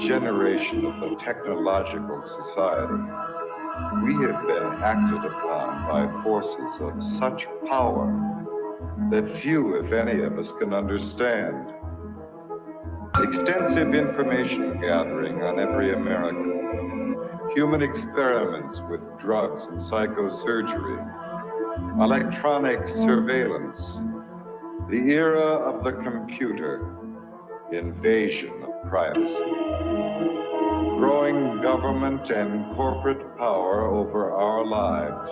generation of the technological society, we have been acted upon by forces of such power that few, if any, of us can understand. Extensive information gathering on every American, human experiments with drugs and psychosurgery, electronic surveillance, the era of the computer, invasion of privacy, growing government and corporate power over our lives,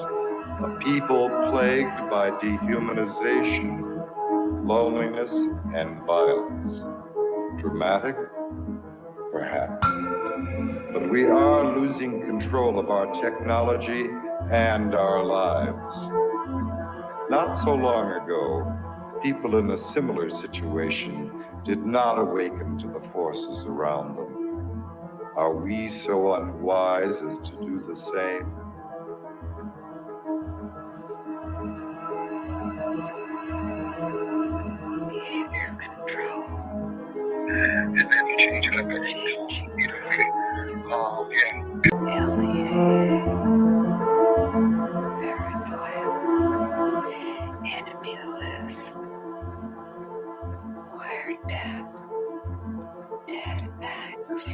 a people plagued by dehumanization, loneliness, and violence. Dramatic? Perhaps. But we are losing control of our technology and our lives. Not so long ago, people in a similar situation did not awaken to the forces around them. Are we so unwise as to do the same? Behavior control. And then you change it up every computer, right? Oh, yeah. Alienated, paranoia, enemy list, wiretap, data banks,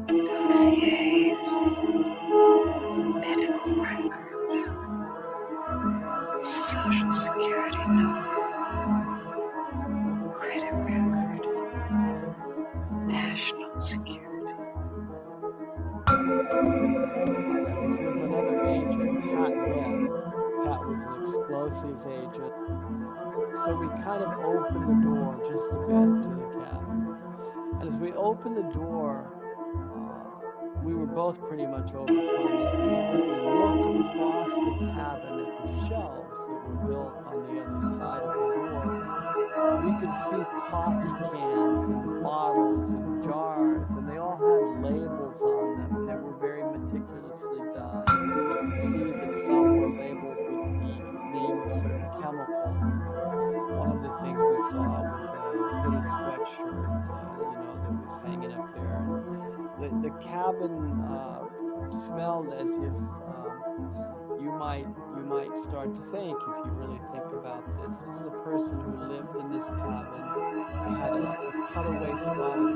dossiers, medical records, social security number, credit record, national security. With another agent, Pat Webb. Pat was an explosives agent. So we kind of opened the door just a bit to the cabin. And as we opened the door, we were both pretty much overcome as we looked across the cabin at the shelves that were built on the other side of the door. We could see coffee cans and bottles and jars, and they all had labels on them, and they were very meticulously done. You could see that some were labeled with the name of certain chemicals. One of the things we saw was a hooded sweatshirt, that was hanging up there. And the cabin smelled as if you might start to think, if you really think about this. This is a person who lived in this cabin. They had a cutaway spot on the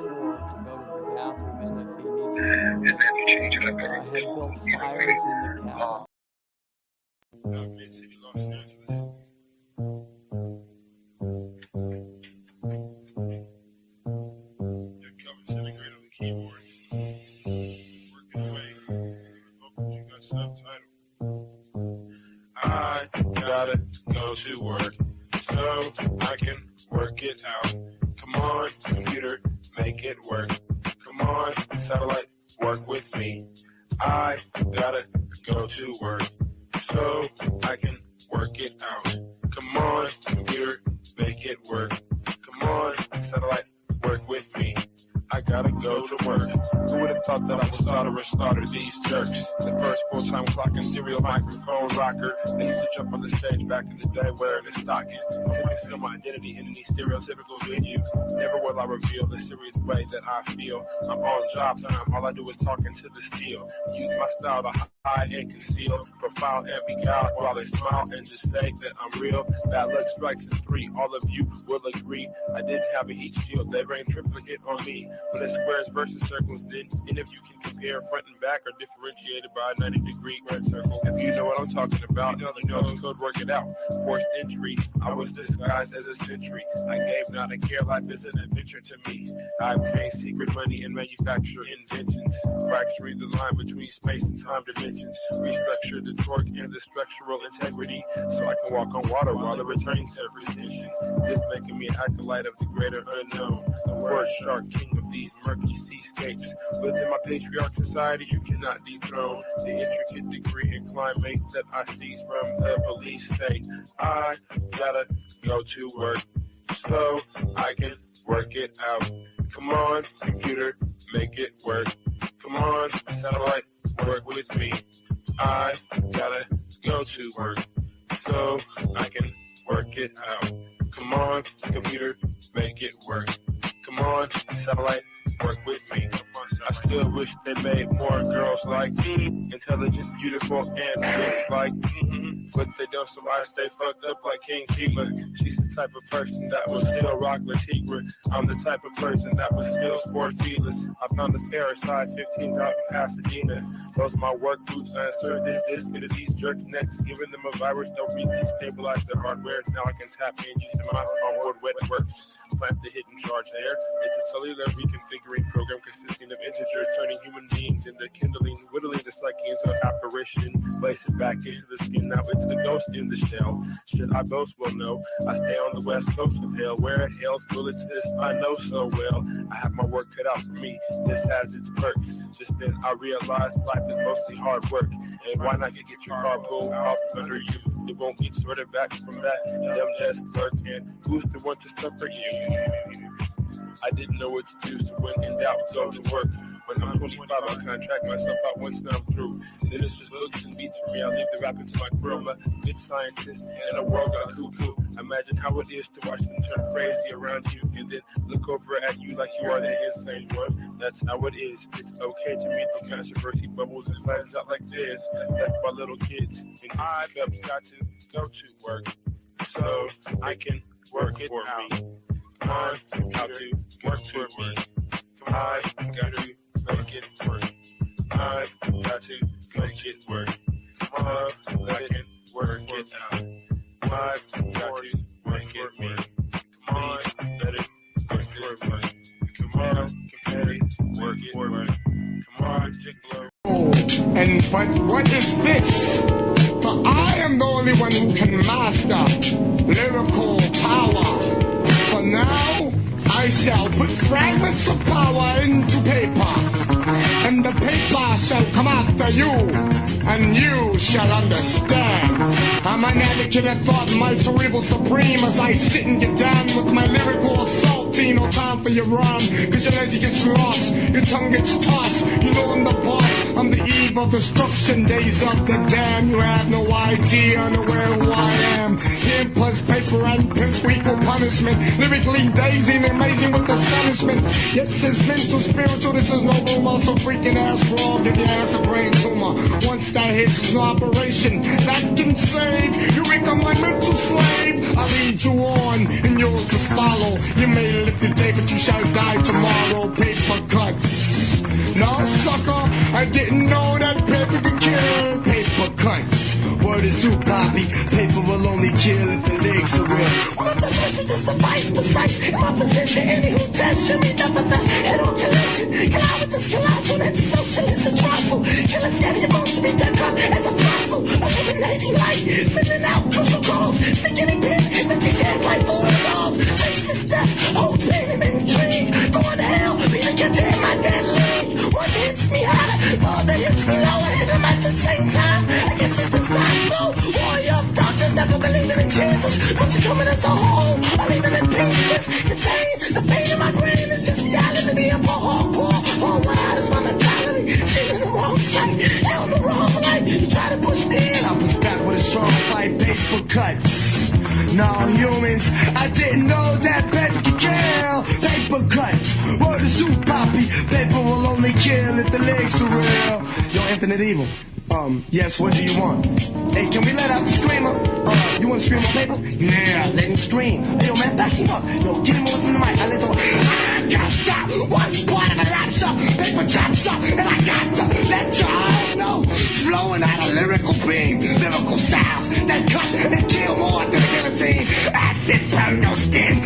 floor to go to the bathroom in if he needed to. And then you change it up every Had built fires in the cabin. Mid-City, Los Angeles. Your cover sitting right on the keyboard. Working away. Focus, you got subtitle. I gotta go to work so I can work it out. Come on, computer, make it work. Come on, satellite, work with me. I gotta go to work so I can work it out. Come on, computer, make it work. Come on, satellite, work with me. I gotta go to work. Who would have thought that I would starter these jerks? The first full-time clocking serial microphone rocker. I used to jump on the stage back in the day wearing a stocking. To conceal my identity in any stereotypical venue. Never will I reveal the serious way that I feel. I'm on job time, all I do is talking to the steel. Use my style to hide and conceal. Profile and beguile while they smile and just say that I'm real. Bad luck strikes in 3, all of you will agree. I didn't have a heat shield, they ran triplicate on me. But it's squares versus circles, then any of you can compare front and back are differentiated by a 90-degree red circle. If you know what I'm talking about, you know the code, work it out. Forced entry, I was disguised as a sentry. I gave not a care, life is an adventure to me. I obtained secret money and manufacture inventions. Fracturing the line between space and time dimensions. Restructure the torque and the structural integrity. So I can walk on water while it retains surface tension. This making me an acolyte of the greater unknown. The word shark, king of these murky seascapes. Within my patriarch society, you cannot dethrone the intricate degree and climate that I seize from the police state. I gotta go to work so I can work it out. Come on, computer, make it work. Come on, satellite, work with me. I gotta go to work so I can work it out. Come on, computer, make it work. Come on, satellite, work with me. I still wish they made more girls like me, intelligent, beautiful, and bitch like me. But they don't, so I stay fucked up like King Keeper. She's the type of person that will still rock Latigua. I'm the type of person that will still sport feelers. I found this pair of size 15s out in Pasadena. Those are my work boots. I insert this into these jerks' necks, giving them a virus. They'll destabilize their hardware. Now I can tap in just to my onboard wet works. Plant the hidden charge there. It's a cellular reconfiguring program consisting of integers, turning human beings into kindling, whittling the psyche into apparition. Place it back into the skin. Now it's the ghost in the shell. Should I boast? Well, no. I stay on the west coast of hell, where hell's bullets this I know so well. I have my work cut out for me. This has its perks. Just then I realized life is mostly hard work. And why not get your car pulled off under you? It won't get sorted back from that. Them just lurking. Who's the one to comfort you? I didn't know what to do, so when in doubt, go to work. When I'm 25, I'll contract myself out once now I'm through. Then it's just books and beats for me. I leave the rapping to my crew. I'm a good scientist in a world gone cuckoo. Imagine how it is to watch them turn crazy around you and then look over at you like you are the insane one. That's how it is. It's okay to meet the controversy bubbles and flattens out like this. Like my little kids. And I've got to go to work so I can work it out. Come on, got to work for me. Come on, got to make it work. I've got to make it work. Come on, I can work it out. I've got to make it work. Come on, let it work this way. Come on, compare it, work it work. Come on, jiggle. But what is this? For I am the only one who can master lyrical power. For now, I shall put fragments of power into paper, and the paper shall come after you, and you shall understand. I'm an advocate of thought, my cerebral supreme, as I sit and get down with my lyrical assault. No time for your rhyme, cause your legend gets lost, your tongue gets tossed. You know I'm the boss, I'm the eve of destruction, days of the damned. You have no idea, unaware who I am. Pen plus paper and pencil equal punishment. Lyrically dazing, amazing with astonishment. Yes, this mental, spiritual, this is noble muscle, freaking ass raw, give your ass a brain tumor. Once that hits, no operation that can save. You become my mental slave. I lead you on, and you'll just follow. You may live today, but you shall die tomorrow. Paper cuts. No, sucker, I didn't know that paper could kill. Paper cuts. Word is too poppy. Paper will only kill if the legs are real. One of the first with this device, precise in my position. Any who test, should be done with the head on collision. Collide with this colossal, that's socialist and trifle. Kill us, get him on to be dug up as a fossil. Illuminating light, sending out crucial calls. Sticking a pin in the teeth heads like voodoo dolls. Face this death, hold pain and intrigue. Going to hell, be the catcher in my dead leg. One hits me high, the other hits me lower. Hit them at the same time. I guess it does not slow. Warrior of darkness, never believing in Jesus. Don't you coming as a whole, I'm leaving in pieces. Contain the pain in my brain, it's just reality. Be up a hardcore, all wild is my mentality. Seen in the wrong sight, held the wrong light. You try to push me in, I'll push back with a strong fight. Paper cuts. Now humans, I didn't know that paper could kill. Paper cuts. Word is too poppy. Paper will only kill if the legs are real. Yo, Infinite Evil. Yes, what do you want? Hey, can we let out the screamer? You wanna scream on paper? Yeah, let him scream. Hey, yo, man, back him up. Yo, get him away from the mic. I let him I got shot. One part of a rapture. Paper chops up, and I got to let y'all know. Flowing out a lyrical beam. Lyrical styles that cut and kill more than a guillotine. Acid burn your skin.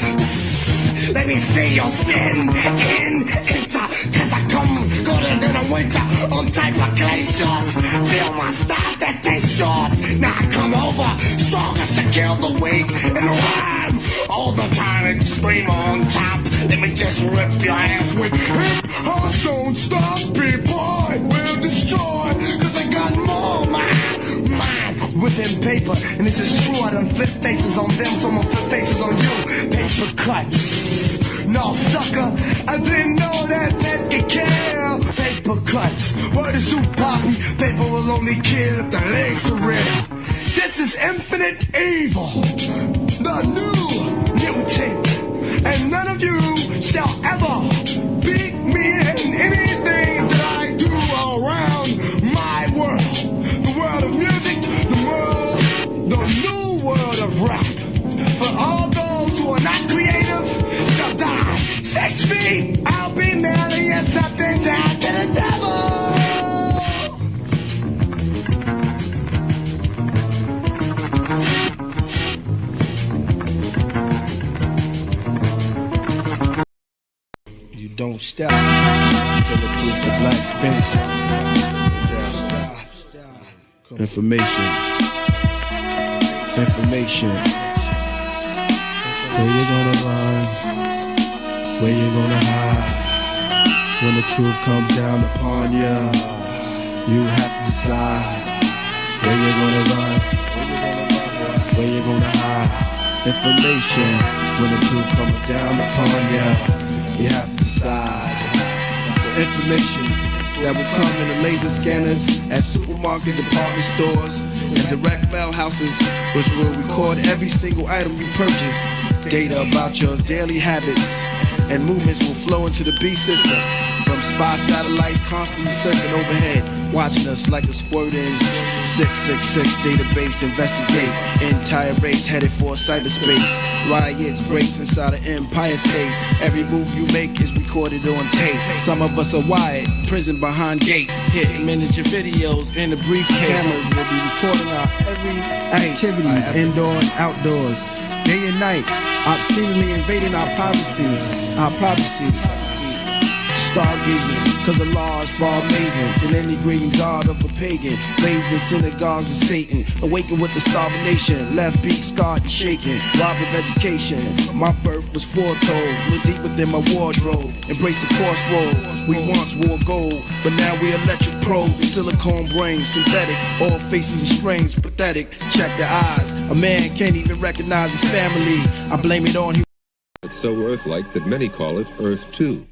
Let me see your skin enter, cause I come colder than a winter on type of glaciers. Feel my style that tastes yours. Now I come over, stronger to kill the weak and rhyme all the time and scream on top. Let me just rip your ass with hip hop. Don't stop, people, it will destroy, cause I got more mine within paper. And this is true, I done flip faces on them, so I'ma flip faces on you. Paper cuts. No, sucker, I didn't know that could kill. Paper cuts. Word is too poppy. Paper will only kill if the legs are real. This is Infinite Evil, the new mutant. And none of you shall ever beat me don't stop. Killer Chris, the Black Sphinx. Information. Where you gonna run? Where you gonna hide? When the truth comes down upon you, you have to decide. Where you gonna run? Where you gonna hide? Information. When the truth comes down upon you, you have to decide. The information that will come in the laser scanners at supermarket department stores and direct mail houses, which will record every single item you purchase. Data about your daily habits and movements will flow into the B system from spy satellites constantly circling overhead, watching us like a squirting 666 database. Investigate entire race headed for cyberspace. Riots breaks inside of Empire States. Every move you make is recorded on tape. Some of us are wired, prison behind gates. Hitting miniature videos in the briefcase. Cameras will be recording our every activities, indoor and outdoors, day and night, obscenely invading our privacy. Stargazing, cause the law is far amazing than any greeting god of a pagan. Raised in synagogues of Satan, awakened with the starving nation. Left beat scarred and shaken, robbed of education. My birth was foretold, look deep within my wardrobe. Embrace the crossroad, we once wore gold, but now we electric probes with silicone brains. Synthetic, all faces and strains, pathetic. Check the eyes, a man can't even recognize his family. I blame it on him. It's so Earth-like that many call it Earth 2.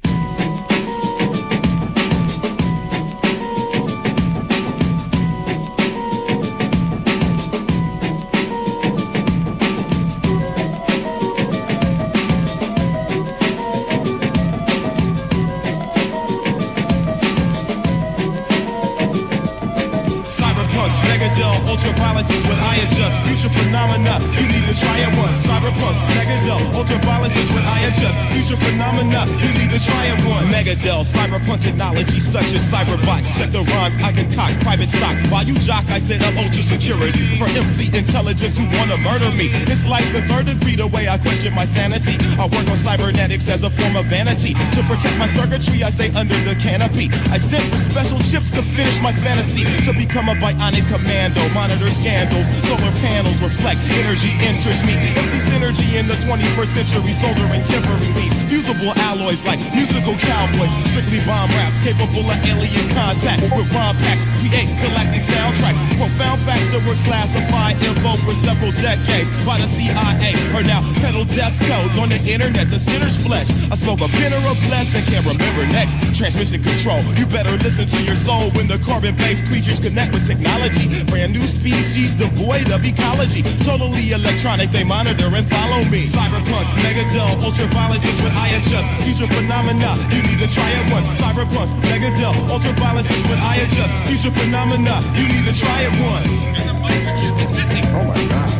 Ultraviolence is what I adjust. Future phenomena, you need to try it once. Cyberpunk, Megadel, ultraviolence is what I adjust. Future phenomena, you need to try it once. Megadel, cyberpunk technology such as cyberbots. Check the rhymes, I concoct private stock. While you jock, I set up ultra security for MC intelligence who wanna murder me. It's like the third degree the way I question my sanity. I work on cybernetics as a form of vanity. To protect my circuitry, I stay under the canopy. I sent for special chips to finish my fantasy. To become a bionic commando, monitor scandals, solar panels reflect, energy enters me. It's this energy in the 21st century, soldering temporary leads, fusible alloys like musical cowboys, strictly bomb raps, capable of alien contact with bomb packs, create galactic soundtracks, profound facts that were classified info for several decades by the CIA, are now pedal death codes on the internet, the sinner's flesh. I smoke a pin or a bless and can't remember next. Transmission control, you better listen to your soul when the carbon-based creatures connect with technology. Brand new species devoid of ecology, totally electronic, they monitor and follow me. Cyberpunks, Megadel, ultraviolence is what I adjust. Future phenomena, you need to try it once. Cyberpunks, Megadel, ultraviolence is what I adjust. Future phenomena, you need to try it once. And the microchip is missing. Oh my god.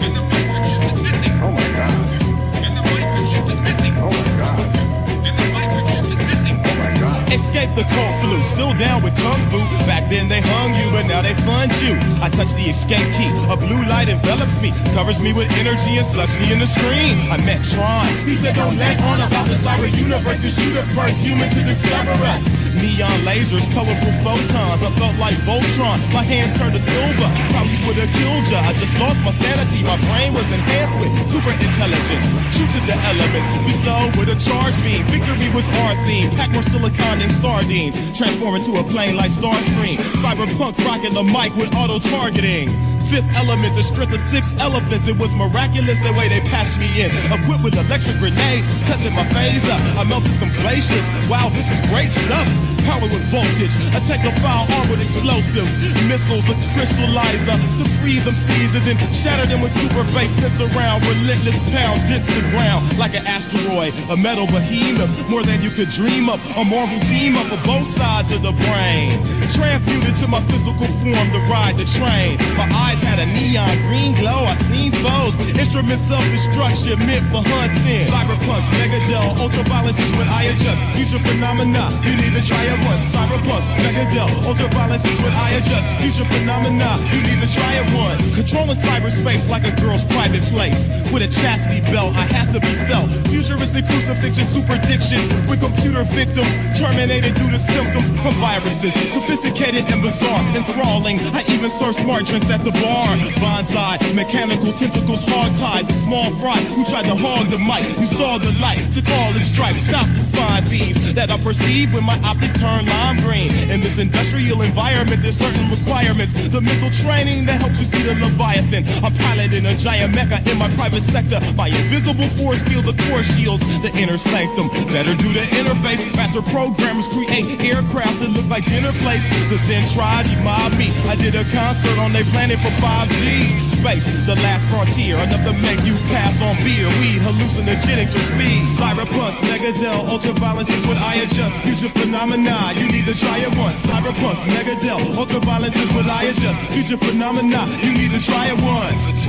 And the microchip is missing. Oh my god. And the microchip is missing. Oh my god. And the microchip is missing. Oh my god. Escape the cold flu, still down with kung fu. Back then they hung you, but now they fund you. I touch the escape key, a blue light envelops me, covers me with energy and sucks me in the screen. I met Tron, he said don't let on about the cyber universe, cause you the first human to discover us. Neon lasers, colorful photons, I felt like Voltron, my hands turned to silver, probably would have killed ya. I just lost my sanity, my brain was enhanced with super intelligence. True to the elements, we stole with a charge beam, victory was our theme, pack more silicon than sardines, transform into a plane like Starscream. Cyberpunk rocking the mic with auto-targeting. Fifth element, the strength of 6 elephants. It was miraculous the way they patched me in. Equipped with electric grenades, tested my phaser. I melted some glaciers. Wow, this is great stuff. Power with voltage, a technophile armed with explosives. Missiles, a crystallizer to freeze them seas and then shatter them with super bass sits around. Relentless pound hits the ground like an asteroid. A metal behemoth, more than you could dream of. A Marvel team up for both sides of the brain. Transmuted Converted to my physical form to ride the train. My eyes had a neon green glow. I seen foes. Instruments of destruction meant for hunting. Cyberpunks, Megadel, ultraviolence is when I adjust. Future phenomena, you need to try it once. Cyberpunks, Megadel, ultraviolence is when I adjust. Future phenomena, you need to try it once. Controlling cyberspace like a girl's private place. With a chastity belt, I has to be felt. Futuristic crucifixion, superdiction. With computer victims terminated due to symptoms from viruses. Sophisticated and bizarre, enthralling. I even serve smart drinks at the bar. Bonsai, mechanical tentacles hog-tied. The small fry who tried to hog the mic. You saw the light, took all the stripes. Stop the spine thieves that I perceive when my optics turn lime green. In this industrial environment, there's certain requirements. The mental training that helps you see the Leviathan. I'm piloting a giant mecha in my private sector. My invisible force fields of core shields the inner sanctum. Better do the interface. Master programmers create aircraft that look like dinner plates. The Zen tried, he mobbed me. I did a concert on their planet for 5Gs. Space, the last frontier. Enough to make you pass on beer, weed, hallucinogenics, or speed. Cyberpunks, Megadel, ultraviolence is what I adjust. Future phenomena, you need to try it once. Cyberpunks, Megadel, ultraviolence is what I adjust. Future phenomena, you need to try it once.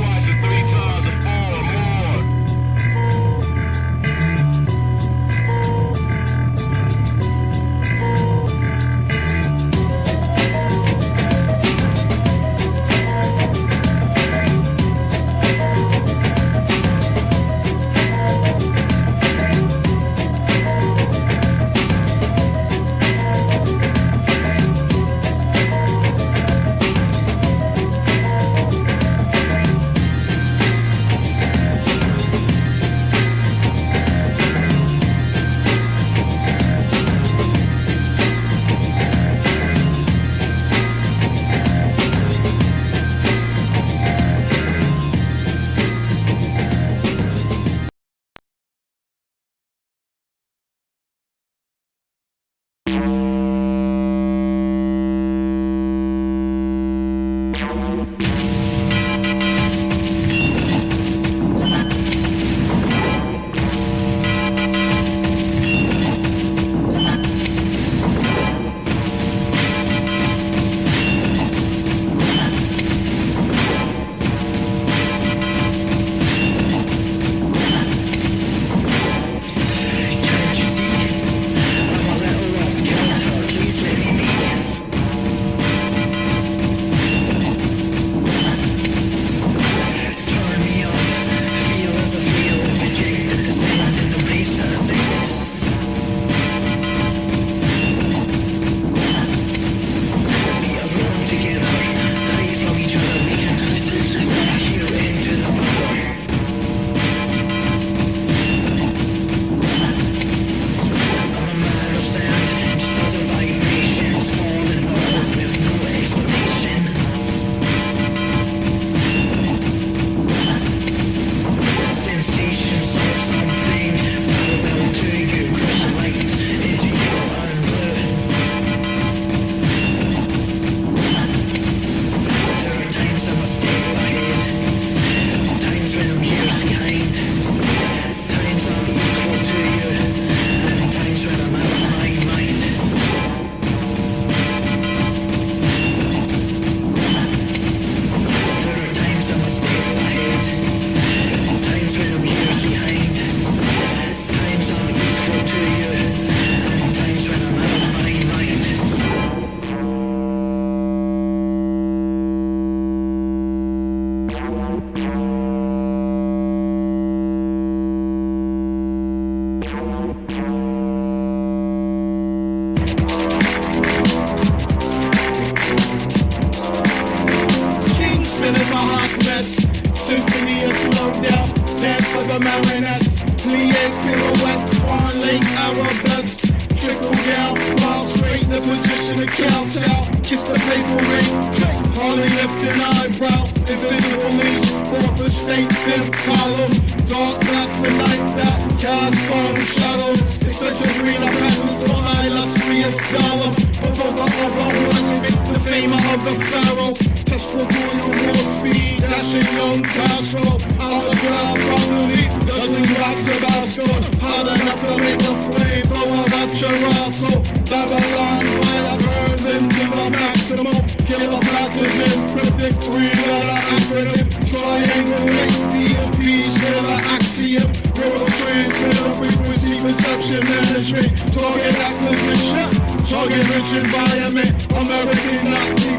Babylon, fire burns into the maximum.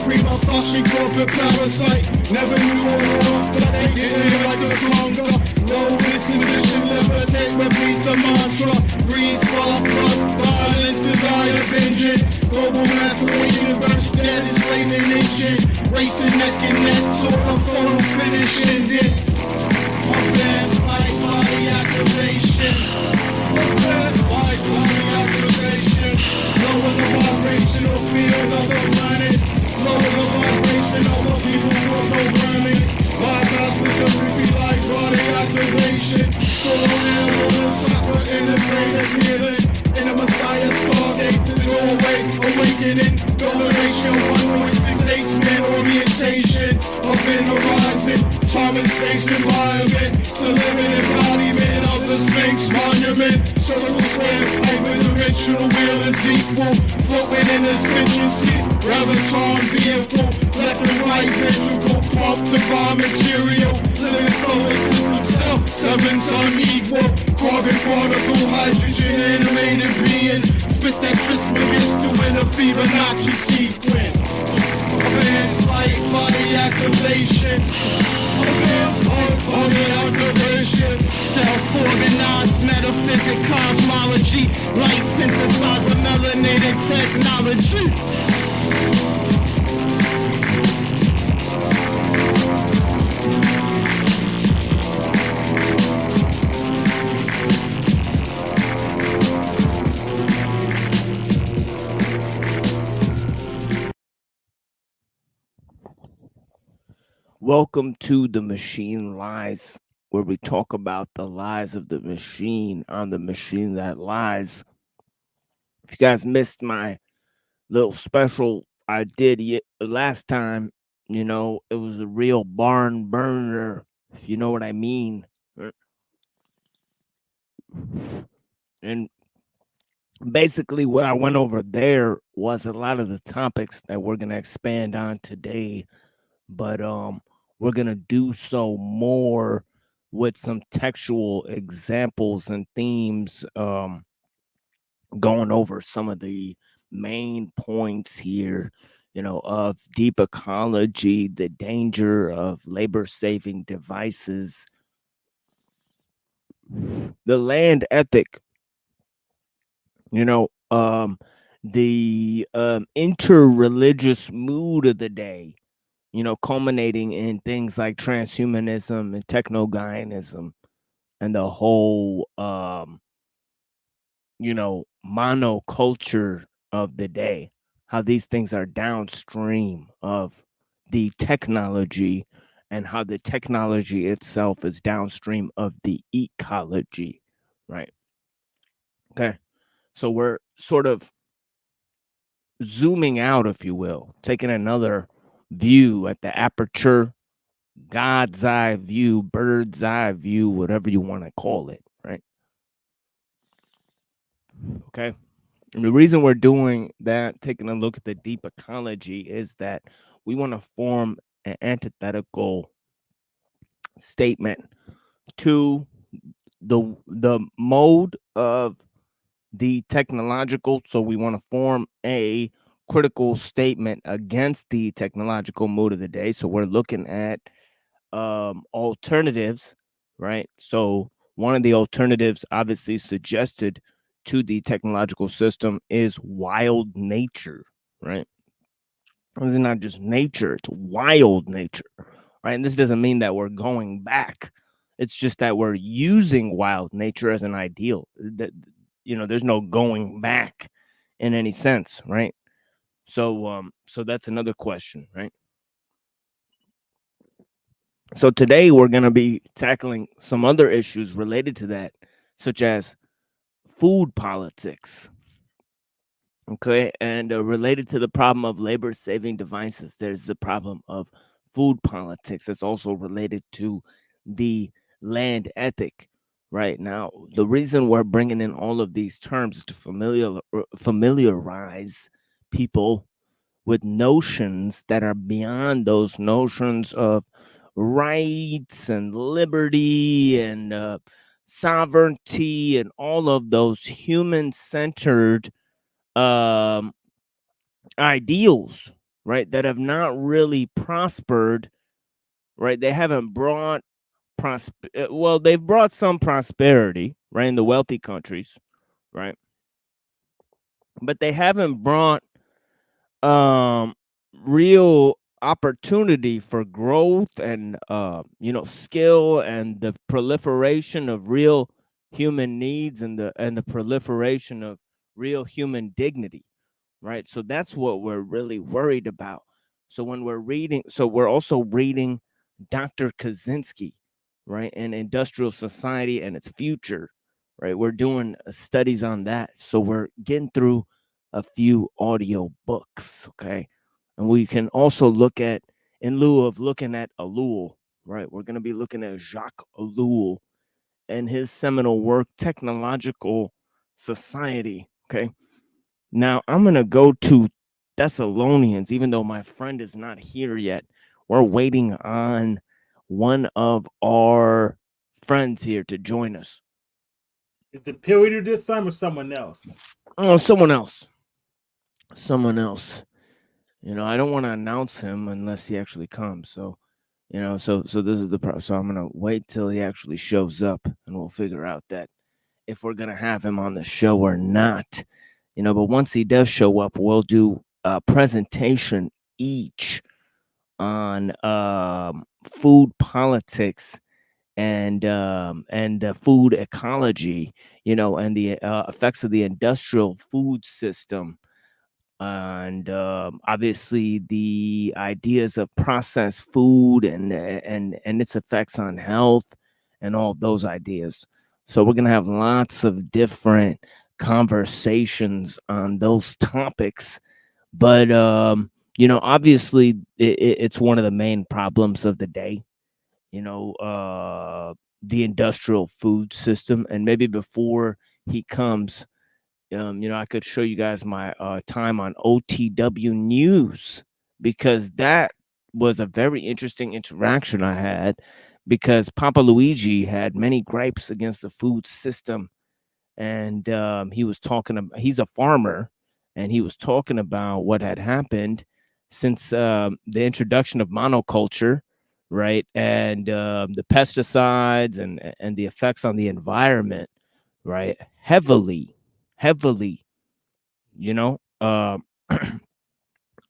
free my flushing corporate parasite. Never knew what was, but they didn't like a longer. No disposition, never take repeat the mantra. Grease, far plus, violence, desire, vengeance. Global mass universe, dead enslaving nation. Racing neck and neck, so the photo finishing it. Advanced life, body activation. Advanced life, body activation. Lower the vibrational field of the planet. Lower the vibration of the people for programming. Bypass with the creepy life, body activation. Solar animal, soccer, integrated healing. In the Messiah Stargate, the doorway, awakening. Domination 1.68 man orientation. Up in the horizon, time and space environment. The living embodiment of the Sphinx monument. Circle square, hyperdimensional wheel is equal. Floating in ascendancy, graviton vehicle. Left and right ventricle, pump divine material. Living solar system cell, seven's unequal. Carbon particle, hydrogen animated being. Spit that trismegistus in a Fibonacci sequence. Advanced light, body activation. Advanced light, body activation. Self-organized metaphysic cosmology. Light synthesizer melanated technology. Welcome to The Machine Lies, where we talk about the lies of the machine on the machine that lies. If you guys missed my little special I did last time, you know, it was a real barn burner, if you know what I mean. And basically what I went over there was a lot of the topics that we're going to expand on today, but we're going to do so more with some textual examples and themes, going over some of the main points here, you know, of deep ecology, the danger of labor-saving devices, the land ethic, you know, the interreligious mood of the day, you know, culminating in things like transhumanism and techno-Gaianism and the whole, you know, monoculture of the day, how these things are downstream of the technology and how the technology itself is downstream of the ecology, right? Okay. So we're sort of zooming out, if you will, taking another view at the aperture, God's eye view, bird's eye view, whatever you want to call it, right? Okay. And the reason we're doing that, taking a look at the deep ecology, is that we want to form an antithetical statement to the mode of the technological. So we want to form a critical statement against the technological mode of the day. So we're looking at alternatives, right? So one of the alternatives obviously suggested to the technological system is wild nature, right? This is not just nature, it's wild nature, right? And this doesn't mean that we're going back. It's just that we're using wild nature as an ideal. That, you know, there's no going back in any sense, right? So so that's another question, right? So today we're going to be tackling some other issues related to that, such as food politics. Okay, and related to the problem of labor-saving devices, there's the problem of food politics. That's also related to the land ethic. Right now, the reason we're bringing in all of these terms is to familiarize people with notions that are beyond those notions of rights and liberty and sovereignty and all of those human-centered ideals, right, that have not really prospered, right? They haven't brought well, they've brought some prosperity, right, in the wealthy countries, right? But they haven't brought um real opportunity for growth and skill and the proliferation of real human needs and the proliferation of real human dignity, right? So that's what we're really worried about. So when we're reading, so we're also reading Dr. Kaczynski, right, and industrial society and its future, right? We're doing studies on that. So we're getting through a few audio books, okay? And we can also look at, in lieu of looking at Ellul, right? We're going to be looking at Jacques Ellul and his seminal work, Technological Society, okay? Now I'm going to go to Thessalonians, even though my friend is not here yet. We're waiting on one of our friends here to join us. Is it Period this time or someone else? Oh, someone else. Someone else. I don't want to announce him unless he actually comes. So, so this is the pro. So I'm gonna wait till he actually shows up, and we'll figure out that if we're gonna have him on the show or not. But once he does show up, we'll do a presentation each on food politics and the food ecology, and the effects of the industrial food system, and obviously the ideas of processed food and its effects on health and all of those ideas. So we're gonna have lots of different conversations on those topics, but obviously it's one of the main problems of the day. The industrial food system, and maybe before he comes, I could show you guys my time on OTW News, because that was a very interesting interaction I had, because Papa Luigi had many gripes against the food system, and he was talking about, he's a farmer, and he was talking about what had happened since the introduction of monoculture, right, and the pesticides and the effects on the environment, right, heavily, you know, uh,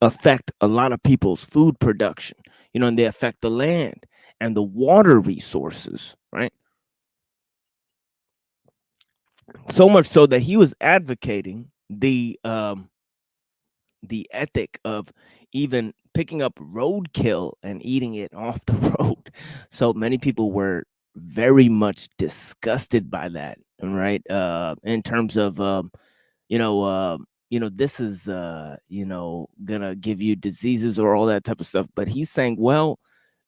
affect a lot of people's food production, and they affect the land and the water resources, right? So much so that he was advocating the ethic of even picking up roadkill and eating it off the road. So many people were very much disgusted by that, right? In terms of this is gonna give you diseases or all that type of stuff. But he's saying, well,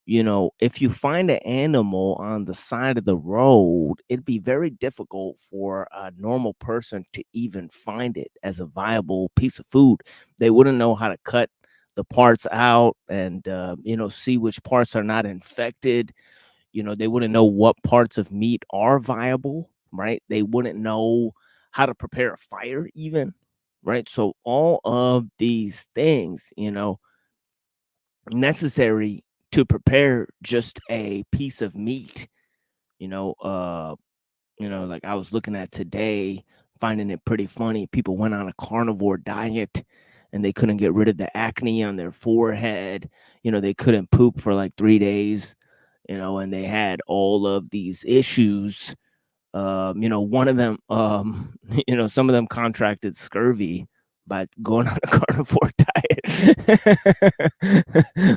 if you find an animal on the side of the road, it'd be very difficult for a normal person to even find it as a viable piece of food. They wouldn't know how to cut the parts out and see which parts are not infected. They wouldn't know what parts of meat are viable, right? They wouldn't know how to prepare a fire even, right? So all of these things, necessary to prepare just a piece of meat, like I was looking at today, finding it pretty funny. People went on a carnivore diet and they couldn't get rid of the acne on their forehead. They couldn't poop for like 3 days, and they had all of these issues. One of them, some of them contracted scurvy by going on a carnivore diet.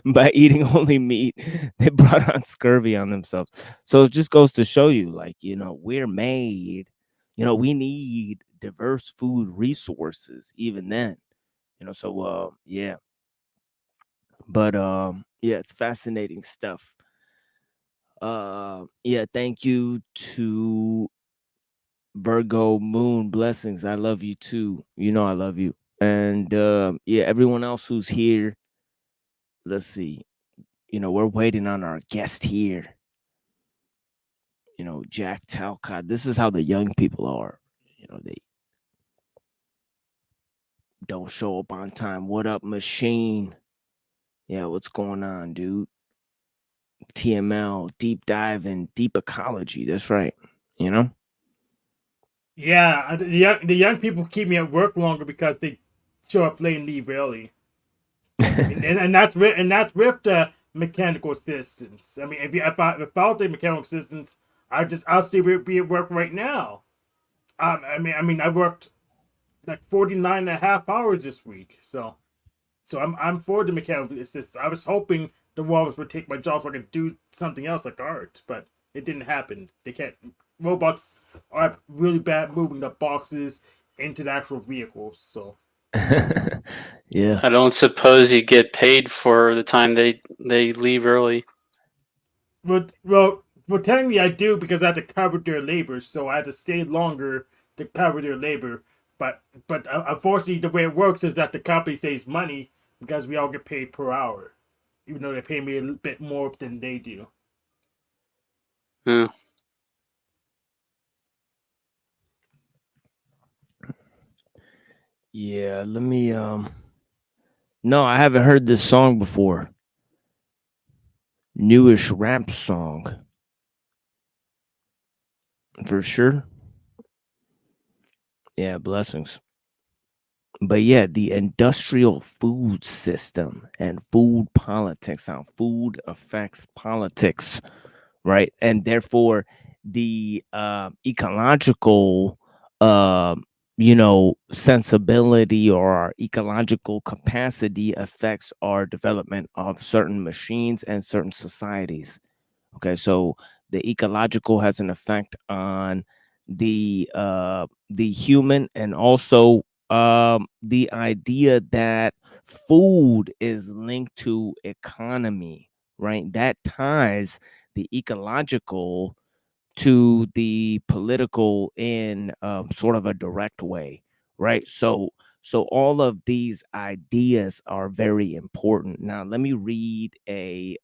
By eating only meat, they brought on scurvy on themselves. So it just goes to show you, like, we're made, we need diverse food resources even then, so yeah. But yeah, it's fascinating stuff. Yeah, thank you to Virgo Moon. Blessings. I love you too. I love you. And yeah, everyone else who's here, let's see. We're waiting on our guest here. Jack Talcott. This is how the young people are. They don't show up on time. What up, Machine? Yeah, what's going on, dude? TML, deep dive in deep ecology. That's right. You know? Yeah, the young people keep me at work longer because they show up late and leave early, and that's with the mechanical assistants. I mean, if I was the mechanical assistants, I'll still be at work right now. I mean, I worked like 49 and a half hours this week, so I'm for the mechanical assistants. I was hoping the robots would take my job so I could do something else like art, but it didn't happen. They can't. Robots are really bad moving the boxes into the actual vehicles. So, Yeah. I don't suppose you get paid for the time they leave early. well, technically I do because I had to cover their labor, so I had to stay longer to cover their labor. But unfortunately, the way it works is that the company saves money because we all get paid per hour, even though they pay me a little bit more than they do. Hmm. Yeah, let me no, I haven't heard this song before. Newish rap song. For sure. Yeah, blessings. But yeah, the industrial food system and food politics, how food affects politics, right? And therefore, the ecological, sensibility or our ecological capacity affects our development of certain machines and certain societies. Okay, so the ecological has an effect on the human, and also the idea that food is linked to economy, right? That ties the ecological to the political in sort of a direct way, right? So all of these ideas are very important. Now let me read a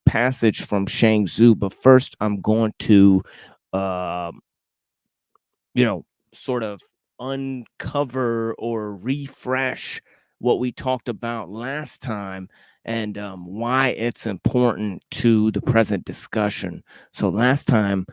passage from Shang Tzu, but first I'm going to, um, you know, sort of uncover or refresh what we talked about last time and why it's important to the present discussion. So last time,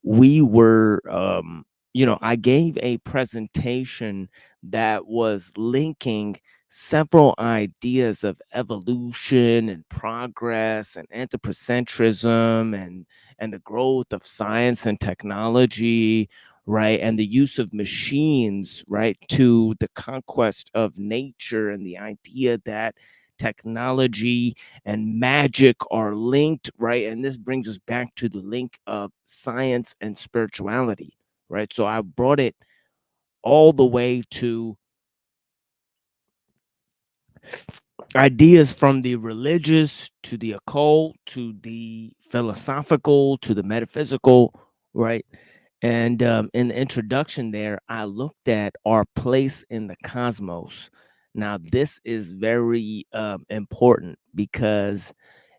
we were, I gave a presentation that was linking several ideas of evolution and progress and anthropocentrism and the growth of science and technology, right? And the use of machines, right, to the conquest of nature, and the idea that technology and magic are linked, right? And this brings us back to the link of science and spirituality, right? So I brought it all the way to ideas from the religious to the occult to the philosophical to the metaphysical, right? And in the introduction there, I looked at our place in the cosmos. Now, this is very important because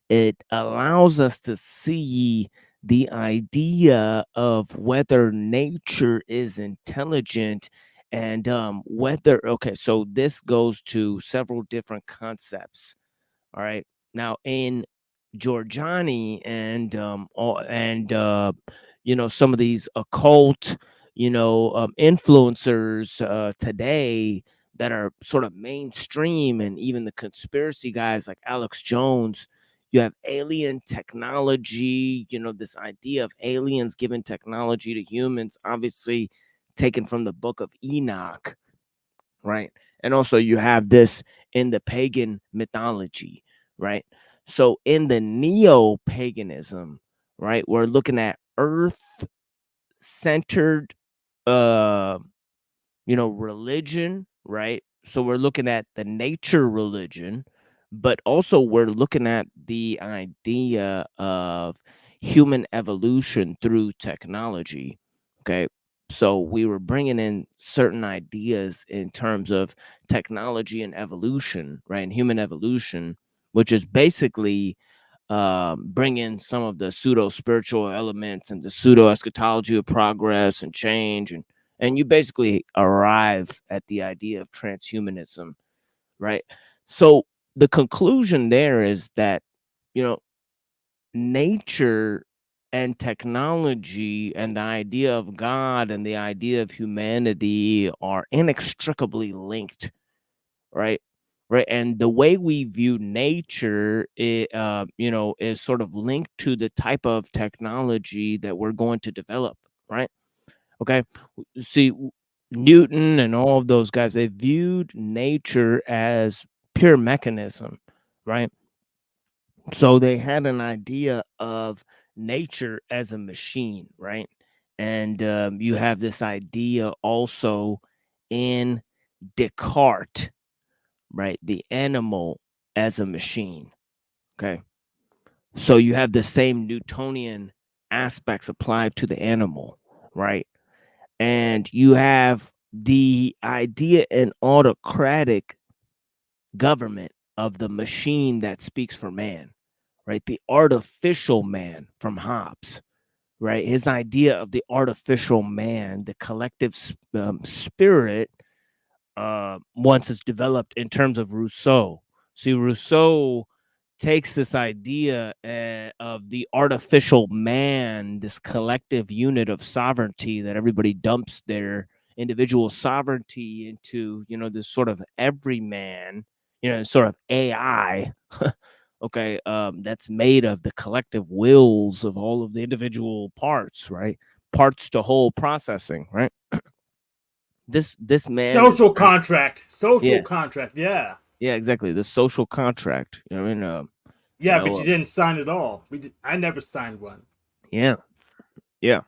it allows us to see the idea of whether nature is intelligent, and whether, okay, so this goes to several different concepts. All right. Now, in Giorgiani and some of these occult influencers today that are sort of mainstream, and even the conspiracy guys like Alex Jones, you have alien technology, this idea of aliens giving technology to humans, obviously taken from the book of Enoch, right? And also you have this in the pagan mythology, right? So in the neo-paganism, right, we're looking at earth centered uh religion, right? So we're looking at the nature religion, but also we're looking at the idea of human evolution through technology. Okay. So we were bringing in certain ideas in terms of technology and evolution, right? And human evolution, which is basically bring in some of the pseudo spiritual elements and the pseudo eschatology of progress and change, and you basically arrive at the idea of transhumanism, right? So the conclusion there is that, you know, nature and technology and the idea of God and the idea of humanity are inextricably linked, right? Right, and the way we view nature, you know, is sort of linked to the type of technology that we're going to develop, right? Okay, see, Newton and all of those guys, they viewed nature as pure mechanism, right? So they had an idea of nature as a machine, right? And you have this idea also in Descartes, right? The animal as a machine. Okay. So you have the same Newtonian aspects applied to the animal, right? And you have the idea in autocratic government of the machine that speaks for man, right? The artificial man from Hobbes, right? His idea of the artificial man, the collective spirit, once it's developed in terms of Rousseau. See, Rousseau takes this idea of the artificial man, this collective unit of sovereignty that everybody dumps their individual sovereignty into, you know, this sort of everyman, you know, sort of AI, okay, that's made of the collective wills of all of the individual parts, right? Parts to whole processing, right? This man is Social very, contract. Social yeah, contract. Yeah. yeah, exactly. The social contract. You know, you Yeah, but know, you didn't sign at all. I never signed one. yeah, yeah.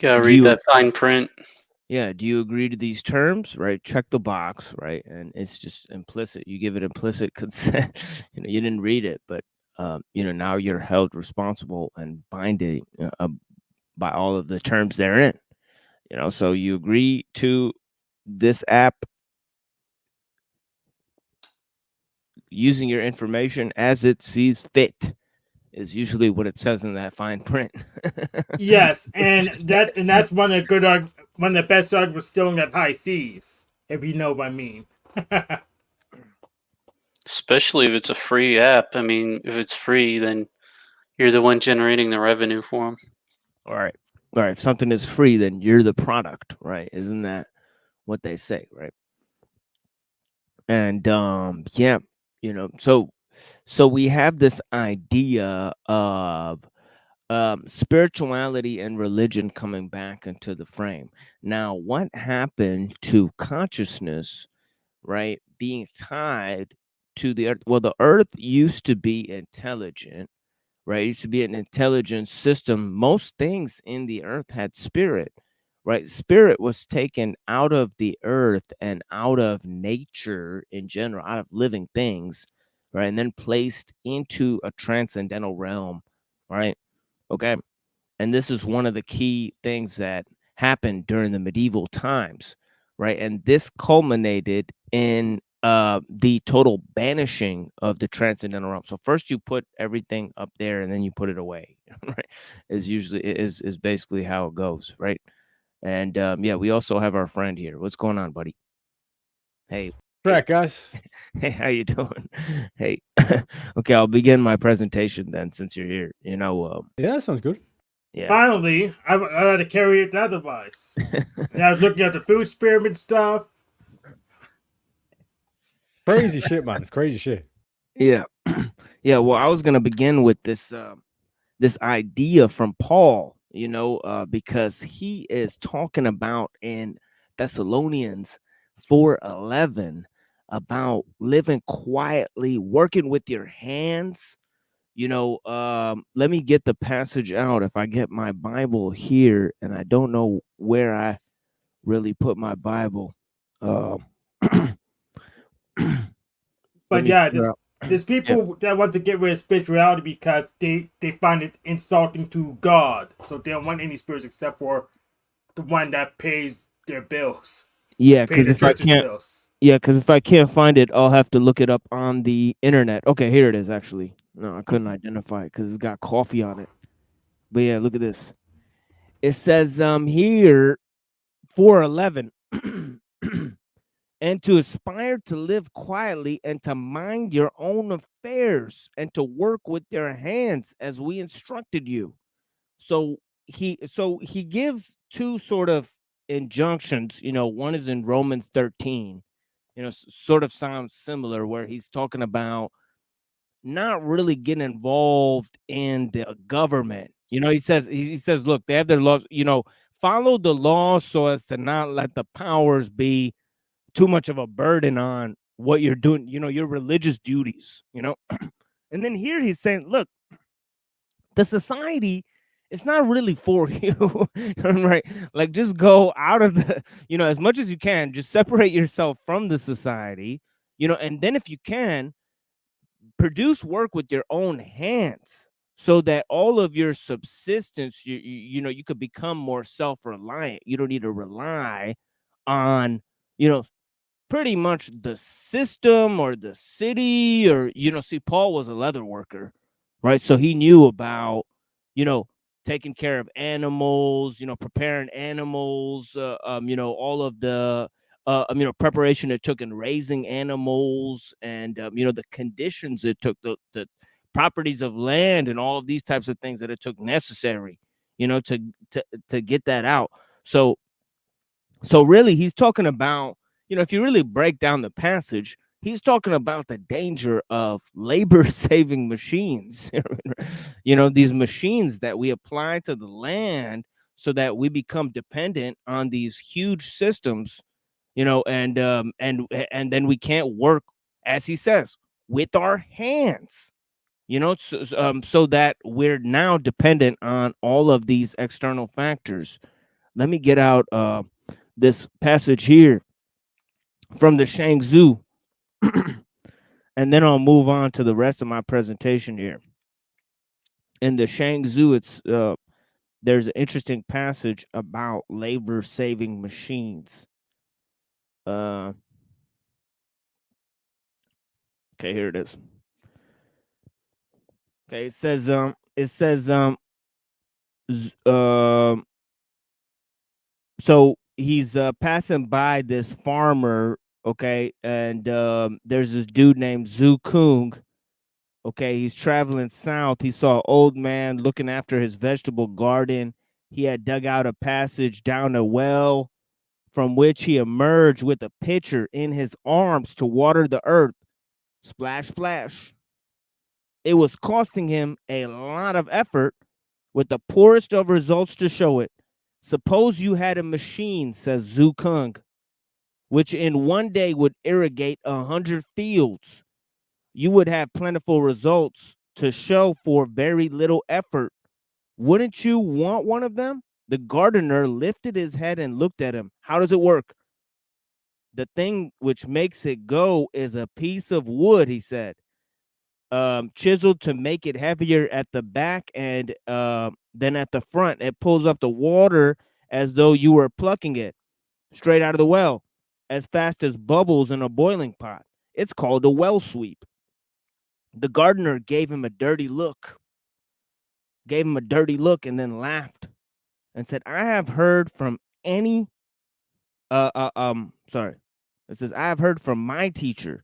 Gotta Do read you, that fine print. yeah, do you agree to these terms? Right, check the box, right, and it's just implicit. You give it implicit consent. You know, you didn't read it, but you know, now you're held responsible and binding by all of the terms therein. You know, so you agree to this app using your information as it sees fit is usually what it says in that fine print. Yes, and that's one of the one of the best arguments still at high seas, if you know what I mean. Especially if it's a free app. I mean, if it's free, then you're the one generating the revenue for them. All right. All right. If something is free, then you're the product, right? Isn't that what they say, right? And yeah, you know, so we have this idea of spirituality and religion coming back into the frame. Now, what happened to consciousness, right, being tied to the earth? Well, the earth used to be intelligent, right? It used to be an intelligent system. Most things in the earth had spirit, right? Spirit was taken out of the earth and out of nature in general, out of living things, right? And then placed into a transcendental realm, right? Okay. And this is one of the key things that happened during the medieval times, right? And this culminated in the total banishing of the transcendental realm. So first you put everything up there and then you put it away, right? Is basically how it goes, right? And yeah, we also have our friend here. What's going on, buddy? Hey. Correct, guys. Hey, how you doing? Hey. Okay, I'll begin my presentation then since you're here. You know, yeah, that sounds good. Yeah. Finally, I had to carry it otherwise. And I was looking at the food experiment stuff. Crazy shit, man. It's crazy shit. Yeah. Yeah. Well, I was going to begin with this this idea from Paul, you know, because he is talking about in Thessalonians 4:11 about living quietly, working with your hands. You know, let me get the passage out. If I get my Bible here, and I don't know where I really put my Bible. But yeah, there's people that want to get rid of spirituality because they find it insulting to God. So they don't want any spirits except for the one that pays their bills. Yeah, because if I can't find it, I'll have to look it up on the internet. Okay, here it is. Actually, no, I couldn't identify it because it's got coffee on it. But yeah, look at this. It says here 4:11, and to aspire to live quietly and to mind your own affairs and to work with your hands as we instructed you. So he gives two sort of injunctions. One is in Romans 13. Sort of sounds similar, where he's talking about not really getting involved in the government. He says, look, they have their laws. Follow the laws so as to not let the powers be too much of a burden on what you're doing. Your religious duties. And then here he's saying, look, the society, it's not really for you. Right? Like, just go out of the, as much as you can, just separate yourself from the society. And then if you can, produce work with your own hands so that all of your subsistence, you could become more self-reliant. You don't need to rely on, pretty much the system or the city, or see, Paul was a leather worker, right? So he knew about, you know taking care of animals, preparing animals, all of the preparation it took in raising animals, and the conditions it took, the properties of land, and all of these types of things that it took necessary, to get that out. So really, he's talking about, if you really break down the passage, he's talking about the danger of labor saving machines. These machines that we apply to the land so that we become dependent on these huge systems, and then we can't work, as he says, with our hands, so that we're now dependent on all of these external factors. Let me get out this passage here from the Shangzhou, and then I'll move on to the rest of my presentation here. In the Shangzhou, there's an interesting passage about labor saving machines. Okay, here it is. Okay, it says so he's passing by this farmer, okay, and there's this dude named Zhu Kung. Okay, he's traveling south. He saw an old man looking after his vegetable garden. He had dug out a passage down a well from which he emerged with a pitcher in his arms to water the earth. Splash, splash. It was costing him a lot of effort, with the poorest of results to show it. Suppose you had a machine, says Zhu Kung, which in one day would irrigate 100 fields. You would have plentiful results to show for very little effort. Wouldn't you want one of them? The gardener lifted his head and looked at him. How does it work? The thing which makes it go is a piece of wood, he said, chiseled to make it heavier at the back and then at the front. It pulls up the water as though you were plucking it straight out of the well, as fast as bubbles in a boiling pot. It's called a well sweep. The gardener gave him a dirty look, and then laughed and said, I have heard from any, sorry. It says, I have heard from my teacher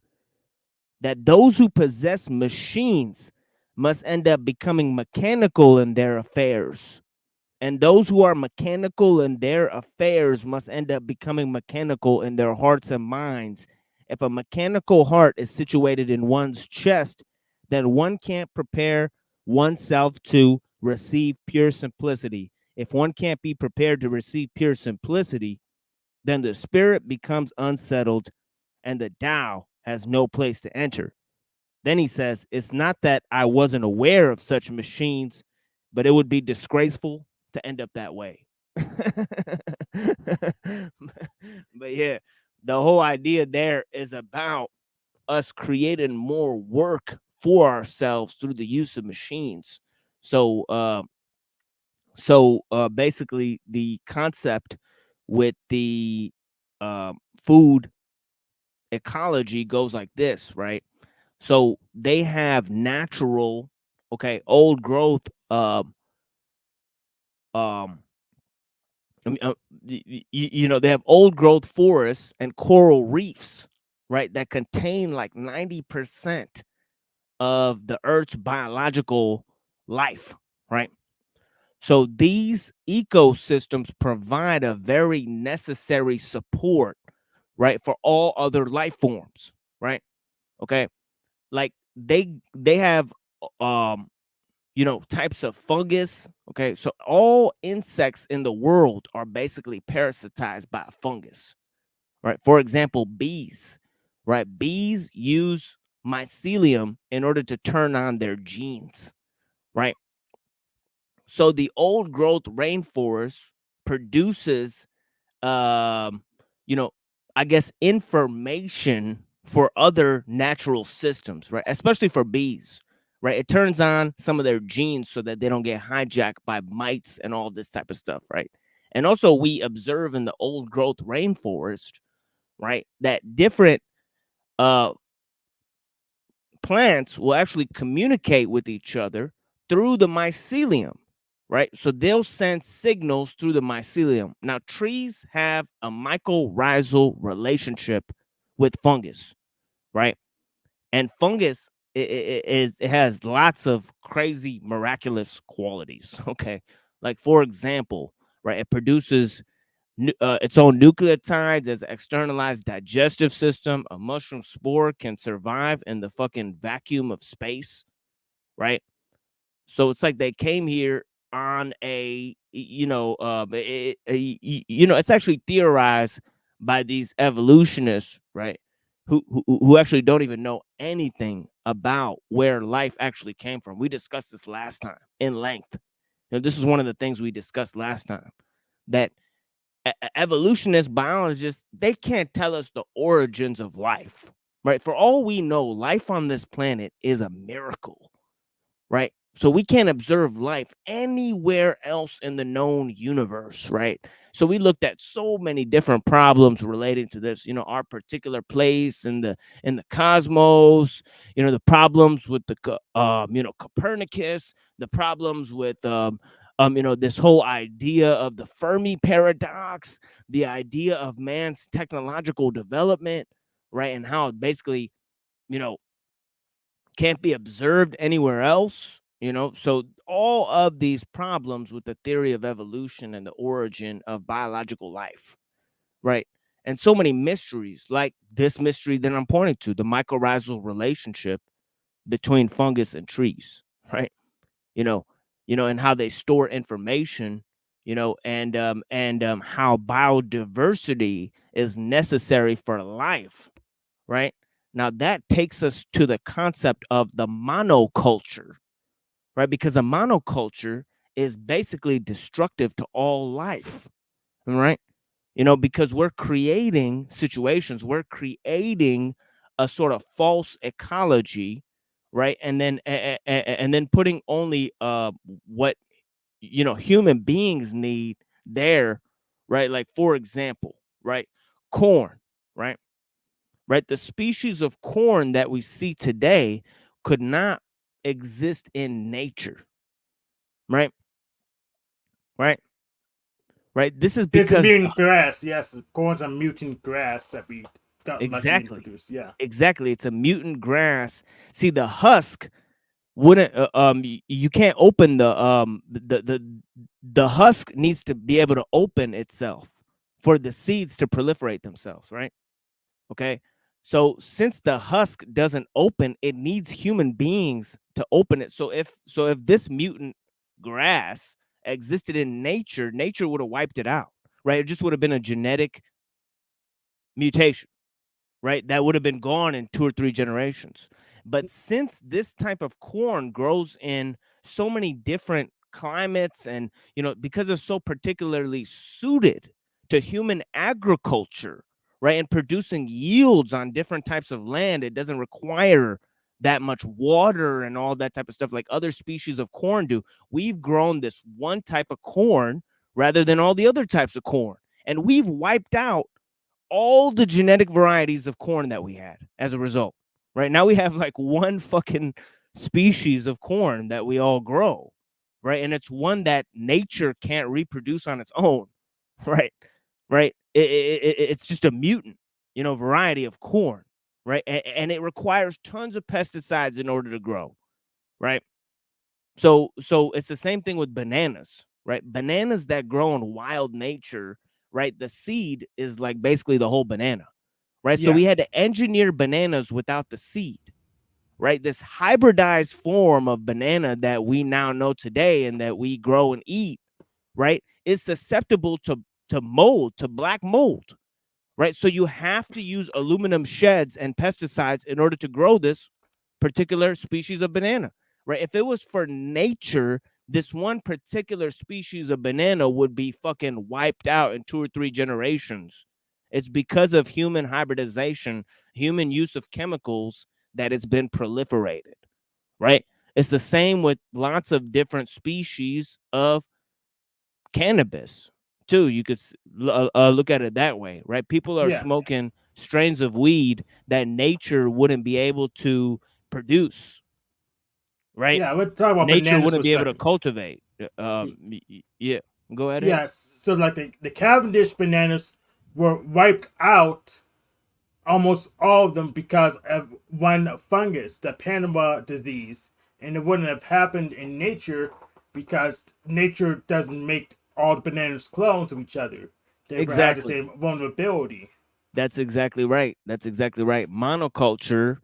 that those who possess machines must end up becoming mechanical in their affairs. And those who are mechanical in their affairs must end up becoming mechanical in their hearts and minds. If a mechanical heart is situated in one's chest, then one can't prepare oneself to receive pure simplicity. If one can't be prepared to receive pure simplicity, then the spirit becomes unsettled and the Tao has no place to enter. Then he says, it's not that I wasn't aware of such machines, but it would be disgraceful to end up that way. But yeah, the whole idea there is about us creating more work for ourselves through the use of machines. So basically the concept with the food ecology goes like this, right? So they have natural, okay, old growth um I mean, they have old growth forests and coral reefs, right, that contain like 90% of the Earth's biological life, right? So these ecosystems provide a very necessary support, right, for all other life forms, right? Okay, like they have um types of fungus. Okay, so all insects in the world are basically parasitized by a fungus, right? For example, bees, right? Bees use mycelium in order to turn on their genes, right? So the old growth rainforest produces um you know I guess information for other natural systems, right? Especially for bees, right? It turns on some of their genes so that they don't get hijacked by mites and all this type of stuff, right? And also we observe in the old growth rainforest, right, that different uh plants will actually communicate with each other through the mycelium, right? So they'll send signals through the mycelium. Now, trees have a mycorrhizal relationship with fungus, right? And fungus it has lots of crazy miraculous qualities. Okay, like for example, right, it produces its own nucleotides as an externalized digestive system. A mushroom spore can survive in the fucking vacuum of space, right? So it's like they came here on it's actually theorized by these evolutionists, right? Who actually don't even know anything about where life actually came from. We discussed this last time in length. This is one of the things we discussed last time, that evolutionist biologists, they can't tell us the origins of life, right? For all we know, life on this planet is a miracle, right? So we can't observe life anywhere else in the known universe, right? So we looked at so many different problems relating to this, our particular place in the cosmos, the problems with Copernicus, the problems with this whole idea of the Fermi paradox, the idea of man's technological development, right? And how it basically, you know, can't be observed anywhere else, so all of these problems with the theory of evolution and the origin of biological life, right? And so many mysteries, like this mystery that I'm pointing to, the mycorrhizal relationship between fungus and trees, right? you know and how they store information, and how biodiversity is necessary for life, right? Now that takes us to the concept of the monoculture, right? Because a monoculture is basically destructive to all life, right? Because we're creating situations, we're creating a sort of false ecology, right? And then putting only what human beings need there, right? Like for example, right? Corn, right? Right? The species of corn that we see today could not exist in nature, right? Right? Right? This is It's a because mutant grass. Yes, corn's a mutant grass that we got lucky exactly, introduced. Yeah. exactly. It's a mutant grass. See, the husk wouldn't. You can't open the husk needs to be able to open itself for the seeds to proliferate themselves, right? Okay. So since the husk doesn't open, it needs human beings to open it. So if this mutant grass existed in nature, nature would have wiped it out, right? It just would have been a genetic mutation, right? That would have been gone in 2 or 3 generations. But since this type of corn grows in so many different climates, and because it's so particularly suited to human agriculture, right, and producing yields on different types of land, it doesn't require that much water and all that type of stuff like other species of corn do. We've grown this one type of corn rather than all the other types of corn, and we've wiped out all the genetic varieties of corn that we had as a result. Right now we have like one fucking species of corn that we all grow, right? And it's one that nature can't reproduce on its own, right? Right? It's just a mutant, variety of corn, right? And it requires tons of pesticides in order to grow, right? So it's the same thing with bananas, right? Bananas that grow in wild nature, right? The seed is like basically the whole banana, right? So Yeah. we had to engineer bananas without the seed, right? This hybridized form of banana that we now know today and that we grow and eat, right, is susceptible to mold, to black mold, right? So you have to use aluminum sheds and pesticides in order to grow this particular species of banana, right? If it was for nature, this one particular species of banana would be fucking wiped out in 2 or 3 generations. It's because of human hybridization, human use of chemicals that it's been proliferated, right? It's the same with lots of different species of cannabis too. You could look at it that way, right? People are Yeah. smoking strains of weed that nature wouldn't be able to produce, right? Yeah, let's talk about Nature bananas for wouldn't a be able to second. cultivate. Yeah, go ahead. Hank. Yes, so like the Cavendish bananas were wiped out, almost all of them, because of one fungus, the Panama disease, and it wouldn't have happened in nature because nature doesn't make all the bananas clones of each other. They have the Exactly. same vulnerability. That's exactly right. That's exactly right. Monoculture,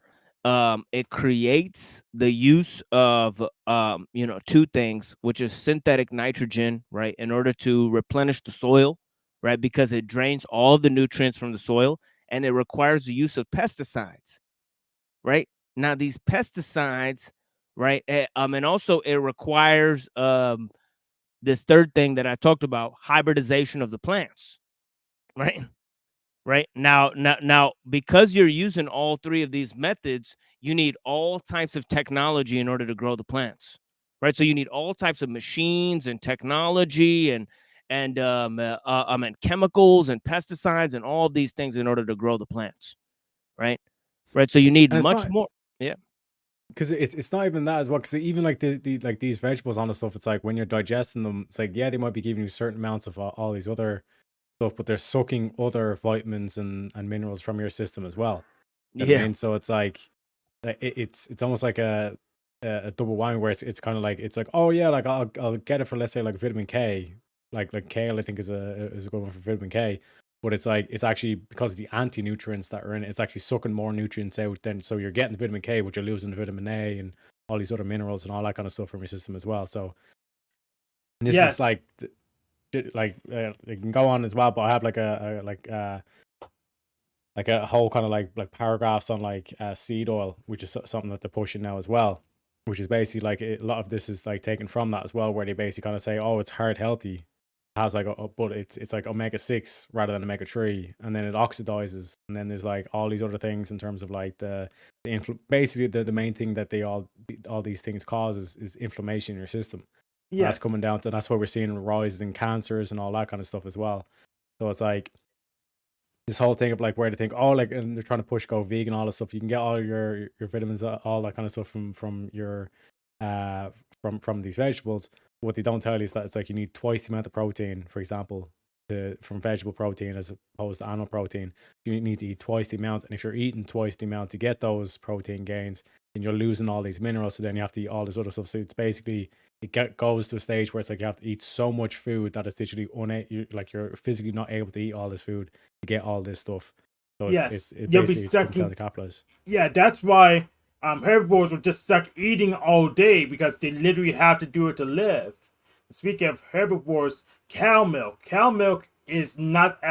it creates the use of 2 things, which is synthetic nitrogen, right, in order to replenish the soil, right, because it drains all the nutrients from the soil, and it requires the use of pesticides, right? Now these pesticides, right, and also it requires this third thing that I talked about, hybridization of the plants, right? Right now, because you're using all 3 of these methods, you need all types of technology in order to grow the plants, right? So you need all types of machines and technology and chemicals and pesticides and all of these things in order to grow the plants, right? Right. So you need And it's much not more. Yeah. because it's not even that as well. Because even like the like these vegetables on the stuff, it's like when you're digesting them, it's like yeah, they might be giving you certain amounts of all these other stuff, but they're sucking other vitamins and minerals from your system as well. You know what I Yeah. mean? So it's like it's almost like a double whammy where it's kind of like it's like oh yeah, like I'll get it for, let's say, like vitamin K, like kale I think is a good one for vitamin K, but it's like it's actually because of the anti nutrients that are in it, it's actually sucking more nutrients out. Then so you're getting the vitamin K, but you're losing the vitamin A and all these other minerals and all that kind of stuff from your system as well. So and this is Yes. like it can go on as well, but I have like a whole kind of like paragraphs on like seed oil, which is something that they're pushing now as well, which is basically like a lot of this is like taken from that as well, where they basically kind of say, oh, it's heart healthy, it has like but it's like omega-6 rather than omega-3, and then it oxidizes, and then there's like all these other things in terms of like basically the main thing that all these things cause is inflammation in your system. And that's Yes. coming down to, that's why we're seeing rises in cancers and all that kind of stuff as well. So it's like this whole thing of like where they think, oh, like, and they're trying to push go vegan, all this stuff. You can get all your vitamins, all that kind of stuff from your from these vegetables. What they don't tell you is that it's like you need twice the amount of protein, for example, from vegetable protein as opposed to animal protein. You need to eat twice the amount, and if you're eating twice the amount to get those protein gains, then you're losing all these minerals. So then you have to eat all this other stuff. So it's basically goes to a stage where it's like you have to eat so much food that it's literally you're physically not able to eat all this food to get all this stuff. So Yes. it You'll be basically comes down sucking. to capitalize. Yeah, that's why herbivores will just suck eating all day because they literally have to do it to live. Speaking of herbivores, cow milk. Cow milk is not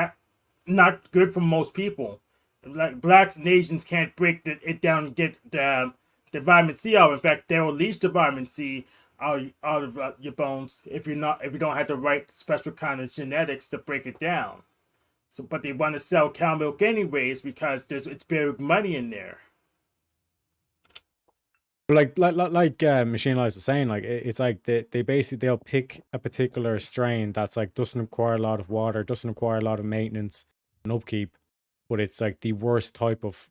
good for most people. Like blacks and Asians can't break it down and get the vitamin C out. In fact, they will leach the vitamin C out of your bones if you don't have the right special kind of genetics to break it down. So, but they want to sell cow milk anyways because it's big money in there. Like Machine Lives was saying, like it's like they basically they'll pick a particular strain that's like doesn't require a lot of water, doesn't require a lot of maintenance and upkeep, but it's like the worst type of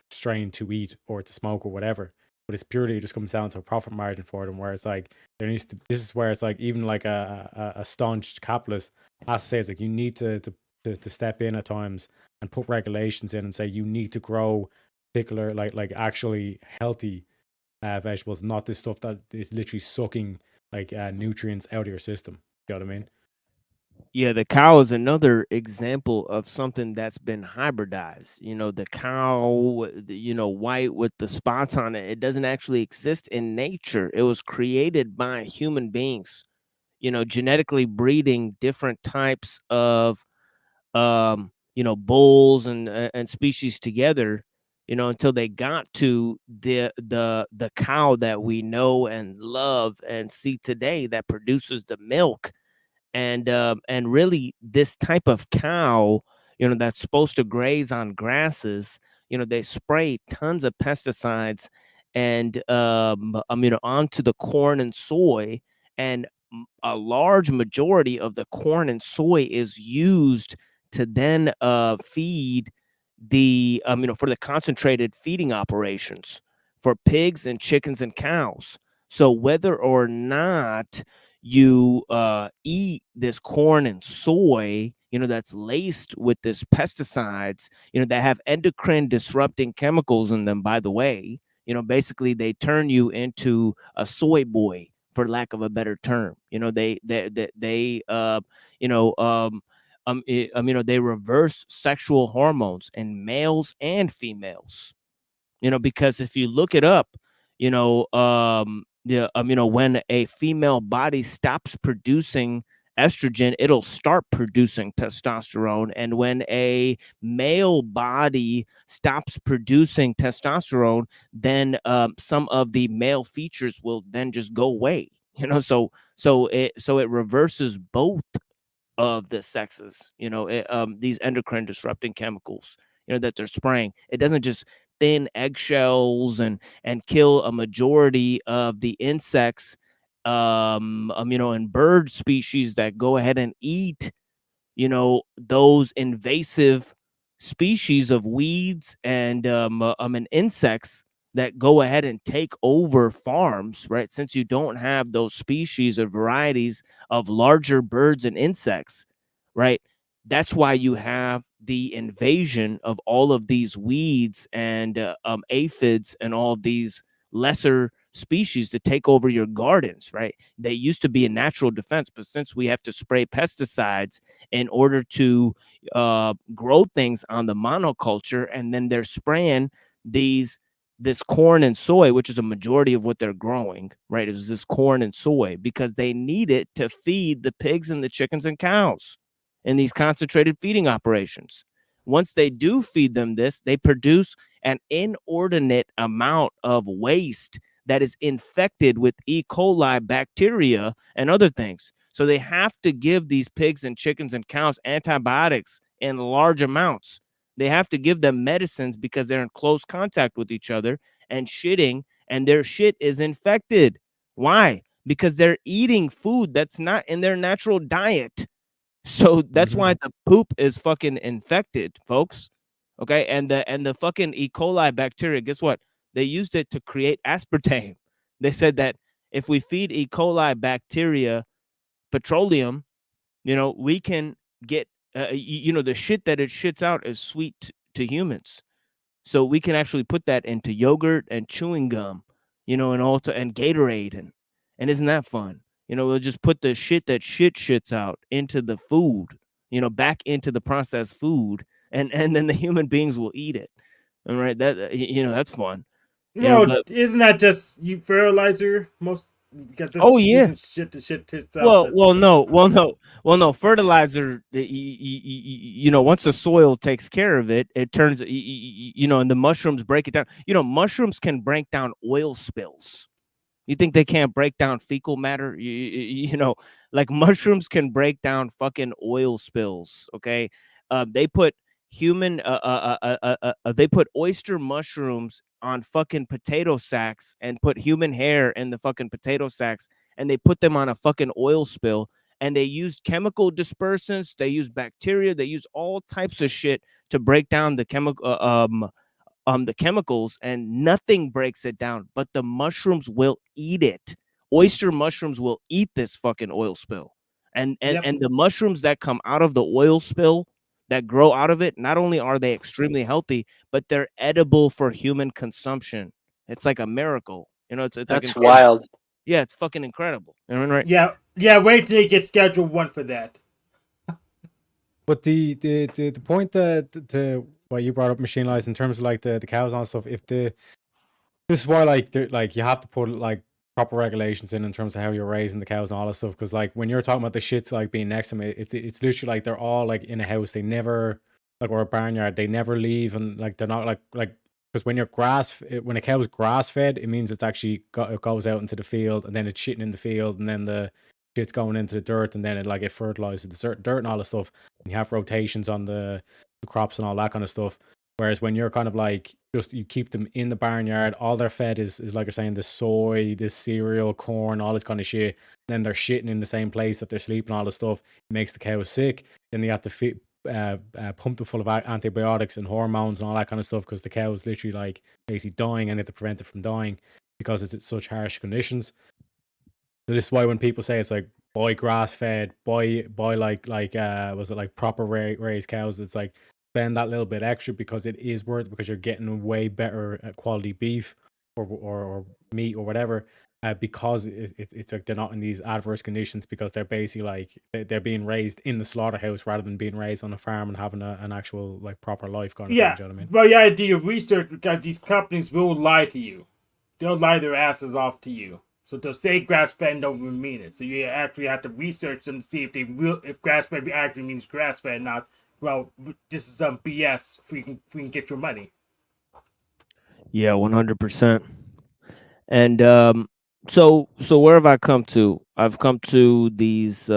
strain to eat or to smoke or whatever. But it's purely, it just comes down to a profit margin for them, where it's like this is where it's like even like a staunch capitalist has to say is like you need to step in at times and put regulations in and say you need to grow particular like actually healthy vegetables, not this stuff that is literally sucking like nutrients out of your system. You know what I mean? Yeah, the cow is another example of something that's been hybridized. The cow, white with the spots on it, it doesn't actually exist in nature. It was created by human beings, genetically breeding different types of bulls and species together, until they got to the cow that we know and love and see today that produces the milk. And really this type of cow, that's supposed to graze on grasses, they spray tons of pesticides and onto the corn and soy. And a large majority of the corn and soy is used to then feed for the concentrated feeding operations for pigs and chickens and cows. So whether or not you eat this corn and soy, that's laced with this pesticides, that have endocrine disrupting chemicals in them, by the way, basically they turn you into a soy boy, for lack of a better term. They reverse sexual hormones in males and females. Because if you look it up, when a female body stops producing estrogen, it'll start producing testosterone. And when a male body stops producing testosterone, then some of the male features will then just go away. So it reverses both of the sexes. These endocrine disrupting chemicals, that they're spraying. It doesn't just thin eggshells and kill a majority of the insects, and bird species that go ahead and eat, those invasive species of weeds and insects that go ahead and take over farms, right? Since you don't have those species or varieties of larger birds and insects, right? That's why you have the invasion of all of these weeds and aphids and all of these lesser species to take over your gardens, right? They used to be a natural defense, but since we have to spray pesticides in order to grow things on the monoculture, and then they're spraying this corn and soy, which is a majority of what they're growing, right? Is this corn and soy because they need it to feed the pigs and the chickens and cows in these concentrated feeding operations. Once they do feed them this, they produce an inordinate amount of waste that is infected with E. coli bacteria and other things. So they have to give these pigs and chickens and cows antibiotics in large amounts. They have to give them medicines because they're in close contact with each other and shitting, and their shit is infected. Why? Because they're eating food that's not in their natural diet. So that's why the poop is fucking infected, folks. Okay, and the fucking E. coli bacteria, guess what? They used it to create aspartame. They said that if we feed E. coli bacteria petroleum, we can get the shit that it shits out is sweet to humans. So we can actually put that into yogurt and chewing gum, and Gatorade, and isn't that fun? We'll just put the shit that shits out into the food, back into the processed food, and then the human beings will eat it. All right, that's fun. But isn't that just you fertilizer most because that's oh just yeah. using shit to shit tits out. No. Fertilizer. Once the soil takes care of it, it turns. And the mushrooms break it down. Mushrooms can break down oil spills. You think they can't break down fecal matter? Like mushrooms can break down fucking oil spills. Okay, they put they put oyster mushrooms on fucking potato sacks and put human hair in the fucking potato sacks, and they put them on a fucking oil spill, and they used chemical dispersants, they use bacteria, they use all types of shit to break down the chemicals, and nothing breaks it down, but the mushrooms will eat it. Oyster mushrooms will eat this fucking oil spill, And Yep. the mushrooms that come out of the oil spill that grow out of it, not only are they extremely healthy, but they're edible for human consumption. It's like a miracle. You know, it's like That's incredible. wild. Yeah, it's fucking incredible. You know, right? Yeah. Wait till you get scheduled one for that. But the point that what you brought up, machine lies, in terms of like the cows and stuff, if this is why like you have to put like proper regulations in terms of how you're raising the cows and all that stuff, because like when you're talking about the shits like being next to them, it's literally like they're all like in a house, they never, like, or a barnyard, they never leave, and like they're not like because when when a cow's grass fed, it means it's actually it goes out into the field, and then it's shitting in the field, and then the shit's going into the dirt, and then it fertilizes the dirt and all the stuff, and you have rotations on the crops and all that kind of stuff. Whereas when you're kind of like just you keep them in the barnyard, all they're fed is like you're saying, the soy, this cereal, corn, all this kind of shit. And then they're shitting in the same place that they're sleeping, all this stuff. It makes the cows sick. Then they have to pump them full of antibiotics and hormones and all that kind of stuff, because the cow is literally like basically dying, and they have to prevent it from dying because it's such harsh conditions. So this is why when people say it's like buy grass fed, buy like was it like proper raised cows, it's like spend that little bit extra because it is worth it, because you're getting a way better quality beef or meat or whatever, because it's like they're not in these adverse conditions, because they're basically like they're being raised in the slaughterhouse rather than being raised on a farm and having an actual like proper life kind of thing. Do you know what I mean? Well, you gotta do your research, because these companies will lie to you. They'll lie their asses off to you. So they'll say grass fed and don't even mean it. So you actually have to research them to see if grass fed actually means grass fed, not, well, this is some BS if we can get your money. Yeah, 100%. And so where have I come to? I've come to these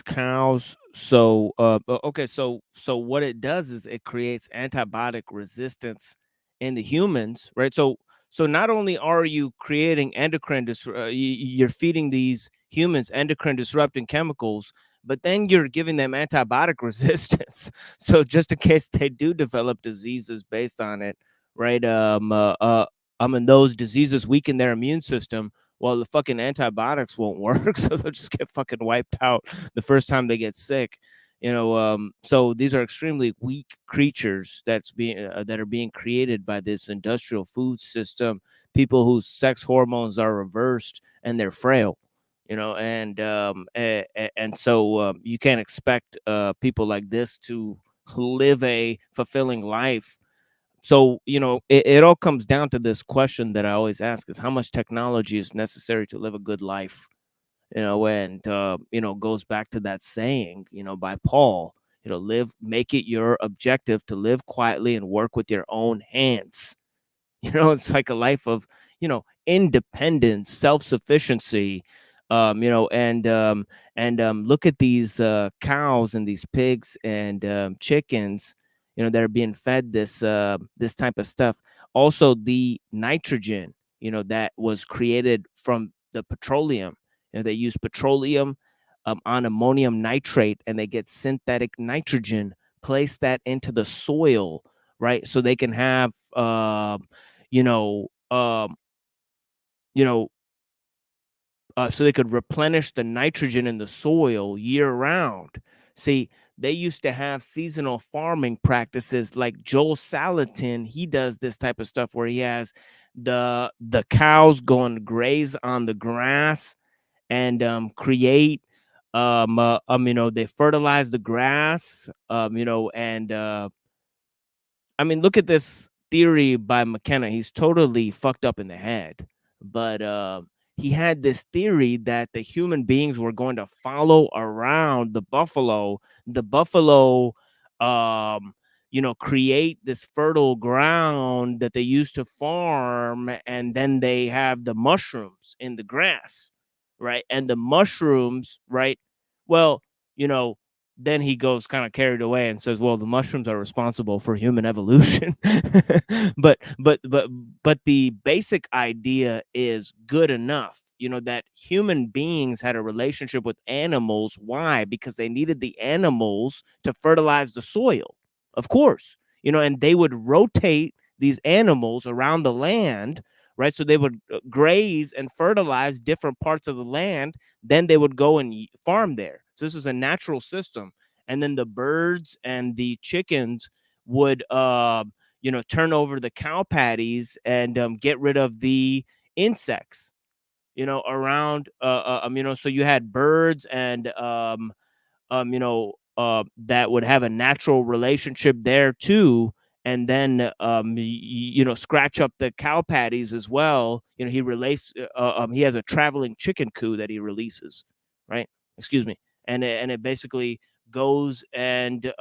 cows. So okay, so what it does is it creates antibiotic resistance in the humans, right? So not only are you creating you're feeding these humans endocrine disrupting chemicals, but then you're giving them antibiotic resistance. So just in case they do develop diseases based on it, right? Those diseases weaken their immune system. Well, the fucking antibiotics won't work, so they'll just get fucking wiped out the first time they get sick. You know, so these are extremely weak creatures that are being created by this industrial food system. People whose sex hormones are reversed and they're frail. You know, and so you can't expect people like this to live a fulfilling life. So, you know, it all comes down to this question that I always ask is how much technology is necessary to live a good life, you know, and, you know, goes back to that saying, you know, by Paul, you know, make it your objective to live quietly and work with your own hands. You know, it's like a life of, you know, independence, self-sufficiency, you know, and look at these cows and these pigs and chickens, you know, that are being fed this type of stuff. Also, the nitrogen, you know, that was created from the petroleum. You know, they use petroleum on ammonium nitrate, and they get synthetic nitrogen, place that into the soil, right? So they can have you know, you know, so they could replenish the nitrogen in the soil year round. See, they used to have seasonal farming practices like Joel Salatin. He does this type of stuff where he has the cows going to graze on the grass and create you know, they fertilize the grass, you know, and I mean, look at this theory by McKenna. He's totally fucked up in the head, but he had this theory that the human beings were going to follow around the buffalo. The buffalo, you know, create this fertile ground that they used to farm, and then they have the mushrooms in the grass, right? And the mushrooms, right? Well, you know, then he goes kind of carried away and says, well, the mushrooms are responsible for human evolution. but the basic idea is good enough, you know, that human beings had a relationship with animals. Why? Because they needed the animals to fertilize the soil, of course, you know, and they would rotate these animals around the land, right? So they would graze and fertilize different parts of the land. Then they would go and farm there. So this is a natural system. And then the birds and the chickens would, turn over the cow patties and get rid of the insects, around, so you had birds and, that would have a natural relationship there too. And then, scratch up the cow patties as well. He has a traveling chicken coop that he releases, right? Excuse me. And it basically goes and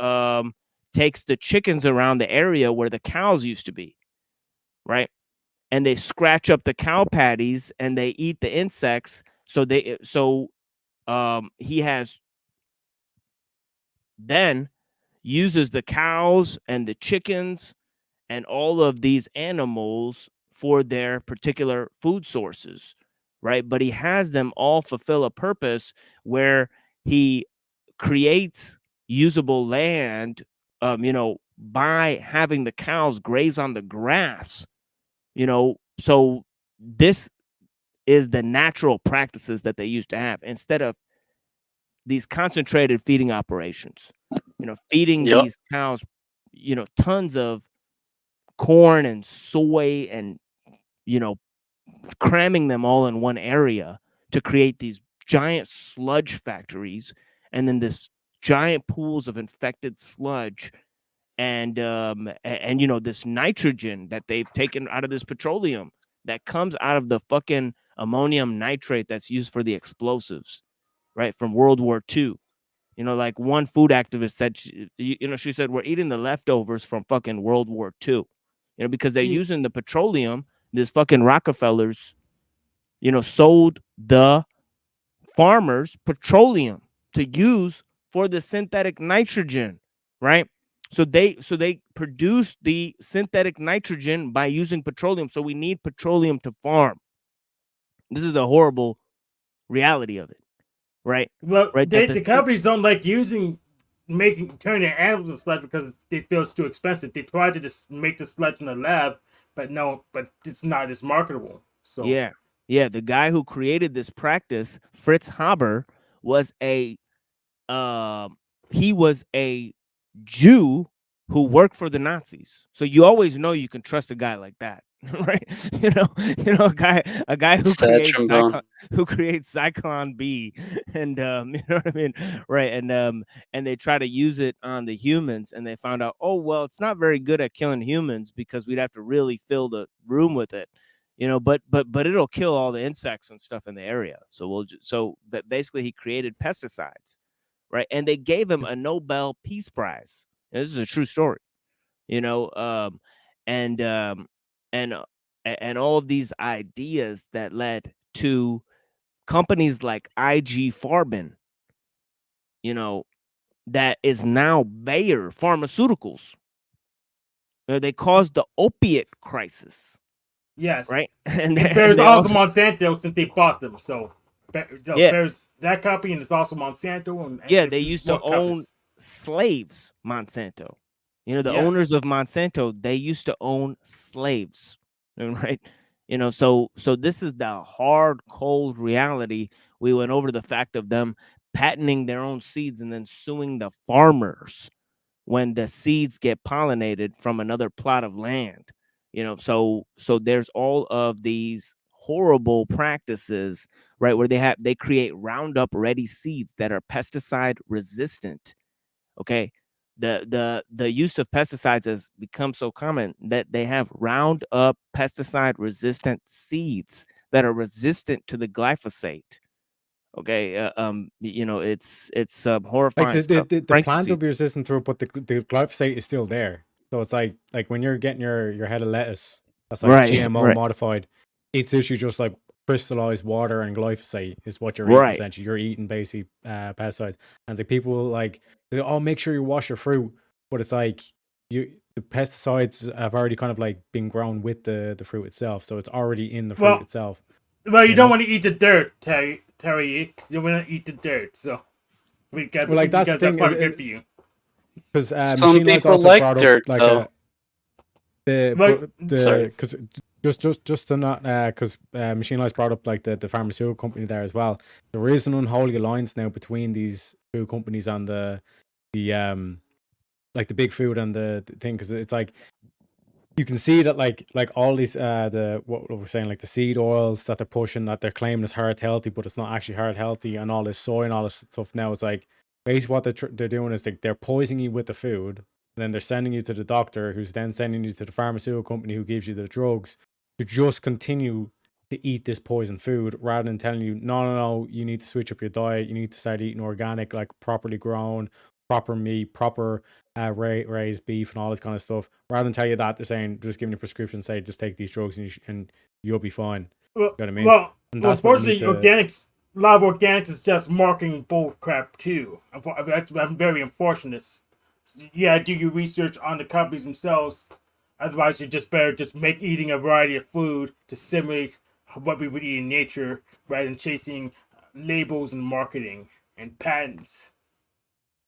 takes the chickens around the area where the cows used to be, right? And they scratch up the cow patties and they eat the insects. He has then uses the cows and the chickens and all of these animals for their particular food sources, right? But he has them all fulfill a purpose where he creates usable land, by having the cows graze on the grass, so this is the natural practices that they used to have instead of these concentrated feeding operations, feeding Yep. these cows, tons of corn and soy and, cramming them all in one area to create these giant sludge factories. And then this giant pools of infected sludge and this nitrogen that they've taken out of this petroleum that comes out of the fucking ammonium nitrate that's used for the explosives, right, from World War II. Like one food activist said, she said, we're eating the leftovers from fucking World War II, because they're using the petroleum. This fucking Rockefellers, sold the farmers petroleum to use for the synthetic nitrogen, right? So they produce the synthetic nitrogen by using petroleum. So we need petroleum to farm. This is a horrible reality of it, right? Well, right. the companies don't like turning animals into sludge because they feel it's too expensive. They try to just make the sludge in the lab, but it's not as marketable. So yeah, the guy who created this practice, Fritz Haber, was a Jew who worked for the Nazis. So you always know you can trust a guy like that, right? A guy who creates Zyklon B, and you know what I mean, right? And they try to use it on the humans, and they found out, oh well, it's not very good at killing humans because we'd have to really fill the room with it, but it'll kill all the insects and stuff in the area. But basically he created pesticides, right? And they gave him a Nobel Peace Prize. And this is a true story, and all of these ideas that led to companies like IG Farben, that is now Bayer Pharmaceuticals. They caused the opiate crisis. Yes, right. And there's also Monsanto since they bought them. So there's that company, and it's also Monsanto. And they used to own slaves. Monsanto, the owners of Monsanto, they used to own slaves, right? So this is the hard, cold reality. We went over the fact of them patenting their own seeds and then suing the farmers when the seeds get pollinated from another plot of land. So there's all of these horrible practices, right, where they create Roundup ready seeds that are pesticide resistant. Okay, the use of pesticides has become so common that they have Roundup pesticide resistant seeds that are resistant to the glyphosate. Okay, it's horrifying. Like the plant will be resistant to it, but the glyphosate is still there. So it's like when you're getting your head of lettuce that's like GMO modified, it's literally just like crystallized water and glyphosate is what you're eating. Essentially, you're eating basically pesticides. And it's like people like, oh, make sure you wash your fruit, but it's like the pesticides have already kind of like been grown with the fruit itself, so it's already in the fruit itself. Well, you don't want to eat the dirt, Terry. You want to eat the dirt, so that's probably good for you. Because some people like dirt, though. because Just to not because Machine Lights brought up like the pharmaceutical company there as well. There is an unholy alliance now between these food companies and the like the big food and the thing, because it's like you can see that like all these what we're saying, like the seed oils that they're pushing, that they're claiming is heart healthy, but it's not actually heart healthy, and all this soy and all this stuff now is like basically what they're doing is they're poisoning you with the food, and then they're sending you to the doctor, who's then sending you to the pharmaceutical company who gives you the drugs to just continue to eat this poison food, rather than telling you no, you need to switch up your diet, you need to start eating organic, like properly grown, proper meat, proper raised beef and all this kind of stuff. Rather than tell you that, they're saying, just giving you a prescription, say just take these drugs and you'll be fine. Well, you know what I mean? well, And well that's what you unfortunately, need to. organics. A lot of organics is just marketing bull crap too. That's very unfortunate. Yeah, do your research on the companies themselves. Otherwise, you just better just make eating a variety of food to simulate what we would eat in nature, rather than chasing labels and marketing and patents.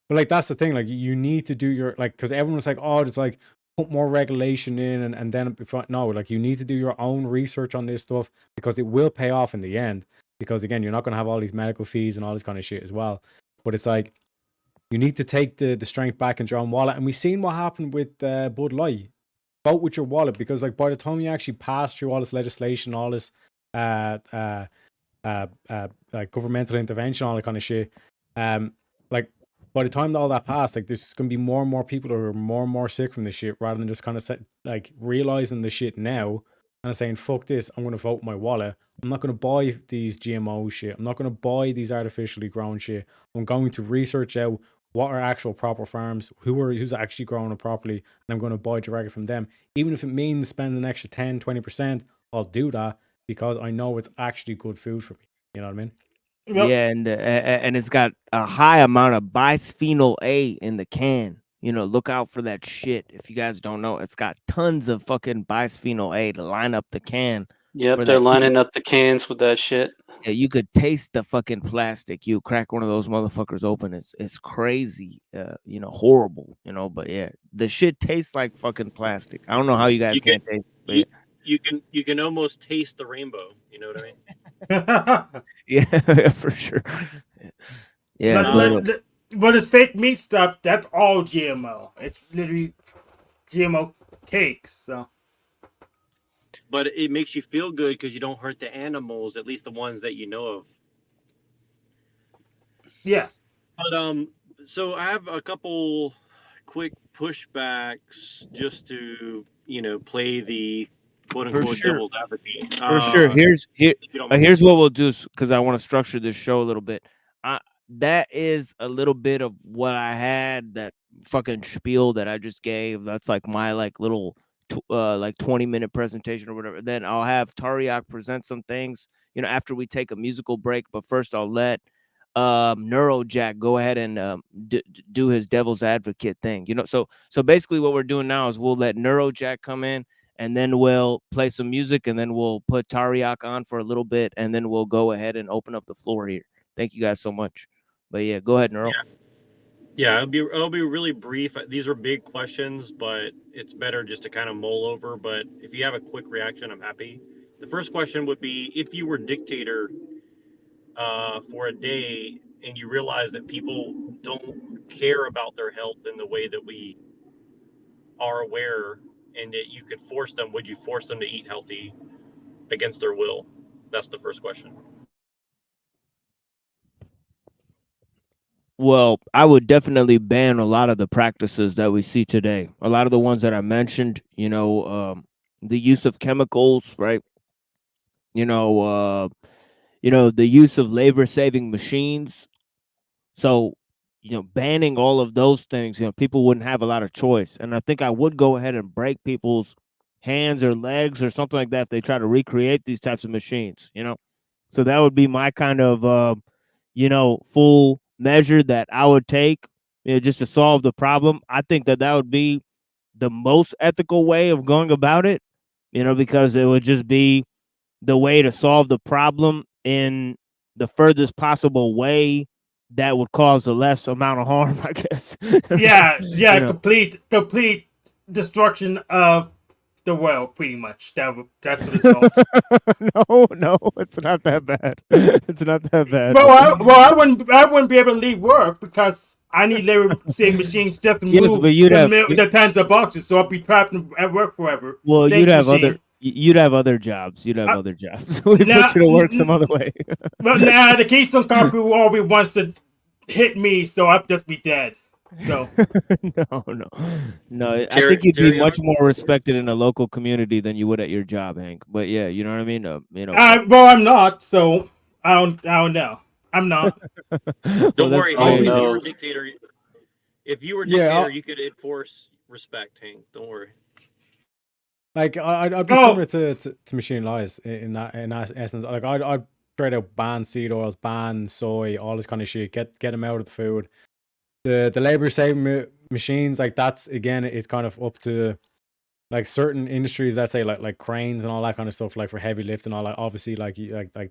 But like that's the thing, like you need to do your like, because everyone's like, oh, just like put more regulation in and then it'll be fine. No, like you need to do your own research on this stuff, because it will pay off in the end. Because again, you're not going to have all these medical fees and all this kind of shit as well. But it's like you need to take the strength back into your own wallet. And we've seen what happened with Bud Light. Vote with your wallet, because like by the time you actually pass through all this legislation, all this like governmental intervention, all that kind of shit, like by the time all that passed, like there's going to be more and more people who are more and more sick from this shit, rather than just kind of like realizing the shit now and saying, fuck this, I'm going to vote my wallet. I'm not going to buy these GMO shit. I'm not going to buy these artificially grown shit. I'm going to research out what are actual proper farms, who's actually growing it properly, and I'm going to buy directly from them. Even if it means spending an extra 10-20%, I'll do that, because I know it's actually good food for me. You know what I mean? Yeah, and it's got a high amount of bisphenol A in the can. You know, look out for that shit. If you guys don't know, it's got tons of fucking bisphenol A to line up the can. Yep, they're lining up the cans with that shit. Yeah, you could taste the fucking plastic. You crack one of those motherfuckers open, it's crazy. You know, horrible. You know, but yeah, the shit tastes like fucking plastic. I don't know how you guys can't taste it. You can almost taste the rainbow. You know what I mean? Yeah, for sure. Yeah, but it's fake meat stuff. That's all GMO. It's literally GMO cakes. So, but it makes you feel good because you don't hurt the animals, at least the ones that you know of. Yeah. But so I have a couple quick pushbacks just to play the quote unquote devil's advocate. For sure. Here's what we'll do, because I want to structure this show a little bit. That is a little bit of what I had, that fucking spiel that I just gave. That's like my like little like 20-minute presentation or whatever. Then I'll have Tariak present some things, after we take a musical break. But first I'll let Neurojack go ahead and do his devil's advocate thing. So basically what we're doing now is we'll let Neurojack come in, and then we'll play some music, and then we'll put Tariak on for a little bit, and then we'll go ahead and open up the floor here. Thank you guys so much. But yeah, go ahead, Neuro. Yeah, it'll be really brief. These are big questions, but it's better just to kind of mull over. But if you have a quick reaction, I'm happy. The first question would be, if you were dictator for a day and you realize that people don't care about their health in the way that we are aware, and that you could force them, would you force them to eat healthy against their will? That's the first question. Well, I would definitely ban a lot of the practices that we see today. A lot of the ones that I mentioned, the use of chemicals, right? The use of labor-saving machines. So, banning all of those things, people wouldn't have a lot of choice. And I think I would go ahead and break people's hands or legs or something like that if they try to recreate these types of machines, So that would be my kind of, full measure that I would take, just to solve the problem. I think that would be the most ethical way of going about it, because it would just be the way to solve the problem in the furthest possible way that would cause the less amount of harm, I guess. Yeah, complete destruction of the world, pretty much. That's the result. No, it's not that bad. It's not that bad. I wouldn't be able to leave work because I need labor saving machines just to Yes, move but you'd have the tons of boxes, so I'll be trapped at work forever. well, Thanks, machine. you'd have other jobs. You'd have other jobs. We put you to work some other way. But nah, the Keystone Copper always wants to hit me, so I'll just be dead. So no. I think you'd be much more respected in a local community than you would at your job, Hank. But yeah, you know what I mean. Well, I'm not, so I don't know. I'm not. Don't worry, fine. Hank. If you were dictator, you could enforce respect, Hank. Don't worry. Like I'd be similar to Machine Lies in that essence. Like I'd straight out ban seed oils, ban soy, all this kind of shit. Get them out of the food. The labor saving machines, like that's again, it's kind of up to like certain industries. Let's say like cranes and all that kind of stuff, like for heavy lift and all that. Obviously, like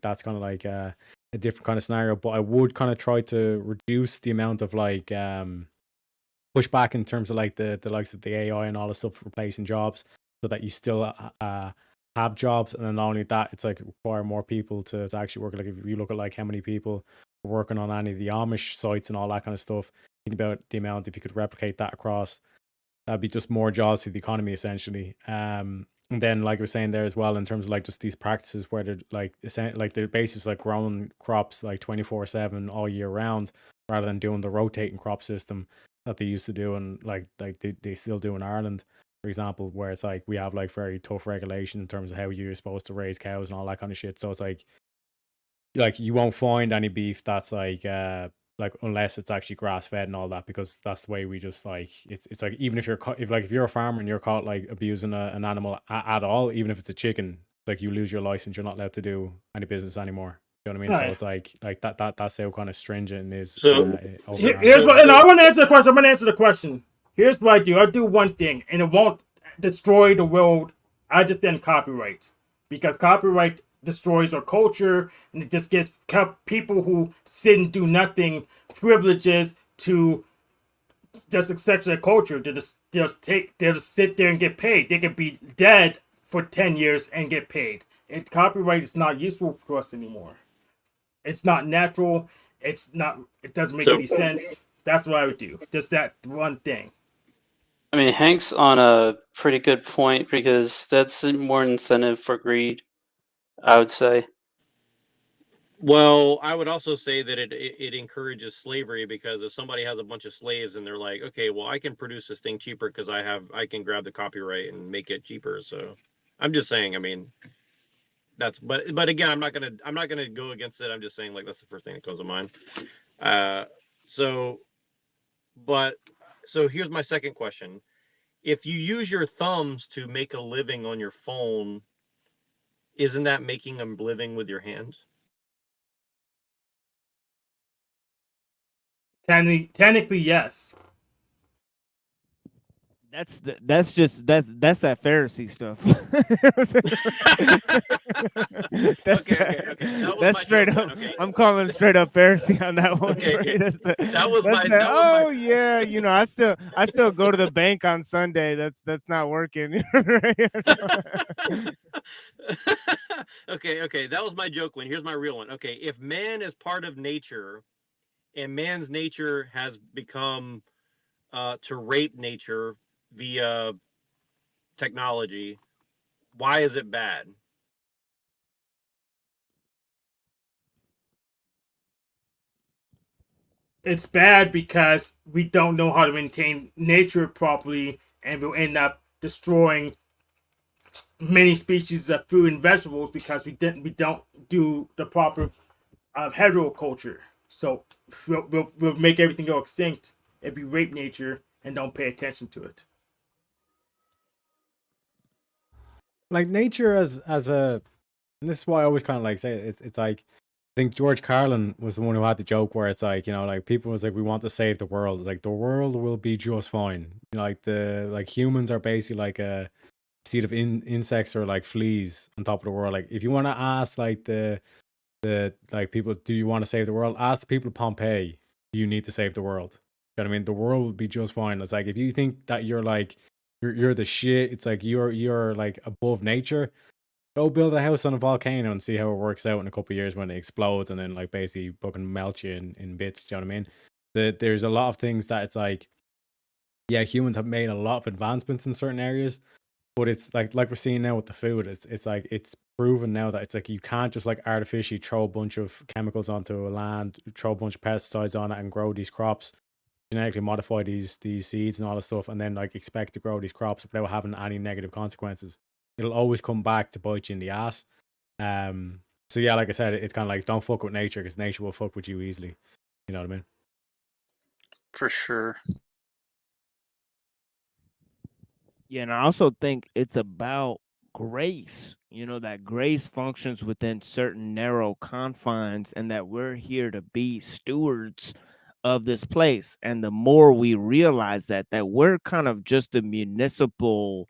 that's kind of like a different kind of scenario. But I would kind of try to reduce the amount of like push back in terms of like the likes of the AI and all the stuff replacing jobs, so that you still have jobs. And then not only that, it's like require more people to actually work. Like if you look at like how many people are working on any of the Amish sites and all that kind of stuff, think about the amount. If you could replicate that across, that'd be just more jobs for the economy essentially. And then like I was saying there as well, in terms of like just these practices where they're like they're basically like growing crops like 24/7 all year round, rather than doing the rotating crop system that they used to do, and like they still do in Ireland, for example, where it's like we have like very tough regulation in terms of how you're supposed to raise cows and all that kind of shit. So it's like you won't find any beef that's like unless it's actually grass fed and all that, because that's the way we just like it's like, even if you're a farmer and you're caught like abusing an animal at all, even if it's a chicken, like you lose your license, you're not allowed to do any business anymore. You know what I mean? Right. So it's like that's how kind of stringent it is. So here's what, and I want to answer the question. I'm going to answer the question. Here's what I do. I do one thing, and it won't destroy the world. I just end copyright, because copyright destroys our culture, and it just gives people who sit and do nothing privileges to just accept their culture. They just sit there and get paid. They could be dead for 10 years and get paid. And copyright is not useful to us anymore. It's not natural. It doesn't make any sense. That's what I would do. Just that one thing. I mean, Hank's on a pretty good point, because that's more incentive for greed, I would say. Well, I would also say that it encourages slavery, because if somebody has a bunch of slaves and they're like, okay, well, I can produce this thing cheaper because I can grab the copyright and make it cheaper. So I'm just saying, I mean, but again, I'm not gonna go against it. I'm just saying, like, that's the first thing that comes to mind. So here's my second question. If you use your thumbs to make a living on your phone, isn't that making a living with your hands? Technically, yes. That's that Pharisee stuff. That's straight up. Okay. I'm calling straight up Pharisee on that one. Okay. Yeah, you know, I still go to the bank on Sunday. That's not working. Okay, that was my joke one. Here's my real one. Okay, if man is part of nature, and man's nature has become to rape nature via technology, why is it bad? It's bad because we don't know how to maintain nature properly, and we'll end up destroying many species of fruit and vegetables because we don't do the proper heteroculture. So we'll make everything go extinct if we rape nature and don't pay attention to it. Like nature as a, and this is why I always kind of like say it, it's like, I think George Carlin was the one who had the joke where it's like, you know, like people was like, we want to save the world. It's like the world will be just fine. You know, like humans are basically like a seed of insects or like fleas on top of the world. Like if you want to ask like the like people, do you want to save the world? Ask the people of Pompeii, do you need to save the world? You know what I mean? The world will be just fine. It's like if you think that you're you're the shit. It's like you're like above nature. Go build a house on a volcano and see how it works out in a couple of years when it explodes and then like basically fucking melt you in bits. Do you know what I mean? There's a lot of things that it's like, yeah, humans have made a lot of advancements in certain areas, but it's like we're seeing now with the food. It's like it's proven now that it's like you can't just like artificially throw a bunch of chemicals onto a land, throw a bunch of pesticides on it, and grow these crops, genetically modify these seeds and all this stuff, and then like expect to grow these crops without having any negative consequences. It'll always come back to bite you in the ass. So yeah, like I said, it's kind of like don't fuck with nature because nature will fuck with you easily. You know what I mean? For sure. Yeah, and I also think it's about grace. That grace functions within certain narrow confines, and that we're here to be stewards of this place. And the more we realize that we're kind of just the municipal,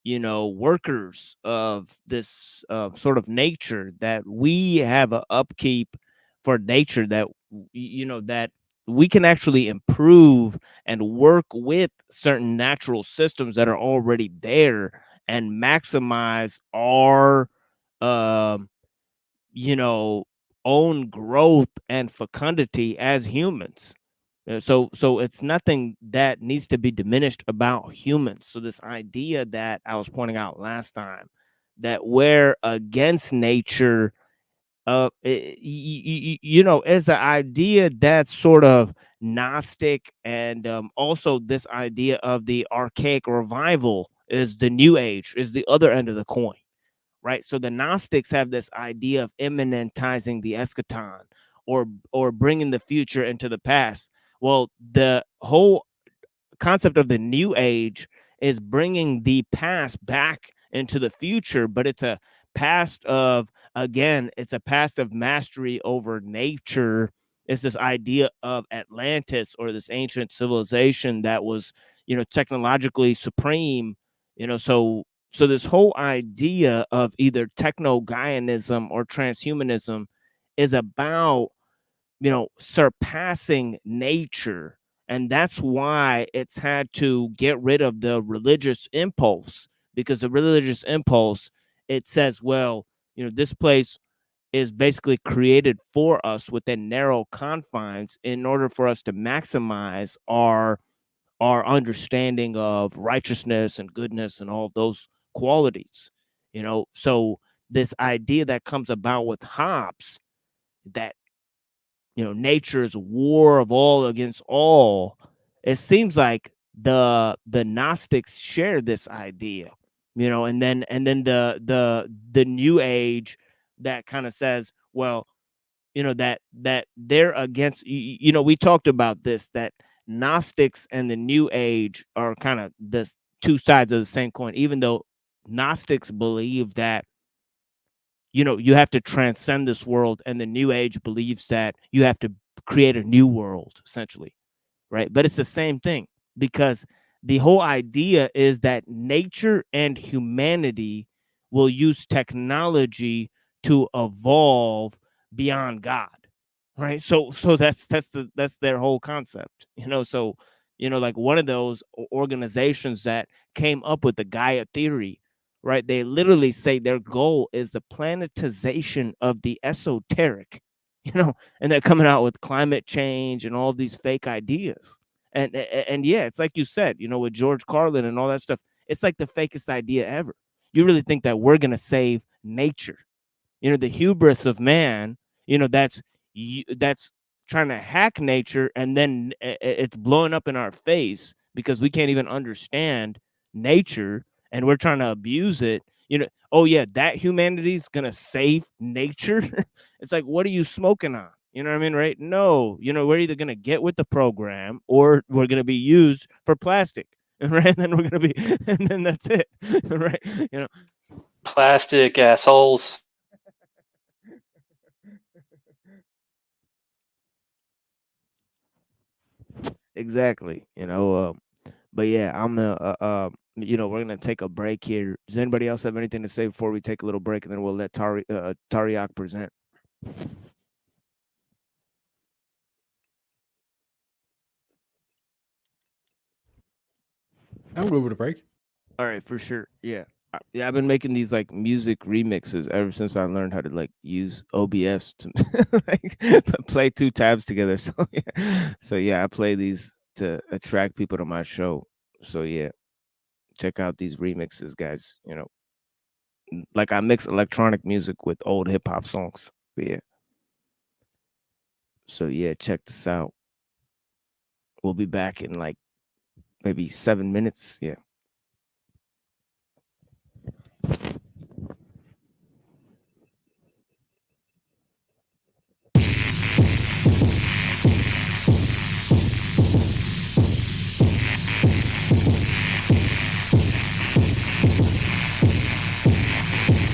workers of this sort of nature, that we have a upkeep for nature, that that we can actually improve and work with certain natural systems that are already there and maximize our um own growth and fecundity as humans. So it's nothing that needs to be diminished about humans. So this idea that I was pointing out last time, that we're against nature, is an idea that's sort of Gnostic, and also this idea of the archaic revival is the new age, is the other end of the coin, right? So the Gnostics have this idea of immanentizing the eschaton, or bringing the future into the past. Well, the whole concept of the new age is bringing the past back into the future, but it's a past of, again, it's a past of mastery over nature. It's this idea of Atlantis, or this ancient civilization that was, technologically supreme. So this whole idea of either techno-Gaianism or transhumanism is about, surpassing nature. And that's why it's had to get rid of the religious impulse, because the religious impulse, it says, well, this place is basically created for us within narrow confines in order for us to maximize our understanding of righteousness and goodness and all of those qualities. So this idea that comes about with Hobbes, that nature's war of all against all, it seems like the Gnostics share this idea. And then the new age that kind of says, well, that they're against, we talked about this, that Gnostics and the new age are kind of the two sides of the same coin, even though Gnostics believe that you have to transcend this world, and the new age believes that you have to create a new world, essentially, right? But it's the same thing, because the whole idea is that nature and humanity will use technology to evolve beyond God, right? So that's their whole concept. So like one of those organizations that came up with the Gaia theory, right? They literally say their goal is the planetization of the esoteric, and they're coming out with climate change and all these fake ideas. And yeah, it's like you said, with George Carlin and all that stuff, it's like the fakest idea ever. You really think that we're gonna save nature? The hubris of man, that's trying to hack nature, and then it's blowing up in our face because we can't even understand nature, and we're trying to abuse it. Oh yeah, that humanity's gonna save nature. It's like, what are you smoking on? You know what I mean, right? No, we're either gonna get with the program, or we're gonna be used for plastic. Right, and then we're gonna be, and then that's it. Right, Plastic assholes. exactly. But yeah, we're gonna take a break here. Does anybody else have anything to say before we take a little break, and then we'll let Tariaq present? I'm good with a break. All right, for sure. Yeah. Yeah, I've been making these like music remixes ever since I learned how to like use OBS to like play two tabs together. So yeah, I play these to attract people to my show. So yeah, check out these remixes, guys. You know, like I mix electronic music with old hip hop songs. But yeah. So yeah, check this out. We'll be back in like maybe 7 minutes. Yeah.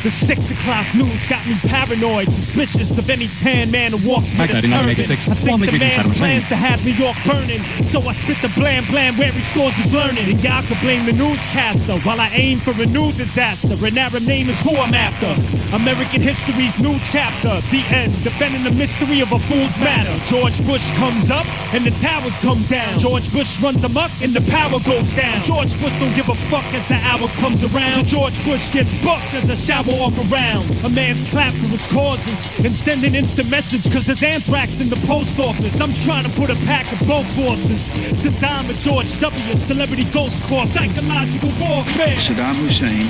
The 6 o'clock news got me paranoid, suspicious of any tan man who walks with a turban. I think the man's plans to have New York burning, so I spit the blam blam where he stores his learning. And y'all can blame the newscaster while I aim for a new disaster. An Arab name is who I'm after. American history's new chapter. The end, defending the mystery of a fool's matter. George Bush comes up and the towers come down. George Bush runs amok and the power goes down. George Bush don't give a fuck as the hour comes around. So George Bush gets booked as a shower off around. A man's clapped for his causes and send an instant message cause there's anthrax in the post office. I'm trying to put a pack of both forces. Saddam and George W. Celebrity ghost course. Psychological warfare. Saddam Hussein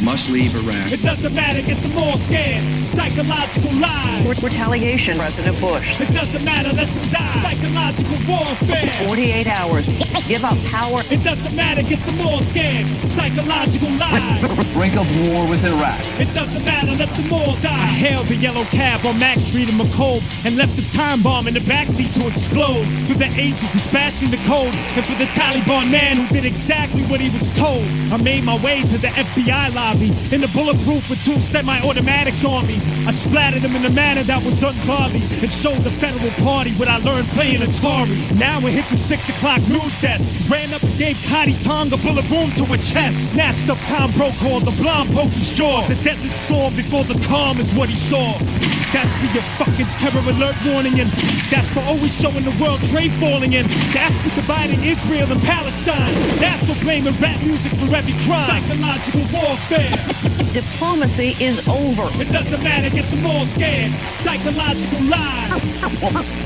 must leave Iraq. It doesn't matter, get them all scared. Psychological lies. Retaliation, President Bush. It doesn't matter, let them die. Psychological warfare. 48 hours. Give up power. It doesn't matter, get them all scared. Psychological lies. Brink of war with Iraq. It doesn't matter, let them all die. I hailed the yellow cab on Mack Street in McCobe and left the time bomb in the backseat to explode. For the agent dispatching the code and for the Taliban man who did exactly what he was told. I made my way to the FBI lobby in the bulletproof with 2 semi-automatics on me. I splattered them in a manner that was ungodly and showed the federal party what I learned playing Atari. Now I hit the 6 o'clock news desk, ran up and gave Cotty Tong a bullet wound to her chest. Snatched up Tom Brokaw, the blonde poked his jaw. The desert storm before the calm is what he saw. That's for your fucking terror alert warning, and that's for always showing the world trade falling in. That's for dividing Israel and Palestine. That's for blaming rap music for every crime. Psychological warfare. Diplomacy is over. It doesn't matter, get them all scared. Psychological lies.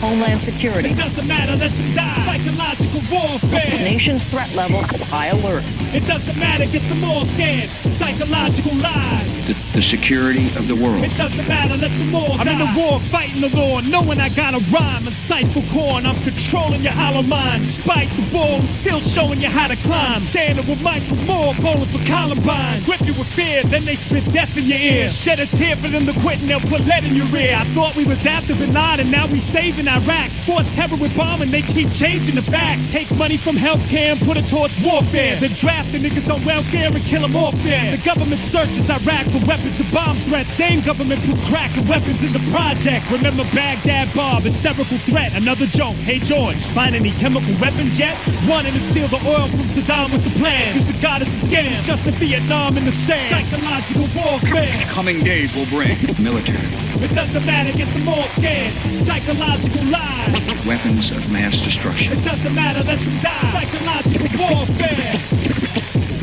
Homeland Security. It doesn't matter, let them die. Psychological warfare. Nation's threat level, high alert. It doesn't matter, get them all scared. Psychological lies. The security of the world. It doesn't matter, let them all die. I'm in the war, fighting the law, knowing I got a rhyme, insightful core, and I'm controlling your hollow mind. Despite the ball, I'm still showing you how to climb. Standing with Michael Moore, bowling for Columbine. Grip you with fear, then they spit death in your ear. Shed a tear for them to quit and they'll put lead in your rear. I thought we was after Bin Laden, now we saving Iraq. Fought terror with bombing, they keep changing the facts. Take money from healthcare and put it towards warfare. Then draft the niggas on welfare and kill them off there. The government searches Iraq for weapons and bomb threats. Same government put crack and weapons in the project. Remember Baghdad Bob, hysterical threat, another joke. Hey George, find any chemical weapons yet? Wanting to steal the oil from Saddam was the plan. Cause the God is a scam, it's just in Vietnam in the sand. Psychological warfare. Coming days will bring military. It doesn't matter, get them all scared. Psychological lies. Weapons of mass destruction. It doesn't matter, let them die. Psychological warfare.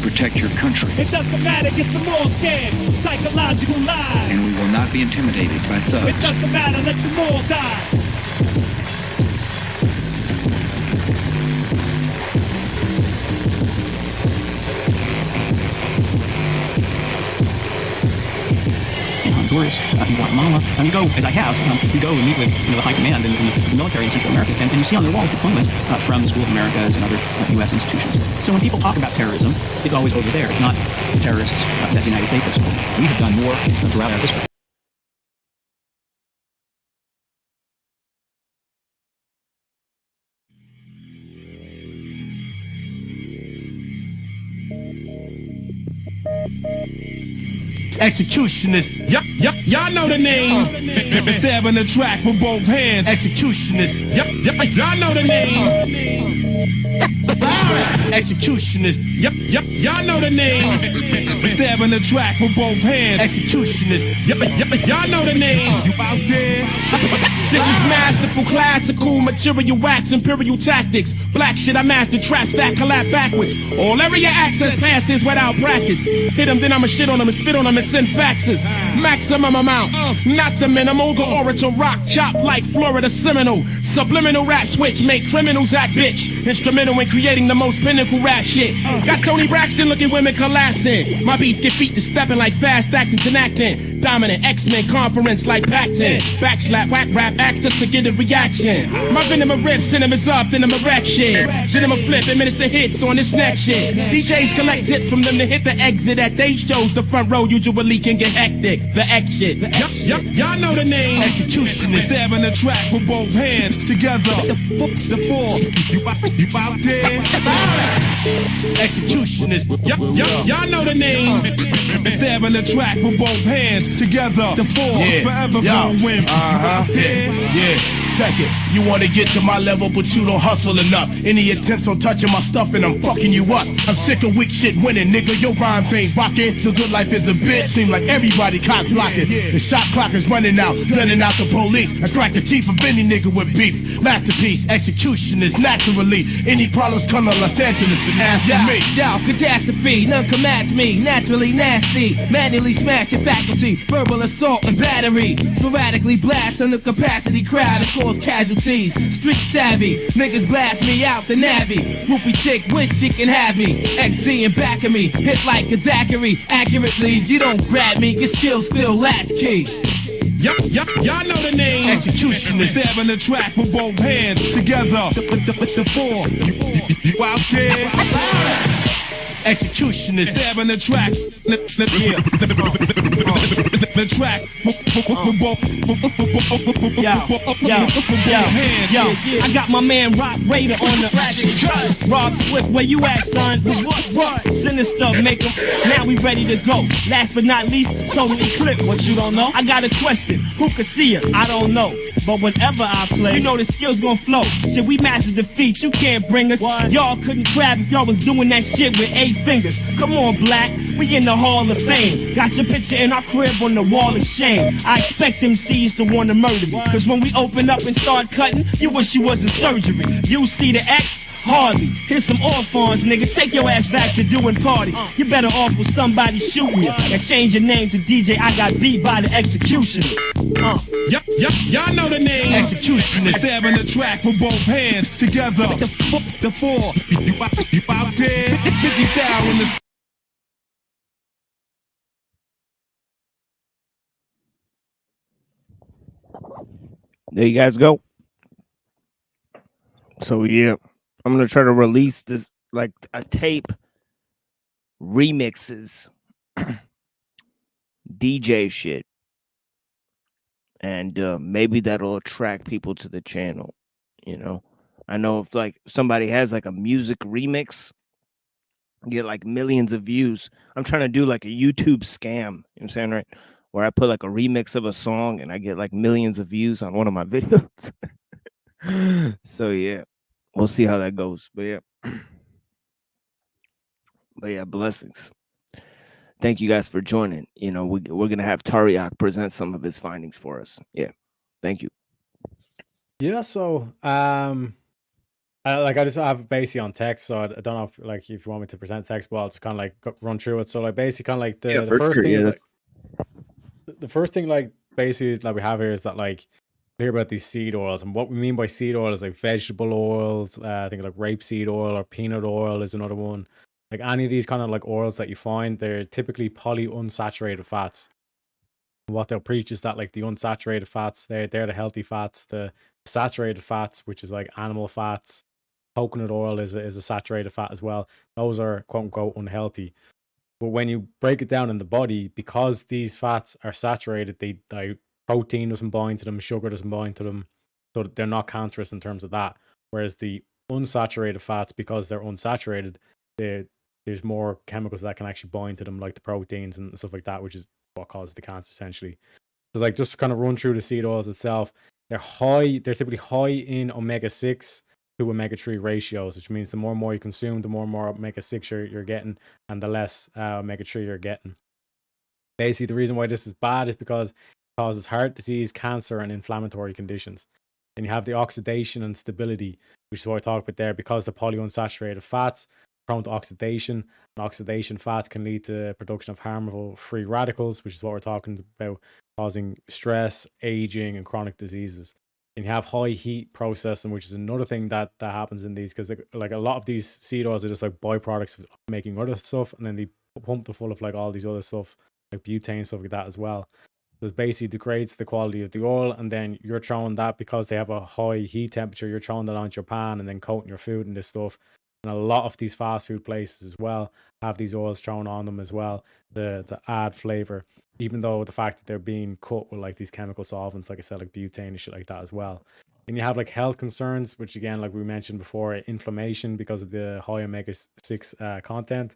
Protect your country. It doesn't matter, get them all scared. Psychological lies. And we will not be intimidated by thugs. It doesn't matter, let them all die. Honduras, in Guatemala, you go, as I have, you go and meet with the high command in the military in Central America, and you see on their wall diplomas from the School of Americas and other U.S. institutions. So when people talk about terrorism, it's always over there. It's not the terrorists that the United States has supported. We have done more throughout our history. Executionist, y'all know the name. Stabbing the track with both hands. Executionist, y'all know the name. Executionist, y'all know the name. Stabbing the track with both hands. Executionist, y'all know the name. You out there? This is mad masterful, classical, material wax, imperial tactics. Black shit, I master traps that collapse backwards. All area access passes without practice. Hit them, then I'ma shit on them and spit on them and send faxes. Maximum amount, not the minimal. The orator rock chop like Florida Seminole. Subliminal rap switch, make criminals act bitch. Instrumental in creating the most pinnacle rap shit. Got Tony Braxton looking women collapsing. My beats get beat to stepping like fast acting to acting. Dominant X-Men conference like Pac-10. Backslap, whack rap actors to get a reaction. My venom a rip, cinemas up, then I'm a wreck shit. Then I'm a flip, administer hits on this next shit. DJs collect hits from them to hit the exit at they shows. The front row usually can get hectic. The X shit. Yup, y'all know the name. Execution is stabbing the track with both hands together. The four, you out there? Execution is, y'all know the name. Stabbing the track with both hands together. The four, forever gonna win. Yeah. Check it. You wanna get to my level, but you don't hustle enough. Any attempts on touching my stuff and I'm fucking you up. I'm sick of weak shit winning, nigga. Your rhymes ain't rocking. The good life is a bitch. Seem like everybody cock blocking. The shot clock is running out, letting out the police. I crack the teeth of any nigga with beef. Masterpiece, execution is naturally. Any problems come to Los Angeles and ask me. Yo, catastrophe, none can match me. Naturally nasty, manually smash your faculty. Verbal assault and battery. Sporadically blast on the capacity crowd and cause casualties. Street savvy, niggas blast me out the navvy. Groupie chick wish she can have me. XZ in back of me, hit like a daiquiri. Accurately, you don't grab me, your skills still latchkey. Y'all know the name. Execution is stabbing the track with both hands together. The four, you out there? Execution is stabbing the track. The track. Yo, I got my man Rock Raider on the Rob Swift, where you at, son? What? Sinister, make him. Now we ready to go. Last but not least, Total Eclipse. What you don't know? I got a question. Who could see it? I don't know. But whenever I play, you know the skills gon' flow. Shit, we mastered defeat. You can't bring us. Y'all couldn't grab if y'all was doing that shit with 8 fingers. Come on, Black. We in the Hall of Fame. Got your picture in our crib on the wall of shame. I expect them C's to wanna murder me. Cause when we open up and start cutting, you wish you was in surgery. You see the X? Hardly. Here's some orphans, nigga. Take your ass back to doing parties. You better off with somebody shooting you. And change your name to DJ I Got Beat by the Executioner. Y'all know the name. Execution is stabbing the track with both hands together. The four, you out there? 50,000 in the. There you guys go. So yeah, I'm gonna try to release this like a tape remixes DJ shit, and maybe that'll attract people to the channel. You know, I know if like somebody has like a music remix, get like millions of views. I'm trying to do like a YouTube scam. You know what I'm saying, right? Where I put like a remix of a song and I get like millions of views on one of my videos. So yeah, we'll see how that goes. But yeah, blessings. Thank you guys for joining. You know, we're gonna have Tariaq present some of his findings for us. Yeah, thank you. Yeah, so I just have basically on text, so I don't know if like if you want me to present text, but I'll just kind of like run through it. So like basically kind of like the first thing is like, the first thing like basically that we have here is that like hear about these seed oils, and what we mean by seed oil is like vegetable oils. I think like rapeseed oil or peanut oil is another one. Like any of these kind of like oils that you find, they're typically polyunsaturated fats. What they'll preach is that like the unsaturated fats, they're the healthy fats. The saturated fats, which is like animal fats, coconut oil is a saturated fat as well. Those are quote unquote unhealthy. But when you break it down in the body, because these fats are saturated, they protein doesn't bind to them, sugar doesn't bind to them, so they're not cancerous in terms of that. Whereas the unsaturated fats, because they're unsaturated, there's more chemicals that can actually bind to them, like the proteins and stuff like that, which is what causes the cancer essentially. So like just to kind of run through the seed oils itself, they're typically high in omega-6 to omega-3 ratios, which means the more and more you consume, the more and more omega-6 you're getting, and the less omega-3 you're getting. Basically, the reason why this is bad is because it causes heart disease, cancer, and inflammatory conditions. Then you have the oxidation and stability, which is what I talked about there, because the polyunsaturated fats prone to oxidation, and oxidation fats can lead to production of harmful free radicals, which is what we're talking about, causing stress, aging, and chronic diseases. And you have high heat processing, which is another thing that happens in these, because like a lot of these seed oils are just like byproducts of making other stuff, and then they pump them full of like all these other stuff, like butane, stuff like that as well. So it basically degrades the quality of the oil, and then you're throwing that, because they have a high heat temperature, you're throwing that onto your pan and then coating your food and this stuff. And a lot of these fast food places as well have these oils thrown on them as well to add flavor, even though the fact that they're being cut with like these chemical solvents, like I said, like butane and shit like that as well. And you have like health concerns, which again, like we mentioned before, inflammation because of the high omega-6 content,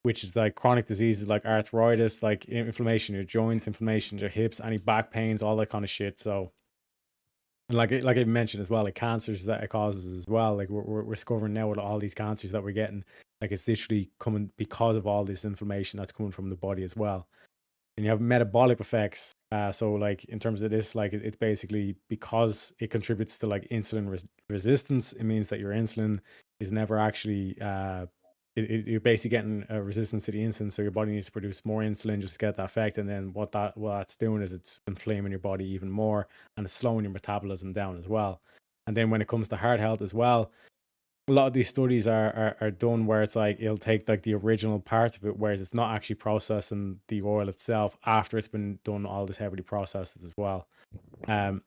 which is like chronic diseases like arthritis, like inflammation in your joints, inflammation in your hips, any back pains, all that kind of shit. So, and like I mentioned as well, like cancers that it causes as well. Like we're discovering now with all these cancers that we're getting, like it's literally coming because of all this inflammation that's coming from the body as well. And you have metabolic effects. So like in terms of this, like it's basically because it contributes to like insulin resistance. It means that your insulin is never actually you're basically getting a resistance to the insulin, so your body needs to produce more insulin just to get that effect. And then what that's doing is it's inflaming your body even more, and it's slowing your metabolism down as well. And then when it comes to heart health as well, a lot of these studies are done where it's like it'll take like the original part of it, whereas it's not actually processing the oil itself after it's been done all this heavily processed as well. And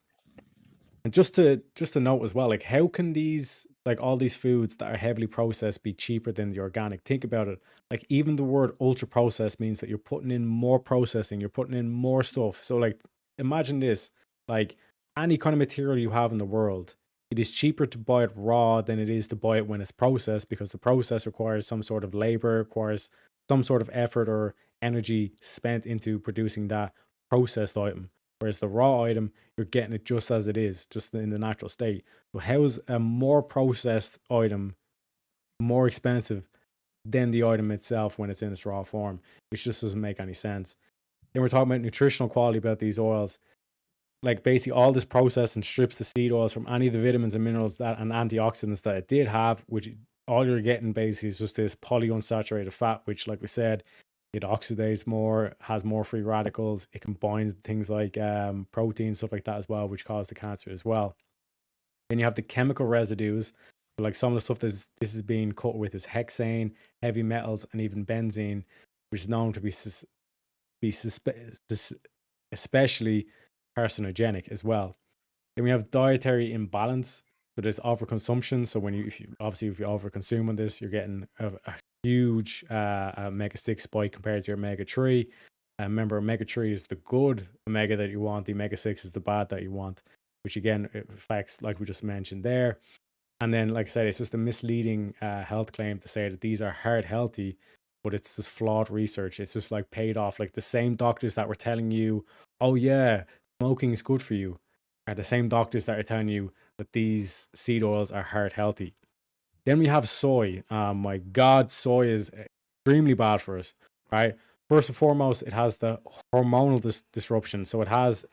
just to note as well, like how can these, like all these foods that are heavily processed, be cheaper than the organic? Think about it. Like even the word ultra processed means that you're putting in more processing, you're putting in more stuff. So like imagine this, like any kind of material you have in the world, it is cheaper to buy it raw than it is to buy it when it's processed, because the process requires some sort of labor, requires some sort of effort or energy spent into producing that processed item. Whereas the raw item, you're getting it just as it is, just in the natural state. So how is a more processed item more expensive than the item itself when it's in its raw form? Which just doesn't make any sense. Then we're talking about nutritional quality about these oils. Like basically all this processing strips the seed oils from any of the vitamins and minerals that and antioxidants that it did have, which all you're getting basically is just this polyunsaturated fat, which, like we said, it oxidates more, has more free radicals. It can bind things like protein, stuff like that as well, which cause the cancer as well. Then you have the chemical residues. Like some of the stuff that this is being cut with is hexane, heavy metals, and even benzene, which is known to be especially carcinogenic as well. Then we have dietary imbalance. So there's overconsumption. So when if you overconsume on this, you're getting a huge omega-6 spike compared to your omega-3. Remember, omega-3 is the good omega that you want. The omega-6 is the bad that you want, which again affects, like we just mentioned there. And then, like I said, it's just a misleading health claim to say that these are heart healthy, but it's just flawed research. It's just like paid off. Like the same doctors that were telling you, oh yeah, smoking is good for you, are the same doctors that are telling you that these seed oils are heart healthy. Then we have soy. My God, soy is extremely bad for us, right? First and foremost, it has the hormonal disruption. So it has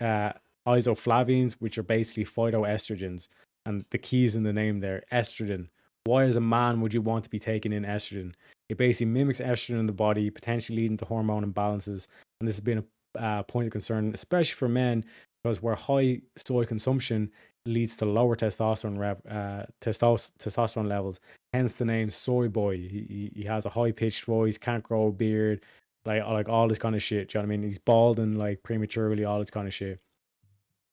isoflavines, which are basically phytoestrogens. And the key is in the name there, estrogen. Why as a man would you want to be taking in estrogen? It basically mimics estrogen in the body, potentially leading to hormone imbalances. And this has been a point of concern, especially for men, because where high soy consumption leads to lower testosterone levels. Hence the name Soy Boy. He has a high pitched voice, can't grow a beard, like all this kind of shit. Do you know what I mean? He's bald and like prematurely, all this kind of shit.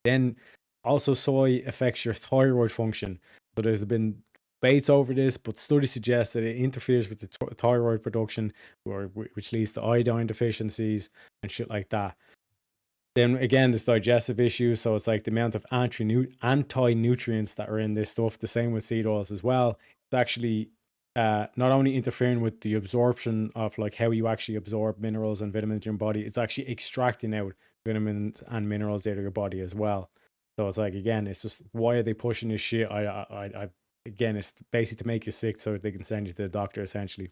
Then also soy affects your thyroid function. So there's been debates over this, but studies suggest that it interferes with the thyroid production, which leads to iodine deficiencies and shit like that. Then again, there's digestive issues. So it's like the amount of anti-nutrients that are in this stuff. The same with seed oils as well. It's actually not only interfering with the absorption of like how you actually absorb minerals and vitamins in your body, it's actually extracting out vitamins and minerals out of your body as well. So it's like, again, it's just, why are they pushing this shit? Again, it's basically to make you sick so they can send you to the doctor essentially.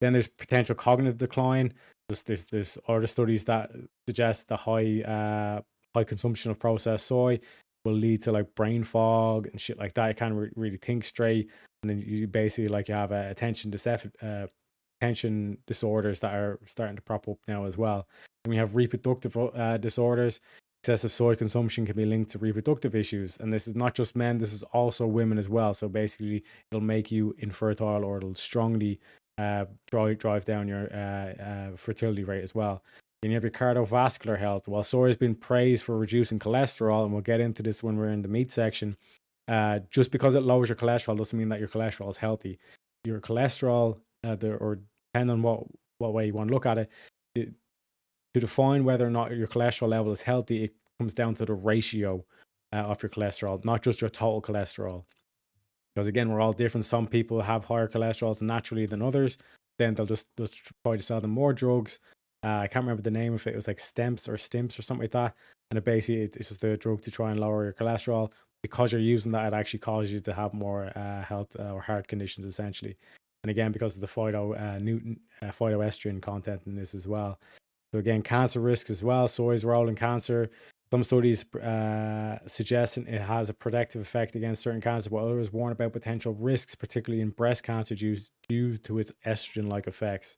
Then there's potential cognitive decline. There's other studies that suggest the high consumption of processed soy will lead to like brain fog and shit like that. You can't really think straight, and then you basically like you have attention disorders that are starting to prop up now as well. And we have reproductive disorders. Excessive soy consumption can be linked to reproductive issues, and this is not just men, this is also women as well. So basically it'll make you infertile, or it'll strongly drive down your fertility rate as well. Then you have your cardiovascular health. While soy has been praised for reducing cholesterol, and we'll get into this when we're in the meat section, just because it lowers your cholesterol doesn't mean that your cholesterol is healthy. Your cholesterol, or depending on what way you want to look at it, to define whether or not your cholesterol level is healthy, it comes down to the ratio of your cholesterol, not just your total cholesterol. Because again, we're all different. Some people have higher cholesterols naturally than others. Then they'll just try to sell them more drugs. I can't remember the name of it. It was like Stimps or something like that. And it's just a drug to try and lower your cholesterol. Because you're using that, it actually causes you to have more health or heart conditions essentially. And again, because of the phytoestrogen content in this as well. So again, cancer risks as well. Soy's role in cancer. Some studies suggesting it has a protective effect against certain cancers, while others warn about potential risks, particularly in breast cancer, due to its estrogen-like effects.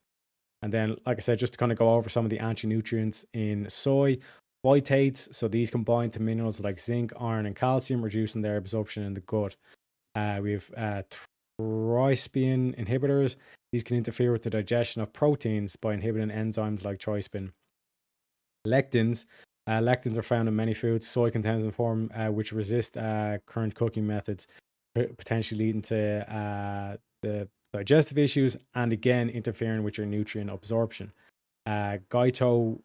And then, like I said, just to kind of go over some of the anti-nutrients in soy, phytates. So these combine to minerals like zinc, iron, and calcium, reducing their absorption in the gut. We have trypsin inhibitors. These can interfere with the digestion of proteins by inhibiting enzymes like trypsin. Lectins. Lectins are found in many foods. Soy contains a form which resist current cooking methods, potentially leading to the digestive issues and again interfering with your nutrient absorption. Goitrins.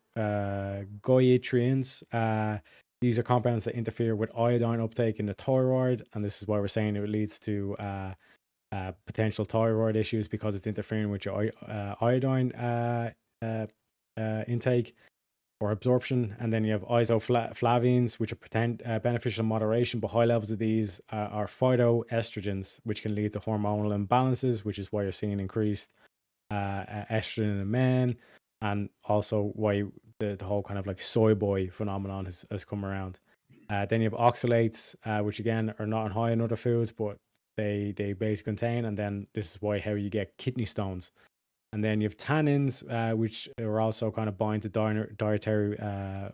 These are compounds that interfere with iodine uptake in the thyroid, and this is why we're saying it leads to potential thyroid issues, because it's interfering with your iodine intake or absorption. And then you have isoflavines, which are beneficial in moderation, but high levels of these are phytoestrogens, which can lead to hormonal imbalances, which is why you're seeing increased estrogen in men, and also why the whole kind of like soy boy phenomenon has come around. Then you have oxalates, which again are not high in other foods, but they basically contain, and then this is how you get kidney stones. And then you have tannins, which are also kind of bind to dietary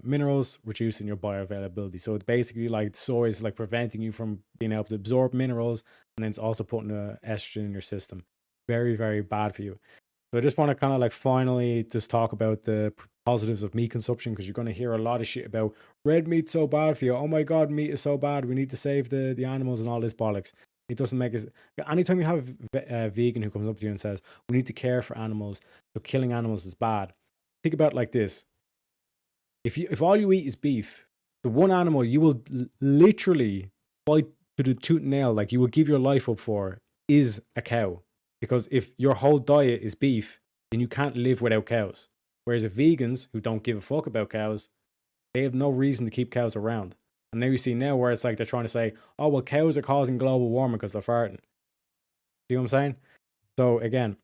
minerals, reducing your bioavailability. So it's basically like soy is like preventing you from being able to absorb minerals, and then it's also putting estrogen in your system. Very, very bad for you. So I just want to kind of like finally just talk about the positives of meat consumption, because you're going to hear a lot of shit about red meat's so bad for you. Oh my God, meat is so bad. We need to save the animals and all this bollocks. It doesn't make us. Anytime you have a vegan who comes up to you and says, we need to care for animals, so killing animals is bad. Think about it like this. If all you eat is beef, the one animal you will literally fight to the tooth and nail, like you will give your life up for, is a cow. Because if your whole diet is beef, then you can't live without cows. Whereas if vegans who don't give a fuck about cows, they have no reason to keep cows around. And now you see where it's like they're trying to say, oh, well, cows are causing global warming because they're farting. See what I'm saying? So again,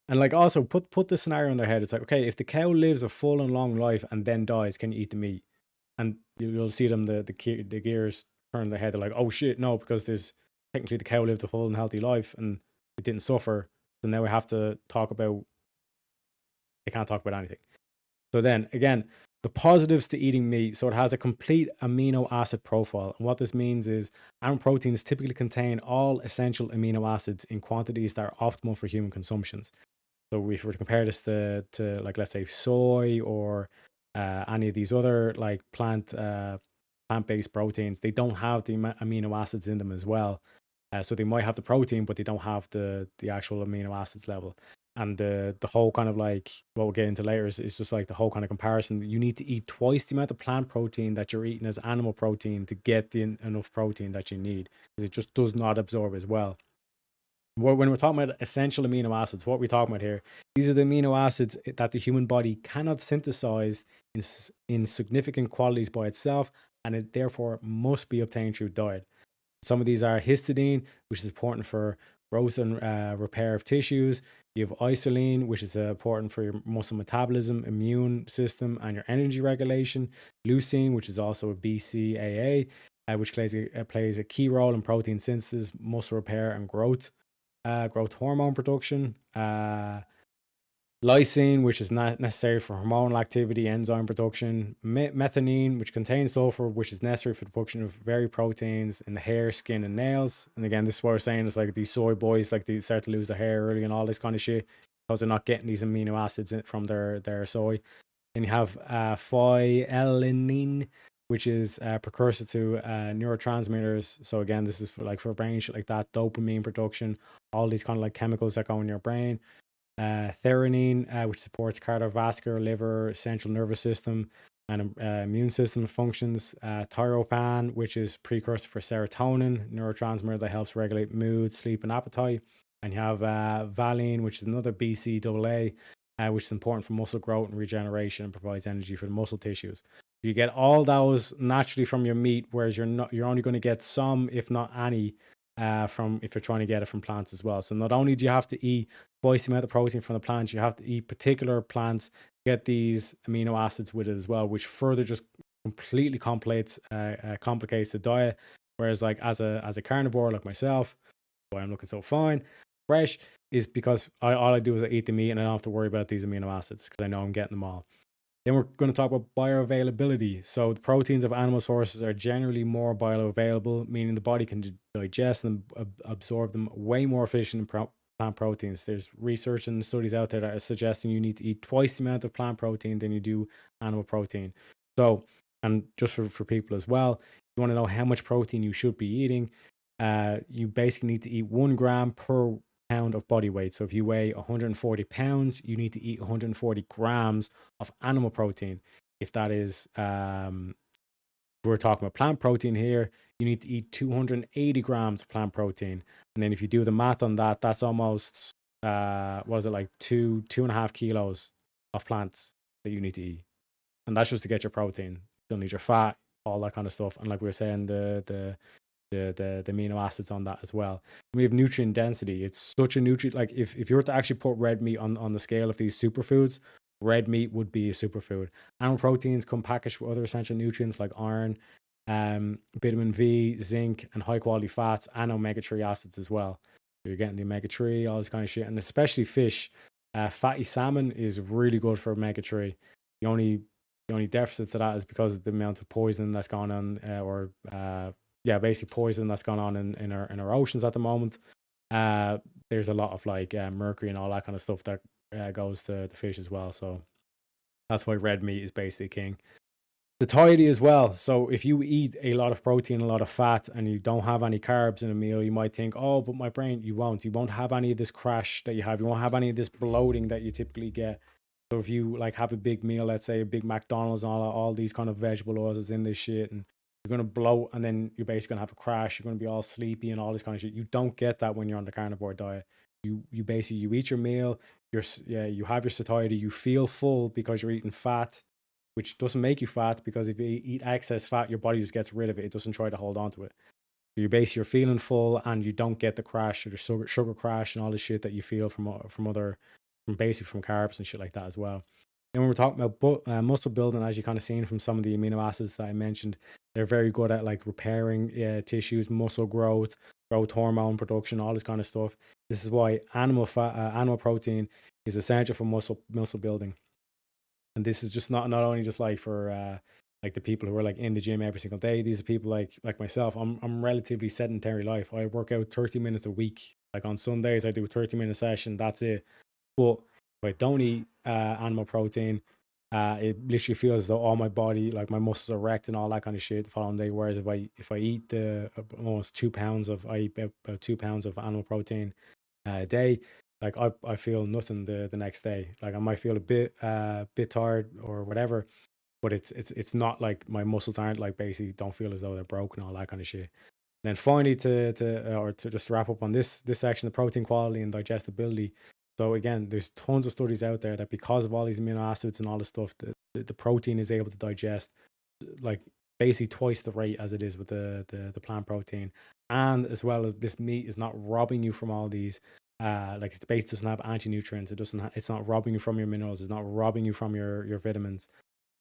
and like also put the scenario in their head. It's like, okay, if the cow lives a full and long life and then dies, can you eat the meat? And you'll see them, the gears turn their head. They're like, oh shit, no, because there's technically the cow lived a full and healthy life and it didn't suffer. So now we have to talk about, they can't talk about anything. So then again, the positives to eating meat. So it has a complete amino acid profile. And what this means is animal proteins typically contain all essential amino acids in quantities that are optimal for human consumptions. So if we were to compare this to like, let's say soy or any of these other like plant-based proteins, they don't have the amino acids in them as well. So they might have the protein, but they don't have the actual amino acids level. And the whole kind of like what we'll get into later is just like the whole kind of comparison. You need to eat twice the amount of plant protein that you're eating as animal protein to get enough protein that you need, because it just does not absorb as well. When we're talking about essential amino acids, what we're talking about here, these are the amino acids that the human body cannot synthesize in significant quantities by itself, and it therefore must be obtained through diet. Some of these are histidine, which is important for growth and repair of tissues. You have isolene, which is important for your muscle metabolism, immune system, and your energy regulation. Leucine, which is also a BCAA. which plays a key role in protein synthesis, muscle repair, and growth hormone production. Lysine, which is not necessary for hormonal activity, enzyme production. Methionine, which contains sulfur, which is necessary for the production of various proteins in the hair, skin, and nails. And again, this is what we're saying. It's like these soy boys, like they start to lose their hair early and all this kind of shit because they're not getting these amino acids from their soy. And you have phylalanine, which is a precursor to neurotransmitters. So again, this is for brain shit like that, dopamine production, all these kind of like chemicals that go in your brain. Theanine, which supports cardiovascular, liver, central nervous system, and immune system functions. Tryptophan, which is precursor for serotonin, neurotransmitter that helps regulate mood, sleep, and appetite. And you have valine, which is another BCAA, which is important for muscle growth and regeneration and provides energy for the muscle tissues. You get all those naturally from your meat, whereas you're only going to get some, if not any, from if you're trying to get it from plants as well. So not only do you have to eat twice the amount of protein from the plants, you have to eat particular plants, get these amino acids with it as well, which further just completely complicates the diet. Whereas like as a carnivore like myself, why I'm looking so fine, fresh, is because all I do is I eat the meat and I don't have to worry about these amino acids because I know I'm getting them all. Then we're going to talk about bioavailability. So the proteins of animal sources are generally more bioavailable, meaning the body can digest and absorb them way more efficient than plant proteins. There's research and studies out there that are suggesting you need to eat twice the amount of plant protein than you do animal protein. So, and just for people as well, if you want to know how much protein you should be eating, you basically need to eat 1 gram per pound of body weight. So if you weigh 140 pounds, you need to eat 140 grams of animal protein. If that is, we're talking about plant protein here, you need to eat 280 grams of plant protein. And then if you do the math on that, that's almost, what is it, like 2.5 kilos of plants that you need to eat. And that's just to get your protein. You don't need your fat, all that kind of stuff. And like we were saying, the amino acids on that as well. And we have nutrient density. It's such a nutrient, like if you were to actually put red meat on the scale of these superfoods, red meat would be a superfood. Animal proteins come packaged with other essential nutrients like iron, vitamin V, zinc, and high quality fats, and omega-3 acids as well. So you're getting the omega-3, all this kind of shit, and especially fish. Fatty salmon is really good for omega-3. The only deficit to that is because of the amount of poison that's gone on, basically poison that's gone on in our oceans at the moment. There's a lot of like mercury and all that kind of stuff that goes to the fish as well. So that's why red meat is basically king. Satiety as well. So if you eat a lot of protein, a lot of fat, and you don't have any carbs in a meal, you might think, oh, but my brain, you won't have any of this crash that you have. You won't have any of this bloating that you typically get. So if you like have a big meal, let's say a big McDonald's and all these kind of vegetable oils is in this shit, and you're going to bloat, and then you're basically going to have a crash. You're going to be all sleepy and all this kind of shit. You don't get that when you're on the carnivore diet. You basically, you eat your meal, you have your satiety, you feel full because you're eating fat, which doesn't make you fat, because if you eat excess fat, your body just gets rid of it. It doesn't try to hold on to it. So you're feeling full, and you don't get the crash or the sugar crash and all the shit that you feel from carbs and shit like that as well. And when we're talking about muscle building, as you kind of seen from some of the amino acids that I mentioned, they're very good at like repairing tissues, muscle growth hormone production, all this kind of stuff. This is why animal protein is essential for muscle building. And this is just not only just like for like the people who are like in the gym every single day. These are people like myself. I'm relatively sedentary life. I work out 30 minutes a week. Like on Sundays, I do a 30-minute session. That's it. But if I don't eat animal protein, it literally feels as though all my body, like my muscles are wrecked and all that kind of shit the following day. Whereas if I eat almost 2 pounds of animal protein a day, like I feel nothing the next day. Like I might feel a bit tired or whatever, but it's not like my muscles aren't like basically don't feel as though they're broken, all that kind of shit. And then finally to just wrap up on this section, the protein quality and digestibility. So again, there's tons of studies out there that because of all these amino acids and all this stuff, the protein is able to digest like basically twice the rate as it is with the plant protein. And as well as this meat is not robbing you from all these, like its base doesn't have anti-nutrients. It's not robbing you from your minerals. It's not robbing you from your vitamins.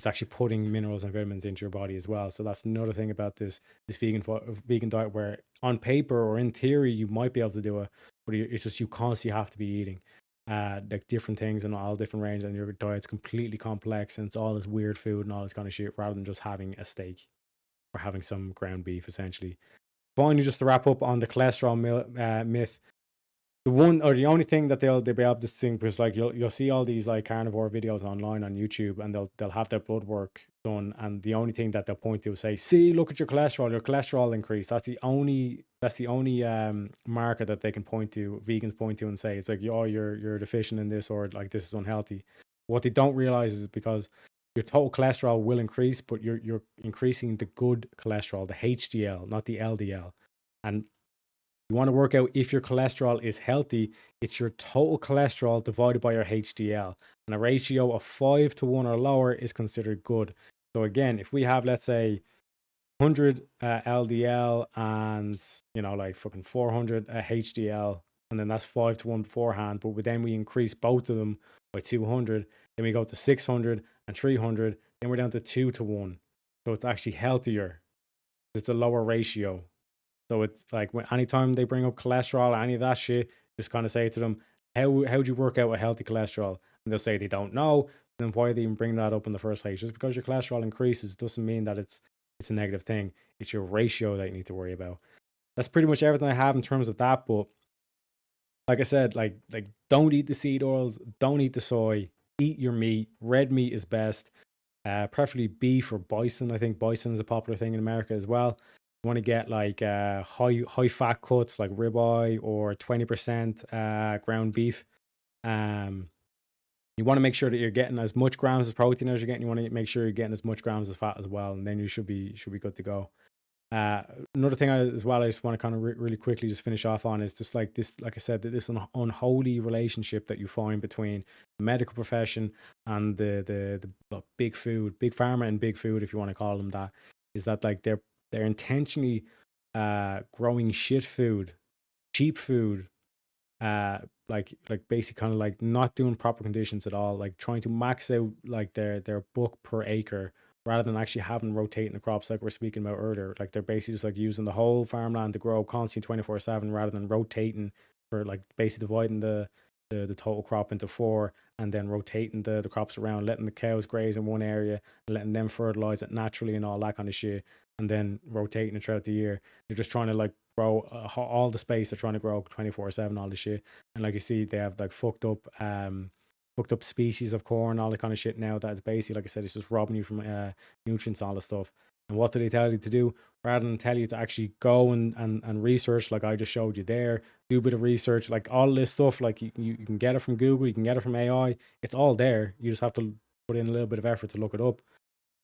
it's actually putting minerals and vitamins into your body as well. So that's another thing about this vegan diet, where on paper or in theory you might be able to do it, but it's just you constantly have to be eating like different things and all different range, and your diet's completely complex, and it's all this weird food and all this kind of shit, rather than just having a steak or having some ground beef, essentially. Finally, just to wrap up on the cholesterol myth, the only thing that they'll be able to think, because like you'll see all these like carnivore videos online on YouTube, and they'll have their blood work done, and the only thing that they'll point to is say, see, look at your cholesterol increase. That's the only marker that they can point to, vegans point to, and say it's like, oh, you're deficient in this, or like this is unhealthy. What they don't realize is because your total cholesterol will increase, but you're increasing the good cholesterol, the HDL, not the LDL. And you want to work out if your cholesterol is healthy, it's your total cholesterol divided by your HDL. And a ratio of 5 to 1 or lower is considered good. So again, if we have, let's say, 100 LDL and, like fucking 400 HDL, and then that's 5 to 1 beforehand, but then we increase both of them by 200, then we go to 600 and 300, then we're down to 2 to 1. So it's actually healthier. It's a lower ratio. So it's like anytime they bring up cholesterol or any of that shit, just kind of say to them, how'd you work out a healthy cholesterol? And they'll say they don't know. Then why are they even bringing that up in the first place? Just because your cholesterol increases doesn't mean that it's a negative thing. It's your ratio that you need to worry about. That's pretty much everything I have in terms of that. But like I said, like don't eat the seed oils, don't eat the soy, eat your meat. Red meat is best. Preferably beef or bison. I think bison is a popular thing in America as well. You want to get like high fat cuts like ribeye or 20% ground beef. You want to make sure that you're getting as much grams of protein as you're getting. You want to make sure you're getting as much grams of fat as well, and then you should be good to go. Another thing I just want to kind of really quickly just finish off on is just like this, like I said, this unholy relationship that you find between the medical profession and the big food, big pharma and big food, if you want to call them that, is that like they're intentionally growing shit food, cheap food, like basically kind of like not doing proper conditions at all, like trying to max out like their buck per acre, rather than actually having rotating the crops like we're speaking about earlier. Like they're basically just like using the whole farmland to grow constantly 24/7, rather than rotating for like basically dividing the total crop into 4, and then rotating the crops around, letting the cows graze in one area and letting them fertilize it naturally and all that kind of shit, and then rotating it throughout the year. They're just trying to like grow all the space. They're trying to grow 24/7, all this shit. And like you see, they have like fucked up species of corn, all that kind of shit now. That's basically, like I said, it's just robbing you from nutrients, all the stuff. And what do they tell you to do? Rather than tell you to actually go and research, like I just showed you there, do a bit of research, like all this stuff, like you can get it from Google, you can get it from AI. It's all there. You just have to put in a little bit of effort to look it up.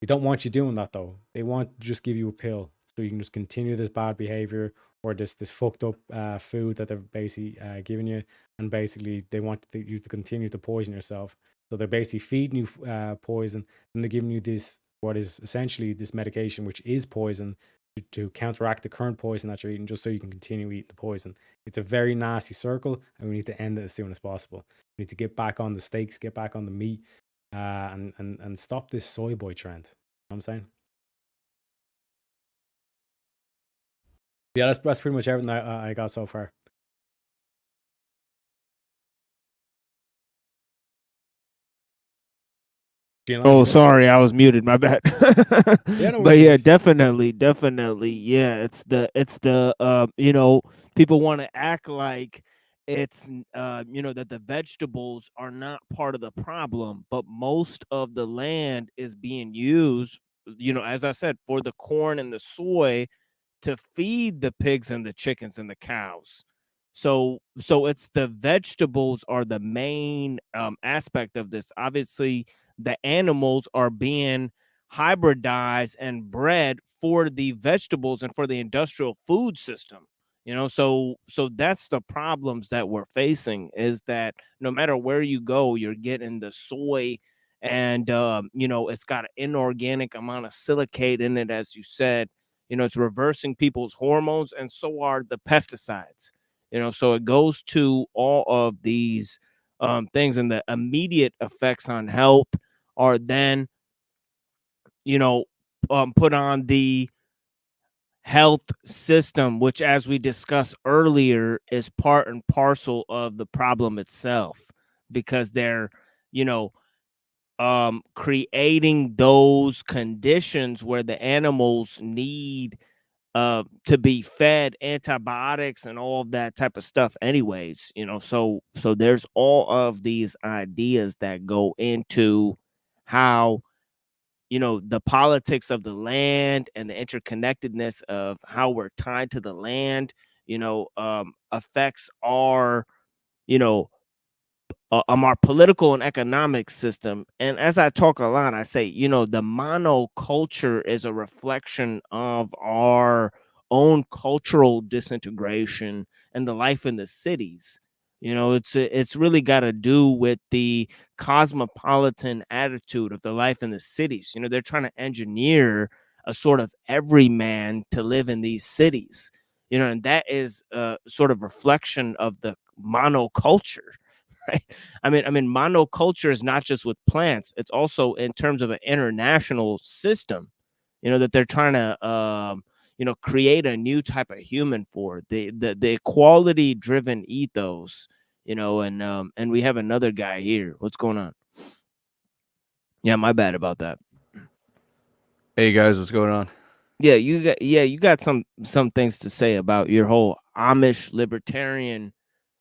They don't want you doing that though. They want to just give you a pill so you can just continue this bad behavior or this fucked up food that they're basically giving you, and basically they want you to continue to poison yourself. So they're basically feeding you poison, and they're giving you this, what is essentially this medication, which is poison, to counteract the current poison that you're eating, just so you can continue eating the poison. It's a very nasty circle, and we need to end it as soon as possible. We need to get back on the steaks, get back on the meat, and stop this soy boy trend. You know what I'm saying? Yeah, that's pretty much everything I got so far. Oh, sorry, I was muted. My bad. Yeah, no But yeah, worries. definitely. Yeah, it's the people want to act like it's that the vegetables are not part of the problem, but most of the land is being used, as I said, for the corn and the soy to feed the pigs and the chickens and the cows. So it's the vegetables are the main aspect of this. Obviously, the animals are being hybridized and bred for the vegetables and for the industrial food system. So that's the problems that we're facing, is that no matter where you go, you're getting the soy, and it's got an inorganic amount of silicate in it, as you said. It's reversing people's hormones, and so are the pesticides. So it goes to all of these things, and the immediate effects on health are then put on the health system, which, as we discussed earlier, is part and parcel of the problem itself, because they're, creating those conditions where the animals need to be fed antibiotics and all of that type of stuff anyways, so there's all of these ideas that go into how, the politics of the land and the interconnectedness of how we're tied to the land, affects our, our political and economic system. And as I talk a lot, I say, the monoculture is a reflection of our own cultural disintegration and the life in the cities. It's really got to do with the cosmopolitan attitude of the life in the cities. They're trying to engineer a sort of everyman to live in these cities. And that is a sort of reflection of the monoculture. Right? I mean, monoculture is not just with plants; it's also in terms of an international system. That they're trying to, create a new type of human for the equality driven ethos. And we have another guy here. What's going on? Yeah, my bad about that. Hey guys, what's going on? Yeah, you got some things to say about your whole Amish libertarian.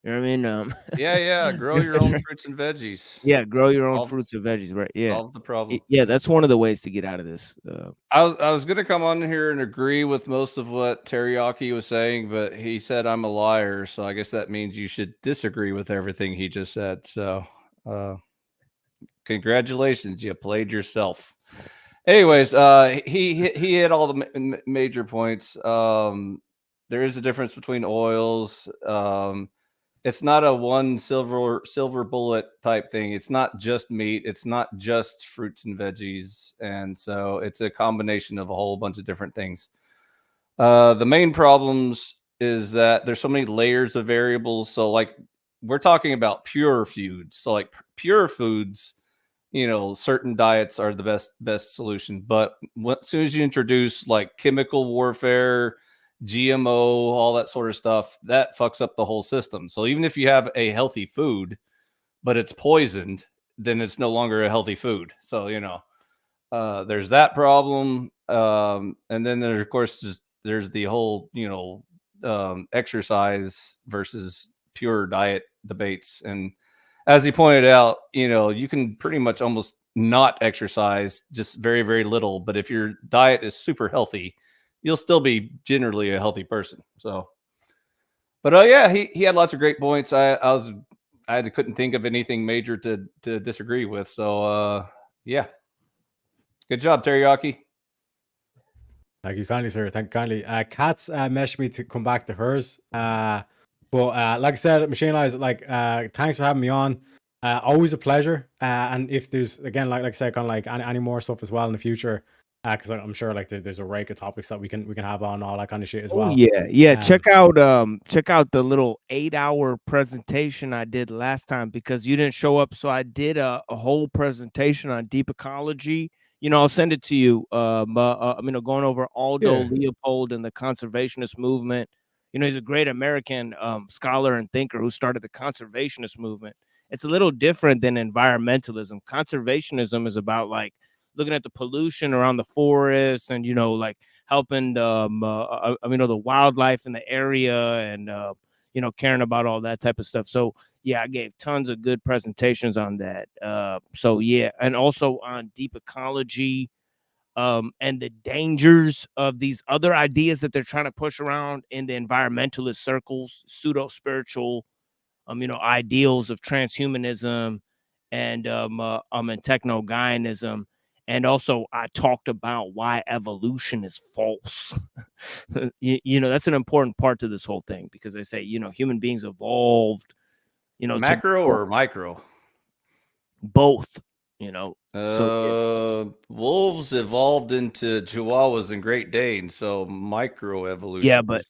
You know what I mean? Yeah. Grow your own fruits and veggies. Yeah, grow your own fruits and veggies, right? Yeah, solve the problem. Yeah, that's one of the ways to get out of this. I was gonna come on here and agree with most of what Teriyaki was saying, but he said I'm a liar, so I guess that means you should disagree with everything he just said. So, congratulations, you played yourself. Anyways, he hit all the major points. There is a difference between oils. It's not a one silver bullet type thing. It's not just meat. It's not just fruits and veggies. And so it's a combination of a whole bunch of different things. The main problems is that there's so many layers of variables. So like we're talking about pure foods. So like pure foods, certain diets are the best solution. But as soon as you introduce like chemical warfare, GMO, all that sort of stuff, that fucks up the whole system. So even if you have a healthy food, but it's poisoned, then it's no longer a healthy food. So, there's that problem. And then there's, of course, there's the whole, exercise versus pure diet debates. And as he pointed out, you can pretty much almost not exercise, just very, very little. But if your diet is super healthy, you'll still be generally a healthy person. So, but yeah, he had lots of great points. I couldn't think of anything major to disagree with. So, yeah, good job, Teriyaki. Thank you kindly, sir. Thank you kindly. Kat's meshed me to come back to hers. But like I said, Machine Eyes, thanks for having me on. Always a pleasure. And if there's, again, like I said, kind of like any more stuff as well in the future, because I'm sure there's a rake of topics that we can have on all that kind of shit as well. Yeah. Check out the little 8-hour presentation I did last time, because you didn't show up. So I did a whole presentation on deep ecology. I'll send it to you. Going over Aldo Leopold and the conservationist movement. He's a great American scholar and thinker who started the conservationist movement. It's a little different than environmentalism. Conservationism is about looking at the pollution around the forest and, helping, the wildlife in the area and, caring about all that type of stuff. So, yeah, I gave tons of good presentations on that. And also on deep ecology and the dangers of these other ideas that they're trying to push around in the environmentalist circles, pseudo-spiritual, ideals of transhumanism and techno-Gaianism. And also, I talked about why evolution is false. That's an important part to this whole thing, because they say, human beings evolved, macro or micro? Both, wolves evolved into Chihuahuas and Great Danes, so micro evolution. But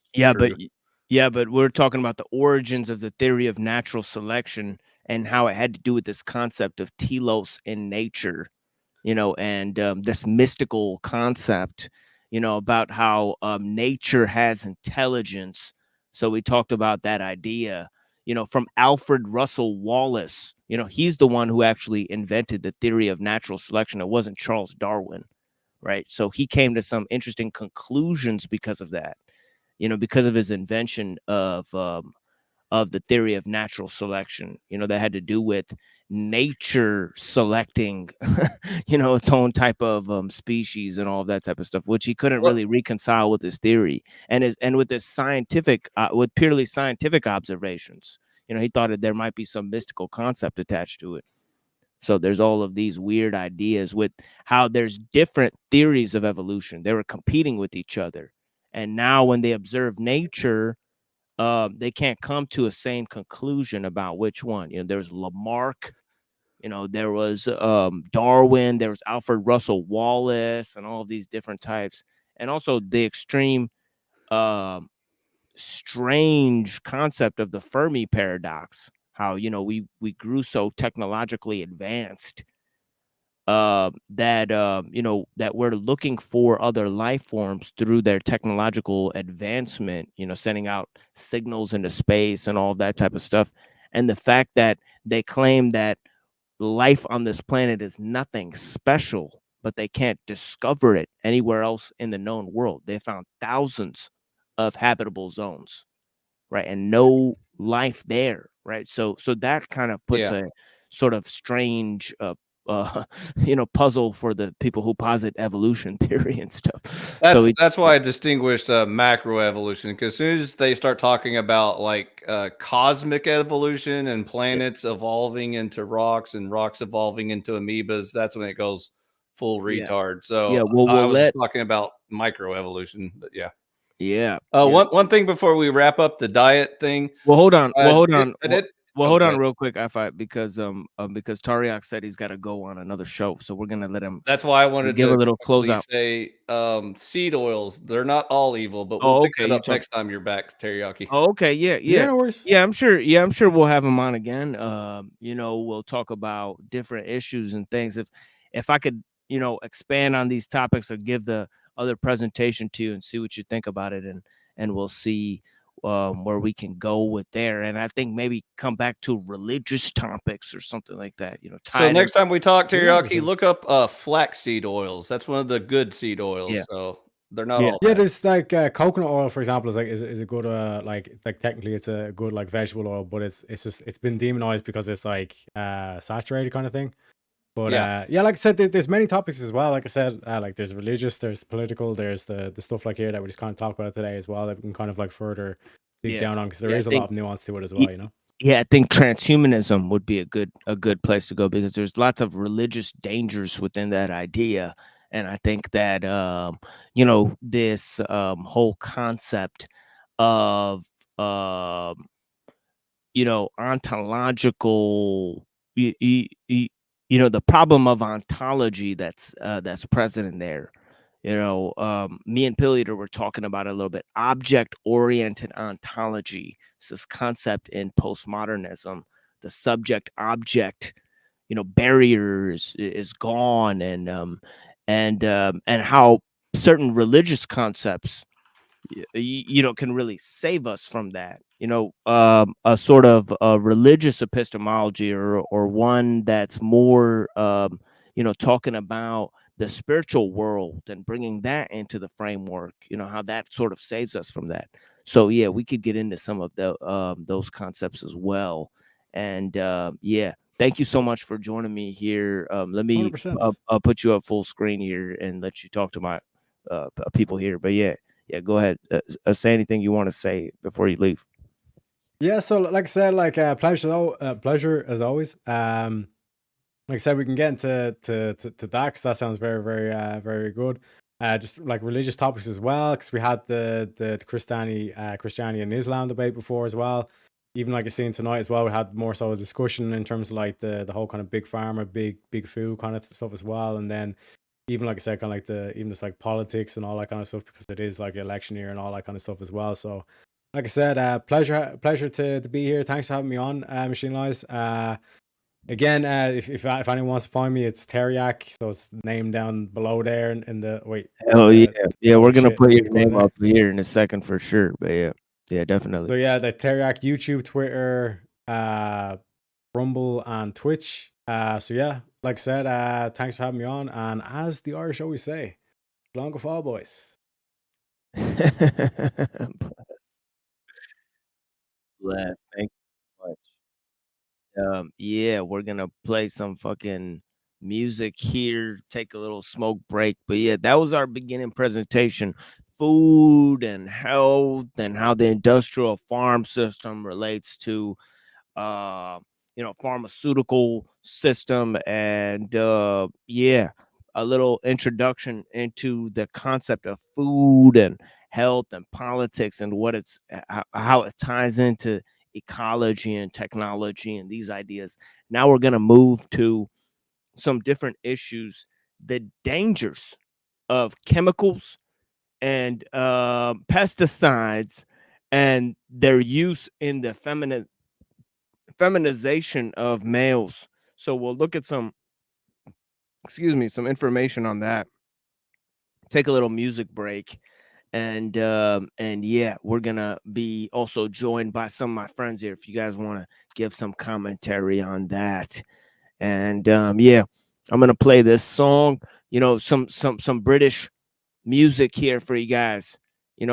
we're talking about the origins of the theory of natural selection and how it had to do with this concept of telos in nature. and this mystical concept, about how nature has intelligence. So we talked about that idea, from Alfred Russel Wallace. He's the one who actually invented the theory of natural selection. It wasn't Charles Darwin, right? So he came to some interesting conclusions because of that, because of his invention of the theory of natural selection, that had to do with nature selecting, its own type of species and all of that type of stuff, which he couldn't really reconcile with his theory and with his scientific, with purely scientific observations. He thought that there might be some mystical concept attached to it. So there's all of these weird ideas with how there's different theories of evolution. They were competing with each other. And now when they observe nature, they can't come to a same conclusion about which one. There's Lamarck, there was Darwin, there was Alfred Russel Wallace, and all of these different types, and also the extreme strange concept of the Fermi paradox. How we grew so technologically advanced that that we're looking for other life forms through their technological advancement, sending out signals into space and all of that type of stuff. And the fact that they claim that life on this planet is nothing special, but they can't discover it anywhere else in the known world. They found thousands of habitable zones, right, and no life there, right? So that kind of puts a sort of strange puzzle for the people who posit evolution theory and stuff. That's why I distinguished macroevolution, because as soon as they start talking about like cosmic evolution and planets evolving into rocks and rocks evolving into amoebas, that's when it goes full retard. So I was talking about microevolution, but yeah. One thing before we wrap up the diet thing. Well, hold on. Hold on Okay. real quick, because Tariak said he's got to go on another show, so we're gonna let him. That's why I wanted give to a little quickly closeout. say seed oils. They're not all evil, but Oh, we'll pick okay, that you up next time you're back, Teriyaki. Oh, okay, yeah. no worries. Yeah, I'm sure we'll have him on again. We'll talk about different issues and things. If I could, expand on these topics or give the other presentation to you and see what you think about it, and we'll see where we can go with there. And I think maybe come back to religious topics or something like that. So next time we talk, Yeah, Teriyaki, look up flaxseed oils. That's one of the good seed oils. Yeah. So they're not all Yeah, bad. there's like coconut oil, for example, is a good like technically it's a good like vegetable oil, but it's been demonized because it's like saturated kind of thing. But yeah, like I said, there's many topics as well. Like I said, like there's religious, there's political, there's the stuff like here that we just kind of talked about today as well that we can kind of like further dig down on, because there is a lot of nuance to it as well, Yeah, I think transhumanism would be a good place to go, because there's lots of religious dangers within that idea. And I think that this whole concept of ontological, the problem of ontology that's present in there. Me and Pilliter were talking about it a little bit. Object-oriented ontology. It's this concept in postmodernism. The subject-object, barrier is gone, and how certain religious concepts, can really save us from that. A sort of religious epistemology, or one that's more, talking about the spiritual world and bringing that into the framework, how that sort of saves us from that. So yeah, we could get into some of those concepts as well. And yeah, thank you so much for joining me here. Let me 100%. put you up full screen here and let you talk to my people here. But yeah, go ahead. Say anything you want to say before you leave. Yeah, so like I said, like pleasure as always. Like I said, we can get into that, because that sounds very, very, very good. Just like religious topics as well, because we had the Christianity and Islam debate before as well. Even like you're seeing tonight as well, we had more so a discussion in terms of like the whole kind of big pharma, big food kind of stuff as well. And then even like I said, kind of like even just like politics and all that kind of stuff, because it is like election year and all that kind of stuff as well. So like I said, pleasure to be here. Thanks for having me on, Machine Lies. Again, if anyone wants to find me, it's Teriak, so it's named down below there in the wait. Oh yeah, oh, we're gonna shit, put let me your go in name there. up here in a second for sure. But yeah, definitely. So yeah, the Teriak YouTube, Twitter, Rumble, and Twitch. So yeah, like I said, thanks for having me on. And as the Irish always say, long go fall, boys. Bless. Thank you so much. Yeah, we're gonna play some fucking music here, take a little smoke break. But yeah, that was our beginning presentation. Food and health and how the industrial farm system relates to pharmaceutical system and yeah, a little introduction into the concept of food and health and politics and what it's how it ties into ecology and technology and these ideas. Now we're going to move to some different issues, the dangers of chemicals and pesticides and their use in the feminization of males. So we'll look at some information on that. Take a little music break. And yeah, we're gonna be also joined by some of my friends here if you guys want to give some commentary on that. And yeah, I'm gonna play this song, some British music here for you guys,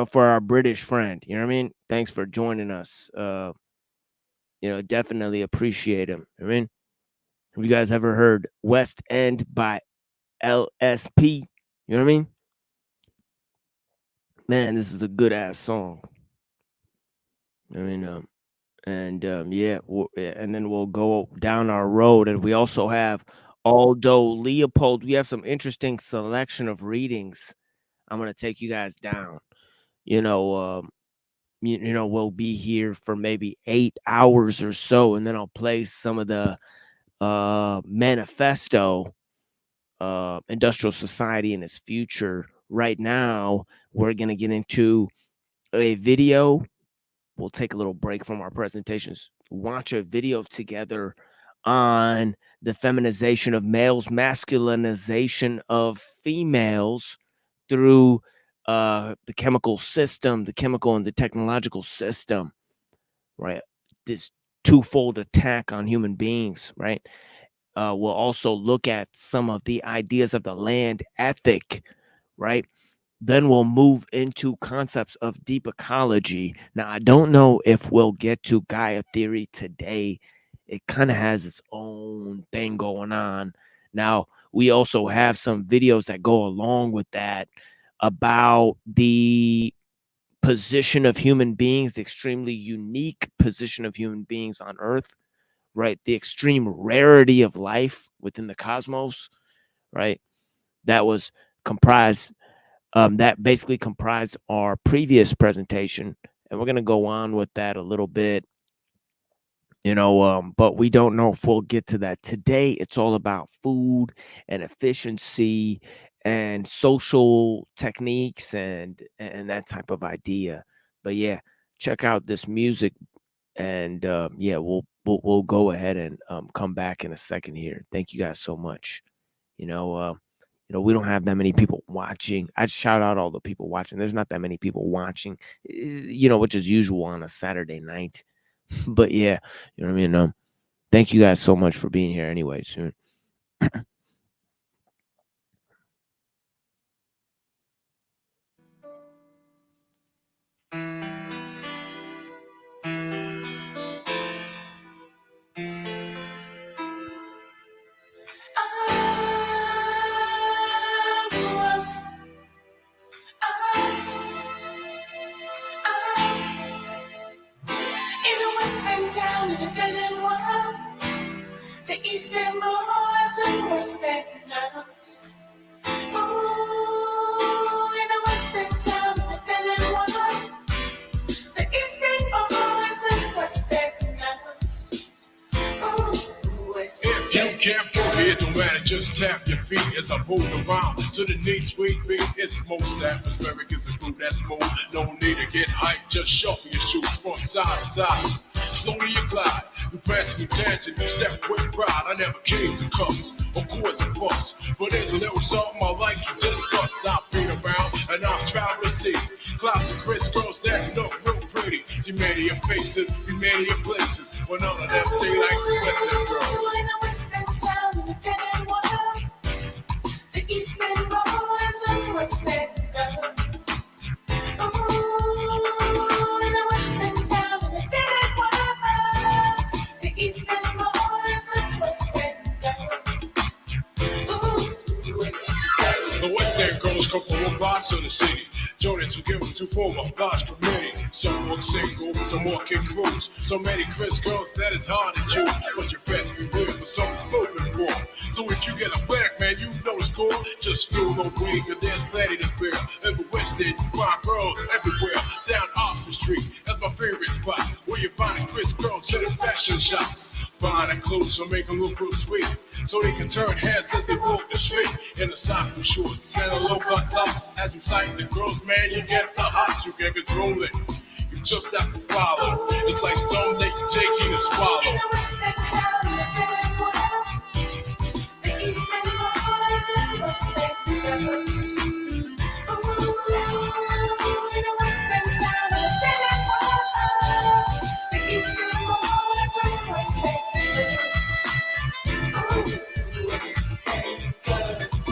for our British friend. You know what I mean? Thanks for joining us. Definitely appreciate him. I mean, have you guys ever heard West End by LSP? You know what I mean? Man, this is a good ass song. I mean, yeah, and then we'll go down our road, and we also have Aldo Leopold. We have some interesting selection of readings. I'm gonna take you guys down. We'll be here for maybe 8 hours or so, and then I'll play some of the manifesto, industrial society and its future. Right now, we're gonna get into a video. We'll take a little break from our presentations, watch a video together on the feminization of males, masculinization of females through the chemical system, the chemical and the technological system, right? This twofold attack on human beings, right? We'll also look at some of the ideas of the land ethic, right? Then we'll move into concepts of deep ecology. Now, I don't know if we'll get to Gaia theory today. It kind of has its own thing going on. Now, we also have some videos that go along with that about the position of human beings, the extremely unique position of human beings on Earth, right? The extreme rarity of life within the cosmos, right? That was comprised that basically comprised our previous presentation, and we're going to go on with that a little bit, but we don't know if we'll get to that today. It's all about food and efficiency and social techniques and that type of idea. But yeah, check out this music, and yeah, we'll go ahead and come back in a second here. Thank you guys so much. We don't have that many people watching. I'd shout out all the people watching. There's not that many people watching, which is usual on a Saturday night. But yeah, you know what I mean? Thank you guys so much for being here anyway soon. In the western town, in a dead-end world, the eastern boys and western girls. Ooh, in a western town, in a dead-end world, the eastern boys and western girls. Ooh, If you can't go here, don't matter, just tap your feet as I move around to the neat sweet beat. It's most atmospheric, it's the groove that's smooth. No need to get hyped, just shuffle your shoes from side to side. Slowly you glide, You press me dancing, you step with pride. I never came to cuss or cause a fuss, but there's a little something I like to discuss. I've been around and I've traveled the city. Clout the Chris girls that look real pretty. See many of faces, be many of places, but none of them stay like the Western girls. In a Western town, the dead and water, the Eastern boys and Western girls. Ooh, in a Western town, the dead and water, the Eastern boys and Western girls. Ooh, Western. The Western girls come from all parts of the city. Joining together to form a large community. Some work single, some more kick cruise. So many Chris girls that it's hard to choose. But you best be real for something spoken for. So if you get a black man, you know the score. Just feel no way, cause there's plenty to spare. Every West End, you find girls everywhere. Down Oxford Street, that's my favorite spot. Where you find the Chris girls in the fashion shops. Buying their clothes so make them look real sweet. So they can turn heads as they walk the street. In the sock shorts and a low cut tops. As you sight the girls, man, you get the hots. You can control it. You just have to follow. It's like stone that you take in to swallow. In a Western town, the dead and water, the Eastern boys and Western girls. Ooh, in a Western town, the dead and water, the Eastern boys and Western girls. Ooh, Western girls.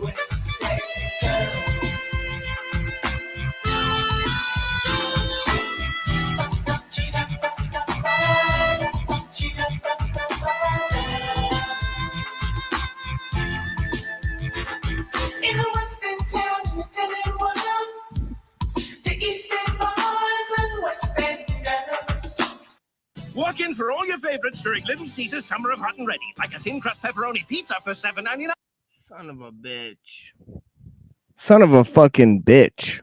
Western girls. In a Western town, the dead and water, the Eastern boys and Western girls. Walk in for all your favorites during Little Caesar's Summer of Hot and Ready, like a thin crust pepperoni pizza for $7.99. Son of a bitch. Son of a fucking bitch.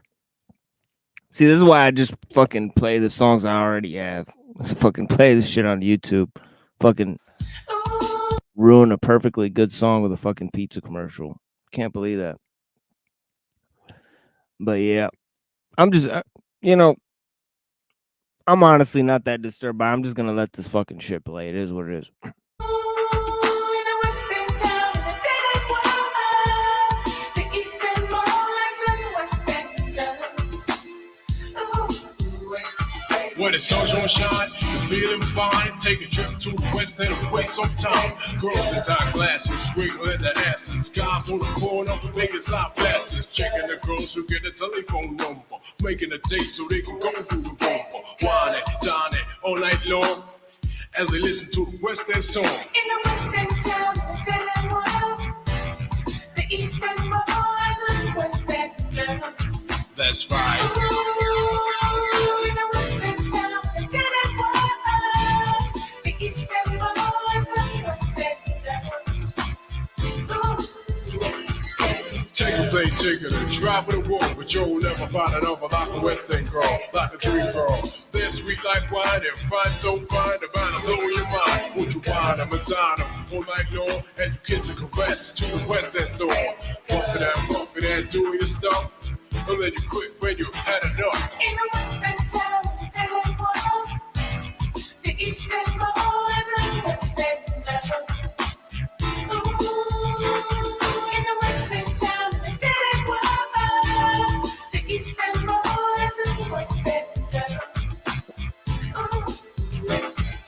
See, this is why I just fucking play the songs I already have. Let's fucking play this shit on YouTube. Fucking ruin a perfectly good song with a fucking pizza commercial. Can't believe that. But yeah, I'm just, I'm honestly not that disturbed by it. I'm just gonna let this fucking shit play. It is what it is. In a Western town, the dead and water, the Eastern boys and Western girls. Ooh, Western. When the sun's gonna shine, you're feeling fine. Take a trip to the West End and waste some time. Girls in dark glasses, wiggling their asses. Guys on the corner, making loud bastards. Checking the girls who get the telephone number. Making a date so they can go through the bumper. Whining, dining all night long as they listen to the West End song. In a Western town, the dead and water, the Eastern boys and Western girls. That's right. Ooh, in a Western town, the dead and water, the Eastern boys and Western girls. Ooh, Western. Take a plane ticket and drive with a walk, but you'll never find another like a West End girl, like a dream girl. They're sweet like wine and fine so fine, the vine will blow your mind. Would you wine them and sign them all night long, and you kiss and caress to the West End song. Bumping and doing your stuff, and then you quit when you had enough. In a Western town, the dead and water, the Eastern boys and Western girls. Ooh, in a Western town, the dead and water, the Eastern boys and Western girls. Ooh, Western.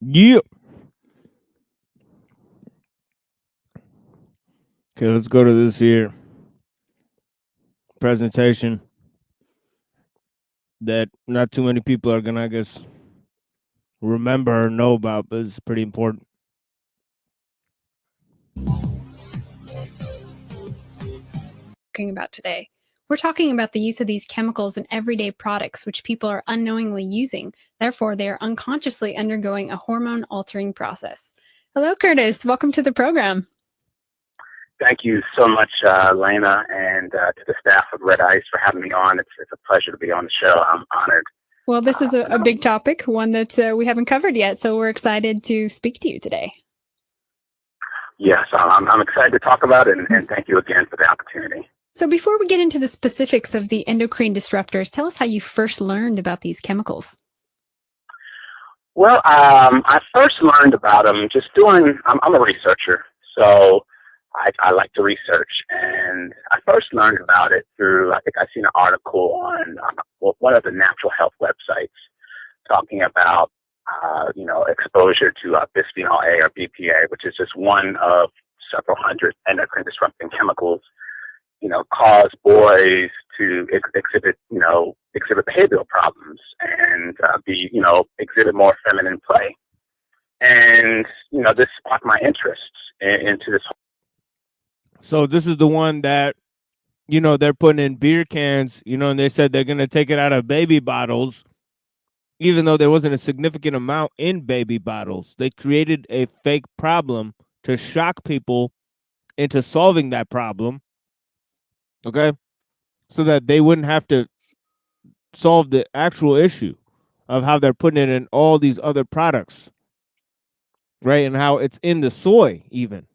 Yeah. Okay, let's go to this here presentation that not too many people are gonna, I guess, remember or know about, but it's pretty important. Talking about today. We're talking about the use of these chemicals in everyday products, which people are unknowingly using. Therefore, they are unconsciously undergoing a hormone altering process. Hello, Curtis. Welcome to the program. Thank you so much, Lena, and to the staff of Red Ice for having me on. It's a pleasure to be on the show. I'm honored. Well, this is a big topic, one that we haven't covered yet, so we're excited to speak to you today. Yes, I'm excited to talk about it, and thank you again for the opportunity. So before we get into the specifics of the endocrine disruptors, tell us how you first learned about these chemicals. Well, I first learned about them just I'm a researcher, so I like to research, and I first learned about it through, I think I seen an article on one of the natural health websites talking about, exposure to bisphenol A or BPA, which is just one of several hundred endocrine disrupting chemicals, cause boys to exhibit behavioral problems and exhibit more feminine play. And, this sparked my interest into this. So this is the one that, they're putting in beer cans, and they said they're going to take it out of baby bottles, even though there wasn't a significant amount in baby bottles. They created a fake problem to shock people into solving that problem, okay, so that they wouldn't have to solve the actual issue of how they're putting it in all these other products, right, and how it's in the soy even.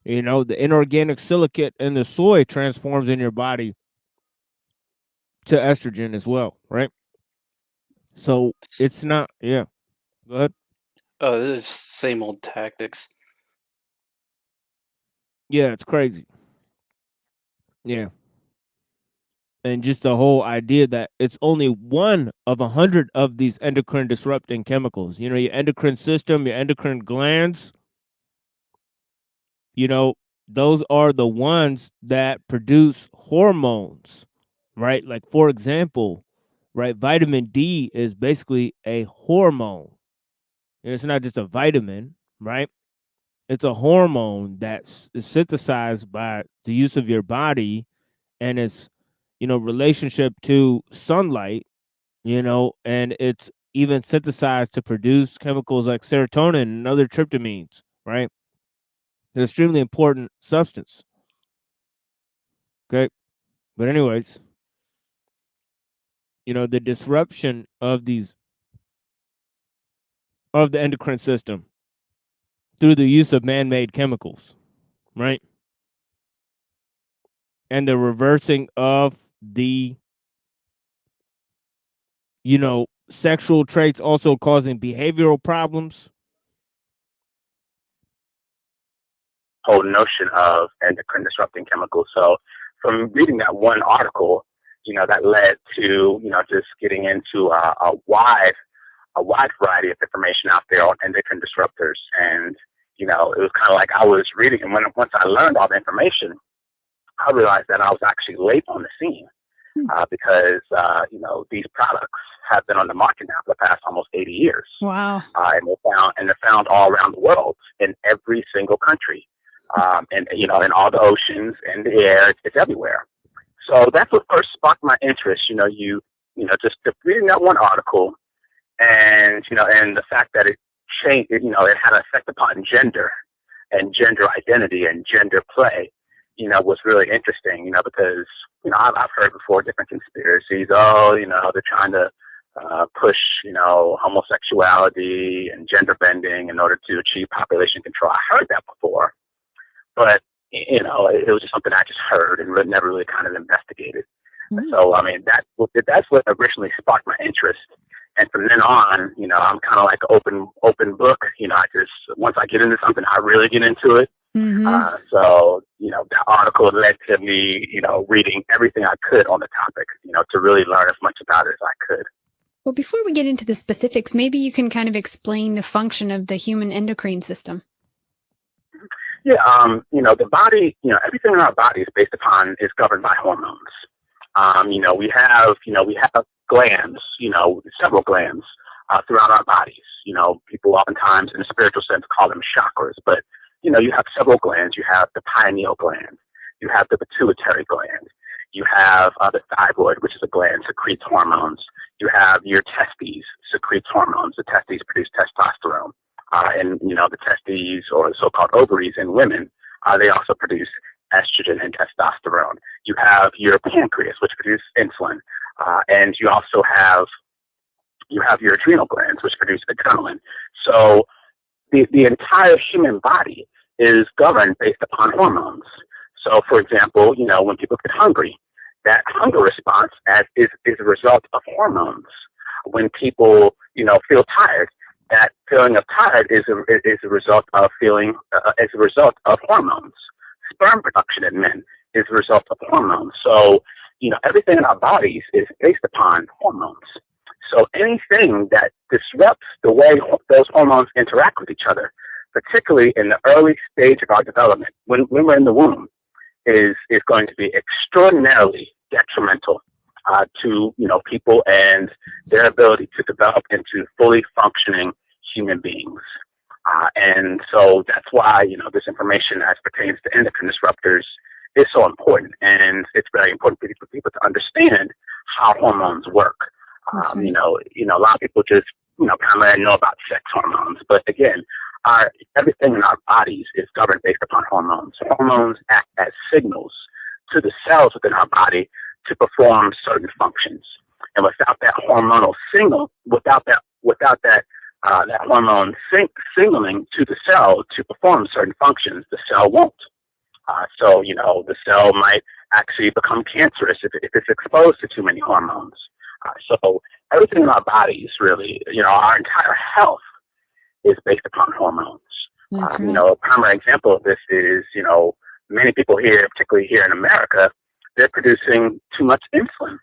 The inorganic silicate in the soy transforms in your body to estrogen as well, right? So it's not, yeah. Go ahead. Oh, it's same old tactics. Yeah, it's crazy. Yeah. And just the whole idea that it's only one of 100 of these endocrine disrupting chemicals. Your endocrine system, your endocrine glands, those are the ones that produce hormones, right? Like, for example, right, vitamin D is basically a hormone. It's not just a vitamin, right? It's a hormone that's synthesized by the use of your body, and its relationship to sunlight, and it's even synthesized to produce chemicals like serotonin and other tryptamines, right? An extremely important substance. Okay. But anyways, the disruption of these of the endocrine system through the use of man-made chemicals, right? And the reversing of the, sexual traits, also causing behavioral problems. Whole notion of endocrine disrupting chemicals. So from reading that one article, that led to, just getting into a wide variety of information out there on endocrine disruptors. And, it was kind of like I was reading, and once I learned all the information, I realized that I was actually late on the scene because, these products have been on the market now for the past almost 80 years. Wow. And they're found all around the world in every single country. And, in all the oceans and the air, it's everywhere. So that's what first sparked my interest, just reading that one article and, and the fact that it changed, it had an effect upon gender and gender identity and gender play, was really interesting, because, I've heard before different conspiracies. Oh, they're trying to push, homosexuality and gender bending in order to achieve population control. I heard that before, but, it was just something I just heard and never really kind of investigated. So, I mean, that's what originally sparked my interest. And from then on, I'm kind of like an open book. I just, once I get into something, I really get into it. So, that article led to me, reading everything I could on the topic, to really learn as much about it as I could. Well, before we get into the specifics, maybe you can kind of explain the function of the human endocrine system. Yeah, the body, everything in our body is governed by hormones. We have glands, several glands throughout our bodies. People oftentimes in a spiritual sense call them chakras, but, you have several glands. You have the pineal gland. You have the pituitary gland. You have the thyroid, which is a gland, secretes hormones. You have your testes, secretes hormones. The testes produce testosterone. And, the testes, or so-called ovaries in women, they also produce estrogen and testosterone. You have your pancreas, which produces insulin. And you also have your adrenal glands, which produce adrenaline. So the entire human body is governed based upon hormones. So, for example, when people get hungry, that hunger response is a result of hormones. When people, feel tired, that feeling of tired is a result of hormones. Sperm production in men is a result of hormones. So, everything in our bodies is based upon hormones. So anything that disrupts the way those hormones interact with each other, particularly in the early stage of our development, when we're in the womb, is going to be extraordinarily detrimental to people and their ability to develop into fully functioning human beings. And so that's why this information as pertains to endocrine disruptors is so important, and it's very important for people to understand how hormones work. Right. A lot of people just primarily know about sex hormones, but again, everything in our bodies is governed based upon hormones. Hormones act as signals to the cells within our body to perform certain functions. And without that hormonal signal, without that hormone signaling to the cell to perform certain functions, the cell won't. So the cell might actually become cancerous if it's exposed to too many hormones. So everything in our bodies, really, our entire health is based upon hormones. That's right. A primary example of this is, many people here, particularly here in America, they're producing too much insulin.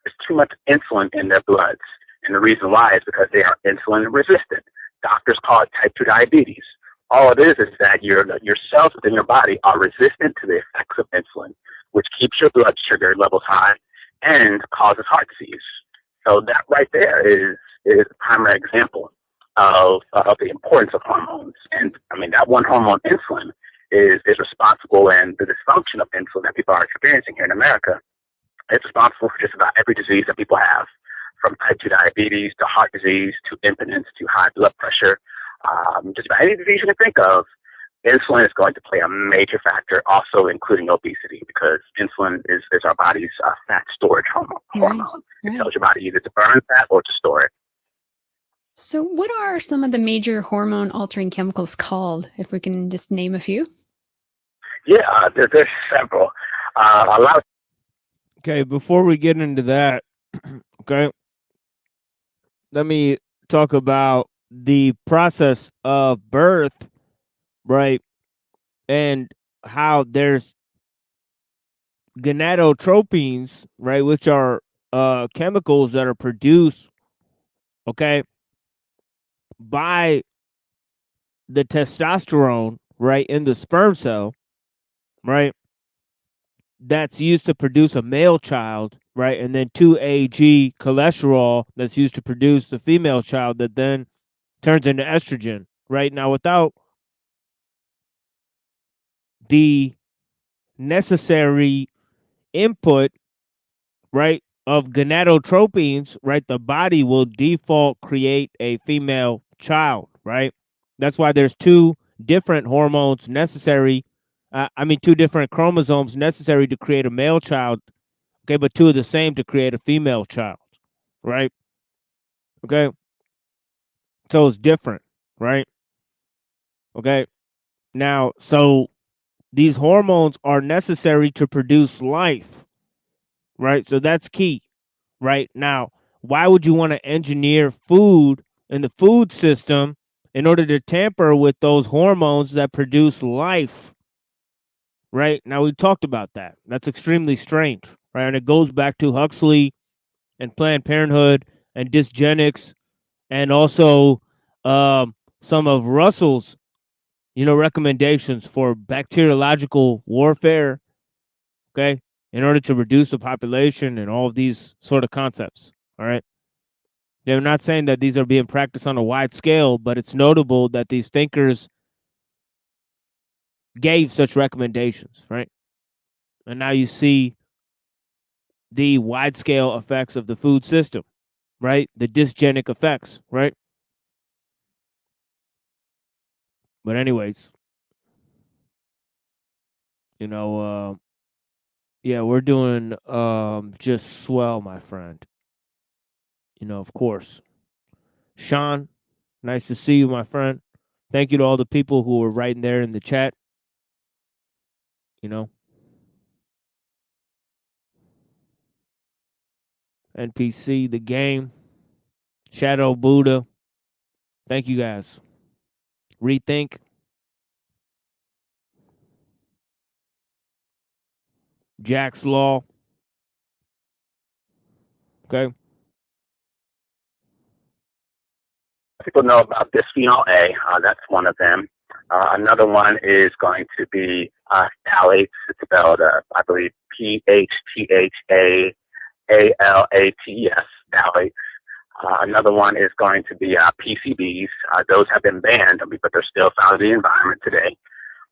There's too much insulin in their bloods. And the reason why is because they are insulin resistant. Doctors call it type 2 diabetes. All it is that your cells within your body are resistant to the effects of insulin, which keeps your blood sugar levels high and causes heart disease. So that right there is a primary example of the importance of hormones. And I mean, that one hormone, insulin, is responsible, and the dysfunction of insulin that people are experiencing here in America is responsible for just about every disease that people have, from type 2 diabetes to heart disease to impotence to high blood pressure. Just about any disease you can think of, insulin is going to play a major factor, also including obesity, because insulin is our body's fat storage hormone. Right. It tells your body either to burn fat or to store it. So, what are some of the major hormone altering chemicals called, if we can just name a few? Yeah, there's several. A lot of Okay, before we get into that, okay, let me talk about the process of birth, right? And how there's gonadotropins, right, which are chemicals that are produced, okay, by the testosterone, right, in the sperm cell, right, that's used to produce a male child, right, and then 2-AG cholesterol that's used to produce the female child that then turns into estrogen, right? Now, without the necessary input, right, of gonadotropins, right, the body will default create a female child, right? That's why there's two different hormones necessary. Two different chromosomes necessary to create a male child, okay, but two of the same to create a female child, right? Okay, so it's different, right? Okay, now, so these hormones are necessary to produce life, right? So that's key, right? Now, why would you want to engineer food in the food system in order to tamper with those hormones that produce life, right? Now, we talked about that. That's extremely strange, right? And it goes back to Huxley and Planned Parenthood and dysgenics and also some of Russell's, recommendations for bacteriological warfare, okay, in order to reduce the population and all of these sort of concepts, all right? They're not saying that these are being practiced on a wide scale, but it's notable that these thinkers gave such recommendations, right? And now you see the wide scale effects of the food system, right? The dysgenic effects, right? But anyways, you know, yeah, we're doing just swell, my friend. Of course. Sean, nice to see you, my friend. Thank you to all the people who were writing there in the chat. You know, NPC, the game, Shadow Buddha. Thank you guys. Rethink, Jack's Law. Okay. people know about bisphenol A. That's one of them. Another one is going to be phthalates. It's spelled, I believe, PHTHAALATES, phthalates. Another one is going to be PCBs. Those have been banned, but they're still found in the environment today.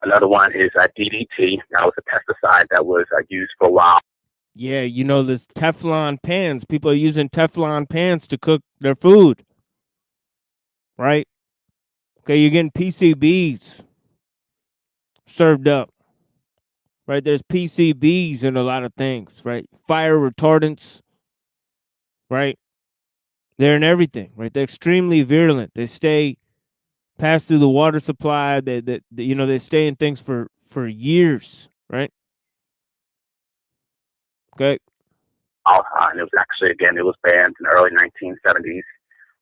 Another one is DDT. That was a pesticide that was used for a while. Yeah, this Teflon pans. People are using Teflon pans to cook their food. Right? Okay, you're getting PCBs served up. Right? There's PCBs in a lot of things, right? Fire retardants, right? They're in everything, right? They're extremely virulent. They pass through the water supply. They stay in things for years, right? Okay. And it was actually, again, it was banned in the early 1970s.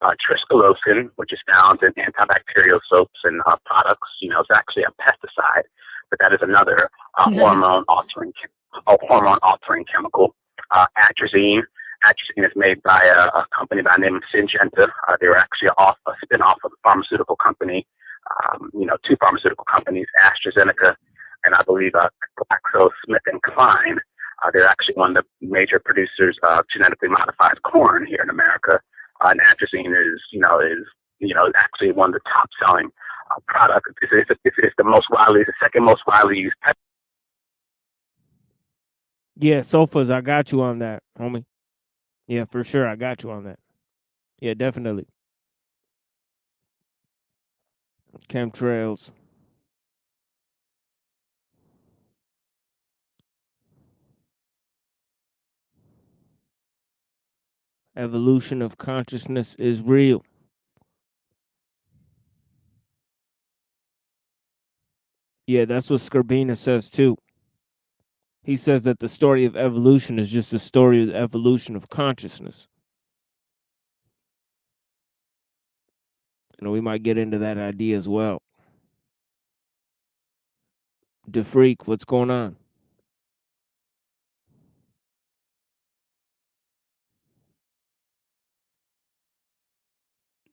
Triskolosin, which is found in antibacterial soaps and products, it's actually a pesticide, but that is another hormone altering chemical. Atrazine. Atrazine is made by a company by the name of Syngenta. They were actually a spin-off of a pharmaceutical company. Two pharmaceutical companies, AstraZeneca and I believe GlaxoSmithKline. They're actually one of the major producers of genetically modified corn here in America. And atrazine is actually one of the top selling products. It's the second most widely used. Yeah, sofas. I got you on that, homie. Yeah, for sure. I got you on that. Yeah, definitely. Chemtrails. Evolution of consciousness is real. Yeah, that's what Scorbina says too. He says that the story of evolution is just the story of the evolution of consciousness. We might get into that idea as well. DeFreak, what's going on?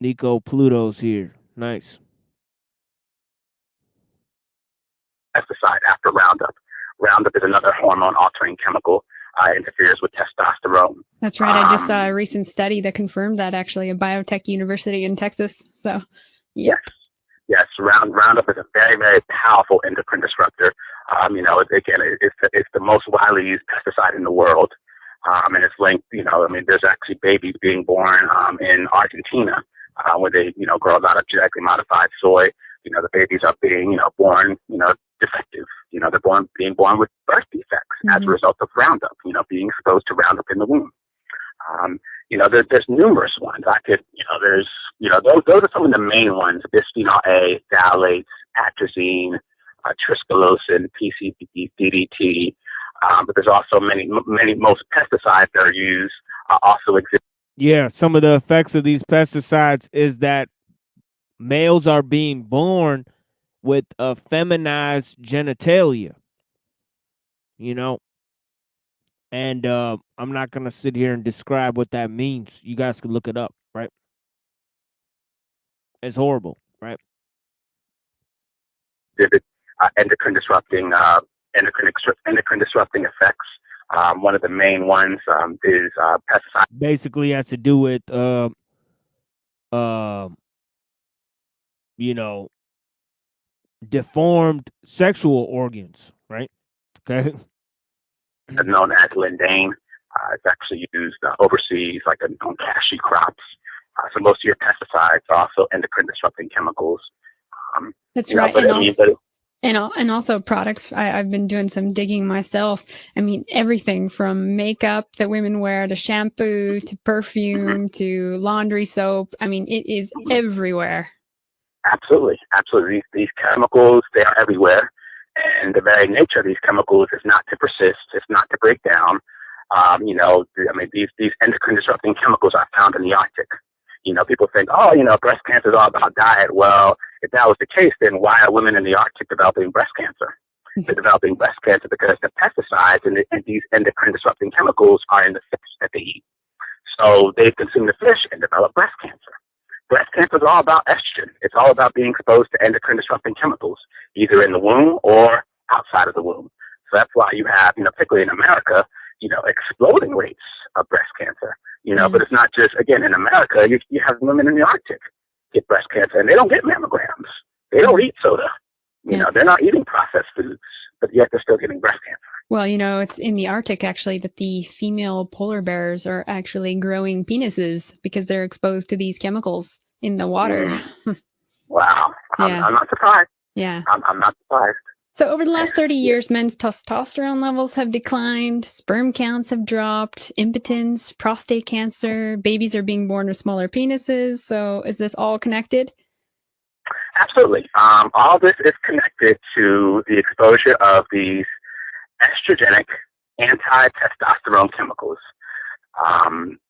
Nico Pluto's here. Nice. Pesticide after Roundup. Roundup is another hormone-altering chemical. Interferes with testosterone. That's right. I just saw a recent study that confirmed that, actually, a biotech university in Texas. So, yep. Yes, Roundup is a very, very powerful endocrine disruptor. It's the most widely used pesticide in the world. And it's linked, there's actually babies being born in Argentina where they, grow a lot of genetically modified soy. The babies are being, born, defective. They're being born with birth defects as a result of Roundup, being exposed to Roundup in the womb. There's numerous ones. Those are some of the main ones. Bisphenol A, phthalates, atrazine, triskalosin, PCB, DDT. But there's also most pesticides that are used also exist. Yeah, some of the effects of these pesticides is that males are being born with a feminized genitalia, and I'm not going to sit here and describe what that means. You guys can look it up, right? It's horrible, right? Endocrine disrupting effects. One of the main ones is pesticide. Basically has to do with deformed sexual organs, right? Okay. Known as lindane. It's actually used overseas, like on cashew crops. So most of your pesticides are also endocrine disrupting chemicals. That's right. And also products. I've been doing some digging myself. I mean, everything from makeup that women wear to shampoo to perfume to laundry soap. I mean, it is everywhere. Absolutely. These chemicals, they are everywhere. And the very nature of these chemicals is not to persist. It's not to break down. These endocrine disrupting chemicals are found in the Arctic. People think, breast cancer is all about diet. Well, if that was the case, then why are women in the Arctic developing breast cancer? They're developing breast cancer because the pesticides and these endocrine disrupting chemicals are in the fish that they eat. So they consume the fish and develop breast cancer. Breast cancer is all about estrogen. It's all about being exposed to endocrine disrupting chemicals, either in the womb or outside of the womb. So that's why you have, particularly in America, exploding rates of breast cancer. But it's not just, again, in America, you have women in the Arctic get breast cancer and they don't get mammograms. They don't eat soda. They're not eating processed foods, but yet they're still getting breast cancer. Well, it's in the Arctic, actually, that the female polar bears are actually growing penises because they're exposed to these chemicals in the water. Wow. I'm not surprised. Yeah. I'm not surprised. So over the last 30 years, men's testosterone levels have declined, sperm counts have dropped, impotence, prostate cancer, babies are being born with smaller penises. So is this all connected? Absolutely. All this is connected to the exposure of these estrogenic anti-testosterone chemicals.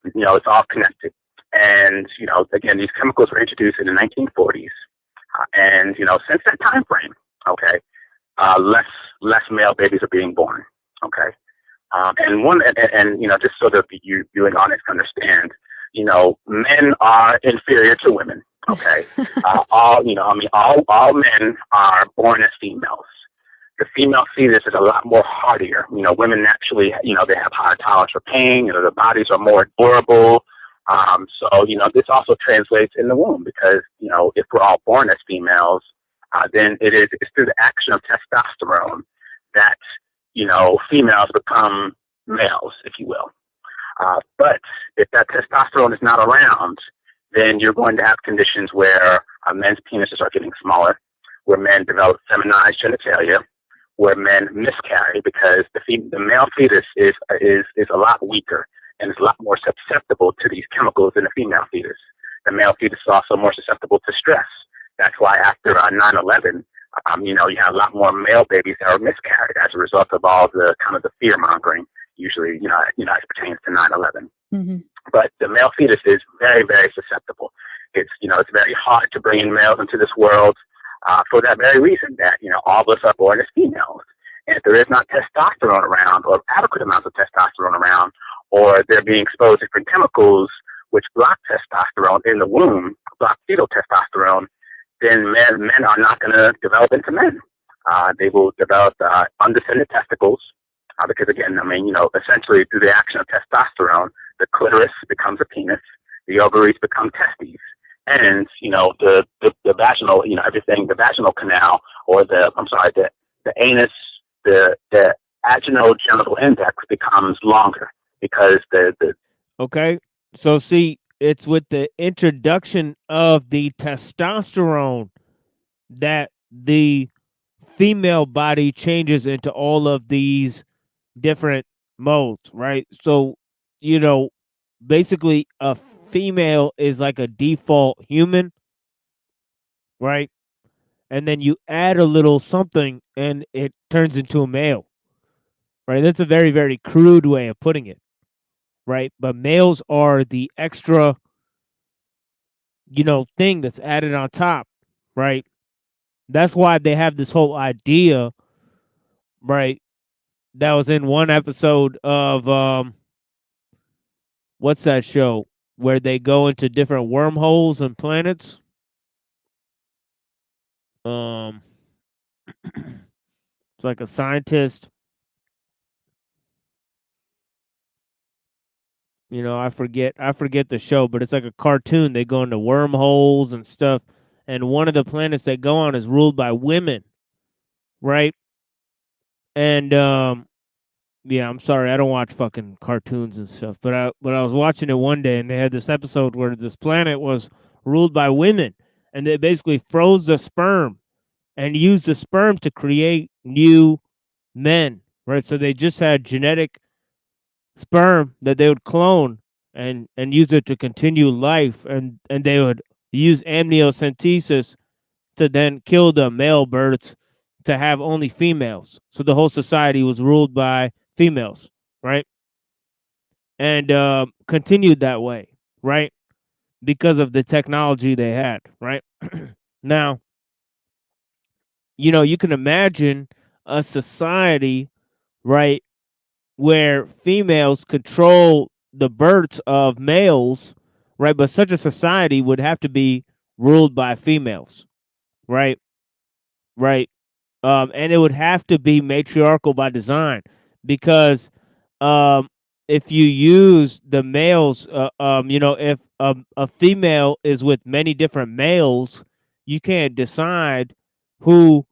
It's all connected. And, again, these chemicals were introduced in the 1940s. And, since that time frame, less male babies are being born. Okay. Just so that you and audience understand, men are inferior to women. Okay. All men are born as females. The female fetus is a lot more hardier. Women naturally, they have higher tolerance for pain. Their bodies are more durable. This also translates in the womb because, if we're all born as females, then it's through the action of testosterone that, females become males, if you will. But if that testosterone is not around, then you're going to have conditions where men's penises are getting smaller, where men develop feminized genitalia, where men miscarry because the male fetus is a lot weaker and is a lot more susceptible to these chemicals than the female fetus. The male fetus is also more susceptible to stress. That's why after 9/11, You know, you have a lot more male babies that are miscarried as a result of all the kind of the fear mongering, usually, as pertains to 9/11. Mm-hmm. But the male fetus is very, very susceptible. It's very hard to bring in males into this world for that very reason that, all of us are born as females. And if there is not testosterone around or adequate amounts of testosterone around, or they're being exposed to different chemicals which block testosterone in the womb, block fetal testosterone, then men are not going to develop into men. They will develop undescended testicles because, again, essentially through the action of testosterone, the clitoris becomes a penis, the ovaries become testes, and the vaginal, everything, the vaginal canal, or the anus, the genital index becomes longer because the Okay. So see, it's with the introduction of the testosterone that the female body changes into all of these different modes, right? So, basically a female is like a default human, right? And then you add a little something and it turns into a male, right? That's a very, very crude way of putting it, right? But males are the extra, thing that's added on top, right? That's why they have this whole idea, right? That was in one episode of what's that show where they go into different wormholes and planets? Um it's like a scientist, I forget the show, but it's like a cartoon. They go into wormholes and stuff, and one of the planets they go on is ruled by women, right? And yeah, I'm sorry, I don't watch fucking cartoons and stuff, but I was watching it one day, and they had this episode where this planet was ruled by women, and they basically froze the sperm and used the sperm to create new men, right? So they just had genetic sperm that they would clone and use it to continue life, and they would use amniocentesis to then kill the male birds to have only females. So the whole society was ruled by females, right? And continued that way, right? Because of the technology they had, right? Now, you can imagine a society, right, where females control the births of males, right? But such a society would have to be ruled by females, right? Right. And it would have to be matriarchal by design because um, if you use the males, if a female is with many different males, you can't decide who,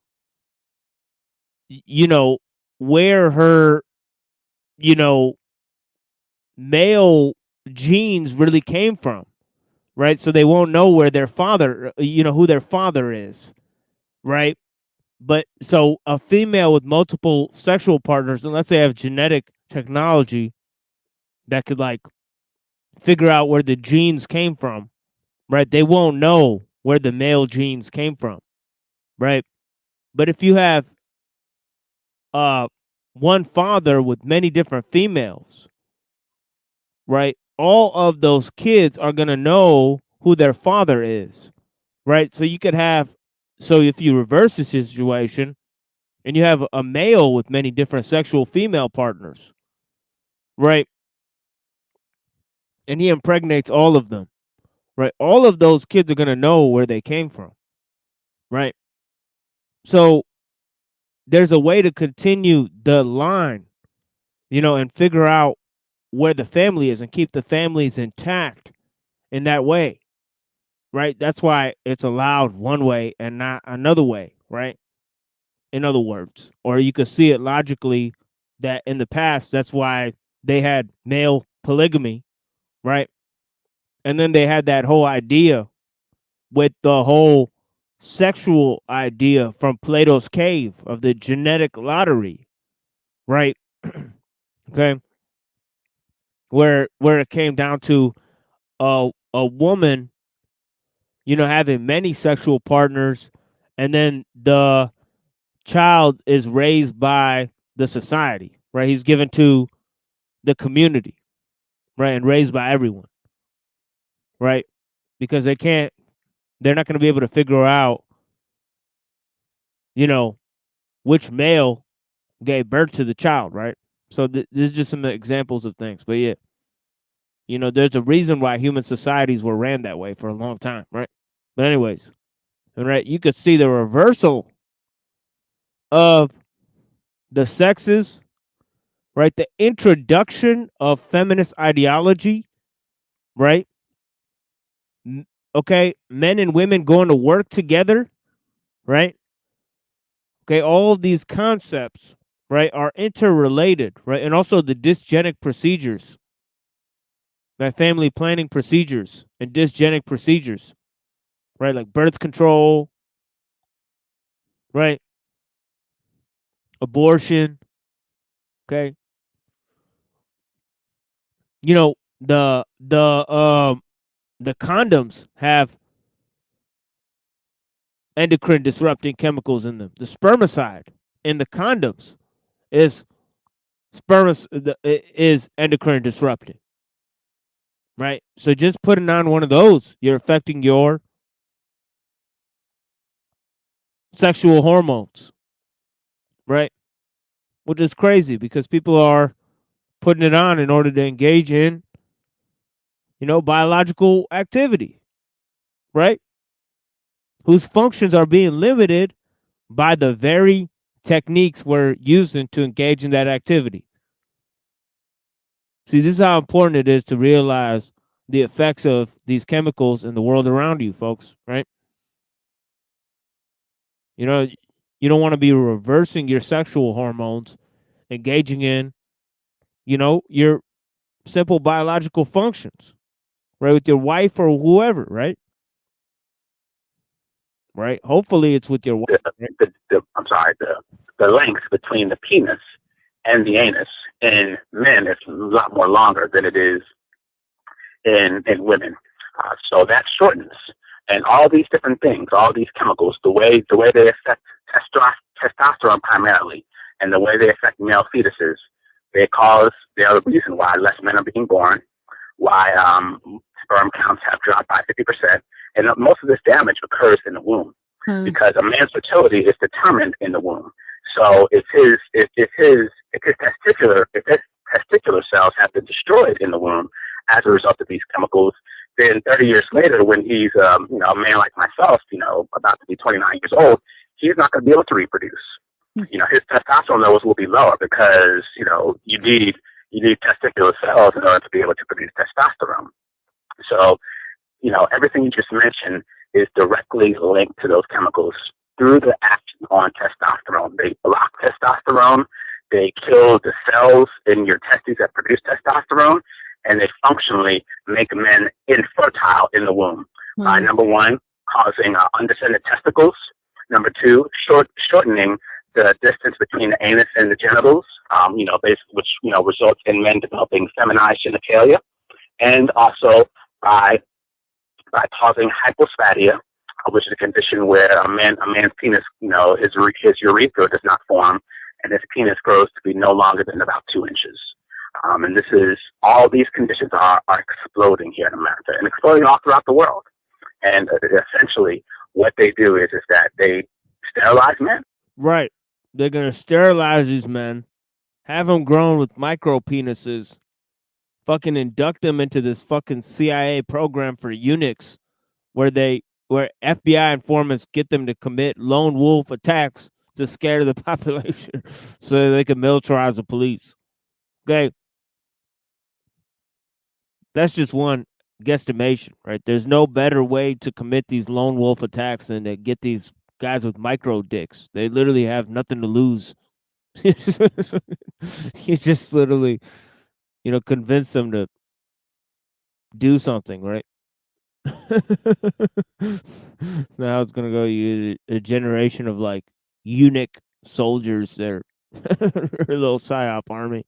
where her, you know, male genes really came from, right? So they won't know where their father, who their father is, right? But so a female with multiple sexual partners, unless they have genetic technology that could like figure out where the genes came from, right? They won't know where the male genes came from, right? But if you have uh one father with many different females, right? All of those kids are going to know who their father is, right? So you could have, so if you reverse the situation and you have a male with many different sexual female partners, right? And he impregnates all of them, right? All of those kids are going to know where they came from, right? So there's a way to continue the line, and figure out where the family is and keep the families intact in that way, right? That's why it's allowed one way and not another way, right? In other words, or you could see it logically that in the past, that's why they had male polygamy, right? And then they had that whole idea with the whole sexual idea from Plato's cave of the genetic lottery, right? Okay, where it came down to a woman, having many sexual partners and then the child is raised by the society, right? He's given to the community, right, and raised by everyone, right? Because they're not going to be able to figure out, which male gave birth to the child, right? So this is just some examples of things, but yeah, there's a reason why human societies were ran that way for a long time, right? But anyways, right, you could see the reversal of the sexes, right? The introduction of feminist ideology, right? Okay, men and women going to work together, right? Okay, all of these concepts, right, are interrelated, right? And also the dysgenic procedures, right? Family planning procedures and dysgenic procedures, right? Like birth control, right? Abortion, okay? The condoms have endocrine disrupting chemicals in them. The spermicide in the condoms is is endocrine disrupting, right? So just putting on one of those, you're affecting your sexual hormones, right? Which is crazy because people are putting it on in order to engage in, biological activity, right? Whose functions are being limited by the very techniques we're using to engage in that activity. See, this is how important it is to realize the effects of these chemicals in the world around you, folks, right? You don't want to be reversing your sexual hormones, engaging in, your simple biological functions, right? With your wife or whoever, right? Right? Hopefully it's with your wife. The length between the penis and the anus in men is a lot more longer than it is in women. So that shortens. And all these different things, all these chemicals, the way they affect testosterone primarily, and the way they affect male fetuses, they are the reason why less men are being born, why sperm counts have dropped by 50%, and most of this damage occurs in the womb because a man's fertility is determined in the womb. So if his testicular cells have been destroyed in the womb as a result of these chemicals, then 30 years later, when he's a man like myself, about to be 29 years old, he's not going to be able to reproduce. His testosterone levels will be lower because you need testicular cells in order to be able to produce testosterone. So everything you just mentioned is directly linked to those chemicals through the action on testosterone. They block testosterone, they kill the cells in your testes that produce testosterone, and they functionally make men infertile in the womb by, number one, causing undescended testicles, number two, shortening the distance between the anus and the genitals, which results in men developing feminized genitalia, and also by causing hyposphadia, which is a condition where a man's penis, his urethra does not form, and his penis grows to be no longer than about 2 inches. And all these conditions are exploding here in America and exploding all throughout the world. And essentially, what they do is that they sterilize men. Right. They're going to sterilize these men, have them grown with micro penises, fucking induct them into this fucking CIA program for eunuchs where FBI informants get them to commit lone wolf attacks to scare the population so they can militarize the police. Okay. That's just one guesstimation, right? There's no better way to commit these lone wolf attacks than to get these guys with micro dicks. They literally have nothing to lose. You just literally, convince them to do something, right? Now it's gonna go. A generation of like eunuch soldiers. They're a little psyop army.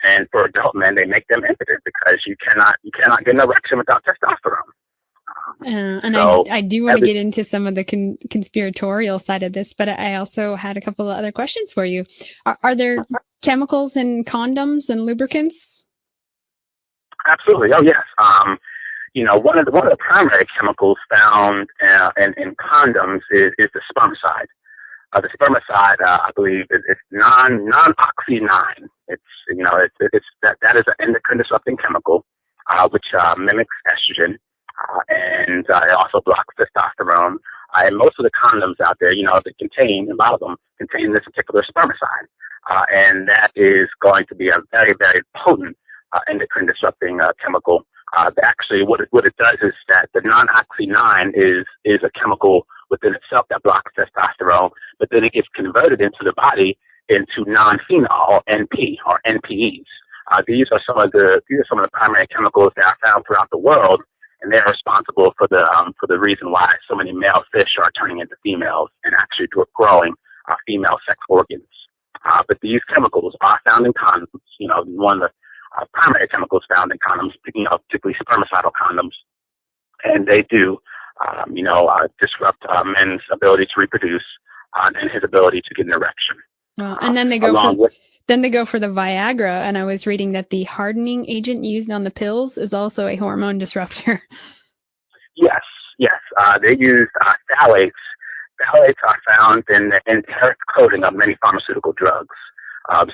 And for adult men, they make them impotent because you cannot get an erection without testosterone. And So I do want to every get into some of the conspiratorial side of this, but I also had a couple of other questions for you. Are there chemicals in condoms and lubricants? absolutely, oh yes. One of the primary chemicals found in condoms is the spermicide. The spermicide, I believe, it's non-oxy 9. It's that is an endocrine disrupting chemical, which mimics estrogen, and it also blocks testosterone. And most of the condoms out there, they contain, a lot of them contain this particular spermicide, and that is going to be a very, very potent endocrine disrupting chemical. Actually, what it does is that the non-oxy 9 is a chemical within itself that blocks testosterone, but then it gets converted into the body into non-phenol or NP or NPEs. These are some of the primary chemicals that are found throughout the world, and they're responsible for the reason why so many male fish are turning into females and actually growing female sex organs. But these chemicals are found in condoms. One of the primary chemicals found in condoms, particularly spermicidal condoms, and they do, disrupt men's ability to reproduce and his ability to get an erection. Well, and then they go for the Viagra, and I was reading that the hardening agent used on the pills is also a hormone disruptor. Yes. They use phthalates. Phthalates are found in the enteric coating of many pharmaceutical drugs.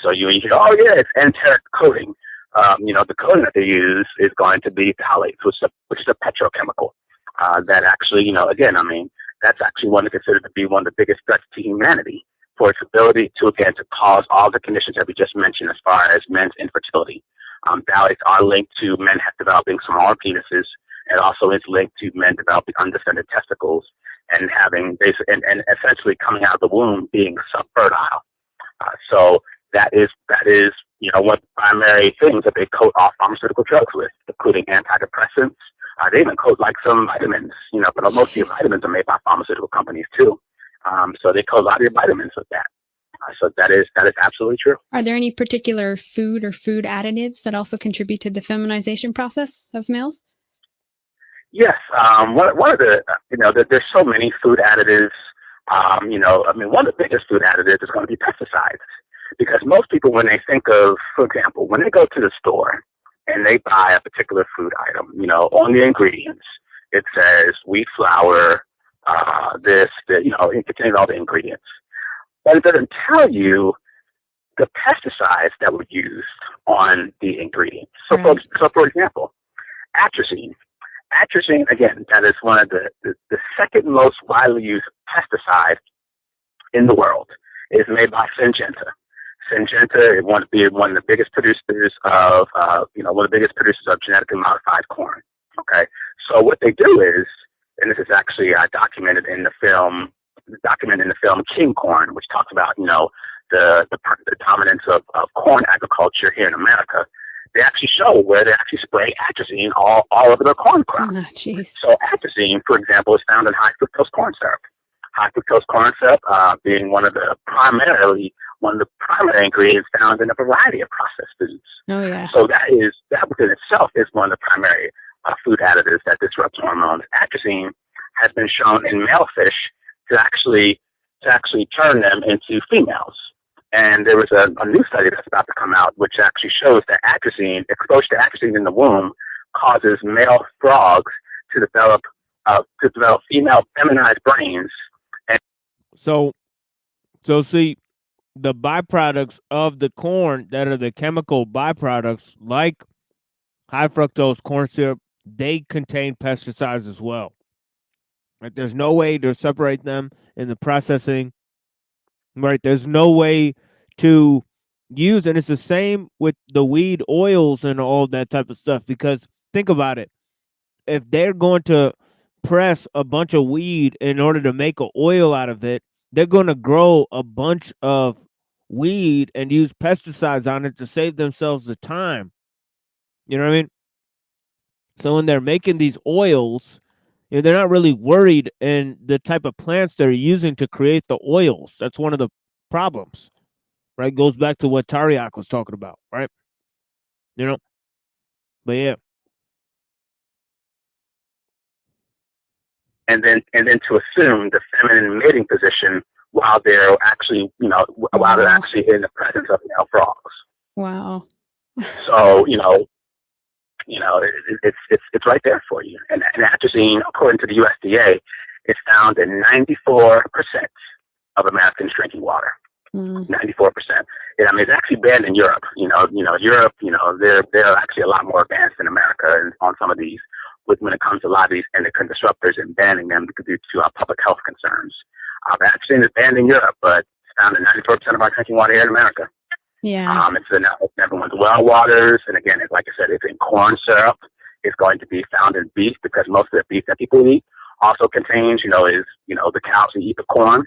So you hear, oh yeah, it's enteric coating. The coating that they use is going to be phthalates, which is a petrochemical. That actually, that's actually considered to be one of the biggest threats to humanity for its ability to cause all the conditions that we just mentioned as far as men's infertility. Phthalates are linked to men developing smaller penises, and also is linked to men developing undefended testicles and having and essentially coming out of the womb being subfertile. So that is one of the primary things that they coat all pharmaceutical drugs with, including antidepressants. They even coat like some vitamins, but most of your vitamins are made by pharmaceutical companies too. So they coat a lot of your vitamins with that. So that is absolutely true. Are there any particular food or food additives that also contribute to the feminization process of males? Yes. One of the, there's so many food additives. One of the biggest food additives is going to be pesticides, because most people, when they think of, for example, when they go to the store and they buy a particular food item, on the ingredients, it says wheat flour, it contains all the ingredients. But it doesn't tell you the pesticides that were used on the ingredients. So, for example, atrazine. Atrazine, again, that is one of the second most widely used pesticide in the world. It is made by Syngenta. Syngenta is one of the biggest producers of genetically modified corn. Okay, so what they do is, and this is actually documented in the film King Corn, which talks about the dominance of corn agriculture here in America. They actually show where they actually spray atrazine all over their corn crop. So atrazine, for example, is found in high fructose corn syrup. High fructose corn syrup being one of the primary ingredients found in a variety of processed foods. Oh yeah. So that within itself is one of the primary food additives that disrupts hormones. Atrazine has been shown in male fish to actually turn them into females. And there was a new study that's about to come out, which actually shows that exposure to atrazine in the womb causes male frogs to develop female feminized brains. And so see, the byproducts of the corn that are the chemical byproducts, like high fructose corn syrup, they contain pesticides as well. Right? There's no way to separate them in the processing. Right? There's no way to use, and it's the same with the weed oils and all that type of stuff, because think about it. If they're going to press a bunch of weed in order to make an oil out of it, they're going to grow a bunch of weed and use pesticides on it to save themselves the time. You know what I mean? So when they're making these oils, they're not really worried in the type of plants they're using to create the oils. That's one of the problems, right? Goes back to what Tariaq was talking about, right? But yeah. and then to assume the feminine mating position while they're actually, while they're actually in the presence of male frogs. Wow. So, it's right there for you. And atrazine, according to the USDA, is found in 94% of Americans drinking water. 94%. I mean, it's actually banned in Europe. Europe, they're actually a lot more advanced than America on some of these when it comes to a lot of these endocrine disruptors and banning them due to public health concerns. Atrazine is banned in Europe, but it's found in 94% of our drinking water here in America. Yeah. It's in everyone's well waters, and again, like I said, it's in corn syrup. It's going to be found in beef because most of the beef that people eat also contains, the cows who eat the corn.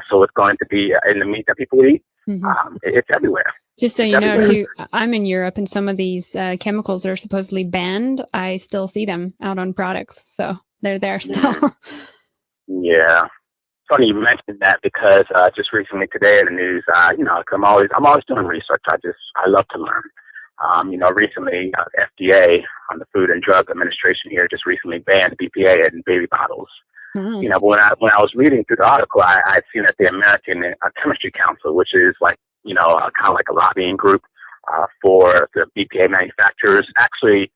So it's going to be in the meat that people eat. It's everywhere. Just so you know, too, I'm in Europe, and some of these chemicals that are supposedly banned, I still see them out on products. So they're there still. Yeah. Funny you mentioned that because just recently today in the news, I'm always doing research. I love to learn. Recently FDA, the Food and Drug Administration here, just recently banned BPA in baby bottles. But when I was reading through the article, I'd seen that the American Chemistry Council, which is like kind of like a lobbying group for the BPA manufacturers, actually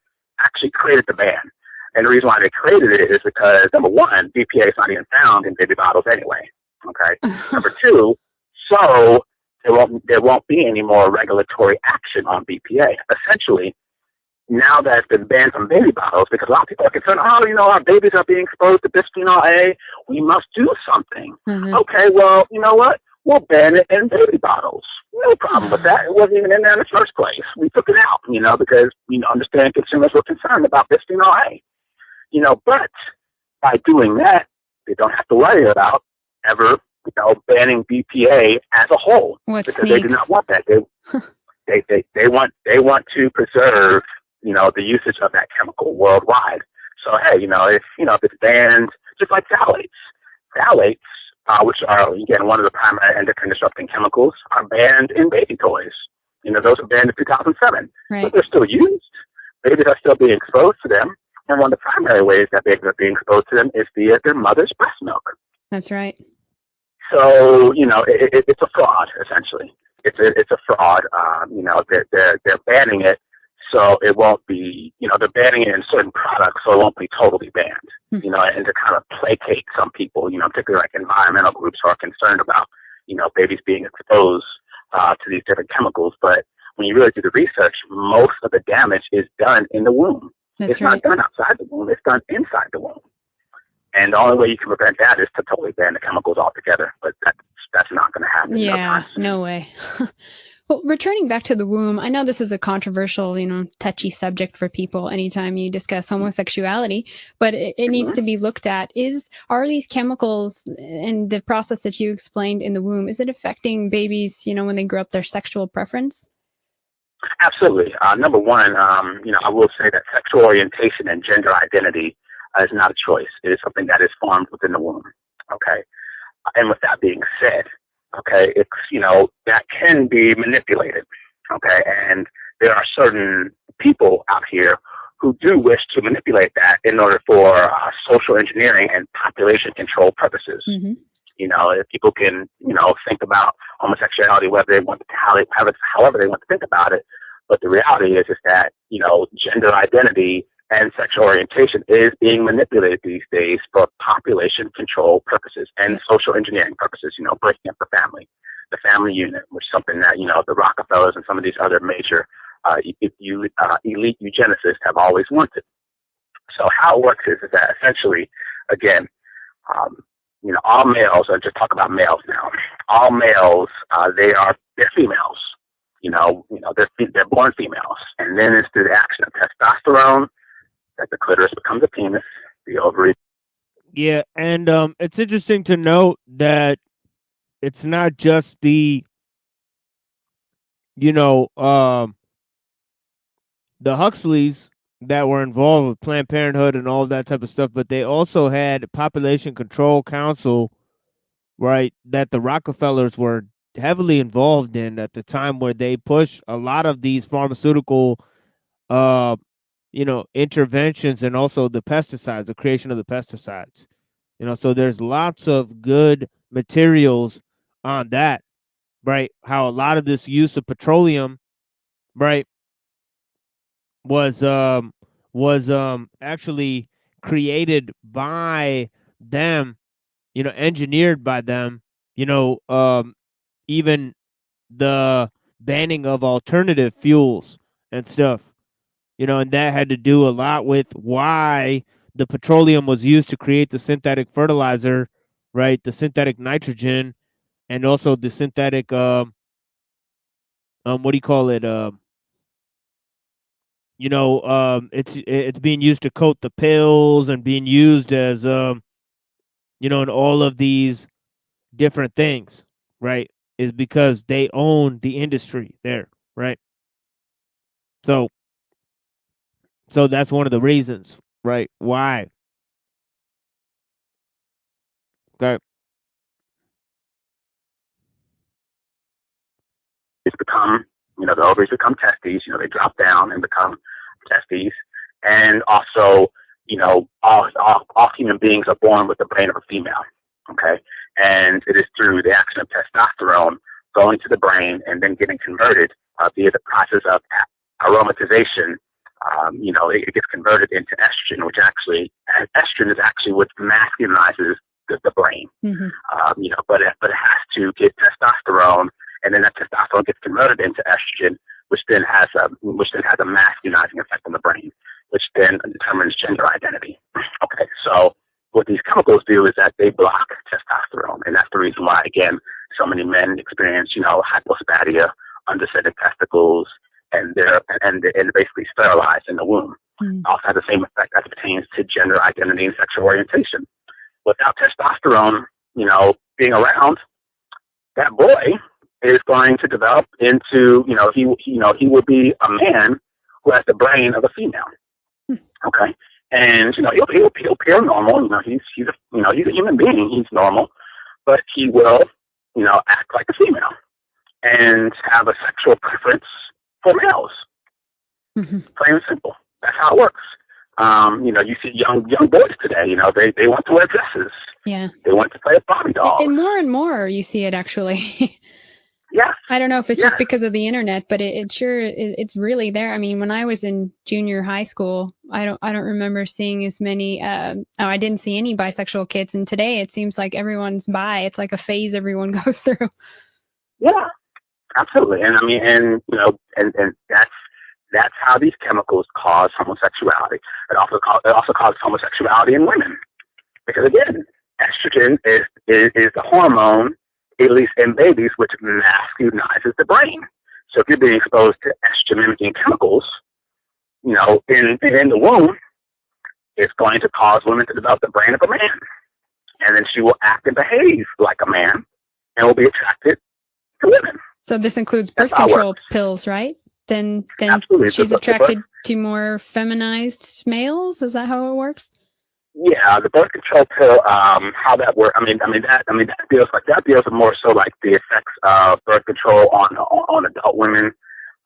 created the ban. And the reason why they created it is because, number one, BPA is not even found in baby bottles anyway. Okay. Number two, so there won't be any more regulatory action on BPA. Essentially, now that it's been banned from baby bottles, because a lot of people are concerned, our babies are being exposed to bisphenol A, we must do something. Okay, well, you know what? We'll ban it in baby bottles. No problem with that. It wasn't even in there in the first place. We took it out, because we understand consumers were concerned about bisphenol A. But by doing that, they don't have to worry about ever, banning BPA as a whole, because they do not want that. They want to preserve, the usage of that chemical worldwide. So hey, if it's banned, just like phthalates, which are again one of the primary endocrine disrupting chemicals, are banned in baby toys. Those were banned in 2007, but they're still used. Babies are still being exposed to them. And one of the primary ways that babies are being exposed to them is via their mother's breast milk. That's right. So, it's a fraud, essentially. It's a fraud. They're banning it, so it won't be, they're banning it in certain products, so it won't be totally banned, and to kind of placate some people, particularly like environmental groups who are concerned about, babies being exposed to these different chemicals. But when you really do the research, most of the damage is done in the womb. It's not done outside the womb. It's done inside the womb. And the only way you can prevent that is to totally ban the chemicals altogether. But that's not going to happen. Yeah, no way. Well, returning back to the womb, I know this is a controversial, touchy subject for people anytime you discuss homosexuality, but it needs to be looked at. Are these chemicals and the process that you explained in the womb, is it affecting babies, when they grow up, their sexual preference? Absolutely. Number one, I will say that sexual orientation and gender identity is not a choice. It is something that is formed within the womb. Okay. And with that being said, okay, it's, that can be manipulated. Okay. And there are certain people out here who do wish to manipulate that in order for social engineering and population control purposes. If people can, think about homosexuality, whether they want to, however they want to think about it. But the reality is that, gender identity and sexual orientation is being manipulated these days for population control purposes and social engineering purposes, breaking up the family unit, which is something that, the Rockefellers and some of these other major elite eugenicists have always wanted. So how it works is that essentially, again, all males, or just talk about males now, all males, they're females. They're born females. And then it's through the action of testosterone that the clitoris becomes a penis, the ovary. Yeah, and it's interesting to note that it's not just the, the Huxleys that were involved with Planned Parenthood and all that type of stuff, but they also had a Population Control Council, right, that the Rockefellers were heavily involved in at the time, where they pushed a lot of these pharmaceutical interventions, and also the pesticides, the creation of the pesticides. So there's lots of good materials on that, right? How a lot of this use of petroleum, right, was actually created by them, engineered by them, even the banning of alternative fuels and stuff, and that had to do a lot with why the petroleum was used to create the synthetic fertilizer, right? The synthetic nitrogen, and also the synthetic what do you call it? It's being used to coat the pills and being used as in all of these different things, right? Is because they own the industry there, right? So that's one of the reasons, right? Why? Okay. It's become, the ovaries become testes. They drop down and become testes. And also, all human beings are born with the brain of a female. Okay. And it is through the action of testosterone going to the brain and then getting converted via the process of aromatization. It gets converted into estrogen, which actually, estrogen is actually what masculinizes the brain. But it has to get testosterone, and then that testosterone gets converted into estrogen, which then has a masculinizing effect on the brain, which then determines gender identity. Okay, so what these chemicals do is that they block testosterone, and that's the reason why, again, so many men experience, hypospadia, undescended testicles, and they're basically sterilized in the womb. Also has the same effect as it pertains to gender identity and sexual orientation. Without testosterone, being around, that boy is going to develop into, he would be a man who has the brain of a female. Okay, and he'll appear normal. He's a human being. He's normal, but he will, act like a female and have a sexual preference for males. Plain and simple. That's how it works. You see young boys today. They want to wear dresses. Yeah. They want to play with Barbie dolls. And more you see it actually. Yeah. I don't know if it's just because of the internet, but it's really there. I mean, when I was in junior high school, I don't remember seeing as many. I didn't see any bisexual kids, and today it seems like everyone's bi. It's like a phase everyone goes through. Yeah, absolutely. And I mean, and that's how these chemicals cause homosexuality. It also causes homosexuality in women, because again, estrogen is the hormone, at least in babies, which masculinizes the brain. So if you're being exposed to estrogen mimicking chemicals, in the womb, it's going to cause women to develop the brain of a man. And then she will act and behave like a man and will be attracted to women. So this includes birth control pills, right? Then Absolutely. She's attracted to more feminized males? Is that how it works? Yeah, the birth control pill, how that works. That deals more so like the effects of birth control on adult women,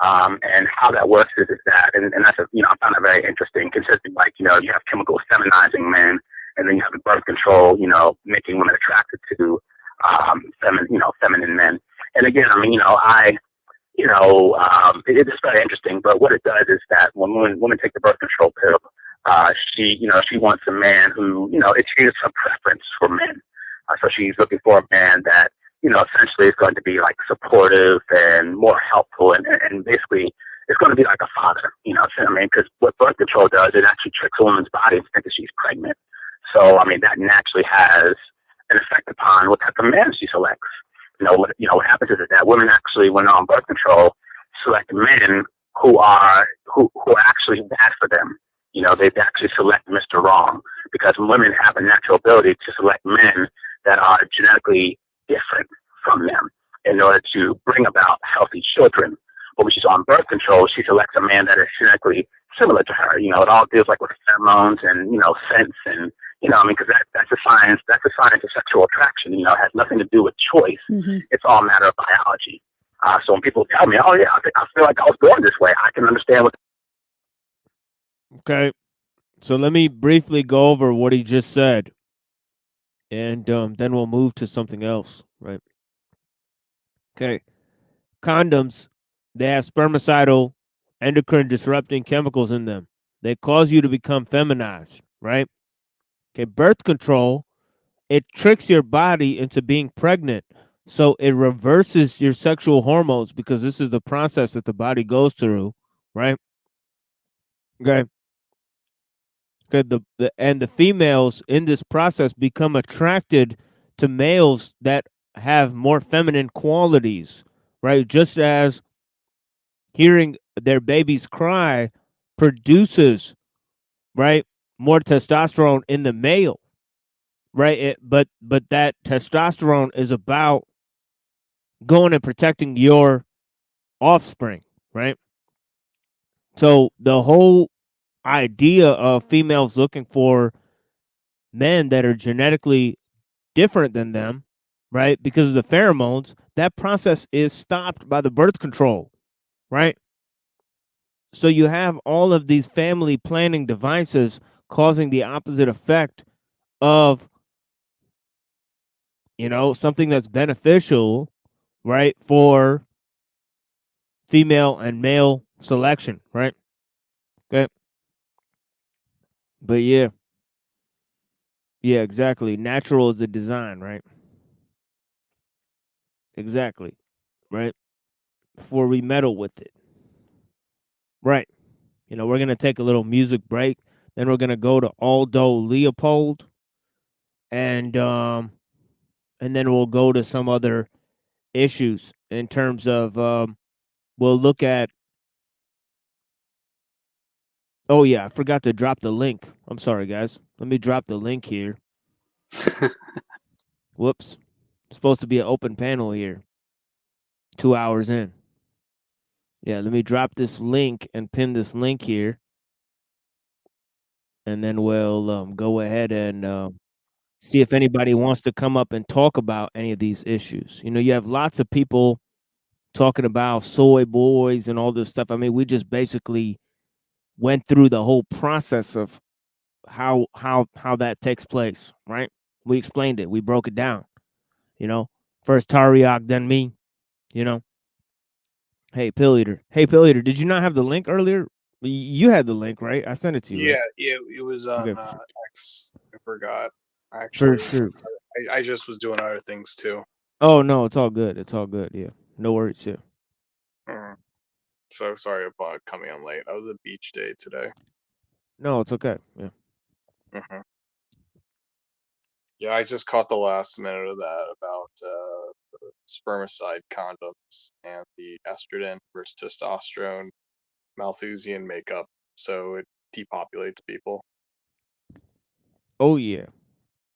and how that works is that, and that's I found it very interesting, considering you have chemicals feminizing men, and then you have the birth control, making women attracted to feminine men. And again, it's very interesting. But what it does is that when women take the birth control pill, she wants a man who, it's a preference for men. So she's looking for a man that, essentially is going to be like supportive and more helpful, and basically it's going to be like a father, because what birth control does, it actually tricks a woman's body to think that she's pregnant. So, that naturally has an effect upon what type of man she selects. What happens is that women actually, when on birth control, select men who are actually bad for them. They actually select Mr. Wrong, because women have a natural ability to select men that are genetically different from them in order to bring about healthy children. But when she's on birth control, she selects a man that is genetically similar to her. It all deals with pheromones and, scents and, because that's a science of sexual attraction. It has nothing to do with choice. It's all a matter of biology. So when people tell me, oh yeah, I feel like I was born this way, I can understand what. Okay. So let me briefly go over what he just said. and then we'll move to something else, right? Okay. Condoms, they have spermicidal, endocrine disrupting chemicals in them. They cause you to become feminized, right? Okay. Birth control, it tricks your body into being pregnant. So it reverses your sexual hormones because this is the process that the body goes through, right? Okay. Okay. The females in this process become attracted to males that have more feminine qualities, right? Just as hearing their babies cry produces, right, more testosterone in the male, right? But that testosterone is about going and protecting your offspring, right? So the whole idea of females looking for men that are genetically different than them, right, because of the pheromones, that process is stopped by the birth control, right? So you have all of these family planning devices causing the opposite effect of, something that's beneficial, right, for female and male selection, right? Okay. But yeah. Yeah, exactly. Natural is the design, right? Exactly. Right? Before we meddle with it. Right. We're going to take a little music break. Then we're going to go to Aldo Leopold, and then we'll go to some other issues in terms of we'll look at. Oh yeah, I forgot to drop the link. I'm sorry, guys. Let me drop the link here. Whoops. It's supposed to be an open panel here. 2 hours in. Yeah, let me drop this link and pin this link here. And then we'll go ahead and see if anybody wants to come up and talk about any of these issues. You have lots of people talking about soy boys and all this stuff. I mean, we just basically went through the whole process of how that takes place, right? We explained it. We broke it down. First Tariaq, then me. Hey, Pill Eater. Hey, Pill Eater, did you not have the link earlier? You had the link, right? I sent it to you. Yeah, Right? it was on Okay. X. I forgot. For Actually, sure. I just was doing other things too. Oh no, it's all good. It's all good. Yeah, no worries. Yeah. So sorry about coming on late. I was a beach day today. No, it's okay. Yeah. hmm Yeah, I just caught the last minute of that about the spermicide condoms and the estrogen versus testosterone Malthusian makeup, so it depopulates people. Oh yeah.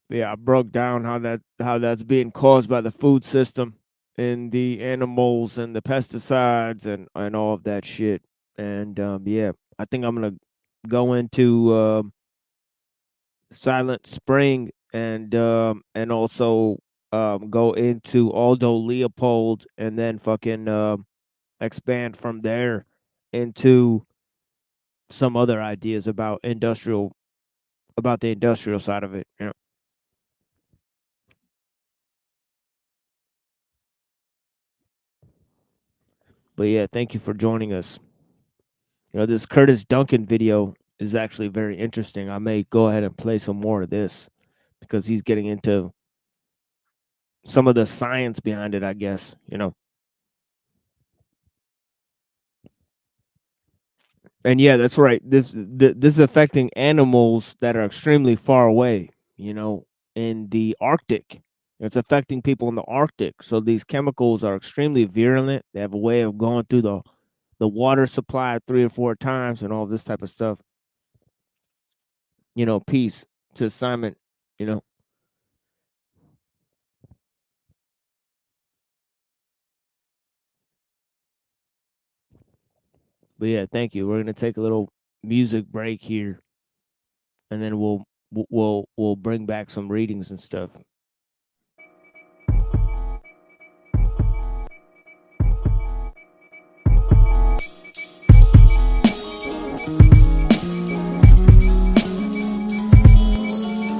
Yeah, I broke down how that's being caused by the food system and the animals and the pesticides and all of that shit. And yeah, I think I'm gonna go into Silent Spring and also go into Aldo Leopold and then fucking expand from there into some other ideas about the industrial side of it. Yeah. But yeah, thank you for joining us. This Curtis Duncan video is actually very interesting. I may go ahead and play some more of this because he's getting into some of the science behind it, I guess. And yeah, that's right. This is affecting animals that are extremely far away, in the Arctic. It's affecting people in the Arctic. So these chemicals are extremely virulent. They have a way of going through the water supply 3 or 4 times and all this type of stuff. Peace to Simon, But yeah, thank you. We're gonna take a little music break here, and then we'll bring back some readings and stuff.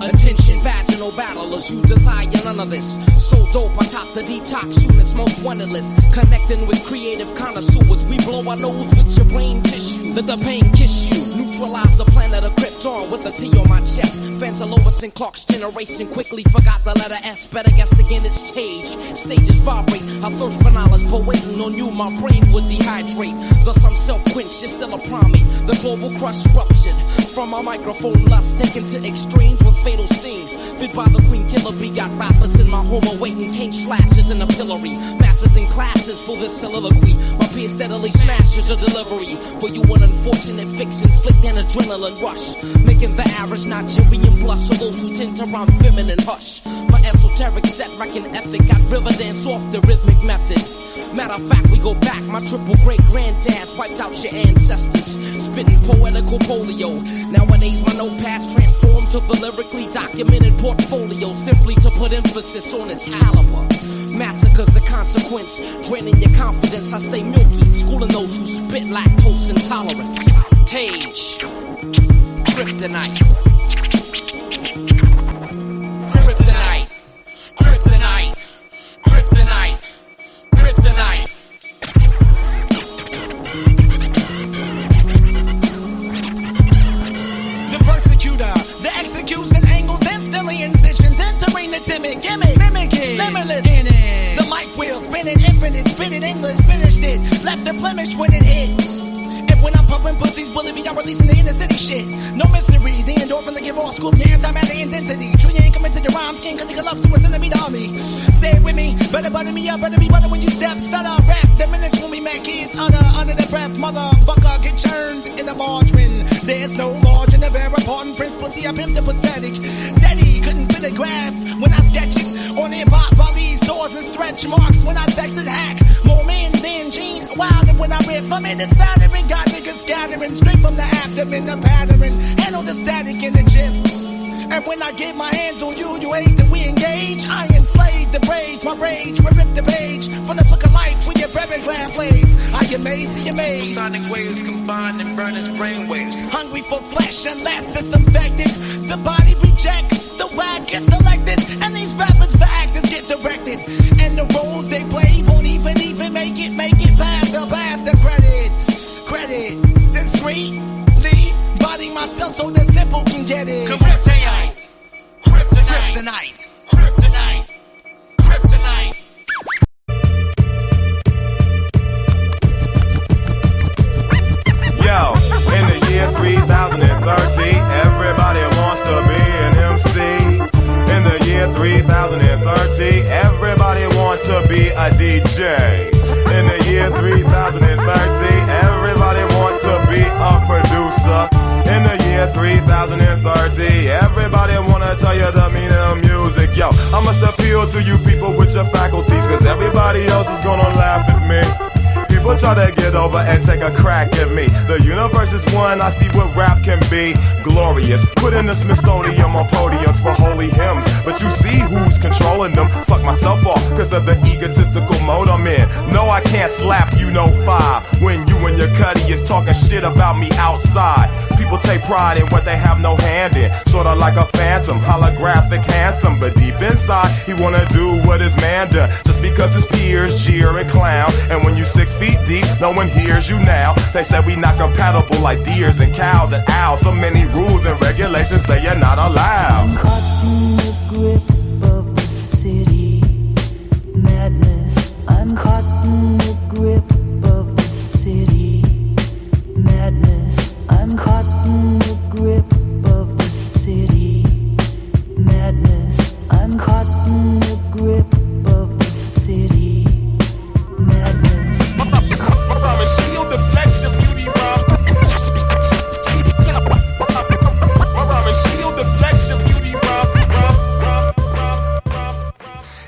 Attention, fashion professional battlers, you desire none of this. So dope, I top the detox units, most wonderless. Connecting with creative connoisseurs, we blow our nose with your brain tissue. Let the pain kiss you. Neutralize the planet of Krypton with a T on my chest. Fans of Lois and Clark's generation quickly forgot the letter S. Better guess again, it's stage. Stages vibrate. I thirst for knowledge, but waiting on you, my brain would dehydrate. Thus I'm self-quenched, you're still a primate. The global crush ruptured from my microphone lust, taken to extremes with fatal stings. Fit by the Queen Killer Bee, got rappers in my home awaiting cane slashes in the pillory. Masters in classes for this soliloquy. My peers steadily smashes the delivery. For you an unfortunate fix, inflict an adrenaline rush, making the average Nigerian blush. For those who tend to rhyme feminine hush. My esoteric set wrecking ethic got river dance off the rhythmic method. Matter of fact, we go back. My triple great granddads wiped out your ancestors, spitting poetical polio. Nowadays, my notepads transformed to the lyrically documented portfolio, simply to put emphasis on its caliber. Massacre's a consequence, draining your confidence. I stay milky, schooling those who spit lactose intolerance. Tage, kryptonite, kryptonite, kryptonite, kryptonite, kryptonite. The persecutor, the execution angles, instantly incisions, entering the timid gimmick, mimicking, limitless in it. The mic wheel spinning infinite, spitting English, finished it, left the blemish when it hit. When I'm pumping pussies, bully me, I'm releasing the inner city shit. No mystery, the endorphin to give off scoop, your antimatter intensity. True, you ain't coming to your rhyme scheme, cause you can love to a enemy to me. Say it with me, better butter me up, better be butter when you step. Stutter, rap, diminish when we make keys, under the breath. Motherfucker, get churned in the margarine. There's no margin of error, pardon Prince, pussy, I pimped the pathetic. Daddy couldn't fit a graph when I sketch it. On hip-hop, bodies, swords, and stretch marks when I texted hack. More men than Gene Wilder when I read from it inside and got niggas scattering straight from the abdomen, the pattern, handle the static in the jiff. And when I get my hands on you, you hate that we engage. I enslave the braids, my rage, we rip the page from the book of life with your bread glass plays. I amaze the amazed. Sonic waves combine and burn his brain waves. Hungry for flesh unless it's infected. The body rejects, the whack gets selected, and these rappers for actors get directed. And the roles they play won't even make it past the credit. Discreetly body myself so the simple can get it. Kryptonite, kryptonite, kryptonite, kryptonite. Yo, in the year 3030, everybody wants to be an MC. In the year 3030, everybody wants to be a DJ. In the year 3030, everybody wants to be a producer. In the year 3030, everybody wanna tell you the meaning of music. Yo, I must appeal to you people with your faculties, cause everybody else is gonna laugh at me. People try to get over and take a crack at me. The universe is one, I see what rap can be. Glorious, put in the Smithsonian on podiums for holy hymns. But you see who's controlling them. Fuck myself off, cause of the egotistical mode I'm in. No, I can't slap you no 5 when you and your cuddy is talking shit about me outside. People take pride in what they have no hand in. Sorta like a phantom, holographic handsome. But deep inside, he wanna do what his man done. Just because his peers jeer and clown. And when you 6 feet deep, no one hears you now. They say we not compatible like deers and cows and owls. So many rules and regulations say you're not allowed. I'm caught in the grip of the city madness. I'm caught in the grip of the city madness. I'm caught in the grip of the city madness. I'm caught in the grip of the city madness.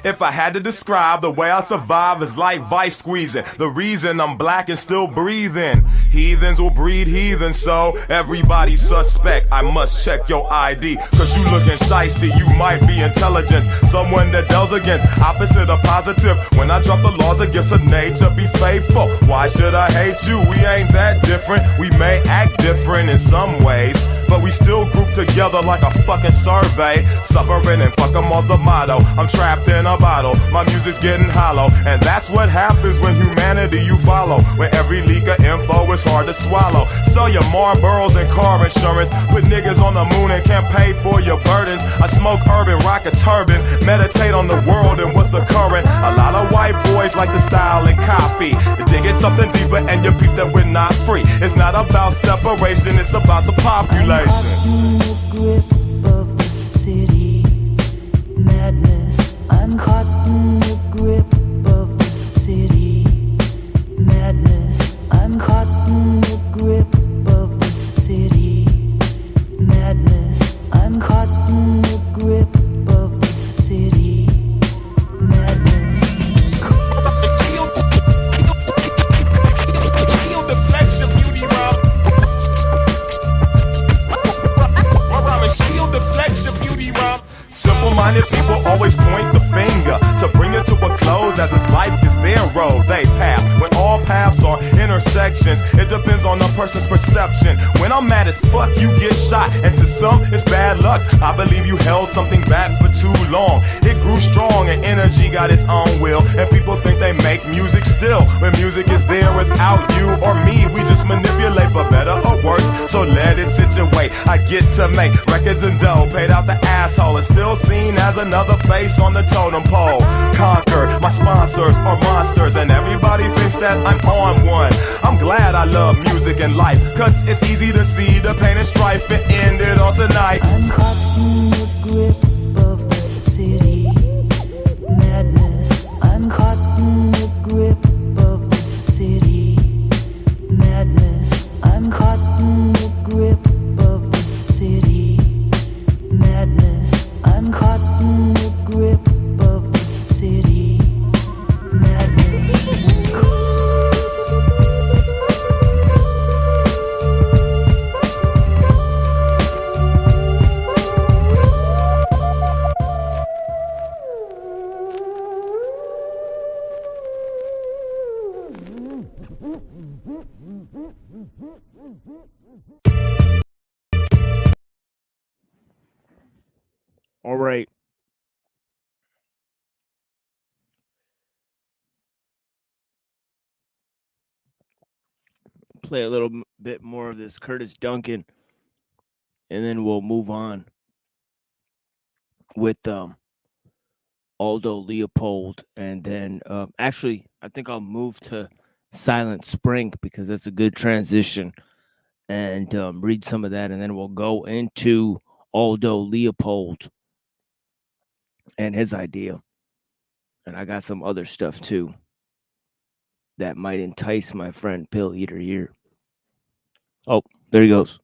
If I had to describe the way I survive is like vice squeezing. The reason I'm black and still breathing. Heathens will breed heathens, so everybody suspect. I must check your ID, cause you looking shiesty. You might be intelligent, someone that deals against opposite of positive. When I drop the laws against a nature, be faithful. Why should I hate you? We ain't that different. We may act different in some ways, but we still group together like a fucking survey. Suffering and fuck 'em all the motto. I'm trapped in a bottle, my music's getting hollow. And that's what happens when humanity you follow. When every leak of info is hard to swallow. Sell your Marlboros and car insurance. Put niggas on the moon and can't pay for your burdens. I smoke urban, rock a turban. Meditate on the world and what's occurring. A lot of white boys like to style and copy. Dig it something deeper and you peep that we're not free. It's not about separation, it's about the population. Of the city, madness. I'm caught in the grip of the city, madness. I'm caught in the grip of the city, madness. I'm caught in the grip of the city, madness. Deflect your beauty round. Deflect your beauty round. Simple-minded people always point the finger to bring it to a close as if life is their road, they path. When all paths are intersections, it depends on a person's perception. When I'm mad as fuck, you get shot, and to some, it's bad luck. I believe you held something back for too long. It grew strong and energy got its own will, and people think they make music still. When music is there without you or me, we just manipulate for better or worse, so let it situate. I get to make records and dough, paid out the asshole, and still seen as another face on the totem pole. Conquered, my sponsors are monsters, and everybody thinks that I'm on one. I'm glad I love music and life, cause it's easy to see the pain and strife and end it all tonight. I'm caught in the grip of the city, madness. I'm caught in the grip of the city, madness. I'm caught in the grip of the city, madness. I'm caught in the grip of the city, madness. All right. Play a little bit more of this Curtis Duncan, and then we'll move on with Aldo Leopold, and then actually I think I'll move to Silent Spring because that's a good transition, and read some of that, and then we'll go into Aldo Leopold and his idea. And I got some other stuff too that might entice my friend Pill Eater here. Oh, there he goes.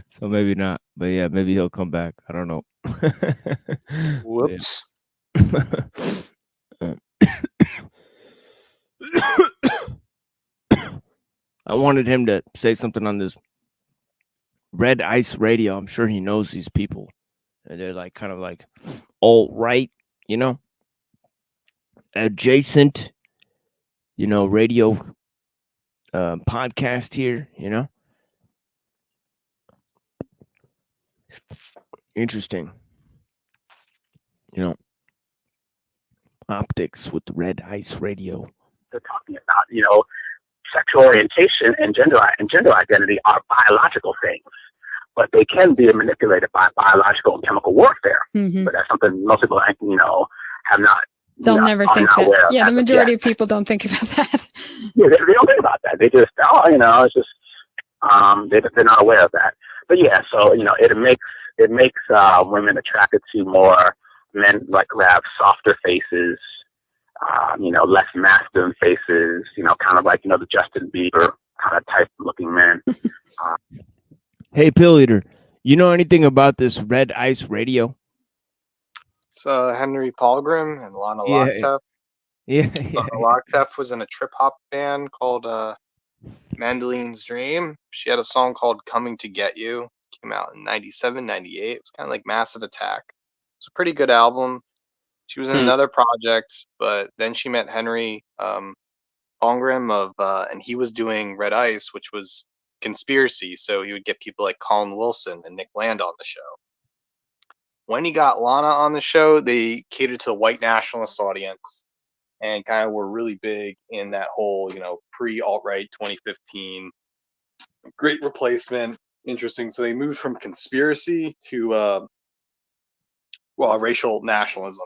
So maybe not, but yeah, maybe he'll come back. I don't know. Whoops. I wanted him to say something on this Red Ice Radio. I'm sure he knows these people. And they're like kind of like alt-right, you know, adjacent, you know, radio podcast here, you know. Interesting. You know, optics with the Red Ice Radio. They're talking about, you know, sexual orientation and gender identity are biological things, but they can be manipulated by biological and chemical warfare. Mm-hmm. But that's something most people, you know, have not. They'll never think that. Yeah, the majority of people don't think about that. Yeah, they don't think about that. They just, you know, it's just they're not aware of that. But yeah, so you know, it makes women attracted to more men, like who have softer faces, you know, less masculine faces, you know, kind of like, you know, the Justin Bieber kind of type looking men. Hey, Pill Eater, you know anything about this Red Ice Radio? It's Henry Palgrim and Lana Lockteff. Yeah. Lana Lockteff was in a trip hop band called Mandoline's Dream. She had a song called Coming to Get You. Came out in 97, 98. It was kind of like Massive Attack. It's a pretty good album. She was in another project, but then she met Henry Palgrim and he was doing Red Ice, which was conspiracy. So he would get people like Colin Wilson and Nick Land on the show. When he got Lana on the show, they catered to the white nationalist audience and kind of were really big in that whole, pre-alt-right 2015 great replacement. Interesting. So they moved from conspiracy to racial nationalism.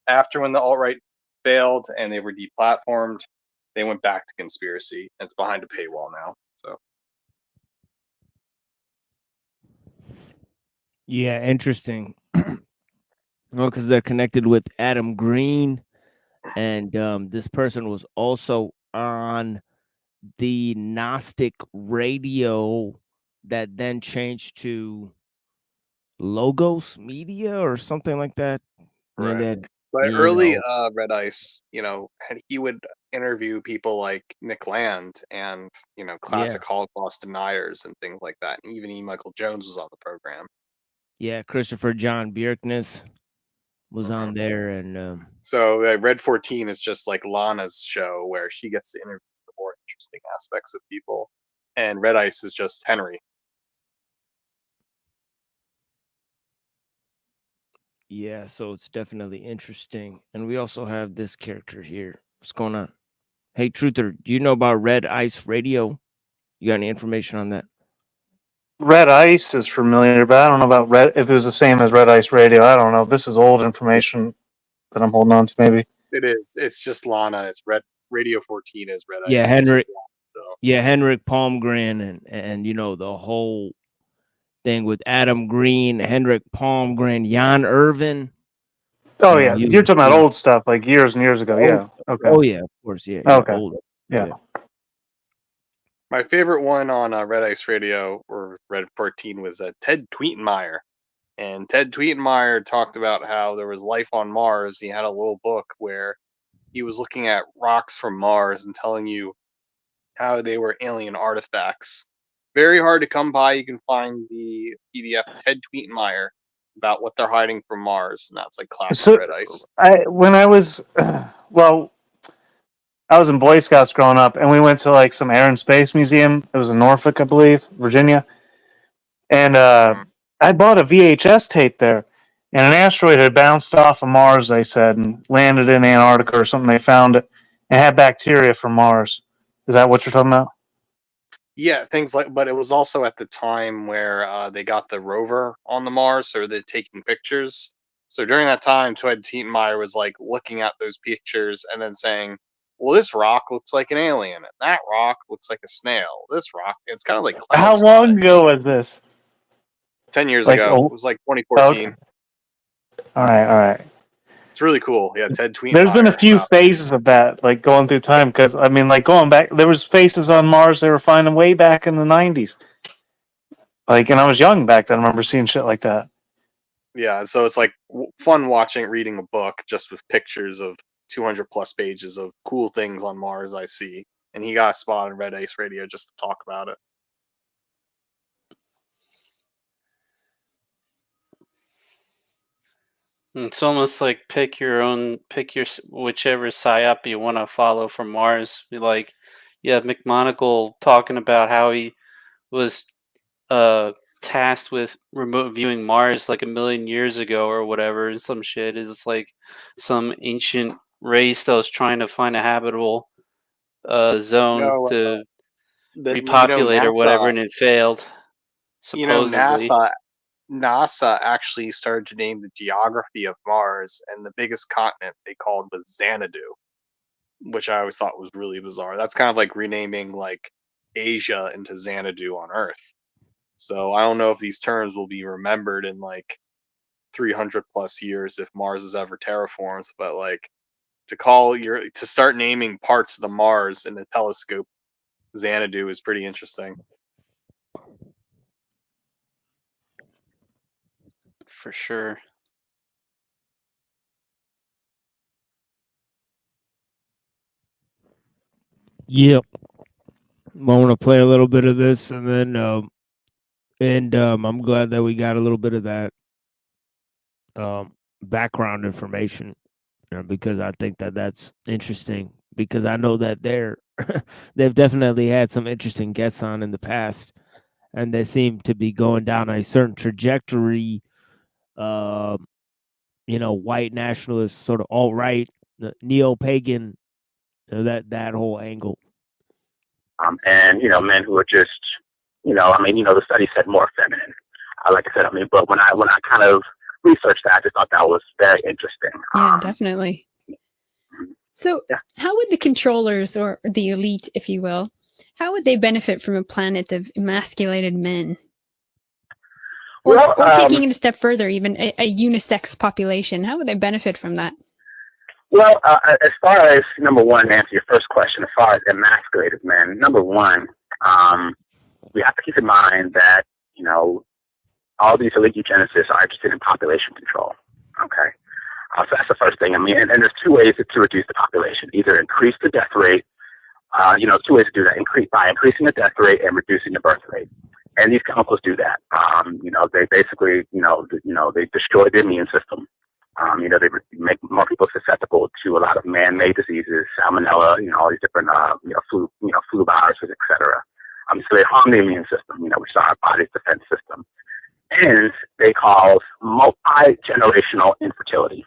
After when the alt-right failed and they were deplatformed, they went back to conspiracy. It's behind a paywall now. So Yeah, interesting. Well, because they're connected with Adam Green, and this person was also on the Gnostic radio that then changed to Logos Media or something like that. And then, but you early know, Red Ice, he would interview people like Nick Land and classic Holocaust deniers and things like that. And even E. Michael Jones was on the program. yeah, Christopher John Bjerknes was on there, and So Red 14 is just like Lana's show where she gets to interview the more interesting aspects of people, and Red Ice is just Henry. yeah, so it's definitely interesting. And we also have this character here. What's going on? Hey, Truther, do you know about Red Ice Radio? You got any information on that? Red Ice is familiar, but I don't know about if it was the same as Red Ice Radio. I don't know. This is old information that I'm holding on to, maybe. It is. It's just Lana. It's Radio 14 is Red Yeah, Ice. Henrik. So. Yeah, Henrik Palmgren and the whole thing with Adam Green, Henrik Palmgren, Jan Irvin. Oh yeah, you're talking about old stuff, like years and years ago. Yeah. Okay. Oh yeah, of course. Yeah. Okay. Old. Yeah. My favorite one on Red Ice Radio or Red 14 was Ted Tweetenmeyer. And Ted Tweetenmeyer talked about how there was life on Mars. He had a little book where he was looking at rocks from Mars and telling you how they were alien artifacts. Very hard to come by. You can find the PDF Ted Tweetenmeyer about what they're hiding from Mars, and that's like classic Red Ice. When I was, I was in Boy Scouts growing up, and we went to like some Air and Space Museum. It was in Norfolk, I believe, Virginia. And I bought a VHS tape there, and an asteroid had bounced off of Mars, they said, and landed in Antarctica or something. They found it and had bacteria from Mars. Is that what you're talking about? Yeah, things like, but it was also at the time where they got the rover on the Mars, so they're taking pictures. So during that time, Ted Tweetenmeyer was like looking at those pictures and then saying, well, this rock looks like an alien, and that rock looks like a snail. This rock, it's kind of like cloud How long ago was this? 10 years ago. It was like 2014. Okay. All right. It's really cool. Yeah, Ted Tweetenmeyer. There's been a few phases of that, like going through time, because I mean, like going back, there was phases on Mars they were finding way back in the '90s. Like, and I was young back then. I remember seeing shit like that. Yeah, so it's like fun reading a book just with pictures of 200 plus pages of cool things on Mars I see. And he got a spot on Red Ice Radio just to talk about it. It's almost like pick your whichever psyop you want to follow from Mars. Like, you have McMonagle talking about how he was tasked with remote viewing Mars like 1 million years ago or whatever, and some shit is like some ancient race that was trying to find a habitable zone to repopulate or whatever, and it failed. Supposedly. NASA actually started to name the geography of Mars, and the biggest continent they called was Xanadu, which I always thought was really bizarre. That's kind of like renaming like Asia into Xanadu on Earth. So I don't know if these terms will be remembered in like 300 plus years if Mars is ever terraformed, but like to start naming parts of the Mars in the telescope Xanadu is pretty interesting. For sure. Yep. I want to play a little bit of this, and then I'm glad that we got a little bit of that background information, because I think that that's interesting, because I know that there they've definitely had some interesting guests on in the past, and they seem to be going down a certain trajectory. Um, white nationalist, sort of alt right, neo pagan, that whole angle. And men who are just, the study said more feminine. Like I said, but when I kind of researched that, I just thought that was very interesting. Yeah, definitely. So, how would the controllers, or the elite, if you will, how would they benefit from a planet of emasculated men? Or, taking it a step further, even a unisex population, how would they benefit from that? Well, as far as, number one, to answer your first question, as far as emasculated men, number one, we have to keep in mind that, all these elite eugenicists are interested in population control. Okay. So that's the first thing. And there's two ways to reduce the population: either increase the death rate, two ways to do that: by increasing the death rate and reducing the birth rate. And these chemicals do that. They basically, they destroy the immune system. They make more people susceptible to a lot of man-made diseases, salmonella, all these different, flu viruses, etc. So they harm the immune system, which is our body's defense system. And they cause multi-generational infertility.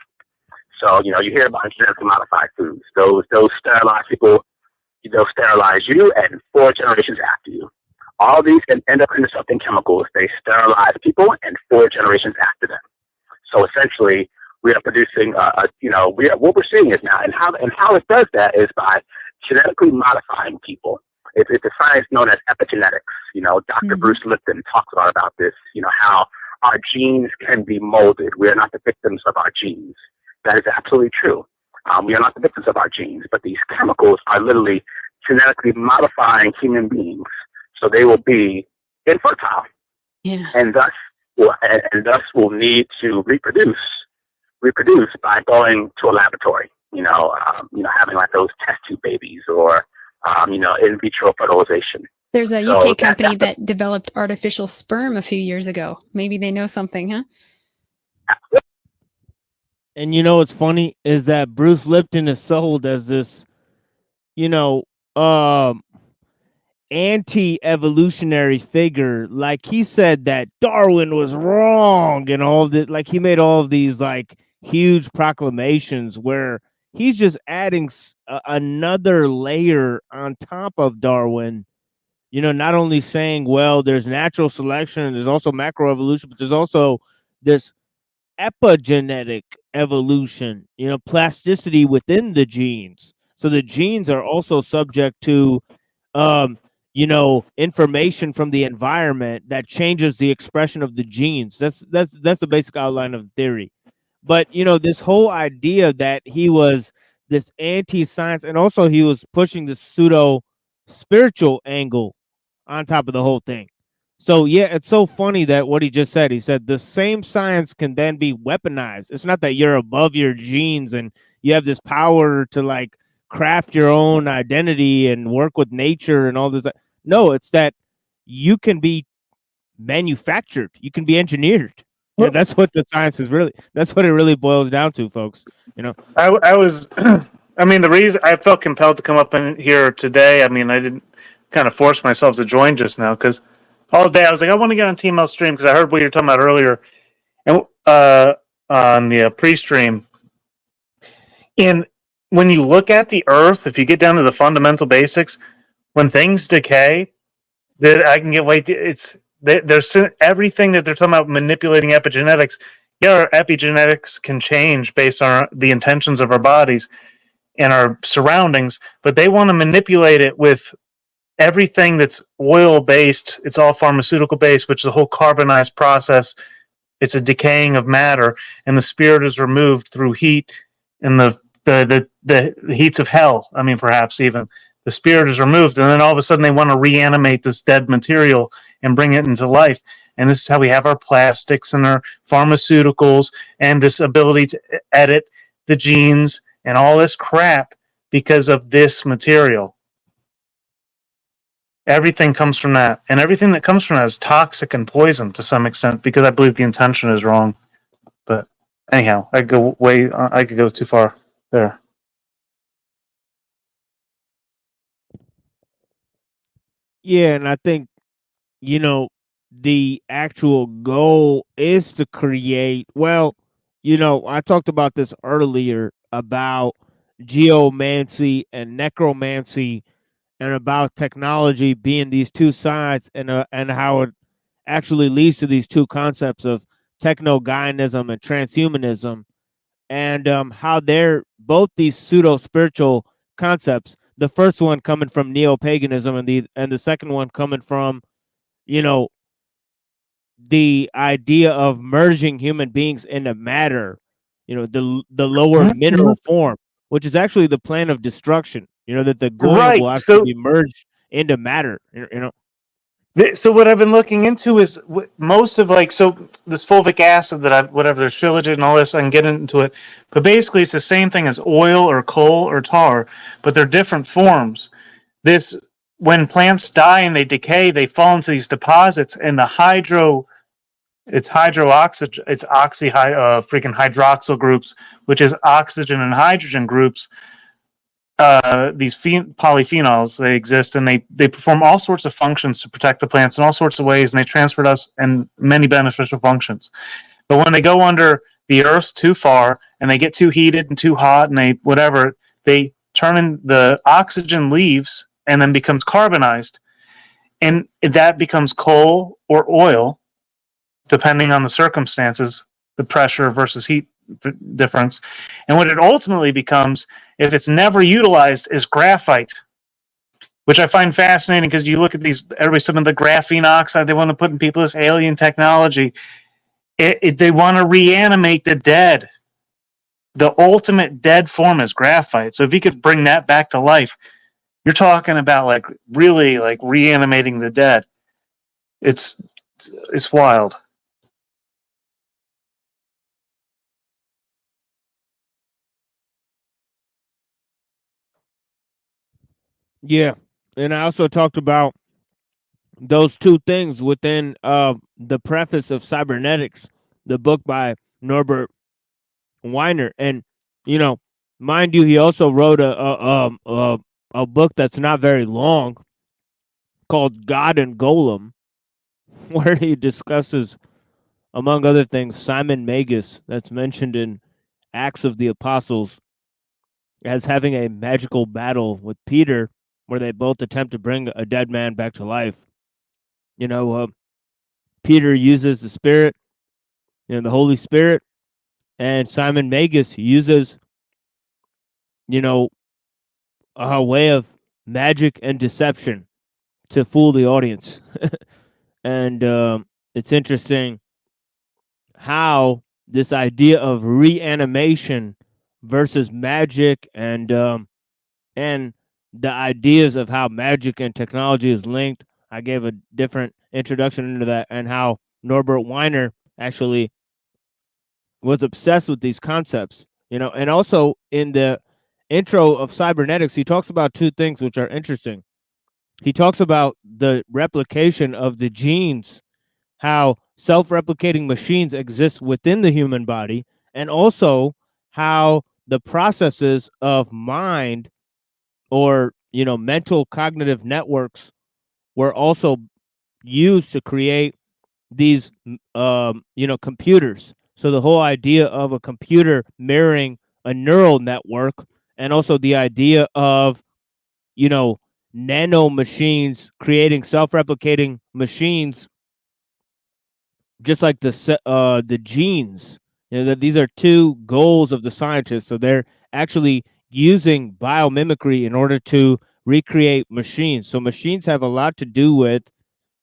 So, you hear about genetically modified foods. Those sterilized people, they'll sterilize you and 4 generations after you. All these can end up intercepting chemicals. They sterilize people and 4 generations after them. So essentially, we are producing, what we're seeing is now, and how it does that is by genetically modifying people. It's a science known as epigenetics. Dr. Bruce Lipton talks a lot about this, how our genes can be molded. We are not the victims of our genes. That is absolutely true. We are not the victims of our genes, but these chemicals are literally genetically modifying human beings, so they will be infertile, and thus will need to reproduce by going to a laboratory. Having like those test tube babies, or in vitro fertilization. There's a UK company that developed artificial sperm a few years ago. Maybe they know something, huh? And what's funny is that Bruce Lipton is sold as this, anti-evolutionary figure. Like, he said that Darwin was wrong and all that. Like, he made all of these like huge proclamations where he's just adding another layer on top of Darwin. Not only saying, well, there's natural selection, there's also macroevolution, but there's also this epigenetic evolution, plasticity within the genes. So the genes are also subject to, information from the environment that changes the expression of the genes. That's the basic outline of the theory. But this whole idea that he was this anti-science, and also he was pushing the pseudo spiritual angle on top of the whole thing. So yeah, it's so funny that what he just said. He said the same science can then be weaponized. It's not that you're above your genes and you have this power to like craft your own identity and work with nature and all this. No, it's that you can be manufactured. You can be engineered. That's what the science is really. That's what it really boils down to, folks. I was, the reason I felt compelled to come up in here today. I didn't kind of force myself to join just now because all day I was like, I want to get on Team L stream because I heard what you were talking about earlier, and on the pre-stream. And when you look at the Earth, if you get down to the fundamental basics, when things decay, that I can get there's everything that they're talking about manipulating epigenetics. Yeah, our epigenetics can change based on the intentions of our bodies and our surroundings, but they want to manipulate it with everything that's oil based. It's all pharmaceutical based, which is a whole carbonized process. It's a decaying of matter, and the spirit is removed through heat and the heats of hell. Perhaps even the spirit is removed, and then all of a sudden they want to reanimate this dead material and bring it into life. And this is how we have our plastics and our pharmaceuticals and this ability to edit the genes and all this crap because of this material. Everything comes from that, and everything that comes from that is toxic and poison to some extent because I believe the intention is wrong. But anyhow, I could go too far there. Yeah, and I think, you know, the actual goal is to create, well, I talked about this earlier about geomancy and necromancy and about technology being these two sides, and how it actually leads to these two concepts of techno-Gaianism and transhumanism, and how they're both these pseudo spiritual concepts. The first one coming from neo-paganism, and the second one coming from, you know the idea of merging human beings into matter, the lower mineral form, which is actually the plan of destruction. That the Goyim Right. will actually So be merged into matter. So what I've been looking into is most of this fulvic acid that whatever there's shilajit and all this. I can get into it, but basically it's the same thing as oil or coal or tar, but they're different forms. This When plants die and they decay, they fall into these deposits, and it's hydroxygen, it's freaking hydroxyl groups, which is oxygen and hydrogen groups. These polyphenols, they exist, and they perform all sorts of functions to protect the plants in all sorts of ways, and they transfer to us in many beneficial functions. But when they go under the earth too far and they get too heated and too hot and they turn in, the oxygen leaves and then becomes carbonized, and that becomes coal or oil depending on the circumstances, the pressure versus heat difference. And what it ultimately becomes, if it's never utilized, is graphite, which I find fascinating because you look at everybody's some of the graphene oxide they want to put in people, this alien technology. They want to reanimate the dead. The ultimate dead form is graphite. So if you could bring that back to life, you're talking about really reanimating the dead. It's wild. Yeah, and I also talked about those two things within the preface of Cybernetics, the book by Norbert Weiner. And mind you, he also wrote a book that's not very long called God and Golem, where he discusses, among other things, Simon Magus, that's mentioned in Acts of the Apostles, as having a magical battle with Peter, where they both attempt to bring a dead man back to life. Peter uses the Spirit, the Holy Spirit, and Simon Magus uses, a way of magic and deception to fool the audience. And it's interesting how this idea of reanimation versus magic, and the ideas of how magic and technology is linked. I gave a different introduction into that, and how Norbert Weiner actually was obsessed with these concepts. And also in the intro of Cybernetics, he talks about two things which are interesting. He talks about the replication of the genes, how self-replicating machines exist within the human body, and also how the processes of mind, or mental cognitive networks, were also used to create these computers. So the whole idea of a computer mirroring a neural network, and also the idea of nano machines creating self-replicating machines, just like the genes. That these are two goals of the scientists. So they're actually using biomimicry in order to recreate machines. So machines have a lot to do with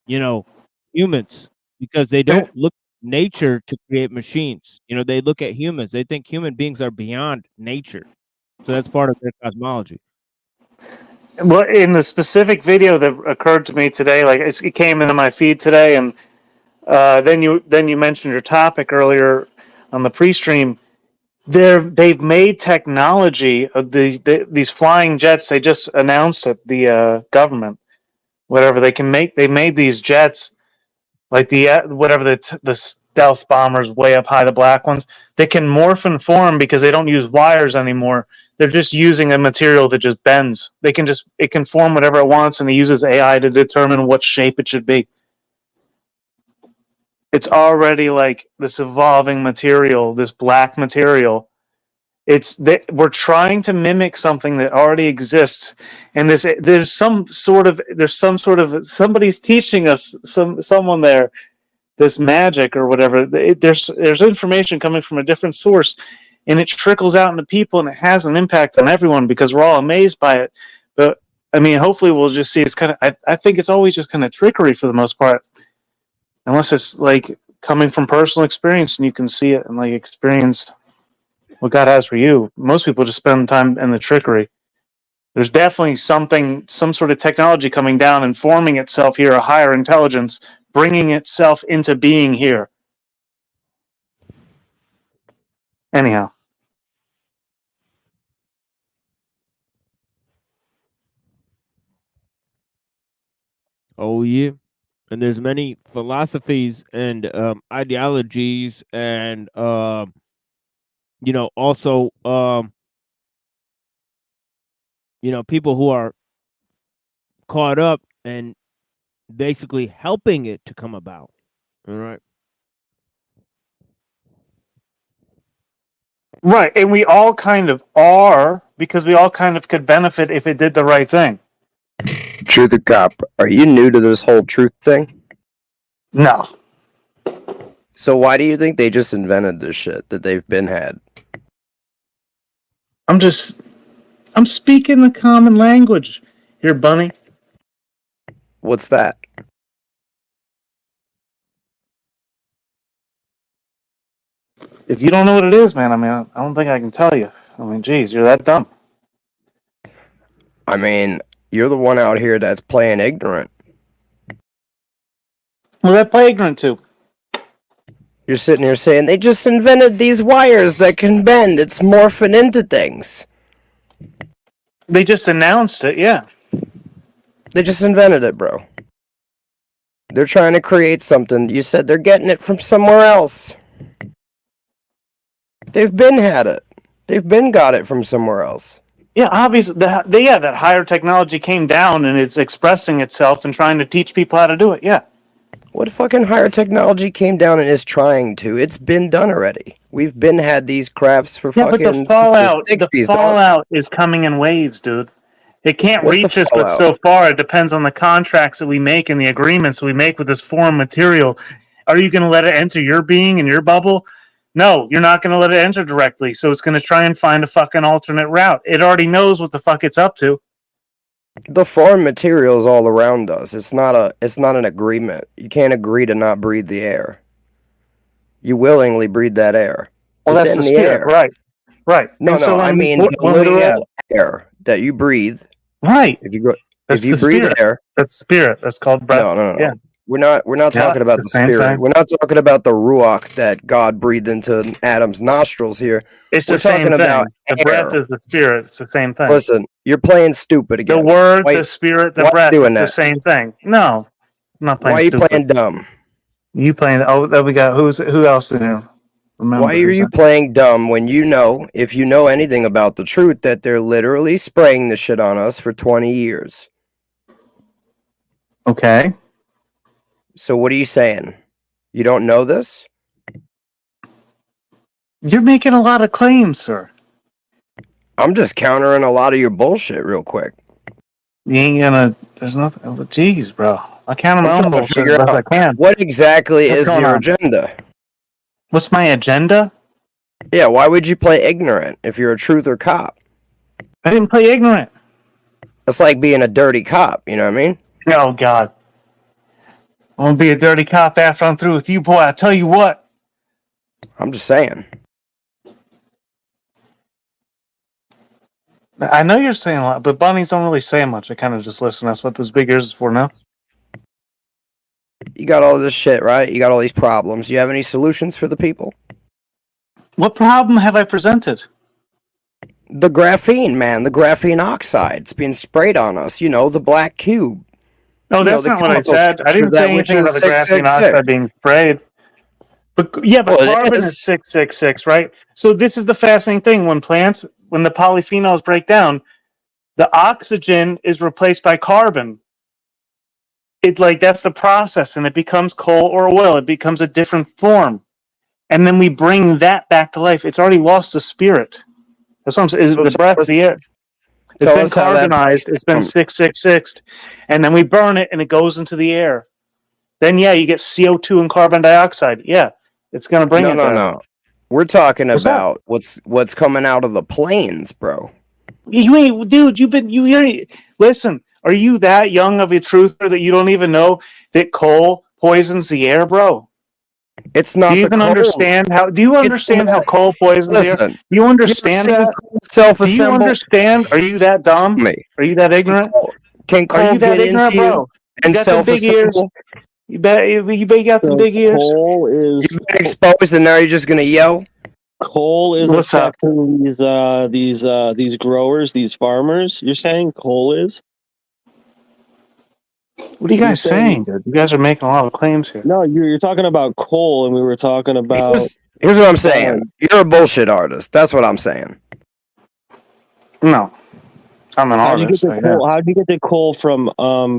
humans, because they don't look at nature to create machines. They look at humans. They think human beings are beyond nature. So that's part of their cosmology. Well, in the specific video that occurred to me today, it came into my feed today, and then you mentioned your topic earlier on the pre-stream. They've made technology of these flying jets. They just announced it. The government, whatever they can make, they made these jets like the stealth bombers way up high, the black ones, they can morph and form because they don't use wires anymore. They're just using a material that just bends. It can form whatever it wants, and it uses AI to determine what shape it should be. It's already like this evolving material, this black material. We're trying to mimic something that already exists, and there's some sort of somebody's teaching us, someone there, this magic or whatever. There's information coming from a different source, and it trickles out into people, and it has an impact on everyone because we're all amazed by it. But I mean, hopefully we'll just see it's kind of. I think it's always just kind of trickery for the most part, unless it's like coming from personal experience and you can see it and like experience what God has for you. Most people just spend time in the trickery. There's definitely some sort of technology coming down and forming itself here, a higher intelligence, bringing itself into being here. Anyhow. Oh yeah, and there's many philosophies and ideologies, and also people who are caught up and basically helping it to come about. All right. Right, and we all kind of are, because we all kind of could benefit if it did the right thing. Truth or Cop, are you new to this whole truth thing? No. So why do you think they just invented this shit that they've been had? I'm speaking the common language here, Bunny. What's that? If you don't know what it is, man, I mean, I don't think I can tell you. I mean, geez, you're that dumb. I mean, you're the one out here that's playing ignorant. Well, I play ignorant too. You're sitting here saying they just invented these wires that can bend. It's morphing into things. They just announced it, yeah. They just invented it, bro. They're trying to create something. You said they're getting it from somewhere else. They've been had it. They've been got it from somewhere else. Yeah, obviously, that higher technology came down and it's expressing itself and trying to teach people how to do it, yeah. What fucking higher technology came down and is trying to? It's been done already. We've been had these crafts for fucking but the fallout, since the 60s, the fallout is coming in waves, dude. It can't What's the reach us but fallout? so far. It depends on the contracts that we make and the agreements we make with this foreign material. Are you going to let it enter your being and your bubble? No, you're not going to let it enter directly. So it's going to try and find a fucking alternate route. It already knows what the fuck it's up to. The foreign material is all around us. It's not an agreement. You can't agree to not breathe the air. You willingly breathe that air. Well, It's that's the in spirit, air. right? Right. No, And so I when we mean put- the when we, literal air that you breathe. Right. If you go, That's if you the breathe spirit. air, That's spirit. That's called breath. no. Yeah. We're not Yeah, talking it's about the the same spirit. thing. We're not talking about the ruach that God breathed into Adam's nostrils here. It's We're the same talking about thing. The breath air. is the spirit. It's the same thing. Listen, you're playing stupid again. The word, Why- the spirit, the why breath doing is the that? same thing. No, I'm not playing Why are you stupid. playing dumb? You playing? Oh, that we got. Who else in here? Remember? Why are who's you in- playing dumb when you know, if you know anything about the truth, that they're literally spraying the shit on us for 20 years? Okay. So what are you saying? You don't know this? You're making a lot of claims, sir. I'm just countering a lot of your bullshit real quick. You ain't gonna. There's nothing. Oh, jeez, bro. I count on my I'm own trying to bullshit figure as best I out can. what exactly What's is going your on? agenda. What's my agenda? Yeah, why would you play ignorant if you're a truth or cop? I didn't play ignorant. It's like being a dirty cop, you know what I mean? Oh God. I'm gonna be a dirty cop after I'm through with you, boy. I tell you what. I'm just saying. I know you're saying a lot, but bunnies don't really say much. I kind of just listen. That's what those big ears is for now. You got all this shit, right? You got all these problems. You have any solutions for the people? What problem have I presented? The graphene, man. The graphene oxide. It's being sprayed on us. You know, the black cube. No, You know, that's the not what I chemical said. I structure didn't that say which anything is about the graphene 666. oxide being sprayed. But carbon is 666, right? So this is the fascinating thing. When the polyphenols break down, the oxygen is replaced by carbon. That's the process, and it becomes coal or oil. It becomes a different form. And then we bring that back to life. It's already lost the spirit. That's what I'm saying. The breath of the air. It's been carbonized. It's been 666, and then we burn it, and it goes into the air. Then you get CO2 and carbon dioxide. Yeah, it's gonna bring it. No. We're talking about what's coming out of the plains, bro. You ain't, dude. Listen. Are you that young of a truther that you don't even know that coal poisons the air, bro? It's not. Do you even understand how? Do you understand how coal poisons the air? Do you understand that? Do you understand? Are you that dumb? Are you that ignorant? Can coal Are you that get ignorant, into you bro? and You got the big ears. You bet you got the big ears. Coal is You've been exposed, and now you're just gonna yell. Coal is What's up? affecting these growers, these farmers. You're saying coal is? What are you guys saying, dude? You guys are making a lot of claims here. No, you're talking about coal, and we were talking about. Here's what I'm saying. You're a bullshit artist. That's what I'm saying. No, I'm an artist. How'd you get the coal from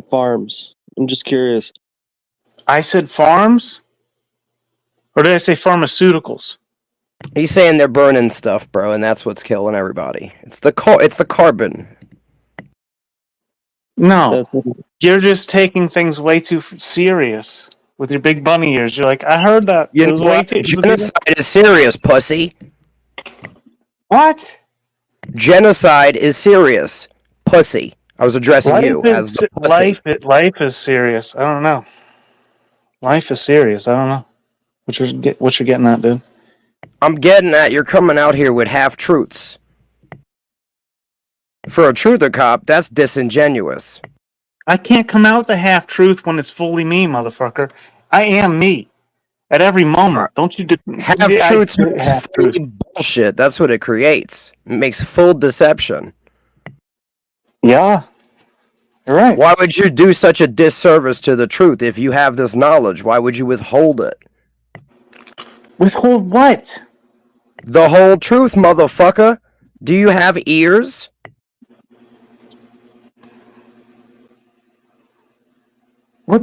farms? I'm just curious. I said farms, or did I say pharmaceuticals? He's saying they're burning stuff, bro, and that's what's killing everybody. It's the carbon. No, you're just taking things way too serious with your big bunny ears. You're like, I heard that. You know what? Genocide is serious, pussy. What? Genocide is serious, pussy. I was addressing you as the pussy. Life is serious. I don't know. Life is serious. I don't know what you're getting at, dude. I'm getting at you're coming out here with half truths. For a truther cop, that's disingenuous. I can't come out the half truth when it's fully me, motherfucker. I am me at every moment. Don't you? Half truths makes fully bullshit. That's what it creates. It makes full deception. Yeah, you're right. Why would you do such a disservice to the truth if you have this knowledge? Why would you withhold it? Withhold what? The whole truth, motherfucker. Do you have ears? Why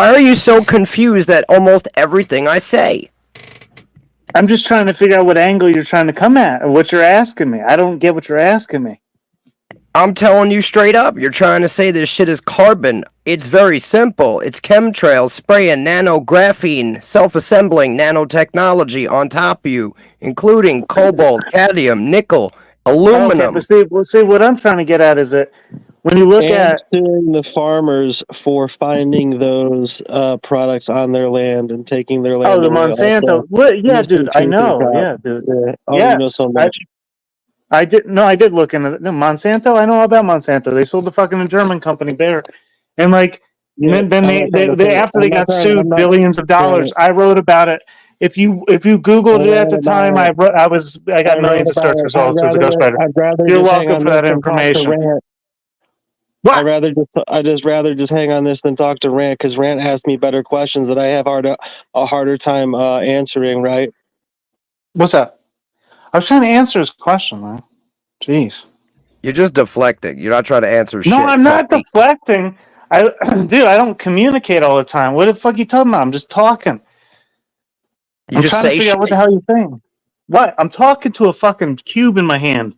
are you so confused at almost everything I say? I'm just trying to figure out what angle you're trying to come at, or what you're asking me. I don't get what you're asking me. I'm telling you straight up. You're trying to say this shit is carbon. It's very simple. It's chemtrails spraying nanographene, self-assembling nanotechnology on top of you, including cobalt, cadmium, nickel, aluminum. Okay, but see, what I'm trying to get at is that when you look at the farmers for finding those products on their land and taking their land. the Monsanto. Yeah, dude, I know. Yeah, dude. Yeah. Oh, yes, you know so much. I did look into Monsanto. I know all about Monsanto. They sold the fucking German company Bayer, and then they after they got sued billions of dollars. I wrote about it. If you Googled it at the time, I got millions of search results as a ghostwriter. You're welcome for that information. What? I'd just rather just hang on this than talk to Rant, because Rant asked me better questions that I have a harder time answering. Right? What's that? I was trying to answer his question, man. Jeez. You're just deflecting. You're not trying to answer shit. No, I'm not deflecting. Dude, I don't communicate all the time. What the fuck are you talking about? I'm just talking. I'm trying to figure out what the hell you're saying. What? I'm talking to a fucking cube in my hand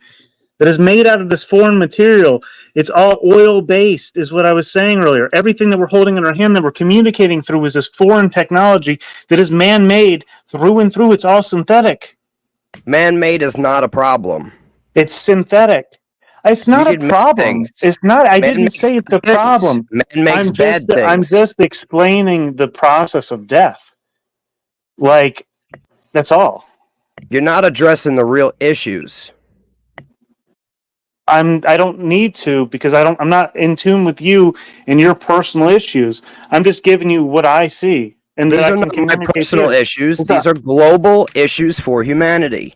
that is made out of this foreign material. It's all oil-based, is what I was saying earlier. Everything that we're holding in our hand that we're communicating through is this foreign technology that is man-made through and through. It's all synthetic. Man-made is not a problem. It's synthetic. It's not a problem. It's not. I didn't say it's a problem. Man makes bad things. I'm just explaining the process of death. That's all. You're not addressing the real issues. I don't need to, because I'm not in tune with you and your personal issues. I'm just giving you what I see. And these are not my personal issues. These are global issues for humanity.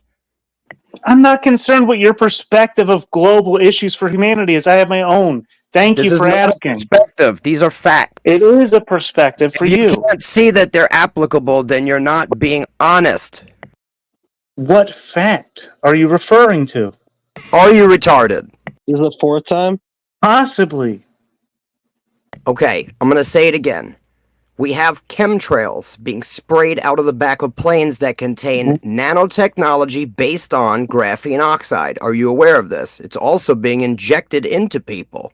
I'm not concerned what your perspective of global issues for humanity is. I have my own. Thank This you is for not a asking. perspective. These are facts. It is a perspective for If you you. can't see that they're applicable, then you're not being honest. What fact are you referring to? Are you retarded? This is the fourth time? Possibly. Okay, I'm going to say it again. We have chemtrails being sprayed out of the back of planes that contain nanotechnology based on graphene oxide. Are you aware of this? It's also being injected into people.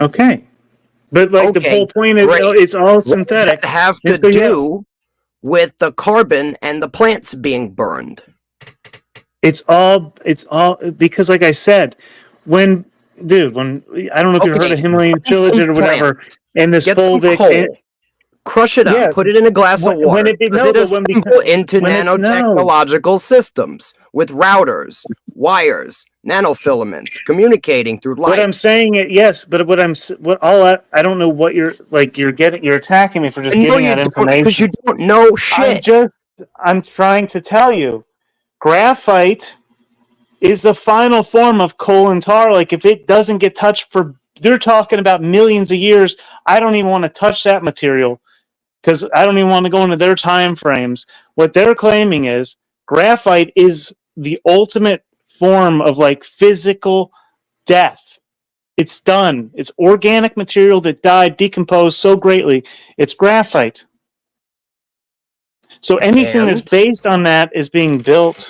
Okay. But like the whole point is, great. it's all What does synthetic. that have to do with the carbon and the plants being burned? It's all because, like I said, when I don't know if you heard of Himalayan Trilogy or whatever, and this Get some fulvic, coal, crush it up, put it in a glass of water. Does it assemble into nanotechnological systems with routers, wires, nanofilaments communicating through light? What I'm saying, yes, but I don't know what you're attacking me for just No, getting you that don't, information because you don't know shit. I'm trying to tell you, graphite is the final form of coal and tar. Like, if it doesn't get touched they're talking about millions of years. I don't even want to touch that material because I don't even want to go into their time frames. What they're claiming is graphite is the ultimate form of like physical death. It's done. It's organic material that died, decomposed so greatly. It's graphite. So anything that's based on that is being built.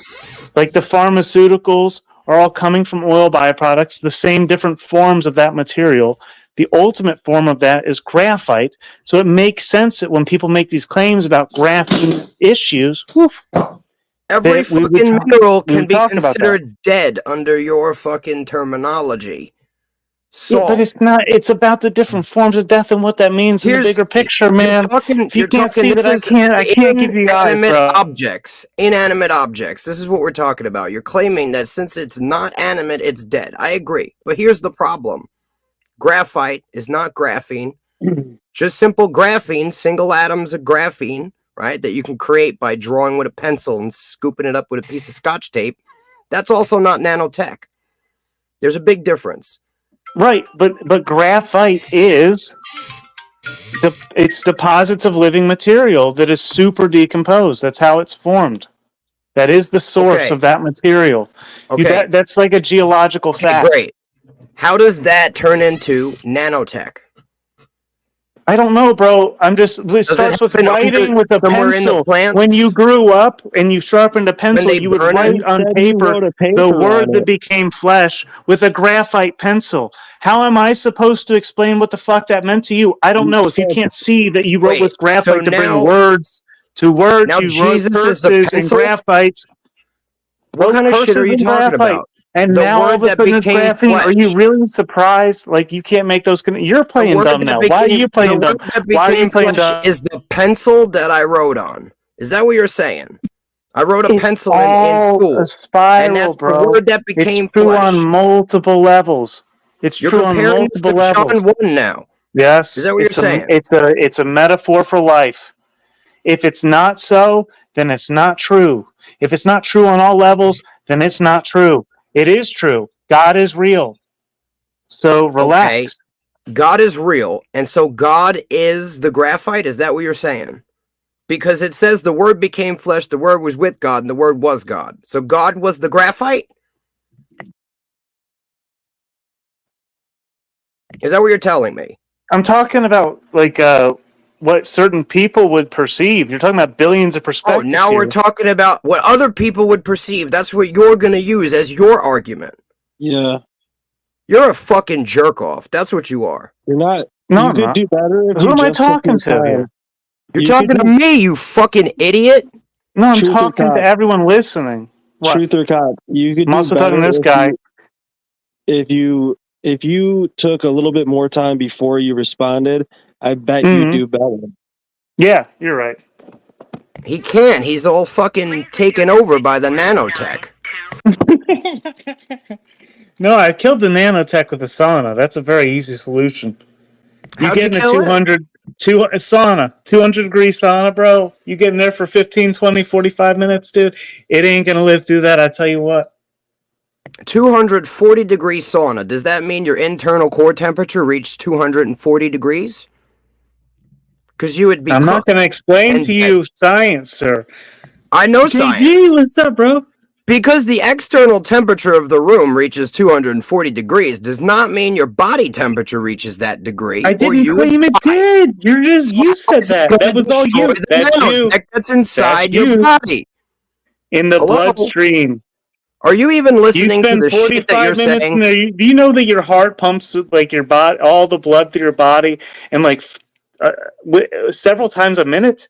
Like the pharmaceuticals are all coming from oil byproducts, the same different forms of that material. The ultimate form of that is graphite. So it makes sense that when people make these claims about graphene issues, Every fucking mineral can be considered dead under your fucking terminology. Yeah, but it's not. It's about the different forms of death and what that means in the bigger picture, man. If you can't see that, I can't give you eyes, bro. Inanimate objects. This is what we're talking about. You're claiming that since it's not animate, it's dead. I agree. But here's the problem. Graphite is not graphene. Just simple graphene, single atoms of graphene, right, that you can create by drawing with a pencil and scooping it up with a piece of Scotch tape. That's also not nanotech. There's a big difference. Right, but graphite is it's deposits of living material that is super decomposed. That's how it's formed. That is the source of that material. Okay. That's like a geological fact. Great. How does that turn into nanotech? I don't know, bro. It starts with writing with a pencil. When you grew up and you sharpened a pencil, you would write on paper the word that became flesh with a graphite pencil. How am I supposed to explain what the fuck that meant to you? I don't know. If you can't see that you wrote with graphite to bring words to words, now you Jesus wrote is the curses and pencil? graphite. What kind of shit are you talking about? And The now all word of a that sudden it's became graphene. Are you flesh. really surprised? Like, you can't make those. You're playing dumb now. Why are you playing dumb? Why are you playing dumb? Is the pencil that I wrote on? Is that what you're saying? I wrote a pencil in school. A spiral, and that's bro. the word that became it's true flesh. on multiple levels. It's You're true on comparing this multiple to levels. John 1 now. Yes. Is that what you're saying? It's a metaphor for life. If it's not so, then it's not true. If it's not true on all levels, then it's not true. It is true. God is real. So relax. Okay. God is real, and so God is the graphite? Is that what you're saying? Because it says the word became flesh, the word was with God, and the word was God. So God was the graphite? Is that what you're telling me? I'm talking about like what certain people would perceive. You're talking about billions of perspectives. Oh, now we're talking about what other people would perceive. That's what you're going to use as your argument. Yeah. You're a fucking jerk off. That's what you are. You're not. No, you I'm could not. do better if Who you am I just took talking your to time. here? You're You talking could to do- me, you fucking idiot. No, I'm Truth or talking to cop? everyone listening. What? Truth or cop? You could I'm do also better talking to this if guy. if you took a little bit more time before you responded, I bet you'd do better. Yeah, you're right. He can't. He's all fucking taken over by the nanotech. No, I killed the nanotech with a sauna. That's a very easy solution. How'd you get in a kill it? 200-degree sauna, bro. You get in there for 15, 20, 45 minutes, dude. It ain't going to live through that, I tell you what. 240-degree sauna. Does that mean your internal core temperature reached 240 degrees? Because you would be I'm not cooked. going to explain and to dead. you science, sir. I know KG, science. what's up, bro? Because the external temperature of the room reaches 240 degrees does not mean your body temperature reaches that degree, I or didn't you would claim it die. did. You How said is it that. going That to was all destroy you. the That's you. nanotech that's That's inside your you. body? In the Hello? bloodstream. Are you even You listening to spend the shit that you're 45 minutes saying? in there. Do you know that your heart pumps like your body, all the blood through your body, and like several times a minute?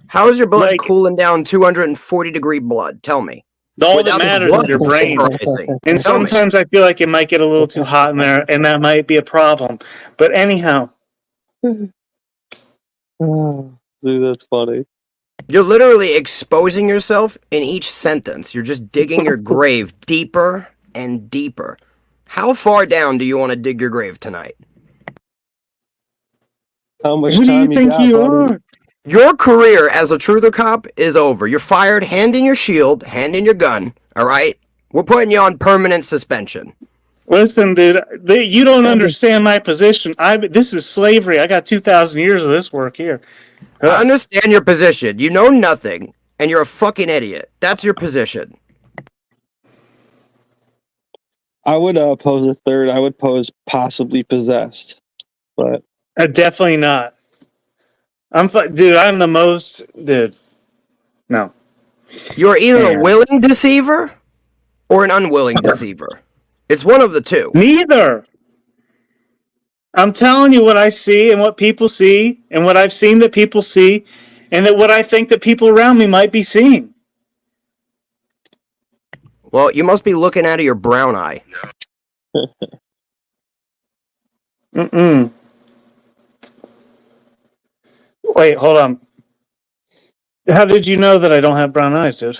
How is your blood Like cooling down 240-degree blood? Tell me. all that Without the matters blood is your brain. vaporizing. And Tell me. sometimes I feel like it might get a little too hot in there, and that might be a problem. But anyhow, Dude, that's funny. You're literally exposing yourself in each sentence. You're just digging your grave deeper and deeper. How far down do you want to dig your grave tonight? How much who do you time think got, you buddy? are? Your career as a truther cop is over. You're fired, hand in your shield, hand in your gun, all right? We're putting you on permanent suspension. Listen, dude, you don't understand my position. This is slavery. I got 2,000 years of this work here. I understand your position. You know nothing, and you're a fucking idiot. That's your position. I would pose a third. I would pose possibly possessed, but Definitely not. Dude, I'm the most, dude. No. You're either a And willing deceiver or an unwilling deceiver. It's one of the two. neither. I'm telling you what I see and what people see and what I've seen that people see and that what I think that people around me might be seeing. Well, you must be looking out of your brown eye. Mm-mm. Wait, hold on. How did you know that I don't have brown eyes, dude?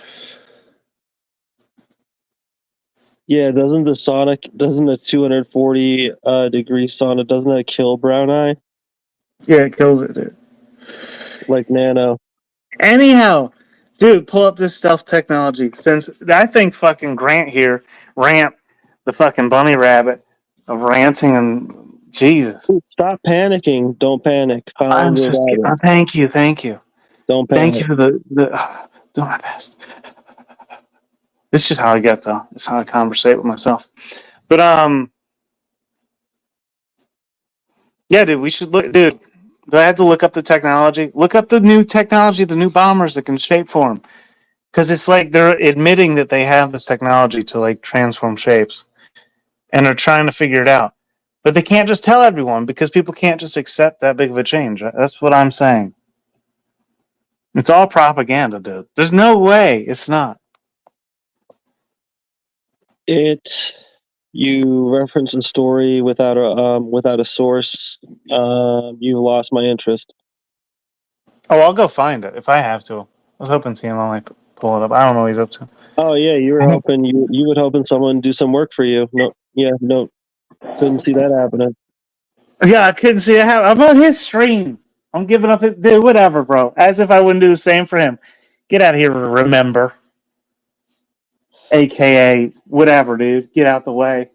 yeah, doesn't the 240 degree sauna, doesn't that kill brown eye? Yeah, it kills it, dude. Like nano. Anyhow, dude, pull up this stealth technology. Since I think fucking Grant here, Rant, the fucking bunny rabbit of ranting and Jesus. Dude, stop panicking. Don't panic. Follow I'm your just guidance. thank you. Don't Thank panic. you for the doing my best. This is just how I get though. It's how I conversate with myself. But yeah, dude, we should look, dude. Do I have to look up the technology? Look up the new technology, the new bombers that can shape form. Because it's like they're admitting that they have this technology to like transform shapes, and they're trying to figure it out. But they can't just tell everyone because people can't just accept that big of a change. That's what I'm saying. It's all propaganda, dude. There's no way it's not. You reference a story without a source. You lost my interest. Oh, I'll go find it if I have to. I was hoping TML might pull it up. I don't know what he's up to. Oh yeah, you were hoping you would hoping someone do some work for you. No, couldn't see that happening. Yeah, I couldn't see it happen. I'm on his stream. I'm giving up it. Dude, whatever, bro. As if I wouldn't do the same for him. Get out of here, remember. AKA whatever, dude. Get out the way.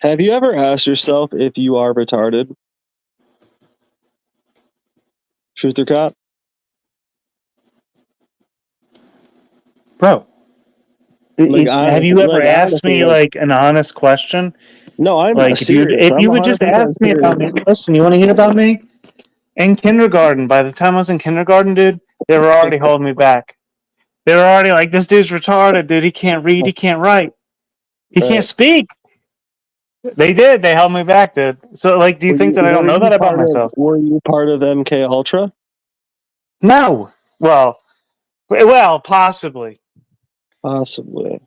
Have you ever asked yourself if you are retarded? Truth or cop? Bro. Like Have honestly, you ever asked me like, like an honest question? no, I'm Like serious. if I'm you would just 100% ask me about serious. me, listen, you want to hear about me? In kindergarten, by the time I was in kindergarten, dude, they were already holding me back. They were already like, this dude's retarded, dude. He can't read, he can't write, he can't speak. They did. They held me back, dude. So, like, do you think that I don't know that about myself? Were you part of MK Ultra? No. Well, possibly. Possibly.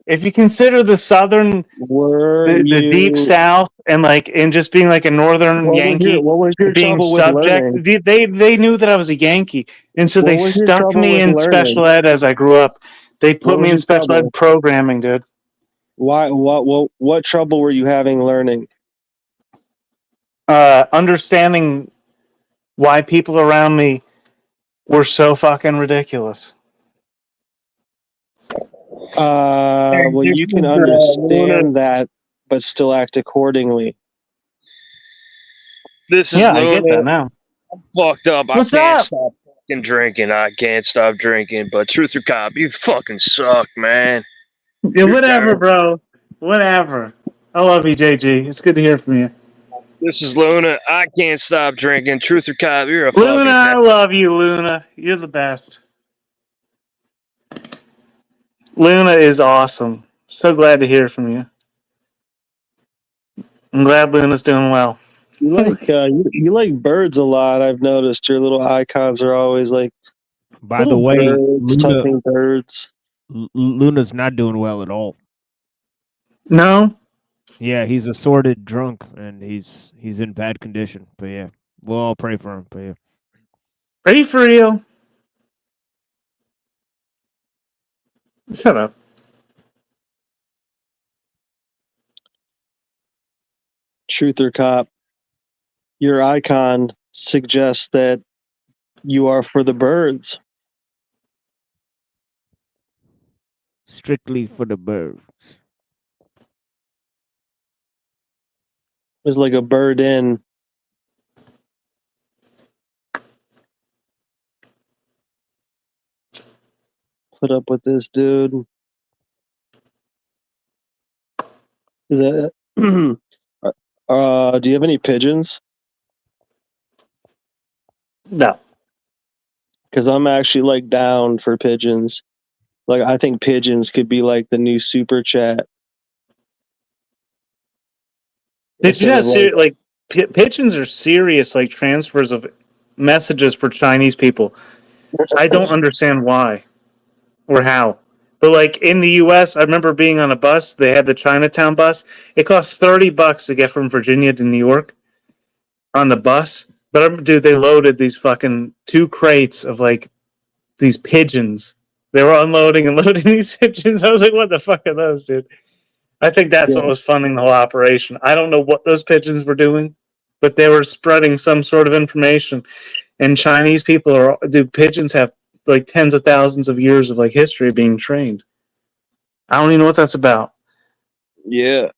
If you consider the southern, the deep south, and just being like a northern Yankee, what was your being trouble with subject, learning? they knew that I was a Yankee, and so What they was your stuck trouble me with in learning? special ed as I grew up. They What put was me in your special ed trouble? programming, dude. Why? What trouble were you having learning? Understanding why people around me were so fucking ridiculous. Well, This you is can Luna. understand that, but still act accordingly. This is Yeah, I get Luna. that now. I'm fucked up. I What's can't up? stop fucking drinking. I can't stop drinking. But truth or cop, you fucking suck, man. Yeah, You're whatever, terrible. bro. Whatever. I love you, JG. It's good to hear from you. This is Luna. I can't stop drinking. Truth or cop, you're a Luna, fucking I love you, Luna. You're the best. Luna is awesome. So glad to hear from you. I'm glad Luna's doing well. You like you like birds a lot. I've noticed your little icons are always like By the little way, birds, touching birds. Luna's not doing well at all. No? Yeah, he's assorted drunk and he's in bad condition. But yeah, we'll all pray for him. But yeah. Are you for real? Shut up. Truth or cop, your icon suggests that you are for the birds. Strictly for the birds. There's like a bird in. Put up with this, dude. Is that do you have any pigeons? No. Because I'm actually like down for pigeons. Like I think pigeons could be like the new super chat. Did you Instead know, of like, like pigeons are serious, like transfers of messages for Chinese people. I don't understand why or how. But like in the U.S., I remember being on a bus. They had the Chinatown bus. It cost $30 to get from Virginia to New York on the bus. But dude, they loaded these fucking 2 crates of like these pigeons. They were unloading and loading these pigeons. I was like, what the fuck are those, dude? I think that's what yeah. was funding the whole operation. I don't know what those pigeons were doing, but they were spreading some sort of information. And Chinese people are, dude, pigeons have like tens of thousands of years of like history of being trained. I don't even know what that's about. Yeah.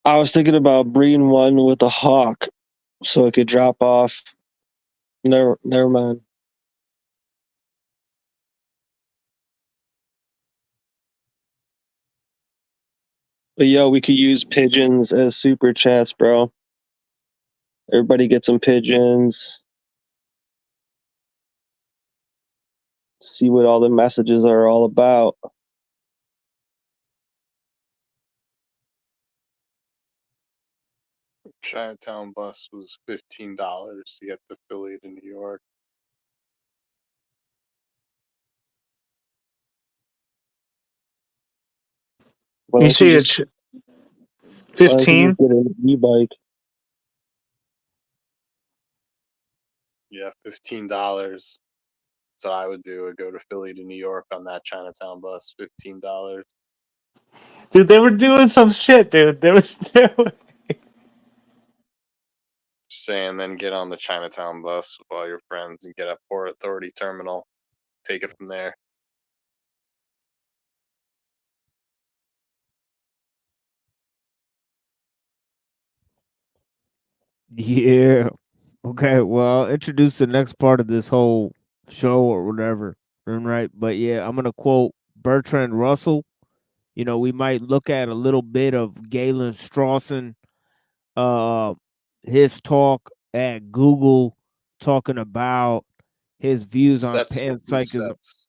I was thinking about breeding one with a hawk so it could drop off. Never mind. But yo, we could use pigeons as super chats, bro. Everybody get some pigeons. See what all the messages are all about. Chinatown bus was $15 to get to Philly to New York. Why You don't you see, just it's why don't you 15. just get an e-bike? Yeah, $15. That's what I would do. I'd go to Philly to New York on that Chinatown bus. $15. Dude, they were doing some shit, dude. They were doing. Saying then get on the Chinatown bus with all your friends and get at Port Authority Terminal. Take it from there. Yeah. Okay. Well, I'll introduce the next part of this whole show or whatever. Right. But yeah, I'm gonna quote Bertrand Russell. You know, we might look at a little bit of Galen Strawson, uh, his talk at Google, talking about his views on Sets within panpsychism. sets.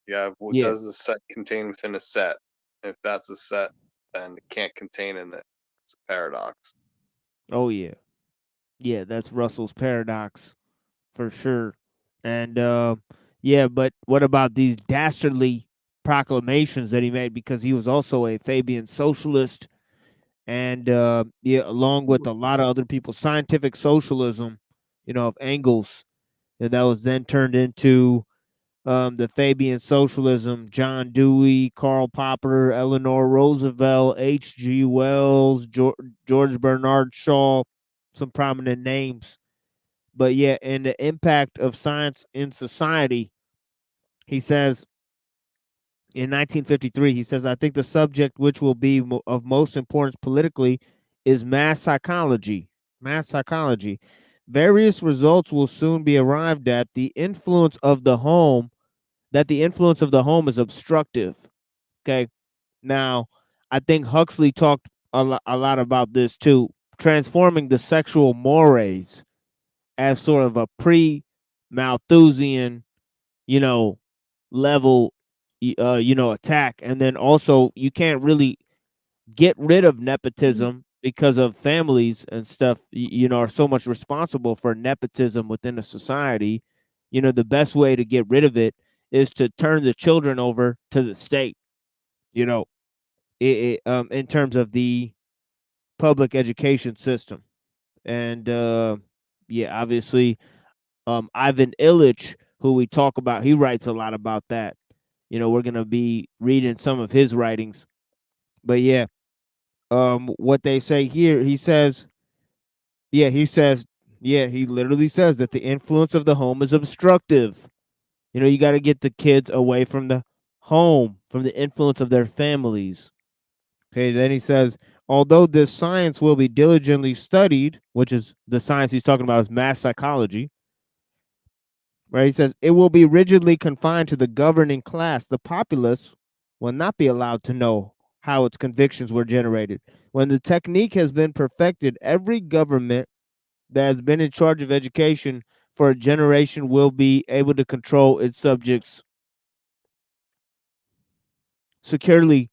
Yeah, what Yeah. does the set contain within a set? If that's a set, then it can't contain in it. It's a paradox. Oh yeah. Yeah, that's Russell's paradox for sure. And yeah, but what about these dastardly proclamations that he made, because he was also a Fabian socialist, and yeah, along with a lot of other people, scientific socialism, you know, of Engels, and that was then turned into the Fabian socialism. John Dewey, Karl Popper, Eleanor Roosevelt, H.G. Wells, George Bernard Shaw, some prominent names But yeah, and the impact of science in society, he says in 1953, he says, I think the subject which will be of most importance politically is mass psychology. Mass psychology. Various results will soon be arrived at. The influence of the home, that the influence of the home is obstructive. Okay. Now, I think Huxley talked a lot about this too, transforming the sexual mores as sort of a pre-Malthusian, you know, level, attack. And then also, you can't really get rid of nepotism because of families and stuff, are so much responsible for nepotism within a society. The best way to get rid of it is to turn the children over to the state, you know, in terms of the public education system. And yeah, obviously, Ivan Illich, who we talk about, he writes a lot about that. We're gonna be reading some of his writings. But yeah, what they say here, he literally says that the influence of the home is obstructive. You got to get the kids away from the home, from the influence of their families. Okay, then he says, although this science will be diligently studied, which is the science he's talking about is mass psychology, right? He says it will be rigidly confined to the governing class. The populace will not be allowed to know how its convictions were generated. When the technique has been perfected, every government that has been in charge of education for a generation will be able to control its subjects securely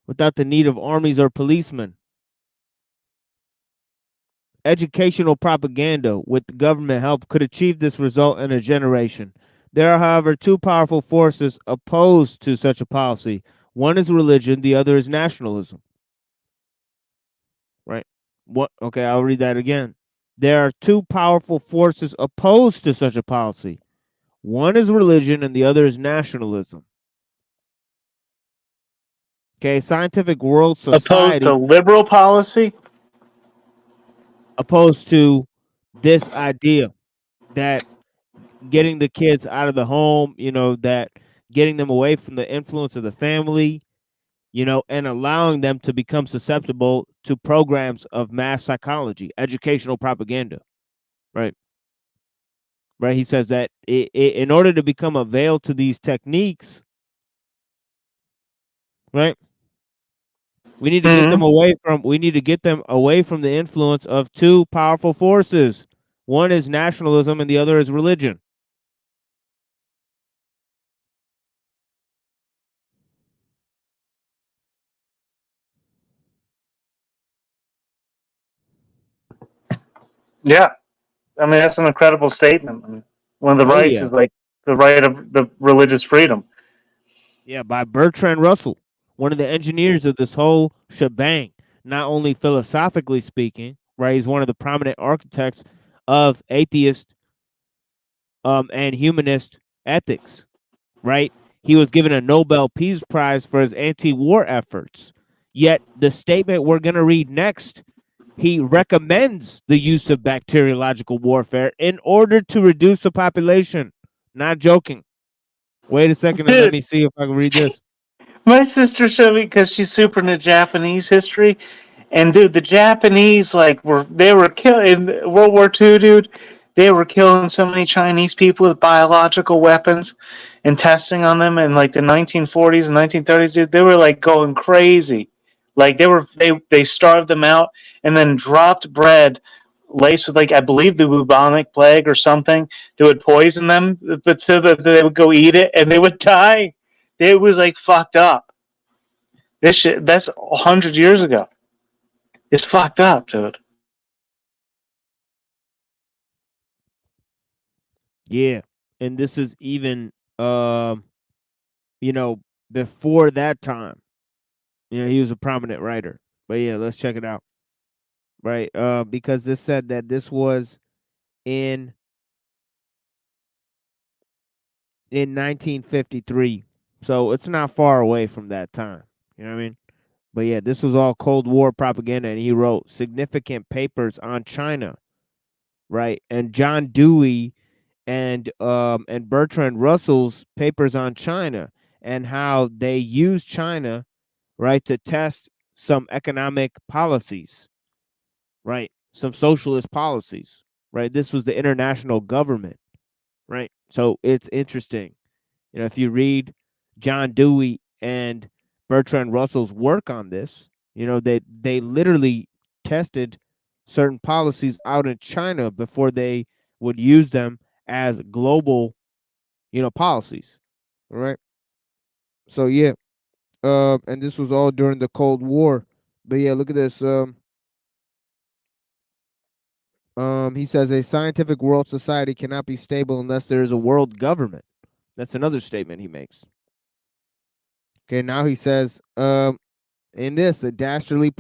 without the need of armies or policemen. Educational propaganda with government help could achieve this result in a generation. There are, however, two powerful forces opposed to such a policy. One is religion, the other is nationalism. Right? What? Okay, I'll read that again. There are two powerful forces opposed to such a policy. One is religion and the other is nationalism. Okay, scientific world Opposed to society liberal policy? opposed to this idea that getting the kids out of the home, that getting them away from the influence of the family, and allowing them to become susceptible to programs of mass psychology, educational propaganda, right? Right. He says that in order to become a veil to these techniques, right, we need to get them away from. We need to get them away from the influence of two powerful forces. One is nationalism, and the other is religion. Yeah. I mean, that's an incredible statement. I mean, one of the Oh rights yeah, is like the right of the religious freedom. yeah, by Bertrand Russell, one of the engineers of this whole shebang. Not only philosophically speaking, right? He's one of the prominent architects of atheist and humanist ethics, right? He was given a Nobel Peace Prize for his anti-war efforts. Yet the statement we're going to read next, he recommends the use of bacteriological warfare in order to reduce the population. Not joking. Wait a second and let Dude, me see if I can read this. my sister showed me because she's super into Japanese history, and dude, the Japanese they were killing in World War II, dude. They were killing so many Chinese people with biological weapons and testing on them in like the 1940s and 1930s, dude. They were like going crazy. Like they starved them out and then dropped bread laced with like I believe the bubonic plague or something that would poison them, but so that they would go eat it and they would die. It was like fucked up. This shit that's 100 years ago. It's fucked up, dude. Yeah. And this is even you know, before that time. He was a prominent writer. But yeah, let's check it out. Right? Because this said that this was in 1953. So it's not far away from that time. You know what I mean? But yeah, this was all Cold War propaganda, and he wrote significant papers on China, right? And John Dewey and Bertrand Russell's papers on China and how they use China, right, to test some economic policies, right? Some socialist policies, right? This was the international government, right? So it's interesting. If you read John Dewey and Bertrand Russell's work on this, they literally tested certain policies out in China before they would use them as global, policies. All right. So yeah, and this was all during the Cold War. But yeah, look at this. He says a scientific world society cannot be stable unless there is a world government. That's another statement he makes. Okay, now he says, in this, a dastardly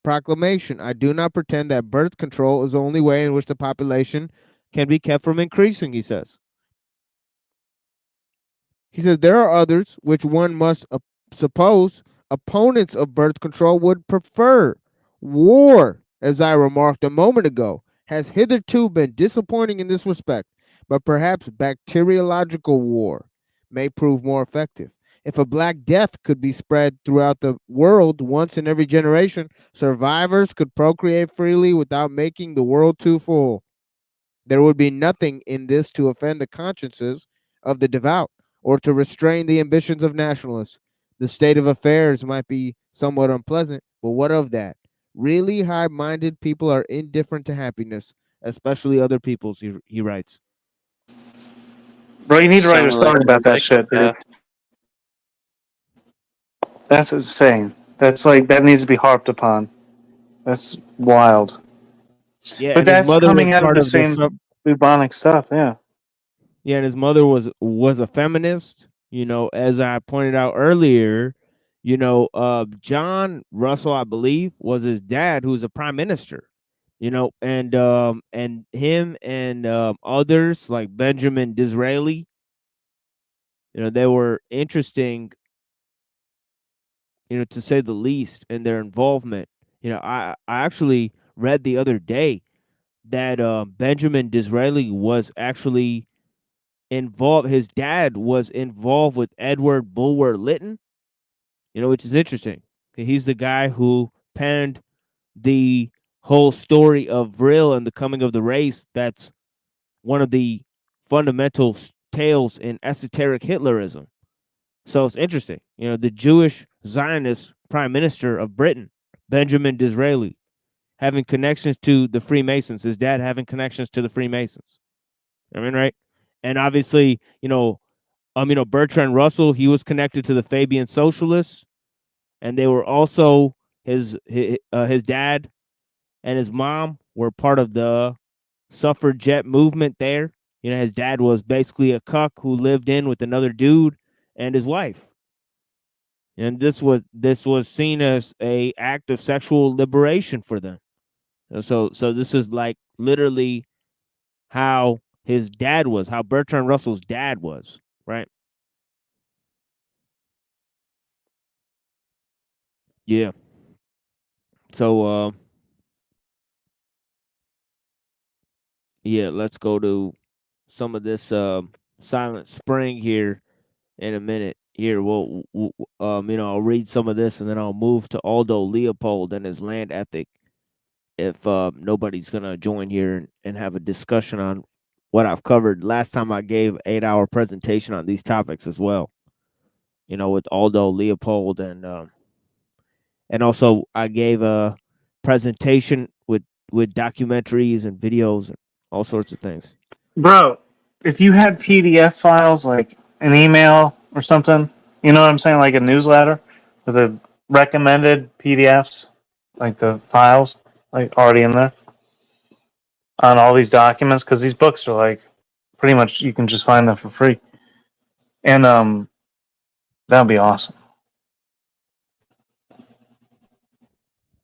proclamation, I do not pretend that birth control is the only way in which the population can be kept from increasing, he says. He says there are others which one must suppose opponents of birth control would prefer. War, as I remarked a moment ago, has hitherto been disappointing in this respect, but perhaps bacteriological war may prove more effective. If a black death could be spread throughout the world once in every generation, survivors could procreate freely without making the world too full. There would be nothing in this to offend the consciences of the devout or to restrain the ambitions of nationalists. The state of affairs might be somewhat unpleasant, but what of that? Really high minded people are indifferent to happiness, especially other people's, he writes. Bro, you need to write a Sounded like song a about that shit, dude. psychopath. That's insane. That's like, that needs to be harped upon. That's wild. Yeah, But and his that's mother was coming out of part the of the same bubonic stuff, yeah. Yeah, and his mother was a feminist. As I pointed out earlier, John Russell, I believe, was his dad, who was a prime minister. And him and others like Benjamin Disraeli, they were interesting, to say the least, in their involvement. I actually read the other day that Benjamin Disraeli was actually involved. His dad was involved with Edward Bulwer Lytton, which is interesting. He's the guy who penned the whole story of Vril and the coming of the race. That's one of the fundamental tales in esoteric Hitlerism. So it's interesting. The Jewish Zionist prime minister of Britain, Benjamin Disraeli, having connections to the Freemasons, his dad having connections to the Freemasons. Right? And obviously, Bertrand Russell, he was connected to the Fabian Socialists, and they were also his dad and his mom were part of the suffragette movement there. His dad was basically a cuck who lived in with another dude and his wife. And this was seen as a act of sexual liberation for them. So this is like literally how his dad was, how Bertrand Russell's dad was, right? Yeah. So yeah, let's go to some of this Silent Spring here in a minute. Here, I'll read some of this and then I'll move to Aldo Leopold and his land ethic. If nobody's gonna join here and have a discussion on what I've covered. Last time I gave 8-hour presentation on these topics as well. With Aldo Leopold and also I gave a presentation with documentaries and videos and all sorts of things. Bro, if you had PDF files like an email or something, you know what I'm saying, like a newsletter with the recommended PDFs, like the files, like already in there on all these documents, because these books are like pretty much you can just find them for free, and that'd be awesome.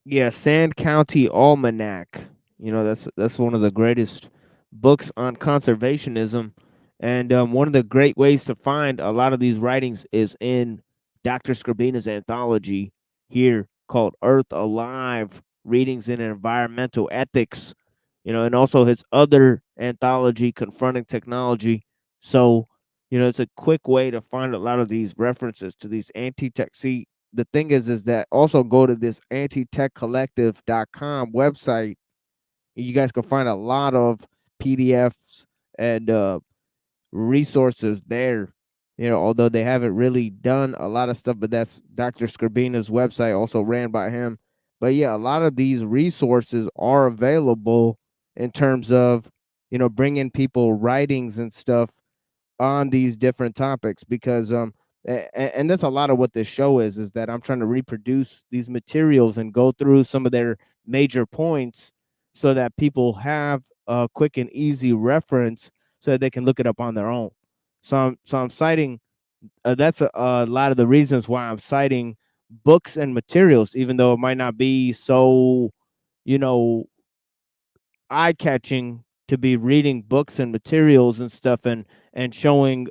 Yeah, Sand County Almanac. That's one of the greatest books on conservationism, and one of the great ways to find a lot of these writings is in Dr. Scribina's anthology here called Earth Alive: Readings in Environmental Ethics. and also his other anthology, Confronting Technology. So, it's a quick way to find a lot of these references to these anti-tech. See, the thing is that also go to this antitechcollective.com website. You guys can find a lot of PDFs and resources there. Although they haven't really done a lot of stuff, but that's Dr. Scribina's website, also ran by him. But yeah, a lot of these resources are available in terms of, bringing people writings and stuff on these different topics, because and that's a lot of what this show is that I'm trying to reproduce these materials and go through some of their major points so that people have a quick and easy reference so that they can look it up on their own. So I'm citing that's a lot of the reasons why I'm citing books and materials, even though it might not be so, you know, eye catching to be reading books and materials and stuff, and showing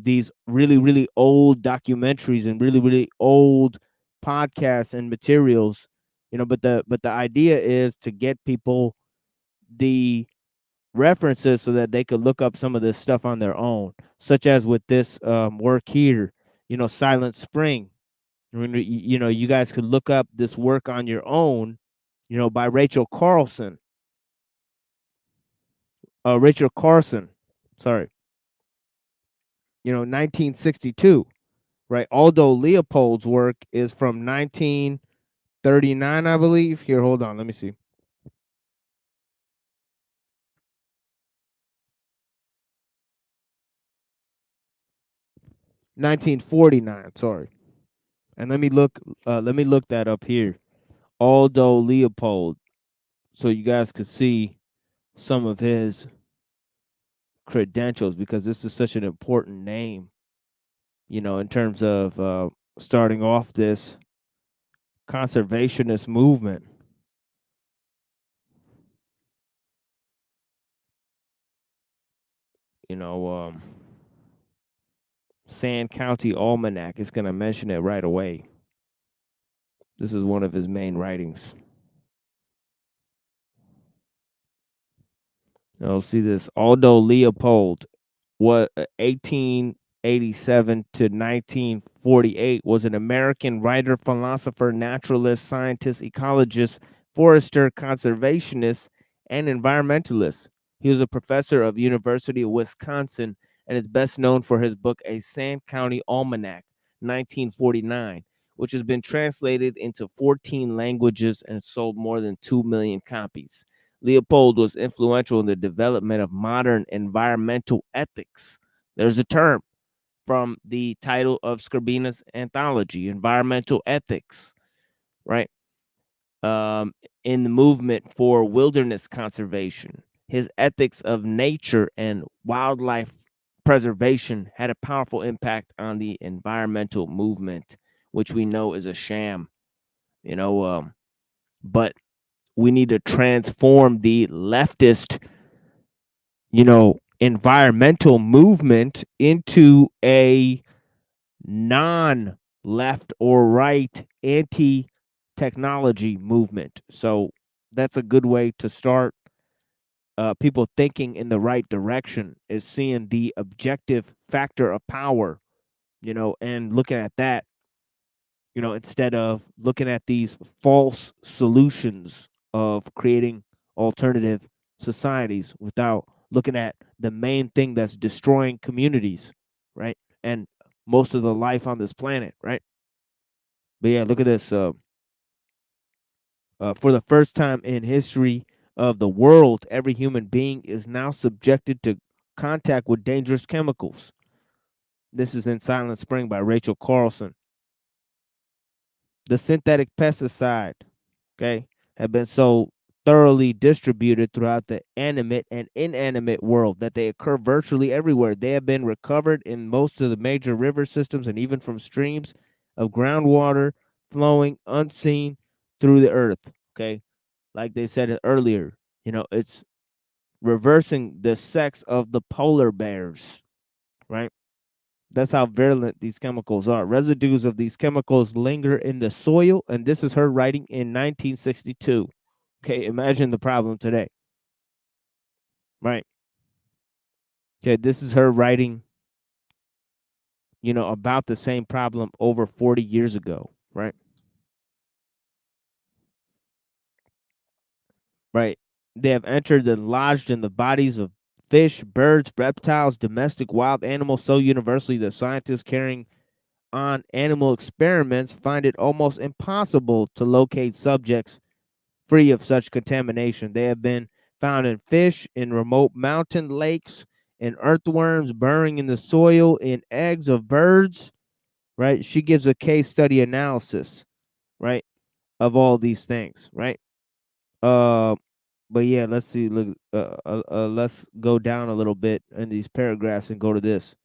these really really old documentaries and really really old podcasts and materials. But the idea is to get people the references so that they could look up some of this stuff on their own, such as with this work here, Silent Spring. You guys could look up this work on your own, by Rachel Carson, sorry, 1962, right? Aldo Leopold's work is from 1939, I believe. Here, hold on, let me see. 1949, sorry. And let me look that up here. Aldo Leopold, so you guys could see some of his credentials, because this is such an important name, in terms of starting off this conservationist movement. Sand County Almanac is going to mention it right away. This is one of his main writings. I'll see this. Aldo Leopold, what 1887 to 1948, was an American writer, philosopher, naturalist, scientist, ecologist, forester, conservationist, and environmentalist. He was a professor of University of Wisconsin and is best known for his book A Sand County Almanac, 1949, which has been translated into 14 languages and sold more than 2 million copies. Leopold was influential in the development of modern environmental ethics. There's a term from the title of Scribina's anthology, environmental ethics, right? In the movement for wilderness conservation. His ethics of nature and wildlife preservation had a powerful impact on the environmental movement, which we know is a sham, but we need to transform the leftist, environmental movement into a non left or right anti technology movement. So that's a good way to start people thinking in the right direction, is seeing the objective factor of power, and looking at that, instead of looking at these false solutions of creating alternative societies without looking at the main thing that's destroying communities, right? And most of the life on this planet, right? But yeah, look at this. For the first time in history of the world, every human being is now subjected to contact with dangerous chemicals. This is in Silent Spring by Rachel Carlson. The synthetic pesticide, okay, have been so thoroughly distributed throughout the animate and inanimate world that they occur virtually everywhere. They have been recovered in most of the major river systems and even from streams of groundwater flowing unseen through the earth. Okay, like they said earlier, it's reversing the sex of the polar bears, right? That's how virulent these chemicals are. Residues of these chemicals linger in the soil, and this is her writing in 1962. Okay, imagine the problem today. right? Okay, this is her writing, about the same problem over 40 years ago, right? Right. They have entered and lodged in the bodies of fish, birds, reptiles, domestic wild animals so universally that scientists carrying on animal experiments find it almost impossible to locate subjects free of such contamination. They have been found in fish, in remote mountain lakes, in earthworms burrowing in the soil, in eggs of birds, right? She gives a case study analysis, right, of all these things, right? Uh, but yeah, let's see. Look, let's go down a little bit in these paragraphs and go to this.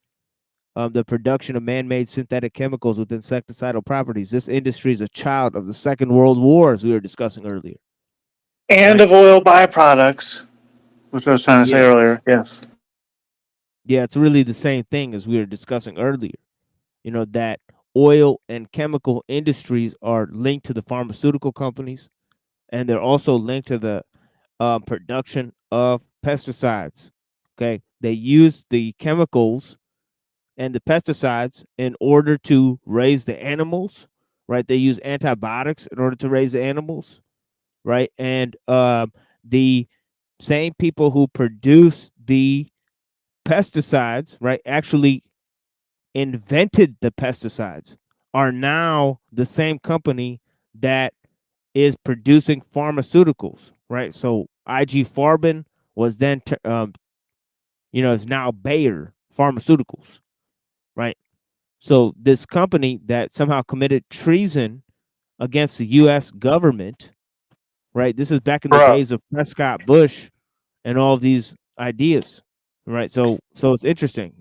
The production of man-made synthetic chemicals with insecticidal properties. This industry is a child of the Second World War, as we were discussing earlier. And Right? of oil byproducts, which I was trying to say Yeah, earlier. Yes. yeah, it's really the same thing as we were discussing earlier. That oil and chemical industries are linked to the pharmaceutical companies, and they're also linked to the production of pesticides. Okay, they use the chemicals and the pesticides in order to raise the animals, right? They use antibiotics in order to raise the animals, right? And the same people who produce the pesticides, right, actually invented the pesticides, are now the same company that is producing pharmaceuticals, right? So IG Farben was then, is now Bayer Pharmaceuticals, right? So this company that somehow committed treason against the U.S. government, right? This is back in the Bruh. days of Prescott Bush and all of these ideas, right? So it's interesting,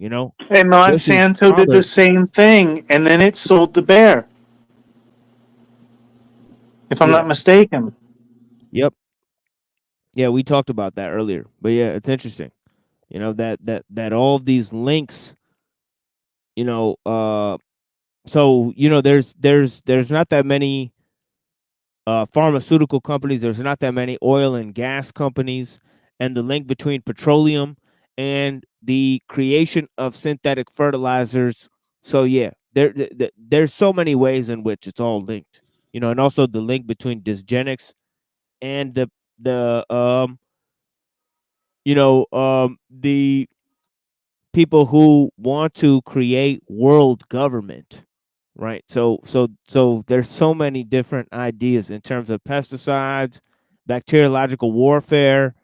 And Bush's Monsanto did the father. same thing, and then it sold to Bayer, if I'm Yeah. not mistaken. Yep. Yeah, we talked about that earlier, but yeah, it's interesting, that all of these links, you know, uh, so there's not that many pharmaceutical companies. There's not that many oil and gas companies, and the link between petroleum and the creation of synthetic fertilizers. So yeah, there's so many ways in which it's all linked. And also the link between dysgenics and the people who want to create world government, right? So there's so many different ideas in terms of pesticides, bacteriological warfare,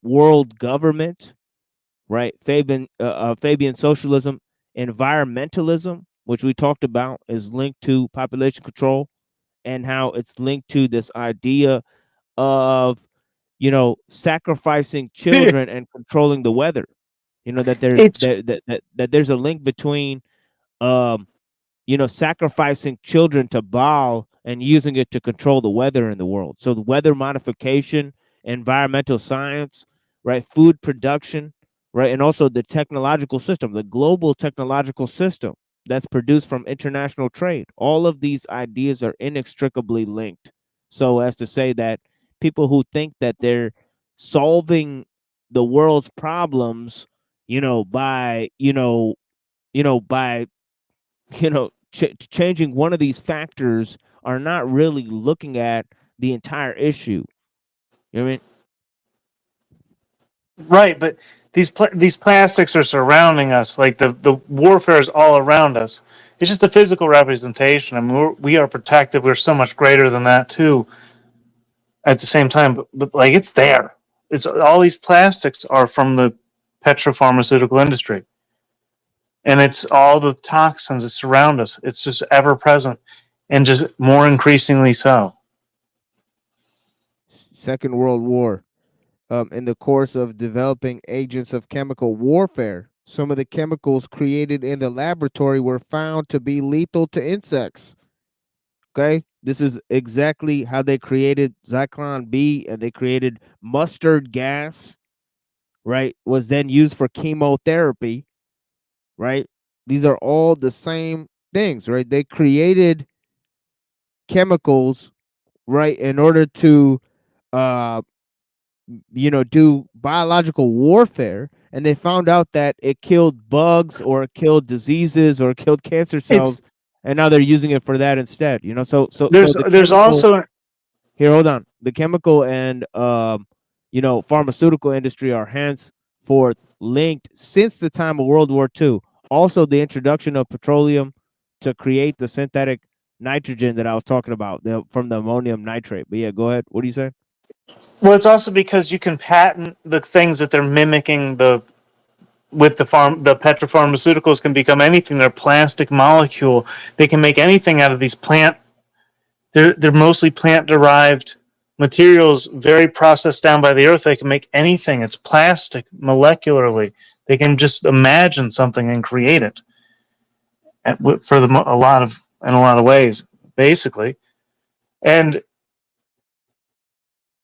world government, right? Fabian socialism, environmentalism, which we talked about, is linked to population control, and how it's linked to this idea of sacrificing children and controlling the weather. That there's It's that there's a link between um sacrificing children to Baal and using it to control the weather in the world. So the weather modification, environmental science, right, food production, right, and also the technological system, the global technological system that's produced from international trade. All of these ideas are inextricably linked. So as to say that people who think that they're solving the world's problems, by by changing one of these factors, are not really looking at the entire issue. You know what I mean? right, but these plastics are surrounding us. Like the warfare is all around us. It's just a physical representation. I mean, we are protected. We're so much greater than that too. At the same time, but like it's there. It's all these plastics are from the petropharmaceutical industry, and it's all the toxins that surround us. It's just ever present, and just more increasingly so. Second World War. In the course of developing agents of chemical warfare, some of the chemicals created in the laboratory were found to be lethal to insects. Okay, this is exactly how they created Zyklon B, and they created mustard gas. Right, was then used for chemotherapy. Right, these are all the same things. Right, they created chemicals, right, in order to uh do biological warfare, and they found out that it killed bugs or it killed diseases or it killed cancer It's cells, and now they're using it for that instead. So the there's chemical also here, hold on. The chemical and pharmaceutical industry are henceforth linked since the time of World War II. Also, the introduction of petroleum to create the synthetic nitrogen that I was talking about from the ammonium nitrate. But yeah, go ahead. What are you saying? well, it's also because you can patent the things that they're mimicking with the petropharmaceuticals can become anything. They're plastic molecule. They can make anything out of these plant. They're mostly plant derived materials, very processed down by the earth. They can make anything. It's plastic molecularly. They can just imagine something and create it for in a lot of ways, basically. And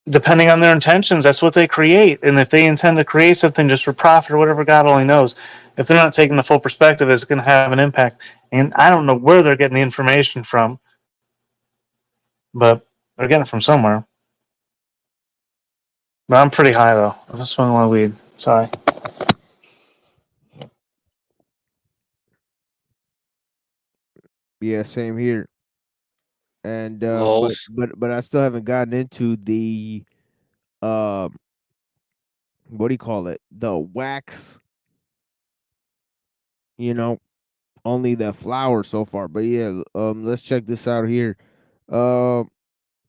depending on their intentions, that's what they create. And if they intend to create something just for profit or whatever, God only knows. If they're not taking the full perspective, it's going to have an impact. And I don't know where they're getting the information from, but they're getting it from somewhere. But I'm pretty high though. I'm just smoking a lot of weed. Sorry. Yeah, same here. And Lols. but I still haven't gotten into the um what do you call it? The wax, you know, only the flower so far. But yeah, let's check this out here. Um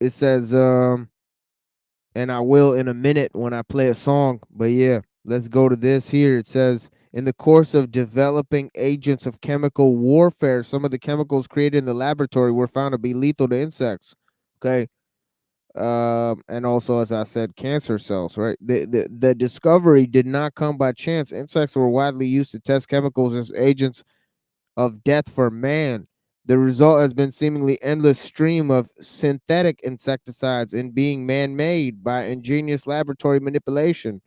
it says and I will in a minute when I play a song. But yeah, let's go to this here. It says in the course of developing agents of chemical warfare, some of the chemicals created in the laboratory were found to be lethal to insects. Okay. And also, as I said, cancer cells, right? The discovery did not come by chance. Insects were widely used to test chemicals as agents of death for man. The result has been seemingly endless stream of synthetic insecticides in being man-made by ingenious laboratory manipulation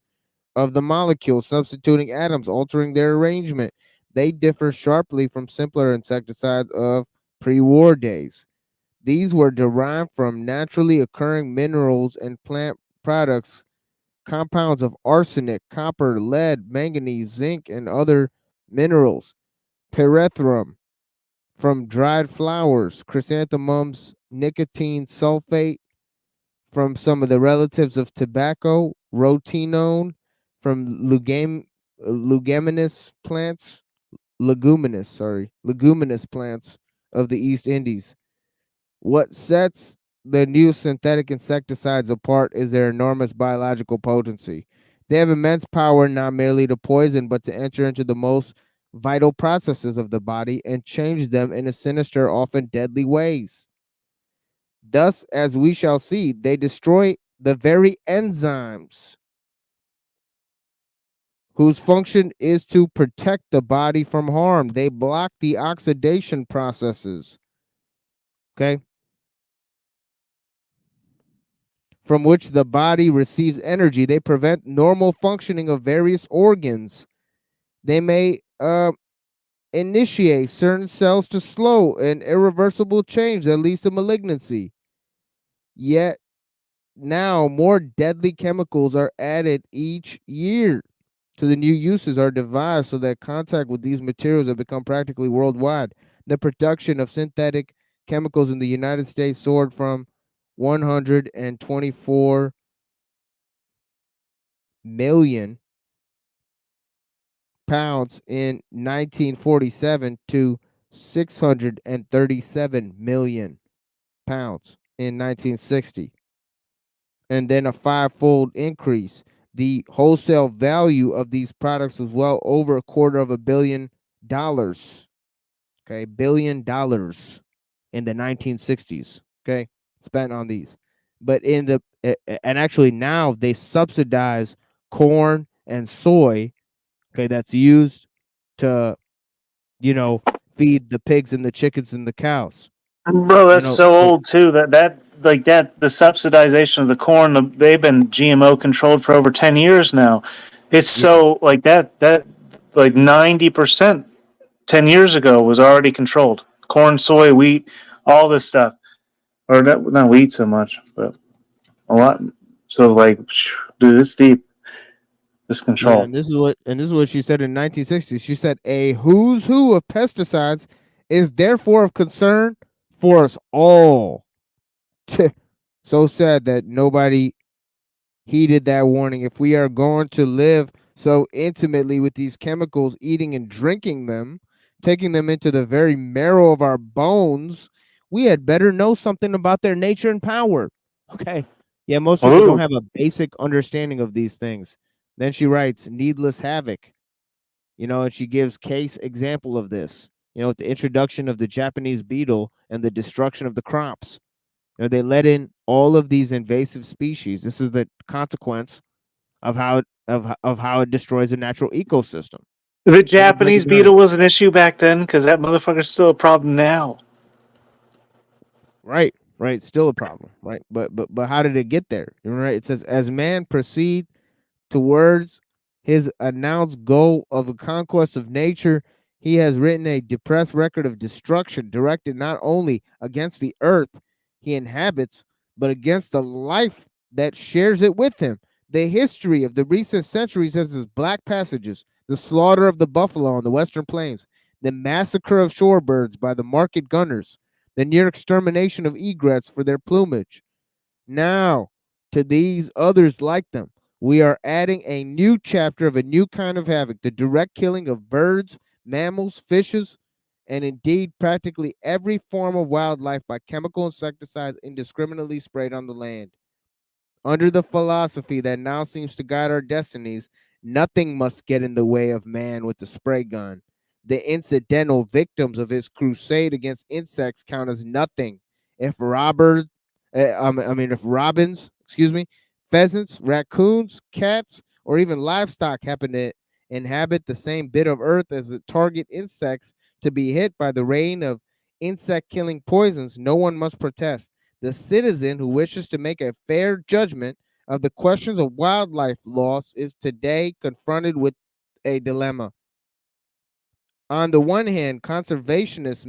of the molecules, substituting atoms, altering their arrangement. They differ sharply from simpler insecticides of pre-war days. These were derived from naturally occurring minerals and plant products, compounds of arsenic, copper, lead, manganese, zinc, and other minerals. Pyrethrum from dried flowers, chrysanthemums, nicotine sulfate from some of the relatives of tobacco, rotenone from leguminous plants, leguminous plants of the East Indies. What sets the new synthetic insecticides apart is their enormous biological potency. They have immense power not merely to poison, but to enter into the most vital processes of the body and change them in a sinister, often deadly ways. Thus, as we shall see, they destroy the very enzymes whose function is to protect the body from harm. They block the oxidation processes. Okay. From which the body receives energy. They prevent normal functioning of various organs. They may initiate certain cells to slow an irreversible change that leads to malignancy. Yet now more deadly chemicals are added each year to the new uses are devised so that contact with these materials have become practically worldwide. The production of synthetic chemicals in the United States soared from 124 million pounds in 1947 to 637 million pounds in 1960, and then a five-fold increase. The wholesale value of these products was well over $250 million. Okay, $1 billion in the 1960s. Okay, spent on these, but in the and actually now they subsidize corn and soy. Okay, that's used to feed the pigs and the chickens and the cows. Bro, that's so old too. The subsidization of the corn, they've been GMO controlled for over 10 years now. It's so like that like 90% 10 years ago was already controlled. Corn, soy, wheat, all this stuff. Or not wheat so much, but a lot. So like, dude, it's deep. This Yeah, control. and this is what she said in 1960. She said a who's who of pesticides is therefore of concern for us all. So sad that nobody heeded that warning. If we are going to live so intimately with these chemicals, eating and drinking them, taking them into the very marrow of our bones, we had better know something about their nature and power. Okay. Yeah, most people don't Ooh. have a basic understanding of these things. Then she writes, needless havoc. And she gives case example of this. With the introduction of the Japanese beetle and the destruction of the crops. They let in all of these invasive species. This is the consequence of how it destroys a natural ecosystem. The Let me break it Japanese down. beetle was an issue back then because that motherfucker's still a problem now. Right, still a problem, right? But how did it get there? Right, it says as man proceed towards his announced goal of a conquest of nature, he has written a depressed record of destruction directed not only against the earth he inhabits, but against the life that shares it with him. The history of the recent centuries has its black passages, the slaughter of the buffalo on the western plains, the massacre of shorebirds by the market gunners, the near extermination of egrets for their plumage. Now, to these others like them, we are adding a new chapter of a new kind of havoc, the direct killing of birds, mammals, fishes, and indeed practically every form of wildlife by chemical insecticides indiscriminately sprayed on the land. Under the philosophy that now seems to guide our destinies, nothing must get in the way of man with the spray gun. The incidental victims of his crusade against insects count as nothing. If if robins, pheasants, raccoons, cats, or even livestock happen to inhabit the same bit of earth as the target insects to be hit by the rain of insect killing poisons, no one must protest. The citizen who wishes to make a fair judgment of the questions of wildlife loss is today confronted with a dilemma. On the one hand, conservationists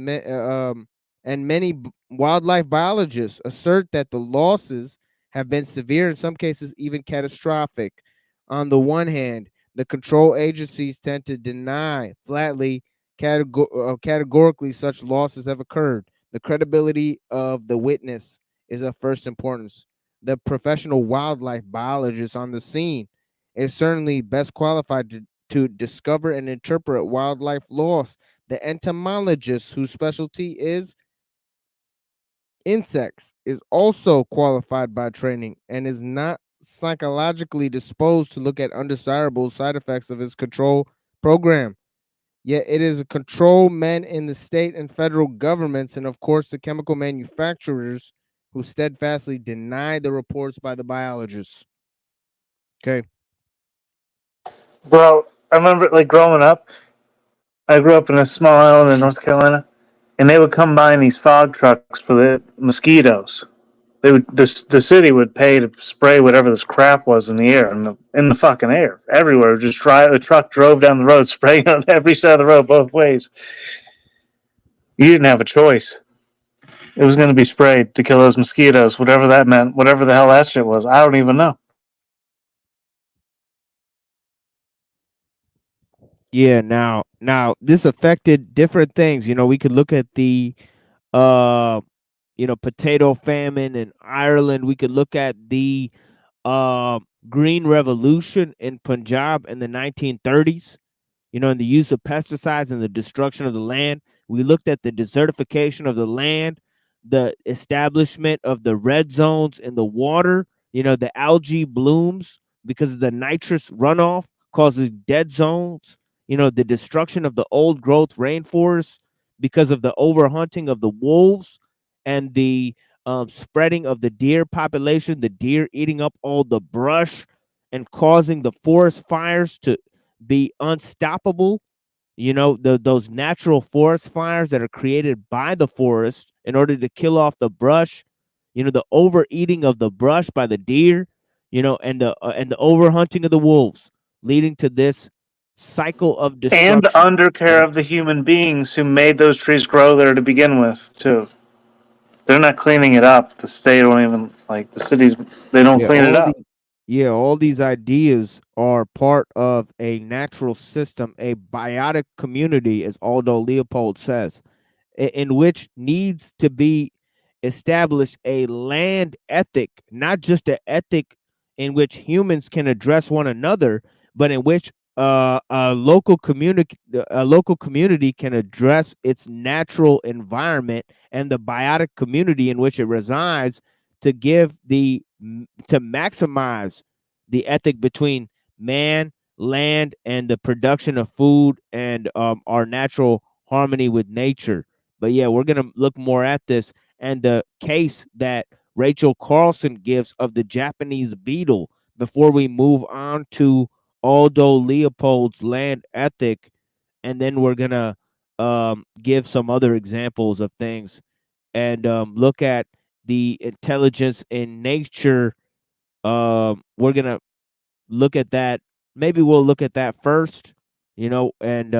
and many wildlife biologists assert that the losses have been severe, in some cases, even catastrophic. On the one hand, the control agencies tend to deny flatly, categorically, such losses have occurred. The credibility of the witness is of first importance. The professional wildlife biologist on the scene is certainly best qualified to discover and interpret wildlife loss. The entomologist, whose specialty is insects, is also qualified by training and is not psychologically disposed to look at undesirable side effects of his control program. Yet it is a control men in the state and federal governments, and of course the chemical manufacturers, who steadfastly deny the reports by the biologists. Okay. Bro, I remember like growing up. I grew up in a small island in North Carolina, and they would come by in these fog trucks for the mosquitoes. The city would pay to spray whatever this crap was in the air, in the fucking air everywhere. Just drive. The truck drove down the road, spraying on every side of the road both ways. You didn't have a choice. It was going to be sprayed to kill those mosquitoes, whatever that meant, whatever the hell that shit was. I don't even know. Yeah, now this affected different things. We could look at the uh potato famine in Ireland. We could look at the green revolution in Punjab in the 1930s, and the use of pesticides and the destruction of the land. We looked at the desertification of the land, the establishment of the red zones in the water, the algae blooms because of the nitrous runoff causes dead zones, the destruction of the old growth rainforests because of the overhunting of the wolves and the spreading of the deer population, the deer eating up all the brush and causing the forest fires to be unstoppable. Those natural forest fires that are created by the forest in order to kill off the brush, the overeating of the brush by the deer, and the overhunting of the wolves, leading to this cycle of And the destruction. undercare of the human beings who made those trees grow there to begin with, too. They're not cleaning it up. The state don't even, like, the cities, they don't Yeah, clean it all up. these yeah, all these ideas are part of a natural system, a biotic community, as Aldo Leopold says, in which needs to be established a land ethic, not just an ethic in which humans can address one another, but in which a local community can address its natural environment and the biotic community in which it resides to to maximize the ethic between man, land, and the production of food and our natural harmony with nature. But yeah, we're gonna look more at this and the case that Rachel Carlson gives of the Japanese beetle before we move on to Aldo Leopold's land ethic, and then we're gonna give some other examples of things and look at the intelligence in nature. We're gonna look at that. Maybe we'll look at that first, and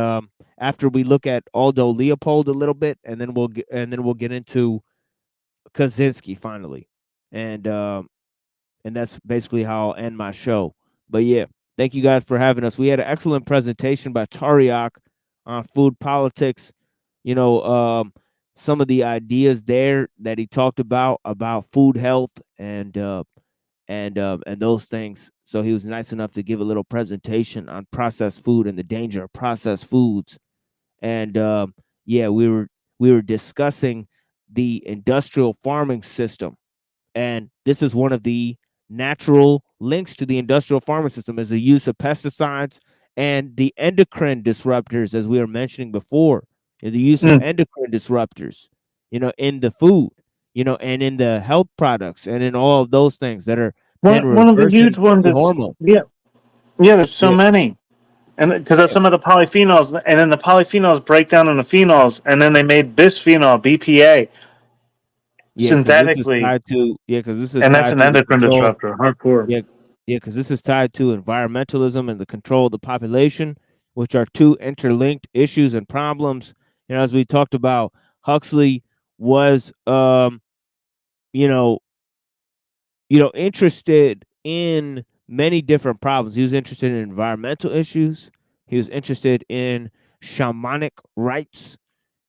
after we look at Aldo Leopold a little bit, and then we'll get into Kaczynski finally, and that's basically how I'll end my show. But yeah, thank you guys for having us. We had an excellent presentation by Tariak on food politics. You know, some of the ideas there that he talked about food health and those things. So he was nice enough to give a little presentation on processed food and the danger of processed foods. And yeah, we were discussing the industrial farming system, and this is one of the natural links to the industrial farming system is the use of pesticides and the endocrine disruptors, as we were mentioning before, the use of endocrine disruptors, in the food, and in the health products and in all of those things that are then One of the reversing huge ones the is hormone. yeah. There's so Yeah, many, and because of yeah, some of the polyphenols, and then the polyphenols break down into phenols, and then they made bisphenol (BPA) yeah, because this is synthetically, tied to because this is and that's tied an to the endocrine control. disruptor, hardcore. Yeah, yeah, because this is tied to environmentalism and the control of the population, which are two interlinked issues and problems. As we talked about, Huxley was, you know, interested in many different problems. He was interested in environmental issues. He was interested in shamanic rights.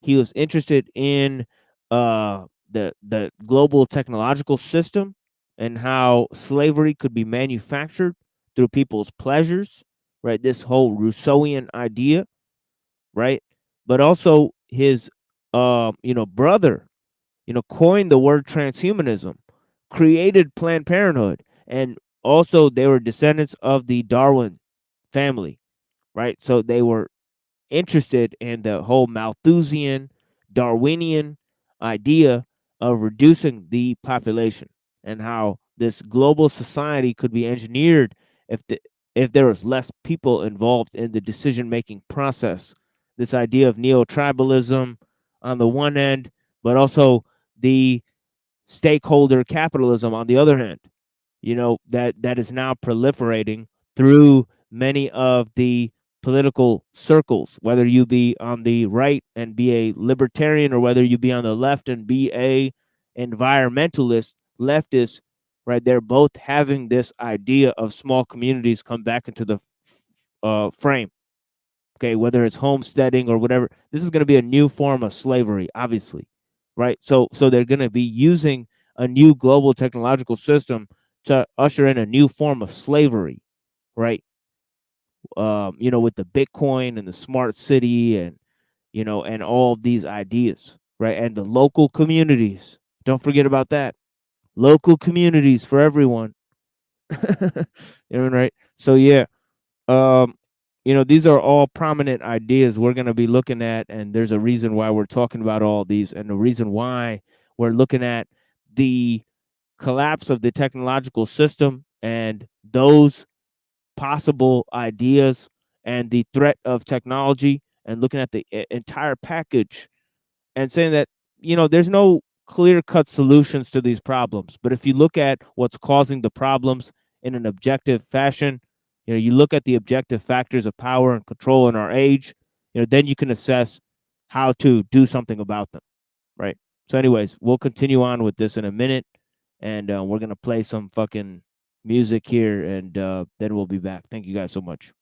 He was interested in the global technological system and how slavery could be manufactured through people's pleasures, right? This whole Rousseauian idea, right? But also his brother, coined the word transhumanism, created Planned Parenthood, and also they were descendants of the Darwin family, right? So they were interested in the whole Malthusian, Darwinian idea of reducing the population and how this global society could be engineered if there was less people involved in the decision making process. This idea of neo tribalism on the one end, but also the stakeholder capitalism on the other hand, that is now proliferating through many of the political circles, whether you be on the right and be a libertarian or whether you be on the left and be a environmentalist leftist, right? They're both having this idea of small communities come back into the frame. Okay, whether it's homesteading or whatever, this is going to be a new form of slavery, obviously, right? So they're going to be using a new global technological system to usher in a new form of slavery, right? With the Bitcoin and the smart city and and all of these ideas, right? And the local communities. Don't forget about that. Local communities for everyone. Right? So yeah, um, these are all prominent ideas we're going to be looking at, and there's a reason why we're talking about all these, and the reason why we're looking at the collapse of the technological system and those possible ideas and the threat of technology, and looking at the entire package and saying that there's no clear cut solutions to these problems, but if you look at what's causing the problems in an objective fashion, you look at the objective factors of power and control in our age, then you can assess how to do something about them, right? So anyways, we'll continue on with this in a minute, and we're gonna play some fucking music here, and then we'll be back. Thank you guys so much.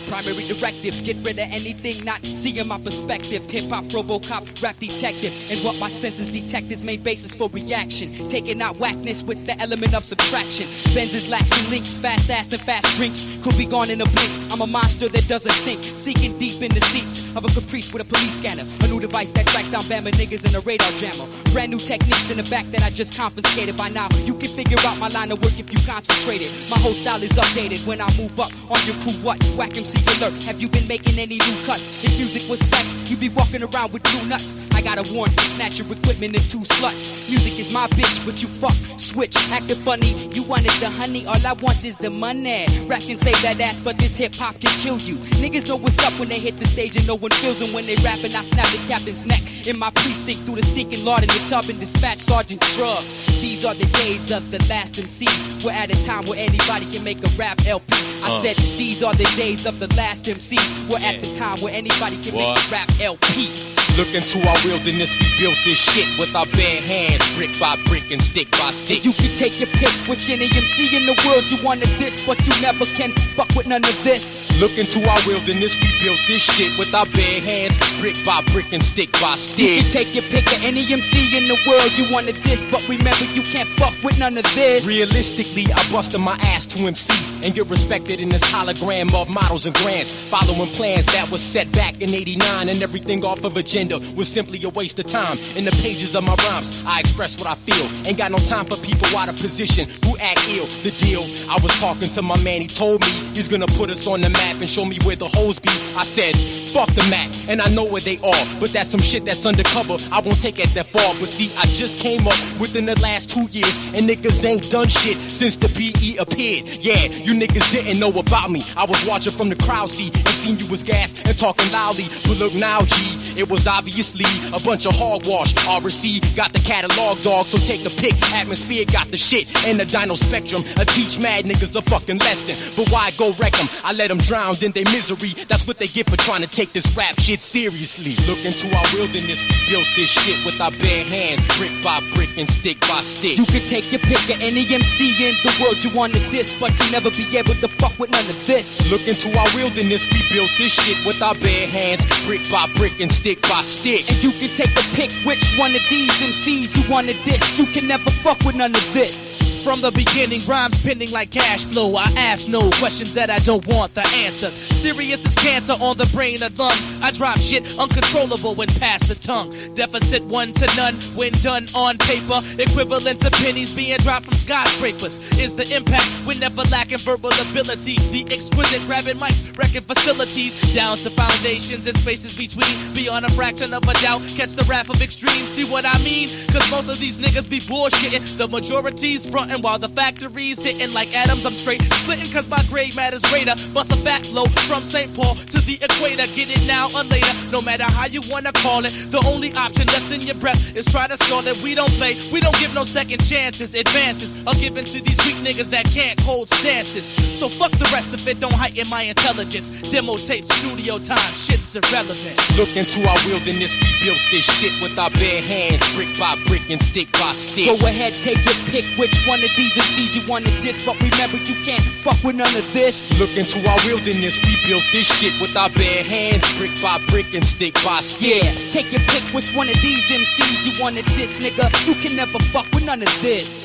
Primary directive, get rid of anything not seeing my perspective. Hip-hop, Robo-Cop, rap detective. And what my senses detect is main basis for reaction. Taking out whackness with the element of subtraction. Benzes, lacks, and links, fast ass and fast drinks. Could be gone in a blink. I'm a monster that doesn't think. Seeking deep in the seats of a caprice with a police scanner. A new device that tracks down Bama niggas in a radar jammer. Brand new techniques in the back that I just confiscated. By now, you can figure out my line of work if you concentrated. My whole style is updated when I move up on your crew. What? Whack MC alert. Have you been making any new cuts? If music was sex, you'd be walking around with two nuts. I got a warrant to snatch your equipment and two sluts. Music is my bitch, but you fuck. Switch, acting funny. You wanted the honey, all I want is the money. Rap can save that ass, but this hip hop can kill you. Niggas know what's up when they hit the stage and no one feels them when they rapping. I snap the captain's neck in my precinct through the stinking lard in the tub and dispatch Sergeant Drugs. These are the days of the last MCs. We're at a time where anybody can make a rap LP. I said these are the days of the last MCs. We're at the time where anybody can make a rap LP. Look into our wilderness, we built this shit with our bare hands, brick by brick and stick by stick. You can take your pick, which any MC in the world you wanted this, but you never can fuck with none of this. Look into our wilderness, we built this shit with our bare hands, brick by brick and stick by stick. You can take your pick of any MC in the world you wanted this, but remember you can't fuck with none of this. Realistically, I busted my ass to MC and get respected in this hologram of models and grants, following plans that was set back in '89, and everything off of agenda was simply a waste of time. In the pages of my rhymes, I express what I feel. Ain't got no time for people out of position who act ill. The deal, I was talking to my man, he told me he's gonna put us on the map and show me where the hoes be. I said, fuck the map, and I know where they are, but that's some shit that's undercover. I won't take it that far, but see, I just came up within the last 2 years, and niggas ain't done shit since the PE appeared. Yeah, you niggas didn't know about me. I was watching from the crowd seat and seen you was gas and talking loudly, but look now, G, it was obviously a bunch of hogwash. RC got the catalog, dog, so take a pick. Atmosphere got the shit and the Dino Spectrum. I teach mad niggas a fucking lesson, but why go wreck them? I let them drown in their misery. That's what they get for trying to take this rap shit seriously. Look into our wilderness, we built this shit with our bare hands, brick by brick and stick by stick. You can take your pick of any MC in the world you wanted this, but you never be able to fuck with none of this. Look into our wilderness, we built this shit with our bare hands, brick by brick and stick by stick. And you can take a pick which one of these MCs you wanted this. You can never fuck with none of this. From the beginning, rhymes pending like cash flow. I ask no questions that I don't want the answers. Serious as cancer on the brain and lungs. I drop shit uncontrollable when past the tongue. Deficit 1 to none when done on paper. Equivalent to pennies being dropped from skyscrapers. Is the impact when never lacking verbal ability. The exquisite grabbing mics, wrecking facilities. Down to foundations and spaces between. Beyond a fraction of a doubt, catch the wrath of extreme. See what I mean? Cause most of these niggas be bullshitting. The majority's frontin'. And while the factory's hitting like atoms, I'm straight splitting cause my gray matter's greater. Bust a fat flow from St. Paul to the equator. Get it now or later, no matter how you wanna call it. The only option left in your breath is try to stall it. We don't play, we don't give no second chances. Advances are given to these weak niggas that can't hold stances. So fuck the rest of it, don't heighten my intelligence. Demo tape, studio time, shit's irrelevant. Look into our wilderness, we built this shit with our bare hands, brick by brick and stick by stick. Go ahead, take your pick, which one of these MCs you wanted this, but remember you can't fuck with none of this. Look into our wilderness, we built this shit with our bare hands, brick by brick and stick by stick. Yeah, take your pick, which one of these MCs you wanted this, nigga. You can never fuck with none of this.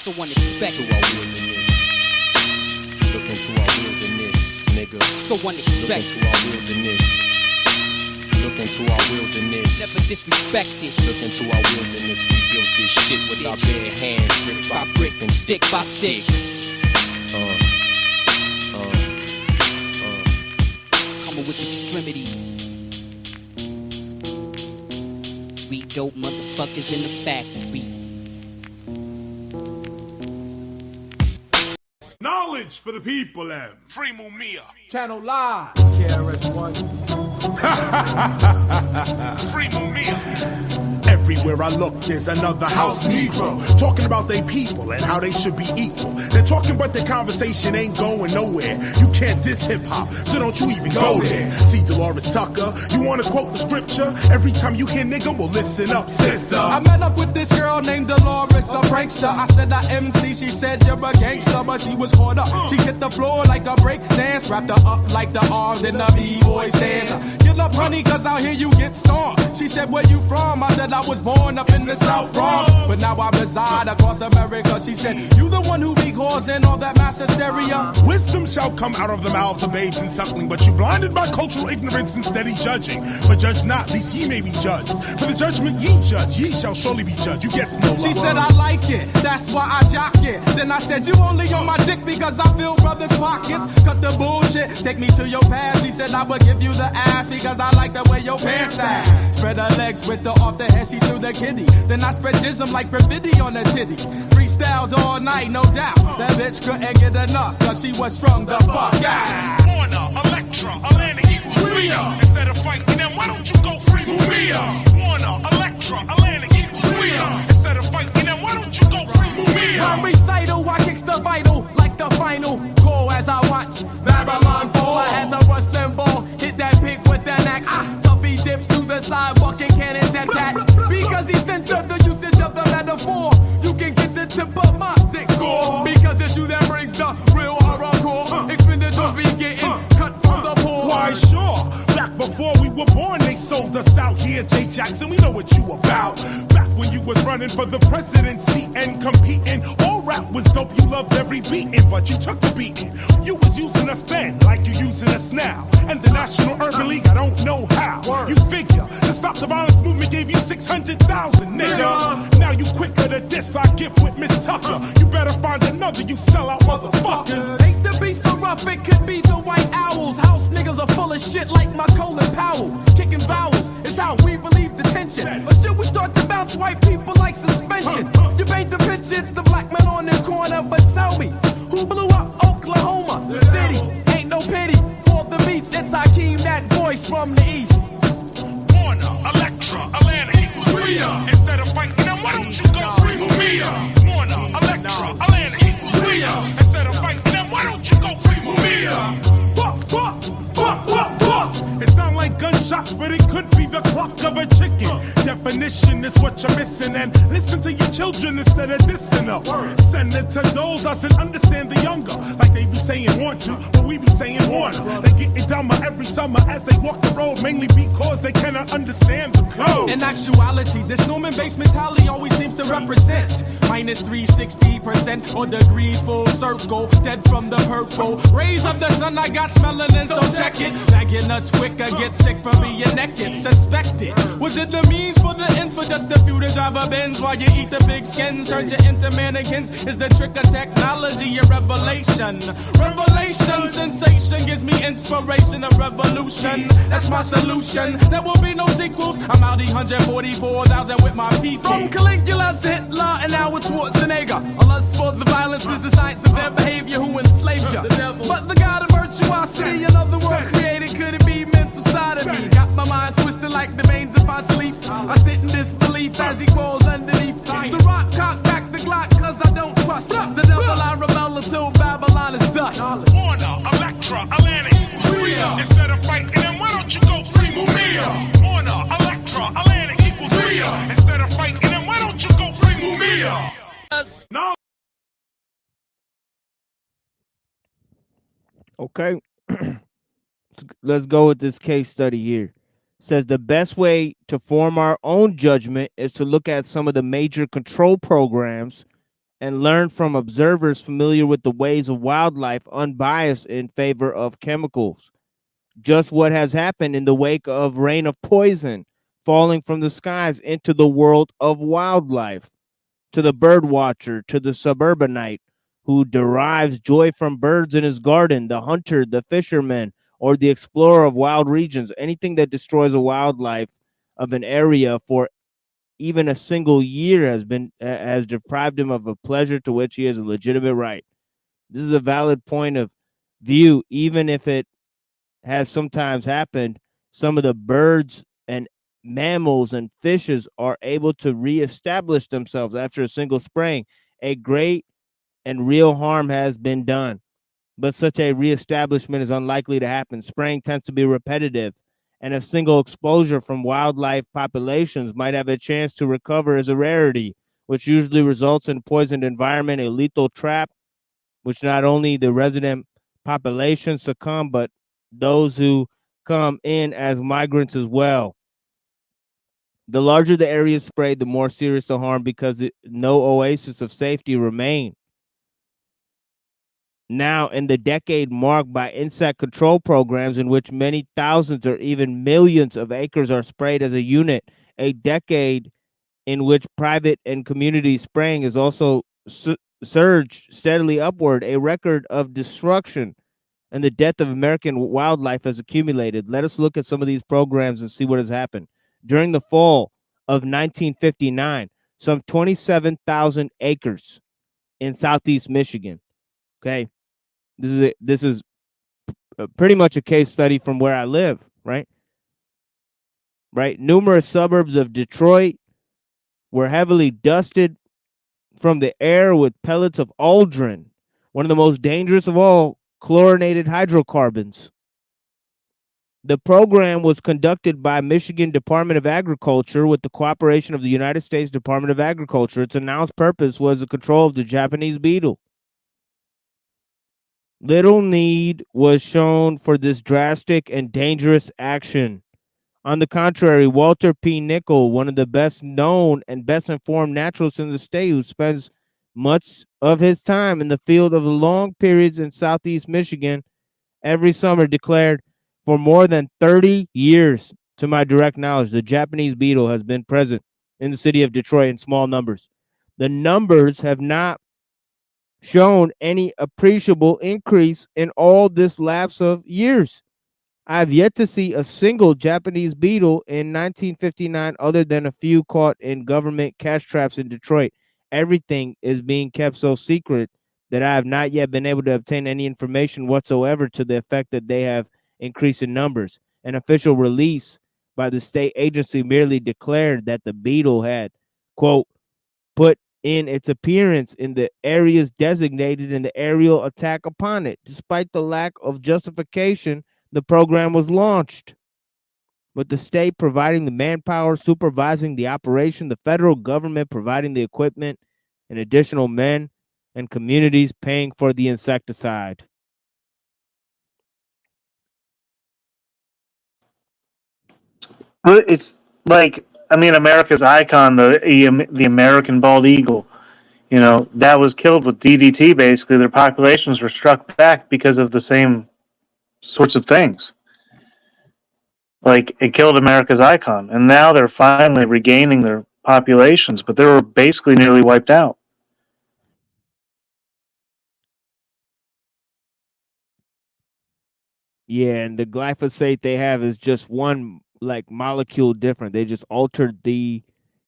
So unexpected. To our wilderness. Look into our wilderness, nigga. So unexpected. Look into our wilderness. Look into our wilderness. Never disrespect this. Look into our wilderness. We built this shit with our bare hands, brick by brick and stick by stick. Come drama with extremities. We dope motherfuckers in the factory. Knowledge for the people, Free Mumia. Channel Live. KRS-One. Free Mumia. Everywhere I look, there's another house Negro talking about they people and how they should be equal. They're talking, but their conversation ain't going nowhere. You can't diss hip hop, so don't you even go there. See Dolores Tucker, you wanna quote the scripture? Every time you hear nigga, well listen up, sister. I met up with this girl named Dolores, a prankster. I said I MC, she said you're a gangster, but she was caught up. She hit the floor like a break dance, wrapped her up like the arms in the B-boy dance. Get up, honey, cause out here you get stormed. She said, where you from? I said, I was born up in the South Bronx, but now I reside across America. She said, you the one who be causing all that mass hysteria. Wisdom shall come out of the mouths of babes and suckling, but you blinded by cultural ignorance and steady judging. But judge not, lest ye may be judged. For the judgment ye judge, ye shall surely be judged. You get no love. She said, I like it, that's why I jock it. Then I said, you only on my dick because I fill brothers' pockets. Cut the bullshit, take me to your past. She said, I would give you the ass because I like the way your pants sag. Spread her legs with the off the head, she threw the kitty. Then I spread jism like graffiti on her titties. Freestyled all night, no doubt. That bitch couldn't get enough, cause she was strung the fuck out. Warner, Electra, Atlantic equals Rhea. Instead of fighting them, why don't you go free Mumia? Warner, Electra, Atlantic equals Rhea. Instead of fighting them, why don't you go free Mumia? I'm recital, I kicks the vital like the final call as I watch Babylon fall. I had to rush them ball, hit that pig with an axe. Tuffy dips to the sidewalk and cannons at that. Because he censored the usage of the metaphor. You can get the tip of my dick score. Because it's you that brings the real hardcore. Expenditures be getting cut from the poor. Why sure, back before we were born they sold us out. Here Jay Jackson, we know what you about. Back when you was running for the presidency and competing, all rap was dope, you loved every beating, but you took the beating. You was using us then like you using us now. And the National Urban League, I don't know how. You figure, to stop the violence movement gave you 600,000, nigga. Now you quicker to diss our gift with Miss Tucker. You better find another, you sell out motherfuckers. Hate to be so rough, it could be the White Owls. House niggas are full of shit like my Colin Powell. Kicking vowels is how we relieve the tension. Or should we start to bounce white people like suspension? You paint the picture, it's the black man on the corner, but tell me, who blew up Oklahoma? The city, ain't no pity for the beats. It's Hakeem, that voice from the east. Warner, Electra, Atlantic equals Rhea. Instead of fighting them, why don't you go free Mumia? Warner, Electra, Atlantic equals Rhea. Instead of fighting them, why don't you go free Mumia? It sound like gunshots, but it could be the cluck of a chicken. Definition is what you're missing, and listen to your children instead of dissing them. Senator Dole doesn't understand the younger, like they be saying want to, but we be saying wanna. They get it dumber every summer as they walk the road, mainly because they cannot understand the code. In actuality, this Norman-based mentality always seems to represent minus 360% or degrees full circle, dead from the purple rays of the sun. I got melanin, so check it. Bag your nuts quicker, get sick from being naked. Suspect it. Was it the means for the ends for just a few to drive a Benz while you eat the big skins? Turn you into mannequins. Is the trick of technology a revelation? Revelation, sensation gives me inspiration of revolution. That's my solution. There will be no sequels. I'm out 144,000 with my people. From Caligula to Hitler and now it's Schwarzenegger. A lust for the violence is the science of their behavior who enslaved you. But the God of virtuosity, another word created, could it be mental side of me? Got my mind twisted like the veins of Leaf. I sit in disbelief as he crawls underneath. The rock cock back the Glock cause I don't trust the devil. I rebel until Babylon is dust. Warner, Electra, Atlantic equals Rhea. Instead of fighting them, why don't you go free Mumia? Warner, Electra, Atlantic equals Rhea. Instead of fighting them, why don't you go free Mumia? No. Okay. Let's go with this case study here. Says the best way to form our own judgment is to look at some of the major control programs and learn from observers familiar with the ways of wildlife unbiased in favor of chemicals. Just what has happened in the wake of rain of poison falling from the skies into the world of wildlife. To the bird watcher, to the suburbanite who derives joy from birds in his garden, the hunter, the fisherman, or the explorer of wild regions. Anything that destroys a wildlife of an area for even a single year has deprived him of a pleasure to which he has a legitimate right. This is a valid point of view, even if it has sometimes happened. Some of the birds and mammals and fishes are able to reestablish themselves after a single spraying. A great and real harm has been done, but such a reestablishment is unlikely to happen. Spraying tends to be repetitive, and a single exposure from wildlife populations might have a chance to recover as a rarity, which usually results in poisoned environment, a lethal trap, which not only the resident population succumb, but those who come in as migrants as well. The larger the area sprayed, the more serious the harm because no oasis of safety remain. Now, in the decade marked by insect control programs in which many thousands or even millions of acres are sprayed as a unit, a decade in which private and community spraying is also surged steadily upward, a record of destruction and the death of American wildlife has accumulated. Let us look at some of these programs and see what has happened. During the fall of 1959, some 27,000 acres in southeast Michigan. Okay, this is pretty much a case study from where I live. Right. Numerous suburbs of Detroit were heavily dusted from the air with pellets of aldrin, one of the most dangerous of all chlorinated hydrocarbons. The program was conducted by Michigan Department of Agriculture with the cooperation of the United States Department of Agriculture. Its announced purpose was the control of the Japanese beetle. Little need was shown for this drastic and dangerous action. On the contrary, Walter P. Nickel, one of the best known and best informed naturalists in the state, who spends much of his time in the field of the long periods in southeast Michigan every summer, declared, for more than 30 years, to my direct knowledge, the Japanese beetle has been present in the city of Detroit in small numbers. The numbers have not shown any appreciable increase in all this lapse of years. I have yet to see a single Japanese beetle in 1959 other than a few caught in government cash traps in Detroit. Everything is being kept so secret that I have not yet been able to obtain any information whatsoever to the effect that they have increased in numbers. An official release by the state agency merely declared that the beetle had, quote, put in its appearance in the areas designated in the aerial attack upon it. Despite the lack of justification, the program was launched, with the state providing the manpower, supervising the operation, the federal government providing the equipment, and additional men and communities paying for the insecticide. But it's like, I mean, America's icon, the American bald eagle. You know, that was killed with DDT. Basically, their populations were struck back because of the same sorts of things. Like, it killed America's icon, and now they're finally regaining their populations, but they were basically nearly wiped out. Yeah, and the glyphosate they have is just one like molecule different. They just altered the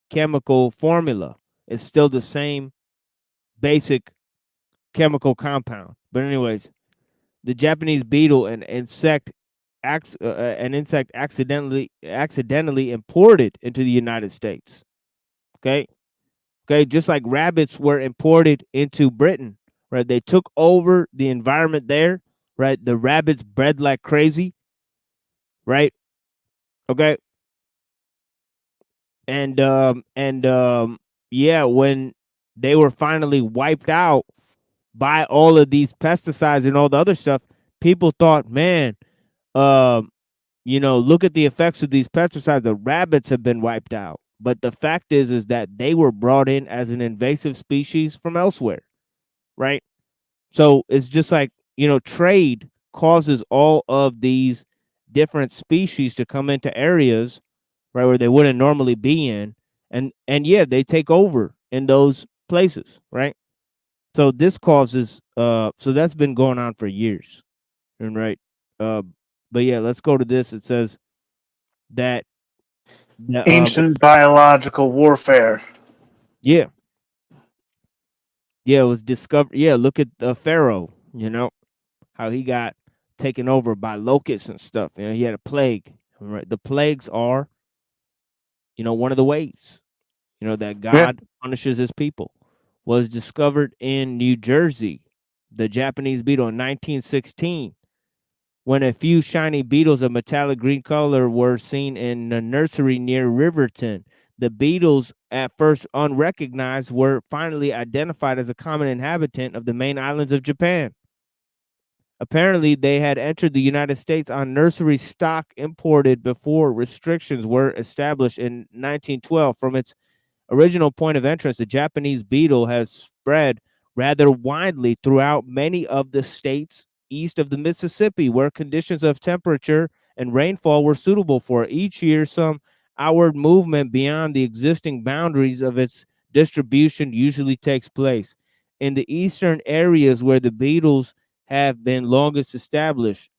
chemical formula. It's still the same basic chemical compound. But anyways, the Japanese beetle, an insect accidentally imported into the United States. Okay, just like rabbits were imported into Britain, right? They took over the environment there, right? The rabbits bred like crazy, right? Okay, and yeah, when they were finally wiped out by all of these pesticides and all the other stuff, people thought, man, um, look at the effects of these pesticides. The rabbits have been wiped out. But the fact is that they were brought in as an invasive species from elsewhere, right? So it's just like, trade causes all of these different species to come into areas, right, where they wouldn't normally be in. And yeah, they take over in those places, right? So this causes so that's been going on for years. And right. But yeah, let's go to this. It says that Ancient biological warfare. yeah, it was discovered. Yeah, look at Pharaoh. You know how he got taken over by locusts and stuff. You know, he had a plague. Right, the plagues are, one of the ways, that Yeah. God punishes his people. Was discovered in New Jersey, the Japanese beetle in 1916, when a few shiny beetles of metallic green color were seen in a nursery near Riverton. The beetles, at first unrecognized, were finally identified as a common inhabitant of the main islands of Japan. Apparently, they had entered the United States on nursery stock imported before restrictions were established in 1912. From its original point of entrance, the Japanese beetle has spread rather widely throughout many of the states east of the Mississippi, where conditions of temperature and rainfall were suitable for it. Each year, some outward movement beyond the existing boundaries of its distribution usually takes place. In the eastern areas where the beetles have been longest established,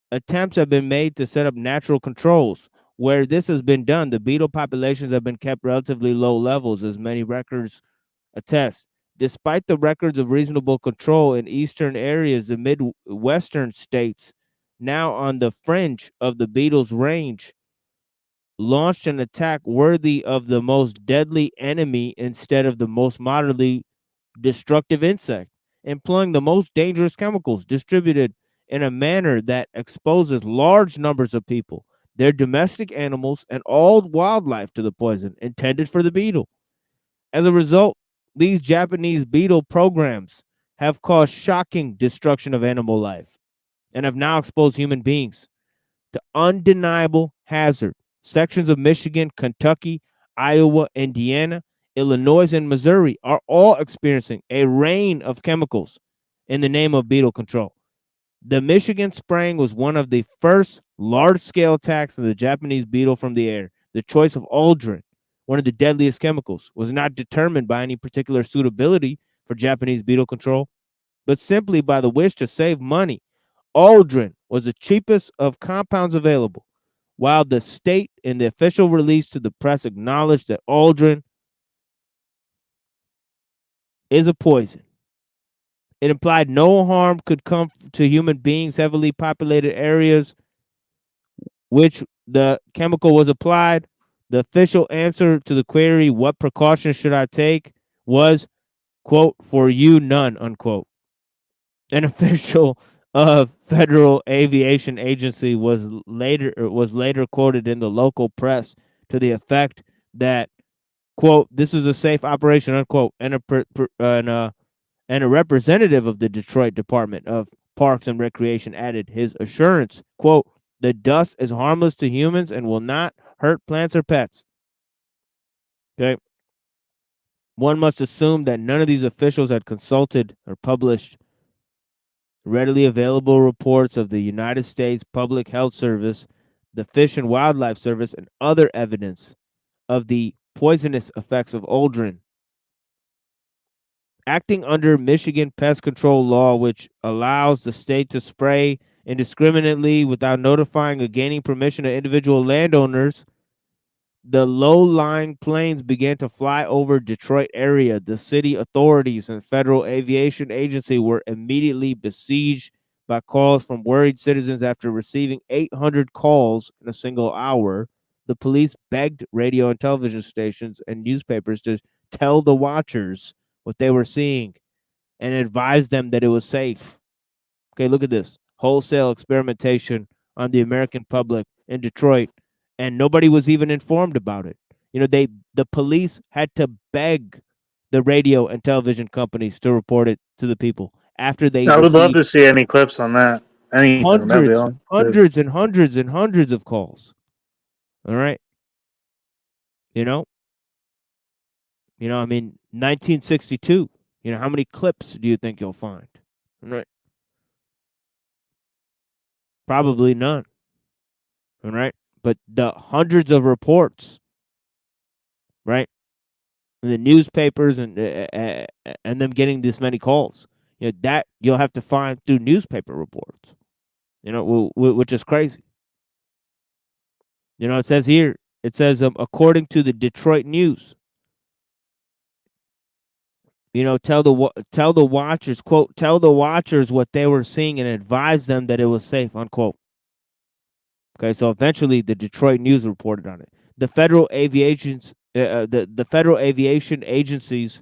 attempts have been made to set up natural controls. Where this has been done, the beetle populations have been kept relatively low levels, as many records attest. Despite the records of reasonable control in eastern areas, the Midwestern states, now on the fringe of the beetle's range, launched an attack worthy of the most deadly enemy instead of the most moderately destructive insect, employing the most dangerous chemicals distributed in a manner that exposes large numbers of people, their domestic animals, and all wildlife to the poison intended for the beetle. As a result, these Japanese beetle programs have caused shocking destruction of animal life and have now exposed human beings to undeniable hazard. Sections of Michigan, Kentucky, Iowa, Indiana, Illinois, and Missouri are all experiencing a rain of chemicals in the name of beetle control. The Michigan spraying was one of the first large-scale attacks of the Japanese beetle from the air. The choice of aldrin, one of the deadliest chemicals, was not determined by any particular suitability for Japanese beetle control, but simply by the wish to save money. Aldrin was the cheapest of compounds available, while the state in the official release to the press acknowledged that aldrin is a poison. It implied no harm could come to human beings, heavily populated areas which the chemical was applied. The official answer to the query, what precautions should I take, was, quote, for you, none, unquote. An official of Federal Aviation Agency was later quoted in the local press to the effect that, quote, this is a safe operation, unquote, and a representative of the Detroit Department of Parks and Recreation added his assurance, quote, the dust is harmless to humans and will not hurt plants or pets. Okay. One must assume that none of these officials had consulted or published readily available reports of the United States Public Health Service, the Fish and Wildlife Service, and other evidence of the poisonous effects of aldrin. Acting under Michigan pest control law, which allows the state to spray indiscriminately without notifying or gaining permission of individual landowners, the low-lying planes began to fly over Detroit area. The city authorities and Federal Aviation Agency were immediately besieged by calls from worried citizens. After receiving 800 calls in a single hour, the police begged radio and television stations and newspapers to tell the watchers what they were seeing and advised them that it was safe. Okay, look at this. Wholesale experimentation on the American public in Detroit, and nobody was even informed about it. The police had to beg the radio and television companies to report it to the people after they I would love received to see any clips on that. Anything. That'd be hundreds, awesome. hundreds and hundreds and hundreds of calls. All right. You know, I mean, 1962. How many clips do you think you'll find? All right. Probably none. All right. But the hundreds of reports, right? And the newspapers and them getting this many calls, that you'll have to find through newspaper reports. You know, which is crazy. You know, it says here, it says according to the Detroit News, you know, tell the watchers, quote, tell the watchers what they were seeing and advise them that it was safe, unquote. Okay, so eventually the Detroit News reported on it. The Federal Aviation Agency's,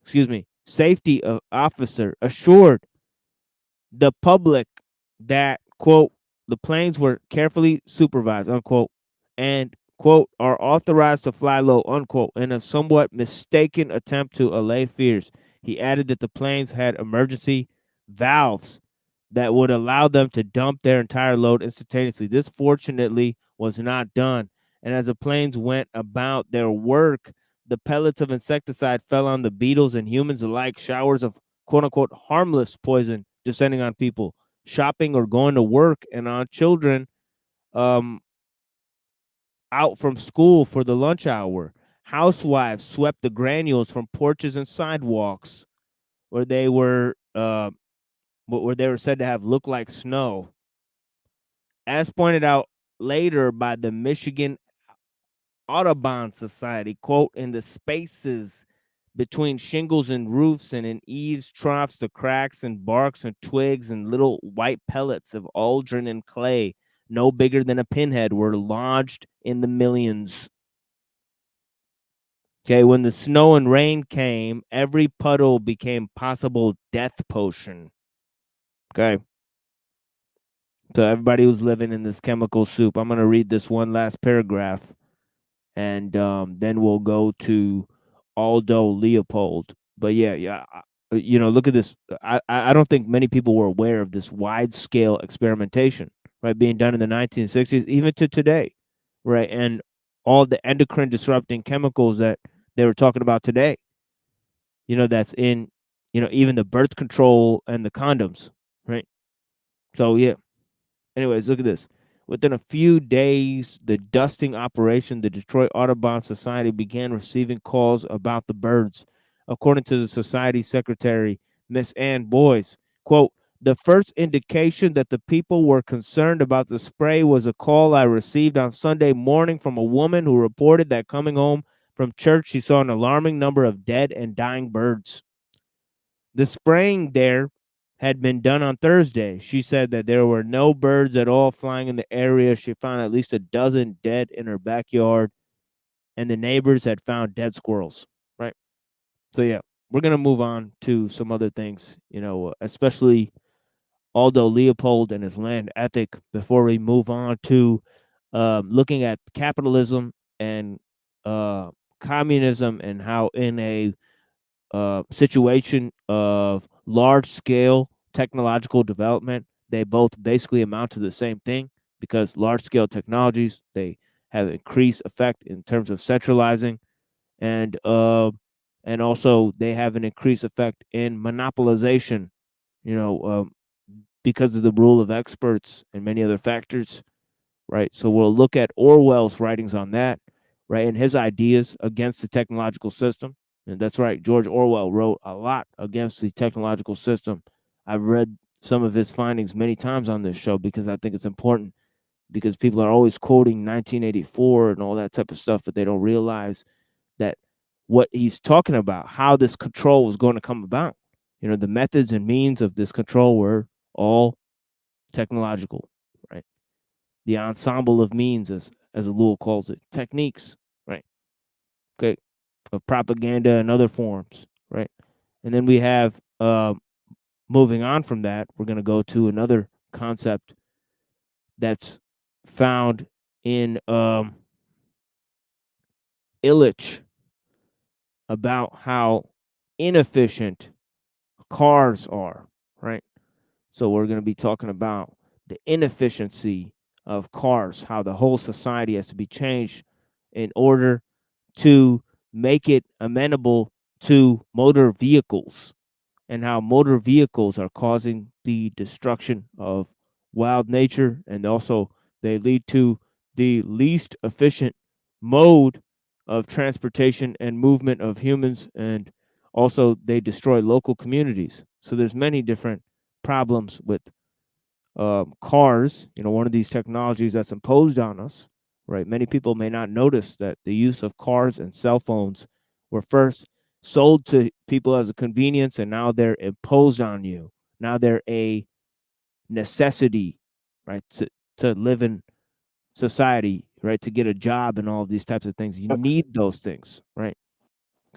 excuse me, safety officer assured the public that, quote, the planes were carefully supervised, unquote, and, quote, are authorized to fly low, unquote, in a somewhat mistaken attempt to allay fears. He added that the planes had emergency valves that would allow them to dump their entire load instantaneously. This fortunately was not done. And as the planes went about their work, the pellets of insecticide fell on the beetles and humans alike, showers of quote unquote harmless poison descending on people shopping or going to work, and on children um, out from school for the lunch hour. Housewives swept the granules from porches and sidewalks where they were said to have looked like snow. As pointed out later by the Michigan Audubon Society, quote, in the spaces between shingles and roofs and in eaves troughs, the cracks and barks and twigs and little white pellets of aldrin and clay, no bigger than a pinhead, were lodged in the millions. Okay, when the snow and rain came, every puddle became possible death potion. Okay. So everybody was living in this chemical soup. I'm going to read this one last paragraph, and then we'll go to Aldo Leopold. But yeah, you know, look at this. I don't think many people were aware of this wide scale experimentation, right, being done in the 1960s, even to today, right, and all the endocrine disrupting chemicals that they were talking about today. You know, that's in, you know, even the birth control and the condoms, right? So yeah. Anyways, look at this. Within a few days, the dusting operation, the Detroit Audubon Society began receiving calls about the birds. According to the society secretary, Miss Ann Boyce, quote, the first indication that the people were concerned about the spray was a call I received on Sunday morning from a woman who reported that coming home from church, she saw an alarming number of dead and dying birds. The spraying there had been done on Thursday. She said that there were no birds at all flying in the area. She found at least a dozen dead in her backyard, and the neighbors had found dead squirrels. Right. So yeah, we're gonna move on to some other things. You know, especially Aldo Leopold and his land ethic. Before we move on to looking at capitalism and communism, and how in a situation of large scale technological development, they both basically amount to the same thing, because large scale technologies, they have increased effect in terms of centralizing, and also they have an increased effect in monopolization, you know, because of the rule of experts and many other factors, right? So we'll look at Orwell's writings on that, right, and his ideas against the technological system. And that's right, George Orwell wrote a lot against the technological system. I've read some of his findings many times on this show because I think it's important, because people are always quoting 1984 and all that type of stuff, but they don't realize that what he's talking about, how this control was going to come about. You know, the methods and means of this control were all technological, right? The ensemble of means, as Lewell calls it, techniques, right? Okay, of propaganda and other forms, right? And then we have, moving on from that, we're going to go to another concept that's found in Illich, about how inefficient cars are, right? So we're going to be talking about the inefficiency of cars, how the whole society has to be changed in order to make it amenable to motor vehicles, and how motor vehicles are causing the destruction of wild nature, and also they lead to the least efficient mode of transportation and movement of humans, and also they destroy local communities. So there's many different problems with cars, one of these technologies that's imposed on us, right? Many people may not notice that the use of cars and cell phones were first sold to people as a convenience, and now they're imposed on you. Now they're a necessity, right? To live in society, right? To get a job and all of these types of things. You need those things, right?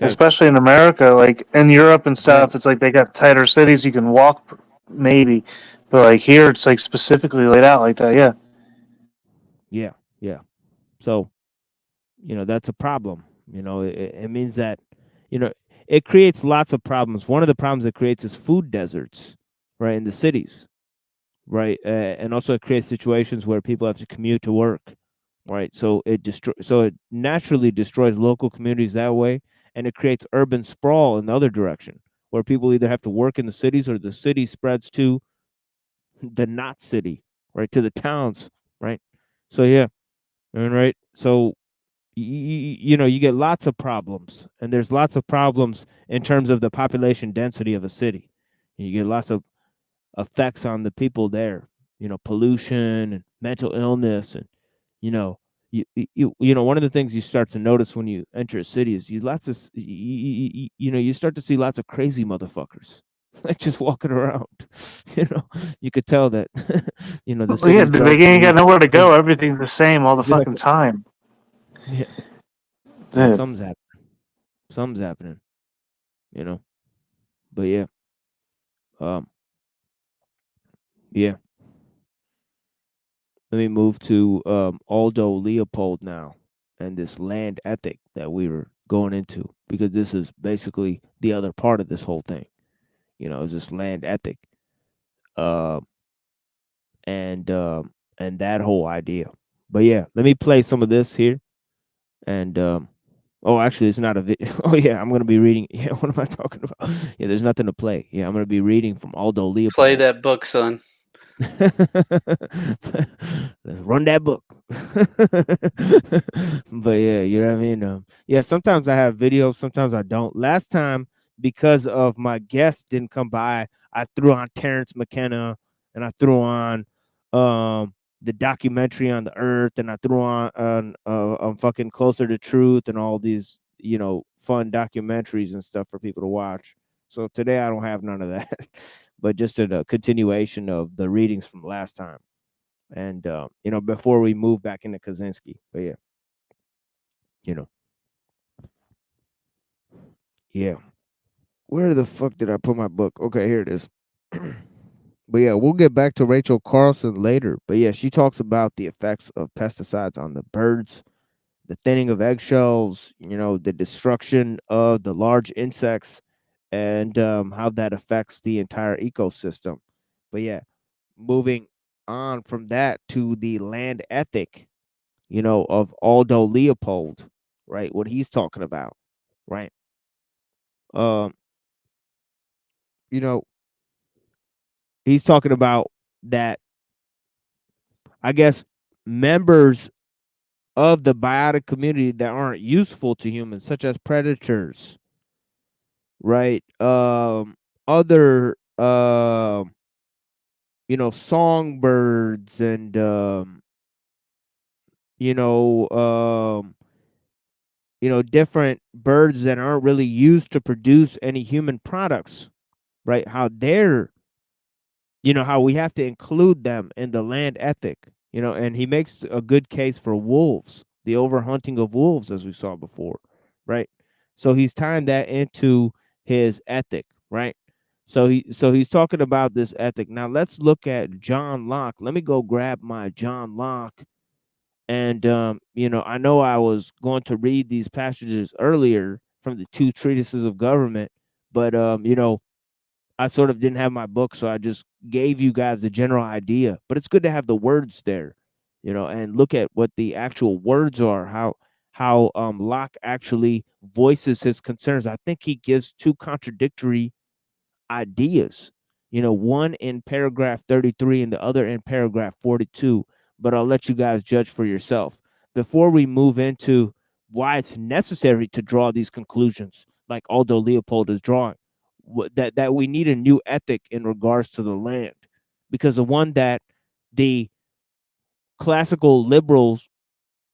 Especially in America, like in Europe and Yeah. stuff, it's like they got tighter cities. You can walk, maybe, but like here, it's like specifically laid out like that. Yeah. Yeah, yeah. So, that's a problem. It means that, you know, it creates lots of problems. One of the problems it creates is food deserts, right, in the cities, right, and also it creates situations where people have to commute to work, right. So it naturally destroys local communities that way, and it creates urban sprawl in the other direction, where people either have to work in the cities or the city spreads to the not city, right, to the towns, right. So yeah, right. So you get lots of problems, and there's lots of problems in terms of the population density of a city. You get lots of effects on the people there, pollution and mental illness, and you know one of the things you start to notice when you enter a city is you start to see lots of crazy motherfuckers like just walking around. You could tell that the Well, yeah, city's they ain't relatively got nowhere to go. Everything's the same all the fucking exactly. time. Yeah. Yeah, Dude. something's happening. Something's happening. you know. But yeah, um, yeah. Let me move to Aldo Leopold now, and this land ethic that we were going into, because this is basically the other part of this whole thing. Is this land ethic, uh, and that whole idea. But yeah, let me play some of this here, and oh, actually, it's not a video. Oh yeah, I'm gonna be reading. Yeah, what am I talking about? Yeah, there's nothing to play. Yeah, I'm gonna be reading from Aldo Play Leopold. that book, son. Let's run that book. But yeah, you know what I mean. Yeah, sometimes I have videos, sometimes I don't. Last time, because of my guest didn't come by, I threw on Terrence McKenna, and I threw on the documentary on the Earth, and I threw on fucking Closer to Truth, and all these fun documentaries and stuff for people to watch. So today I don't have none of that, but just a continuation of the readings from last time, and before we move back into Kaczynski. But yeah, you know, yeah. Where the fuck did I put my book? Okay, here it is. But yeah, we'll get back to Rachel Carlson later. But yeah, she talks about the effects of pesticides on the birds, the thinning of eggshells, the destruction of the large insects, and how that affects the entire ecosystem. But yeah, moving on from that to the land ethic, of Aldo Leopold, right? What he's talking about, right? Um, you know, he's talking about that, I guess, members of the biotic community that aren't useful to humans, such as predators, right? Other songbirds, and you know, um, different birds that aren't really used to produce any human products, right? How we have to include them in the land ethic, and he makes a good case for wolves, the overhunting of wolves, as we saw before, right? So he's tying that into his ethic, right? So he's talking about this ethic. Now let's look at John Locke. Let me go grab my John Locke. And I know I was going to read these passages earlier from the two treatises of government, but I sort of didn't have my book, so I just gave you guys the general idea. But it's good to have the words there, and look at what the actual words are, how Locke actually voices his concerns. I think he gives two contradictory ideas, one in paragraph 33 and the other in paragraph 42, but I'll let you guys judge for yourself. Before we move into why it's necessary to draw these conclusions, like Aldo Leopold is drawing, that we need a new ethic in regards to the land, because the one that the classical liberals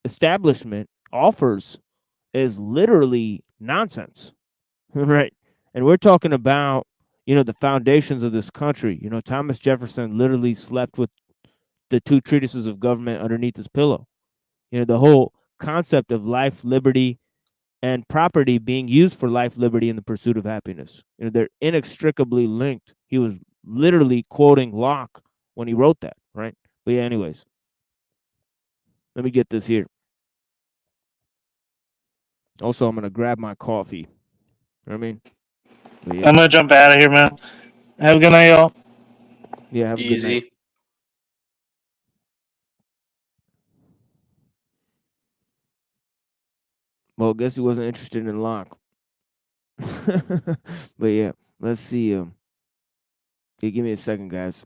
establishment offers is literally nonsense. Right? And we're talking about, the foundations of this country. Thomas Jefferson literally slept with the 2 treatises of government underneath his pillow. The whole concept of life, liberty, and property being used for life, liberty, and the pursuit of happiness. They're inextricably linked. He was literally quoting Locke when he wrote that, right? But yeah, anyways, let me get this here. Also, I'm gonna grab my coffee. You know what I mean? But yeah. I'm gonna jump out of here, man. Have a good night, y'all. Yeah, have a good night. Easy. Well, guess he wasn't interested in Locke. But yeah, let's see. Yeah, give me a second, guys.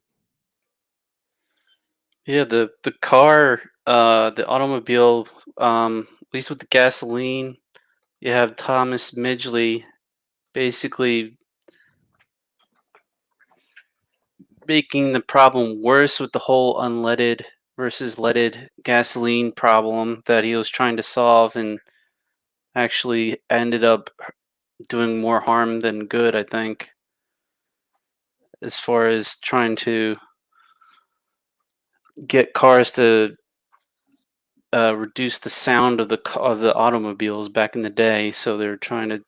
Yeah, the car, the automobile, at least with the gasoline, you have Thomas Midgley basically making the problem worse with the whole unleaded versus leaded gasoline problem that he was trying to solve, and actually ended up doing more harm than good, I think, as far as trying to get cars to reduce the sound of the automobiles back in the day. So they're trying to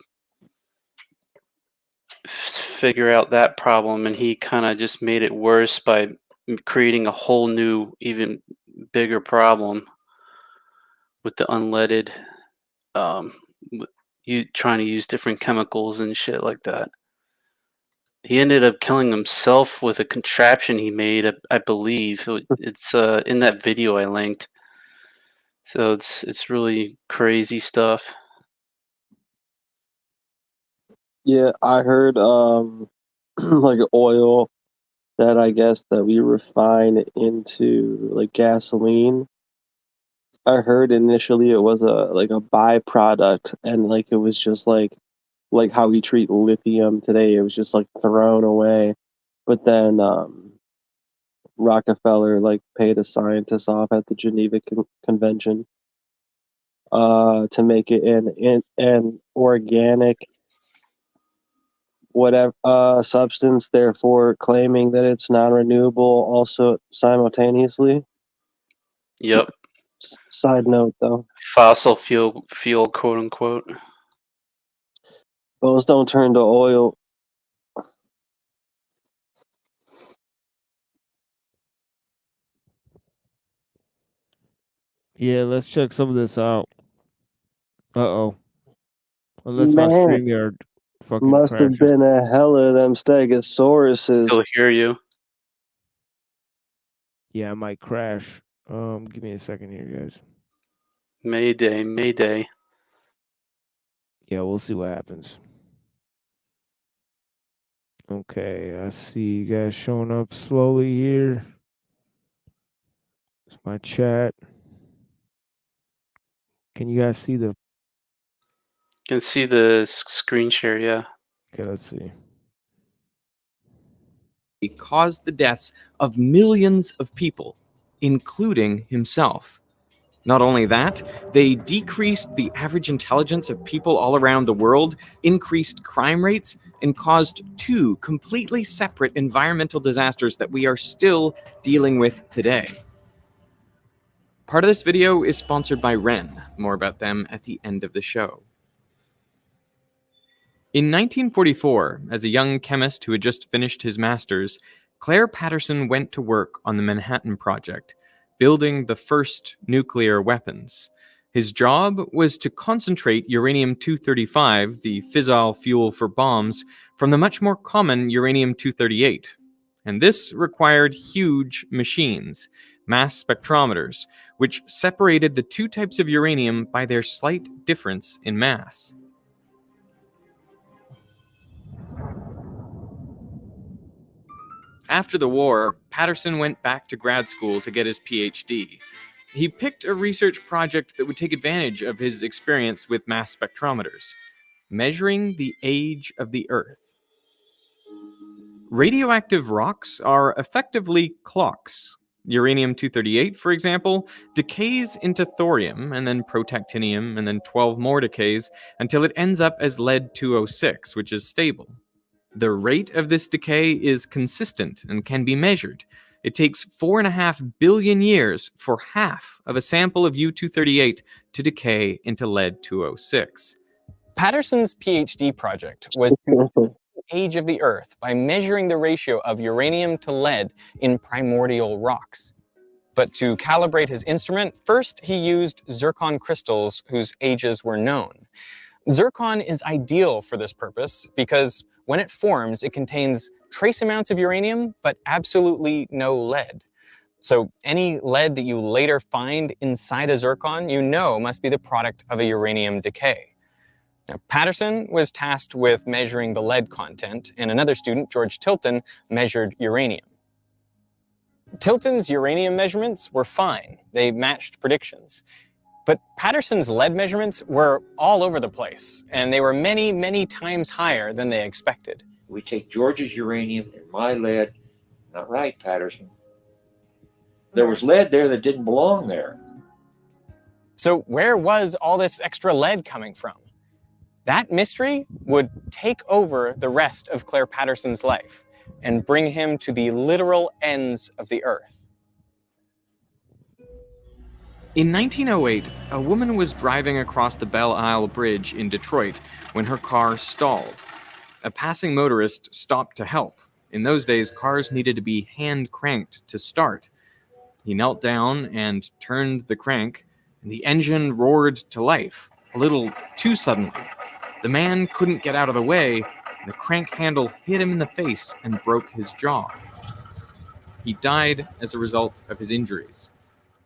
figure out that problem, and he kind of just made it worse by creating a whole new, even bigger problem with the unleaded. You trying to use different chemicals and shit like that. He ended up killing himself with a contraption he made, I believe. It's in that video I linked. So it's really crazy stuff. Yeah, I heard like oil that I guess that we refine into like gasoline. I heard initially it was a byproduct, and like it was just like how we treat lithium today. It was just like thrown away. But then Rockefeller like paid a scientist off at the Geneva Convention to make it an organic whatever substance, therefore claiming that it's non-renewable also simultaneously. Yep. Side note though, Fossil fuel, quote unquote. those don't turn to oil. Yeah, let's check some of this out. Uh-oh. Unless my Man, StreamYard fucking must have crashes. been a hell of them stegosauruses. Still hear you. Yeah, I might crash. Give me a second here, guys. Mayday, mayday. Yeah, we'll see what happens. Okay, I see you guys showing up slowly here. It's my chat. Can you guys see the... You can see the screen share, yeah. Okay, let's see. He caused the deaths of millions of people, including himself. Not only that, they decreased the average intelligence of people all around the world, increased crime rates, and caused 2 completely separate environmental disasters that we are still dealing with today. Part of this video is sponsored by Ren. More about them at the end of the show. In 1944, as a young chemist who had just finished his master's, Claire Patterson went to work on the Manhattan Project, building the first nuclear weapons. His job was to concentrate uranium-235, the fissile fuel for bombs, from the much more common uranium-238. And this required huge machines, mass spectrometers, which separated the 2 types of uranium by their slight difference in mass. After the war, Patterson went back to grad school to get his PhD. He picked a research project that would take advantage of his experience with mass spectrometers, measuring the age of the Earth. Radioactive rocks are effectively clocks. Uranium-238, for example, decays into thorium and then protactinium and then 12 more decays until it ends up as lead-206, which is stable. The rate of this decay is consistent and can be measured. It takes 4.5 billion years for half of a sample of U-238 to decay into lead-206. Patterson's PhD project was the age of the Earth by measuring the ratio of uranium to lead in primordial rocks. But to calibrate his instrument, first he used zircon crystals whose ages were known. Zircon is ideal for this purpose because when it forms, it contains trace amounts of uranium, but absolutely no lead. So any lead that you later find inside a zircon, you know must be the product of a uranium decay. Now, Patterson was tasked with measuring the lead content, and another student, George Tilton, measured uranium. Tilton's uranium measurements were fine. They matched predictions. But Patterson's lead measurements were all over the place, and they were many, many times higher than they expected. We take George's uranium and my lead. Not right, Patterson. There was lead there that didn't belong there. So where was all this extra lead coming from? That mystery would take over the rest of Claire Patterson's life and bring him to the literal ends of the earth. In 1908, a woman was driving across the Belle Isle Bridge in Detroit when her car stalled. A passing motorist stopped to help. In those days, cars needed to be hand-cranked to start. He knelt down and turned the crank, and the engine roared to life, a little too suddenly. The man couldn't get out of the way, and the crank handle hit him in the face and broke his jaw. He died as a result of his injuries.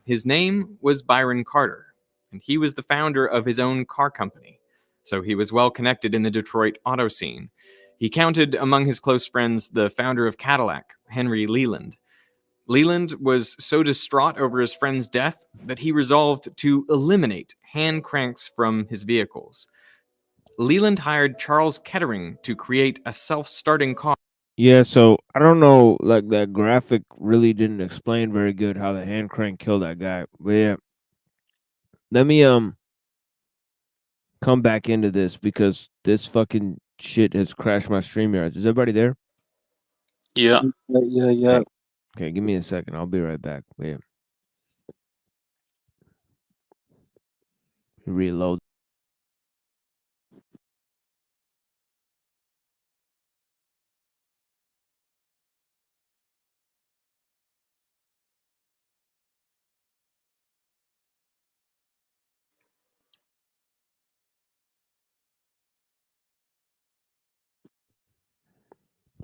His name was Byron Carter, and he was the founder of his own car company, so he was well connected in the Detroit auto scene. He counted among his close friends the founder of Cadillac, Henry Leland. Leland was so distraught over his friend's death that he resolved to eliminate hand cranks from his vehicles. Leland hired Charles Kettering to create a self-starting car. Yeah, so I don't know, like that graphic really didn't explain very good how the hand crank killed that guy. But yeah, let me come back into this because this fucking shit has crashed my StreamYard. Is everybody there? Yeah. Yeah. Okay, give me a second. I'll be right back. Yeah. Reload.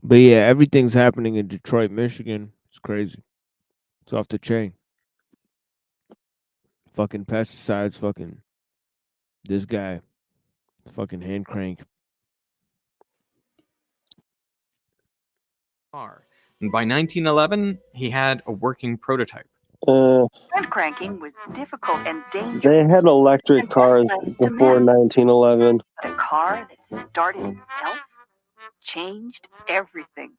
But yeah, everything's happening in Detroit, Michigan. It's crazy. It's off the chain. Fucking pesticides, fucking this guy. Fucking hand crank. And by 1911, he had a working prototype. Hand cranking was difficult and dangerous. They had electric cars before 1911. But a car that started itself changed everything.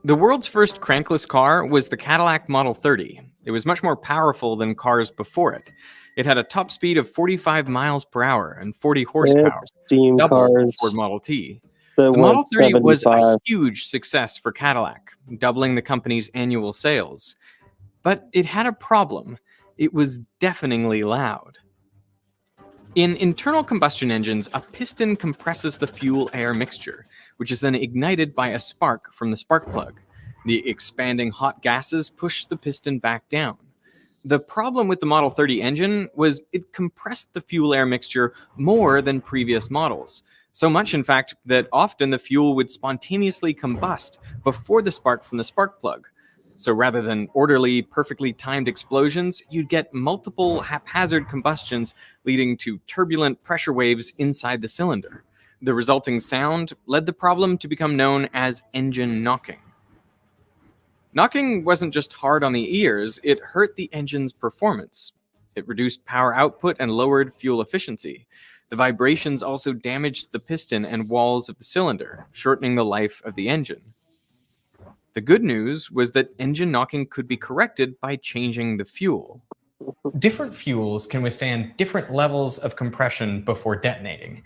The world's first crankless car was the Cadillac Model 30. It was much more powerful than cars before it. It had a top speed of 45 miles per hour and 40 horsepower, steam double the cars. Ford Model T. The The Model 30 was a 75. huge success for Cadillac, doubling the company's annual sales. But it had a problem. It was deafeningly loud. In internal combustion engines, a piston compresses the fuel-air mixture, which is then ignited by a spark from the spark plug. The expanding hot gases push the piston back down. The problem with the Model 30 engine was it compressed the fuel-air mixture more than previous models. So much, in fact, that often the fuel would spontaneously combust before the spark from the spark plug. So rather than orderly, perfectly timed explosions, you'd get multiple haphazard combustions leading to turbulent pressure waves inside the cylinder. The resulting sound led the problem to become known as engine knocking. Knocking wasn't just hard on the ears, it hurt the engine's performance. It reduced power output and lowered fuel efficiency. The vibrations also damaged the piston and walls of the cylinder, shortening the life of the engine. The good news was that engine knocking could be corrected by changing the fuel. Different fuels can withstand different levels of compression before detonating.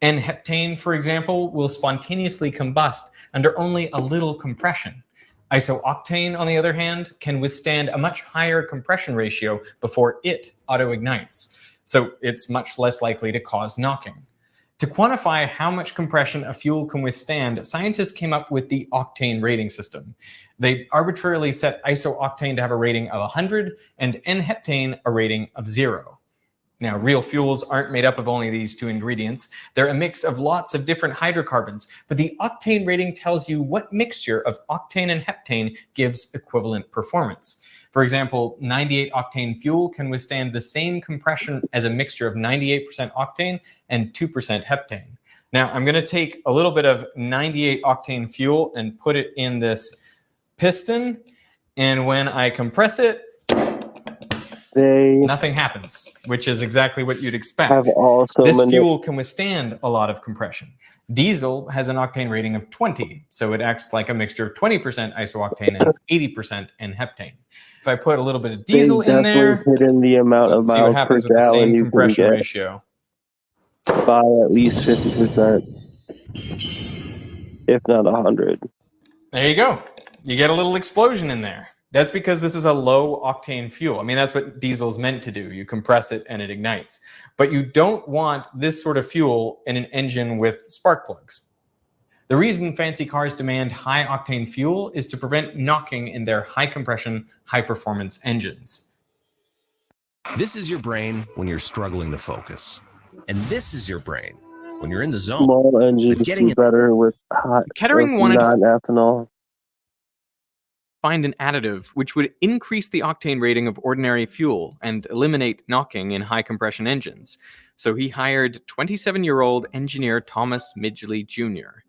N-heptane, for example, will spontaneously combust under only a little compression. Isooctane, on the other hand, can withstand a much higher compression ratio before it auto-ignites, so it's much less likely to cause knocking. To quantify how much compression a fuel can withstand, scientists came up with the octane rating system. They arbitrarily set isooctane to have a rating of 100 and N-heptane a rating of 0. Now, real fuels aren't made up of only these two ingredients. They're a mix of lots of different hydrocarbons, but the octane rating tells you what mixture of octane and heptane gives equivalent performance. For example, 98 octane fuel can withstand the same compression as a mixture of 98% octane and 2% heptane. Now, I'm going to take a little bit of 98 octane fuel and put it in this piston, and when I compress it, nothing happens, which is exactly what you'd expect. This fuel can withstand a lot of compression. Diesel has an octane rating of 20, so it acts like a mixture of 20% isooctane and 80% N-heptane. If I put a little bit of diesel in there, hit in the amount let's of see what miles per happens with the gallon same you can compression get ratio. by at least 50%, if not 100. There you go. You get a little explosion in there. That's because this is a low octane fuel. I mean, that's what diesel's meant to do. You compress it and it ignites. But you don't want this sort of fuel in an engine with spark plugs. The reason fancy cars demand high octane fuel is to prevent knocking in their high compression, high performance engines. This is your brain when you're struggling to focus. And this is your brain when you're in the zone. Small engines getting do better with Kettering wanted to non-ethanol. find an additive which would increase the octane rating of ordinary fuel and eliminate knocking in high compression engines. So he hired 27-year-old engineer Thomas Midgley Jr.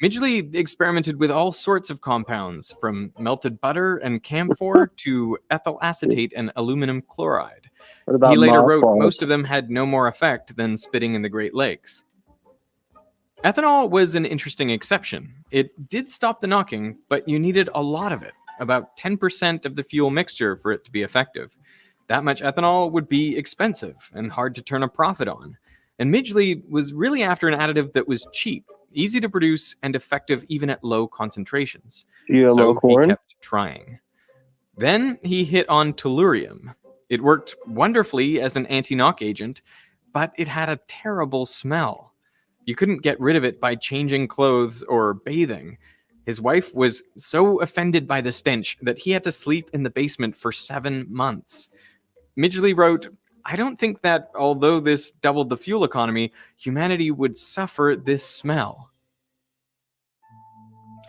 Midgley experimented with all sorts of compounds, from melted butter and camphor to ethyl acetate and aluminum chloride. He later wrote most of them had no more effect than spitting in the Great Lakes. Ethanol was an interesting exception. It did stop the knocking, but you needed a lot of it, about 10% of the fuel mixture for it to be effective. That much ethanol would be expensive and hard to turn a profit on. And Midgley was really after an additive that was cheap, easy to produce, and effective even at low concentrations. So he kept trying. Then he hit on tellurium. It worked wonderfully as an anti-knock agent, but it had a terrible smell. You couldn't get rid of it by changing clothes or bathing. His wife was so offended by the stench that he had to sleep in the basement for 7 months. Midgley wrote, "I don't think that, although this doubled the fuel economy, humanity would suffer this smell."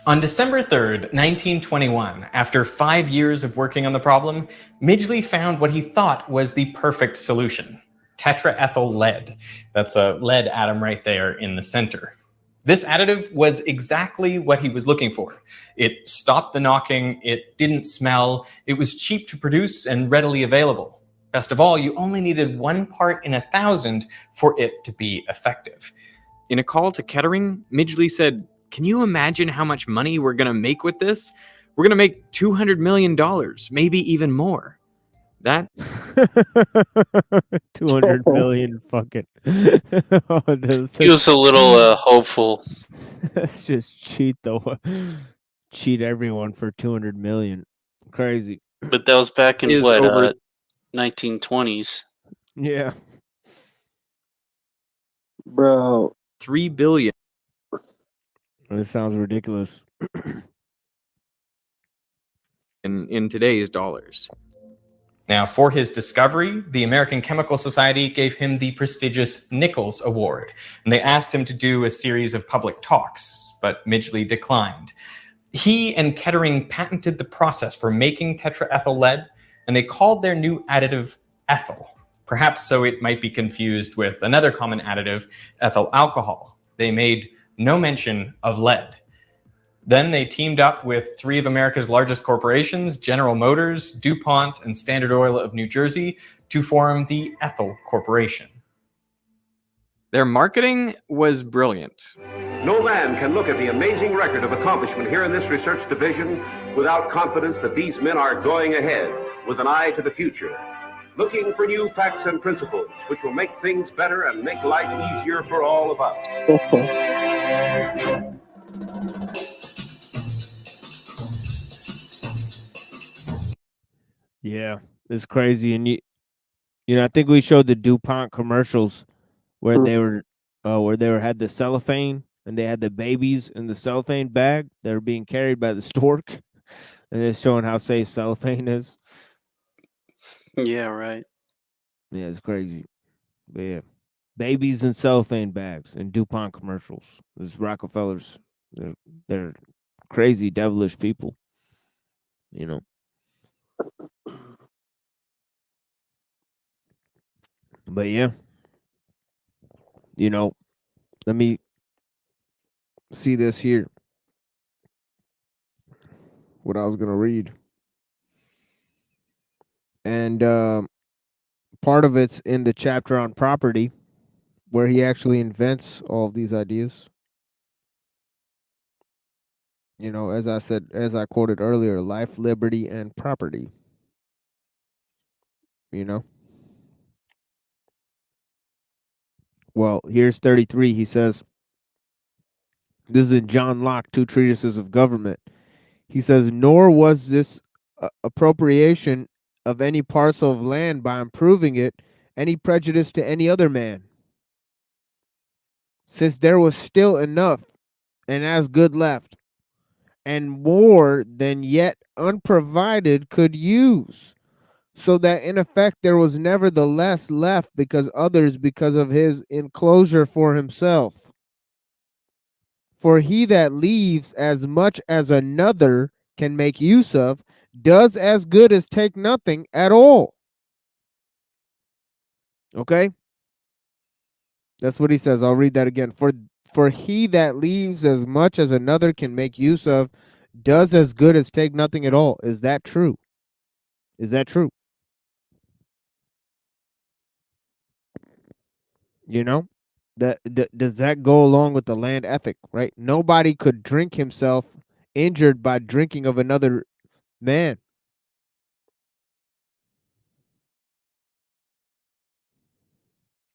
On December 3rd, 1921, after 5 years of working on the problem, Midgley found what he thought was the perfect solution: tetraethyl lead. That's a lead atom right there in the center. This additive was exactly what he was looking for. It stopped the knocking, it didn't smell, it was cheap to produce and readily available. Best of all, you only needed 1 part in 1,000 for it to be effective. In a call to Kettering, Midgley said, "Can you imagine how much money we're going to make with this? We're going to make $200 million, maybe even more." That 200 million fucking. He was a little hopeful. Let's just cheat cheat everyone for 200 million. Crazy. But that was back in Is what, over- 1920s. Yeah. Bro. 3 billion. This sounds ridiculous. in today's dollars. Now, for his discovery, the American Chemical Society gave him the prestigious Nichols Award, and they asked him to do a series of public talks, but Midgley declined. He and Kettering patented the process for making tetraethyl lead, and they called their new additive ethyl, perhaps so it might be confused with another common additive, ethyl alcohol. They made no mention of lead. Then they teamed up with 3 of America's largest corporations, General Motors, DuPont, and Standard Oil of New Jersey, to form the Ethyl Corporation. Their marketing was brilliant. No man can look at the amazing record of accomplishment here in this research division without confidence that these men are going ahead with an eye to the future, looking for new facts and principles which will make things better and make life easier for all of us. Yeah, it's crazy. And I think we showed the DuPont commercials where they were had the cellophane and they had the babies in the cellophane bag that are being carried by the stork, and it's showing how safe cellophane is. Yeah, right. Yeah, it's crazy. But yeah, babies in cellophane bags and DuPont commercials. It's Rockefellers. They're crazy, devilish people. But yeah, let me see this here. What I was gonna read, and part of it's in the chapter on property, where he actually invents all of these ideas. As I quoted earlier, life, liberty, and property. Well, here's 33. He says, this is in John Locke, Two Treatises of Government. He says, nor was this appropriation of any parcel of land by improving it any prejudice to any other man, since there was still enough and as good left, and more than yet unprovided could use, so that in effect there was nevertheless left because of his enclosure for himself. For he that leaves as much as another can make use of, does as good as take nothing at all. Okay? That's what he says. I'll read that again. For he that leaves as much as another can make use of, does as good as take nothing at all. Is that true? Is that true? Does that go along with the land ethic, right? Nobody could drink himself injured by drinking of another man.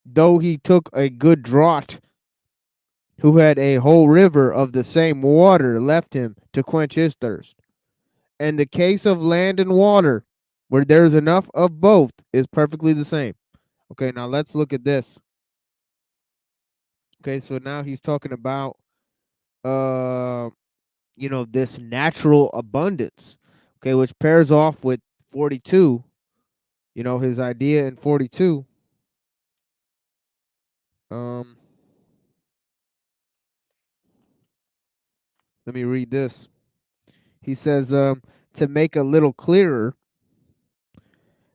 Though he took a good draught, who had a whole river of the same water left him to quench his thirst. And the case of land and water, where there's enough of both, is perfectly the same. Okay, now let's look at this. Okay, so now he's talking about this natural abundance, okay, which pairs off with 42, his idea in 42. Let me read this. He says, to make a little clearer,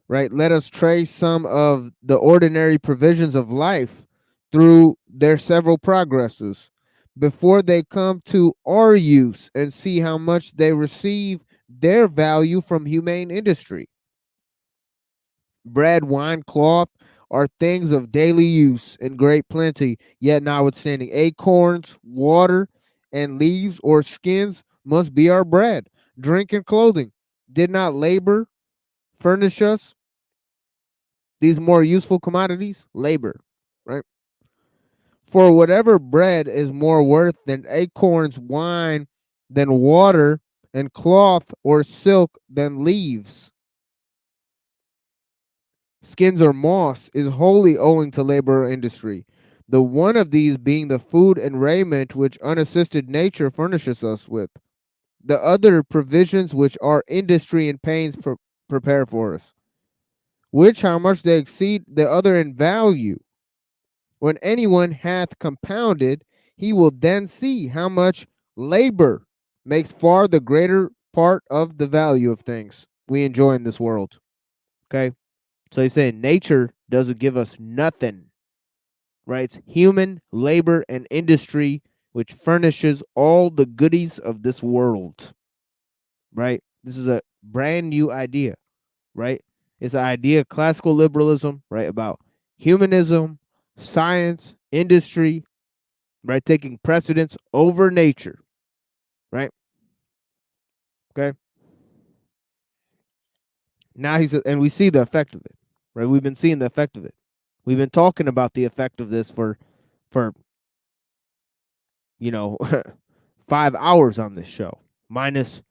right, let us trace some of the ordinary provisions of life through their several progresses before they come to our use, and see how much they receive their value from humane industry. Bread, wine, cloth are things of daily use in great plenty, yet notwithstanding acorns, water, and leaves or skins must be our bread. Drink and clothing did not labor furnish us these more useful commodities? Labor, right? For whatever bread is more worth than acorns, wine than water, and cloth or silk than leaves, skins or moss, is wholly owing to labor or industry, the one of these being the food and raiment which unassisted nature furnishes us with, the other provisions which our industry and pains prepare for us, which how much they exceed the other in value. When anyone hath compounded, he will then see how much labor makes far the greater part of the value of things we enjoy in this world. Okay? So he's saying nature doesn't give us nothing, right? It's human labor and industry which furnishes all the goodies of this world, right? This is a brand new idea, right? It's an idea of classical liberalism, right? About humanism, science, industry, right, taking precedence over nature, right? Okay. Now and we see the effect of it, right? We've been seeing the effect of it. We've been talking about the effect of this for 5 hours on this show, minus,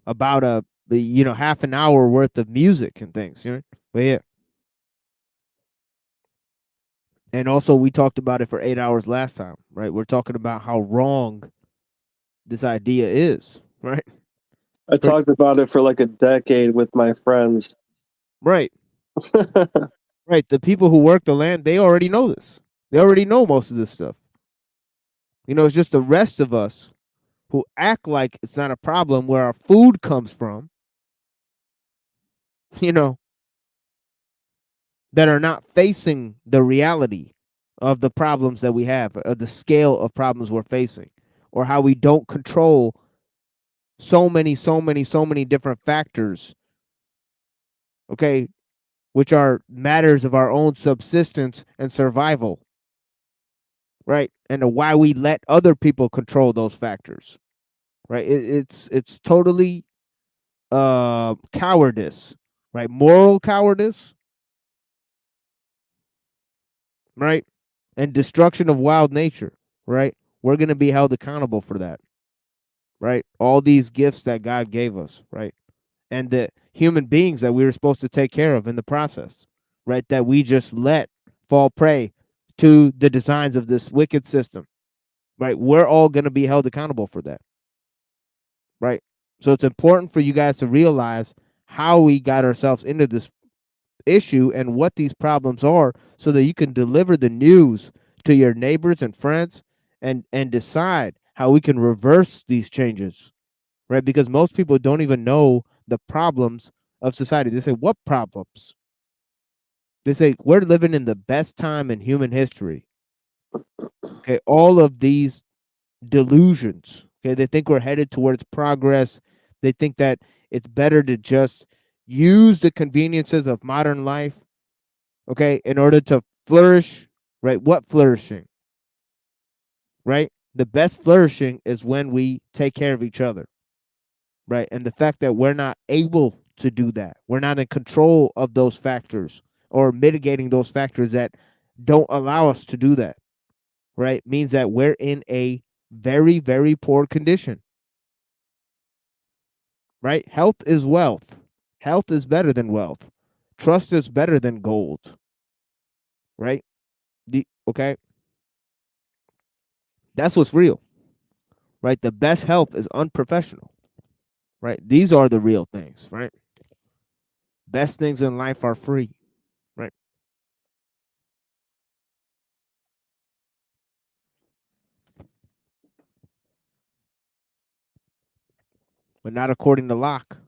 about half an hour worth of music and things, But yeah. And also we talked about it for 8 hours last time, right? We're talking about how wrong this idea is, right? I talked about it for like a decade with my friends. Right. Right. The people who work the land, they already know this. They already know most of this stuff. It's just the rest of us who act like it's not a problem where our food comes from, that are not facing the reality of the problems that we have, of the scale of problems we're facing, or how we don't control so many different factors, okay, which are matters of our own subsistence and survival, right? And why we let other people control those factors, right? It's totally cowardice, right? Moral cowardice, right? And destruction of wild nature, right? We're going to be held accountable for that, right? All these gifts that God gave us, right? And the human beings that we were supposed to take care of in the process, right? That we just let fall prey to the designs of this wicked system, right? We're all going to be held accountable for that, right? So it's important for you guys to realize how we got ourselves into this issue and what these problems are, so that you can deliver the news to your neighbors and friends, and decide how we can reverse these changes, right? Because most people don't even know the problems of society. They say, what problems? They say, we're living in the best time in human history. Okay, all of these delusions. Okay, they think we're headed towards progress. They think that it's better to just use the conveniences of modern life, okay, in order to flourish, right? What flourishing, right? The best flourishing is when we take care of each other, right? And the fact that we're not able to do that, we're not in control of those factors or mitigating those factors that don't allow us to do that, right? Means that we're in a very, very poor condition, right? Health is wealth. Health is better than wealth. Trust is better than gold, right? Okay, that's what's real, right? The best help is unprofessional, right? These are the real things, right? Best things in life are free, right? But not according to Locke,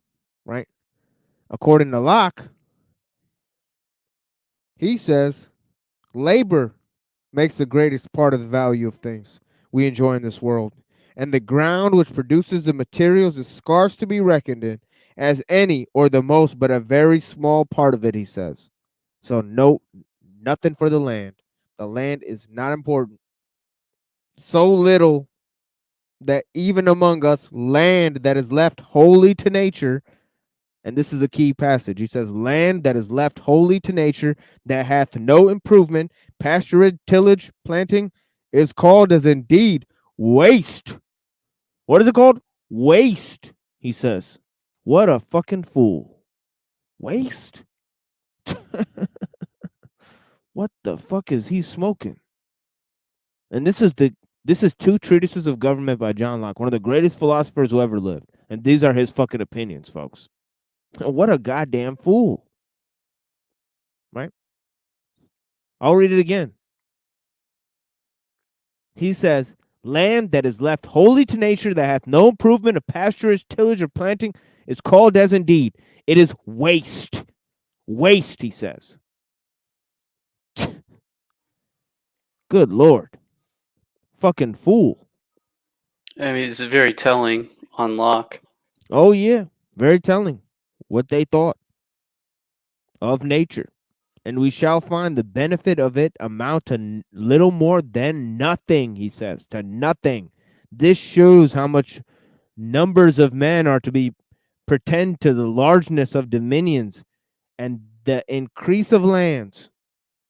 right? According to Locke, he says labor makes the greatest part of the value of things we enjoy in this world. And the ground which produces the materials is scarce to be reckoned in as any or the most, but a very small part of it, he says. So no, nothing for the land. The land is not important. So little that even among us, land that is left wholly to nature, and this is a key passage. He says, land that is left wholly to nature, that hath no improvement, pasturage, tillage, planting, is called as indeed waste. What is it called? Waste, he says. What a fucking fool. Waste? What the fuck is he smoking? And this is two treatises of government by John Locke, one of the greatest philosophers who ever lived. And these are his fucking opinions, folks. What a goddamn fool. Right? I'll read it again. He says, land that is left wholly to nature, that hath no improvement of pasturage, tillage, or planting, is called as indeed. It is waste. Waste, he says. Good Lord. Fucking fool. I mean, it's very telling on Locke. Oh, yeah. Very telling what they thought of nature. and we shall find the benefit of it amount to little more than nothing, he says, to nothing. This shows how much numbers of men are to be pretend to the largeness of dominions and the increase of lands.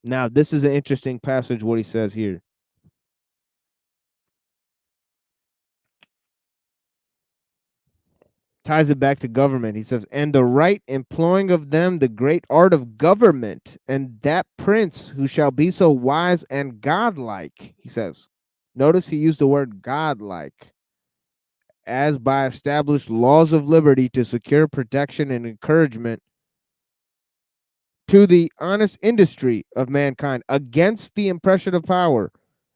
Now, this is an interesting passage, what he says here. Ties it back to government. He says, and the right employing of them the great art of government, and that prince who shall be so wise and godlike, he says. Notice he used the word godlike, as by established laws of liberty to secure protection and encouragement to the honest industry of mankind against the impression of power,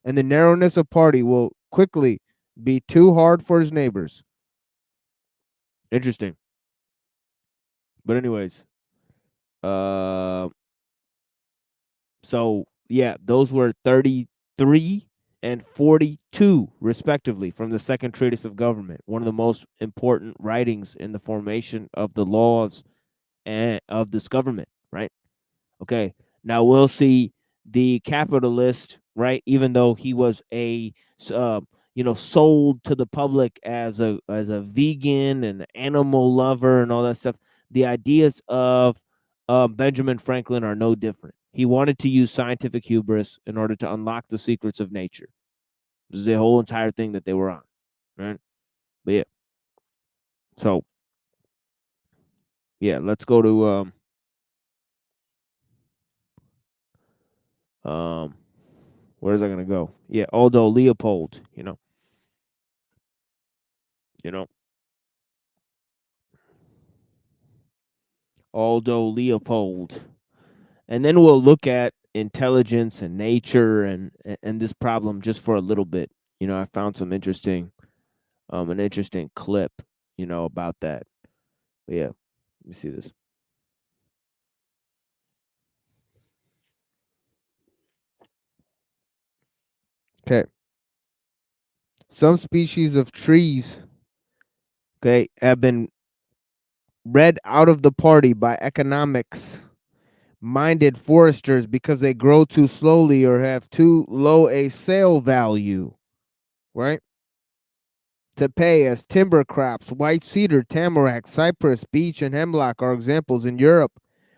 and the narrowness of party will quickly be too hard for his neighbors. Interesting. But anyways, so yeah, those were 33 and 42 respectively from the Second Treatise of Government, one of the most important writings in the formation of the laws and of this government, right? Okay, now we'll see the capitalist, right? Even though he was a sold to the public as a vegan and animal lover and all that stuff, the ideas of Benjamin Franklin are no different. He wanted to use scientific hubris in order to unlock the secrets of nature. This is the whole entire thing that they were on, right? But yeah, so yeah, let's go to where's I gonna go? Yeah, Aldo Leopold, you know. Aldo Leopold. And then we'll look at intelligence and nature and this problem just for a little bit. You know, I found some interesting an interesting clip, you know, about that. But yeah, let me see this. Okay. Some species of trees, okay, have been read out of the party by economics minded foresters because they grow too slowly or have too low a sale value, right? To pay as timber crops, white cedar, tamarack, cypress, beech, and hemlock are examples in Europe,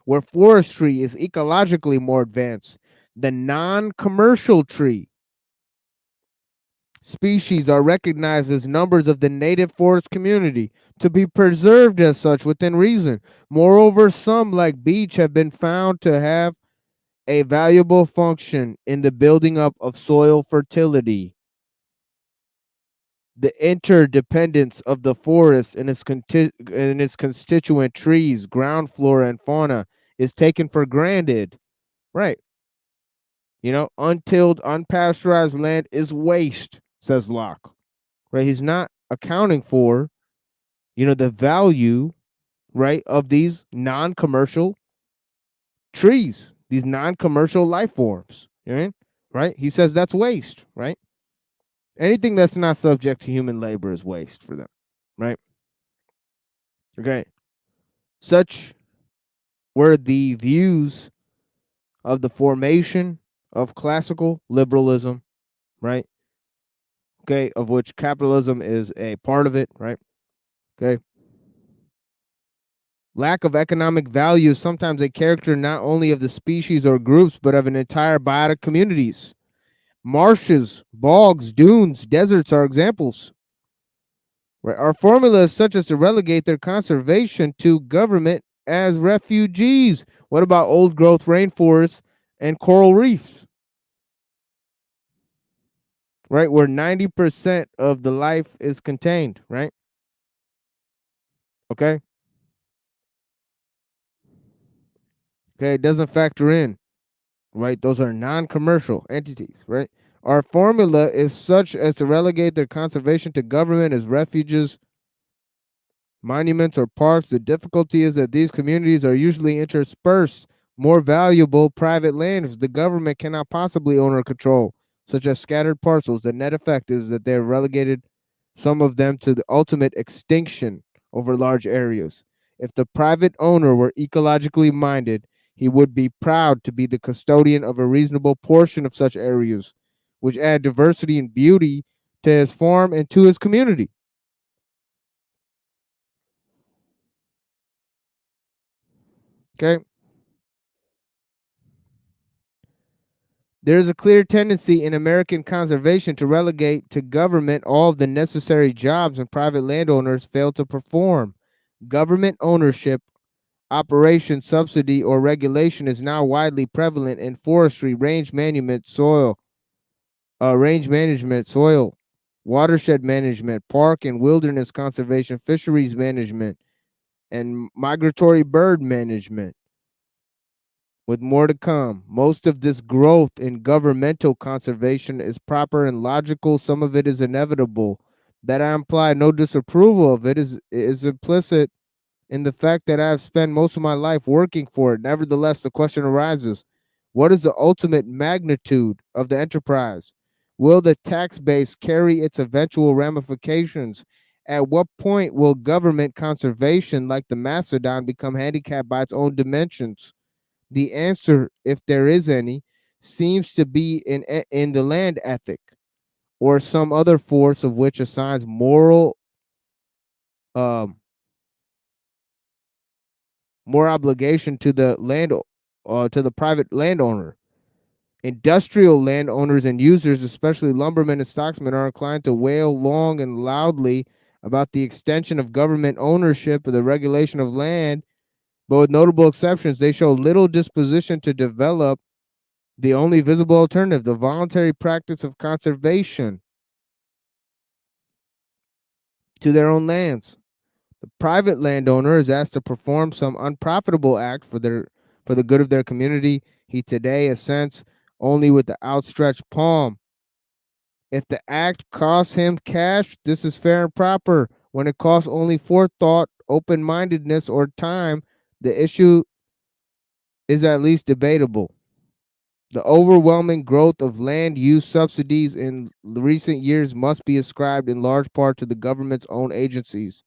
where forestry is ecologically more advanced. The non-commercial tree species are recognized as numbers of the native forest community to be preserved as such within reason. Moreover, some, like beech, have been found to have a valuable function in the building up of soil fertility. The interdependence of the forest and its constituent trees, ground flora, and fauna is taken for granted. Right. You know, untilled, unpasteurized land is waste, says Locke. Right. He's not accounting for, you know, the value, right, of these non-commercial trees, these non-commercial life forms. You know, right? He says that's waste, right? Anything that's not subject to human labor is waste for them, right? Okay. Such were the views of the formation of classical liberalism, right? Okay, of which capitalism is a part of it, right? Okay. Lack of economic value is sometimes a character not only of the species or groups, but of an entire biotic communities. Marshes, bogs, dunes, deserts are examples. Right? Our formula is such as to relegate their conservation to government as refugees. What about old growth rainforests and coral reefs? Right? Where 90% of the life is contained, right? Okay. Okay, it doesn't factor in, right? Those are non-commercial entities, right? Our formula is such as to relegate their conservation to government as refuges, monuments, or parks. The difficulty is that these communities are usually interspersed more valuable private lands the government cannot possibly own or control, such as scattered parcels. The net effect is that they have relegated some of them to the ultimate extinction over large areas. If the private owner were ecologically minded, he would be proud to be the custodian of a reasonable portion of such areas, which add diversity and beauty to his farm and to his community. Okay. There is a clear tendency in American conservation to relegate to government all of the necessary jobs and private landowners fail to perform. Government ownership, operation, subsidy, or regulation is now widely prevalent in forestry, range management, soil, watershed management, park and wilderness conservation, fisheries management, and migratory bird management, with more to come. Most of this growth in governmental conservation is proper and logical. Some of it is inevitable. That I imply no disapproval of it is implicit in the fact that I have spent most of my life working for it. Nevertheless, the question arises, what is the ultimate magnitude of the enterprise? Will the tax base carry its eventual ramifications? At what point will government conservation, like the mastodon, become handicapped by its own dimensions? The answer, if there is any, seems to be in the land ethic or some other force of which assigns more obligation to the to the private landowner. Industrial landowners and users, especially lumbermen and stocksmen, are inclined to wail long and loudly about the extension of government ownership or the regulation of land, but with notable exceptions, they show little disposition to develop the only visible alternative, the voluntary practice of conservation to their own lands. The private landowner is asked to perform some unprofitable act for the good of their community. He today assents only with the outstretched palm. If the act costs him cash, this is fair and proper. When it costs only forethought, open-mindedness, or time, the issue is at least debatable. The overwhelming growth of land use subsidies in recent years must be ascribed in large part to the government's own agencies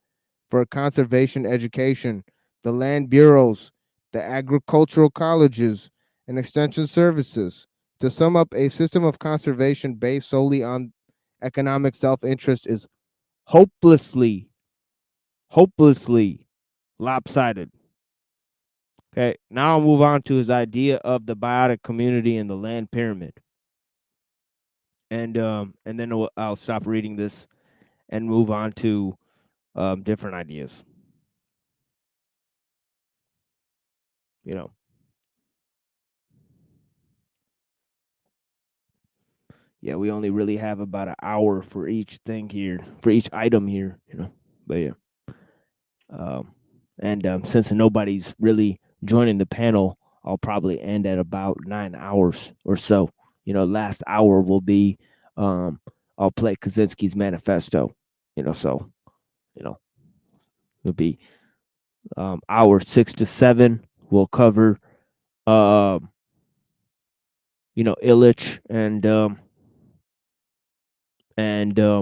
for conservation education, the land bureaus, the agricultural colleges, and extension services. To sum up, a system of conservation based solely on economic self-interest is hopelessly lopsided. Okay, now I'll move on to his idea of the biotic community and the land pyramid. And then I'll stop reading this and move on to different ideas. You know, yeah, we only really have about an hour for each thing here, for each item here. But yeah, and since nobody's really joining the panel, I'll probably end at about 9 hours or so. Last hour will be I'll play Kaczynski's manifesto. So it'll be hour 6 to 7. We'll cover Illich and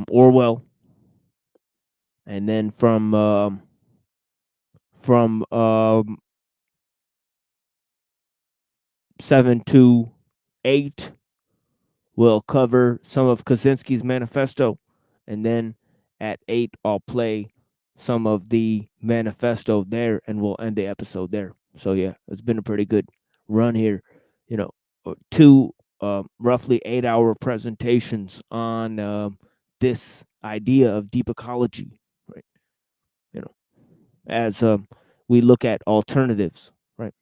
Orwell, and then from 7 to 8 we'll cover some of Kaczynski's manifesto, and then at 8 I'll play some of the manifesto there, and we'll end the episode there. So yeah, it's been a pretty good run here. 2 roughly 8-hour presentations on this idea of deep ecology, right? As we look at alternatives, right?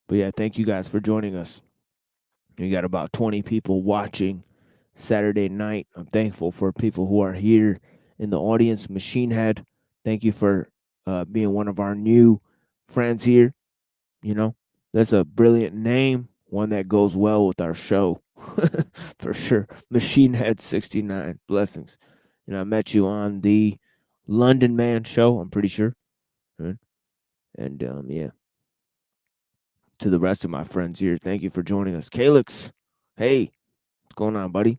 But yeah, thank you guys for joining us. We got about 20 people watching Saturday night. I'm thankful for people who are here in the audience. Machine Head, thank you for being one of our new friends here. That's a brilliant name, one that goes well with our show. For sure. Machine Head 69. Blessings. I met you on the London Man show, I'm pretty sure. Right? And yeah. To the rest of my friends here, thank you for joining us. Calix, hey, what's going on, buddy?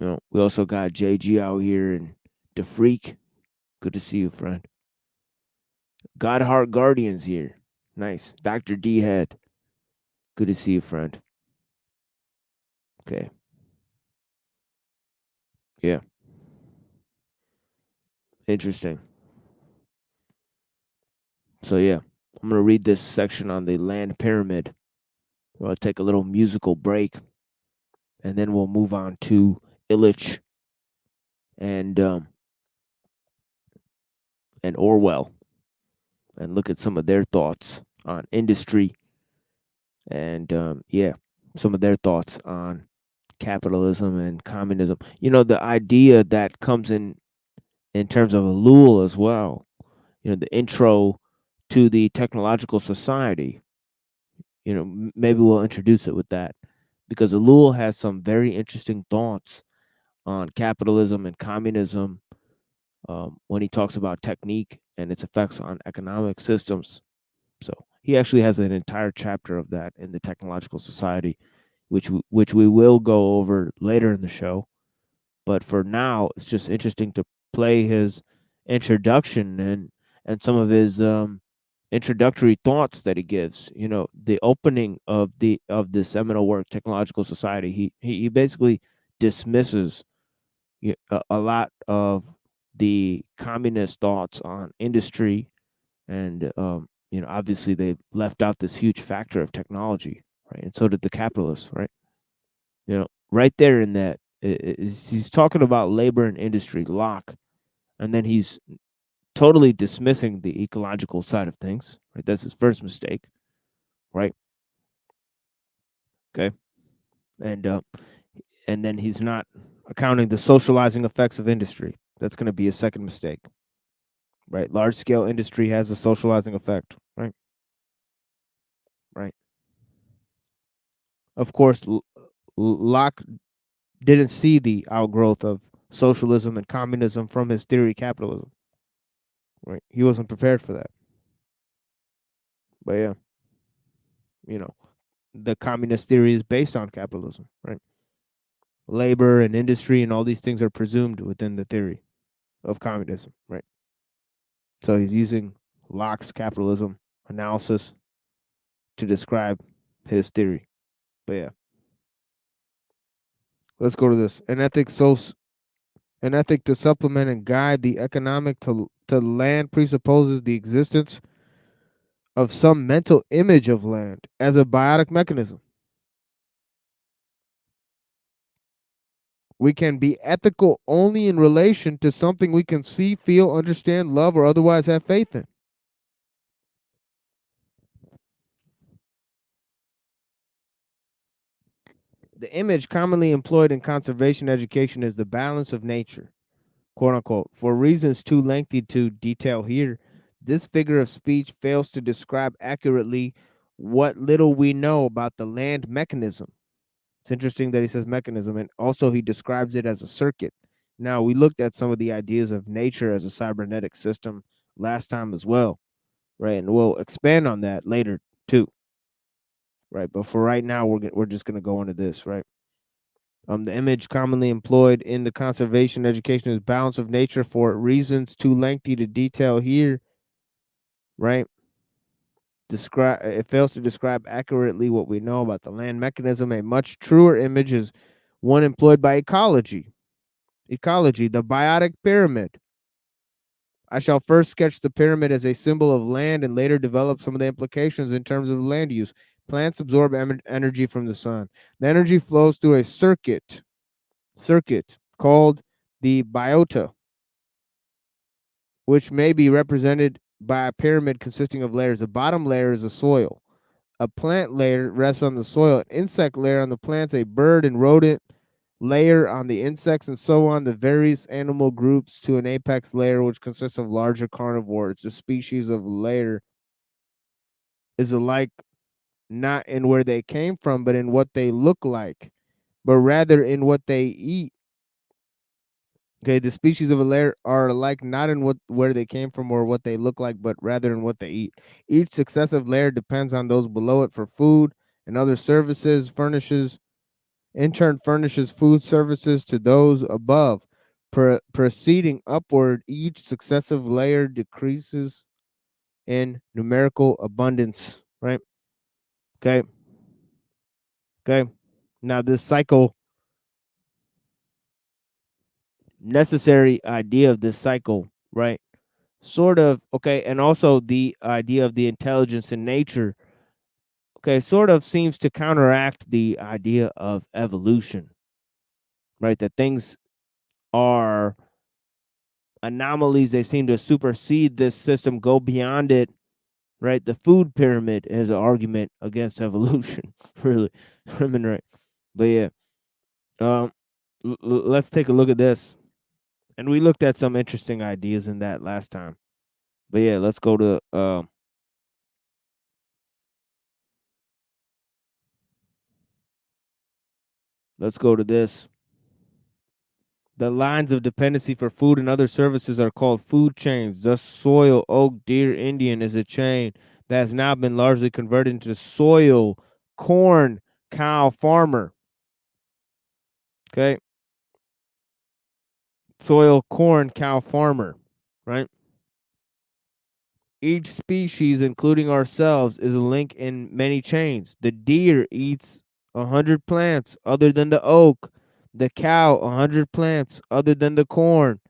We also got JG out here and the Freak. Good to see you, friend. Godheart Guardians here. Nice. Dr. D Head. Good to see you, friend. Okay. Yeah. Interesting. So yeah, I'm gonna read this section on the land pyramid. We'll take a little musical break, and then we'll move on to Illich and Orwell, and look at some of their thoughts on industry, and some of their thoughts on capitalism and communism. The idea that comes in terms of Ellul as well. The intro to the technological society. Maybe we'll introduce it with that, because Ellul has some very interesting thoughts on capitalism and communism when he talks about technique and its effects on economic systems. So he actually has an entire chapter of that in the technological society, which we will go over later in the show. But for now, it's just interesting to play his introduction and some of his introductory thoughts that he gives. The opening of the seminal work, Technological Society. He basically dismisses a lot of the communist thoughts on industry, and obviously they left out this huge factor of technology, right? And so did the capitalists, right? Right there in that, he's talking about labor and industry, Locke, and then he's totally dismissing the ecological side of things, right? That's his first mistake, right? Okay, and then he's not accounting the socializing effects of industry. That's going to be a second mistake, right? Large scale industry has a socializing effect, right? Right. Of course, Locke didn't see the outgrowth of socialism and communism from his theory capitalism, right? He wasn't prepared for that. But yeah, the communist theory is based on capitalism, right? Labor and industry and all these things are presumed within the theory of communism, right? So he's using Locke's capitalism analysis to describe his theory. But yeah, let's go to this. An ethic to supplement and guide the economic to land presupposes the existence of some mental image of land as a biotic mechanism. We can be ethical only in relation to something we can see, feel, understand, love, or otherwise have faith in. The image commonly employed in conservation education is the balance of nature, quote unquote. For reasons too lengthy to detail here, this figure of speech fails to describe accurately what little we know about the land mechanism. It's interesting that he says mechanism, and also he describes it as a circuit. Now, we looked at some of the ideas of nature as a cybernetic system last time as well, right? And we'll expand on that later too, right? But for right now, we're just going to go into this, right? The image commonly employed in the conservation education is balance of nature. For reasons too lengthy to detail here, right? It fails to describe accurately what we know about the land mechanism. A much truer image is one employed by ecology. Ecology, the biotic pyramid. I shall first sketch the pyramid as a symbol of land and later develop some of the implications in terms of land use. Plants absorb energy from the sun. The energy flows through a circuit called the biota, which may be represented by a pyramid consisting of layers. The bottom layer is the soil. A plant layer rests on the soil, an insect layer on the plants, a bird and rodent layer on the insects, and so on, the various animal groups to an apex layer, which consists of larger carnivores. The species of layer is alike not in where they came from, but in what they look like, but rather in what they eat. Okay, the species of a layer are alike not in where they came from or what they look like, but rather in what they eat. Each successive layer depends on those below it for food and other services, furnishes in turn furnishes food services to those above. Proceeding upward, each successive layer decreases in numerical abundance, right? Okay. Okay. Now, this cycle, necessary idea of this cycle, right? Sort of, okay. And also the idea of the intelligence in nature, okay, sort of seems to counteract the idea of evolution, right? That things are anomalies, they seem to supersede this system, go beyond it, right? The food pyramid is an argument against evolution, really. I mean, right. But yeah, let's take a look at this. And we looked at some interesting ideas in that last time. But yeah, let's go to this. The lines of dependency for food and other services are called food chains. Thus, soil, oak, deer, Indian is a chain that has now been largely converted into soil, corn, cow, farmer. Okay. Soil, corn, cow, farmer, right? Each species, including ourselves, is a link in many chains. The deer eats 100 plants other than the oak. The cow 100 plants other than the corn.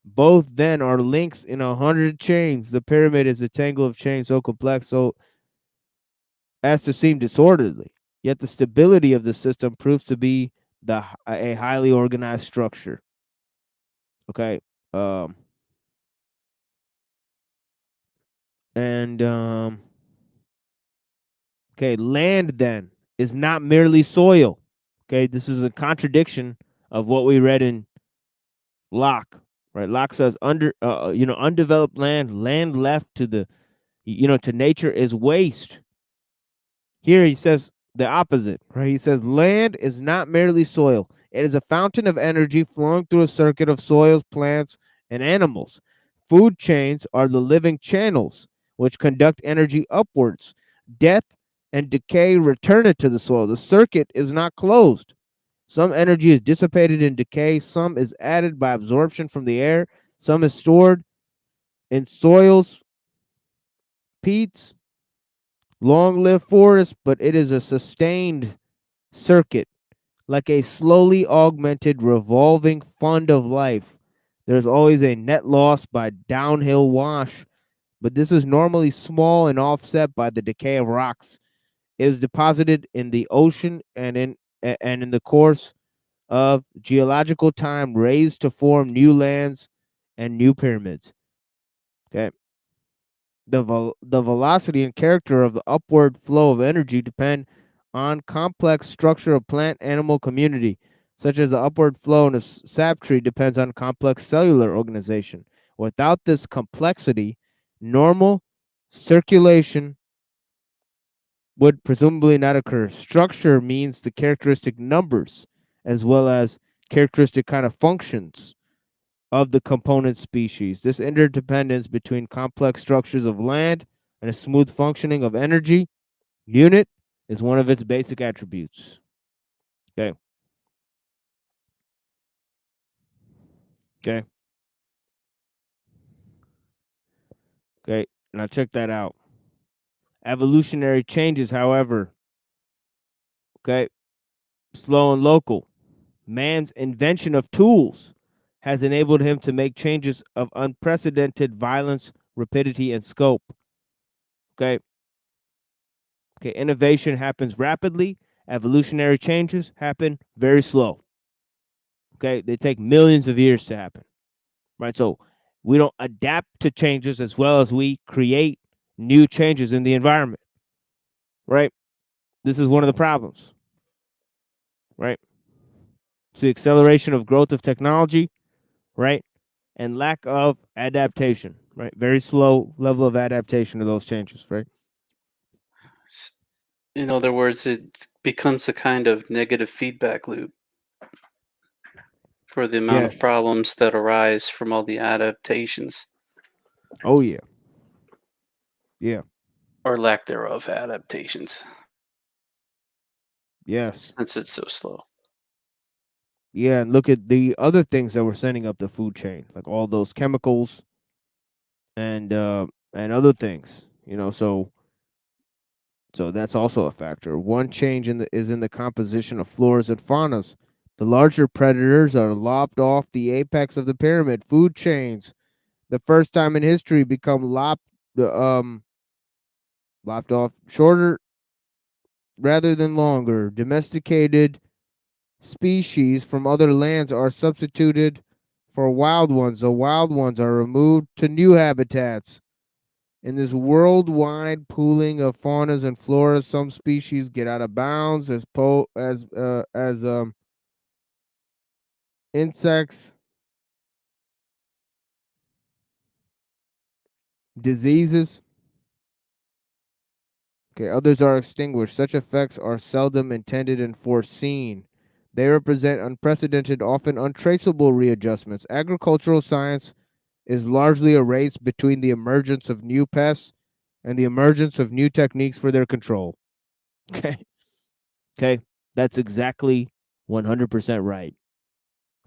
Both then are links in 100 chains. The pyramid is a tangle of chains so complex so as to seem disorderly. Yet the stability of the system proves to be a highly organized structure. Okay. And okay, land then is not merely soil. Okay, this is a contradiction of what we read in Locke. Right, Locke says undeveloped land left to the to nature is waste. Here he says the opposite, right? He says land is not merely soil. It is a fountain of energy flowing through a circuit of soils, plants, and animals. Food chains are the living channels which conduct energy upwards. Death and decay return it to the soil. The circuit is not closed. Some energy is dissipated in decay, some is added by absorption from the air, some is stored in soils, peats, long-lived forests, but it is a sustained circuit, like a slowly augmented revolving fund of life. There's always a net loss by downhill wash, but this is normally small and offset by the decay of rocks. It is deposited in the ocean and in the course of geological time raised to form new lands and new pyramids. Okay. The velocity and character of the upward flow of energy depend on complex structure of plant animal community, such as the upward flow in a sap tree depends on complex cellular organization. Without this complexity, normal circulation would presumably not occur. Structure means the characteristic numbers as well as characteristic kind of functions of the component species. This interdependence between complex structures of land and a smooth functioning of energy unit is one of its basic attributes. Okay. Okay. Okay. Now check that out. Evolutionary changes, however, okay, slow and local. Man's invention of tools has enabled him to make changes of unprecedented violence, rapidity, and scope. Okay. Okay. Innovation happens rapidly. Evolutionary changes happen very slow. Okay. They take millions of years to happen. Right. So we don't adapt to changes as well as we create new changes in the environment. Right. This is one of the problems. Right. It's the acceleration of growth of technology. Right. And lack of adaptation, right? Very slow level of adaptation to those changes, right? In other words, it becomes a kind of negative feedback loop for the amount of Yes. problems that arise from all the adaptations. Oh yeah. Yeah. Or lack thereof adaptations. Yes. Since it's so slow. Yeah, and look at the other things that were sending up the food chain, like all those chemicals and other things. So that's also a factor. One change is in the composition of floras and faunas. The larger predators are lopped off the apex of the pyramid food chains. The first time in history become lopped off shorter rather than longer. Domesticated species from other lands are substituted for wild ones. The wild ones are removed to new habitats. In this worldwide pooling of faunas and floras, some species get out of bounds as insects, diseases. Okay, others are extinguished. Such effects are seldom intended and foreseen. They represent unprecedented, often untraceable readjustments. Agricultural science is largely a race between the emergence of new pests and the emergence of new techniques for their control. Okay. Okay. That's exactly 100% right.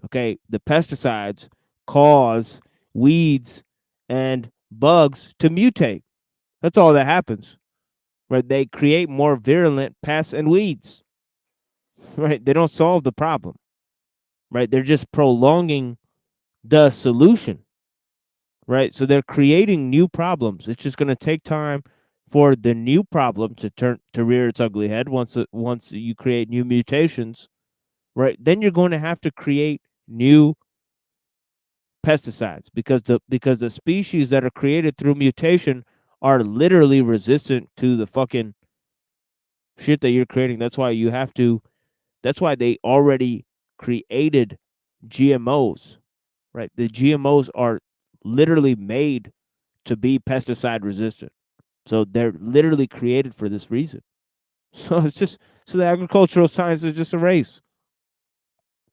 Okay. The pesticides cause weeds and bugs to mutate. That's all that happens. Right? They create more virulent pests and weeds. Right? They don't solve the problem. Right? They're just prolonging the solution. Right? So they're creating new problems. It's just going to take time for the new problem to rear its ugly head. Once you create new mutations, right? Then you're going to have to create new pesticides because the species that are created through mutation are literally resistant to the fucking shit that you're creating. That's why they already created GMOs, right? The GMOs are literally made to be pesticide resistant. So they're literally created for this reason. So the agricultural science is just a race,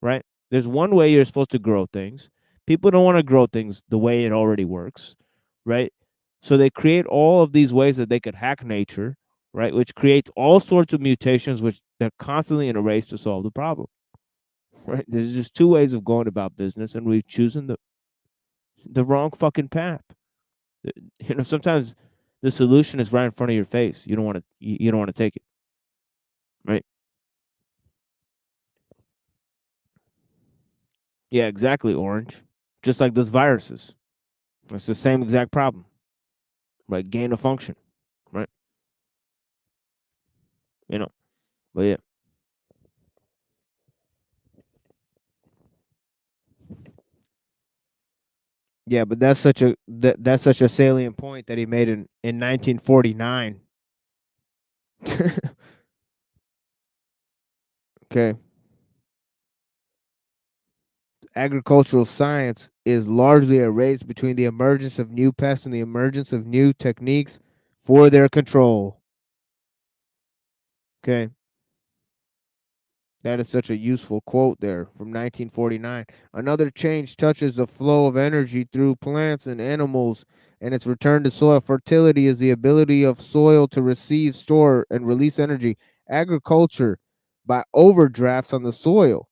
right? There's one way you're supposed to grow things. People don't want to grow things the way it already works, right? So they create all of these ways that they could hack nature, right? Which creates all sorts of mutations, which they're constantly in a race to solve the problem, right? There's just two ways of going about business, and we've chosen the wrong fucking path. Sometimes the solution is right in front of your face. You don't want to. You don't want to take it, right? Yeah, exactly. Orange, just like those viruses. It's the same exact problem, right? Gain of function, right? You know, but yeah. Yeah, but that's such a salient point that he made in 1949. Okay. Agricultural science is largely a race between the emergence of new pests and the emergence of new techniques for their control. Okay. That is such a useful quote there from 1949. Another change touches the flow of energy through plants and animals and its return to soil. Fertility is the ability of soil to receive, store, and release energy. Agriculture, by overdrafts on the soil,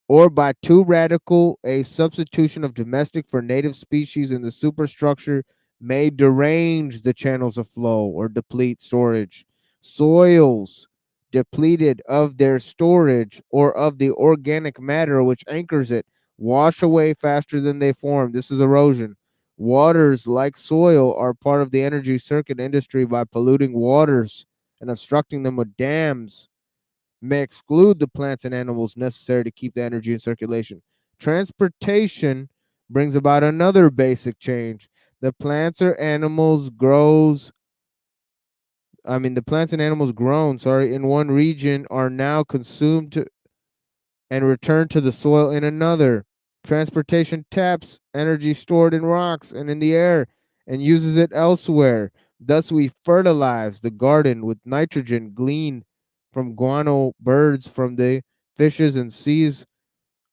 or by too radical a substitution of domestic for native species in the superstructure, may derange the channels of flow or deplete storage. Soils depleted of their storage or of the organic matter which anchors it wash away faster than they form. This is erosion. Waters, like soil, are part of the energy circuit industry by polluting waters and obstructing them with dams may exclude the plants and animals necessary to keep the energy in circulation. Transportation brings about another basic change. The plants and animals grown, in one region are now consumed and returned to the soil in another. Transportation taps energy stored in rocks and in the air and uses it elsewhere. Thus, we fertilize the garden with nitrogen gleaned from guano birds from the fishes and seas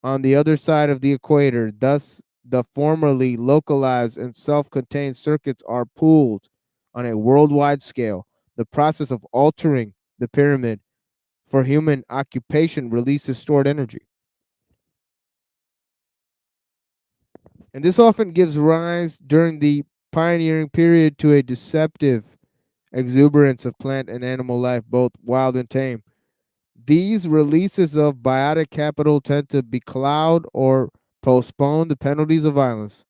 on the other side of the equator. Thus, the formerly localized and self contained circuits are pooled on a worldwide scale. The process of altering the pyramid for human occupation releases stored energy. And this often gives rise during the pioneering period to a deceptive exuberance of plant and animal life, both wild and tame. These releases of biotic capital tend to becloud or postpone the penalties of violence.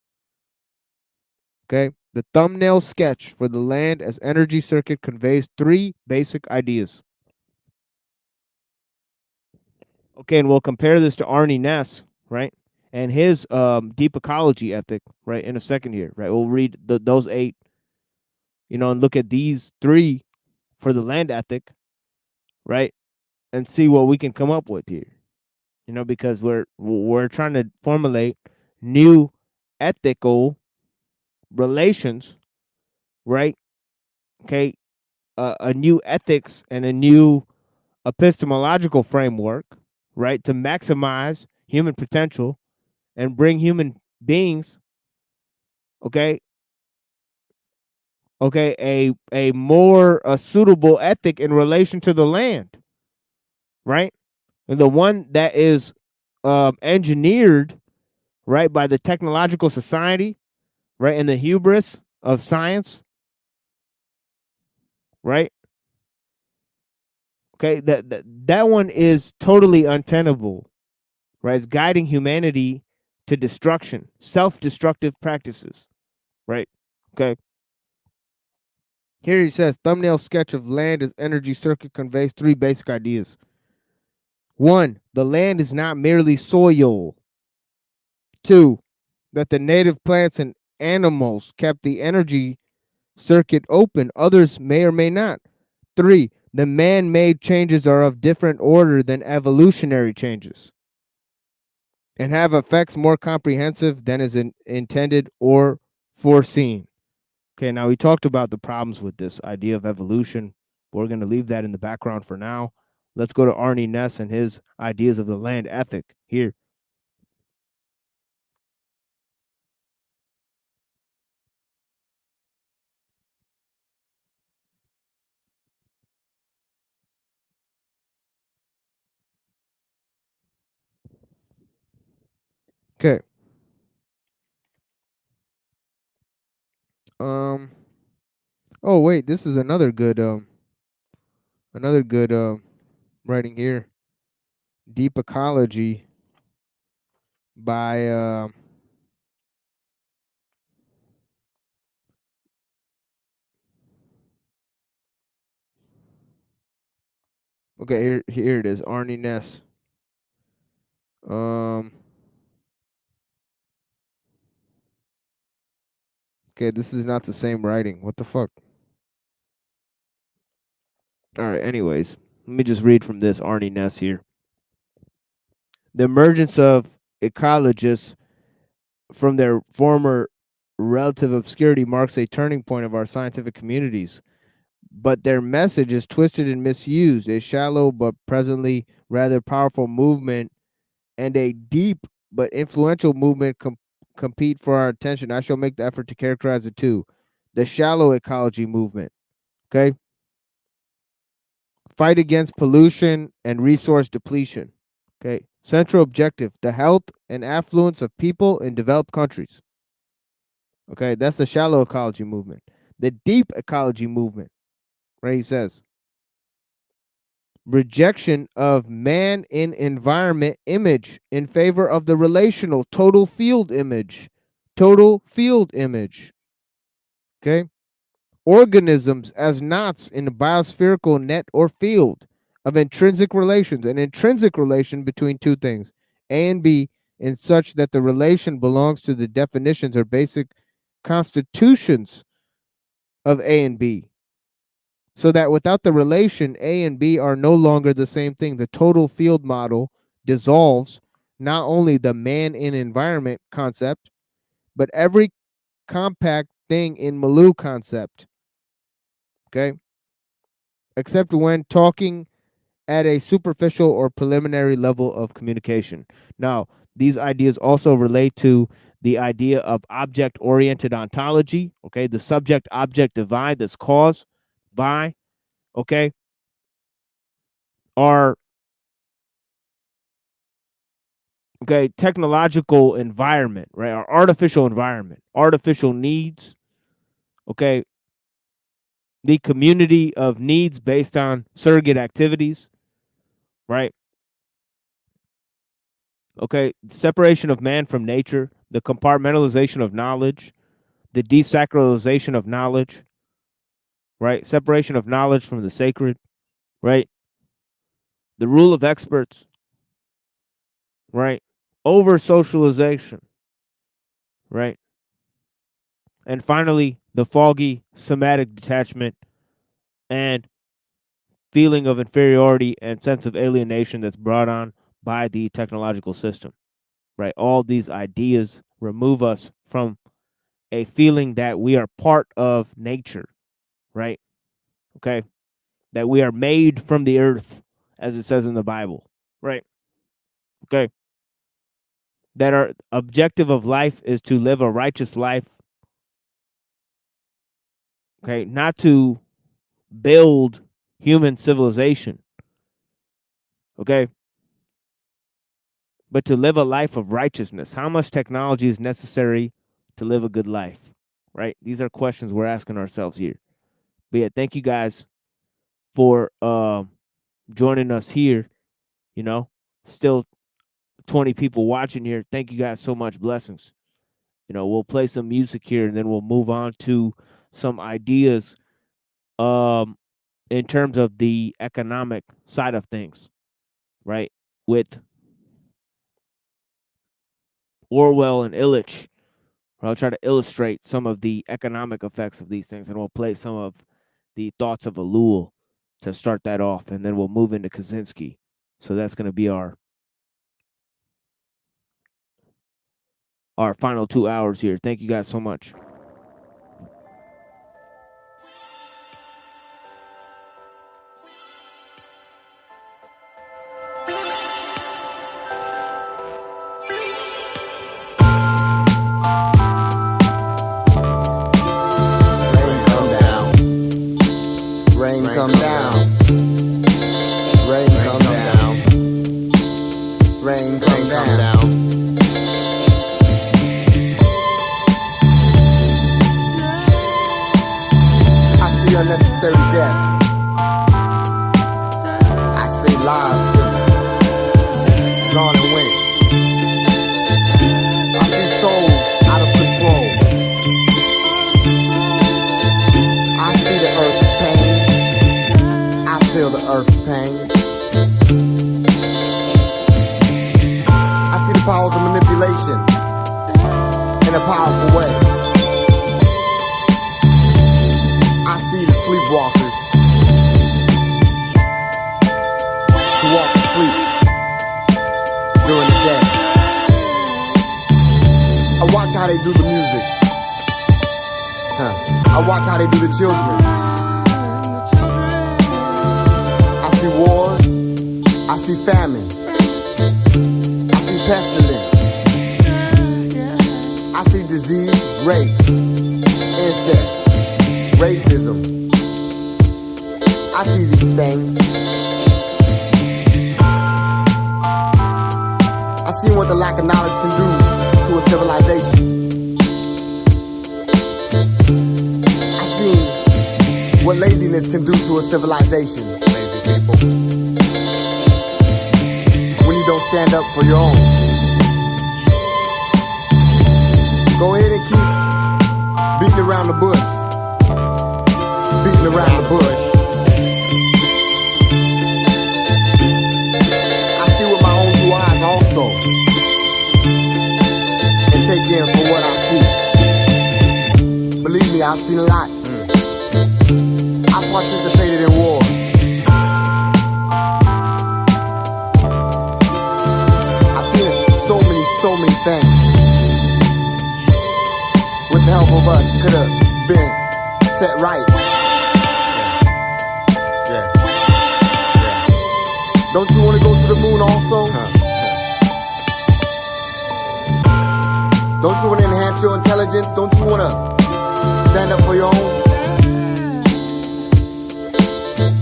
Okay? The thumbnail sketch for the land as energy circuit conveys 3 basic ideas. Okay, and we'll compare this to Arnie Ness, right? And his deep ecology ethic, right, in a second here, right? We'll read those 8, and look at these 3 for the land ethic, right? And see what we can come up with here. Because we're trying to formulate new ethical relations, right? Okay, a new ethics and a new epistemological framework, right, to maximize human potential and bring human beings, okay, a more suitable ethic in relation to the land, right, and the one that is engineered, right, by the technological society, right, and the hubris of science, right. Okay, that one is totally untenable, right? It's guiding humanity to destruction, self-destructive practices, right? Okay. Here he says, thumbnail sketch of land as energy circuit conveys 3 basic ideas. 1, the land is not merely soil. 2, that the native plants and animals kept the energy circuit open. Others may or may not. 3, the man-made changes are of different order than evolutionary changes and have effects more comprehensive than is intended or foreseen. Okay, now we talked about the problems with this idea of evolution. We're going to leave that in the background for now. Let's go to Arnie Ness and his ideas of the land ethic here. Okay. Oh wait, this is another good writing here. Deep Ecology by okay, here it is. Arnie Ness. Okay, this is not the same writing. What the fuck? All right, anyways, let me just read from this Arnie Ness here. The emergence of ecologists from their former relative obscurity marks a turning point of our scientific communities, but their message is twisted and misused. A shallow but presently rather powerful movement and a deep but influential movement compete for our attention. I shall make the effort to characterize the two. The shallow ecology movement, okay? Fight against pollution and resource depletion. Okay. Central objective, the health and affluence of people in developed countries. Okay, that's the shallow ecology movement. The deep ecology movement, right? He says, rejection of man in environment image in favor of the relational total field image. Total field image. Okay. Organisms as knots in a biospherical net or field of intrinsic relations, an intrinsic relation between two things, A and B, in such that the relation belongs to the definitions or basic constitutions of A and B, so that without the relation, A and B are no longer the same thing. The total field model dissolves not only the man in environment concept, but every compact thing in Maloo concept. Okay? Except when talking at a superficial or preliminary level of communication. Now, these ideas also relate to the idea of object-oriented ontology, okay? The subject-object divide that's caused by, okay, our okay, technological environment, right? Our artificial environment, artificial needs, okay, the community of needs based on surrogate activities, right? Okay, separation of man from nature, the compartmentalization of knowledge, the desacralization of knowledge, right? Separation of knowledge from the sacred, right? The rule of experts, right? Over socialization, right? And finally, the foggy somatic detachment and feeling of inferiority and sense of alienation that's brought on by the technological system, right? All these ideas remove us from a feeling that we are part of nature, right? Okay. That we are made from the earth, as it says in the Bible, right? Okay. That our objective of life is to live a righteous life, okay? Not to build human civilization, okay? But to live a life of righteousness. How much technology is necessary to live a good life, right? These are questions we're asking ourselves here. But yeah, thank you guys for joining us here. You know, still 20 people watching here. Thank you guys so much. Blessings. You know, we'll play some music here and then we'll move on to some ideas in terms of the economic side of things, right? With Orwell and Illich. I'll try to illustrate some of the economic effects of these things, and we'll play some of the thoughts of Ellul to start that off, and then we'll move into Kaczynski. So that's going to be our final 2 hours here. Thank you guys so much. Rain come down. Rain come down. Rain come down. I see unnecessary death. I see lives just gone and went. I see souls out of control. I see the earth's pain. I feel the earth's pain. I see the powers of manipulation in a powerful way. I see the sleepwalkers who walk to sleep during the day. I watch how they do the music. I watch how they do the children. I see wars, I see famine, I see pestilence, I see disease, rape, incest, racism. I see these things. I see what the lack of knowledge can do to a civilization. I see what laziness can do to a civilization. People. When you don't stand up for your own. Go ahead and keep beating around the bush. Beating around the bush. I see with my own 2 eyes also. And take in for what I see. Believe me, I've seen a lot. I participated in wars. So many things with the help of us could have been set right. Yeah. Don't you want to go to the moon also? Don't you want to enhance your intelligence? Don't you want to stand up for your own?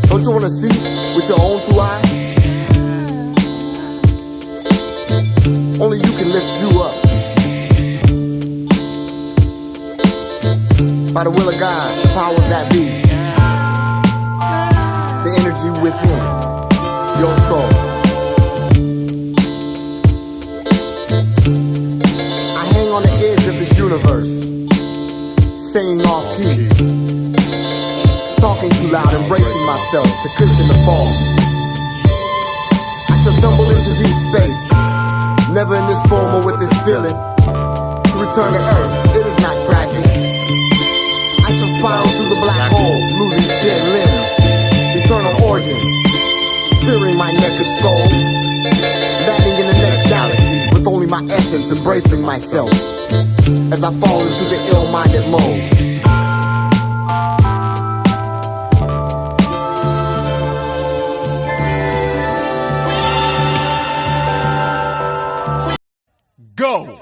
Don't you want to see with your own 2 eyes? Only lift you up. By the will of God, the powers that be, the energy within your soul. I hang on the edge of this universe, singing off key, talking too loud, embracing myself to cushion the fall. I shall tumble into deep space, never in this form or with this feeling. To return to earth, it is not tragic. I shall spiral through the black hole, losing skin, limbs, eternal organs, searing my naked soul, landing in the next galaxy with only my essence, embracing myself as I fall into the ill-minded mode. Go!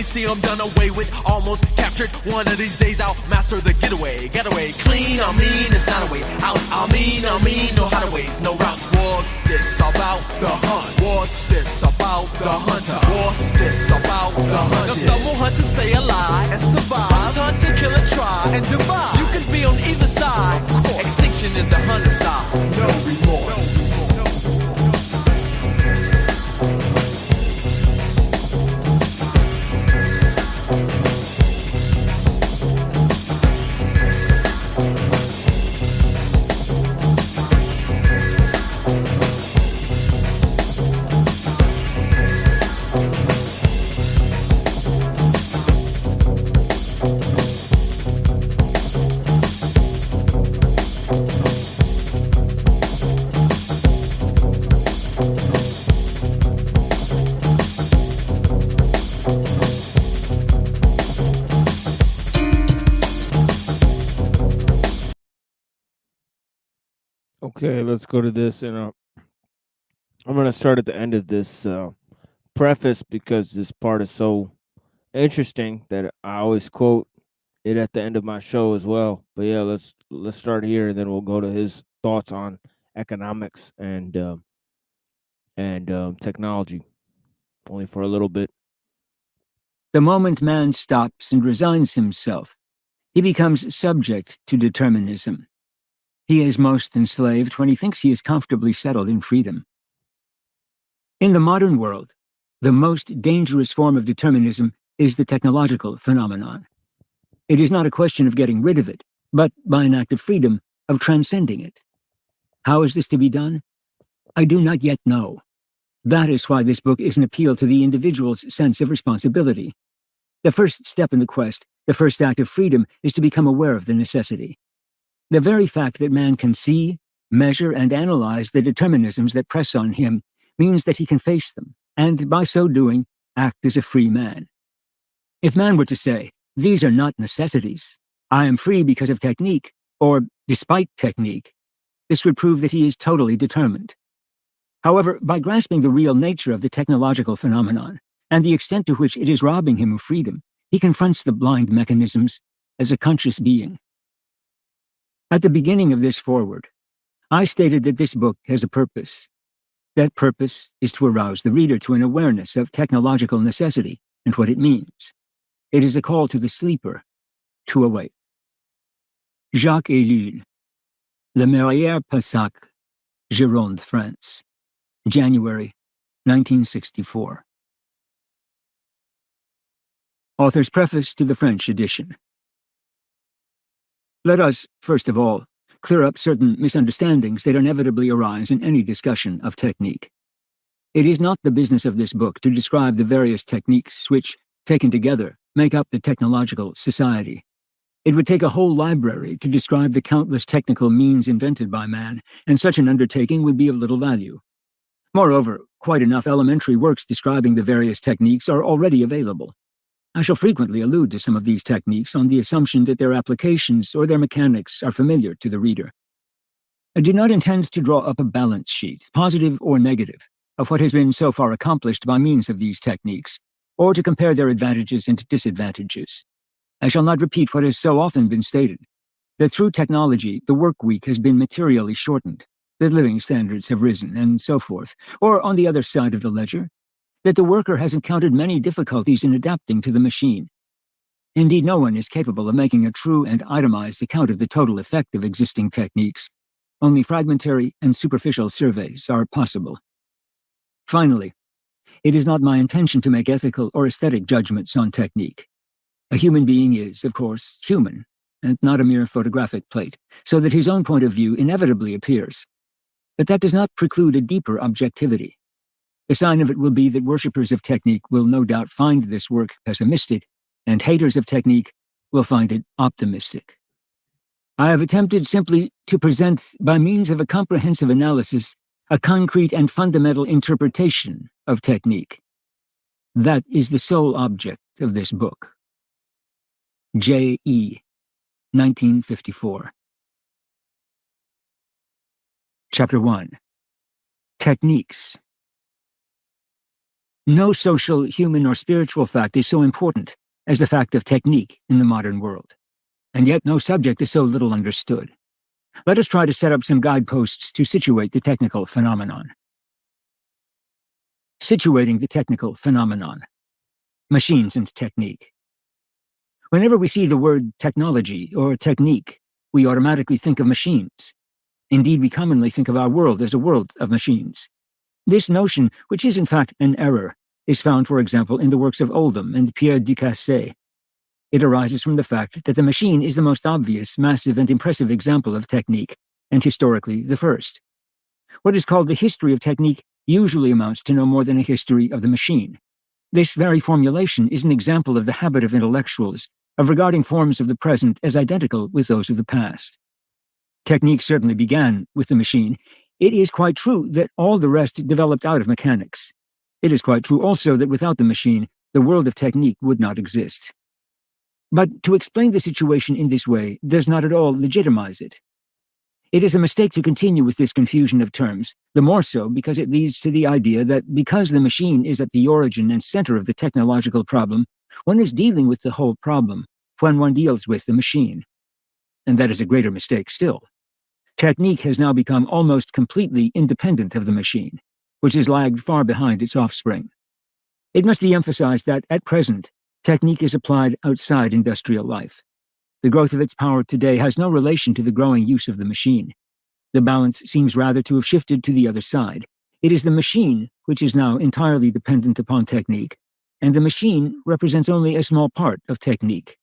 See, I'm done away with, almost captured. One of these days I'll master the getaway clean. I mean, it's not a way out. I mean, no hideaways, no routes. What's this about the hunt? What's this about the hunter? What's this about the hunter? Now some will hunt to stay alive and survive. Others hunt to kill and try and divide. You can be on either side. Extinction in the hunter's eye. No remorse. Okay, let's go to this, and I'm going to start at the end of this preface because this part is so interesting that I always quote it at the end of my show as well. But yeah, let's start here, and then we'll go to his thoughts on economics and technology, only for a little bit. The moment man stops and resigns himself He becomes subject to determinism. He is most enslaved when he thinks he is comfortably settled in freedom. In the modern world, the most dangerous form of determinism is the technological phenomenon. It is not a question of getting rid of it, but by an act of freedom, of transcending it. How is this to be done? I do not yet know. That is why this book is an appeal to the individual's sense of responsibility. The first step in the quest, the first act of freedom, is to become aware of the necessity. The very fact that man can see, measure, and analyze the determinisms that press on him means that he can face them, and by so doing, act as a free man. If man were to say, "These are not necessities. I am free because of technique," or despite technique, this would prove that he is totally determined. However, by grasping the real nature of the technological phenomenon, and the extent to which it is robbing him of freedom, he confronts the blind mechanisms as a conscious being. At the beginning of this foreword, I stated that this book has a purpose. That purpose is to arouse the reader to an awareness of technological necessity and what it means. It is a call to the sleeper to awake. Jacques Ellul, Le Mairie Passac, Gironde, France, January 1964. Author's preface to the French edition. Let us, first of all, clear up certain misunderstandings that inevitably arise in any discussion of technique. It is not the business of this book to describe the various techniques which, taken together, make up the technological society. It would take a whole library to describe the countless technical means invented by man, and such an undertaking would be of little value. Moreover, quite enough elementary works describing the various techniques are already available. I shall frequently allude to some of these techniques on the assumption that their applications or their mechanics are familiar to the reader. I do not intend to draw up a balance sheet, positive or negative, of what has been so far accomplished by means of these techniques, or to compare their advantages and disadvantages. I shall not repeat what has so often been stated, that through technology the work week has been materially shortened, that living standards have risen, and so forth, or on the other side of the ledger, that the worker has encountered many difficulties in adapting to the machine. Indeed, no one is capable of making a true and itemized account of the total effect of existing techniques. Only fragmentary and superficial surveys are possible. Finally, it is not my intention to make ethical or aesthetic judgments on technique. A human being is, of course, human, and not a mere photographic plate, so that his own point of view inevitably appears. But that does not preclude a deeper objectivity. A sign of it will be that worshippers of technique will no doubt find this work pessimistic, and haters of technique will find it optimistic. I have attempted simply to present, by means of a comprehensive analysis, a concrete and fundamental interpretation of technique. That is the sole object of this book. J.E., 1954. Chapter 1. Techniques. No social, human, or spiritual fact is so important as the fact of technique in the modern world, and yet no subject is so little understood. Let us try to set up some guideposts to situate the technical phenomenon. Situating the technical phenomenon. Machines and technique. Whenever we see the word technology or technique, we automatically think of machines. Indeed, we commonly think of our world as a world of machines. This notion, which is in fact an error, is found, for example, in the works of Oldham and Pierre Ducasse. It arises from the fact that the machine is the most obvious, massive, and impressive example of technique, and historically the first. What is called the history of technique usually amounts to no more than a history of the machine. This very formulation is an example of the habit of intellectuals of regarding forms of the present as identical with those of the past. Technique certainly began with the machine. It is quite true that all the rest developed out of mechanics. It is quite true also that without the machine, the world of technique would not exist. But to explain the situation in this way does not at all legitimize it. It is a mistake to continue with this confusion of terms, the more so because it leads to the idea that because the machine is at the origin and center of the technological problem, one is dealing with the whole problem when one deals with the machine. And that is a greater mistake still. Technique has now become almost completely independent of the machine, which has lagged far behind its offspring. It must be emphasized that, at present, technique is applied outside industrial life. The growth of its power today has no relation to the growing use of the machine. The balance seems rather to have shifted to the other side. It is the machine which is now entirely dependent upon technique, and the machine represents only a small part of technique.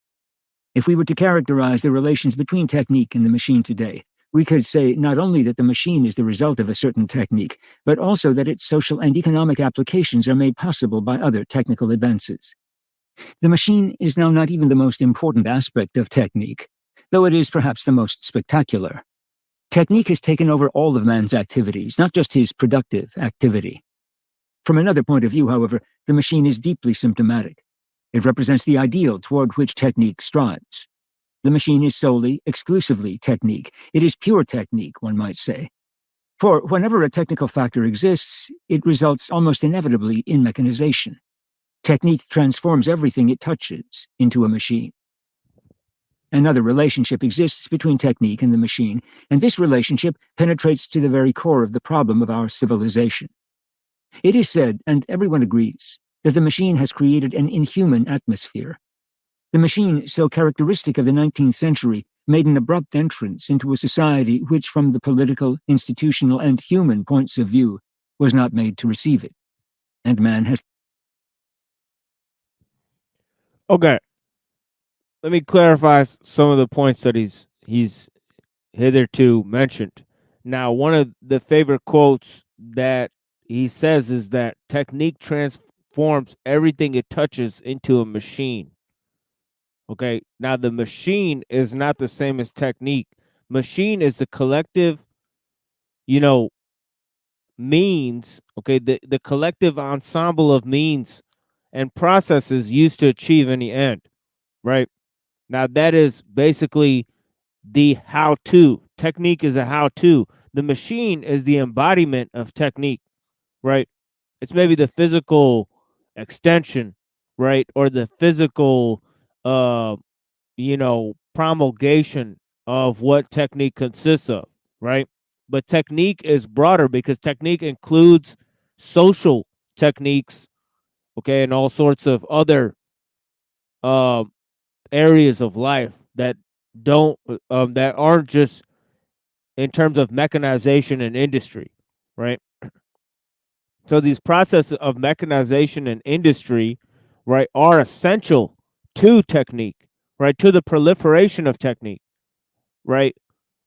If we were to characterize the relations between technique and the machine today, we could say not only that the machine is the result of a certain technique, but also that its social and economic applications are made possible by other technical advances. The machine is now not even the most important aspect of technique, though it is perhaps the most spectacular. Technique has taken over all of man's activities, not just his productive activity. From another point of view, however, the machine is deeply symptomatic. It represents the ideal toward which technique strives. The machine is solely, exclusively technique. It is pure technique, one might say. For whenever a technical factor exists, it results almost inevitably in mechanization. Technique transforms everything it touches into a machine. Another relationship exists between technique and the machine, and this relationship penetrates to the very core of the problem of our civilization. It is said, and everyone agrees, that the machine has created an inhuman atmosphere. The machine, so characteristic of the 19th century, made an abrupt entrance into a society which, from the political, institutional, and human points of view, was not made to receive it. And man has... Okay. Let me clarify some of the points that he's hitherto mentioned. Now, one of the favorite quotes that he says is that technique transforms everything it touches into a machine. Okay, now the machine is not the same as technique. Machine is the collective, means, okay, the collective ensemble of means and processes used to achieve any end, right? Now that is basically the how-to. Technique is a how-to. The machine is the embodiment of technique, right? It's maybe the physical extension, right? Or the physical, promulgation of what technique consists of, right? But technique is broader because technique includes social techniques, okay, and all sorts of other areas of life that don't that aren't just in terms of mechanization and industry, right? So these processes of mechanization and industry, right, are essential to technique, right, to the proliferation of technique, right?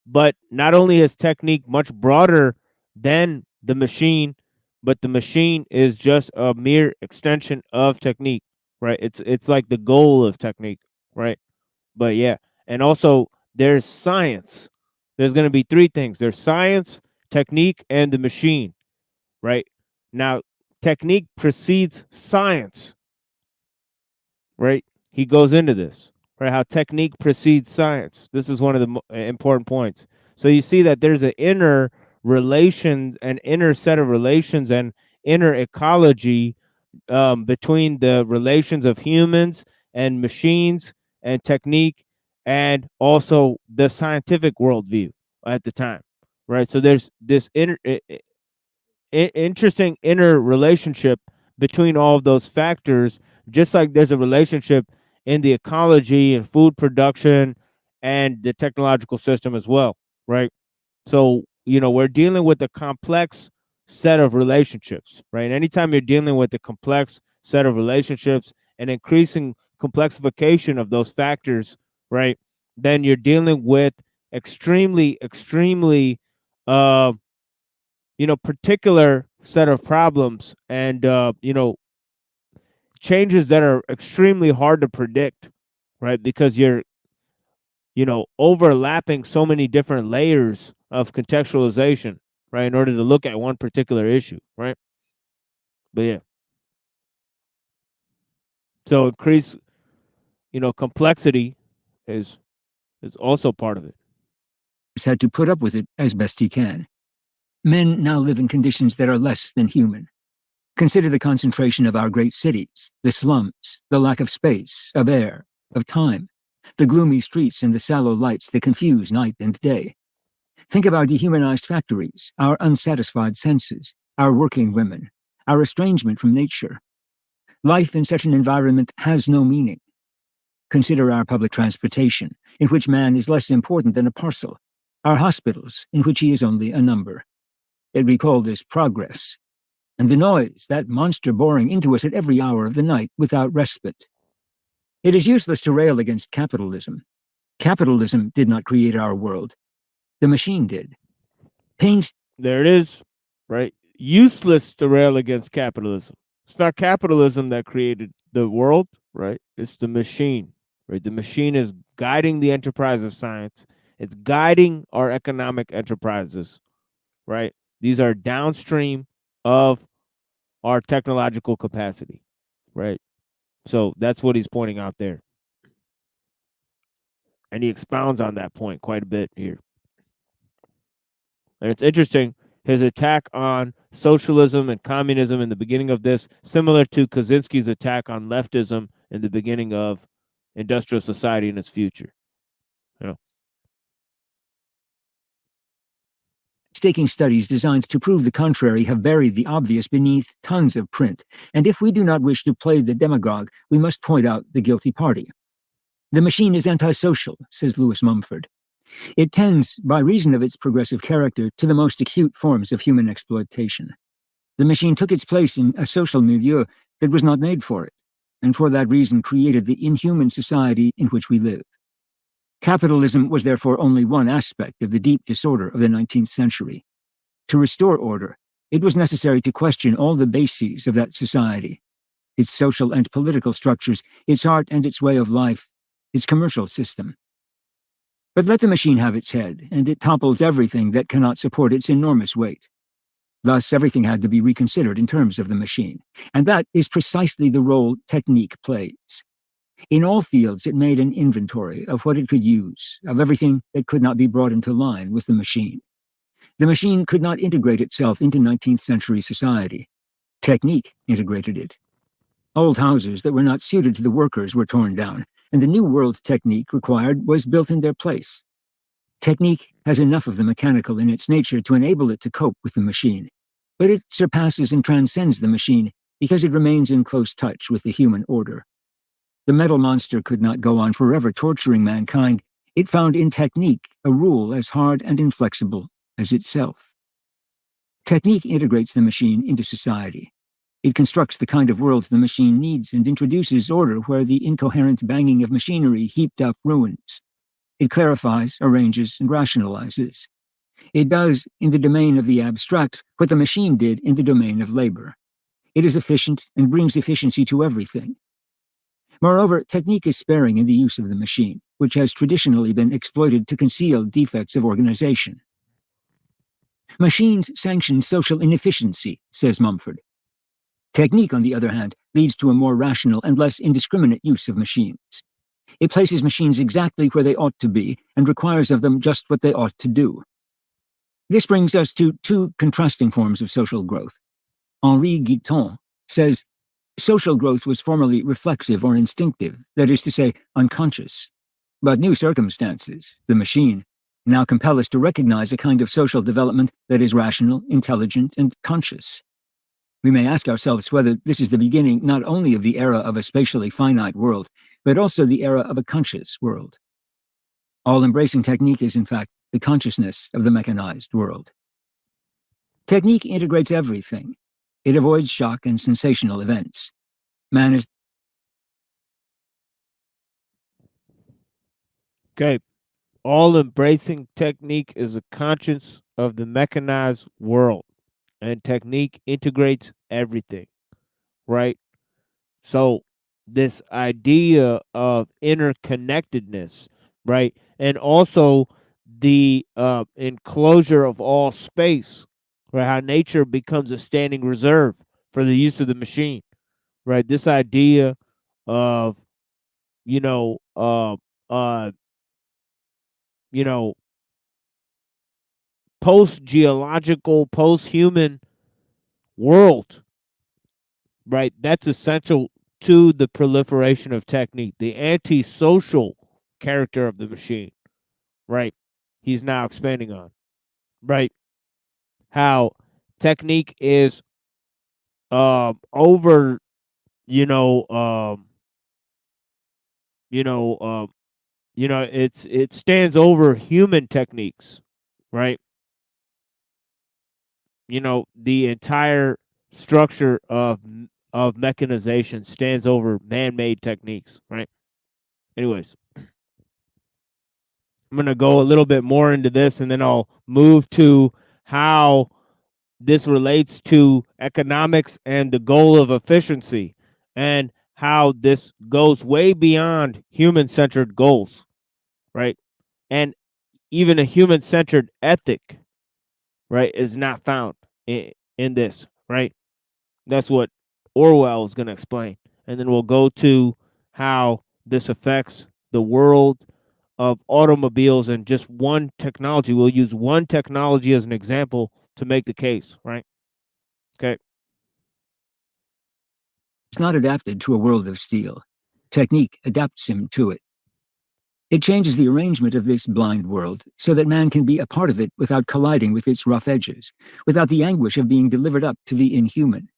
But not only is technique much broader than the machine, but the machine is just a mere extension of technique, right? It's like the goal of technique, right? But yeah, and also there's science. There's going to be three things. There's science, technique, and the machine, right? Now, technique precedes science, right? He goes into this, right? How technique precedes science. This is one of the important points. So you see that there's an inner relation, an inner set of relations and inner ecology between the relations of humans and machines and technique, and also the scientific worldview at the time, right? So there's this interesting inner relationship between all of those factors, just like there's a relationship in the ecology and food production and the technological system as well, right? So, we're dealing with a complex set of relationships, right? Anytime you're dealing with a complex set of relationships and increasing complexification of those factors, right, then you're dealing with extremely, extremely, particular set of problems and, changes that are extremely hard to predict, right? Because you're, overlapping so many different layers of contextualization, right, in order to look at one particular issue, right? But yeah. So increase, complexity is also part of it. Has had to put up with it as best he can. Men now live in conditions that are less than human. Consider the concentration of our great cities, the slums, the lack of space, of air, of time, the gloomy streets and the sallow lights that confuse night and day. Think of our dehumanized factories, our unsatisfied senses, our working women, our estrangement from nature. Life in such an environment has no meaning. Consider our public transportation, in which man is less important than a parcel, our hospitals, in which he is only a number. Yet we call this progress. And the noise, that monster boring into us at every hour of the night without respite. It is useless to rail against capitalism. Capitalism did not create our world. The machine did. There it is, right? Useless to rail against capitalism. It's not capitalism that created the world, right? It's the machine, right? The machine is guiding the enterprise of science. It's guiding our economic enterprises, right? These are downstream of our technological capacity, right? So that's what he's pointing out there. And he expounds on that point quite a bit here. And it's interesting, his attack on socialism and communism in the beginning of this, similar to Kaczynski's attack on leftism in the beginning of industrial society in its future. You know. Staking studies designed to prove the contrary have buried the obvious beneath tons of print, and if we do not wish to play the demagogue, we must point out the guilty party. The machine is antisocial, says Lewis Mumford. It tends, by reason of its progressive character, to the most acute forms of human exploitation. The machine took its place in a social milieu that was not made for it, and for that reason created the inhuman society in which we live. Capitalism was therefore only one aspect of the deep disorder of the 19th century. To restore order, it was necessary to question all the bases of that society, its social and political structures, its art and its way of life, its commercial system. But let the machine have its head, and it topples everything that cannot support its enormous weight. Thus, everything had to be reconsidered in terms of the machine, and that is precisely the role technique plays. In all fields, it made an inventory of what it could use, of everything that could not be brought into line with the machine. The machine could not integrate itself into 19th century society. Technique integrated it. Old houses that were not suited to the workers were torn down, and the new world technique required was built in their place. Technique has enough of the mechanical in its nature to enable it to cope with the machine, but it surpasses and transcends the machine because it remains in close touch with the human order. The metal monster could not go on forever torturing mankind. It found in technique a rule as hard and inflexible as itself. Technique integrates the machine into society. It constructs the kind of world the machine needs and introduces order where the incoherent banging of machinery heaped up ruins. It clarifies, arranges, and rationalizes. It does, in the domain of the abstract, what the machine did in the domain of labor. It is efficient and brings efficiency to everything. Moreover, technique is sparing in the use of the machine, which has traditionally been exploited to conceal defects of organization. Machines sanction social inefficiency, says Mumford. Technique, on the other hand, leads to a more rational and less indiscriminate use of machines. It places machines exactly where they ought to be and requires of them just what they ought to do. This brings us to two contrasting forms of social growth. Henri Guiton says, social growth was formerly reflexive or instinctive, that is to say, unconscious. But new circumstances, the machine, now compel us to recognize a kind of social development that is rational, intelligent, and conscious. We may ask ourselves whether this is the beginning not only of the era of a spatially finite world, but also the era of a conscious world. All-embracing technique is, in fact, the consciousness of the mechanized world. Technique integrates everything. It avoids shock and sensational events. Man is... Okay. All embracing technique is a conscience of the mechanized world, and technique integrates everything, right? So, this idea of interconnectedness, right? And also the enclosure of all space, right? How nature becomes a standing reserve for the use of the machine, right? This idea of, you know, you know, post-geological, post-human world, right? That's essential to the proliferation of technique, the antisocial character of the machine, right? He's now expanding on, right? How technique is over, you know, you know, it stands over human techniques, right? The entire structure of mechanization stands over man-made techniques, right? Anyways, I'm going to go a little bit more into this, and then I'll move to how this relates to economics and the goal of efficiency, and how this goes way beyond human-centered goals, right? And even a human-centered ethic, right, is not found in this, right? That's what Orwell is going to explain. And then we'll go to how this affects the world of automobiles and just one technology. We'll use one technology as an example to make the case, right? Okay. It's not adapted to a world of steel. Technique adapts him to it. It changes the arrangement of this blind world so that man can be a part of it without colliding with its rough edges, without the anguish of being delivered up to the inhuman.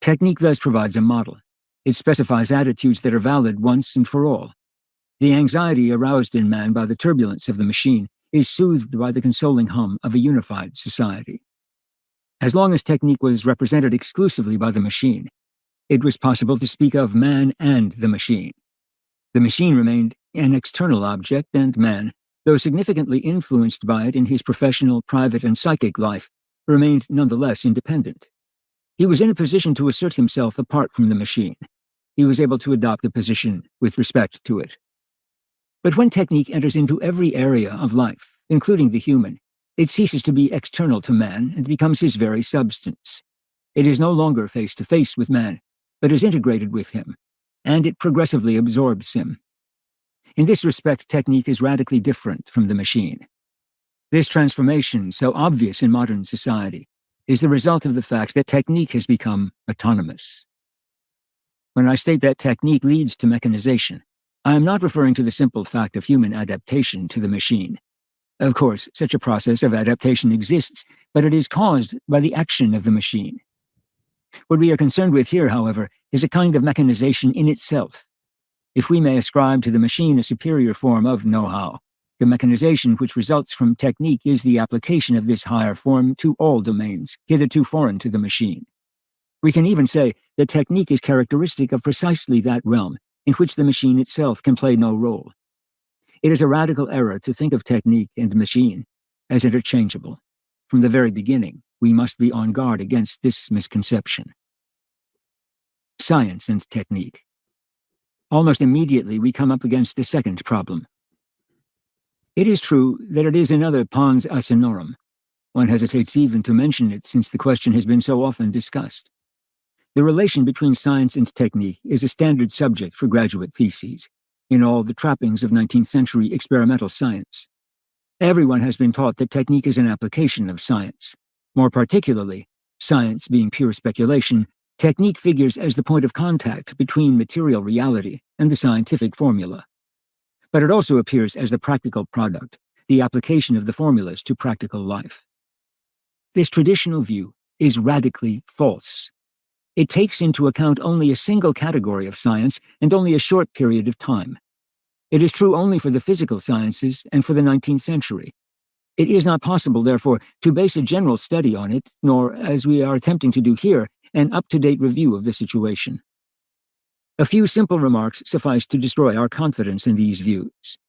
Technique thus provides a model. It specifies attitudes that are valid once and for all. The anxiety aroused in man by the turbulence of the machine is soothed by the consoling hum of a unified society. As long as technique was represented exclusively by the machine, it was possible to speak of man and the machine. The machine remained an external object, and man, though significantly influenced by it in his professional, private, and psychic life, remained nonetheless independent. He was in a position to assert himself apart from the machine. He was able to adopt a position with respect to it. But when technique enters into every area of life, including the human, it ceases to be external to man and becomes his very substance. It is no longer face-to-face with man, but is integrated with him, and it progressively absorbs him. In this respect, technique is radically different from the machine. This transformation, so obvious in modern society, is the result of the fact that technique has become autonomous. When I state that technique leads to mechanization, I am not referring to the simple fact of human adaptation to the machine. Of course, such a process of adaptation exists, but it is caused by the action of the machine. What we are concerned with here, however, is a kind of mechanization in itself. If we may ascribe to the machine a superior form of know-how, the mechanization which results from technique is the application of this higher form to all domains, hitherto foreign to the machine. We can even say that technique is characteristic of precisely that realm, in which the machine itself can play no role. It is a radical error to think of technique and machine as interchangeable. From the very beginning, we must be on guard against this misconception. Science and technique. Almost immediately, we come up against the second problem. It is true that it is another pons asinorum. One hesitates even to mention it since the question has been so often discussed. The relation between science and technique is a standard subject for graduate theses, in all the trappings of 19th century experimental science. Everyone has been taught that technique is an application of science. More particularly, science being pure speculation, technique figures as the point of contact between material reality and the scientific formula. But it also appears as the practical product, the application of the formulas to practical life. This traditional view is radically false. It takes into account only a single category of science and only a short period of time. It is true only for the physical sciences and for the 19th century. It is not possible, therefore, to base a general study on it, nor, as we are attempting to do here, an up-to-date review of the situation. A few simple remarks suffice to destroy our confidence in these views.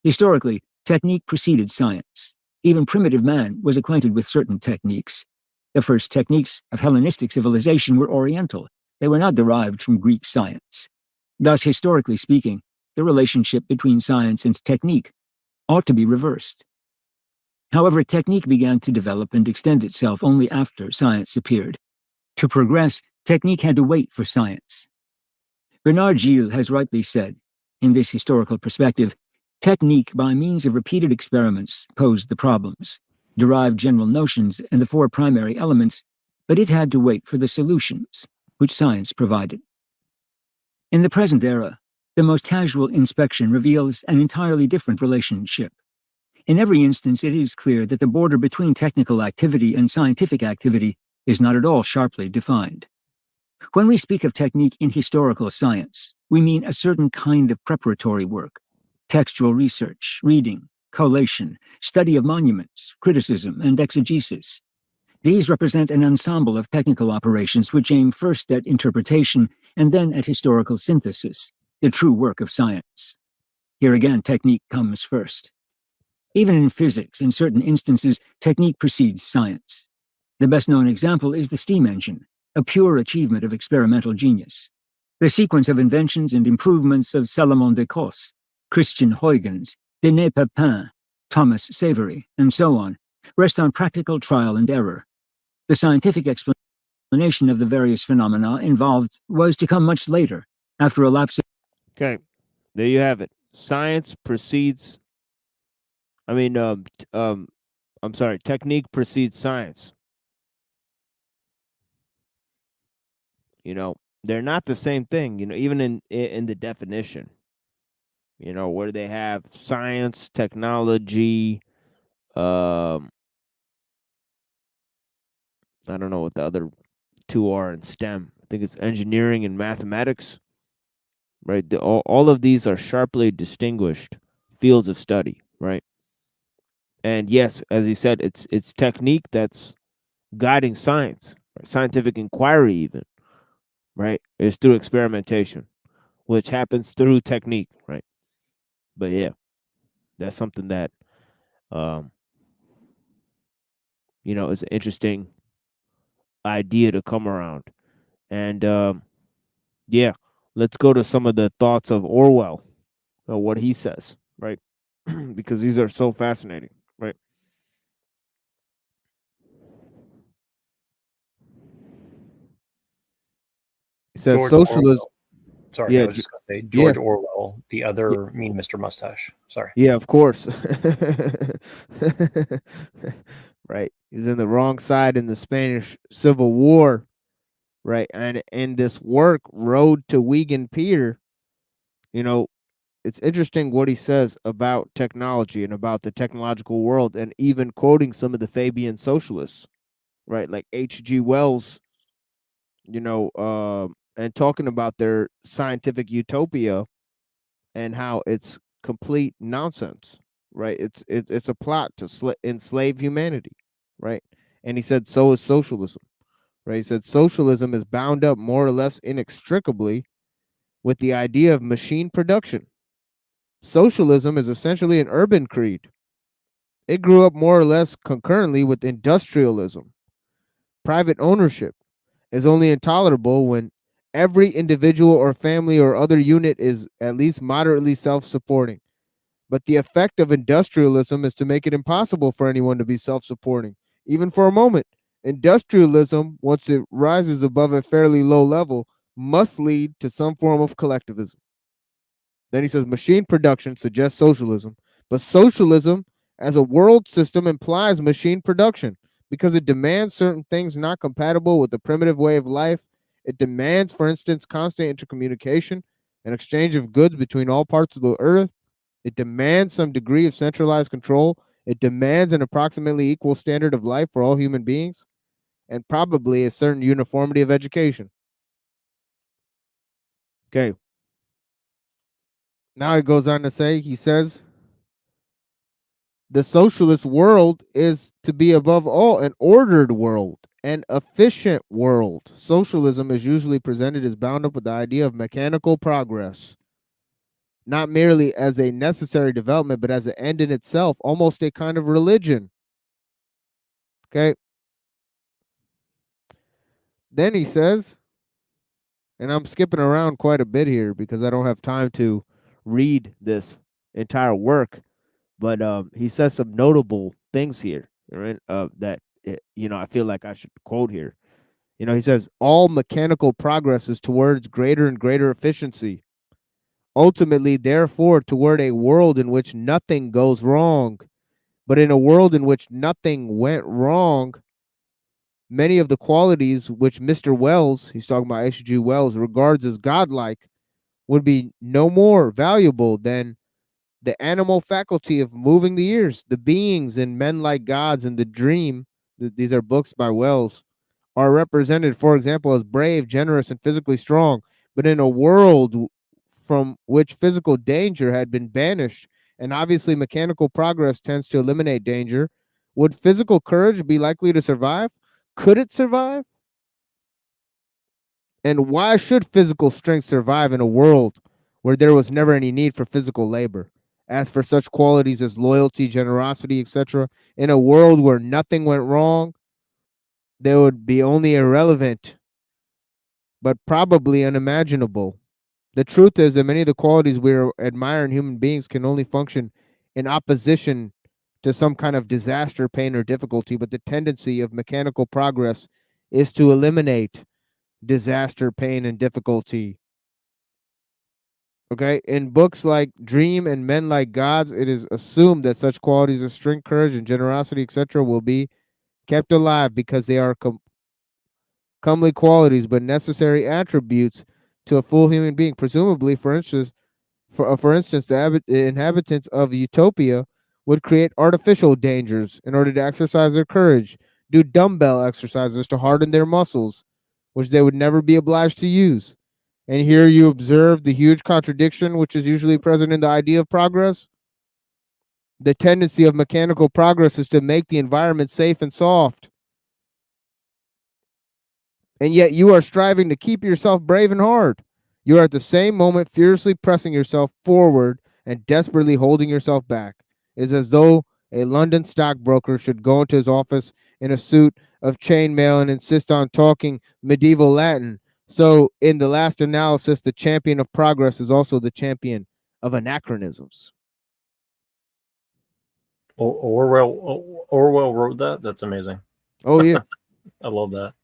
Historically, technique preceded science. Even primitive man was acquainted with certain techniques. The first techniques of Hellenistic civilization were Oriental. They were not derived from Greek science. Thus, historically speaking, the relationship between science and technique ought to be reversed. However, technique began to develop and extend itself only after science appeared. To progress, technique had to wait for science. Bernard Gilles has rightly said, in this historical perspective, technique, by means of repeated experiments, posed the problems, derived general notions and the four primary elements, but it had to wait for the solutions, which science provided. In the present era, the most casual inspection reveals an entirely different relationship. In every instance, it is clear that the border between technical activity and scientific activity is not at all sharply defined. When we speak of technique in historical science, we mean a certain kind of preparatory work: textual research, reading, collation, study of monuments, criticism, and exegesis. These represent an ensemble of technical operations which aim first at interpretation and then at historical synthesis, the true work of science. Here again, technique comes first. Even in physics, in certain instances, technique precedes science. The best-known example is the steam engine, a pure achievement of experimental genius. The sequence of inventions and improvements of Salomon de Cosse, Christian Huygens, Denis Papin, Thomas Savery, and so on, rest on practical trial and error. The scientific explanation of the various phenomena involved was to come much later, after a lapse of... Okay, there you have it. Science precedes. I'm sorry. Technique precedes science. You know, they're not the same thing. You know, even in the definition. You know, where they have science, technology. I don't know what the other two are in STEM. I think it's engineering and mathematics. Right. All of these are sharply distinguished fields of study. Right. And yes, as he said, it's technique that's guiding science, right? Scientific inquiry, even, right? It's through experimentation, which happens through technique, right? But yeah, that's something that, is an interesting idea to come around. And yeah, let's go to some of the thoughts of Orwell, what he says, right? Because these are so fascinating, right? He says George socialism. Orwell. Sorry, Yeah, I was just going to say yeah, George Orwell, the other mean Mr. Mustache. Sorry. yeah, of course. Right. He's in the wrong side in the Spanish Civil War, right? And in this work, Road to Vegan Peter, you know, it's interesting what he says about technology and about the technological world, and even quoting some of the Fabian socialists, right? Like H.G. Wells, and talking about their scientific utopia and how it's complete nonsense, right? It's a plot to enslave humanity, right? And he said so is socialism, right? He said socialism is bound up more or less inextricably with the idea of machine production. Socialism is essentially an urban creed. It grew up more or less concurrently with industrialism. Private ownership is only intolerable when every individual or family or other unit is at least moderately self-supporting. But the effect of industrialism is to make it impossible for anyone to be self-supporting, even for a moment. Industrialism, once it rises above a fairly low level, must lead to some form of collectivism. Then he says machine production suggests socialism, but socialism as a world system implies machine production because it demands certain things not compatible with the primitive way of life. It demands, for instance, constant intercommunication and exchange of goods between all parts of the earth. It demands some degree of centralized control. It demands an approximately equal standard of life for all human beings, and probably a certain uniformity of education. Okay. Now he goes on to say, he says, the socialist world is to be above all an ordered world, an efficient world. Socialism is usually presented as bound up with the idea of mechanical progress, not merely as a necessary development, but as an end in itself, almost a kind of religion. Okay. Then he says, and I'm skipping around quite a bit here because I don't have time to read this entire work, but he says some notable things here, right? That I feel like I should quote here. He says all mechanical progress is towards greater and greater efficiency. Ultimately, therefore, toward a world in which nothing goes wrong. But in a world in which nothing went wrong, many of the qualities which Mr. Wells, he's talking about H.G. Wells, regards as godlike would be no more valuable than the animal faculty of moving the ears. The beings in Men Like Gods and The Dream, these are books by Wells, are represented, for example, as brave, generous, and physically strong. But in a world from which physical danger had been banished, and obviously mechanical progress tends to eliminate danger, would physical courage be likely to survive? Could it survive? And why should physical strength survive in a world where there was never any need for physical labor? As for such qualities as loyalty, generosity, etc., in a world where nothing went wrong, they would be only irrelevant, but probably unimaginable. The truth is that many of the qualities we admire in human beings can only function in opposition to some kind of disaster, pain, or difficulty, but the tendency of mechanical progress is to eliminate disaster, pain, and difficulty. Okay, in books like Dream and Men Like Gods, it is assumed that such qualities as strength, courage, and generosity, etc., will be kept alive because they are comely qualities but necessary attributes to a full human being. Presumably, for instance, the inhabitants of Utopia would create artificial dangers in order to exercise their courage, do dumbbell exercises to harden their muscles, which they would never be obliged to use. And here you observe the huge contradiction which is usually present in the idea of progress. The tendency of mechanical progress is to make the environment safe and soft. And yet you are striving to keep yourself brave and hard. You are at the same moment fiercely pressing yourself forward and desperately holding yourself back. It is as though a London stockbroker should go into his office in a suit of chainmail and insist on talking medieval Latin. So, in the last analysis, the champion of progress is also the champion of anachronisms. Orwell wrote that. That's amazing. Oh, yeah. I love that.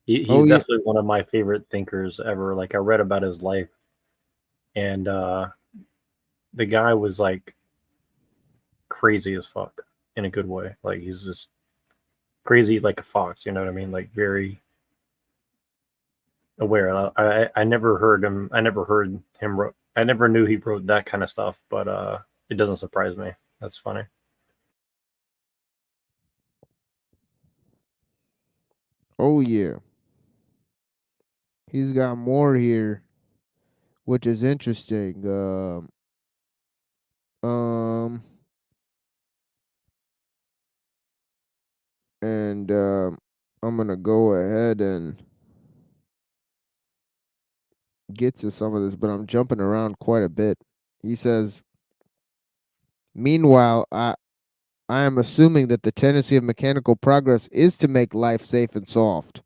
He's Oh, yeah. definitely one of my favorite thinkers ever. Like, I read about his life, and the guy was like crazy as fuck in a good way. Like, he's just crazy like a fox, you know what I mean? Like, very aware. I never heard him. I never knew he wrote that kind of stuff, but it doesn't surprise me. That's funny. Oh, yeah. He's got more here, which is interesting. And I'm gonna go ahead and get to some of this, but I'm jumping around quite a bit. He says, meanwhile, I am assuming that the tendency of mechanical progress is to make life safe and soft.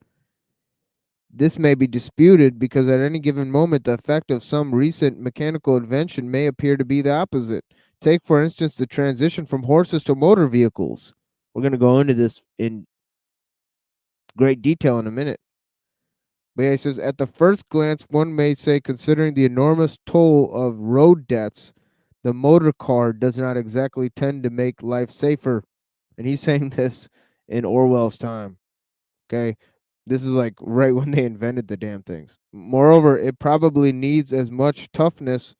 This may be disputed because at any given moment, the effect of some recent mechanical invention may appear to be the opposite. Take, for instance, the transition from horses to motor vehicles. We're going to go into this in great detail in a minute. But yeah, he says, at the first glance, one may say, considering the enormous toll of road deaths, the motor car does not exactly tend to make life safer. And he's saying this in Orwell's time. Okay. This is like right when they invented the damn things. Moreover, it probably needs as much toughness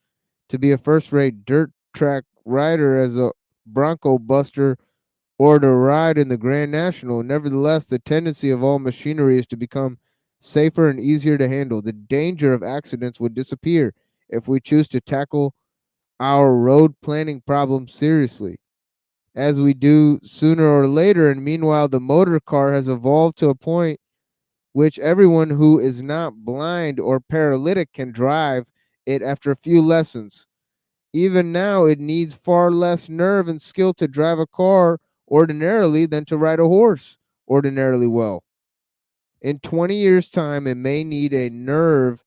to be a first-rate dirt track rider as a Bronco buster or to ride in the Grand National. Nevertheless, the tendency of all machinery is to become safer and easier to handle. The danger of accidents would disappear if we choose to tackle our road planning problem seriously, as we do sooner or later. And meanwhile, the motor car has evolved to a point which everyone who is not blind or paralytic can drive it after a few lessons. Even now, it needs far less nerve and skill to drive a car ordinarily than to ride a horse ordinarily well. In 20 years' time, it may need a nerve.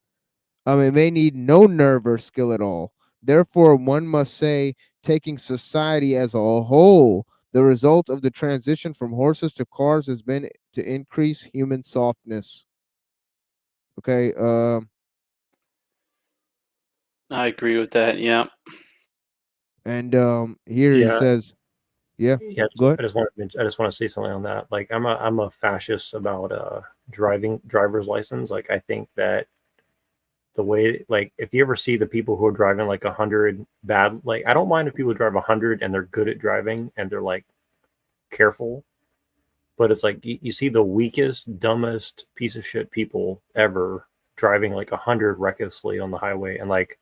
It may need no nerve or skill at all. Therefore, one must say, taking society as a whole, the result of the transition from horses to cars has been to increase human softness. Okay. I agree with that. Yeah. And here he says, yeah. Go ahead. I just want to say something on that. Like, I'm a fascist about driver's license. Like, I think that the way, like, if you ever see the people who are driving like 100 bad, like, I don't mind if people drive 100 and they're good at driving and they're like careful, but it's like you see the weakest, dumbest piece of shit people ever driving like 100 recklessly on the highway, and like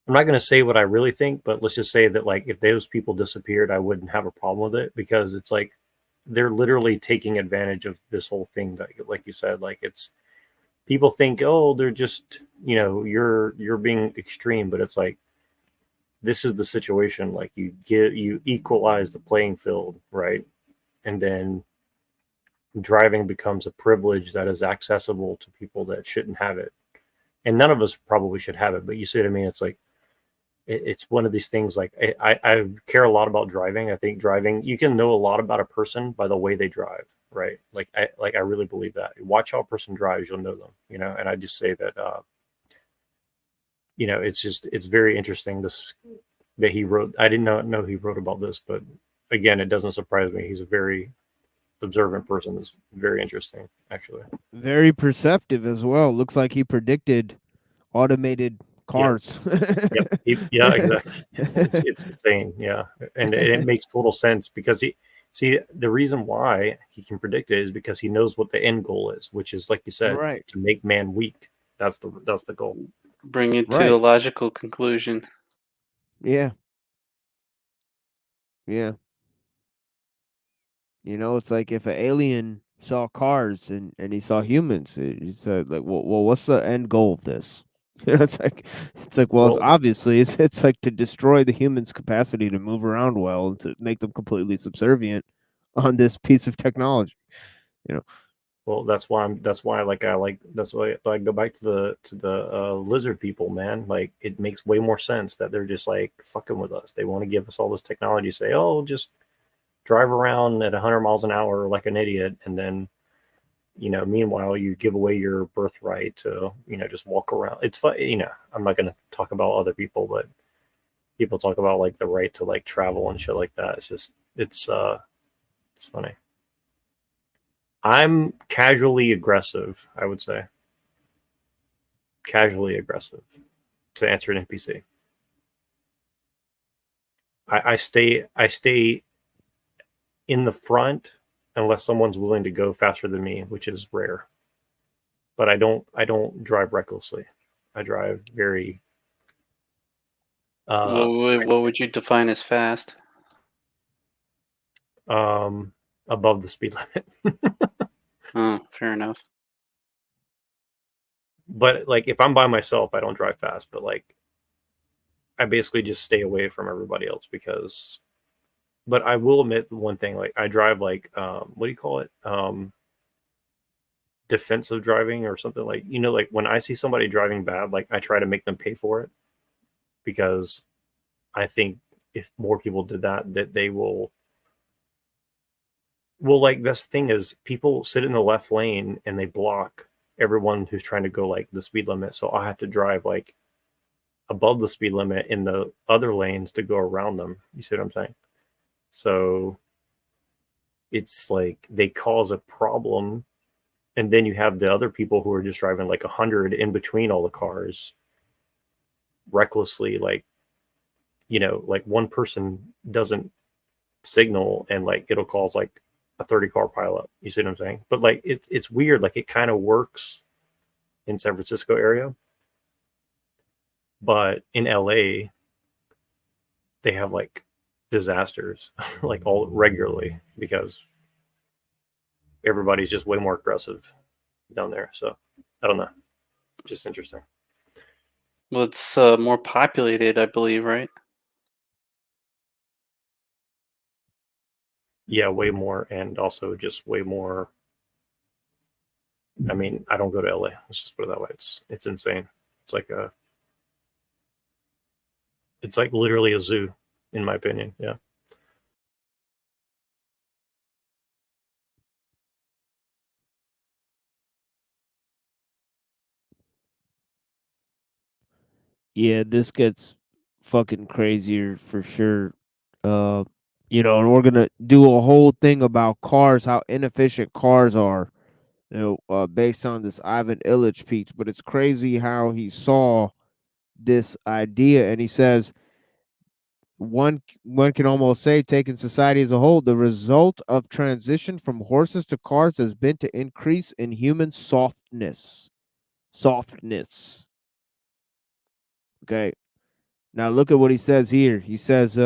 I'm not going to say what I really think, but let's just say that like if those people disappeared, I wouldn't have a problem with it, because it's like they're literally taking advantage of this whole thing that, like you said, like it's people think, oh, they're just, you're being extreme, but it's like this is the situation. Like you equalize the playing field, right? And then driving becomes a privilege that is accessible to people that shouldn't have it. And none of us probably should have it, but you see what I mean? It's like it's one of these things. Like I care a lot about driving. I think driving, you can know a lot about a person by the way they drive, right? Like I really believe that. Watch how a person drives, you'll know them, and I just say that it's very interesting this that he wrote. I did not know he wrote about this, but again, it doesn't surprise me. He's a very observant person. It's very interesting, actually. Very perceptive as well. Looks like he predicted automated cars. Yep. Yeah, exactly. It's insane. Yeah, and it makes total sense because the reason why he can predict it is because he knows what the end goal is, which is, like you said, Right. to make man weak. That's the goal. Bring it to Right. a logical conclusion. Yeah. Yeah. It's like if an alien saw cars and he saw humans, he said like, well, what's the end goal of this? It's like well, it's Well, obviously it's like to destroy the humans' capacity to move around well and to make them completely subservient on this piece of technology. Well, that's why that's why I go back to the lizard people, man. Like it makes way more sense that they're just like fucking with us. They want to give us all this technology, say, oh, just drive around at 100 miles an hour like an idiot, and then meanwhile you give away your birthright to just walk around. It's fun. I'm not going to talk about other people, but people talk about like the right to like travel and shit like that. It's just it's funny. I'm casually aggressive, I would say. Casually aggressive, to answer an NPC. I stay in the front unless someone's willing to go faster than me, which is rare. But I don't drive recklessly. I drive very What would you define as fast? above the speed limit. Oh, fair enough. But like if I'm by myself, I don't drive fast, but like I basically just stay away from everybody else because but I will admit one thing, like I drive like what do you call it? Defensive driving or something, like like when I see somebody driving bad, like I try to make them pay for it because I think if more people did that they will like this thing is people sit in the left lane and they block everyone who's trying to go like the speed limit, so I have to drive like above the speed limit in the other lanes to go around them. You see what I'm saying? So it's like they cause a problem, and then you have the other people who are just driving like 100 in between all the cars recklessly, like like one person doesn't signal and like it'll cause like a 30 car pileup. You see what I'm saying? But like it's weird, like it kind of works in San Francisco area, but in LA they have like disasters like all regularly because everybody's just way more aggressive down there. So I don't know, just interesting. Well, it's more populated, I believe, right? Yeah, way more, and also just way more. I mean, I don't go to LA. Let's just put it that way. It's insane. It's like it's like literally a zoo, in my opinion. Yeah. Yeah, this gets fucking crazier for sure. Uh, and we're gonna do a whole thing about cars, how inefficient cars are, based on this Ivan Illich piece. But it's crazy how he saw this idea, and he says one can almost say, taking society as a whole, the result of transition from horses to cars has been to increase in human softness. Okay. Now look at what he says here. He says,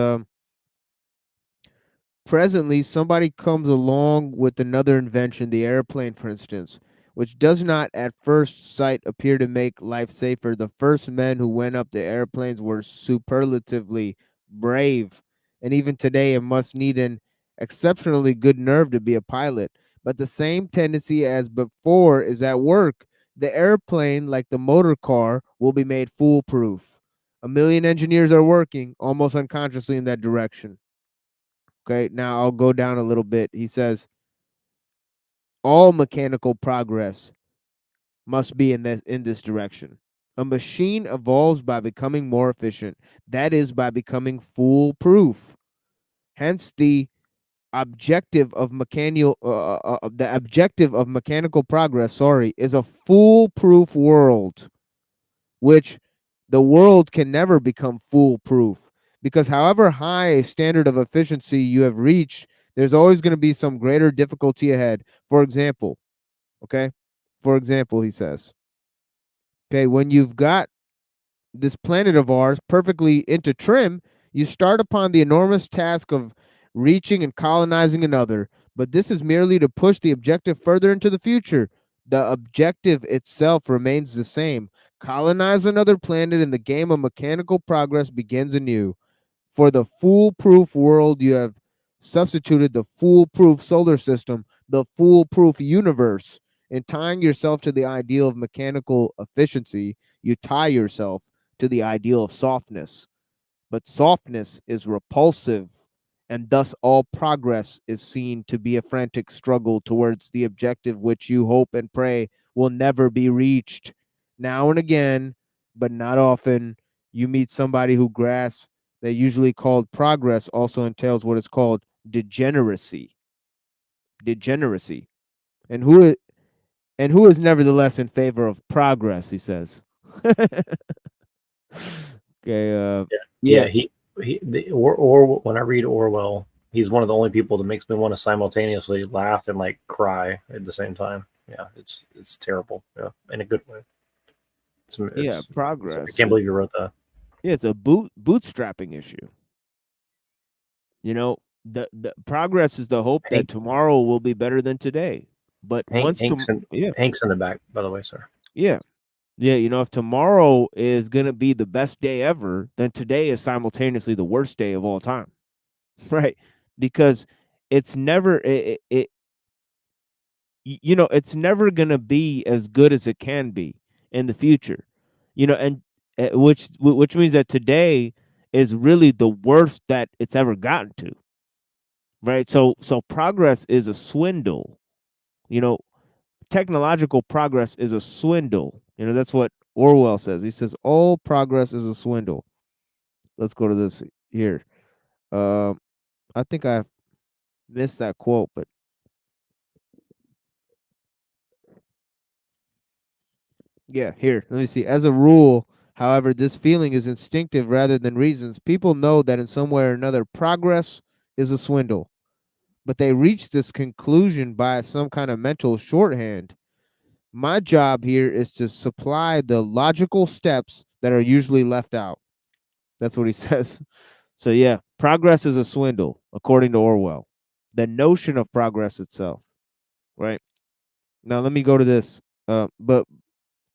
presently, somebody comes along with another invention, the airplane, for instance, which does not at first sight appear to make life safer. The first men who went up the airplanes were superlatively brave, and even today it must need an exceptionally good nerve to be a pilot. But the same tendency as before is at work. The airplane, like the motor car, will be made foolproof. A million engineers are working almost unconsciously in that direction. Okay, now I'll go down a little bit. He says all mechanical progress must be in this direction. A machine evolves by becoming more efficient. That is by becoming foolproof. Hence the objective of mechanical progress, is a foolproof world, which the world can never become foolproof, because however high a standard of efficiency you have reached, there's always going to be some greater difficulty ahead. For example, he says, okay, when you've got this planet of ours perfectly into trim, you start upon the enormous task of reaching and colonizing another. But this is merely to push the objective further into the future. The objective itself remains the same. Colonize another planet, and the game of mechanical progress begins anew. For the foolproof world, you have substituted the foolproof solar system, the foolproof universe. In tying yourself to the ideal of mechanical efficiency, you tie yourself to the ideal of softness. But softness is repulsive, and thus all progress is seen to be a frantic struggle towards the objective which you hope and pray will never be reached. Now and again, but not often, you meet somebody who grasps that usually called progress also entails what is called degeneracy. Degeneracy. And who is nevertheless in favor of progress, he says. Okay, Yeah, or when I read Orwell, he's one of the only people that makes me want to simultaneously laugh and like cry at the same time. Yeah, it's terrible. Yeah, in a good way. Progress. I can't believe you wrote that. Yeah, it's a bootstrapping issue. You know, the progress is the hope that tomorrow will be better than today. But Hank's in the back, by the way, sir. Yeah. You know, if tomorrow is going to be the best day ever, then today is simultaneously the worst day of all time. Right? Because it's never it's never going to be as good as it can be in the future. You know, and which means that today is really the worst that it's ever gotten to. Right? So progress is a swindle. You know, technological progress is a swindle. You know, that's what Orwell says. He says all progress is a swindle. Let's go to this here. I think I missed that quote, but yeah, here. Let me see. As a rule, however, this feeling is instinctive rather than reasons. People know that in some way or another, progress is a swindle, but they reach this conclusion by some kind of mental shorthand. My job here is to supply the logical steps that are usually left out. That's what he says. So yeah, progress is a swindle, according to Orwell. The notion of progress itself, right? Now let me go to this. But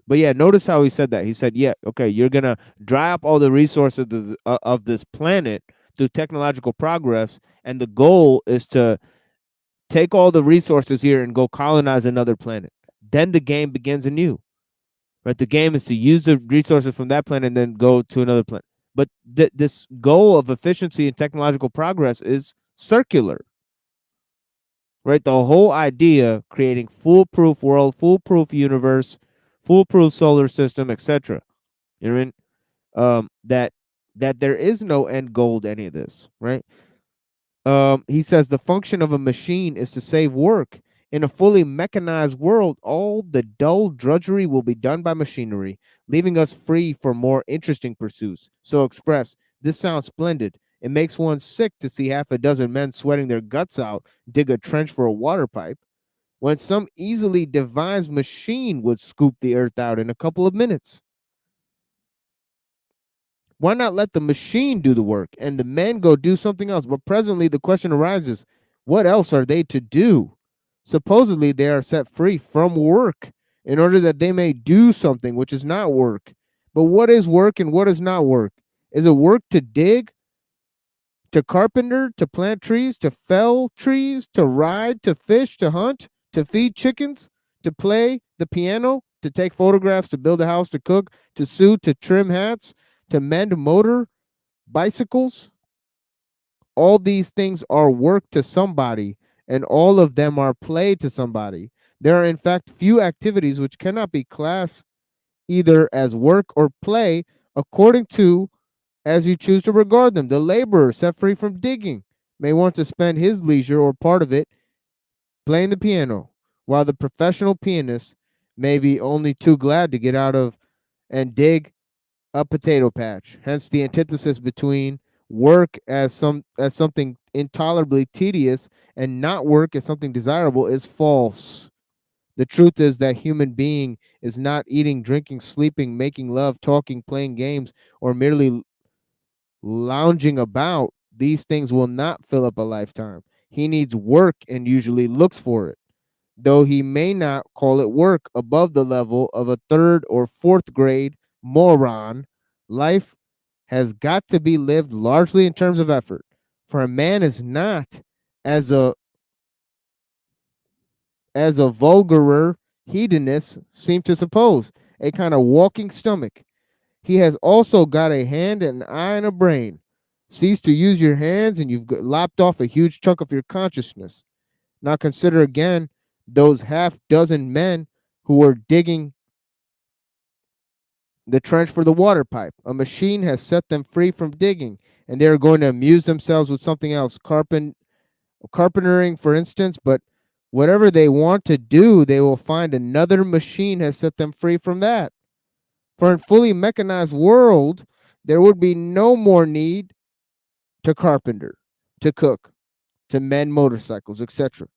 yeah, notice how he said that. He said, yeah, okay, you're gonna dry up all the resources of this planet through technological progress, and the goal is to take all the resources here and go colonize another planet. Then the game begins anew. Right? The game is to use the resources from that planet and then go to another planet. But this goal of efficiency and technological progress is circular. Right? The whole idea creating foolproof world, foolproof universe, foolproof solar system, etc. You know what I mean? That there is no end goal to any of this, right? He says the function of a machine is to save work. In a fully mechanized world, all the dull drudgery will be done by machinery, leaving us free for more interesting pursuits. So express, this sounds splendid. It makes one sick to see half a dozen men sweating their guts out, dig a trench for a water pipe, when some easily devised machine would scoop the earth out in a couple of minutes. Why not let the machine do the work and the men go do something else? But presently the question arises, what else are they to do? Supposedly they are set free from work in order that they may do something which is not work. But what is work and what is not work? Is it work to dig, to carpenter, to plant trees, to fell trees, to ride, to fish, to hunt, to feed chickens, to play the piano, to take photographs, to build a house, to cook, to sew, to trim hats, to mend motor bicycles? All these things are work to somebody, and all of them are play to somebody. There are, in fact, few activities which cannot be classed either as work or play according to as you choose to regard them. The laborer set free from digging may want to spend his leisure or part of it playing the piano, while the professional pianist may be only too glad to get out of and dig a potato patch. Hence the antithesis between work as something intolerably tedious and not work as something desirable is false. The truth is that human being is not eating, drinking, sleeping, making love, talking, playing games, or merely lounging about. These things will not fill up a lifetime. He needs work and usually looks for it, though he may not call it work above the level of a third or fourth grade moron. Life has got to be lived largely in terms of effort, for a man is not, as a vulgarer hedonist seem to suppose, a kind of walking stomach. He has also got a hand, an eye, and a brain. Cease to use your hands, and you've lopped off a huge chunk of your consciousness. Now consider again those half dozen men who were digging the trench for the water pipe. A machine has set them free from digging, and they are going to amuse themselves with something else, carpentering, for instance. But whatever they want to do, they will find another machine has set them free from that. For in fully mechanized world, there would be no more need to carpenter, to cook, to mend motorcycles, etc.,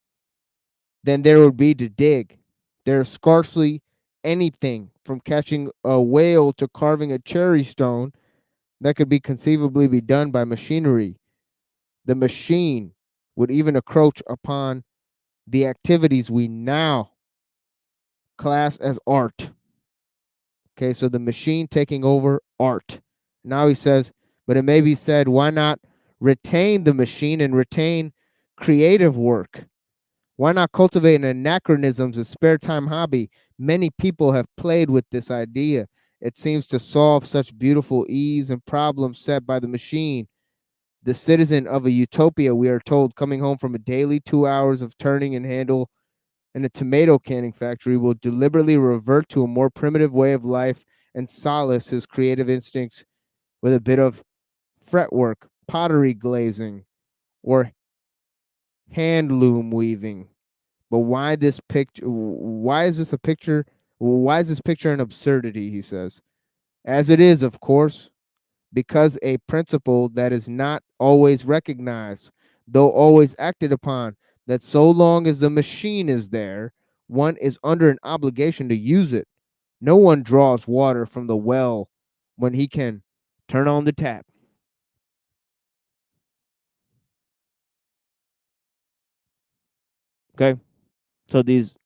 than there would be to dig. There is scarcely anything from catching a whale to carving a cherry stone that could be conceivably be done by machinery. The machine would even encroach upon the activities we now class as art. Okay, so the machine taking over art. Now he says, but it may be said, why not retain the machine and retain creative work? Why not cultivate an anachronisms, a spare time hobby? Many people have played with this idea. It seems to solve such beautiful ease and problems set by the machine. The citizen of a utopia, we are told, coming home from a daily 2 hours of turning and handle in a tomato canning factory, will deliberately revert to a more primitive way of life and solace his creative instincts with a bit of fretwork, pottery glazing, or hand loom weaving. But why this picture? Why is this a picture? Why is this picture an absurdity? He says, as it is, of course, because a principle that is not always recognized, though always acted upon, that so long as the machine is there, one is under an obligation to use it. No one draws water from the well when he can turn on the tap. Okay, so these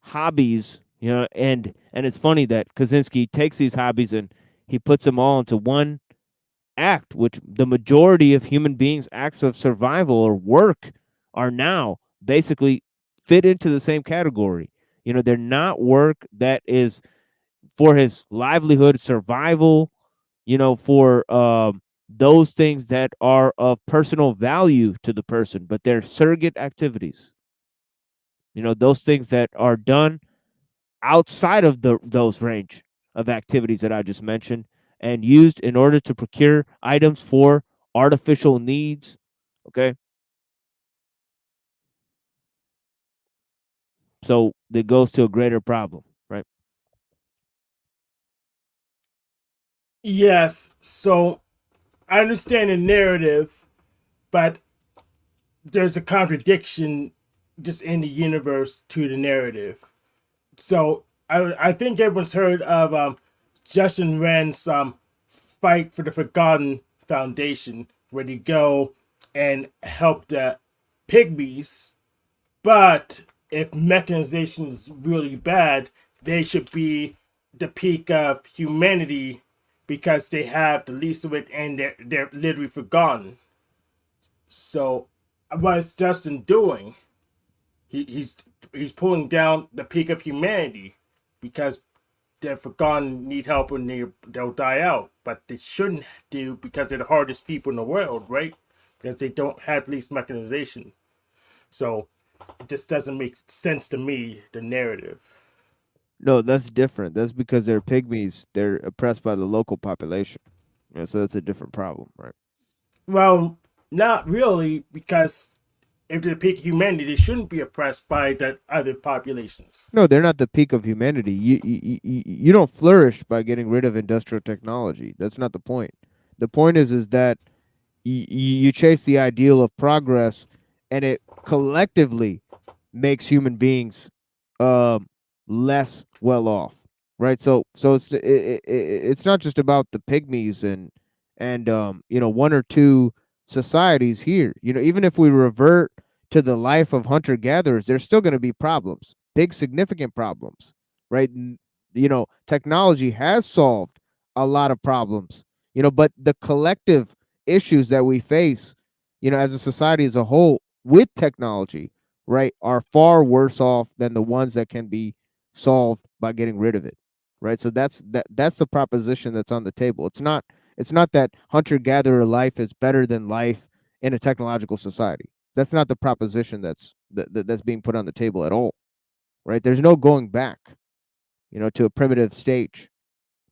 hobbies, and it's funny that Kaczynski takes these hobbies and he puts them all into one act, which the majority of human beings' acts of survival or work are now basically fit into the same category. They're not work that is for his livelihood, survival, for those things that are of personal value to the person, but they're surrogate activities. Those things that are done outside of those range of activities that I just mentioned and used in order to procure items for artificial needs. Okay. So that goes to a greater problem, right? Yes, so I understand the narrative, but there's a contradiction just in the universe to the narrative. So I think everyone's heard of Justin Wren's fight for the Forgotten Foundation, where they go and help the pygmies. But if mechanization is really bad, they should be the peak of humanity because they have the least of it and they're literally forgotten. So, what is Justin doing? He's pulling down the peak of humanity because they're forgotten, need help, and they'll die out. But they shouldn't do because they're the hardest people in the world, right? Because they don't have least mechanization. So it just doesn't make sense to me, the narrative. No, that's different. That's because they're pygmies. They're oppressed by the local population. Yeah, so that's a different problem, right? Well, not really, because if they're the peak of humanity, they shouldn't be oppressed by the other populations. No, they're not the peak of humanity. You don't flourish by getting rid of industrial technology. That's not the point. The point is that you chase the ideal of progress, and it collectively makes human beings less well off, right? So it's not just about the pygmies and one or two societies here. Even if we revert to the life of hunter gatherers, there's still going to be problems, big significant problems, right? Technology has solved a lot of problems, but the collective issues that we face, as a society as a whole with technology, right, are far worse off than the ones that can be solved by getting rid of it, right? So that's the proposition that's on the table. It's not that hunter gatherer life is better than life in a technological society. That's not the proposition that's being put on the table at all, right? There's no going back, to a primitive stage,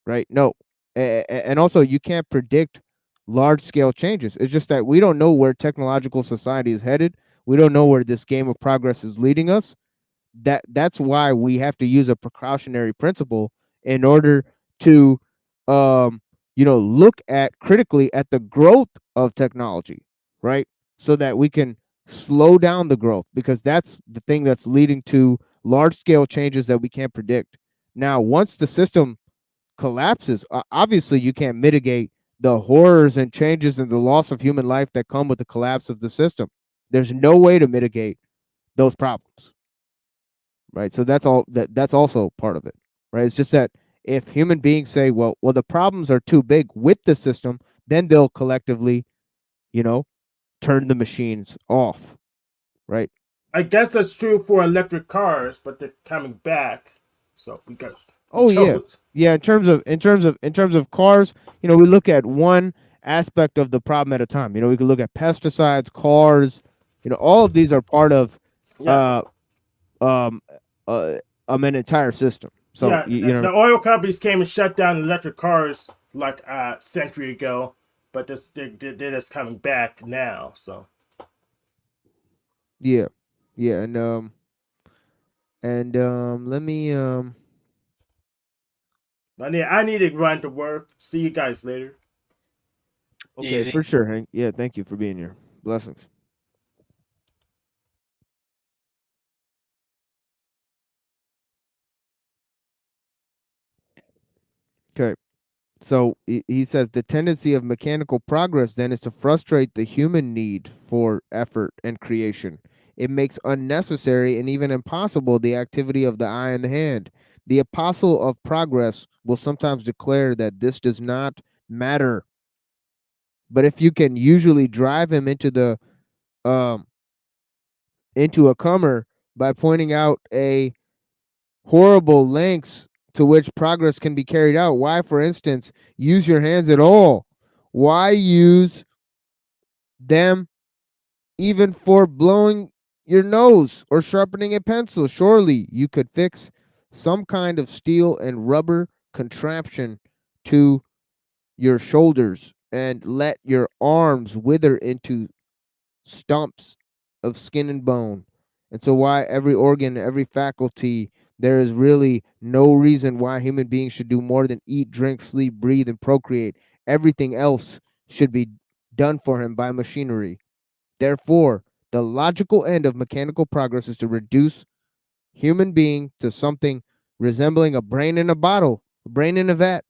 right? No. And also, you can't predict large scale changes. It's just that we don't know where technological society is headed. We don't know where this game of progress is leading us. That's why we have to use a precautionary principle in order to look at critically at the growth of technology, right? So that we can slow down the growth, because that's the thing that's leading to large scale changes that we can't predict. Now, once the system collapses, obviously you can't mitigate the horrors and changes and the loss of human life that come with the collapse of the system. There's no way to mitigate those problems, right? So that's also part of it, right? It's just that if human beings say, well, the problems are too big with the system, then they'll collectively, turn the machines off, right? I guess that's true for electric cars, but they're coming back. So we got. Oh yeah, yeah. In terms of cars, we look at one aspect of the problem at a time. We can look at pesticides, cars. All of these are part of Yeah. an entire system. So yeah, the oil companies came and shut down electric cars like a century ago, but they're just coming back now. So yeah, yeah, and let me I need to run to work. See you guys later. Okay, Easy. for sure, Hank. Yeah, thank you for being here. Blessings. Okay. So he says the tendency of mechanical progress then is to frustrate the human need for effort and creation. It makes unnecessary and even impossible the activity of the eye and the hand. The apostle of progress will sometimes declare that this does not matter. But if you can usually drive him into a comer by pointing out a horrible lengths to which progress can be carried out. Why, for instance, use your hands at all? Why use them even for blowing your nose or sharpening a pencil? Surely you could fix some kind of steel and rubber contraption to your shoulders and let your arms wither into stumps of skin and bone. And so, why every organ, every faculty, there is really no reason why human beings should do more than eat, drink, sleep, breathe, and procreate. Everything else should be done for him by machinery. Therefore, the logical end of mechanical progress is to reduce human being to something resembling a brain in a bottle, a brain in a vat.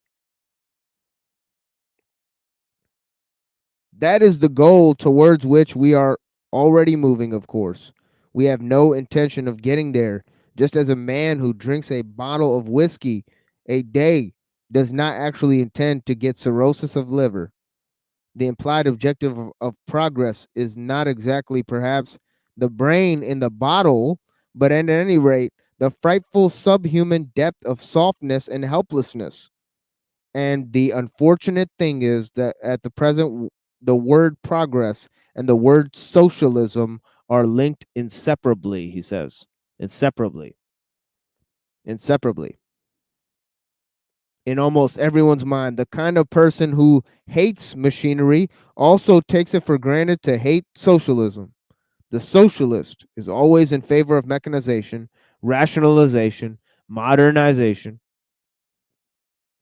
That is the goal towards which we are already moving, of course. We have no intention of getting there, just as a man who drinks a bottle of whiskey a day does not actually intend to get cirrhosis of liver. The implied objective of progress is not exactly perhaps the brain in the bottle, but at any rate, the frightful subhuman depth of softness and helplessness. And the unfortunate thing is that at the present, the word progress and the word socialism are linked inseparably, he says. Inseparably. Inseparably. In almost everyone's mind, the kind of person who hates machinery also takes it for granted to hate socialism. The socialist is always in favor of mechanization, rationalization, modernization,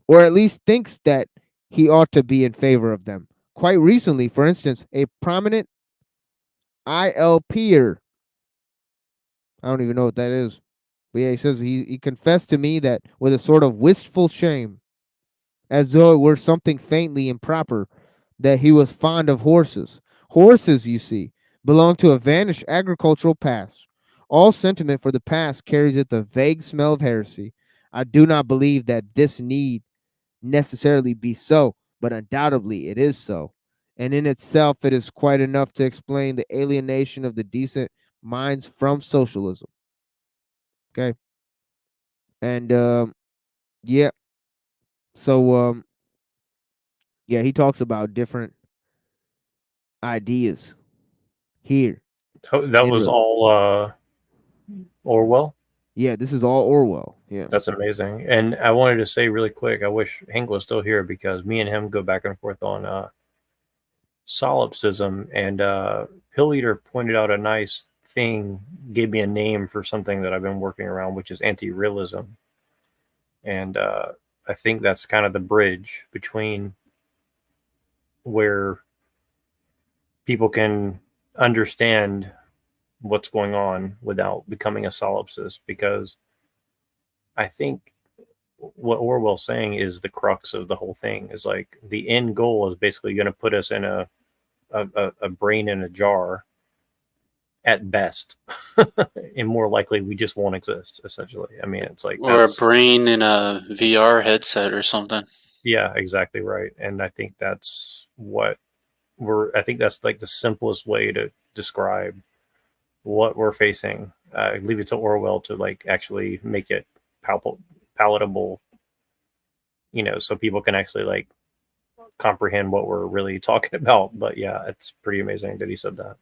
or at least thinks that he ought to be in favor of them. Quite recently, for instance, a prominent ILPer, I don't even know what that is, but yeah, he says he confessed to me that with a sort of wistful shame, as though it were something faintly improper, that he was fond of horses. Horses, you see, belong to a vanished agricultural past. All sentiment for the past carries it the vague smell of heresy. I do not believe that this need necessarily be so, but undoubtedly it is so. And in itself, it is quite enough to explain the alienation of the decent minds from socialism. Okay. And yeah. So yeah, he talks about different ideas here. Oh, that was all Orwell. Yeah, this is all Orwell. Yeah. That's amazing. And I wanted to say really quick, I wish Hank was still here because me and him go back and forth on solipsism. And Pill Eater pointed out a nice thing, gave me a name for something that I've been working around, which is anti-realism. And I think that's kind of the bridge between where people can understand what's going on without becoming a solipsist, because I think what Orwell's saying is the crux of the whole thing is like the end goal is basically going to put us in a brain in a jar at best, and more likely we just won't exist. Essentially, I mean, it's like or a brain in a VR headset or something. Yeah, exactly right. And I think that's what I think that's like the simplest way to describe what we're facing. Leave it to Orwell to like actually make it palatable, so people can actually like comprehend what we're really talking about. But yeah, it's pretty amazing that he said that.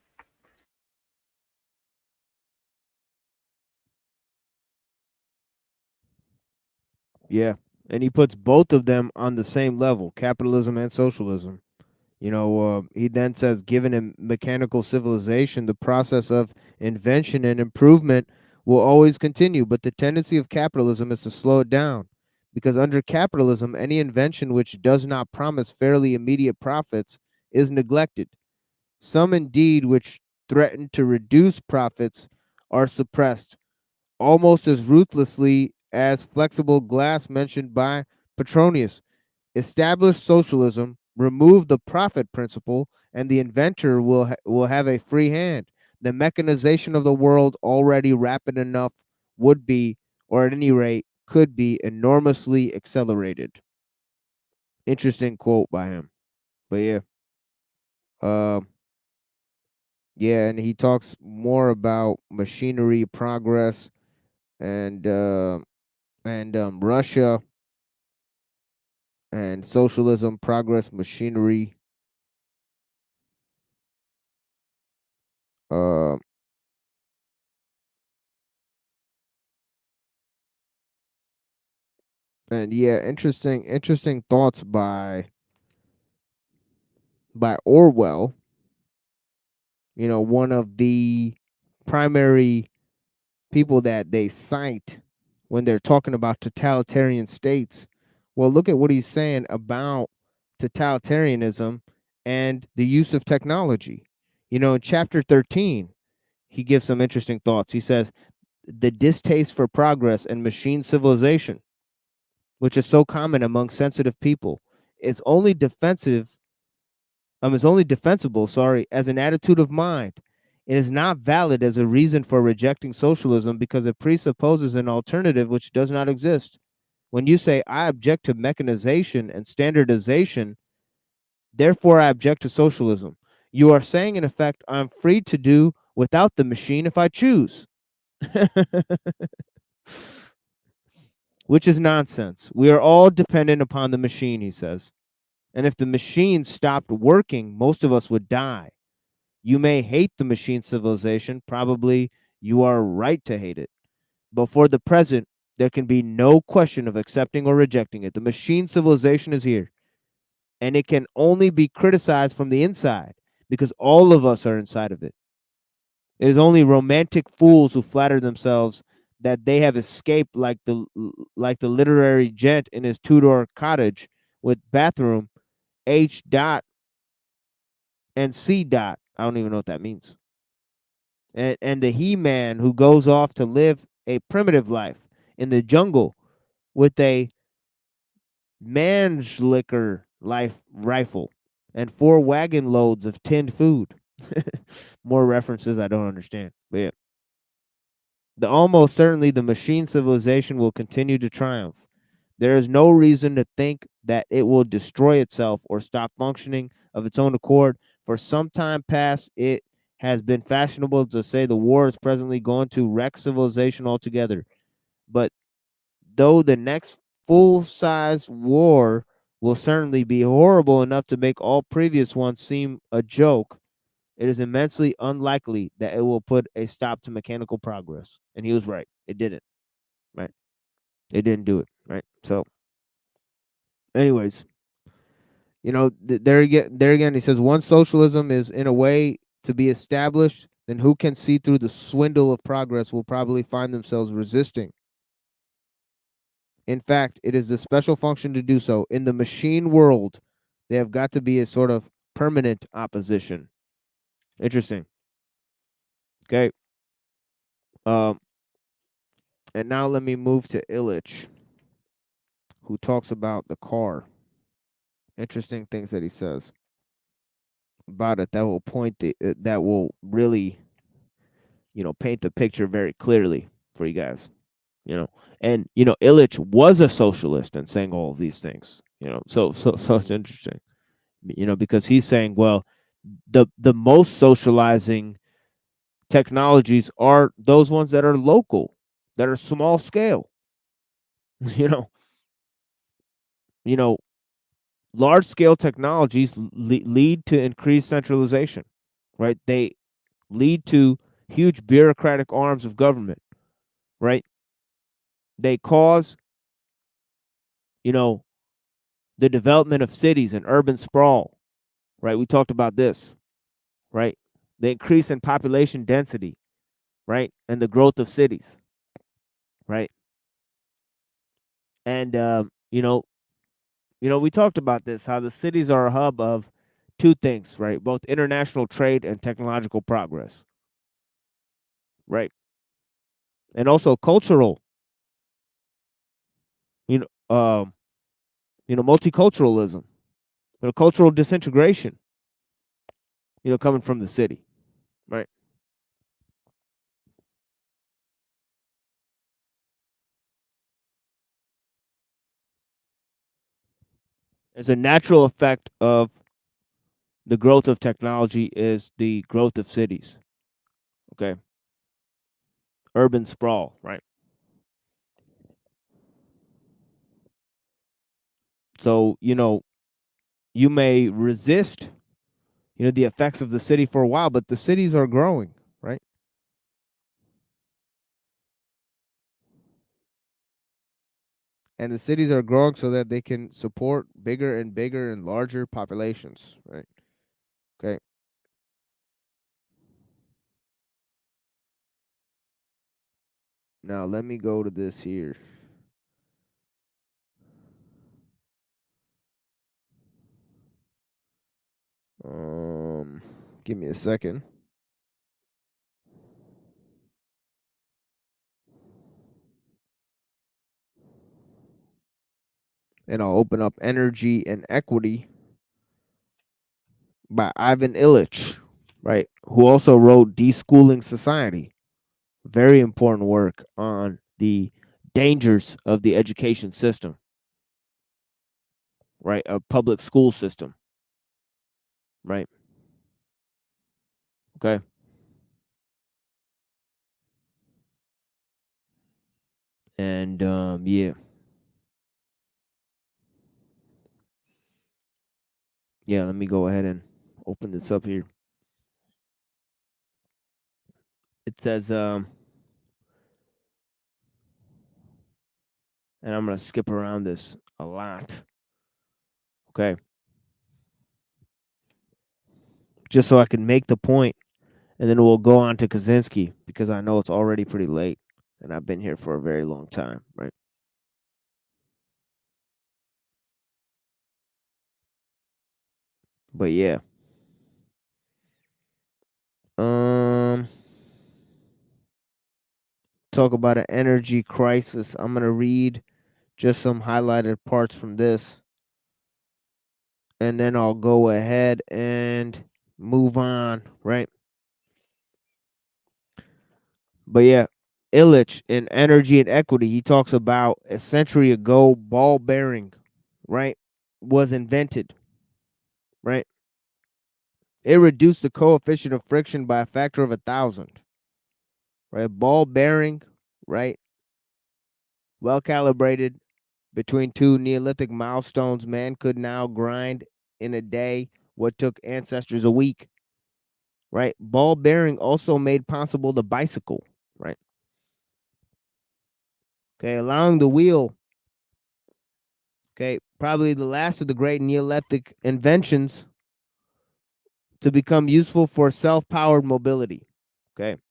Yeah. And he puts both of them on the same level, capitalism and socialism. He then says, given a mechanical civilization, the process of invention and improvement will always continue, but the tendency of capitalism is to slow it down. Because under capitalism, any invention which does not promise fairly immediate profits is neglected. Some, indeed, which threaten to reduce profits are suppressed almost as ruthlessly as flexible glass mentioned by Petronius. Establish socialism, remove the profit principle, and the inventor will have a free hand. The mechanization of the world, already rapid enough, would be, or at any rate, could be enormously accelerated. Interesting quote by him. But yeah. Yeah, and he talks more about machinery progress and Russia and socialism progress machinery. And yeah, interesting thoughts by Orwell. One of the primary people that they cite when they're talking about totalitarian states. Well, look at what he's saying about totalitarianism and the use of technology. In chapter 13, he gives some interesting thoughts. He says, the distaste for progress and machine civilization, which is so common among sensitive people, is only defensive Is only defensible, as an attitude of mind. It is not valid as a reason for rejecting socialism because it presupposes an alternative which does not exist. When you say, I object to mechanization and standardization, therefore I object to socialism, you are saying, in effect, I'm free to do without the machine if I choose. Which is nonsense. We are all dependent upon the machine, he says. And if the machine stopped working, most of us would die. You may hate the machine civilization. Probably you are right to hate it. But for the present, there can be no question of accepting or rejecting it. The machine civilization is here. And it can only be criticized from the inside because all of us are inside of it. It is only romantic fools who flatter themselves that they have escaped like the literary gent in his two-door cottage with bathroom H dot and C dot. I don't even know what that means. And the he-man who goes off to live a primitive life in the jungle with a Manschlicker life rifle and 4 wagon loads of tinned food. More references I don't understand. But yeah. Almost certainly the machine civilization will continue to triumph. There is no reason to think that it will destroy itself or stop functioning of its own accord. For some time past, it has been fashionable to say the war is presently going to wreck civilization altogether. But though the next full-size war will certainly be horrible enough to make all previous ones seem a joke, it is immensely unlikely that it will put a stop to mechanical progress. And he was right. It didn't. Right? It didn't do it. Right? So, anyways, there again, he says, once socialism is in a way to be established, then who can see through the swindle of progress will probably find themselves resisting. In fact, it is the special function to do so. In the machine world, they have got to be a sort of permanent opposition. Interesting. Okay. And now let me move to Illich, who talks about the car. Interesting things that he says about it that will that will really, paint the picture very clearly for you guys. And Illich was a socialist and saying all of these things. So it's interesting. Because he's saying, well, the most socializing technologies are those ones that are local, that are small scale. you know, large scale technologies lead to increased centralization, right? They lead to huge bureaucratic arms of government, right? They cause, the development of cities and urban sprawl, right? We talked about this, right? The increase in population density, right? And the growth of cities, right? And, we talked about this, how the cities are a hub of two things, right? Both international trade and technological progress, right? And also cultural, multiculturalism, cultural disintegration, coming from the city, right? As a natural effect of the growth of technology is the growth of cities. Okay. Urban sprawl, right? So, you may resist, the effects of the city for a while, but the cities are growing, right? And the cities are growing so that they can support bigger and bigger and larger populations, right? Okay. Now let me go to this here. Give me a second. And I'll open up energy and equity by Ivan Illich, right? Who also wrote Deschooling Society. Very important work on the dangers of the education system, right? A public school system, right? Okay. And yeah. Yeah, let me go ahead and open this up here. It says and I'm going to skip around this a lot. Okay. Just so I can make the point, and then we'll go on to Kaczynski because I know it's already pretty late and I've been here for a very long time, right? But yeah. Talk about an energy crisis. I'm going to read just some highlighted parts from this, and then I'll go ahead and move on, right? But yeah, Illich in Energy and Equity, he talks about a century ago, ball bearing, right, was invented, right? It reduced the coefficient of friction by a factor of 1,000, right? Ball bearing, right? Well calibrated between two Neolithic milestones, man could now grind in a day what took ancestors a week, right? Ball bearing also made possible the bicycle, right? Okay, allowing the wheel, okay, probably the last of the great Neolithic inventions to become useful for self-powered mobility. Okay.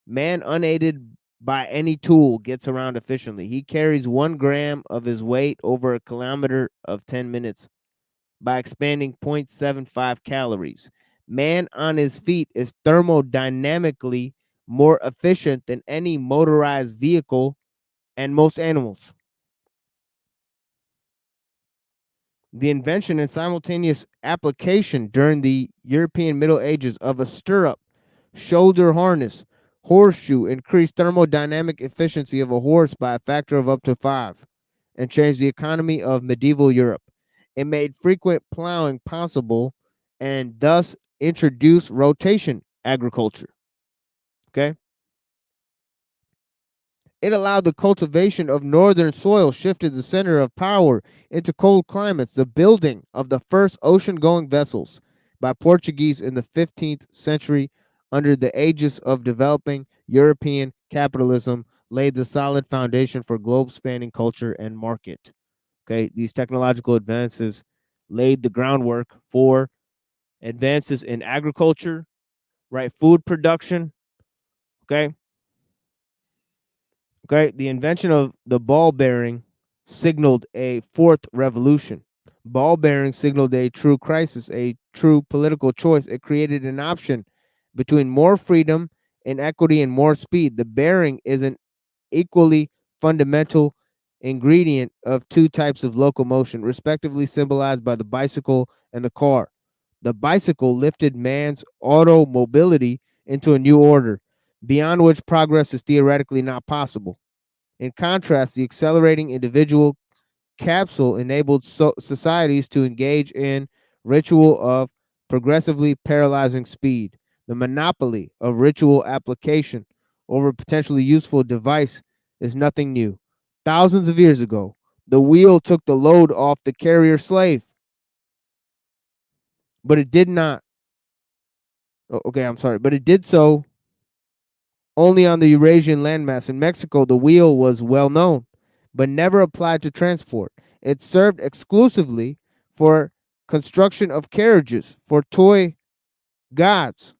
Man unaided by any tool gets around efficiently. He carries 1 gram of his weight over a kilometer of 10 minutes by expanding 0.75 calories. Man on his feet is thermodynamically more efficient than any motorized vehicle and most animals. The invention and simultaneous application during the European Middle Ages of a stirrup, shoulder harness, horseshoe increased thermodynamic efficiency of a horse by a factor of up to 5 and changed the economy of medieval Europe. It made frequent plowing possible and thus introduced rotation agriculture. Okay. It allowed the cultivation of northern soil, shifted the center of power into cold climates, the building of the first ocean-going vessels by Portuguese in the 15th century under the aegis of developing European capitalism laid the solid foundation for globe-spanning culture and market. Okay, these technological advances laid the groundwork for advances in agriculture, right? Food production, okay? Okay, the invention of the ball bearing signaled a fourth revolution. Ball bearing signaled a true crisis, a true political choice. It created an option between more freedom and equity and more speed. The bearing is an equally fundamental ingredient of two types of locomotion, respectively symbolized by the bicycle and the car. The bicycle lifted man's auto mobility into a new order, beyond which progress is theoretically not possible. In contrast, the accelerating individual capsule enabled societies to engage in ritual of progressively paralyzing speed. The monopoly of ritual application over a potentially useful device is nothing new. Thousands of years ago, the wheel took the load off the carrier slave, but it did not. Okay, I'm sorry, but it did so only on the Eurasian landmass. In Mexico, the wheel was well known, but never applied to transport. It served exclusively for construction of carriages for toy gods.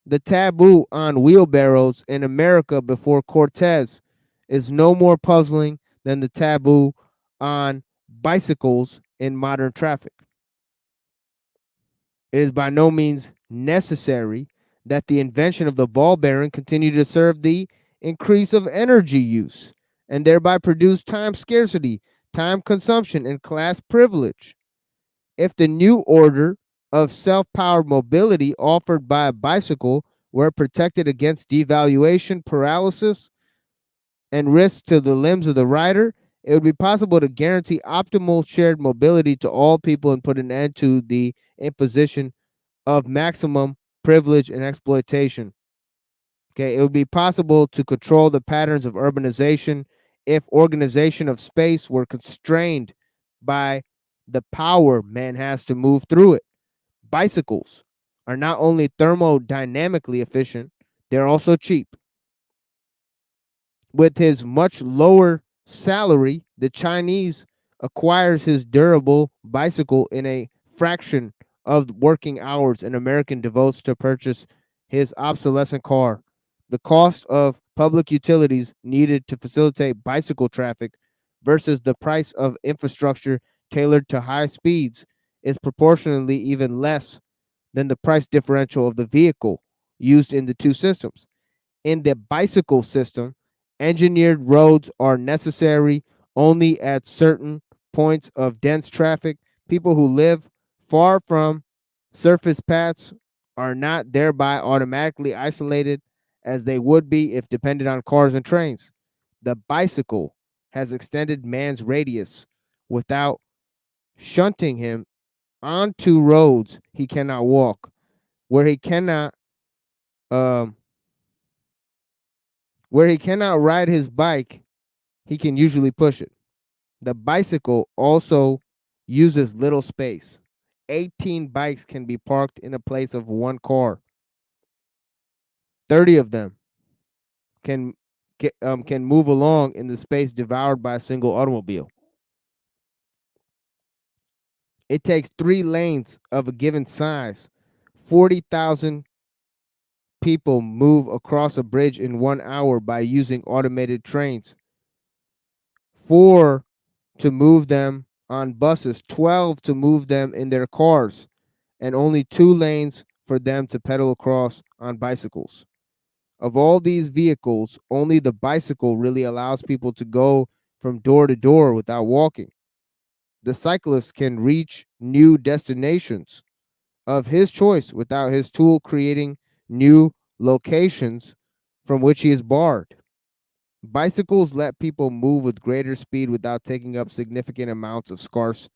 The taboo on wheelbarrows in America before Cortez is no more puzzling than the taboo on bicycles in modern traffic. It is by no means necessary that the invention of the ball bearing continue to serve the increase of energy use and thereby produce time scarcity, time consumption, and class privilege. If the new order of self-powered mobility offered by a bicycle were protected against devaluation, paralysis, and risk to the limbs of the rider, it would be possible to guarantee optimal shared mobility to all people and put an end to the imposition of maximum privilege and exploitation. Okay, it would be possible to control the patterns of urbanization if organization of space were constrained by the power man has to move through it. Bicycles are not only thermodynamically efficient, they're also cheap. With his much lower salary, the Chinese acquires his durable bicycle in a fraction of working hours an American devotes to purchase his obsolescent car. The cost of public utilities needed to facilitate bicycle traffic versus the price of infrastructure tailored to high speeds is proportionally even less than the price differential of the vehicle used in the two systems. In the bicycle system, engineered roads are necessary only at certain points of dense traffic. People who live far from surface paths are not thereby automatically isolated as they would be if dependent on cars and trains. The bicycle has extended man's radius without shunting him onto roads he cannot walk, where he cannot um, where he cannot ride his bike, he can usually push it. The bicycle also uses little space. 18 bikes can be parked in a place of one car. 30 of them can move along in the space devoured by a single automobile. It takes 3 lanes of a given size. 40,000 people move across a bridge in 1 hour by using automated trains. 4 to move them on buses, 12 to move them in their cars, and only 2 lanes for them to pedal across on bicycles. Of all these vehicles, only the bicycle really allows people to go from door to door without walking. The cyclist can reach new destinations of his choice without his tool creating new locations from which he is barred. Bicycles let people move with greater speed without taking up significant amounts of scarce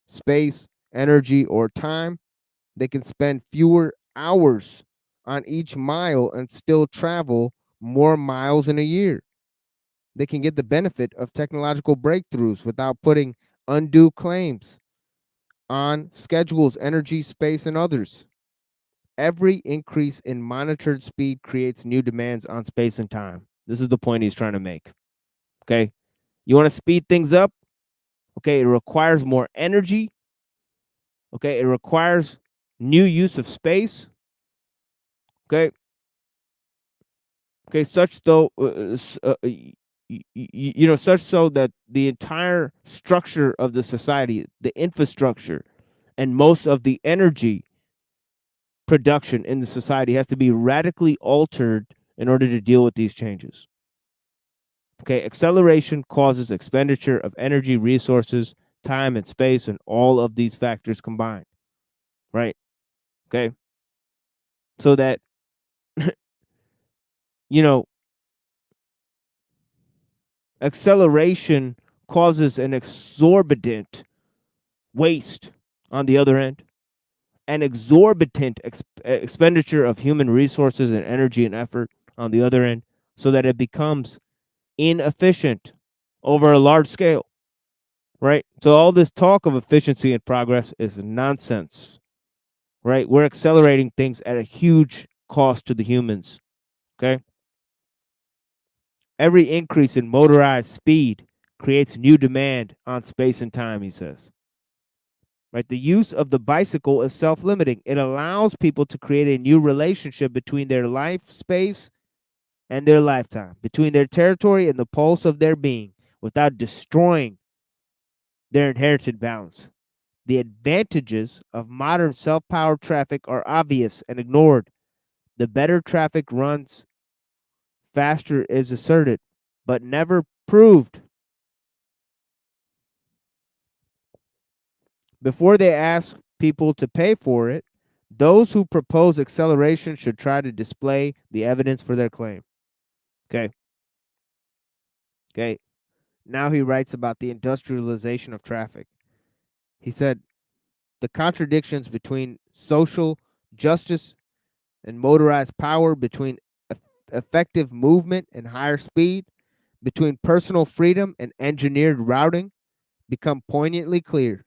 space, energy, or time. They can spend fewer hours on each mile and still travel more miles in a year. They can get the benefit of technological breakthroughs without putting undue claims on schedules, energy, space, and others. Every increase in monitored speed creates new demands on space and time. This is the point he's trying to make. Okay. You want to speed things up? Okay. It requires more energy. Okay. It requires new use of space. Okay. Okay. Such though, such so that the entire structure of the society, the infrastructure, and most of the energy production in the society has to be radically altered in order to deal with these changes. Okay, acceleration causes expenditure of energy, resources, time, and space, and all of these factors combined. Right? Okay. So that, acceleration causes an exorbitant waste on the other end, an exorbitant expenditure of human resources and energy and effort on the other end, so that it becomes inefficient over a large scale. Right? So all this talk of efficiency and progress is nonsense. Right? We're accelerating things at a huge cost to the humans. Okay? Every increase in motorized speed creates new demand on space and time, he says. Right? The use of the bicycle is self-limiting. It allows people to create a new relationship between their life space and their lifetime, between their territory and the pulse of their being, without destroying their inherited balance. The advantages of modern self-powered traffic are obvious and ignored. The better traffic runs faster is asserted, but never proved. Before they ask people to pay for it, those who propose acceleration should try to display the evidence for their claim. Okay. Okay. Now he writes about the industrialization of traffic. He said the contradictions between social justice and motorized power, between effective movement and higher speed, between personal freedom and engineered routing become poignantly clear.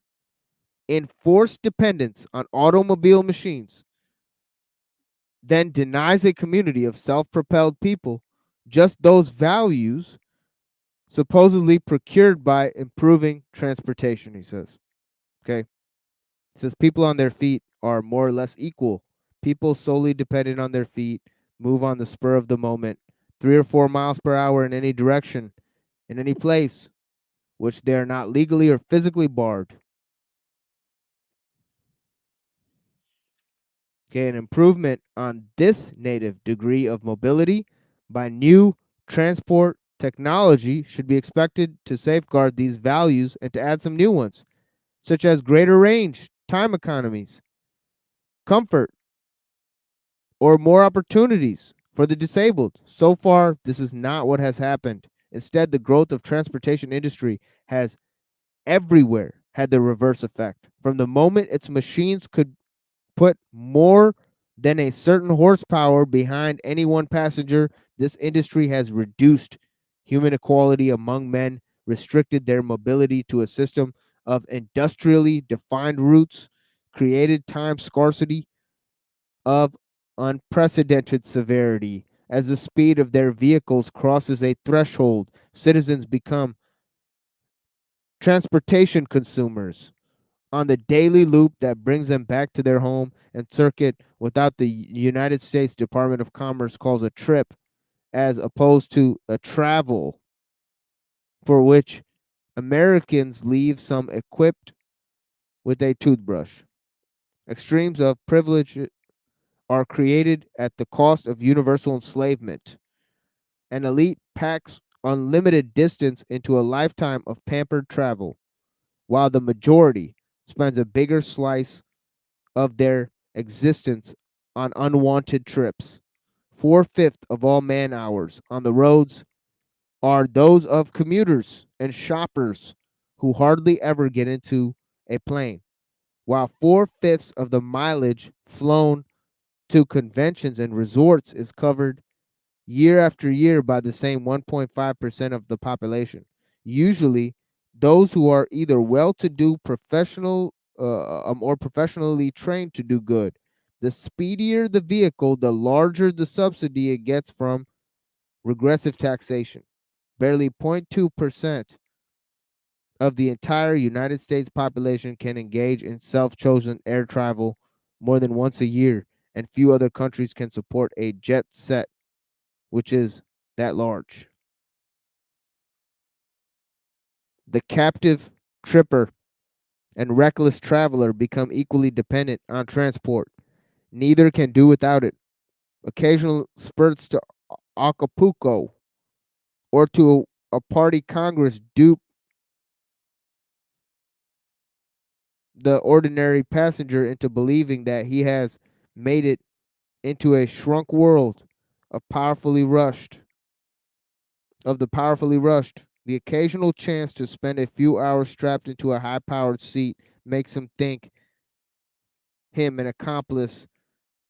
Enforced dependence on automobile machines then denies a community of self-propelled people just those values supposedly procured by improving transportation, he says. Okay. He says people on their feet are more or less equal. People solely dependent on their feet move on the spur of the moment, 3 or 4 miles per hour in any direction, in any place, which they are not legally or physically barred. Okay, an improvement on this native degree of mobility by new transport technology should be expected to safeguard these values and to add some new ones, such as greater range, time economies, comfort, or more opportunities for the disabled. So far, this is not what has happened. Instead, the growth of transportation industry has everywhere had the reverse effect. From the moment its machines could put more than a certain horsepower behind any one passenger, this industry has reduced human equality among men, restricted their mobility to a system of industrially defined routes, created time scarcity of unprecedented severity. As the speed of their vehicles crosses a threshold, citizens become transportation consumers on the daily loop that brings them back to their home and circuit without the United States Department of Commerce calls a trip, as opposed to a travel for which Americans leave some equipped with a toothbrush. Extremes of privilege are created at the cost of universal enslavement. An elite packs unlimited distance into a lifetime of pampered travel, while the majority spends a bigger slice of their existence on unwanted trips. 4/5 of all man hours on the roads are those of commuters and shoppers who hardly ever get into a plane, while 4/5 of the mileage flown to conventions and resorts is covered year after year by the same 1.5% of the population. Usually, those who are either well-to-do professional or professionally trained to do good. The speedier the vehicle, the larger the subsidy it gets from regressive taxation. Barely 0.2% of the entire United States population can engage in self-chosen air travel more than once a year, and few other countries can support a jet set which is that large. The captive tripper and reckless traveler become equally dependent on transport. Neither can do without it. Occasional spurts to Acapulco or to a party congress dupe the ordinary passenger into believing that he has made it into a shrunk world of the powerfully rushed. The occasional chance to spend a few hours strapped into a high-powered seat makes him think him an accomplice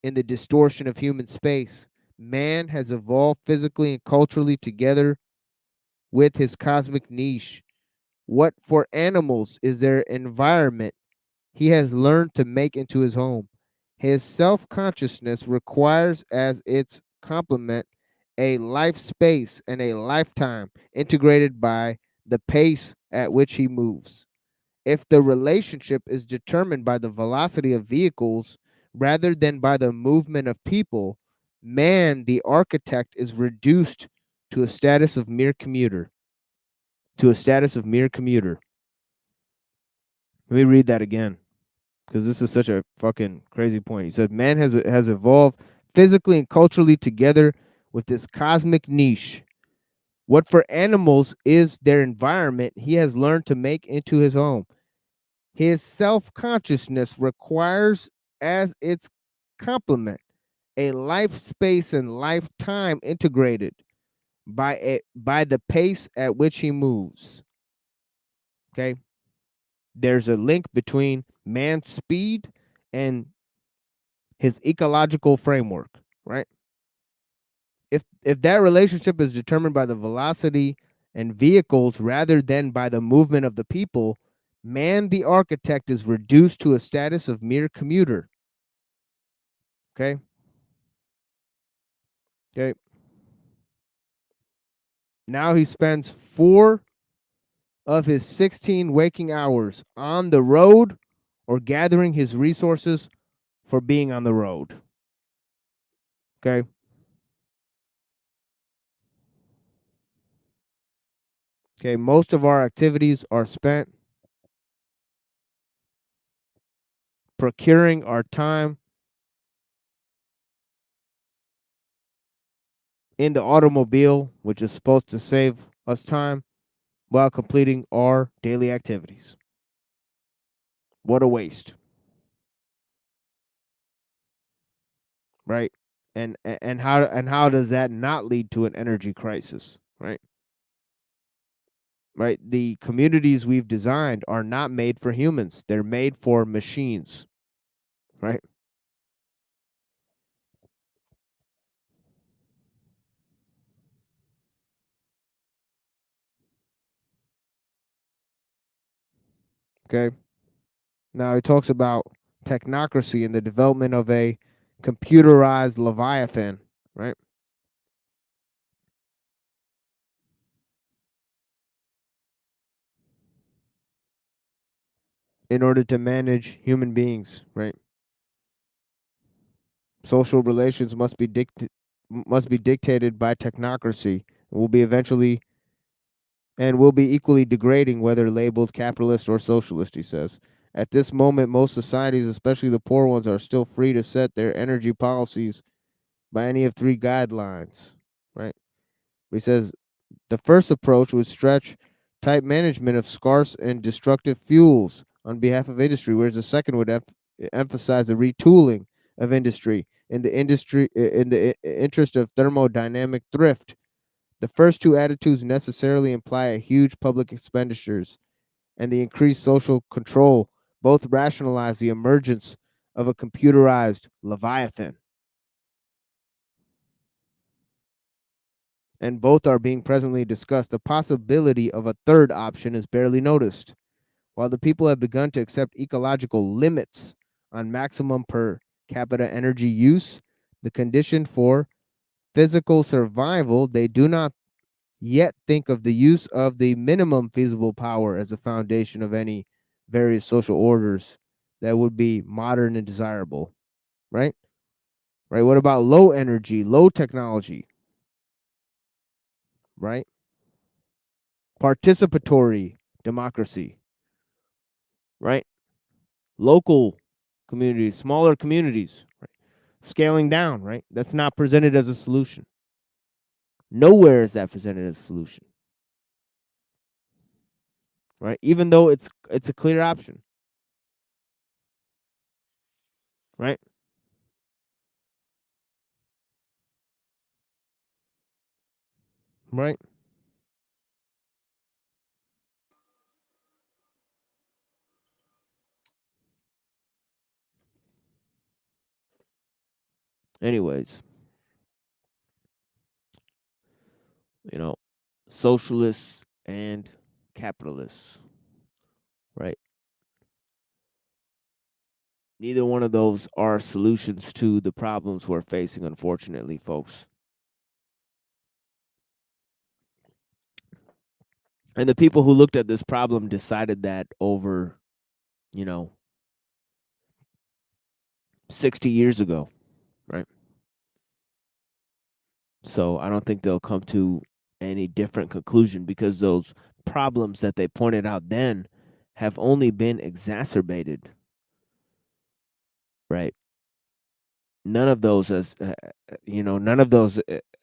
in the distortion of human space. Man has evolved physically and culturally together with his cosmic niche. What for animals is their environment he has learned to make into his home. His self-consciousness requires as its complement a life space and a lifetime integrated by the pace at which he moves. If the relationship is determined by the velocity of vehicles rather than by the movement of people, man, the architect, is reduced to a status of mere commuter. Let me read that again, because this is such a fucking crazy point. He said, man has evolved physically and culturally together with this cosmic niche. What for animals is their environment, he has learned to make into his home. His self-consciousness requires as its complement a life space and lifetime integrated by the pace at which he moves. Okay? There's a link between man's speed and his ecological framework, right? If that relationship is determined by the velocity and vehicles rather than by the movement of the people, man the architect is reduced to a status of mere commuter. Okay? Okay. Now he spends 4 of his 16 waking hours on the road or gathering his resources for being on the road. Okay? Okay, most of our activities are spent procuring our time in the automobile, which is supposed to save us time while completing our daily activities. What a waste. Right? And how does that not lead to an energy crisis, right? Right? The communities we've designed are not made for humans. They're made for machines. Right? Okay? Now he talks about technocracy and the development of a computerized Leviathan, right? In order to manage human beings, right? Social relations must be dictated by technocracy. Will be eventually and will be equally degrading whether labeled capitalist or socialist, he says. At this moment, most societies, especially the poor ones, are still free to set their energy policies by any of 3 guidelines, right? He says the first approach would stretch tight management of scarce and destructive fuels on behalf of industry, whereas the second would emphasize the retooling of industry in the interest of thermodynamic thrift. The first 2 attitudes necessarily imply a huge public expenditures and the increased social control. Both rationalize the emergence of a computerized Leviathan. And both are being presently discussed. The possibility of a third option is barely noticed. While the people have begun to accept ecological limits on maximum per capita energy use, the condition for physical survival, they do not yet think of the use of the minimum feasible power as a foundation of any various social orders that would be modern and desirable, right? Right? What about low energy, low technology, right? Participatory democracy, right? Local communities, smaller communities, right? Scaling down, right? That's not presented as a solution. Nowhere is that presented as a solution, right? Even though it's a clear option, right? Right? Anyways, you know, socialists and capitalists, right? Neither one of those are solutions to the problems we're facing, unfortunately, folks. And the people who looked at this problem decided that over, 60 years ago, right? So I don't think they'll come to any different conclusion because those problems that they pointed out then have only been exacerbated, right? None of those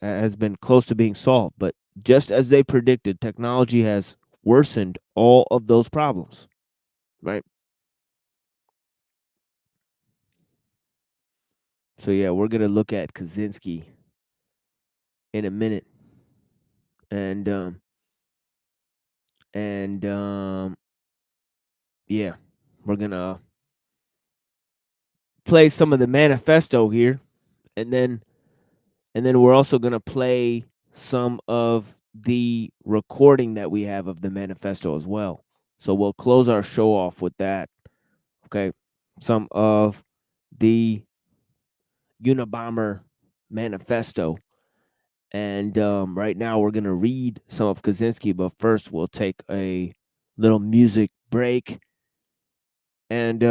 has been close to being solved, but just as they predicted, technology has worsened all of those problems, right? So yeah, we're gonna look at Kaczynski in a minute, and yeah, we're gonna play some of the manifesto here, and then we're also gonna play some of the recording that we have of the manifesto as well. So we'll close our show off with that. Okay, some of the Unabomber manifesto. And right now we're going to read some of Kaczynski, but first we'll take a little music break. And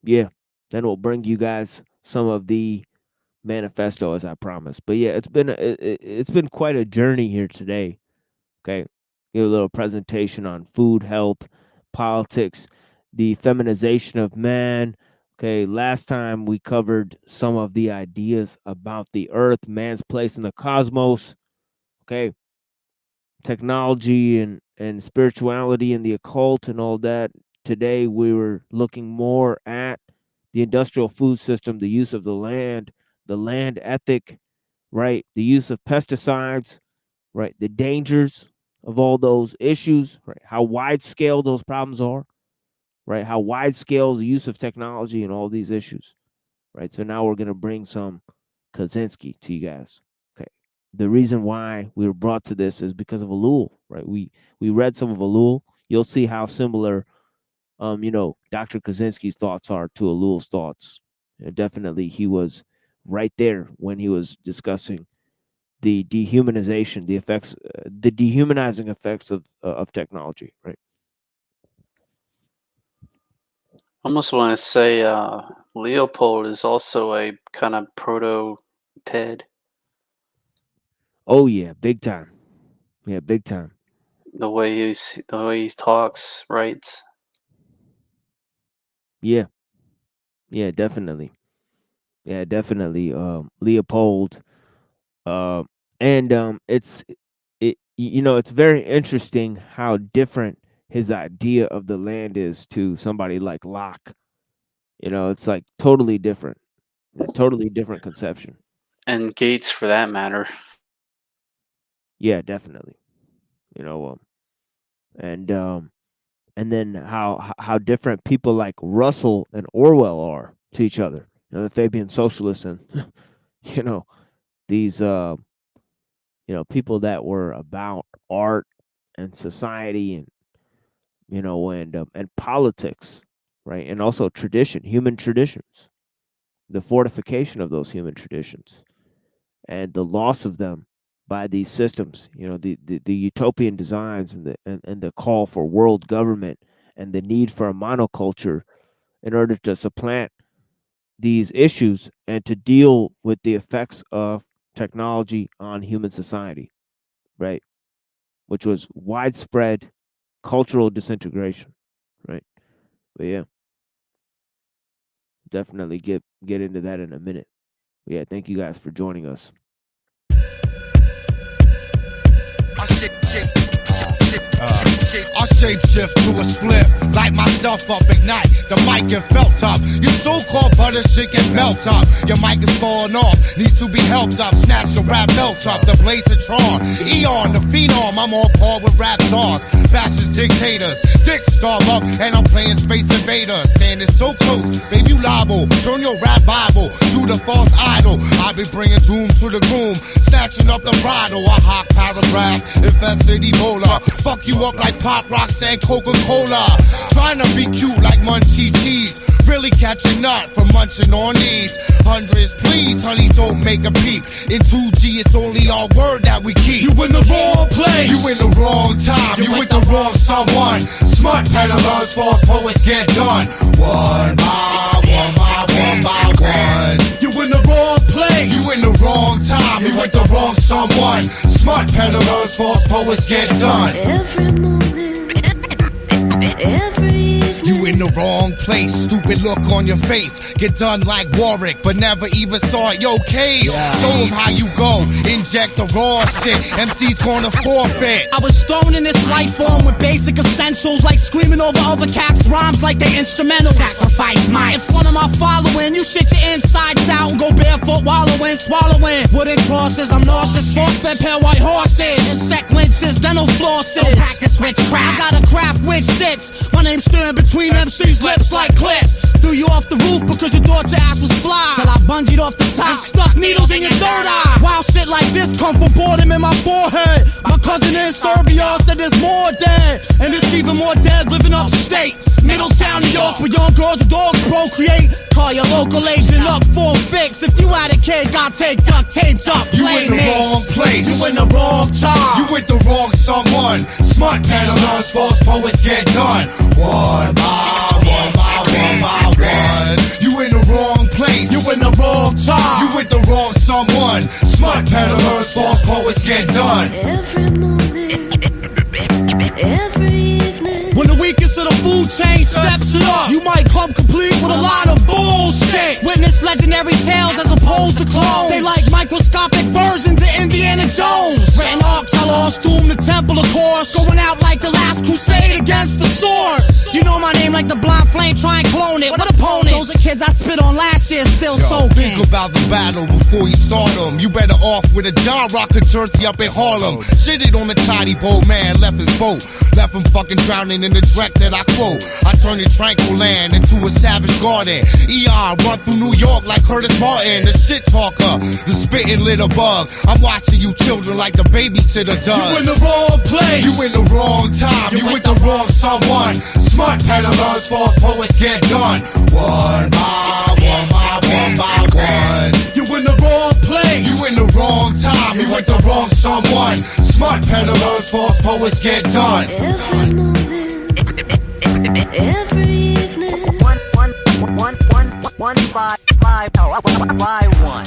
yeah, then we'll bring you guys some of the manifesto as I promised. But yeah, it's been quite a journey here today. Okay, give a little presentation on food, health, politics, the feminization of man. Okay, last time we covered some of the ideas about the earth, man's place in the cosmos. Okay, technology and spirituality and the occult and all that. Today we were looking more at the industrial food system, the use of the land ethic, right? The use of pesticides, right? The dangers of all those issues, right? How wide scale those problems are, right? How wide scale is the use of technology and all these issues, right? So now we're going to bring some Kaczynski to you guys. Okay. The reason why we were brought to this is because of Ellul, right? We read some of Ellul. You'll see how similar, Dr. Kaczynski's thoughts are to Ellul's thoughts. Definitely, he was right there when he was discussing the dehumanization, the effects, the dehumanizing effects of technology, right? I almost want to say Leopold is also a kind of proto Ted. Oh yeah, big time. Yeah, big time. The way he talks, writes. Yeah. Yeah, definitely. Yeah, definitely. Leopold. And it's very interesting how different his idea of the land is to somebody like Locke. It's like totally different. A totally different conception. And Gates, for that matter. Yeah, definitely. And then how different people like Russell and Orwell are to each other. The Fabian socialists and these people that were about art and society and and politics, right? And also tradition, human traditions, the fortification of those human traditions and the loss of them by these systems, the utopian designs and the call for world government and the need for a monoculture in order to supplant these issues and to deal with the effects of technology on human society, right? Which was widespread cultural disintegration, right? But yeah, definitely get into that in a minute. But yeah, thank you guys for joining us. I shapeshift to a split, light myself up, ignite the mic and felt up. Your so-called butter shit get melt up. Your mic is falling off, needs to be helped up. Snatch your rap belt up, the blaze of Tron. Eon, the phenom, I'm on par with rap stars. Fascist dictators, dicks starve up, and I'm playing Space Invaders. Standing so close, baby, you liable. Turn your rap Bible to the false idol. I be bringing doom to the groom, snatching up the bridle. A hot paragraph, infested Ebola. Fuck you up like Pop Rocks and Coca-Cola. Trying to be cute like Munchie Cheese. Really catching up from munching on these. Hundreds, please, honey, don't make a peep. In 2G, it's only our word that we keep. You in the wrong place. You in the wrong time. You with the wrong someone. Smart peddlers, false poets get done. One by one by one by one. You in the wrong place. You in the wrong time. You with the wrong someone. Smart peddlers, false poets get done. Every morning, every evening. You in the wrong place, stupid look on your face. Get done like Warwick, but never even saw your case. Show them how you go, inject the raw shit. MC's gonna forfeit. I was thrown in this life form with basic essentials, like screaming over other cats' rhymes like they instrumental. Sacrifice mine. If one of my following, you shit your insides out and go barefoot, wallowing, swallowing. Wooden crosses, I'm nauseous, force-fed pale white horses. Insect lynches, dental flosses. Don't practice witchcraft. I got a craft which sits. My name's staring between MC's lips like clips. Threw you off the roof because you thought your ass was fly. Till I bungeed off the top and stuck needles in your third eye. Wild shit like this come from boredom in my forehead. My cousin in Serbia said there's more dead, and there's even more dead living upstate. Middletown, New York, where young girls and dogs procreate. Call your local agent up for a fix. If you had a kid, got taped up, You in the wrong place. You in the wrong time. You with the wrong someone. Smart peddlers, false poets get done. One by one by one by one. You in the wrong place. You in the wrong time. You with the wrong someone. Smart peddlers, false poets get done. Every morning, every evening. When the weakest of the food chain steps it up, you might come complete with a lot of bullshit. Witness legendary tales as opposed to clones. They like microscopic versions of Indiana Jones. Written arcs, I lost, doom the temple of course. Going out like the last crusade against the sword. You know my name like the blind flame, try and clone it. What opponent? Those are kids I spit on last year, still soaking. Think about the battle before you start them. You better off with a John Rocker jersey up in Harlem. Shitted on the tidy bowl, man, left his boat. Left him fucking drowning in the dreck that I quote. I turned his tranquil land into a savage garden. Eon run through New York like Curtis Martin. The shit talker, the spitting little bug. I'm watching you children like the babysitter does. You in the wrong place. You in the wrong time. You with the wrong someone. Smart peddlers, false poets get done. One by one by one by one. You in the wrong place. You in the wrong time. You with the wrong someone. Smart peddlers, false poets get done. Every morning, every evening. One, five, one.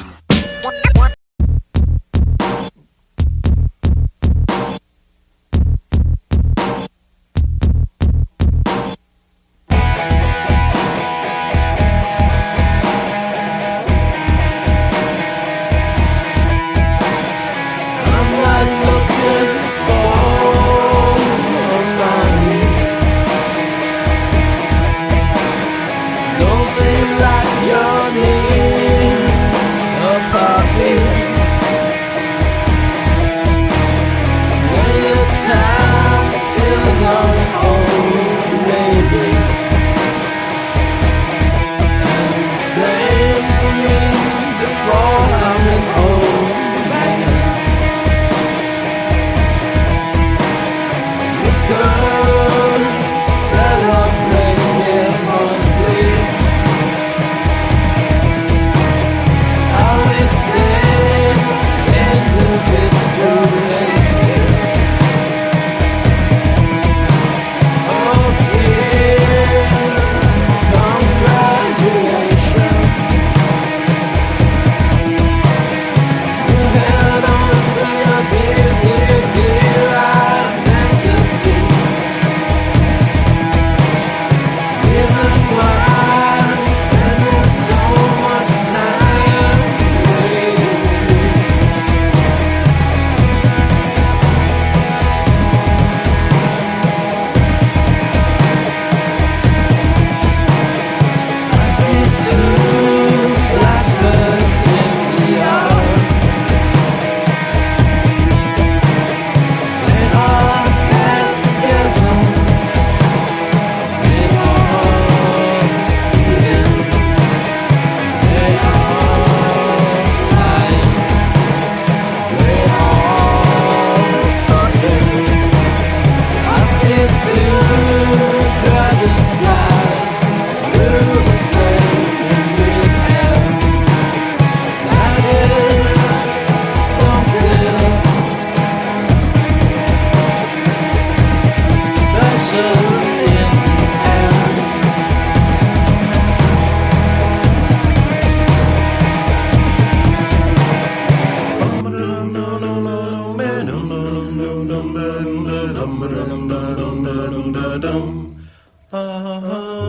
dum.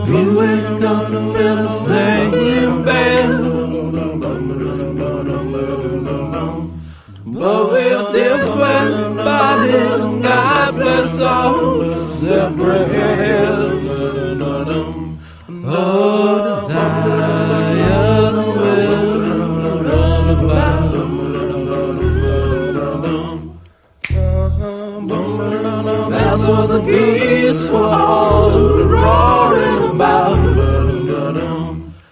We wake up in the same bed, but we're different bodies. God bless all separate. Oh, desires will run about. That's what the geese were all roaring about.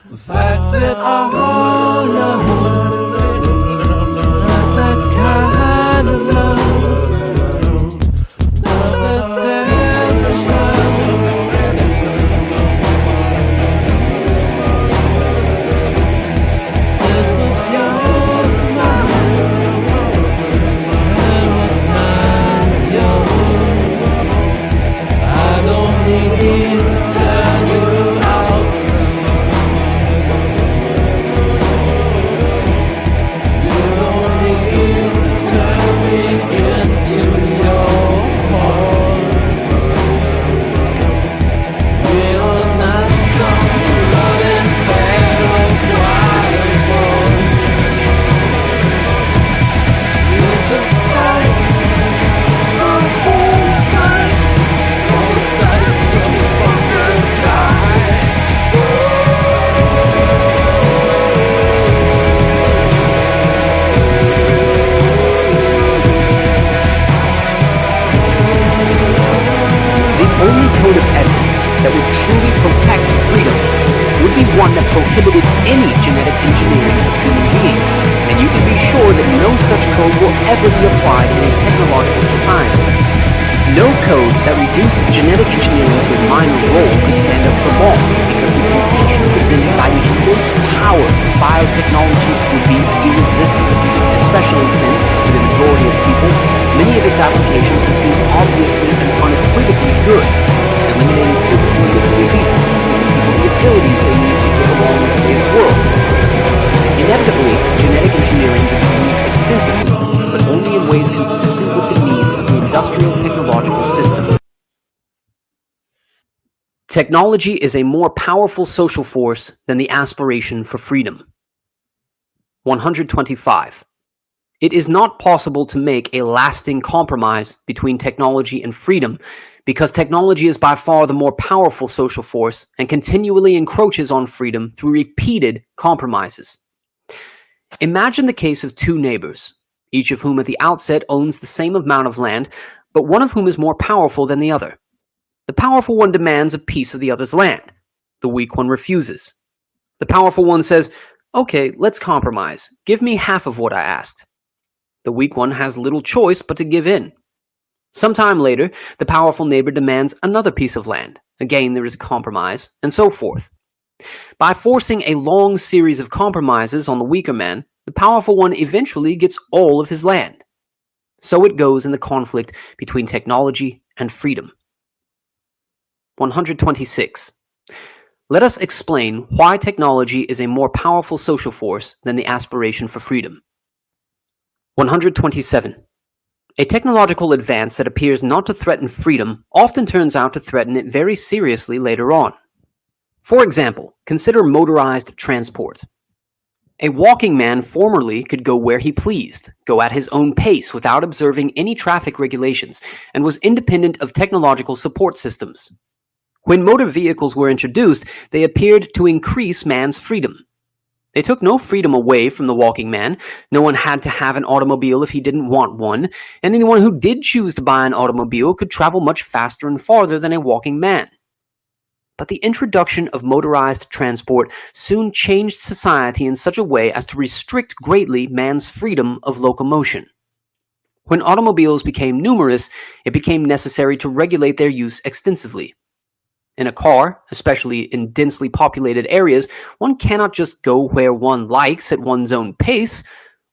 The fact that our love, not that kind of love, not that selfish love. Says what's yours is mine, and what's mine is yours. I don't need to tell you how. You don't need to turn me into your heart. We are not some loving pair of wild boys. We're just sight, some old sight, some sight, some fucking sight. The only code of ethics that would truly protect freedom would be one that prohibited any genetic engineering of human beings, and you can be sure that no such code will ever be applied in a technological society. No code that reduced genetic engineering to a minor role could stand up for long, because the temptation presented by the immense power of biotechnology would be irresistible, especially since, to the majority of people, many of its applications would seem obviously and unequivocally good, eliminating physical and mental diseases, giving people the abilities they need to get along in today's world. Inevitably, genetic engineering would be used extensively, but only in ways consistent with the needs of the industrial technological system. Technology is a more powerful social force than the aspiration for freedom. 125. It is not possible to make a lasting compromise between technology and freedom, because technology is by far the more powerful social force and continually encroaches on freedom through repeated compromises. Imagine the case of two neighbors, each of whom at the outset owns the same amount of land, but one of whom is more powerful than the other. The powerful one demands a piece of the other's land. The weak one refuses. The powerful one says, "Okay, let's compromise. Give me half of what I asked." The weak one has little choice but to give in. Sometime later, the powerful neighbor demands another piece of land. Again, there is a compromise, and so forth. By forcing a long series of compromises on the weaker man, the powerful one eventually gets all of his land. So it goes in the conflict between technology and freedom. 126. Let us explain why technology is a more powerful social force than the aspiration for freedom. 127. A technological advance that appears not to threaten freedom often turns out to threaten it very seriously later on. For example, consider motorized transport. A walking man formerly could go where he pleased, go at his own pace without observing any traffic regulations, and was independent of technological support systems. When motor vehicles were introduced, they appeared to increase man's freedom. They took no freedom away from the walking man. No one had to have an automobile if he didn't want one, and anyone who did choose to buy an automobile could travel much faster and farther than a walking man. But the introduction of motorized transport soon changed society in such a way as to restrict greatly man's freedom of locomotion. When automobiles became numerous, it became necessary to regulate their use extensively. In a car, especially in densely populated areas, one cannot just go where one likes at one's own pace.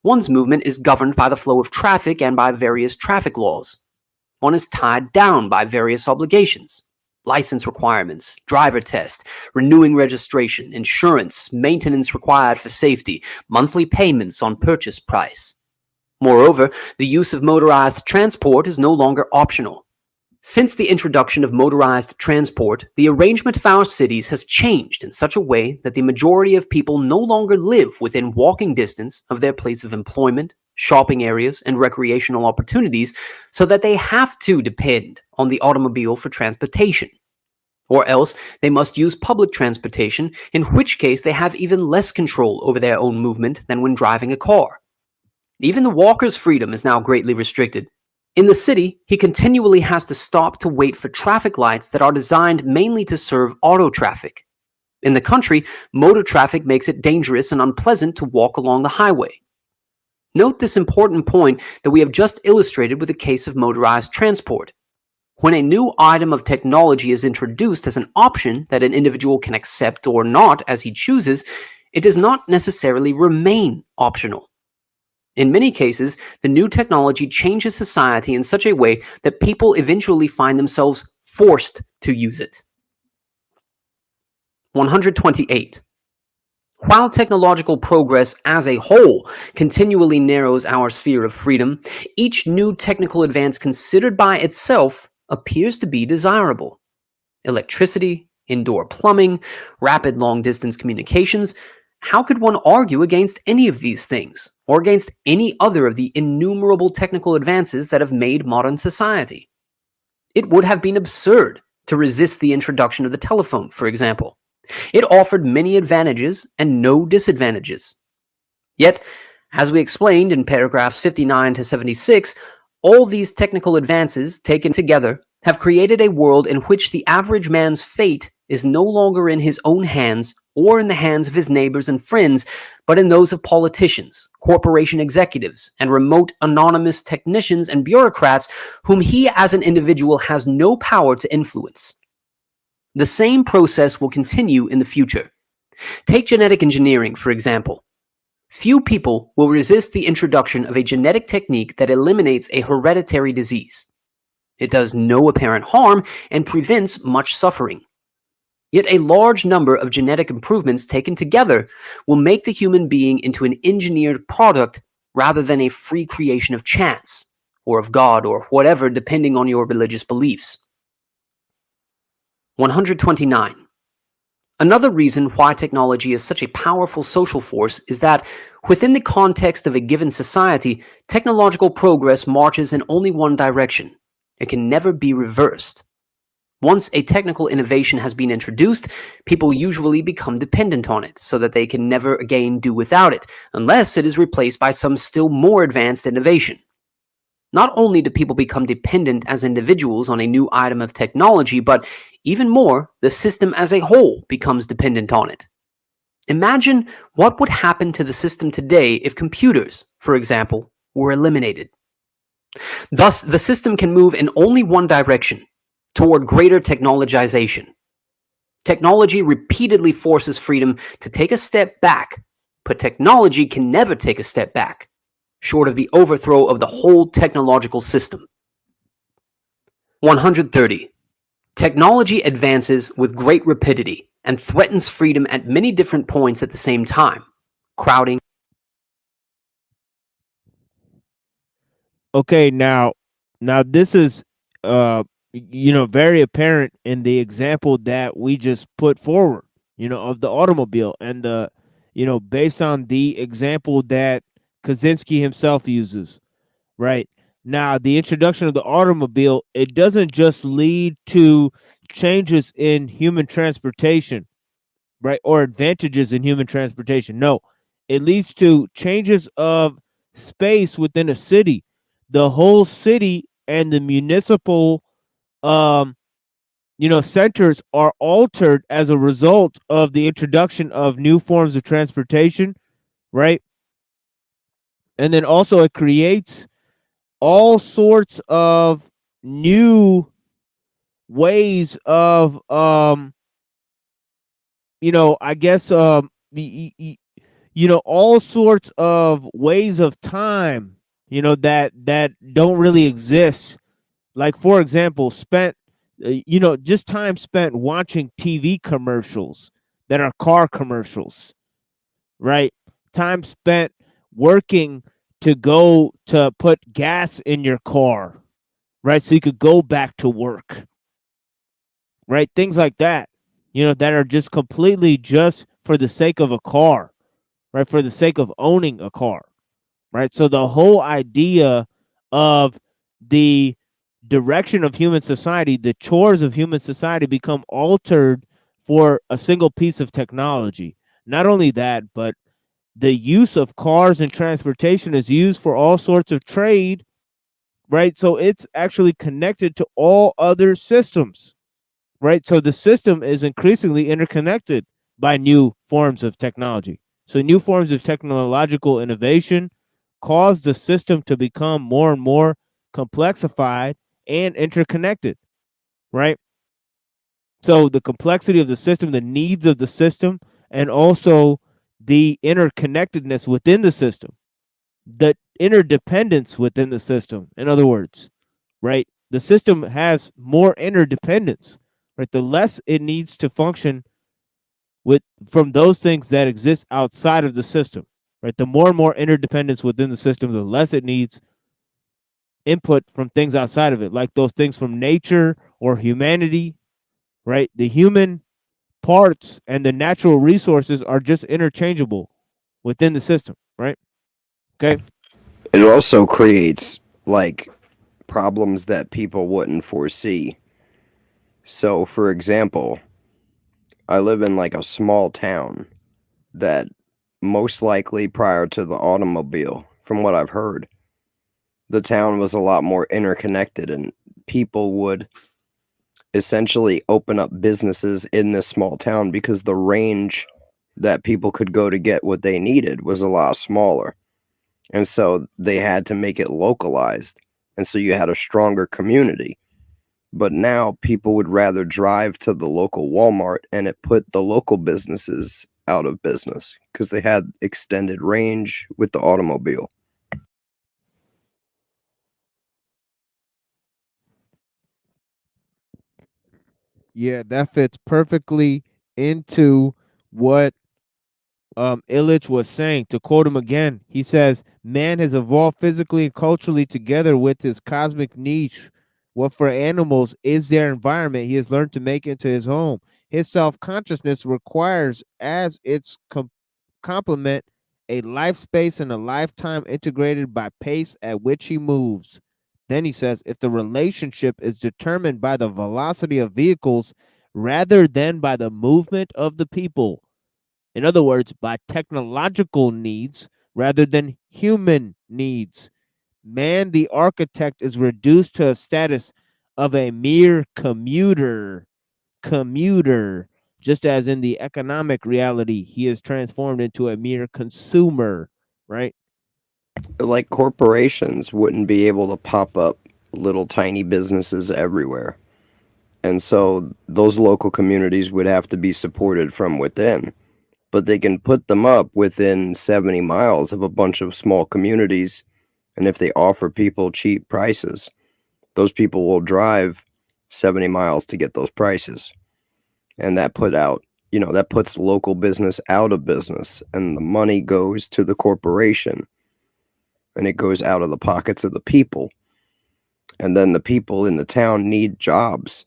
One's movement is governed by the flow of traffic and by various traffic laws. One is tied down by various obligations: license requirements, driver test, renewing registration, insurance, maintenance required for safety, monthly payments on purchase price. Moreover, the use of motorized transport is no longer optional. Since the introduction of motorized transport, the arrangement of our cities has changed in such a way that the majority of people no longer live within walking distance of their place of employment, shopping areas, and recreational opportunities, so that they have to depend on the automobile for transportation. Or else they must use public transportation, in which case they have even less control over their own movement than when driving a car. Even the walker's freedom is now greatly restricted. In the city, he continually has to stop to wait for traffic lights that are designed mainly to serve auto traffic. In the country, motor traffic makes it dangerous and unpleasant to walk along the highway. Note this important point that we have just illustrated with the case of motorized transport. When a new item of technology is introduced as an option that an individual can accept or not as he chooses, it does not necessarily remain optional. In many cases, the new technology changes society in such a way that people eventually find themselves forced to use it. 128. While technological progress as a whole continually narrows our sphere of freedom, each new technical advance considered by itself appears to be desirable. Electricity, indoor plumbing, rapid long-distance communications. How could one argue against any of these things, or against any other of the innumerable technical advances that have made modern society? It would have been absurd to resist the introduction of the telephone, for example. It offered many advantages and no disadvantages. Yet, as we explained in paragraphs 59 to 76, all these technical advances taken together have created a world in which the average man's fate is no longer in his own hands or in the hands of his neighbors and friends, but in those of politicians, corporation executives, and remote anonymous technicians and bureaucrats whom he as an individual has no power to influence. The same process will continue in the future. Take genetic engineering, for example. Few people will resist the introduction of a genetic technique that eliminates a hereditary disease. It does no apparent harm and prevents much suffering. Yet a large number of genetic improvements taken together will make the human being into an engineered product rather than a free creation of chance, or of God, or whatever, depending on your religious beliefs. 129. Another reason why technology is such a powerful social force is that, within the context of a given society, technological progress marches in only one direction. It can never be reversed. Once a technical innovation has been introduced, people usually become dependent on it, so that they can never again do without it, unless it is replaced by some still more advanced innovation. Not only do people become dependent as individuals on a new item of technology, but even more, the system as a whole becomes dependent on it. Imagine what would happen to the system today if computers, for example, were eliminated. Thus, the system can move in only one direction, toward greater technologization. Technology repeatedly forces freedom to take a step back, but technology can never take a step back, short of the overthrow of the whole technological system. 130. Technology advances with great rapidity and threatens freedom at many different points at the same time, crowding. Okay, now this is very apparent in the example that we just put forward, of the automobile, and the based on the example that Kaczynski himself uses, right? Now, the introduction of the automobile, it doesn't just lead to changes in human transportation, right? Or advantages in human transportation. No, it leads to changes of space within a city. The whole city and the municipal centers are altered as a result of the introduction of new forms of transportation, right? And then also it creates all sorts of new ways of I guess all sorts of ways of time, that don't really exist. Like, for example, just time spent watching TV commercials that are car commercials, right? Time spent working to go to put gas in your car, right? So you could go back to work, right? Things like that, that are just completely just for the sake of a car, right? For the sake of owning a car, right? So the whole idea of the direction of human society, the chores of human society become altered for a single piece of technology. Not only that, but the use of cars and transportation is used for all sorts of trade, right? So it's actually connected to all other systems, right? So the system is increasingly interconnected by new forms of technology. So new forms of technological innovation cause the system to become more and more complexified and interconnected, right? So the complexity of the system, the needs of the system, and also the interconnectedness within the system, the interdependence within the system. In other words, right? The system has more interdependence, right? The less it needs to function with from those things that exist outside of the system, right? The more and more interdependence within the system, the less it needs input from things outside of it, like those things from nature or humanity, right? The human parts and the natural resources are just interchangeable within the system, right? Okay. It also creates like problems that people wouldn't foresee. So, for example, I live in like a small town that most likely prior to the automobile, from what I've heard, the town was a lot more interconnected and people would essentially open up businesses in this small town because the range that people could go to get what they needed was a lot smaller. And so they had to make it localized. And so you had a stronger community. But now people would rather drive to the local Walmart, and it put the local businesses out of business because they had extended range with the automobile. Yeah, that fits perfectly into what Illich was saying. To quote him again, he says, "Man has evolved physically and culturally together with his cosmic niche. What for animals is their environment he has learned to make into his home. His self-consciousness requires as its complement a life space and a lifetime integrated by pace at which he moves." Then he says, if the relationship is determined by the velocity of vehicles rather than by the movement of the people, in other words, by technological needs rather than human needs, man, the architect, is reduced to a status of a mere commuter, just as in the economic reality, he is transformed into a mere consumer, right? Like corporations wouldn't be able to pop up little tiny businesses everywhere. And so those local communities would have to be supported from within. But they can put them up within 70 miles of a bunch of small communities. And if they offer people cheap prices, those people will drive 70 miles to get those prices. And that that puts local business out of business, and the money goes to the corporation and it goes out of the pockets of the people. And then the people in the town need jobs,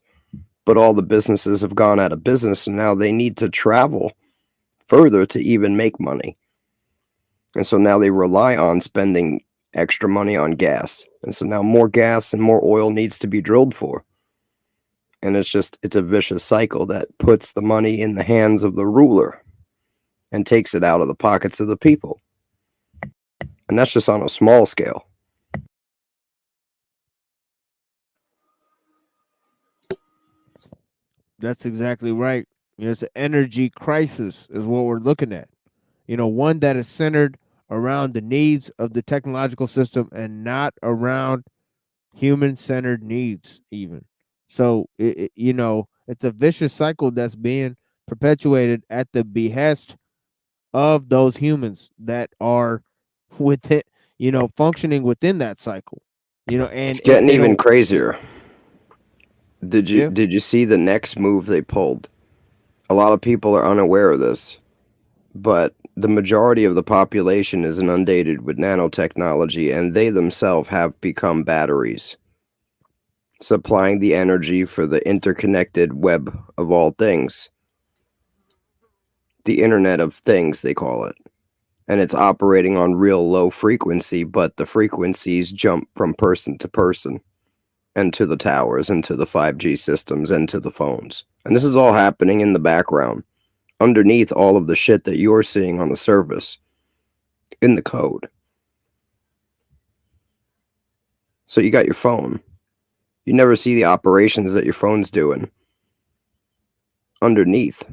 but all the businesses have gone out of business and now they need to travel further to even make money. And so now they rely on spending extra money on gas. And so now more gas and more oil needs to be drilled for. And it's a vicious cycle that puts the money in the hands of the ruler and takes it out of the pockets of the people. And that's just on a small scale. That's exactly right. It's an energy crisis is what we're looking at. One that is centered around the needs of the technological system and not around human-centered needs even. So it's a vicious cycle that's being perpetuated at the behest of those humans that are within, functioning within that cycle. It's And if getting they even don't, crazier. yeah, Did you see the next move they pulled? A lot of people are unaware of this, but the majority of the population is inundated with nanotechnology, and they themselves have become batteries. supplying the energy for the interconnected web of all things. The Internet of Things, they call it. And it's operating on real low frequency, but the frequencies jump from person to person and to the towers and to the 5G systems and to the phones. And this is all happening in the background, underneath all of the shit that you're seeing on the surface, in the code. So you got your phone. You never see the operations that your phone's doing underneath.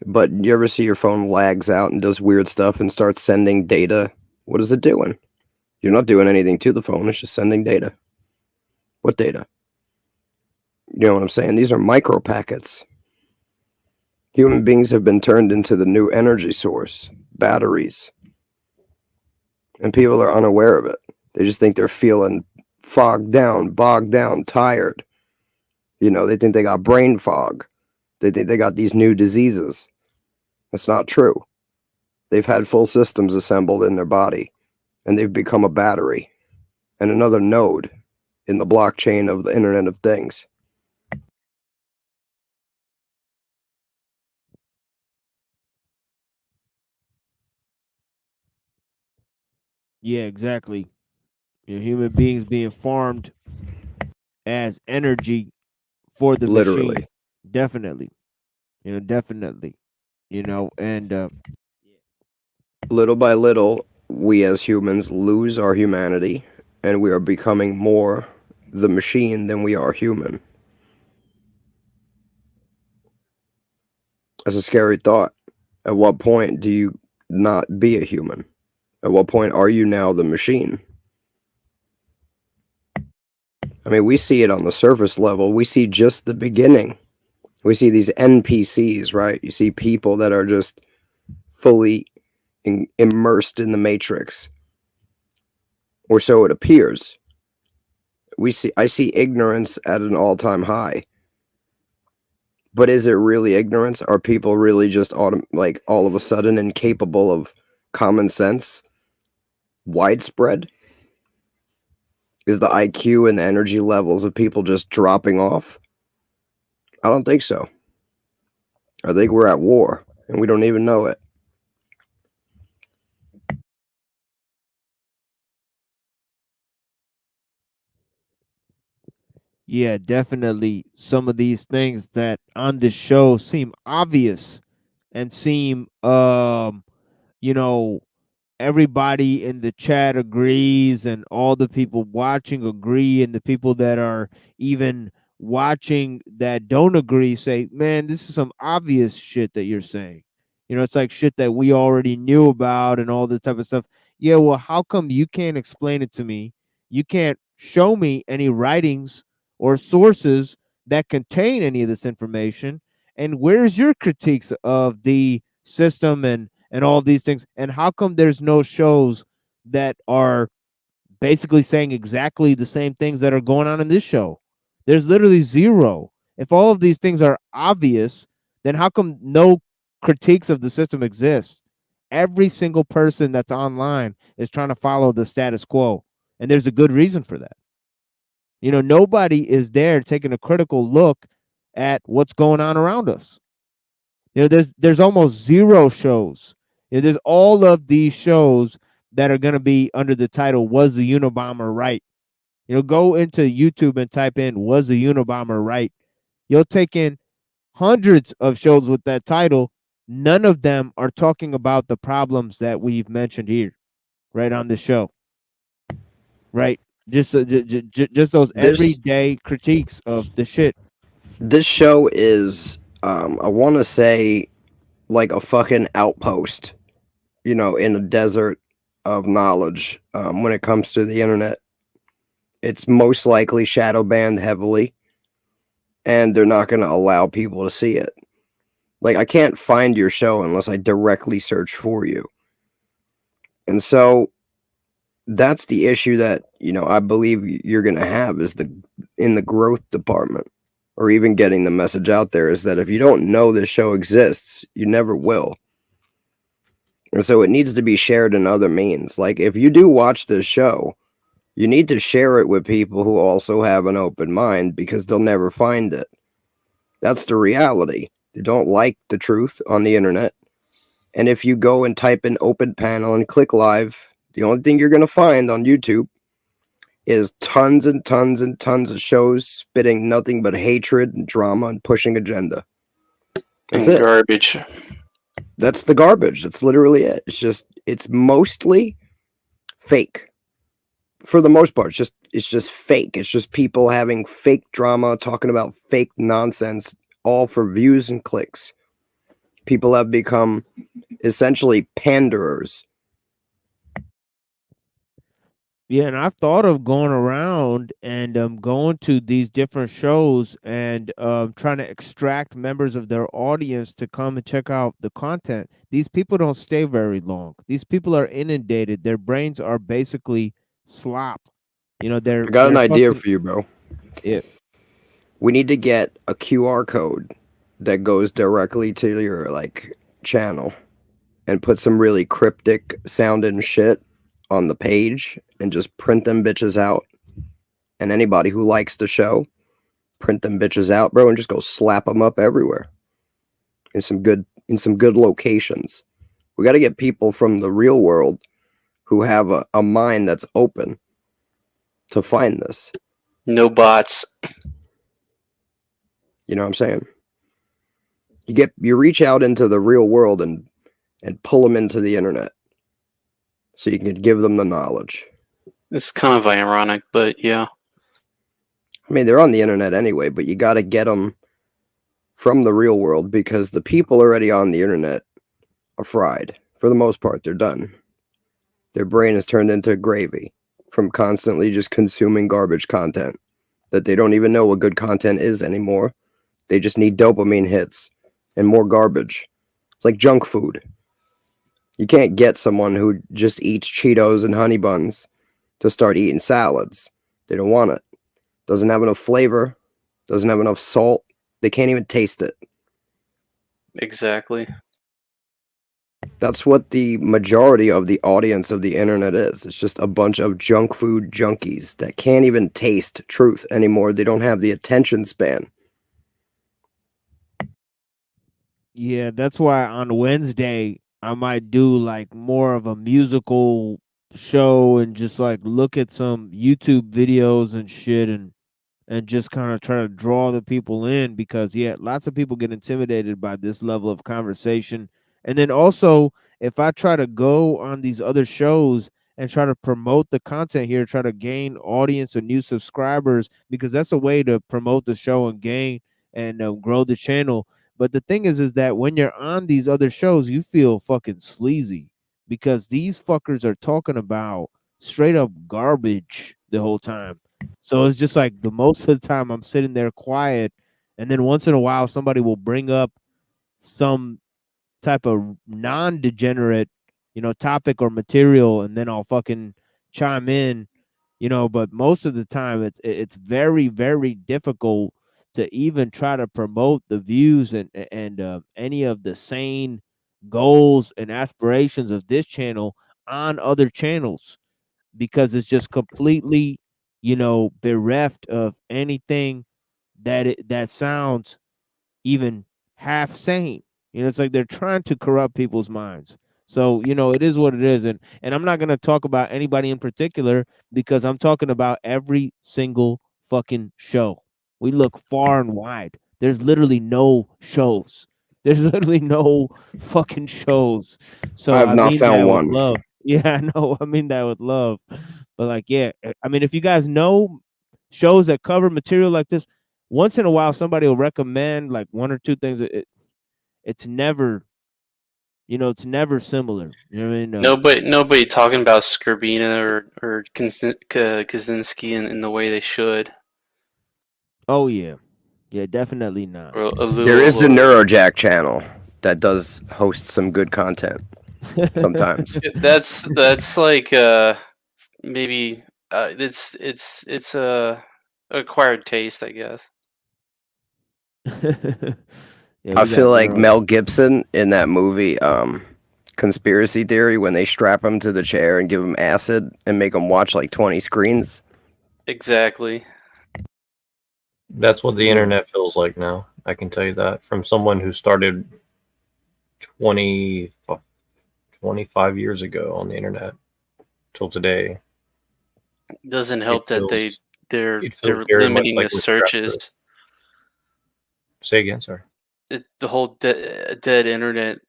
But you ever see your phone lags out and does weird stuff and starts sending data? What is it doing? You're not doing anything to the phone. It's just sending data. What data? You know what I'm saying? These are micro packets. Human beings have been turned into the new energy source, batteries. And people are unaware of it. They just think they're feeling bogged down, tired. You know, they think they got brain fog. They think they got these new diseases. That's not true. They've had full systems assembled in their body, and they've become a battery and another node in the blockchain of the Internet of Things. Yeah, exactly. You know, human beings being farmed as energy for the Literally. machine. Definitely. You know, definitely. You know, and Little by little, we as humans lose our humanity, and we are becoming more the machine than we are human. That's a scary thought. At what point do you not be a human? At what point are you now the machine? I mean, we see it on the surface level. We see just the beginning. We see these NPCs, right? You see people that are just fully immersed in the matrix, or so it appears. I see ignorance at an all-time high. But is it really ignorance? Are people really just like all of a sudden incapable of common sense? Widespread? Is the IQ and the energy levels of people just dropping off? I don't think so. I think we're at war, and we don't even know it. yeah, definitely some of these things that on this show seem obvious and seem you know, everybody in the chat agrees and all the people watching agree, and the people that are even watching that don't agree say, man, this is some obvious shit that you're saying. You know, it's like shit that we already knew about and all this type of stuff. Yeah, well, how come you can't explain it to me? You can't show me any writings or sources that contain any of this information. And where's your critiques of the system and all these things? And how come there's no shows that are basically saying exactly the same things that are going on in this show? There's literally zero. If all of these things are obvious, then how come no critiques of the system exist? Every single person that's online is trying to follow the status quo, and there's a good reason for that. You know, nobody is there taking a critical look at what's going on around us. You know, there's almost zero shows. You know, there's all of these shows that are going to be under the title "Was the Unabomber Right?" You know, go into YouTube and type in "Was the Unabomber Right?" You'll take in hundreds of shows with that title. None of them are talking about the problems that we've mentioned here, right on the show. Right, just those everyday critiques of the shit. This show is, I want to say, like a fucking outpost, you know, in a desert of knowledge when it comes to the internet. It's most likely shadow banned heavily, and they're not going to allow people to see it. Like, I can't find your show unless I directly search for you. And so that's the issue that, you know, I believe you're going to have is in the growth department, or even getting the message out there, is that if you don't know this show exists, you never will. And so it needs to be shared in other means. Like, if you do watch this show, You need to share it with people who also have an open mind because they'll never find it. That's the reality. They don't like the truth on the internet. And if you go and type in open panel and click live, the only thing you're going to find on YouTube is tons and tons and tons of shows spitting nothing but hatred and drama and pushing agenda. That's and it. garbage. That's the garbage. That's literally it. It's mostly fake. For the most part, it's just fake. It's just people having fake drama, talking about fake nonsense, all for views and clicks. People have become essentially panderers. Yeah, and I've thought of going around and going to these different shows and trying to extract members of their audience to come and check out the content. These people don't stay very long. These people are inundated. Their brains are basically slop. You know, I got an idea for you, bro. Yeah. We need to get a QR code that goes directly to your channel and put some really cryptic sounding shit on the page and just print them bitches out. And anybody who likes the show, print them bitches out, bro, and just go slap them up everywhere in some good locations. We got to get people from the real world who have a mind that's open to find this. No bots. You know what I'm saying? You reach out into the real world and pull them into the internet so you can give them the knowledge. It's kind of ironic, but yeah. I mean, they're on the internet anyway, but you got to get them from the real world because the people already on the internet are fried. For the most part, they're done. Their brain is turned into gravy from constantly just consuming garbage content that they don't even know what good content is anymore. They just need dopamine hits and more garbage. It's like junk food. You can't get someone who just eats Cheetos and honey buns to start eating salads. They don't want it. Doesn't have enough flavor. Doesn't have enough salt. They can't even taste it. Exactly. That's what the majority of the audience of the internet is. It's just a bunch of junk food junkies that can't even taste truth anymore. They don't have the attention span. Yeah, that's why on Wednesday I might do like more of a musical show and just like look at some YouTube videos and shit and just kind of try to draw the people in because yeah, lots of people get intimidated by this level of conversation. And then also, if I try to go on these other shows and try to promote the content here, try to gain audience or new subscribers, because that's a way to promote the show and gain and grow the channel. But the thing is that when you're on these other shows, you feel fucking sleazy because these fuckers are talking about straight up garbage the whole time. So it's just like the most of the time I'm sitting there quiet, and then once in a while somebody will bring up some type of non-degenerate, topic or material, and then I'll fucking chime in, but most of the time it's very, very difficult to even try to promote the views and any of the sane goals and aspirations of this channel on other channels because it's just completely, bereft of anything that sounds even half sane. It's like they're trying to corrupt people's minds. So, it is what it is. And I'm not going to talk about anybody in particular because I'm talking about every single fucking show. We look far and wide. There's literally no shows. There's literally no fucking shows. I So have I not mean found that with one. love. Yeah, I know. I mean that with love. But like, yeah, I mean, if you guys know shows that cover material like this, once in a while somebody will recommend like one or two things. It's never, it's never similar. You know what I mean? Nobody talking about Skrbina or Kaczynski in the way they should. Oh yeah, yeah, definitely not. There is the Neurojack channel that does host some good content sometimes. That's like maybe it's a acquired taste, I guess. Yeah, I we got feel like Neuro. Mel Gibson in that movie, conspiracy theory when they strap him to the chair and give him acid and make him watch like 20 screens? Exactly. That's what the Yeah. internet feels like now. I can tell you that from someone who started 25 years ago on the internet till today. Doesn't help that they're it feels very much limiting like the we're strapped to searches. it. Say again, sorry. The whole dead internet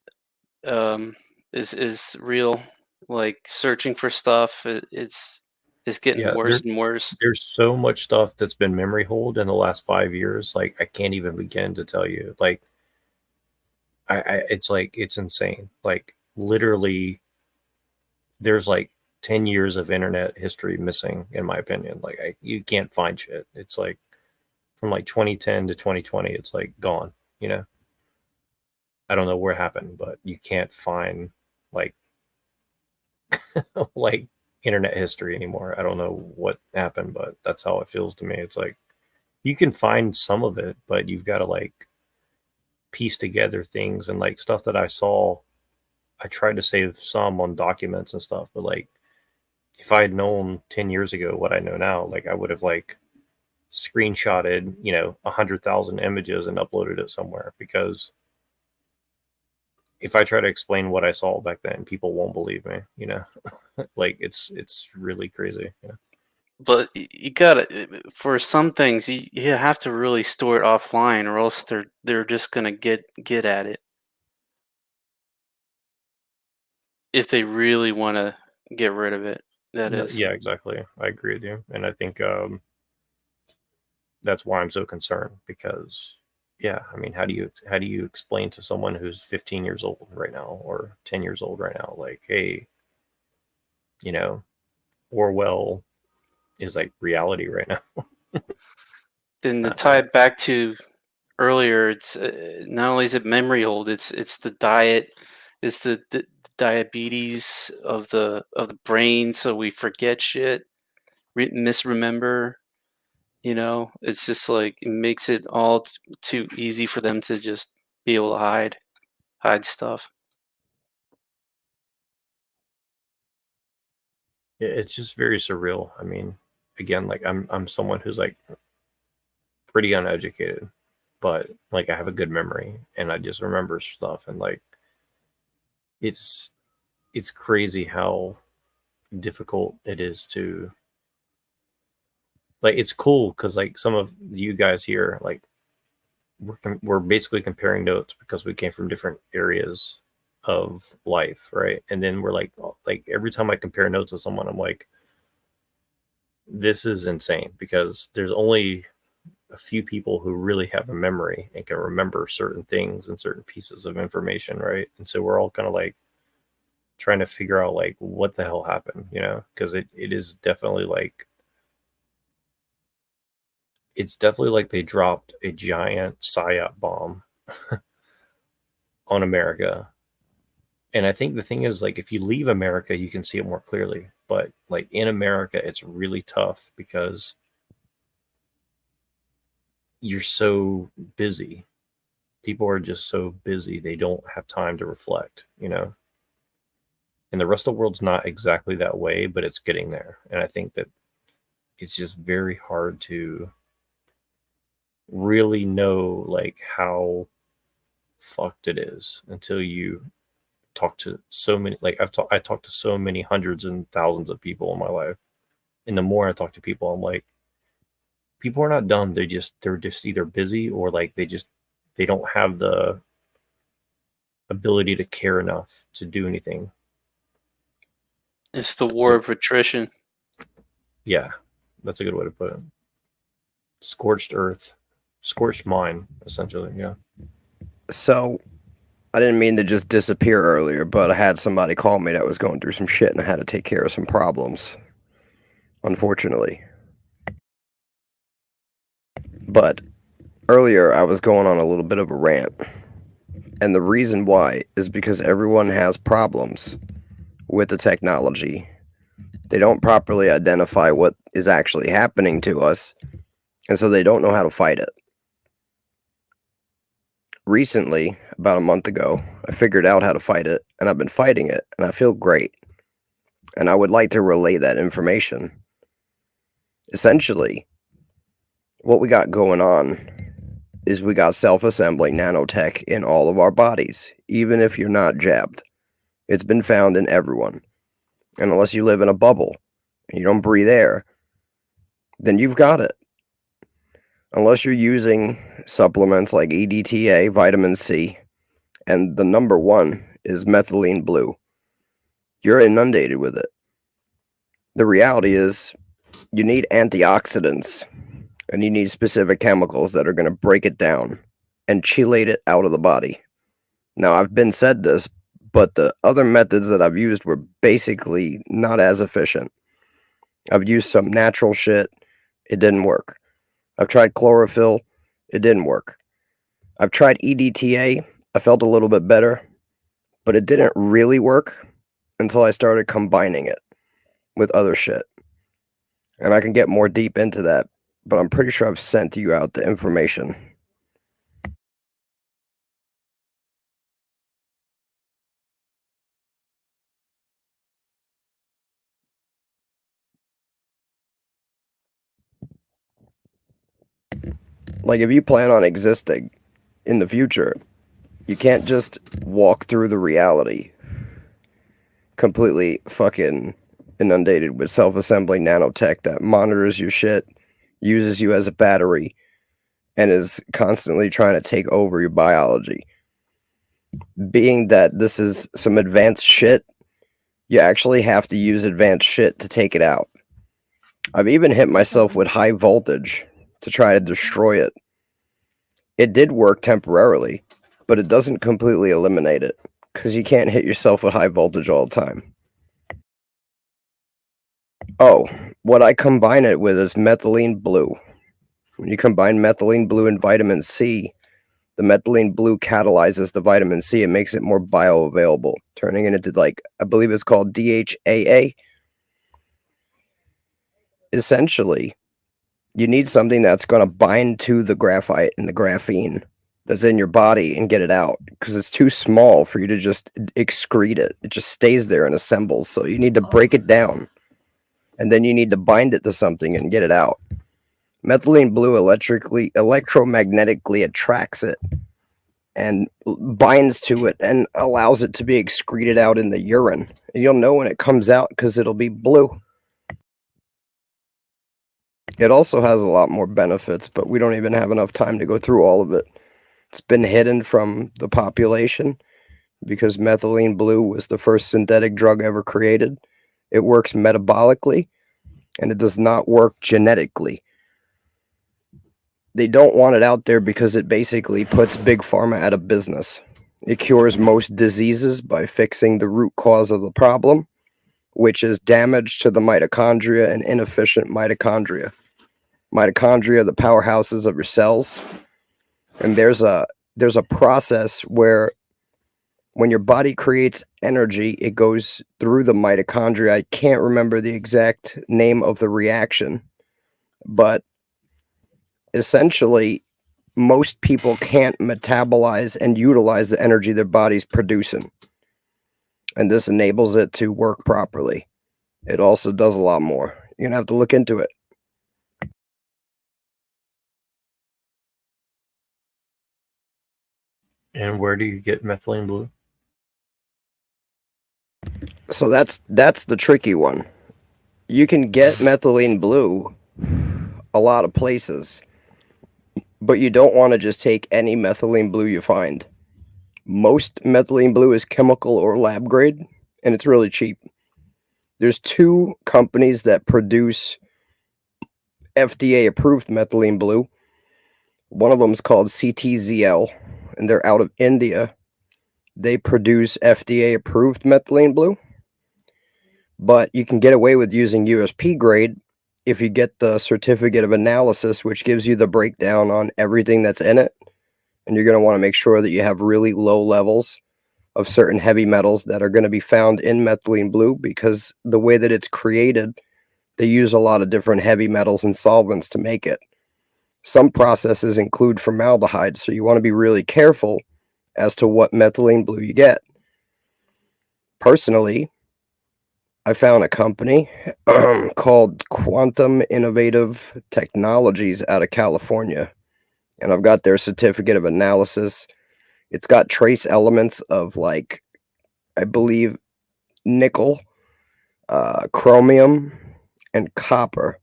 is real. Like searching for stuff, it's getting Yeah, worse and worse. there's so much stuff that's been memory hold in the last 5 years. Like I can't even begin to tell you. Like it's like it's insane. Like literally, there's like 10 years of internet history missing, in my opinion. Like you can't find shit. It's like from like 2010 to 2020, it's like gone. You know, I don't know where it happened, but you can't find like like internet history anymore. I don't know what happened, but that's how it feels to me. It's like you can find some of it, but you've got to like piece together things and like stuff that I saw. I tried to save some on documents and stuff, but like if I had known 10 years ago what I know now, like I would have like screenshotted, 100,000 images and uploaded it somewhere, because if I try to explain what I saw back then, people won't believe me, like it's really crazy. Yeah. But you gotta, for some things, you have to really store it offline, or else they're just gonna get at it if they really want to get rid of it. That No, is. yeah, exactly. I agree with you, and I think that's why I'm so concerned. Because, yeah, I mean, how do you explain to someone who's 15 years old right now or 10 years old right now, like, hey, Orwell is like reality right now? Then to tie it back to earlier, it's not only is it memory hold, it's the diet, it's the diabetes of the brain, so we forget shit, misremember. It's just like it makes it all too easy for them to just be able to hide stuff. It's just very surreal. I mean, again, like I'm someone who's like pretty uneducated, but like I have a good memory and I just remember stuff, and like it's crazy how difficult it is to, like, it's cool because like some of you guys here, like we're basically comparing notes because we came from different areas of life, right? And then we're like every time I compare notes with someone, I'm like, this is insane, because there's only a few people who really have a memory and can remember certain things and certain pieces of information, right? And so we're all kind of like trying to figure out like what the hell happened, because it is definitely like, it's definitely like they dropped a giant psyop bomb on America. And I think the thing is, like, if you leave America, you can see it more clearly. But like in America, it's really tough because you're so busy. People are just so busy. They don't have time to reflect, And the rest of the world's not exactly that way, but it's getting there. And I think that it's just very hard to really know like how fucked it is until you talk to so many, like I talked to so many hundreds and thousands of people in my life, and the more I talk to people, I'm like, people are not dumb, they're just either busy or like they don't have the ability to care enough to do anything. It's the war of attrition. Yeah, that's a good way to put it. Scorched earth, scorched mind, essentially. Yeah. So, I didn't mean to just disappear earlier, but I had somebody call me that was going through some shit and I had to take care of some problems, unfortunately. But earlier I was going on a little bit of a rant. And the reason why is because everyone has problems with the technology. They don't properly identify what is actually happening to us, and so they don't know how to fight it. Recently, about a month ago, I figured out how to fight it, and I've been fighting it, and I feel great. And I would like to relay that information. Essentially, what we got going on is we got self-assembling nanotech in all of our bodies, even if you're not jabbed. It's been found in everyone. And unless you live in a bubble and you don't breathe air, then you've got it. Unless you're using supplements like EDTA, vitamin C, and the number one is methylene blue, you're inundated with it. The reality is you need antioxidants and you need specific chemicals that are going to break it down and chelate it out of the body. Now, I've been said this, but the other methods that I've used were basically not as efficient. I've used some natural shit. It didn't work. I've tried chlorophyll. It didn't work. I've tried EDTA. I felt a little bit better, but it didn't really work until I started combining it with other shit. And I can get more deep into that, but I'm pretty sure I've sent you out the information. Like, if you plan on existing in the future, you can't just walk through the reality completely fucking inundated with self-assembling nanotech that monitors your shit, uses you as a battery, and is constantly trying to take over your biology. Being that this is some advanced shit, you actually have to use advanced shit to take it out. I've even hit myself with high voltage to try to destroy it. It did work temporarily, but it doesn't completely eliminate it, because you can't hit yourself with high voltage all the time. Oh, what I combine it with is methylene blue. When you combine methylene blue and vitamin C, the methylene blue catalyzes the vitamin C. It makes it more bioavailable, turning it into, like, I believe it's called DHAA. Essentially, you need something that's going to bind to the graphite and the graphene that's in your body and get it out, because it's too small for you to just excrete it. It just stays there and assembles. So you need to break it down, and then you need to bind it to something and get it out. Methylene blue electromagnetically attracts it and binds to it and allows it to be excreted out in the urine. And you'll know when it comes out because it'll be blue. It also has a lot more benefits, but we don't even have enough time to go through all of it. It's been hidden from the population because methylene blue was the first synthetic drug ever created. It works metabolically, and it does not work genetically. They don't want it out there because it basically puts Big Pharma out of business. It cures most diseases by fixing the root cause of the problem, which is damage to the mitochondria and inefficient mitochondria. Mitochondria are the powerhouses of your cells, and there's a process where when your body creates energy, it goes through the mitochondria. I can't remember the exact name of the reaction, but essentially, most people can't metabolize and utilize the energy their body's producing, and this enables it to work properly. It also does a lot more. You're gonna have to look into it. And where do you get methylene blue? So that's the tricky one. You can get methylene blue a lot of places, but you don't want to just take any methylene blue you find. Most methylene blue is chemical or lab grade, and it's really cheap. There's two companies that produce FDA approved methylene blue. One of them is called CTZL, and they're out of India. They produce FDA approved methylene blue, but you can get away with using USP grade if you get the certificate of analysis, which gives you the breakdown on everything that's in it. And you're going to want to make sure that you have really low levels of certain heavy metals that are going to be found in methylene blue, because the way that it's created, they use a lot of different heavy metals and solvents to make it. Some processes include formaldehyde, so you want to be really careful as to what methylene blue you get. Personally, I found a company called Quantum Innovative Technologies out of California, and I've got their certificate of analysis. It's got trace elements of, like, I believe, nickel, chromium, and copper.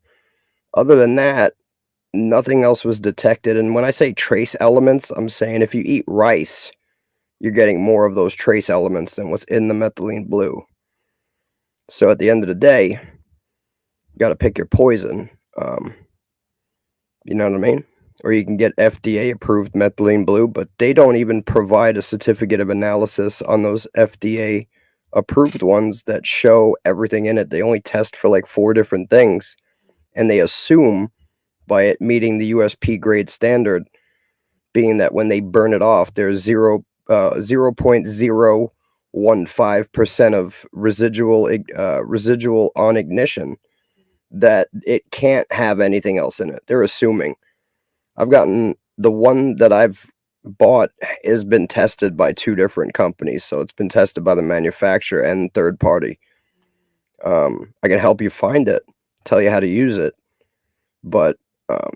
Other than that, nothing else was detected. And when I say trace elements, I'm saying if you eat rice, you're getting more of those trace elements than what's in the methylene blue. So at the end of the day, you got to pick your poison. You know what I mean? Or you can get FDA approved methylene blue, but they don't even provide a certificate of analysis on those FDA approved ones that show everything in it. They only test for like 4 different things, and they assume by it meeting the USP grade standard, being that when they burn it off, there's 0.015% of residual on ignition, that it can't have anything else in it. They're assuming. I've gotten the one that I've bought has been tested by 2 different companies, so it's been tested by the manufacturer and third party. I can help you find it, tell you how to use it, but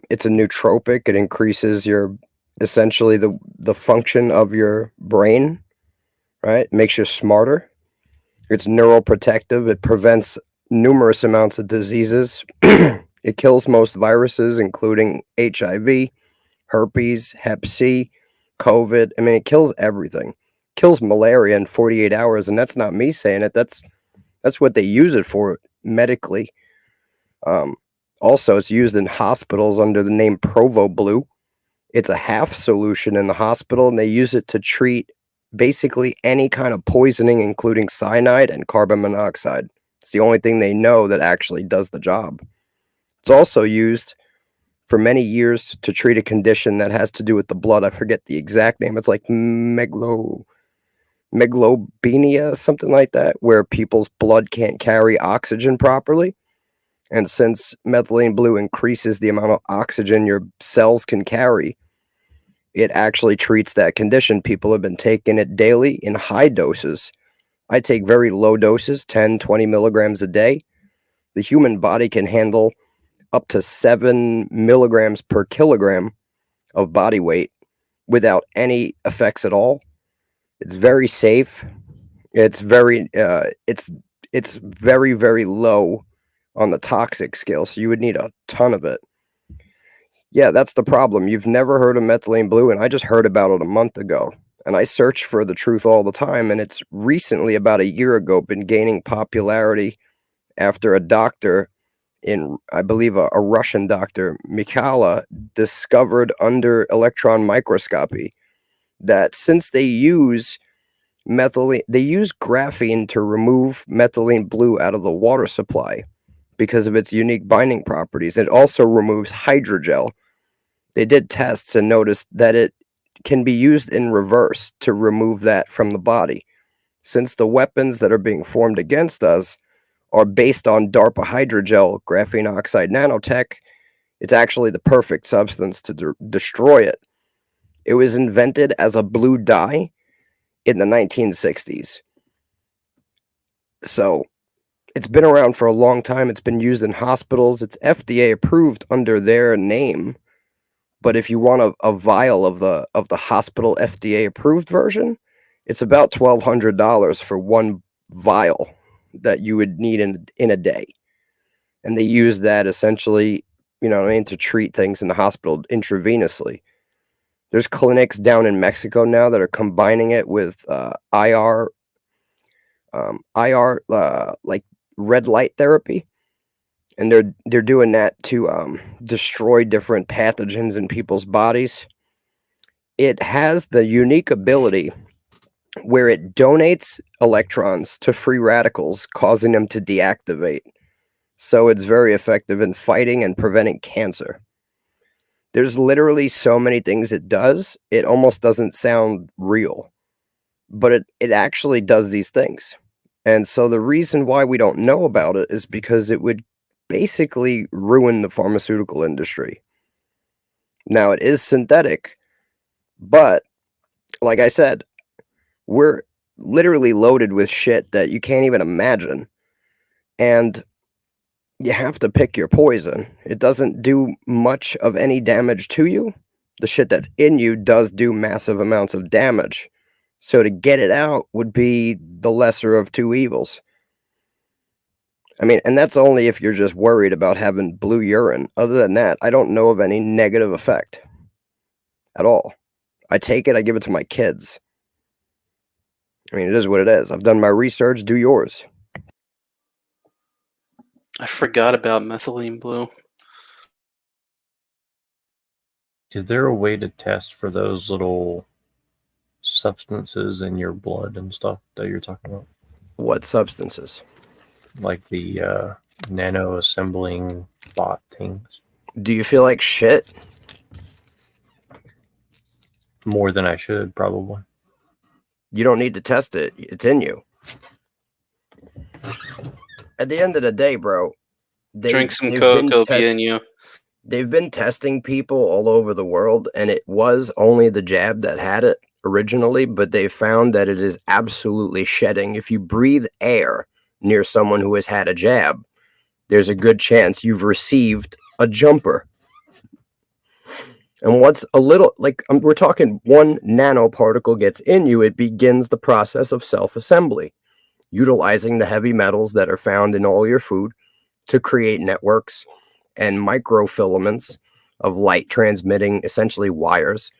it's a nootropic. It increases your essentially the function of your brain, right? It makes you smarter. It's neuroprotective. It prevents numerous amounts of diseases. It kills most viruses, including HIV, herpes, Hep C, COVID. I mean, it kills everything. Kills malaria in 48 hours, and that's not me saying it. That's what they use it for medically. Also, it's used in hospitals under the name Provo Blue. It's a half solution in the hospital, and they use it to treat basically any kind of poisoning, including cyanide and carbon monoxide. It's the only thing they know that actually does the job. It's also used for many years to treat a condition that has to do with the blood. I forget the exact name. It's like megalobenia, something like that, where people's blood can't carry oxygen properly. And since methylene blue increases the amount of oxygen your cells can carry, it actually treats that condition. People have been taking it daily in high doses. I take very low doses, 10, 20 milligrams a day. The human body can handle up to 7 milligrams per kilogram of body weight without any effects at all. It's very safe. It's very very low on the toxic scale, so you would need a ton of it. Yeah, that's the problem. You've never heard of methylene blue, and I just heard about it a month ago. And I search for the truth all the time, and it's recently, about a year ago, been gaining popularity after a doctor in, I believe, a Russian doctor, Mikhaila, discovered under electron microscopy that since they use graphene to remove methylene blue out of the water supply because of its unique binding properties. It also removes hydrogel. They did tests and noticed that it can be used in reverse to remove that from the body. Since the weapons that are being formed against us are based on DARPA hydrogel, graphene oxide nanotech, it's actually the perfect substance to destroy it. It was invented as a blue dye in the 1960s. So it's been around for a long time. It's been used in hospitals. It's FDA approved under their name. But if you want a vial of the hospital FDA approved version, it's about $1,200 for one vial that you would need in a day. And they use that essentially, you know what I mean, to treat things in the hospital intravenously. There's clinics down in Mexico now that are combining it with IR, like red light therapy. And they're doing that to destroy different pathogens in people's bodies. It has the unique ability where it donates electrons to free radicals, causing them to deactivate. So it's very effective in fighting and preventing cancer. There's literally so many things it does, it almost doesn't sound real. But it actually does these things. And so the reason why we don't know about it is because it would basically ruin the pharmaceutical industry. Now, it is synthetic, but like I said, we're literally loaded with shit that you can't even imagine. And you have to pick your poison. It doesn't do much of any damage to you. The shit that's in you does do massive amounts of damage. So to get it out would be the lesser of two evils. I mean, and that's only if you're just worried about having blue urine. Other than that, I don't know of any negative effect at all. I take it, I give it to my kids. I mean, it is what it is. I've done my research, do yours. I forgot about methylene blue. Is there a way to test for those little substances in your blood and stuff that you're talking about? What substances? Like the nano assembling bot things. Do you feel like shit? More than I should, probably. You don't need to test it. It's in you. At the end of the day, bro, Drink some Coke, it'll be in you. They've been testing people all over the world, and it was only the jab that had it originally, but they found that it is absolutely shedding. If you breathe air near someone who has had a jab, there's a good chance you've received a jumper. And what's a little, like, we're talking 1 nanoparticle gets in you, it begins the process of self-assembly, utilizing the heavy metals that are found in all your food to create networks and microfilaments of light transmitting, essentially wires.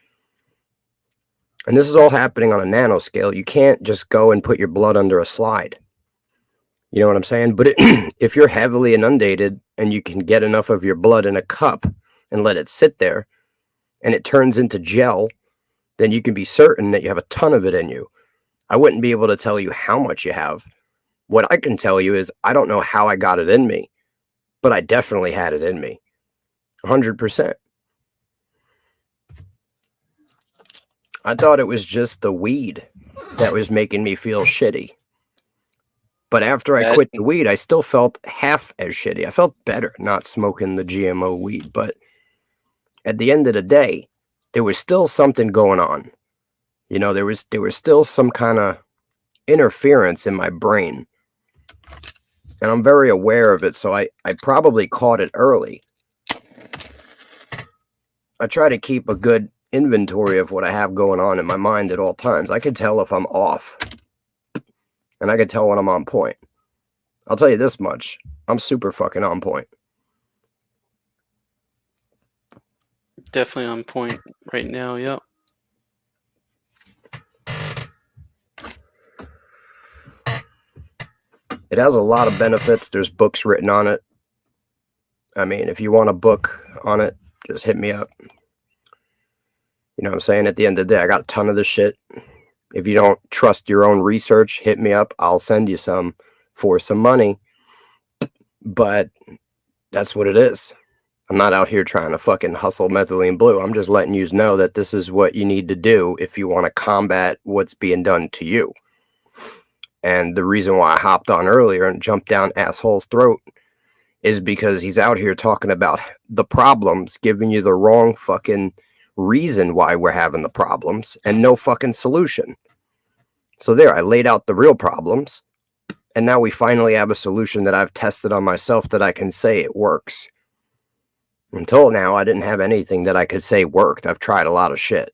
And this is all happening on a nanoscale. You can't just go and put your blood under a slide. You know what I'm saying? But if you're heavily inundated and you can get enough of your blood in a cup and let it sit there, and it turns into gel, then you can be certain that you have a ton of it in you. I wouldn't be able to tell you how much you have. What I can tell you is I don't know how I got it in me, but I definitely had it in me. 100%. I thought it was just the weed that was making me feel shitty. But after I quit the weed, I still felt half as shitty. I felt better not smoking the GMO weed, but at the end of the day, there was still something going on. You know, there was still some kind of interference in my brain. And I'm very aware of it, so I probably caught it early. I try to keep a good inventory of what I have going on in my mind at all times. I can tell if I'm off. And I can tell when I'm on point. I'll tell you this much. I'm super fucking on point. Definitely on point right now, yep. It has a lot of benefits. There's books written on it. I mean, if you want a book on it, just hit me up. You know what I'm saying? At the end of the day, I got a ton of this shit. If you don't trust your own research, hit me up. I'll send you some for some money. But that's what it is. I'm not out here trying to fucking hustle methylene blue. I'm just letting you know that this is what you need to do if you want to combat what's being done to you. And the reason why I hopped on earlier and jumped down asshole's throat is because he's out here talking about the problems, giving you the wrong fucking reason why we're having the problems and no fucking solution. So there, I laid out the real problems, and now we finally have a solution that I've tested on myself that I can say it works. Until now, I didn't have anything that I could say worked. I've tried a lot of shit.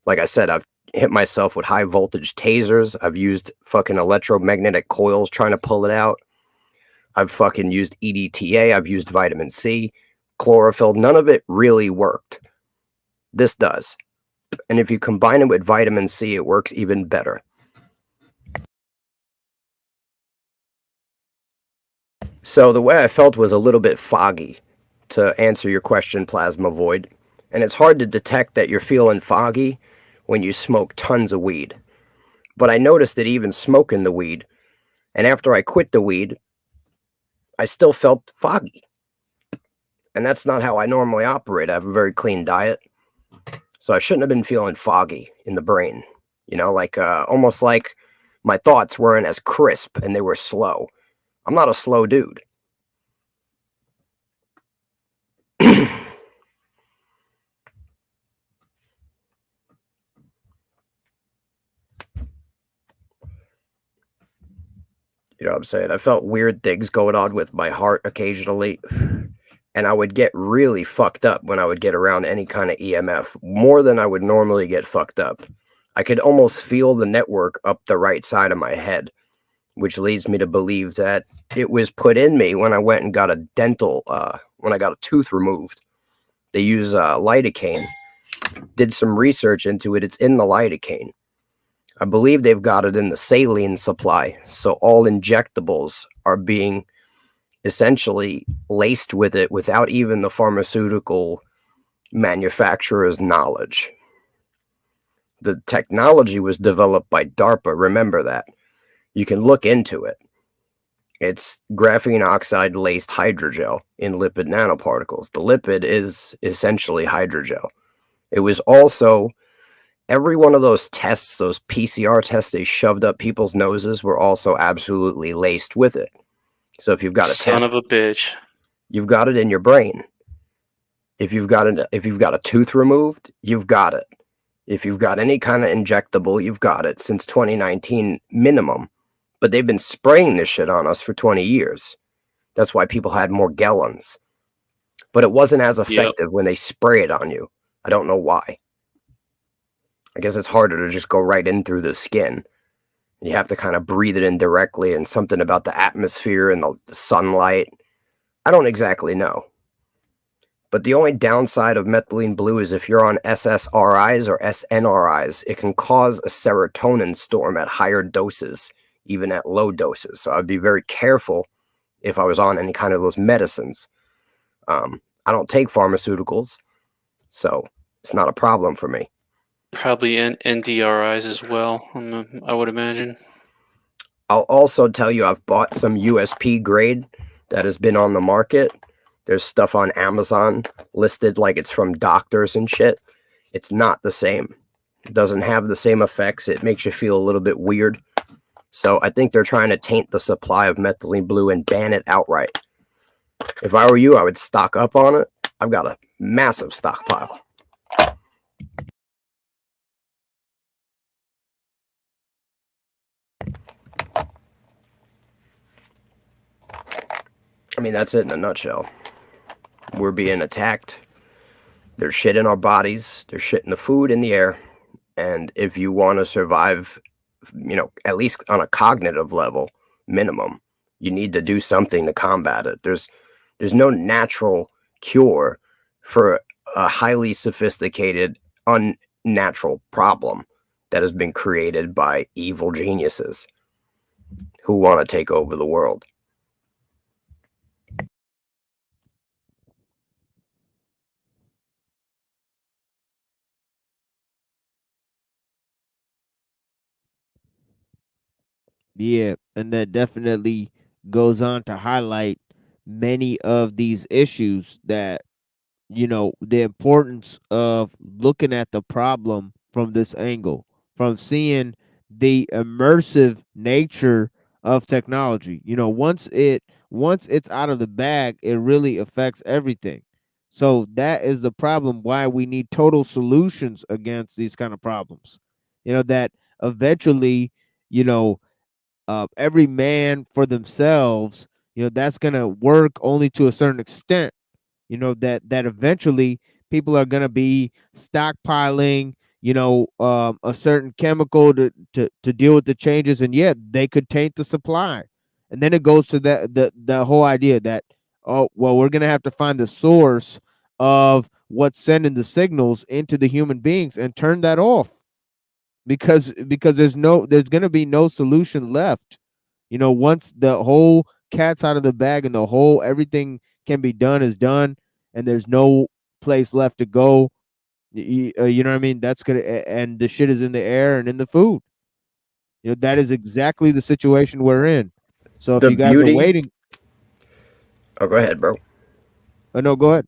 Like I said, I've hit myself with high voltage tasers. I've used fucking electromagnetic coils trying to pull it out. I've fucking used EDTA. I've used vitamin C, chlorophyll. None of it really worked. This does. And if you combine it with vitamin C, it works even better. So the way I felt was a little bit foggy, to answer your question, Plasma Void. And it's hard to detect that you're feeling foggy when you smoke tons of weed. But I noticed that even smoking the weed, and after I quit the weed, I still felt foggy. And that's not how I normally operate. I have a very clean diet. So I shouldn't have been feeling foggy in the brain. You know, like almost like my thoughts weren't as crisp and they were slow. I'm not a slow dude. You know what I'm saying? I felt weird things going on with my heart occasionally. And I would get really fucked up when I would get around any kind of EMF, more than I would normally get fucked up. I could almost feel the network up the right side of my head, which leads me to believe that it was put in me when I went and got a when I got a tooth removed. They use lidocaine. Did some research into it. It's in the lidocaine. I believe they've got it in the saline supply. So all injectables are being essentially laced with it without even the pharmaceutical manufacturer's knowledge. The technology was developed by DARPA. Remember that. You can look into it. It's graphene oxide laced hydrogel in lipid nanoparticles. The lipid is essentially hydrogel. It was also every one of those tests, those PCR tests they shoved up people's noses, were also absolutely laced with it. So if you've got a Son test, of a bitch. you've got it in your brain. If you've got a tooth removed, you've got it. If you've got any kind of injectable, you've got it since 2019 minimum. But they've been spraying this shit on us for 20 years. That's why people had Morgellons. But it wasn't as effective when they spray it on you. I don't know why. I guess it's harder to just go right in through the skin. You have to kind of breathe it in directly, and something about the atmosphere and the sunlight. I don't exactly know. But the only downside of methylene blue is if you're on SSRIs or SNRIs, it can cause a serotonin storm at higher doses, even at low doses. So I'd be very careful if I was on any kind of those medicines. I don't take pharmaceuticals, so it's not a problem for me. Probably NDRIs as well, I would imagine. I'll also tell you I've bought some USP grade that has been on the market. There's stuff on Amazon listed like it's from doctors and shit. It's not the same. It doesn't have the same effects. It makes you feel a little bit weird. So I think they're trying to taint the supply of methylene blue and ban it outright. If I were you, I would stock up on it. I've got a massive stockpile. I mean, that's it in a nutshell. We're being attacked. There's shit in our bodies. There's shit in the food, in the air. And if you want to survive, at least on a cognitive level, minimum, you need to do something to combat it. There's no natural cure for a highly sophisticated, unnatural problem that has been created by evil geniuses who want to take over the world. Yeah, and that definitely goes on to highlight many of these issues that, the importance of looking at the problem from this angle, from seeing the immersive nature of technology. Once it's out of the bag, it really affects everything. So that is the problem why we need total solutions against these kind of problems. That eventually, you know, every man for themselves, that's going to work only to a certain extent. That eventually people are going to be stockpiling, a certain chemical to deal with the changes, and yet they could taint the supply. And then it goes to the whole idea that, oh well, we're going to have to find the source of what's sending the signals into the human beings and turn that off, because there's going to be no solution left. Once the whole cat's out of the bag and the whole everything can be done is done, and there's no place left to go, you know what I mean? That's gonna, and the shit is in the air and in the food. That is exactly the situation we're in. So if The you guys are beauty. waiting, Oh, go ahead, bro. no, go ahead.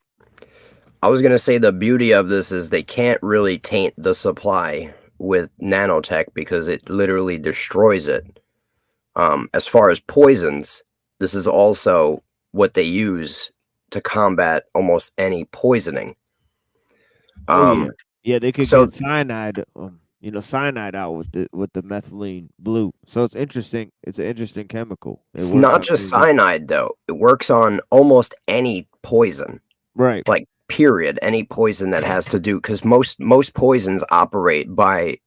I was going to say the beauty of this is they can't really taint the supply with nanotech because it literally destroys it. As far as poisons, this is also what they use to combat almost any poisoning. Oh yeah, they could so get cyanide. cyanide out with the methylene blue. So it's interesting. It's an interesting chemical. It It's works not on just things. cyanide though. It works on almost any poison. Right. Like period, any poison that has to do, because most poisons operate by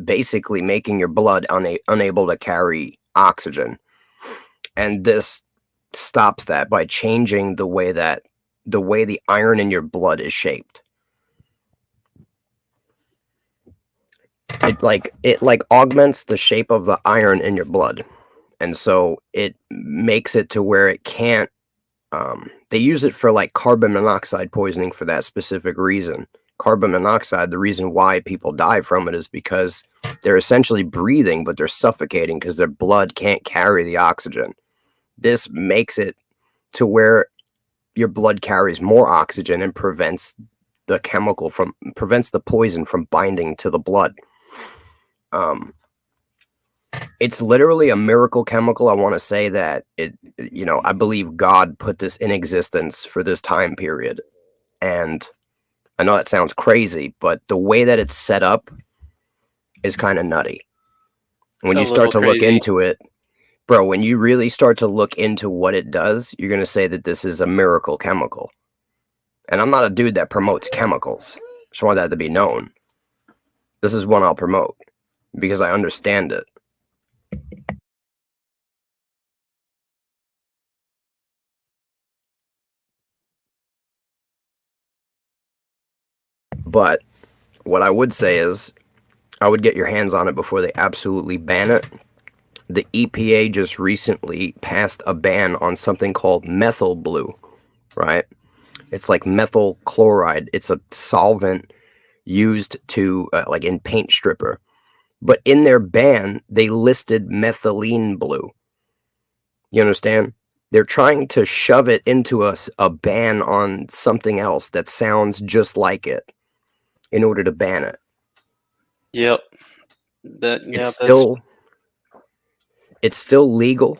basically making your blood unable to carry oxygen. And this stops that by changing the way the iron in your blood is shaped. It augments the shape of the iron in your blood. And so it makes it to where it can't they use it for like carbon monoxide poisoning for that specific reason. Carbon monoxide, the reason why people die from it is because they're essentially breathing, but they're suffocating because their blood can't carry the oxygen. This makes it to where your blood carries more oxygen and prevents the poison from binding to the blood. It's literally a miracle chemical. I want to say that I believe God put this in existence for this time period. And I know that sounds crazy, but the way that it's set up is kind of nutty. When you start to look into it, bro, when you really start to look into what it does, you're going to say that this is a miracle chemical. And I'm not a dude that promotes chemicals. Just want that to be known. This is one I'll promote because I understand it. But what I would say is I would get your hands on it before they absolutely ban it. The EPA just recently passed a ban on something called methyl blue, right? It's like methyl chloride. It's a solvent used to like in paint stripper. But in their ban, they listed methylene blue. You understand? They're trying to shove it into a ban on something else that sounds just like it in order to ban it. Yep. It's still legal,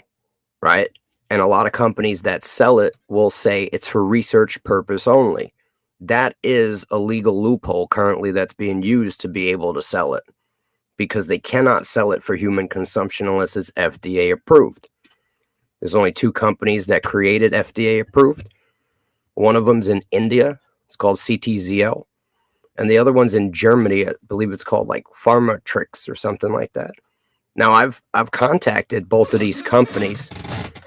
right? And a lot of companies that sell it will say it's for research purpose only. That is a legal loophole currently that's being used to be able to sell it, because they cannot sell it for human consumption unless it's FDA approved. There's only 2 companies that created FDA approved. One of them's in India. It's called CTZL. And the other one's in Germany. I believe it's called like Pharmatrix or something like that. Now, I've contacted both of these companies,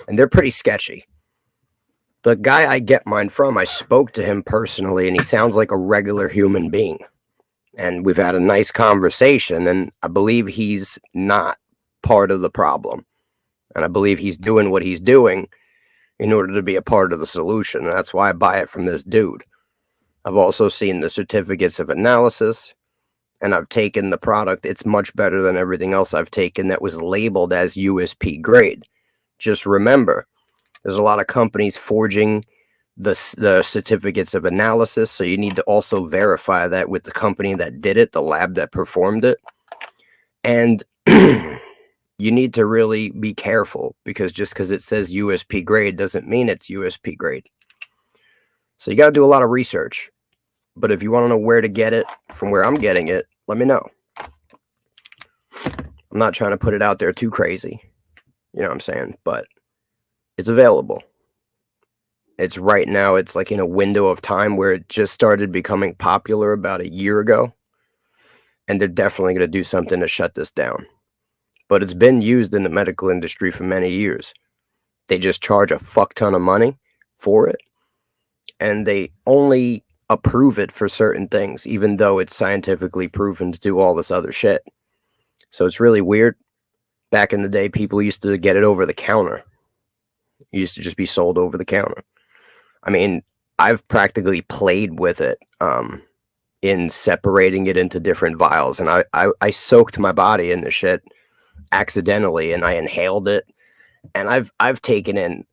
and they're pretty sketchy. The guy I get mine from, I spoke to him personally, and he sounds like a regular human being. And we've had a nice conversation, and I believe he's not part of the problem. And I believe he's doing what he's doing in order to be a part of the solution. And that's why I buy it from this dude. I've also seen the certificates of analysis, and I've taken the product. It's much better than everything else I've taken that was labeled as USP grade. Just remember, there's a lot of companies forging the certificates of analysis, so you need to also verify that with the company that did it, the lab that performed it. And you need to really be careful, because just because it says USP grade doesn't mean it's USP grade. So you got to do a lot of research. But if you want to know where to get it from where I'm getting it, let me know. I'm not trying to put it out there too crazy. You know what I'm saying? But it's available. It's right now, it's like in a window of time where it just started becoming popular about a year ago. And they're definitely going to do something to shut this down. But it's been used in the medical industry for many years. They just charge a fuck ton of money for it. And they only approve it for certain things, even though it's scientifically proven to do all this other shit. So it's really weird. Back in the day, people used to get it over the counter. It used to just be sold over the counter. I mean, I've practically played with it in separating it into different vials. And I soaked my body in the shit accidentally, and I inhaled it. And I've taken in,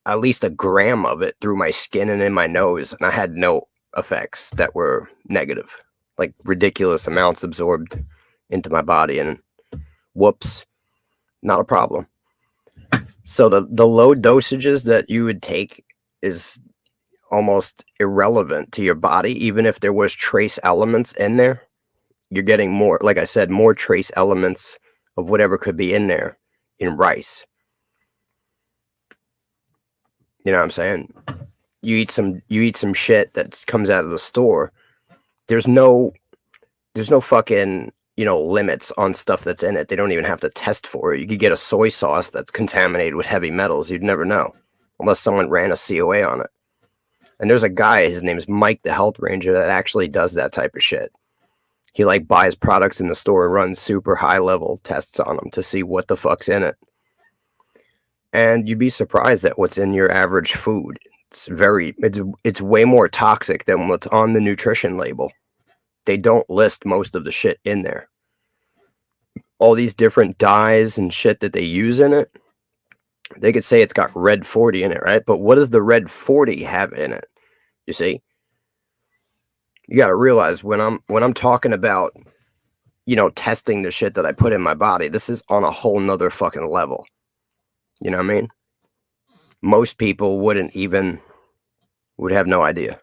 at least a gram of it through my skin and in my nose, and I had no effects that were negative, like ridiculous amounts absorbed into my body, and whoops, not a problem. So the low dosages that you would take is almost irrelevant to your body, even if there was trace elements in there. You're getting more, like I said, more trace elements of whatever could be in there in rice. You know what I'm saying? You eat some shit that comes out of the store. There's no fucking, limits on stuff that's in it. They don't even have to test for it. You could get a soy sauce that's contaminated with heavy metals. You'd never know unless someone ran a COA on it. And there's a guy, his name's Mike the Health Ranger, that actually does that type of shit. He like buys products in the store and runs super high level tests on them to see what the fuck's in it. And you'd be surprised at what's in your average food. It's way more toxic than what's on the nutrition label. They don't list most of the shit in there. All these different dyes and shit that they use in it, they could say it's got red 40 in it, right? But what does the red 40 have in it? You see? You got to realize when I'm talking about, testing the shit that I put in my body, this is on a whole nother fucking level. You know what I mean? Most people would have no idea.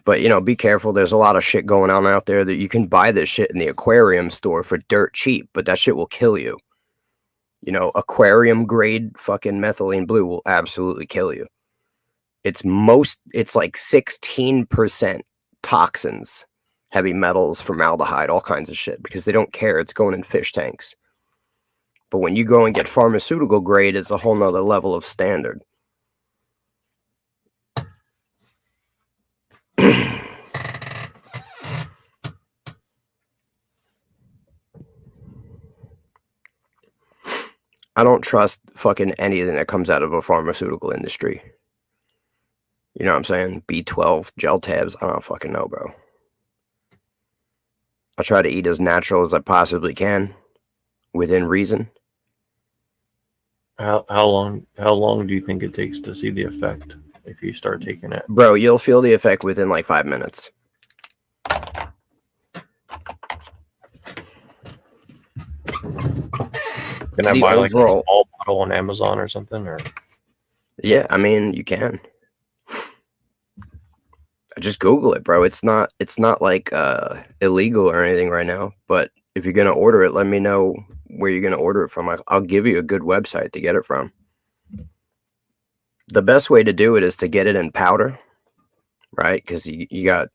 But, be careful. There's a lot of shit going on out there that you can buy this shit in the aquarium store for dirt cheap, but that shit will kill you. Aquarium grade fucking methylene blue will absolutely kill you. It's like 16% toxins, heavy metals, formaldehyde, all kinds of shit, because they don't care. It's going in fish tanks. But when you go and get pharmaceutical grade, it's a whole nother level of standard. I don't trust fucking anything that comes out of a pharmaceutical industry. You know what I'm saying? B12, gel tabs, I don't fucking know, bro. I try to eat as natural as I possibly can, within reason. How long do you think it takes to see the effect if you start taking it? Bro, you'll feel the effect within like 5 minutes. Can I buy like a small bottle on Amazon or something? Or yeah, I mean, you can. Just Google it, bro. It's not like illegal or anything right now. But if you're gonna order it, let me know where you're gonna order it from. I'll give you a good website to get it from. The best way to do it is to get it in powder, right? Because you got,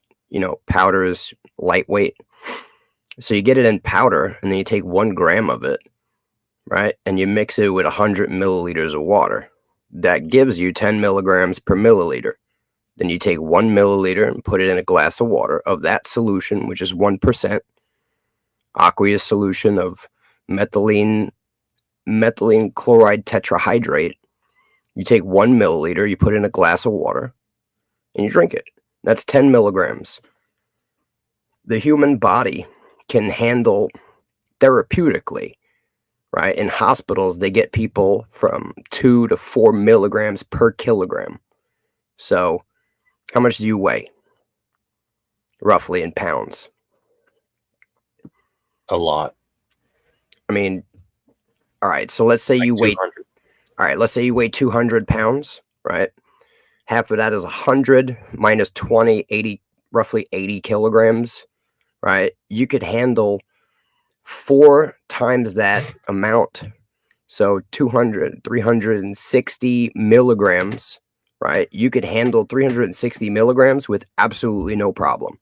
powder is lightweight. So you get it in powder, and then you take 1 gram of it, right? And you mix it with 100 milliliters of water. That gives you 10 milligrams per milliliter. Then you take 1 milliliter and put it in a glass of water of that solution, which is 1%, aqueous solution of methylene chloride tetrahydrate. You take 1 milliliter, you put it in a glass of water, and you drink it. That's 10 milligrams. The human body can handle therapeutically, right? In hospitals, they get people from 2 to 4 milligrams per kilogram. So how much do you weigh? Roughly in pounds. A lot. I mean, all right, so let's say you weigh 200 pounds, right? Half of that is 100 minus 20, 80, roughly 80 kilograms, right? You could handle 4 times that amount. So 360 milligrams, right? You could handle 360 milligrams with absolutely no problem.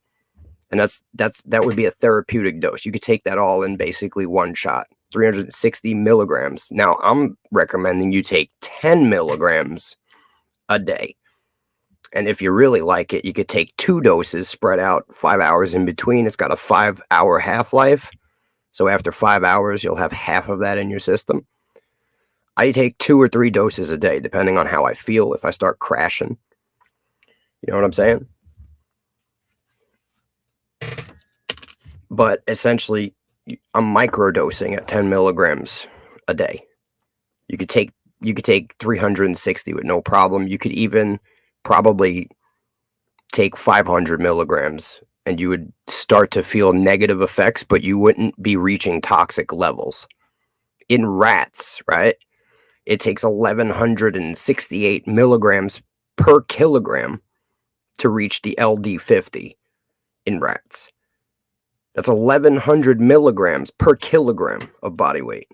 And that would be a therapeutic dose. You could take that all in basically one shot, 360 milligrams. Now I'm recommending you take 10 milligrams a day. And if you really like it, you could take 2 doses spread out 5 hours in between. It's got a 5-hour half-life. So after 5 hours, you'll have half of that in your system. I take 2 or 3 doses a day, depending on how I feel. If I start crashing, you know what I'm saying? But essentially, I'm microdosing at 10 milligrams a day. You could take 360 with no problem. You could even probably take 500 milligrams, and you would start to feel negative effects, but you wouldn't be reaching toxic levels. In rats, right? It takes 1,168 milligrams per kilogram to reach the LD50 in rats. That's 1,100 milligrams per kilogram of body weight.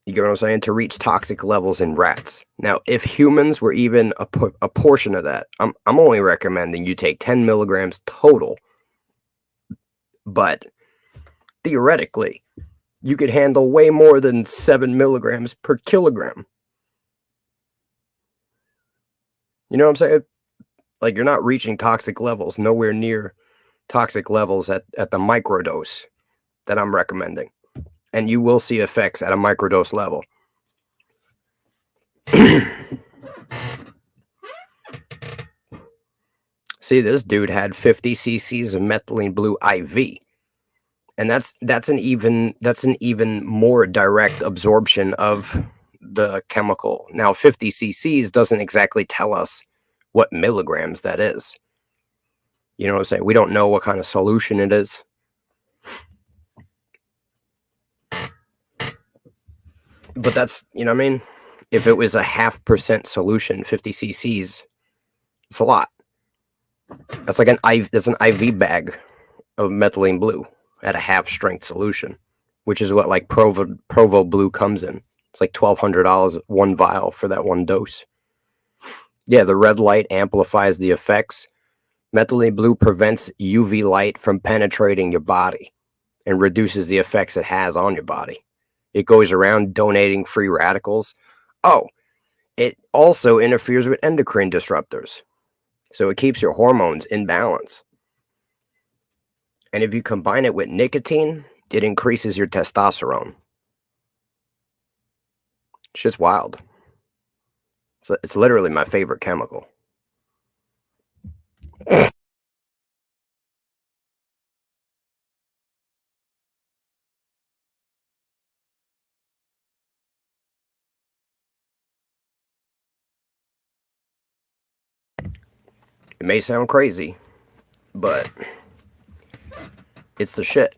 You get what I'm saying? To reach toxic levels in rats. Now, if humans were even a portion of that, I'm only recommending you take 10 milligrams total. But theoretically, you could handle way more than 7 milligrams per kilogram. You know what I'm saying? Like, you're not reaching toxic levels, nowhere near toxic levels at the microdose that I'm recommending. And you will see effects at a microdose level. See, this dude had 50 cc's of methylene blue IV. And that's an even more direct absorption of the chemical. Now, 50 cc's doesn't exactly tell us what milligrams that is. You know what I'm saying? We don't know what kind of solution it is. But that's, you know what I mean? If it was a 0.5% solution, 50 cc's, it's a lot. That's like an IV bag of methylene blue at a half strength solution, which is what like Provo blue comes in. It's like $1,200 one vial for that one dose. Yeah, the red light amplifies the effects. Methylene blue prevents UV light from penetrating your body and reduces the effects it has on your body. It goes around donating free radicals. Oh, it also interferes with endocrine disruptors. So it keeps your hormones in balance. And if you combine it with nicotine, it increases your testosterone. It's just wild. It's literally my favorite chemical. It may sound crazy, but it's the shit.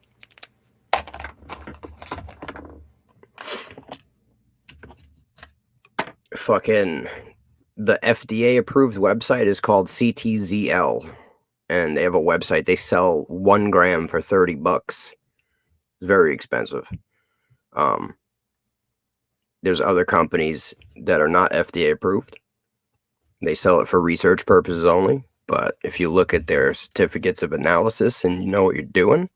Fucking the FDA approved website is called CTZL, and they have a website. They sell 1 gram for $30. It's very expensive. There's other companies that are not FDA approved. They sell it for research purposes only. But if you look at their certificates of analysis and you know what you're doing,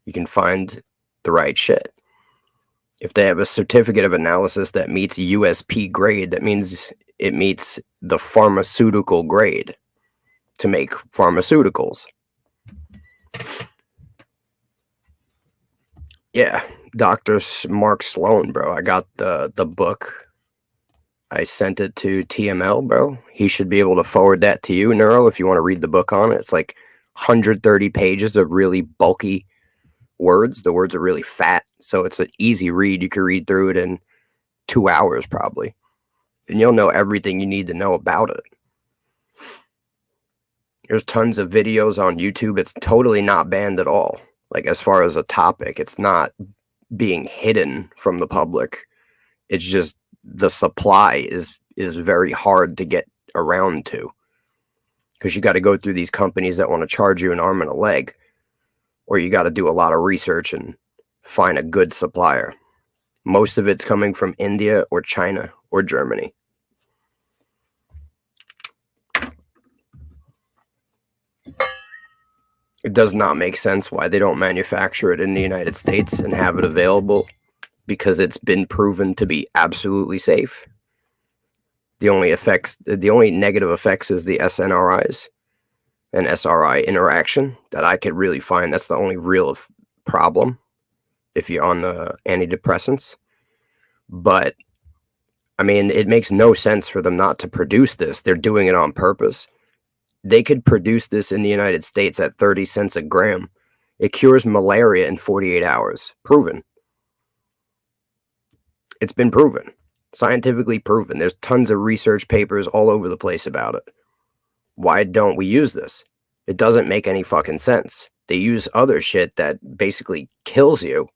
you can find the right shit. If they have a certificate of analysis that meets USP grade, that means it meets the pharmaceutical grade to make pharmaceuticals. Yeah, Dr. Mark Sloan, bro. I got the book. I sent it to TML, bro. He should be able to forward that to you, Neuro, if you want to read the book on it. It's like 130 pages of really bulky words. The words are really fat, so it's an easy read. You can read through it in 2 hours probably, and you'll know everything you need to know about it. There's tons of videos on YouTube. It's totally not banned at all. Like, as far as a topic, it's not being hidden from the public. It's just the supply is very hard to get around to, because you got to go through these companies that want to charge you an arm and a leg, or you got to do a lot of research and find a good supplier. Most of it's coming from India or China or Germany. It does not make sense why they don't manufacture it in the United States and have it available, because it's been proven to be absolutely safe. The only negative effects is the SNRIs and SRI interaction that I could really find. That's the only real problem if you're on the antidepressants. But I mean, it makes no sense for them not to produce this. They're doing it on purpose. They could produce this in the United States at 30 cents a gram. It cures malaria in 48 hours. Proven. It's been proven. Scientifically proven. There's tons of research papers all over the place about it. Why don't we use this? It doesn't make any fucking sense. They use other shit that basically kills you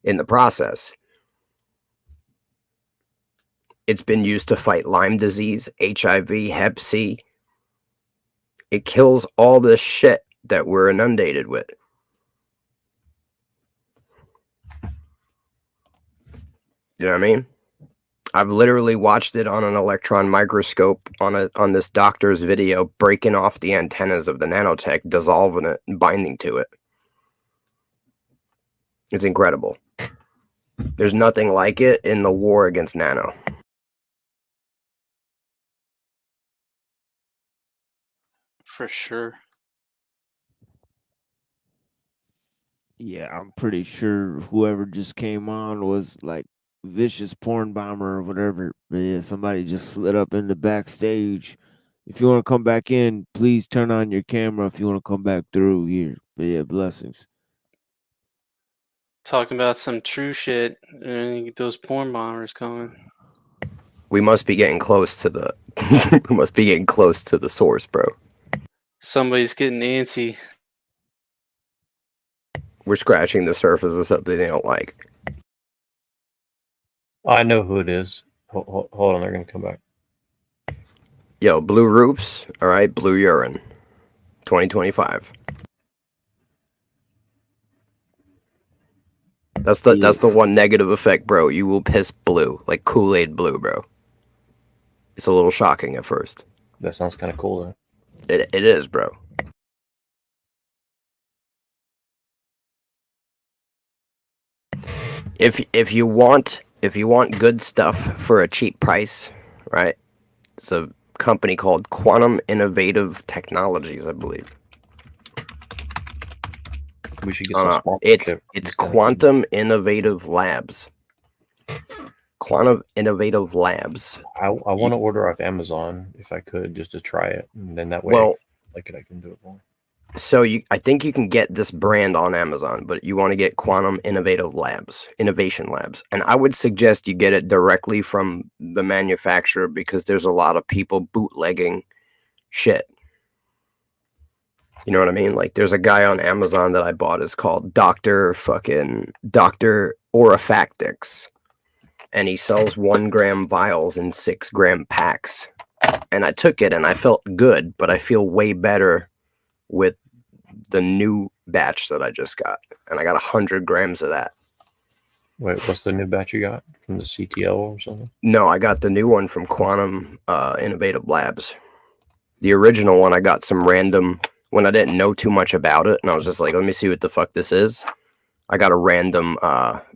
in the process. It's been used to fight Lyme disease, HIV, Hep C. It kills all this shit that we're inundated with. You know what I mean? I've literally watched it on an electron microscope on this doctor's video, breaking off the antennas of the nanotech, dissolving it, and binding to it. It's incredible. There's nothing like it in the war against nano. For sure. Yeah, I'm pretty sure whoever just came on was like vicious porn bomber or whatever. But yeah, somebody just slid up in the backstage. If you want to come back in, please turn on your camera if you want to come back through here. But yeah, blessings. Talking about some true shit, and you get those porn bombers coming. We must be getting close to the we must be getting close to the source, bro. Somebody's getting antsy. We're scratching the surface of something they don't like. I know who it is. Hold on, they're gonna come back. Yo, blue roofs, all right, blue urine, 2025. That's the one negative effect, bro. You will piss blue, like Kool-Aid blue, bro. It's a little shocking at first. That sounds kind of cool, though. It is, bro. If you want good stuff for a cheap price, right? It's a company called Quantum Innovative Technologies, I believe. We should get some sponsorship. It's Quantum Innovative Labs. Quantum Innovative Labs. I want to order off Amazon if I could, just to try it, and then that way, I can do it more. So I think you can get this brand on Amazon, but you want to get Quantum Innovative Labs, Innovation Labs, and I would suggest you get it directly from the manufacturer because there's a lot of people bootlegging shit. You know what I mean? Like, there's a guy on Amazon that I bought. It's called Dr. Orifactics. And he sells 1 gram vials in 6 gram packs. And I took it and I felt good, but I feel way better with the new batch that I just got. And I got 100 grams of that. Wait, what's the new batch you got? From the CTL or something? No, I got the new one from Quantum Innovative Labs. The original one, I got some random... when I didn't know too much about it, and I was just like, let me see what the fuck this is. I got a random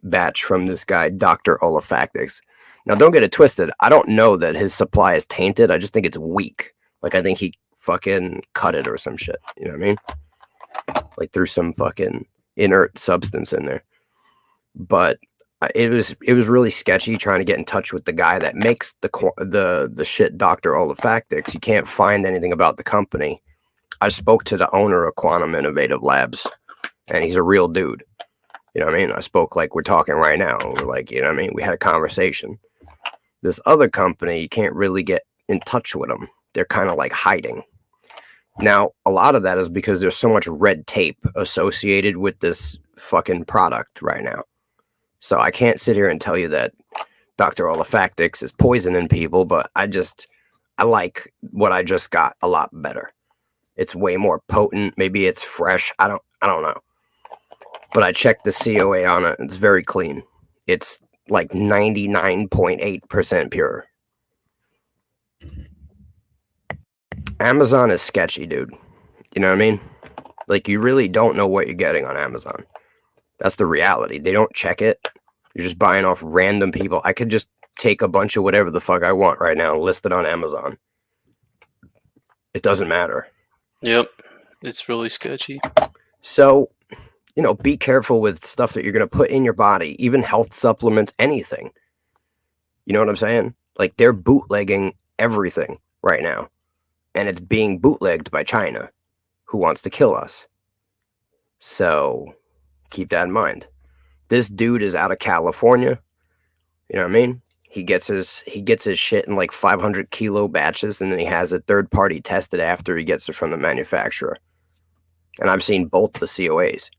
batch from this guy, Dr. Olfactics. Now, don't get it twisted. I don't know that his supply is tainted. I just think it's weak. Like, I think he fucking cut it or some shit. You know what I mean? Like, threw some fucking inert substance in there. But it was really sketchy trying to get in touch with the guy that makes the shit, Dr. Olfactics. You can't find anything about the company. I spoke to the owner of Quantum Innovative Labs, and he's a real dude. You know what I mean? I spoke like we're talking right now. We're like, you know what I mean? We had a conversation. This other company, you can't really get in touch with them. They're kind of like hiding. Now, a lot of that is because there's so much red tape associated with this fucking product right now. So I can't sit here and tell you that Dr. Olfactics is poisoning people, but I like what I just got a lot better. It's way more potent. Maybe it's fresh. I don't know. But I checked the COA on it. It's very clean. It's like 99.8% pure. Amazon is sketchy, dude. You know what I mean? Like, you really don't know what you're getting on Amazon. That's the reality. They don't check it. You're just buying off random people. I could just take a bunch of whatever the fuck I want right now and list it on Amazon. It doesn't matter. Yep. It's really sketchy. So, you know, be careful with stuff that you're going to put in your body, even health supplements, anything. You know what I'm saying? Like, they're bootlegging everything right now. And it's being bootlegged by China, who wants to kill us. So, keep that in mind. This dude is out of California. You know what I mean? He gets his shit in like 500 kilo batches, and then he has a third party tested after he gets it from the manufacturer. And I've seen both the COAs.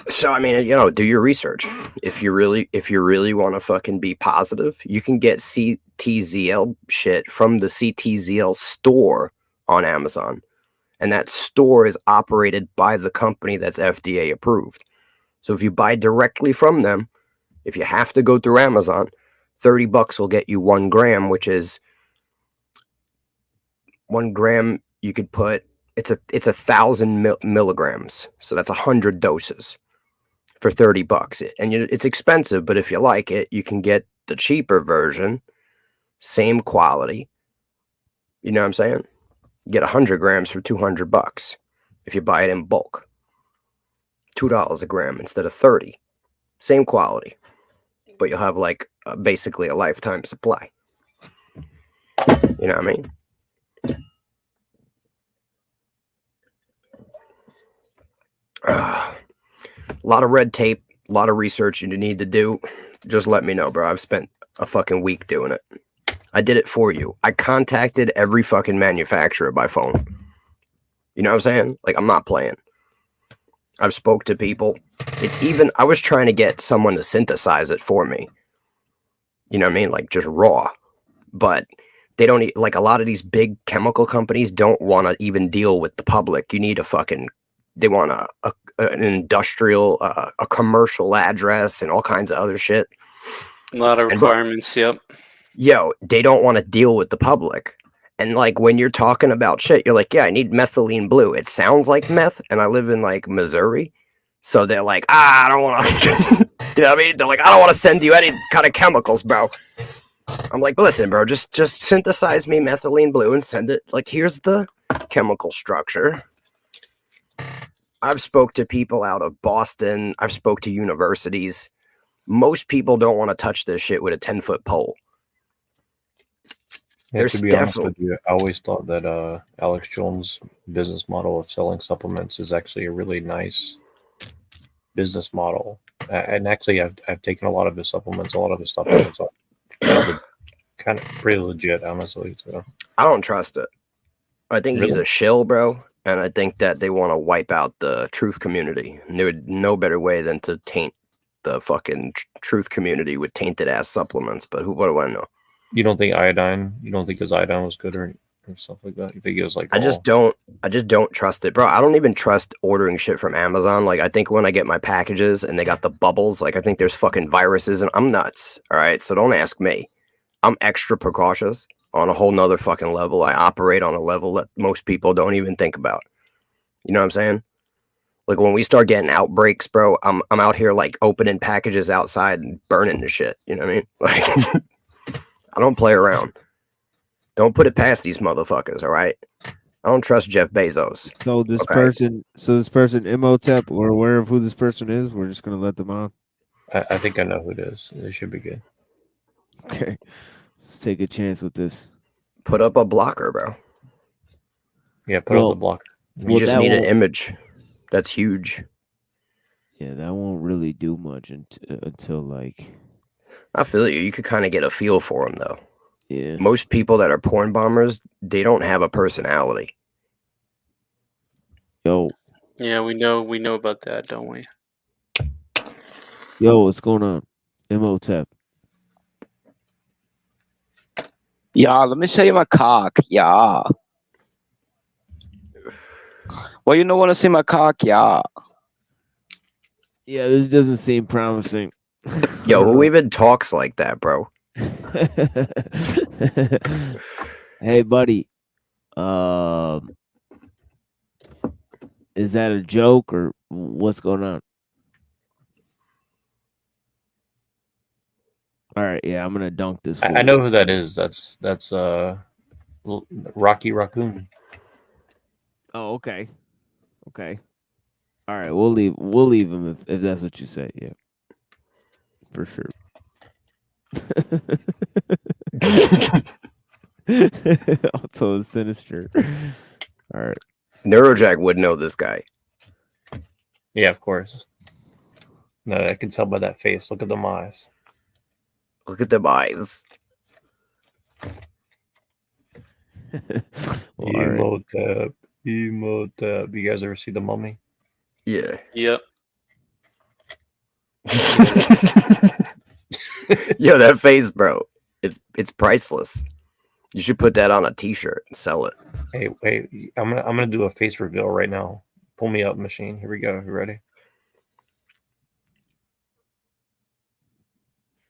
So I mean, you know, do your research. If you really want to fucking be positive, you can get CTZL shit from the CTZL store on Amazon. And that store is operated by the company that's FDA approved. So if you buy directly from them, if you have to go through Amazon, $30 will get you 1 gram, which is 1 gram. You could put it's 1,000 milligrams, so that's 100 doses for $30. And it's expensive, but if you like it, you can get the cheaper version, same quality. You know what I'm saying? You get 100 grams for $200 if you buy it in bulk. $2 a gram instead of 30. Same quality, but you'll have like basically a lifetime supply. You know what I mean? A lot of red tape, a lot of research you need to do. Just let me know, bro. I've spent a fucking week doing it. I did it for you. I contacted every fucking manufacturer by phone. You know what I'm saying? Like, I'm not playing. I've spoke to people. I was trying to get someone to synthesize it for me. You know what I mean? Like, just raw. But they don't, like, a lot of these big chemical companies don't want to even deal with the public. You need they want an industrial, a commercial address and all kinds of other shit. A lot of requirements, yep. Yo, they don't want to deal with the public. And like when you're talking about shit, you're like, yeah, I need methylene blue. It sounds like meth, and I live in like Missouri. So they're like, I don't want to, you know what I mean? They're like, I don't want to send you any kind of chemicals, bro. I'm like, listen, bro, just synthesize me methylene blue and send it. Like, here's the chemical structure. I've spoke to people out of Boston. I've spoke to universities. Most people don't want to touch this shit with a 10-foot pole. Yeah, to be honest with you, I always thought that Alex Jones' business model of selling supplements is actually a really nice business model. And actually, I've taken a lot of his supplements, a lot of his supplements are kind of pretty legit, honestly. So I don't trust it. I think he's a shill, bro. And I think that they want to wipe out the truth community. And there would no better way than to taint the fucking truth community with tainted ass supplements. But what do I know? You don't think iodine? You don't think his iodine was good or stuff like that? You think it was like? I just don't trust it, bro. I don't even trust ordering shit from Amazon. Like, I think when I get my packages and they got the bubbles, like, I think there's fucking viruses, and I'm nuts. All right, so don't ask me. I'm extra precautious on a whole nother fucking level. I operate on a level that most people don't even think about. You know what I'm saying? Like, when we start getting outbreaks, bro, I'm out here like opening packages outside and burning the shit. You know what I mean? Like, I don't play around. Don't put it past these motherfuckers, all right? I don't trust Jeff Bezos. So this person, Imhotep, we're aware of who this person is. We're just gonna let them on. I think I know who it is. It should be good. Okay, let's take a chance with this. Put up a blocker, bro. Yeah, put up a blocker. You just need an image. That's huge. Yeah, that won't really do much until like. I feel you. You could kind of get a feel for them, though. Yeah. Most people that are porn bombers, they don't have a personality. Yo. Yeah, we know about that, don't we? Yo, what's going on? Imhotep. Yeah, let me show you my cock. Yeah. Well, you don't want to see my cock, yeah. Yeah, this doesn't seem promising. Yo, who even talks like that, bro? Hey, buddy. Is that a joke or what's going on? All right, yeah, I'm gonna dunk this. I know who that is. That's Rocky Raccoon. Oh, okay. Okay. All right, we'll leave him if that's what you say. Yeah. For sure. Also sinister. All right. Neurojack would know this guy. Yeah, of course. No, I can tell by that face. Look at them eyes. Look at them eyes. Emotep. Emotep. You guys ever see The Mummy? Yeah. Yep. Yo, that face, bro. It's priceless. You should put that on a t-shirt and sell it. Hey, wait! I'm gonna do a face reveal right now. Pull me up, machine. Here we go. You ready?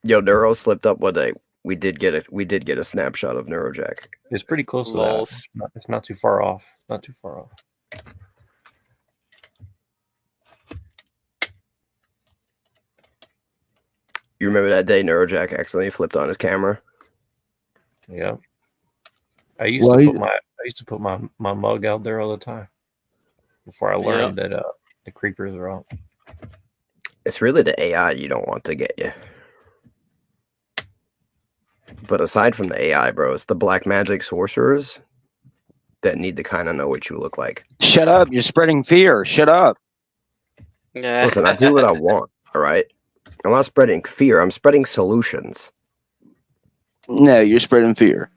Yo, Neuro slipped up one day. We did get a snapshot of Neurojack. It's pretty close to Lols. that. It's not too far off. Not too far off. You remember that day Neurojack accidentally flipped on his camera? Yeah. I used to put my mug out there all the time before I learned that the creepers are out. It's really the AI you don't want to get you. But aside from the AI, bro, it's the black magic sorcerers that need to kind of know what you look like. Shut up! You're spreading fear. Shut up. Yeah. Listen, I do what I want. All right. I'm not spreading fear. I'm spreading solutions. No, you're spreading fear.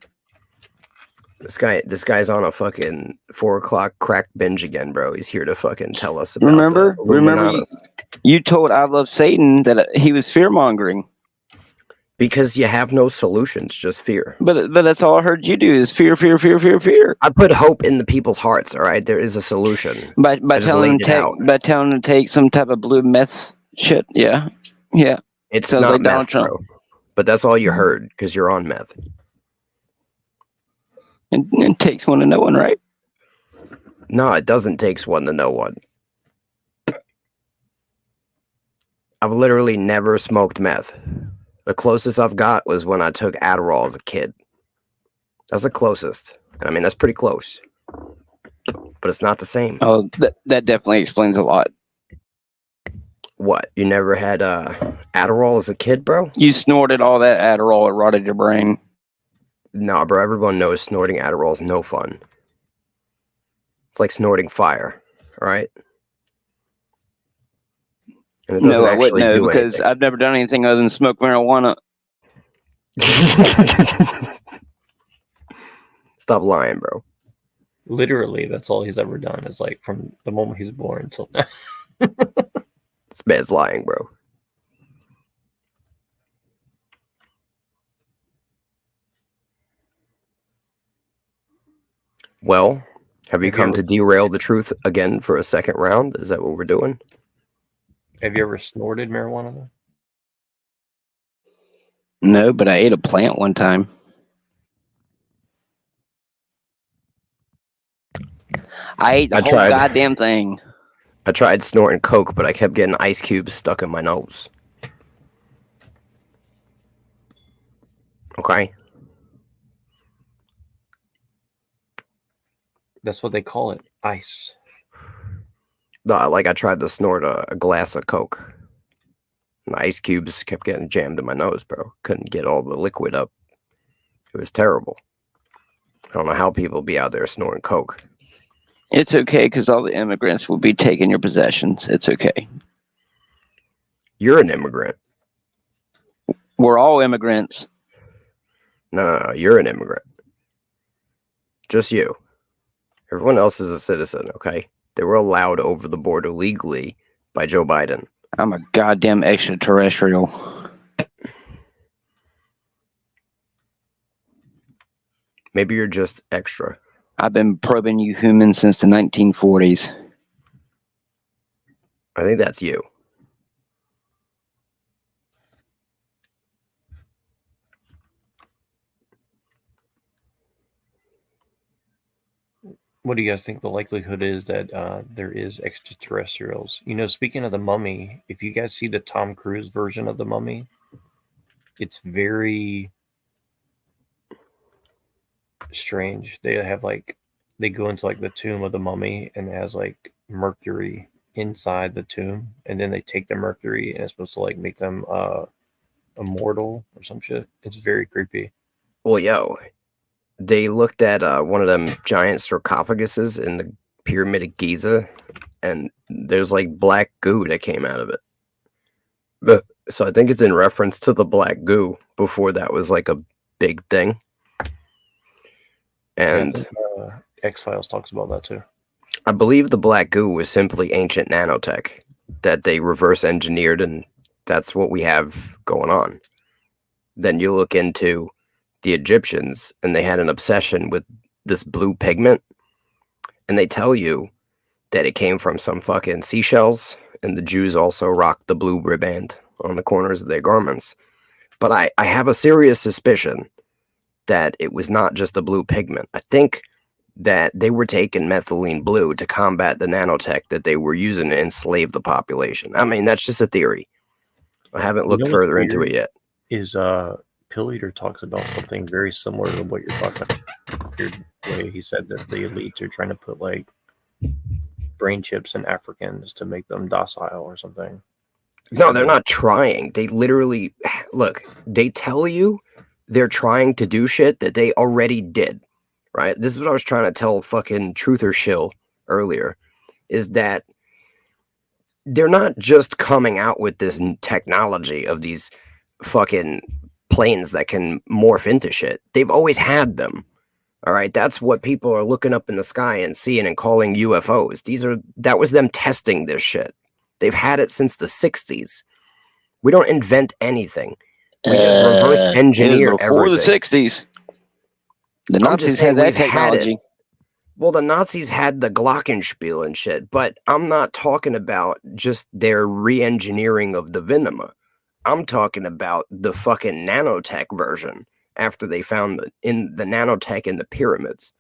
This guy's on a fucking 4 o'clock crack binge again, bro. He's here to fucking tell us about Remember, the you told I Love Satan that he was fear mongering. Because you have no solutions, just fear. But that's all I heard you do is fear, fear, fear, fear, fear. I put hope in the people's hearts. All right, there is a solution. By telling them to take some type of blue meth shit. Yeah. It's Sounds not like meth, Donald Trump. bro. But that's all you heard because you're on meth. It takes one to know one, right? No, it doesn't take one to know one. I've literally never smoked meth. The closest I've got was when I took Adderall as a kid. That's the closest. I mean, that's pretty close. But it's not the same. Oh, that definitely explains a lot. What? You never had Adderall as a kid, bro? You snorted all that Adderall, it rotted your brain. Nah, bro, everyone knows snorting Adderall is no fun. It's like snorting fire, all right? And it doesn't I wouldn't know because anything. I've never done anything other than smoke marijuana. Stop lying, bro. Literally, that's all he's ever done. Is like from the moment he's born until now. This man's lying, bro. Well, have you come to derail the truth again for a second round? Is that what we're doing? Have you ever snorted marijuana though? No, but I ate a plant one time. I ate the whole goddamn thing. I tried snorting coke, but I kept getting ice cubes stuck in my nose. Okay. That's what they call it, ice. No, like I tried to snort a glass of coke. And the ice cubes kept getting jammed in my nose, bro. Couldn't get all the liquid up. It was terrible. I don't know how people be out there snorting coke. It's okay because all the immigrants will be taking your possessions. It's okay. You're an immigrant. We're all immigrants. No, you're an immigrant. Just you. Everyone else is a citizen, okay? They were allowed over the border legally by Joe Biden. I'm a goddamn extraterrestrial. Maybe you're just extra. I've been probing you humans since the 1940s. I think that's you. What do you guys think the likelihood is that there is extraterrestrials? You know, speaking of the Mummy, if you guys see the Tom Cruise version of the Mummy, it's very strange. They go into like the tomb of the mummy and it has like mercury inside the tomb, and then they take the mercury and it's supposed to like make them immortal or some shit. It's very creepy. Well, yo, they looked at one of them giant sarcophaguses in the Pyramid of Giza, and there's like black goo that came out of it. So I think it's in reference to the black goo before that was like a big thing. And X-Files talks about that too. I believe the black goo was simply ancient nanotech that they reverse engineered, and that's what we have going on. Then you look into the Egyptians, and they had an obsession with this blue pigment. and they tell you that it came from some fucking seashells, and the Jews also rocked the blue riband on the corners of their garments. But I have a serious suspicion that it was not just the blue pigment. I think that they were taking methylene blue to combat the nanotech that they were using to enslave the population. I mean, that's just a theory. I haven't looked further into it yet. Is Pill Eater talks about something very similar to what you're talking about. Weird way he said that the elites are trying to put like brain chips in Africans to make them docile or something. No, they're not trying. They literally look, they tell you they're trying to do shit that they already did. Right? This is what I was trying to tell fucking Truther Shill earlier, is that they're not just coming out with this technology of these fucking planes that can morph into shit. They've always had them. All right, that's what people are looking up in the sky and seeing and calling UFOs. That was them testing this shit. They've had it since the 60s. We don't invent anything. We just reverse engineer before everything. the 60s. The Nazis had that technology. Well, the Nazis had the Glockenspiel and shit, but I'm not talking about just their re-engineering of the Venema. I'm talking about the fucking nanotech version after they found the nanotech in the pyramids.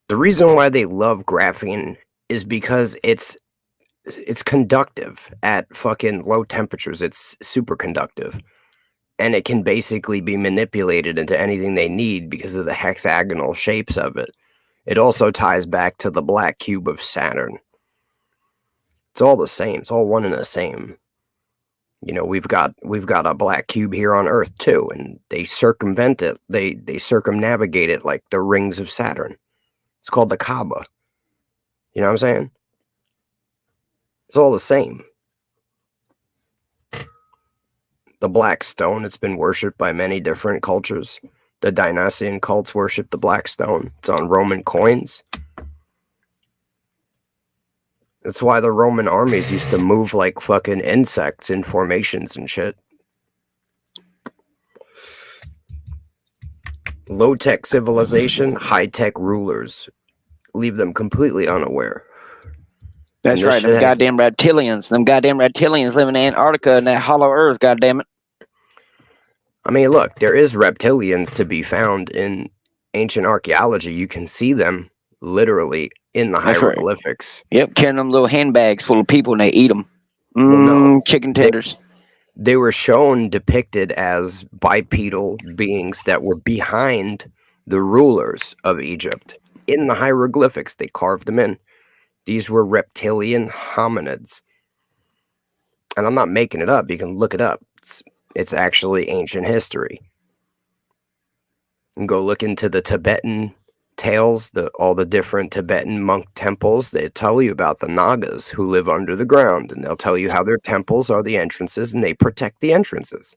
The reason why they love graphene is because it's conductive at fucking low temperatures. It's superconductive. And it can basically be manipulated into anything they need because of the hexagonal shapes of it. It also ties back to the black cube of Saturn. It's all the same. It's all one and the same. You know, we've got a black cube here on Earth too, and they circumvent it. They circumnavigate it like the rings of Saturn. It's called the Kaaba. You know what I'm saying? It's all the same. The black stone, it's been worshipped by many different cultures. The Dionysian cults worship the black stone. It's on Roman coins. That's why the Roman armies used to move like fucking insects in formations and shit. Low-tech civilization, high-tech rulers. Leave them completely unaware. That's right, them goddamn reptilians. Them goddamn reptilians living in Antarctica and that hollow earth, goddammit. I mean, look, there is reptilians to be found in ancient archaeology. You can see them literally in the hieroglyphics. Right. Yep, carrying them little handbags full of people and they eat them. Chicken tenders. They were shown depicted as bipedal beings that were behind the rulers of Egypt. In the hieroglyphics, they carved them in. These were reptilian hominids. And I'm not making it up. You can look it up. It's actually ancient history. And go look into the Tibetan tales, all the different Tibetan monk temples. They tell you about the Nagas who live under the ground, and they'll tell you how their temples are the entrances and they protect the entrances.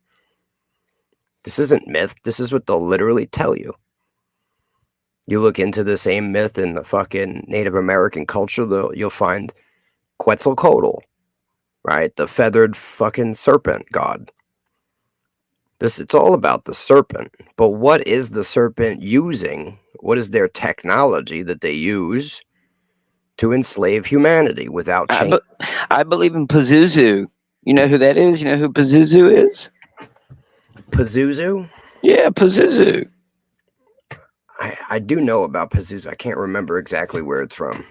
This isn't myth. This is what they'll literally tell you. You look into the same myth in the fucking Native American culture, you'll find Quetzalcoatl, right? The feathered fucking serpent god. It's all about the serpent. But what is the serpent using? What is their technology that they use to enslave humanity without change? I believe in Pazuzu. You know who that is? You know who Pazuzu is? Pazuzu? Yeah, Pazuzu. I do know about Pazuzu. I can't remember exactly where it's from.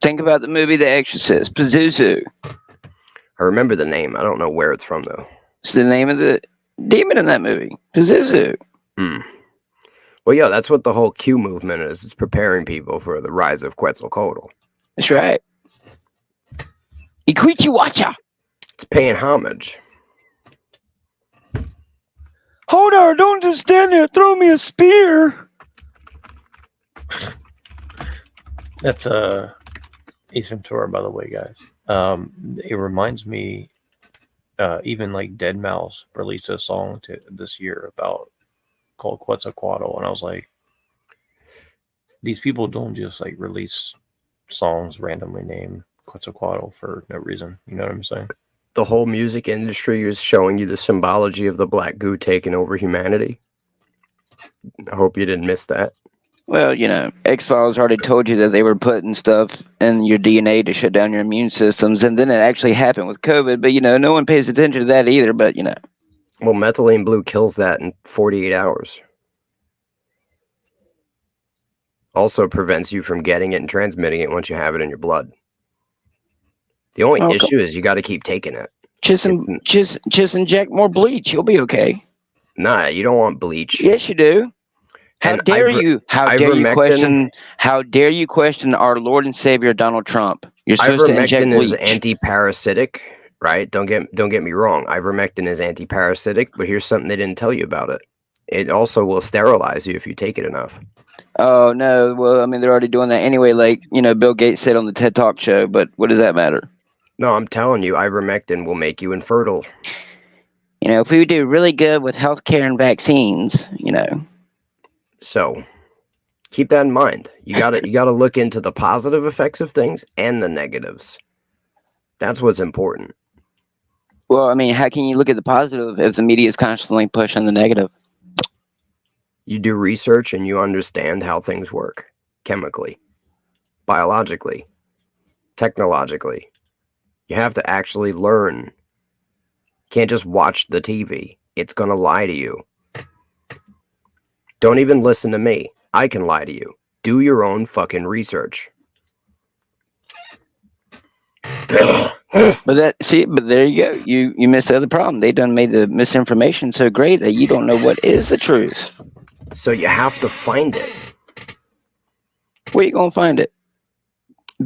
Think about the movie The Exorcist, Pazuzu. I remember the name. I don't know where it's from, though. It's the name of the demon in that movie, Pazuzu. Well, yeah, that's what the whole Q movement is. It's preparing people for the rise of Quetzalcoatl. That's right. Iquichihuacha. It's paying homage. Hold on, don't just stand there, throw me a spear. That's Ace Ventura, by the way, guys. It reminds me, even like Dead Mouse released a song this year called Quetzalcoatl, and I was like, these people don't just like release songs randomly named Quetzalcoatl for no reason. You know what I'm saying? The whole music industry is showing you the symbology of the black goo taking over humanity. I hope you didn't miss that. Well, X-Files already told you that they were putting stuff in your DNA to shut down your immune systems, and then it actually happened with COVID, but, no one pays attention to that either, but, Well, methylene blue kills that in 48 hours. Also prevents you from getting it and transmitting it once you have it in your blood. The only issue is you got to keep taking it. Just inject more bleach. You'll be okay. Nah, you don't want bleach. Yes, you do. How dare you question our Lord and Savior Donald Trump? You're supposed to inject bleach. Ivermectin is anti-parasitic, right? Don't get me wrong. Ivermectin is anti-parasitic, but here's something they didn't tell you about it. It also will sterilize you if you take it enough. Oh no! Well, I mean, they're already doing that anyway. Like Bill Gates said on the TED Talk show. But what does that matter? No, I'm telling you, ivermectin will make you infertile. If we do really good with healthcare and vaccines, So, keep that in mind. You gotta look into the positive effects of things and the negatives. That's what's important. Well, I mean, how can you look at the positive if the media is constantly pushing the negative? You do research and you understand how things work chemically, biologically, technologically. You have to actually learn. You can't just watch the TV. It's going to lie to you. Don't even listen to me. I can lie to you. Do your own fucking research. But there you go. You missed the other problem. They done made the misinformation so great that you don't know what is the truth. So you have to find it. Where you gonna find it?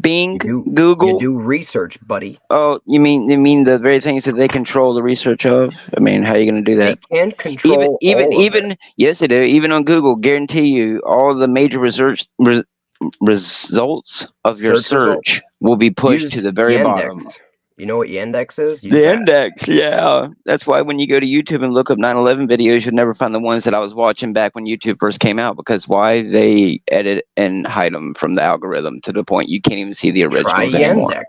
Bing, Google. You do research, buddy. Oh, you mean the very things that they control the research of? I mean, how are you gonna do that? They can control even yes, they do. Even on Google, guarantee you, all the major results of your search will be pushed to the very bottom. You know what Yandex is? The index, yeah. That's why when you go to YouTube and look up 9/11 videos, you'll never find the ones that I was watching back when YouTube first came out. Because why? They edit and hide them from the algorithm to the point you can't even see the originals anymore.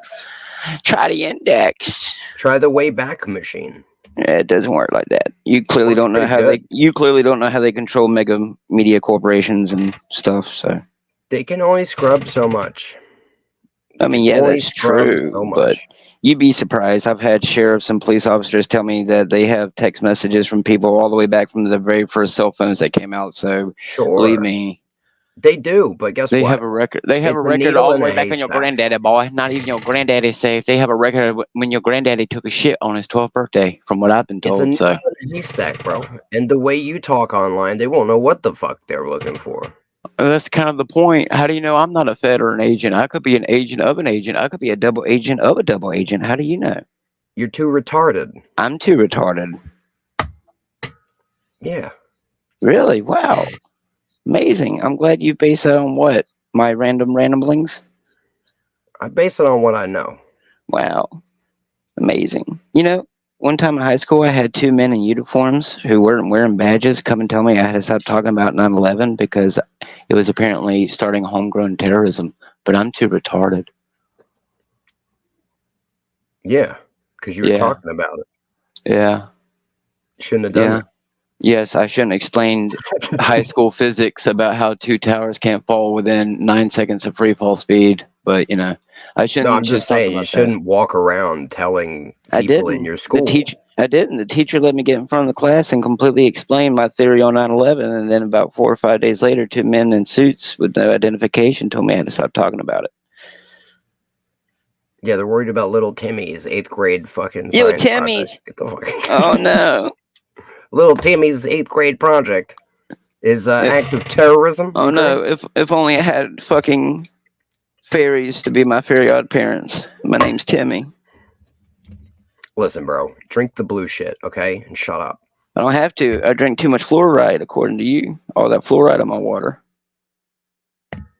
Try the index. Try the Wayback Machine. Yeah, it doesn't work like that. You clearly don't know how they control mega media corporations and stuff. So they can only scrub so much. I mean, yeah, that's true, but you'd be surprised. I've had sheriffs and police officers tell me that they have text messages from people all the way back from the very first cell phones that came out. So believe me, they do. But guess what? They have a record. They have a record all the way back on your granddaddy, boy. Not even your granddaddy safe. They have a record of when your granddaddy took a shit on his 12th birthday, from what I've been told. It's a haystack, bro. And the way you talk online, they won't know what the fuck they're looking for. That's kind of the point. How do you know I'm not a Fed or an agent? I could be an agent of an agent. I could be a double agent of a double agent. How do you know? You're too retarded. I'm too retarded. Yeah. Really? Wow. Amazing. I'm glad you base that on what? My randomlings? I base it on what I know. Wow. Amazing. One time in high school, I had two men in uniforms who weren't wearing badges come and tell me I had to stop talking about 9/11 because it was apparently starting homegrown terrorism. But I'm too retarded. Yeah, because you were talking about it. Yeah. Shouldn't have done it. Yes, I shouldn't have explained high school physics about how two towers can't fall within 9 seconds of free fall speed. But, I shouldn't. No, I'm just saying you shouldn't walk around telling people in your school. I didn't. The teacher let me get in front of the class and completely explain my theory on 9/11. And then about 4 or 5 days later, two men in suits with no identification told me I had to stop talking about it. Yeah, they're worried about little Timmy's 8th grade fucking science project. Get the oh, no. Little Timmy's 8th grade project is act of terrorism. Oh, no. If only I had fucking fairies to be my fairy godparents. My name's Timmy. Listen, bro. Drink the blue shit, okay? And shut up. I don't have to. I drink too much fluoride, according to you. All that fluoride in my water.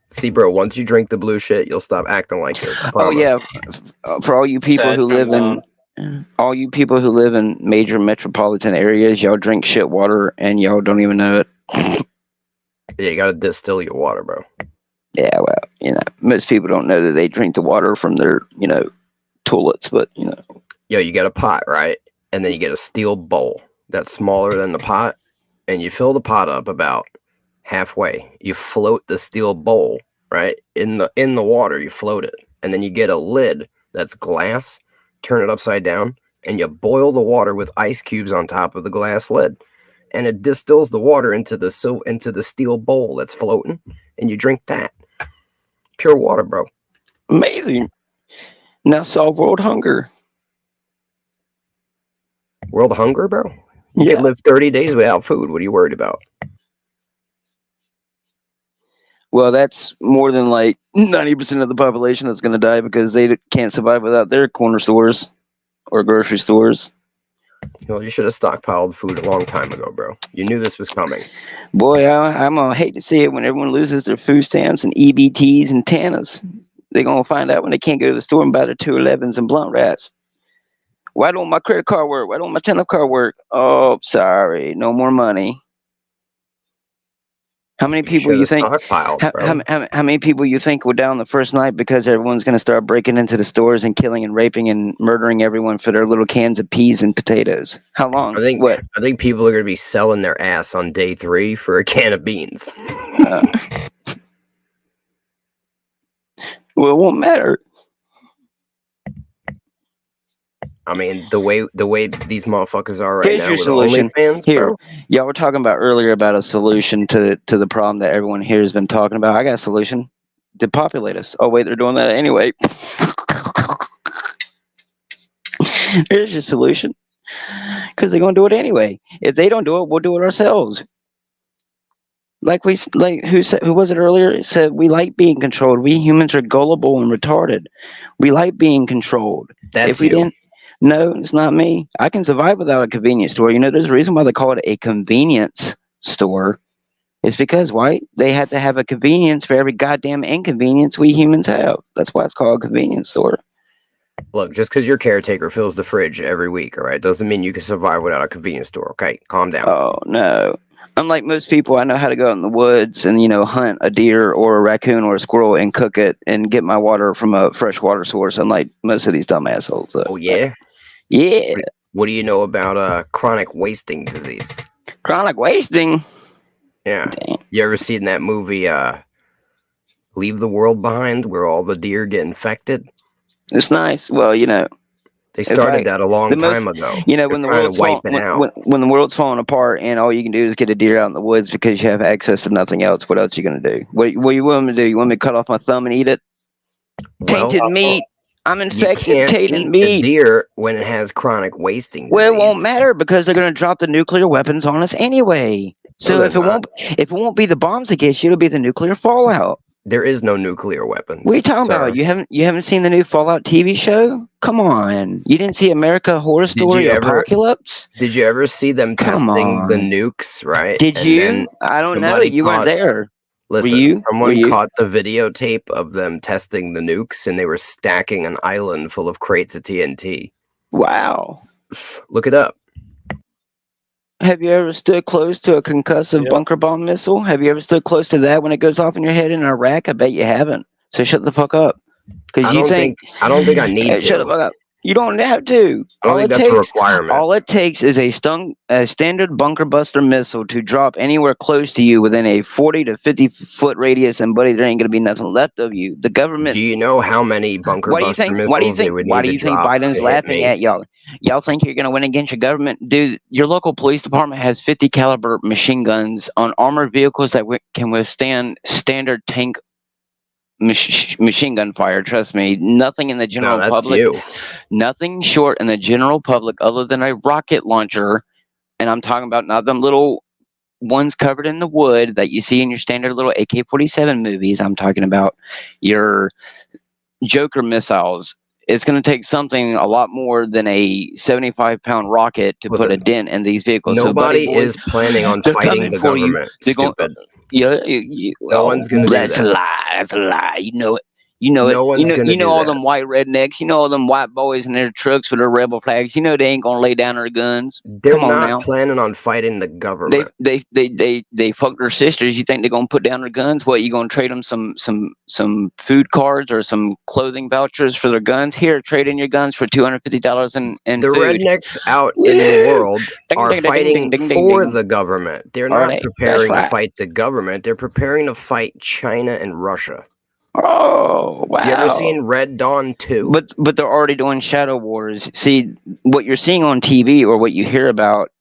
See, bro, once you drink the blue shit, you'll stop acting like this. I promise. Oh, yeah. For all you people who live in major metropolitan areas, y'all drink shit water and y'all don't even know it. Yeah, you gotta distill your water, bro. Yeah, well, most people don't know that they drink the water from their, toilets, but, Yo, you get a pot, right? And then you get a steel bowl that's smaller than the pot, and you fill the pot up about halfway. You float the steel bowl, right? In the water, you float it. And then you get a lid that's glass, turn it upside down, and you boil the water with ice cubes on top of the glass lid. And it distills the water into the steel bowl that's floating, and you drink that. Pure water, bro. Amazing. Now solve world hunger. World hunger, bro? You Yeah. could live 30 days without food. What are you worried about? Well, that's more than like 90% of the population that's going to die because they can't survive without their corner stores or grocery stores. Well, you should have stockpiled food a long time ago, bro. You knew this was coming. Boy, I'm going to hate to see it when everyone loses their food stamps and EBTs and TANAs. They're going to find out when they can't go to the store and buy their 211s and blunt rats. Why don't my credit card work? Why don't my TANF card work? Oh, sorry. No more money. How many people you think? How many people you think were down the first night because everyone's going to start breaking into the stores and killing and raping and murdering everyone for their little cans of peas and potatoes? How long? I think people are going to be selling their ass on day 3 for a can of beans. Well, it won't matter. I mean, the way these motherfuckers are right Here's now your with solution. OnlyFans, Here, bro. y'all were talking about earlier about a solution to the problem that everyone here has been talking about. I got a solution. Depopulate us. Oh wait, they're doing that anyway. Here's your solution. Because they're gonna do it anyway. If they don't do it, we'll do it ourselves. Who was it earlier? It said we like being controlled. We humans are gullible and retarded. We like being controlled. That's if we you. didn't, no, it's not me. I can survive without a convenience store. You know, there's a reason why they call it a convenience store. It's because why they had to have a convenience for every goddamn inconvenience we humans have. That's why it's called a convenience store. Look, just because your caretaker fills the fridge every week, all right, doesn't mean you can survive without a convenience store. Okay, calm down. Oh no. Unlike most people, I know how to go out in the woods and, hunt a deer or a raccoon or a squirrel and cook it and get my water from a fresh water source, unlike most of these dumb assholes. Oh, yeah? Yeah. What do you know about chronic wasting disease? Chronic wasting? Yeah. Damn. You ever seen that movie, Leave the World Behind, where all the deer get infected? It's nice. Well, They started that a long time ago. When the world's falling apart and all you can do is get a deer out in the woods because you have access to nothing else, what else are you going to do? What you want me to do? You want me to cut off my thumb and eat it? Tainted meat. I'm infected. Tainted meat. Deer when it has chronic wasting disease. Well, it won't matter because they're going to drop the nuclear weapons on us anyway. So if it won't be the bombs that get you, it'll be the nuclear fallout. There is no nuclear weapons. What are you talking about? You haven't seen the new Fallout TV show? Come on. You didn't see America Horror Story Apocalypse? Did you ever see them testing the nukes, right? Did you? I don't know. You weren't there. Listen, someone caught the videotape of them testing the nukes and they were stacking an island full of crates of TNT. Wow. Look it up. Have you ever stood close to a concussive bunker bomb missile? Have you ever stood close to that when it goes off in your head in Iraq? I bet you haven't. So shut the fuck up. I don't think I need to. Shut the fuck up. You don't have to. I don't think that's a requirement. All it takes is a standard bunker buster missile to drop anywhere close to you within a 40 to 50 foot radius, and buddy, there ain't gonna be nothing left of you. The government. Do you know how many bunker buster missiles they would need to drop? Why do you think Biden's laughing at y'all? Y'all think you're gonna win against your government, dude? Your local police department has 50 caliber machine guns on armored vehicles that can withstand standard tank machine gun fire. Trust me, nothing in the general public, nothing short in the general public other than a rocket launcher, and I'm talking about not them little ones covered in the wood that you see in your standard little AK-47 movies. I'm talking about your Joker missiles. It's going to take something a lot more than a 75-pound rocket to put a dent in these vehicles. Nobody is planning on fighting the government. No one's going to do that. That's a lie. That's a lie. You know it. You know it. No one's gonna You know do all that. them white rednecks. You know all them white boys in their trucks with their rebel flags. You know they ain't gonna lay down their guns. They're Come on not now. planning on fighting the government. They fucked their sisters. You think they're gonna put down their guns? What, you gonna trade them some food cards or some clothing vouchers for their guns? Here, trade in your guns for $250 in The food. rednecks out in the Woo! world Ding, are ding, ding, fighting ding, ding, for ding. the government. They're Are not they? preparing That's to right. fight the government. They're preparing to fight China and Russia. Oh, wow. You ever seen Red Dawn 2? But they're already doing shadow wars. See, what you're seeing on TV or what you hear about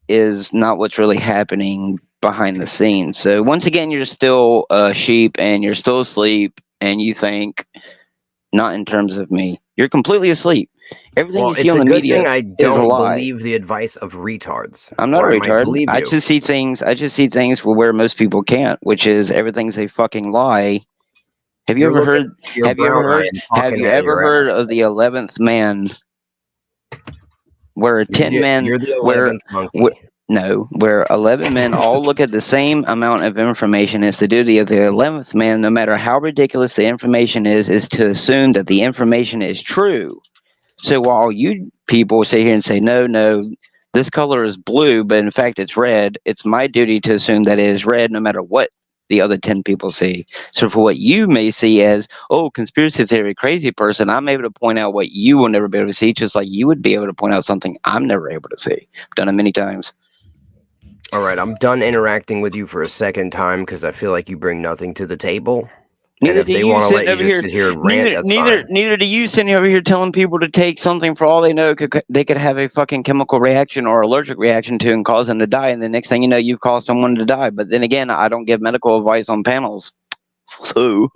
is not what's really happening behind the scenes. So once again, you're still a sheep and you're still asleep, and you think not in terms of me. You're completely asleep. Everything Well, you see it's on a the good media thing I is a don't lie. believe the advice of retards. I'm not a or I might retard. believe I you. just see things. I just see things where most people can't, which is everything's a fucking lie. Have you You're ever looking heard? at your Have you brown ever eye heard? and Have talking you out of ever your heard ass. of the 11th man? Where 10 men, You're the where 11th monkey. no, where 11 men all look at the same amount of information. It's the duty of the 11th man, no matter how ridiculous the information is to assume that the information is true. So while you people sit here and say, no, this color is blue, but in fact it's red, it's my duty to assume that it is red no matter what the other 10 people see. So for what you may see as, oh, conspiracy theory, crazy person, I'm able to point out what you will never be able to see, just like you would be able to point out something I'm never able to see. I've done it many times. All right, I'm done interacting with you for a second time because I feel like you bring nothing to the table. And Neither if do they you want to let sitting you over just here. sit here and rant, that's fine. Neither do you sitting over here telling people to take something for all they know they could have a fucking chemical reaction or allergic reaction to and cause them to die. And the next thing you know, you've caused someone to die. But then again, I don't give medical advice on panels. So,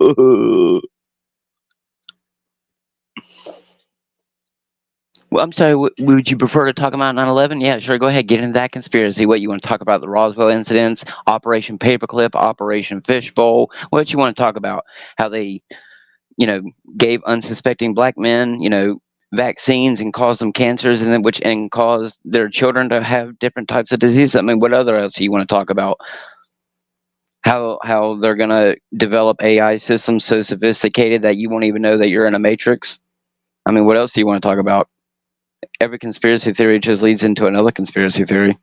well, I'm sorry. Would you prefer to talk about 9/11? Yeah, sure. Go ahead. Get into that conspiracy. What you want to talk about? The Roswell incidents, Operation Paperclip, Operation Fishbowl. What you want to talk about? How they gave unsuspecting black men, vaccines and caused them cancers and caused their children to have different types of diseases. I mean, what other else do you want to talk about? How they're gonna develop AI systems so sophisticated that you won't even know that you're in a matrix? I mean, what else do you want to talk about? Every conspiracy theory just leads into another conspiracy theory.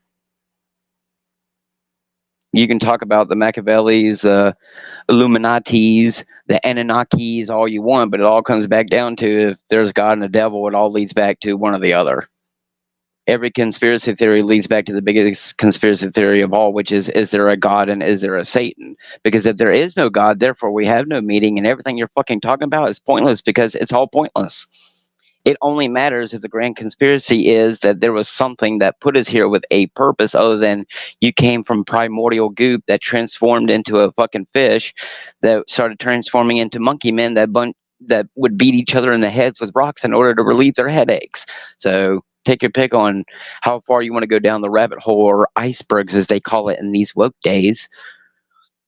You can talk about the Machiavellis, the Illuminatis, the Anunnakis, all you want, but it all comes back down to if there's God and the devil, it all leads back to one or the other. Every conspiracy theory leads back to the biggest conspiracy theory of all, which is there a God and is there a Satan? Because if there is no God, therefore we have no meaning, and everything you're fucking talking about is pointless because it's all pointless. It only matters if the grand conspiracy is that there was something that put us here with a purpose other than you came from primordial goop that transformed into a fucking fish that started transforming into monkey men that would beat each other in the heads with rocks in order to relieve their headaches. So take your pick on how far you want to go down the rabbit hole, or icebergs as they call it in these woke days.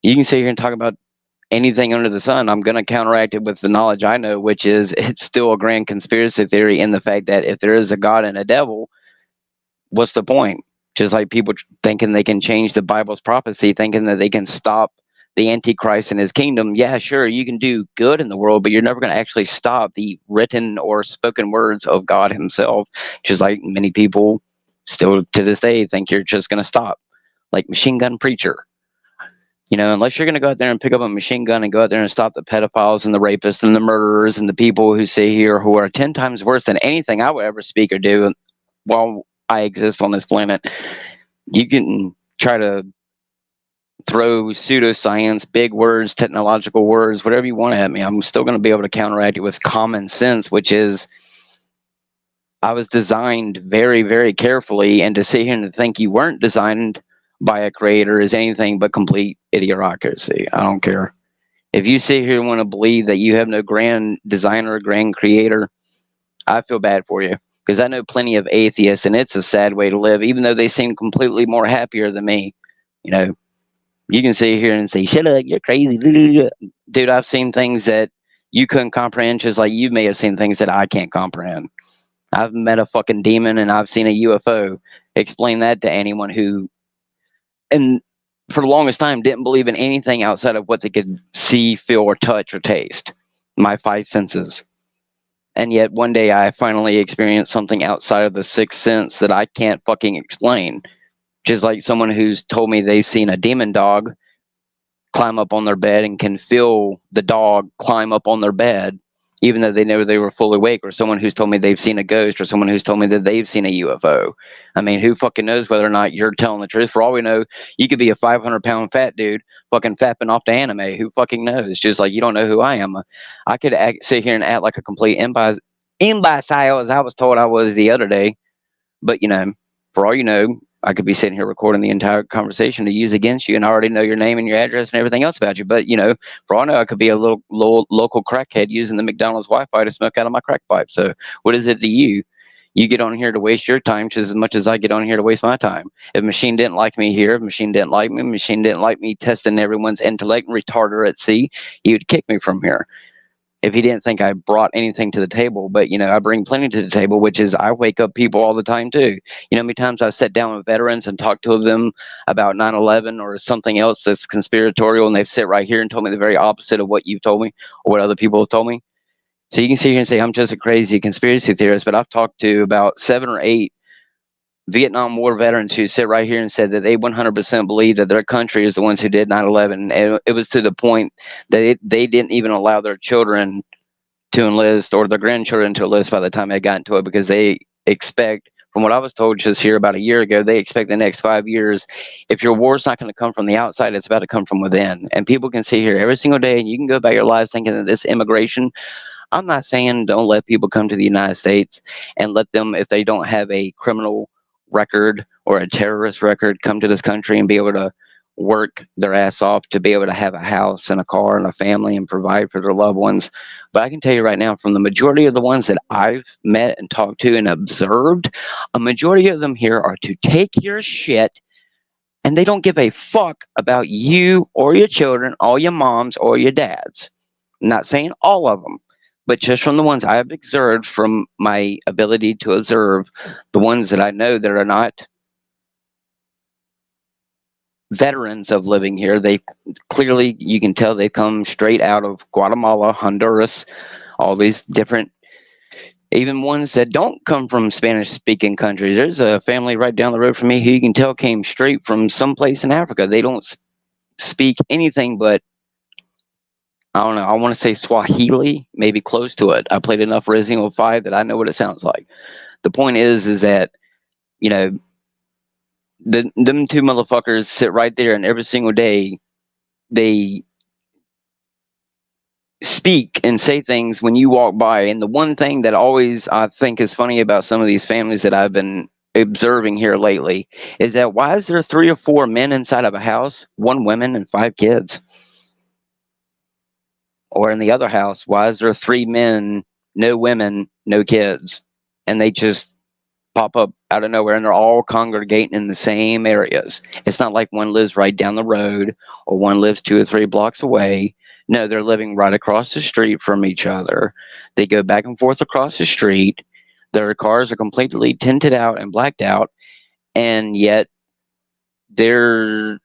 You can sit here and talk about anything under the sun. I'm going to counteract it with the knowledge I know, which is it's still a grand conspiracy theory in the fact that if there is a God and a devil, what's the point? Just like people thinking they can change the Bible's prophecy, thinking that they can stop the Antichrist and his kingdom. Yeah, sure, you can do good in the world, but you're never going to actually stop the written or spoken words of God himself. Just like many people still to this day think you're just going to stop. Like Machine Gun Preacher. Unless you're going to go out there and pick up a machine gun and go out there and stop the pedophiles and the rapists and the murderers and the people who say here who are 10 times worse than anything I would ever speak or do while I exist on this planet, you can try to throw pseudoscience, big words, technological words, whatever you want at me. I'm still going to be able to counteract it with common sense, which is I was designed very, very carefully, and to sit here and think you weren't designed by a creator is anything but complete idiocracy. I don't care. If you sit here and want to believe that you have no grand designer, grand creator, I feel bad for you because I know plenty of atheists, and it's a sad way to live, even though they seem completely more happier than me. You can sit here and say, shut up, you're crazy. Dude, I've seen things that you couldn't comprehend, just like you may have seen things that I can't comprehend. I've met a fucking demon and I've seen a UFO. Explain that to anyone who, and for the longest time, didn't believe in anything outside of what they could see, feel, or touch or taste. my five senses. And yet one day I finally experienced something outside of the sixth sense that I can't fucking explain. Just like someone who's told me they've seen a demon dog climb up on their bed and can feel the dog climb up on their bed, even though they know they were fully awake, or someone who's told me they've seen a ghost, or someone who's told me that they've seen a UFO. I mean, who fucking knows whether or not you're telling the truth? For all we know, you could be a 500-pound fat dude fucking fapping off to anime. Who fucking knows? Just like you don't know who I am. I could sit here and act like a complete imbecile, as I was told I was the other day. But, you know, for all you know, I could be sitting here recording the entire conversation to use against you, and I already know your name and your address and everything else about you. But, you know, for all I know, I could be a little local crackhead using the McDonald's Wi-Fi to smoke out of my crack pipe. So what is it to you? You get on here to waste your time just as much as I get on here to waste my time. If Machine didn't like me here, if Machine didn't like me, Machine didn't like me testing everyone's intellect and retarder at sea, he would kick me from here. If he didn't think I brought anything to the table. But, you know, I bring plenty to the table, which is I wake up people all the time too. You know how many times I've sat down with veterans and talked to them about 9/11 or something else that's conspiratorial, and they've sit right here and told me the very opposite of what you've told me or what other people have told me. So you can sit here and say I'm just a crazy conspiracy theorist, but I've talked to about 7 or 8 Vietnam War veterans who sit right here and said that they 100% believe that their country is the ones who did 9/11. And it was to the point that they didn't even allow their children to enlist or their grandchildren to enlist by the time they got into it, because they expect, from what I was told just here about a year ago, they expect the next 5 years, if your war's not going to come from the outside, it's about to come from within. And people can sit here every single day and you can go about your lives thinking that this immigration, I'm not saying don't let people come to the United States and let them, if they don't have a criminal record or a terrorist record, come to this country and be able to work their ass off to be able to have a house and a car and a family and provide for their loved ones. But I can tell you right now, from the majority of the ones that I've met and talked to and observed, a majority of them here are to take your shit, and they don't give a fuck about you or your children or your moms or your dads. I'm not saying all of them, but just from the ones I have observed, from my ability to observe, the ones that I know that are not veterans of living here, they clearly, you can tell they come straight out of Guatemala, Honduras, all these different, even ones that don't come from Spanish speaking countries. There's a family right down the road from me who you can tell came straight from someplace in Africa. They don't speak anything but, I don't know, I want to say Swahili, maybe close to it. I played enough Resident Evil 5 that I know what it sounds like. The point is that, you know, them two motherfuckers sit right there, and every single day they speak and say things when you walk by. And the one thing that always I think is funny about some of these families that I've been observing here lately is that why is there 3 or 4 men inside of a house, 1 woman and 5 kids? Or in the other house, why is there 3 men, no women, no kids? And they just pop up out of nowhere, and they're all congregating in the same areas. It's not like one lives right down the road or one lives 2 or 3 blocks away. No, they're living right across the street from each other. They go back and forth across the street. Their cars are completely tinted out and blacked out, and yet they're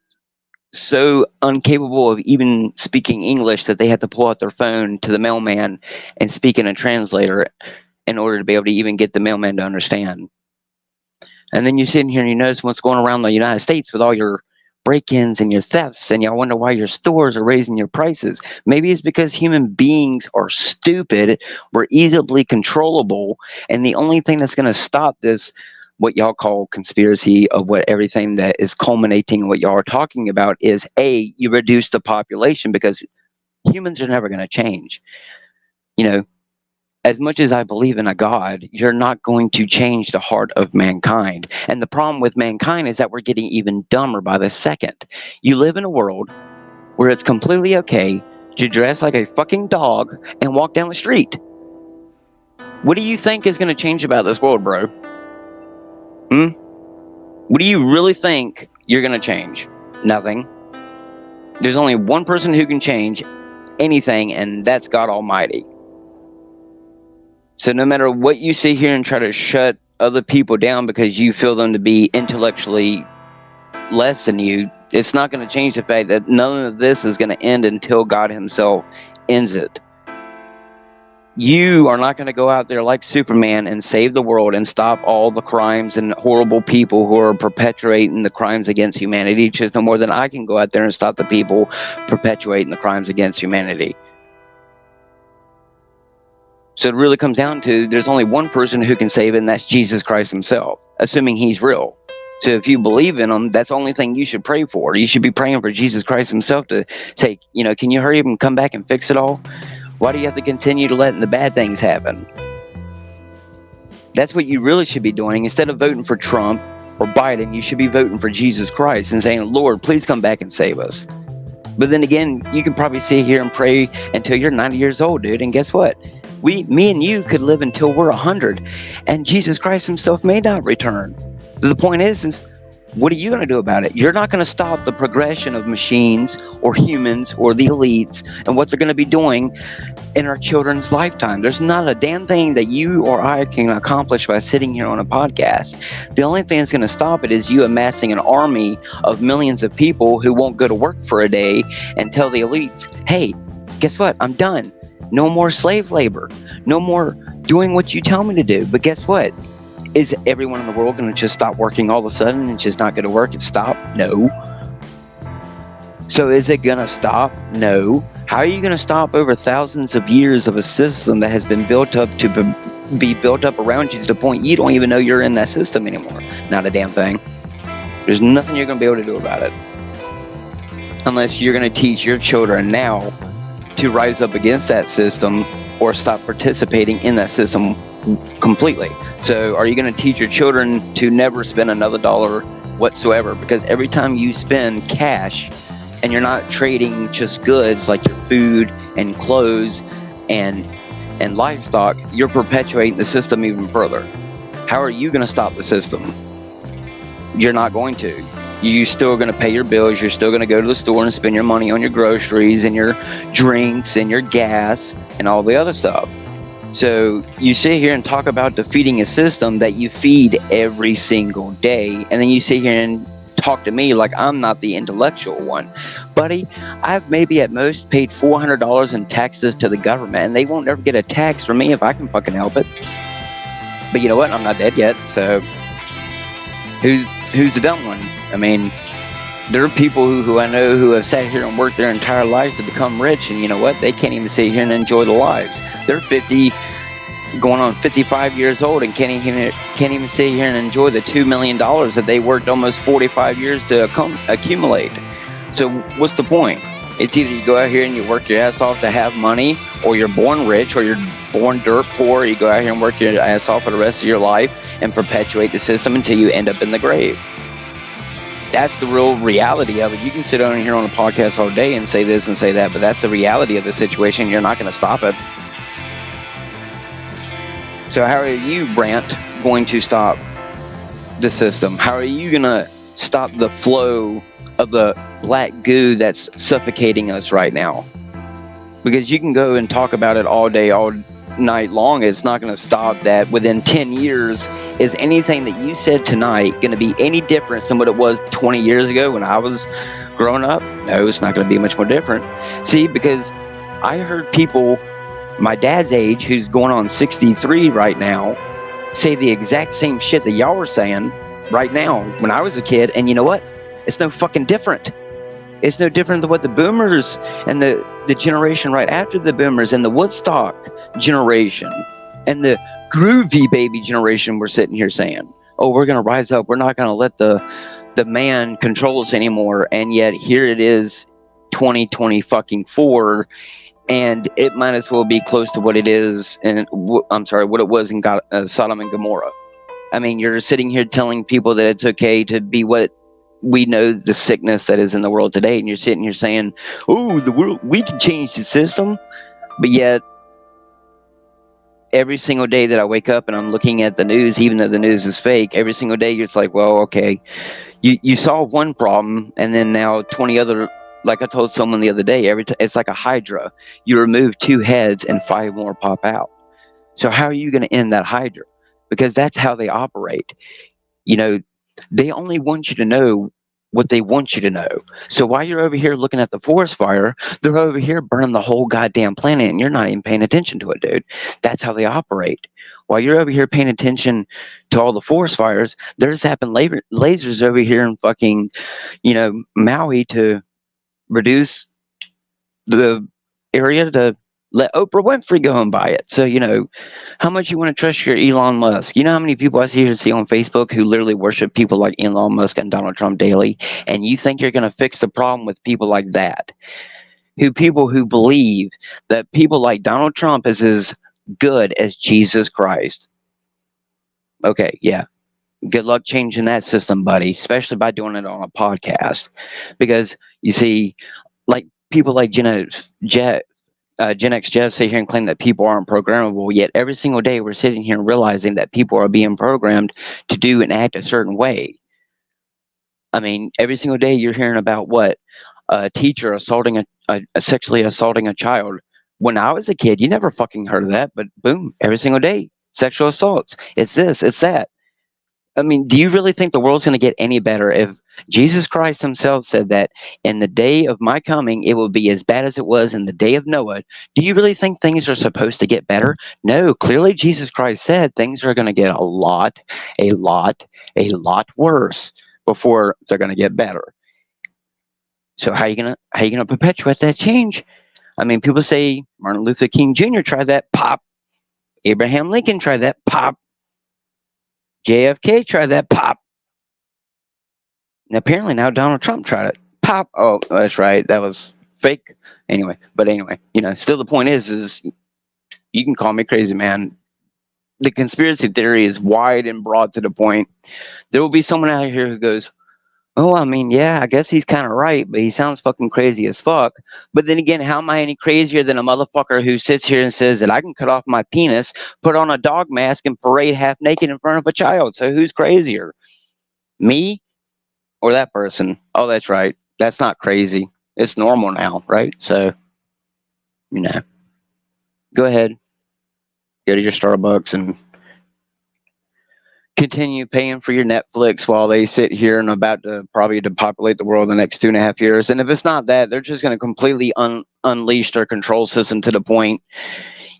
so incapable of even speaking English that they have to pull out their phone to the mailman and speak in a translator in order to be able to even get the mailman to understand. And then you sit in here and you notice what's going around the United States with all your break-ins and your thefts, and y'all wonder why your stores are raising your prices. Maybe it's because human beings are stupid, we're easily controllable, and the only thing that's going to stop this, what y'all call conspiracy of what everything that is culminating what y'all are talking about, is A, you reduce the population, because humans are never going to change. You know, as much as I believe in a God, you're not going to change the heart of mankind. And the problem with mankind is that we're getting even dumber by the second. You live in a world where it's completely okay to dress like a fucking dog and walk down the street. What do you think is going to change about this world, bro? What do you really think you're going to change? Nothing. There's only one person who can change anything, and that's God Almighty. So no matter what you sit here and try to shut other people down because you feel them to be intellectually less than you, it's not going to change the fact that none of this is going to end until God himself ends it. you are not going to go out there like Superman and save the world and stop all the crimes and horrible people who are perpetuating the crimes against humanity just no more than I can go out there and stop the people perpetuating the crimes against humanity. So it really comes down to there's only one person who can save it, and that's Jesus Christ himself, assuming he's real. So if you believe in him, that's the only thing you should pray for. You should be praying for Jesus Christ himself to say, can you hurry up and come back and fix it all? Why do you have to continue to letting the bad things happen? That's what you really should be doing. Instead of voting for Trump or Biden, you should be voting for Jesus Christ and saying, Lord, please come back and save us. But then again, you can probably sit here and pray until you're 90 years old, dude. And guess what? Me and you could live until we're 100. And Jesus Christ himself may not return. The point is what are you going to do about it? You're not going to stop the progression of machines or humans or the elites and what they're going to be doing in our children's lifetime. There's not a damn thing that you or I can accomplish by sitting here on a podcast. The only thing that's going to stop it is you amassing an army of millions of people who won't go to work for a day and tell the elites, hey, guess what? I'm done. No more slave labor. No more doing what you tell me to do. But guess what? Is everyone in the world going to just stop working all of a sudden and just not go to work and stop? No. So is it going to stop? No. How are you going to stop over thousands of years of a system that has been built up to be built up around you to the point you don't even know you're in that system anymore? Not a damn thing. There's nothing you're going to be able to do about it. Unless you're going to teach your children now to rise up against that system or stop participating in that system completely. So are you going to teach your children to never spend another dollar whatsoever? Because every time you spend cash and you're not trading just goods like your food and clothes and livestock, you're perpetuating the system even further. How are you going to stop the system? You're not going to. You're still going to pay your bills. You're still going to go to the store and spend your money on your groceries and your drinks and your gas and all the other stuff. So you sit here and talk about defeating a system that you feed every single day, and then you sit here and talk to me like I'm not the intellectual one. Buddy, I've maybe at most paid $400 in taxes to the government, and they won't ever get a tax from me if I can fucking help it. But you know what? I'm not dead yet, so who's the dumb one? I mean, there are people who I know who have sat here and worked their entire lives to become rich, and you know what? They can't even sit here and enjoy the lives. They're 50, going on 55 years old, and can't even sit here and enjoy the $2 million that they worked almost 45 years to accumulate. So what's the point? It's either you go out here and you work your ass off to have money, or you're born rich, or you're born dirt poor, or you go out here and work your ass off for the rest of your life and perpetuate the system until you end up in the grave. That's the real reality of it. You can sit on here on a podcast all day and say this and say that, but that's the reality of the situation. You're not going to stop it. So how are you, Brant, going to stop the system? How are you going to stop the flow of the black goo that's suffocating us right now? Because you can go and talk about it all day, all night long. It's not going to stop that. Within 10 years, is anything that you said tonight going to be any different than what it was 20 years ago when I was growing up? No, it's not going to be much more different. See, because I heard people my dad's age, who's going on 63 right now, say the exact same shit that y'all were saying right now when I was a kid. And you know what? It's no fucking different. It's no different than what the boomers and the generation right after the boomers and the Woodstock generation and the groovy baby generation were sitting here saying, oh, we're going to rise up. We're not going to let the man control us anymore. And yet here it is, 2020 fucking 4. And it might as well be close to what it is, what it was in Sodom and Gomorrah. I mean, you're sitting here telling people that it's okay to be what we know the sickness that is in the world today, and you're sitting here saying, "Oh, the world, we can change the system," but yet every single day that I wake up and I'm looking at the news, even though the news is fake, every single day you're just like, well, okay, you solve one problem, and then now 20 other. Like I told someone the other day, it's like a hydra. You remove 2 heads and 5 more pop out. So how are you going to end that hydra? Because that's how they operate. You know, they only want you to know what they want you to know. So while you're over here looking at the forest fire, they're over here burning the whole goddamn planet, and you're not even paying attention to it, dude. That's how they operate. While you're over here paying attention to all the forest fires, they're zapping lasers over here in fucking, Maui to reduce the area to let Oprah Winfrey go and buy it. So, how much you want to trust your Elon Musk? You know how many people I see on Facebook who literally worship people like Elon Musk and Donald Trump daily? And you think you're going to fix the problem with people like that? People who believe that people like Donald Trump is as good as Jesus Christ. Okay, yeah. Good luck changing that system, buddy, especially by doing it on a podcast. Because, you see, like people like Gen X Jeff sit here and claim that people aren't programmable, yet every single day we're sitting here and realizing that people are being programmed to do and act a certain way. I mean, every single day you're hearing about what? A teacher sexually assaulting a child. When I was a kid, you never fucking heard of that, but boom, every single day, sexual assaults. It's this, it's that. I mean, do you really think the world's going to get any better if Jesus Christ himself said that in the day of my coming, it will be as bad as it was in the day of Noah? Do you really think things are supposed to get better? No, clearly Jesus Christ said things are going to get a lot worse before they're going to get better. So how you gonna perpetuate that change? I mean, people say Martin Luther King Jr. tried that, pop. Abraham Lincoln tried that, pop. JFK tried that, pop. And apparently now Donald Trump tried it, pop. Oh, that's right, that was fake. Anyway, still the point is you can call me crazy, man. The conspiracy theory is wide and broad to the point. There will be someone out here who goes, oh, I mean, yeah, I guess he's kind of right, but he sounds fucking crazy as fuck. But then again, how am I any crazier than a motherfucker who sits here and says that I can cut off my penis, put on a dog mask, and parade half naked in front of a child? So who's crazier? Me or that person? Oh, that's right. That's not crazy. It's normal now, right? So, go ahead. Go to your Starbucks and continue paying for your Netflix while they sit here and about to probably depopulate the world in the next 2.5 years. And if it's not that, they're just going to completely unleash their control system to the point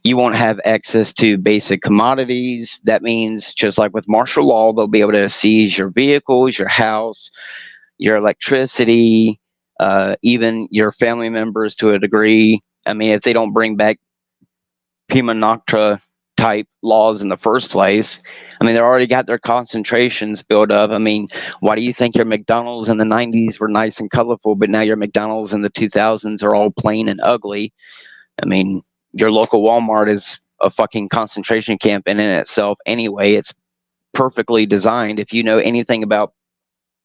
you won't have access to basic commodities. That means, just like with martial law, they'll be able to seize your vehicles, your house, your electricity, even your family members to a degree. I mean, if they don't bring back Prima Noctra type laws in the first place. I mean, they already got their concentrations built up. I mean, why do you think your McDonald's in the 90s were nice and colorful, but now your McDonald's in the 2000s are all plain and ugly? I mean, your local Walmart is a fucking concentration camp in itself anyway. It's perfectly designed. If you know anything about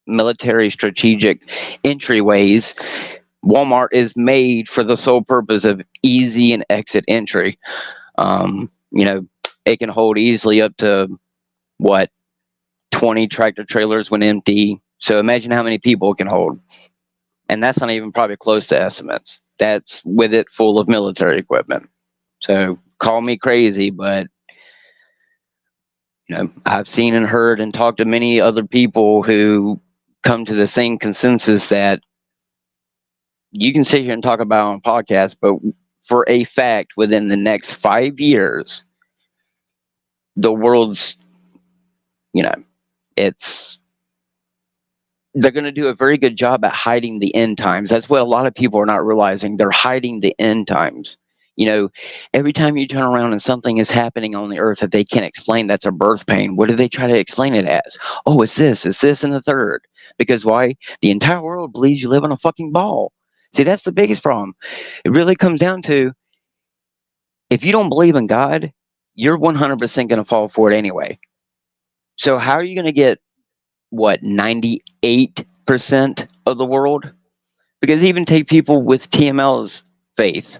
military strategic entryways, Walmart is made for the sole purpose of easy and exit entry. It can hold easily up to 20 tractor trailers when empty. So imagine how many people it can hold. And that's not even probably close to estimates. That's with it full of military equipment. So call me crazy, but I've seen and heard and talked to many other people who come to the same consensus that you can sit here and talk about on podcasts, but for a fact, within the next 5 years, the world's, they're going to do a very good job at hiding the end times. That's what a lot of people are not realizing. They're hiding the end times. Every time you turn around and something is happening on the earth that they can't explain, that's a birth pain. What do they try to explain it as? Oh, it's this, and the third. Because why? The entire world believes you live on a fucking ball. See, that's the biggest problem. It really comes down to, if you don't believe in God, you're 100% going to fall for it anyway. So how are you going to get, 98% of the world? Because even take people with TML's faith.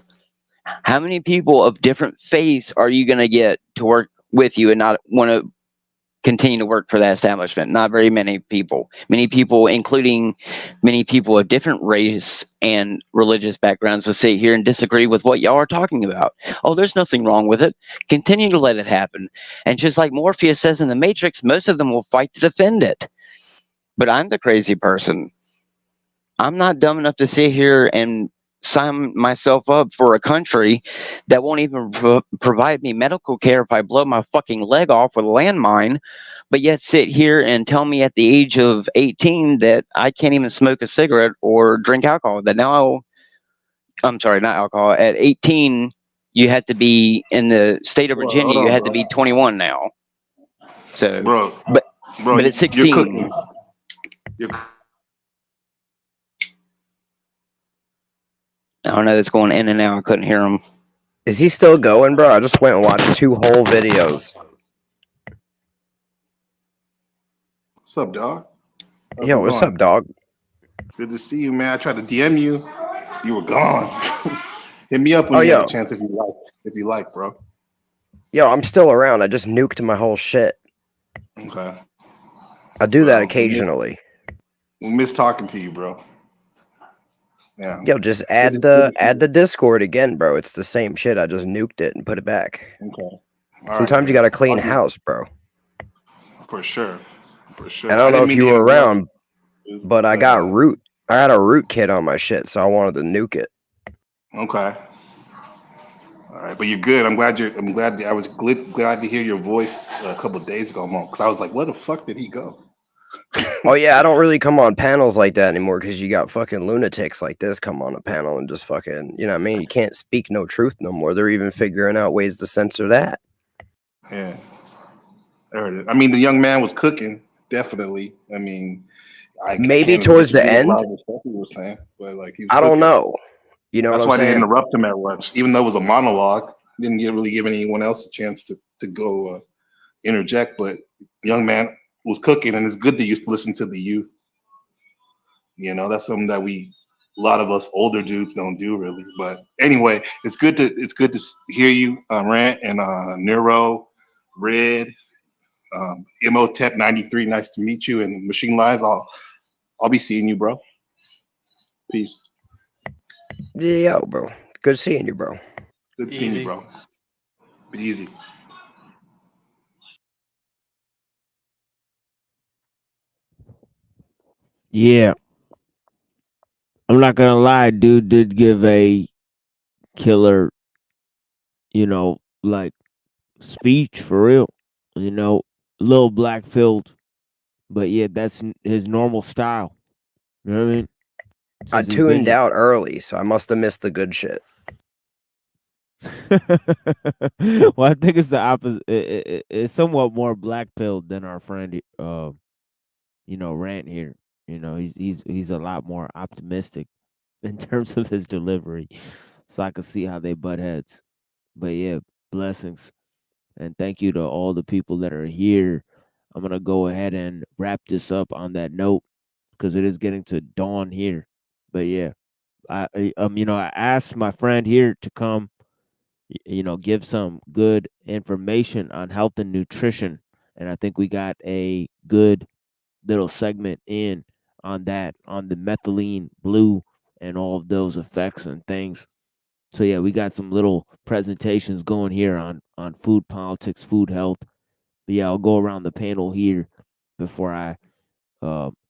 How many people of different faiths are you going to get to work with you and not want to continue to work for that establishment? Not very many people. Many people, including many people of different race and religious backgrounds, will sit here and disagree with what y'all are talking about. Oh, there's nothing wrong with it. Continue to let it happen. And just like Morpheus says in The Matrix, most of them will fight to defend it. But I'm the crazy person. I'm not dumb enough to sit here and sign myself up for a country that won't even provide me medical care if I blow my fucking leg off with a landmine, but yet sit here and tell me at the age of 18 that I can't even smoke a cigarette or drink alcohol. That now, I'm sorry, not alcohol. At 18, you had to be in the state of Well, hold Virginia. You on, had to bro. be 21 now. So, Bro, but bro, at you're 16, cooking. You're I don't know. It's going in and out. I couldn't hear him. Is he still going, bro? I just went and watched 2 whole videos. What's up, dog? How's Yo, it what's going? up, dog? Good to see you, man. I tried to DM you. You were gone. Hit me up when Oh, you have a yo. chance if you like. If you like, bro. Yo, I'm still around. I just nuked my whole shit. Okay. I do that Well, occasionally. we miss talking to you, bro. Yeah. Yo, just Good add to the Discord again, bro. It's the same shit. I just nuked it and put it back. Okay. All right, Sometimes you man. gotta clean I'll do- house, bro. For sure. For sure. And I don't know didn't if mean you to were interrupt, around, but I got root. I had a root kit on my shit, so I wanted to nuke it. Okay. All right, but you're good. I'm glad I was glad to hear your voice a couple of days ago, Mo, because I was like, where the fuck did he go? Oh yeah, I don't really come on panels like that anymore because you got fucking lunatics like this come on a panel and just fucking, you know what I mean? You can't speak no truth no more. They're even figuring out ways to censor that. Yeah. I heard it. I mean, the young man was cooking, definitely. I mean, I Maybe can't towards the disagree with a lot end. of the stuff he was saying, but like he was I don't cooking. know. You know That's what why I'm they didn't saying? interrupt him that much, even though it was a monologue. Didn't really give anyone else a chance to go interject. But young man was cooking, and it's good to listen to the youth. You know, that's something that a lot of us older dudes don't do really. But anyway, it's good to hear you rant and Neuro, Red, Imhotep 93. Nice to meet you, and Machine Lies. I'll be seeing you, bro. Peace. Yeah, bro. Good seeing you, bro. Good seeing you, bro. Be easy. Yeah. I'm not gonna lie, dude did give a killer, like speech for real. Little black filled, but yeah, that's his normal style. You know what I mean? I Since he's been tuned here. out early, so I must have missed the good shit. Well, I think it's the opposite. It's somewhat more black pilled than our friend, Rant here. He's a lot more optimistic in terms of his delivery, so I can see how they butt heads. But yeah, blessings, and thank you to all the people that are here. I'm gonna go ahead and wrap this up on that note because it is getting to dawn here. But yeah, I asked my friend here to come, give some good information on health and nutrition, and I think we got a good little segment in on that, on the methylene blue and all of those effects and things. So yeah, we got some little presentations going here on food politics, food health. But yeah, I'll go around the panel here before I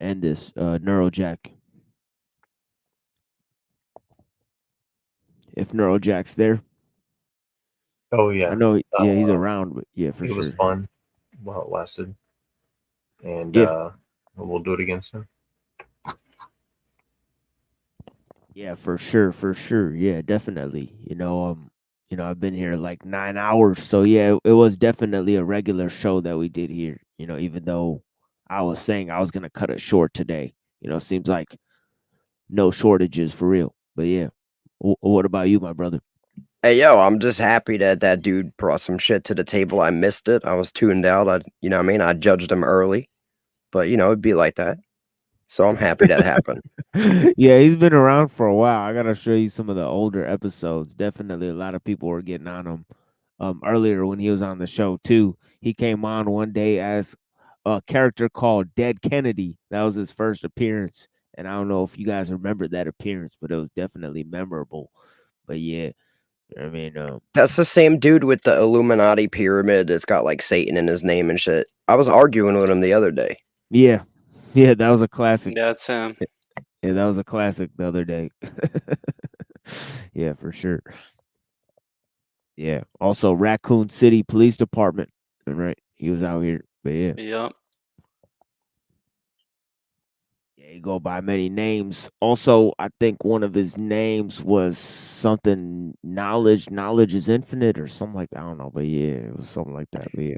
end this. Neurojack, if Neurojack's there. Oh yeah, I know. Yeah, he's around, but yeah, for it was sure. fun while it lasted, and Yeah. we'll do it again soon. Yeah, for sure. Yeah, definitely. I've been here like 9 hours, so yeah, it was definitely a regular show that we did here. Even though I was saying I was gonna cut it short today. Seems like no shortages for real. But yeah, what about you, my brother? Hey, yo, I'm just happy that that dude brought some shit to the table. I missed it. I was tuned out. You know what I mean? I judged him early, but it'd be like that. So I'm happy that happened. Yeah, he's been around for a while. I gotta show you some of the older episodes. Definitely, a lot of people were getting on him. Earlier when he was on the show too, he came on one day as a character called Dead Kennedy. That was his first appearance, and I don't know if you guys remember that appearance, but it was definitely memorable. But yeah, I mean, That's the same dude with the Illuminati pyramid that's got like Satan in his name and shit. I was arguing with him the other day. yeah, that was a classic. That's him. Yeah, that was a classic the other day. Yeah, for sure. Yeah. Also, Raccoon City Police Department. Right. He was out here. But yeah. Yep. Yeah, he go by many names. Also, I think one of his names was something knowledge. Knowledge is infinite or something like that. I don't know, but yeah, it was something like that. But yeah.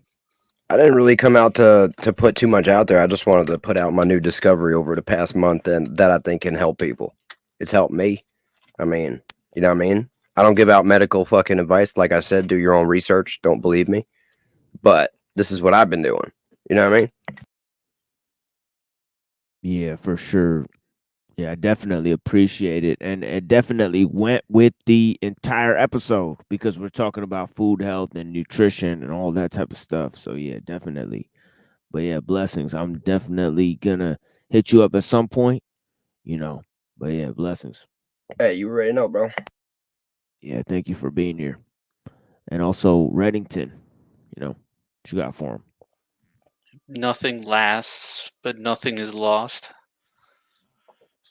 I didn't really come out to put too much out there. I just wanted to put out my new discovery over the past month, and that I think can help people. It's helped me. I mean, you know what I mean? I don't give out medical fucking advice. Like I said, do your own research. Don't believe me. But this is what I've been doing. You know what I mean? Yeah, for sure. Yeah, I definitely appreciate it. And it definitely went with the entire episode because we're talking about food health and nutrition and all that type of stuff. So yeah, definitely. But yeah, blessings. I'm definitely gonna hit you up at some point, you know. But yeah, blessings. Hey, you already know, bro. Yeah, thank you for being here. And also Reddington, what you got for him? Nothing lasts, but nothing is lost.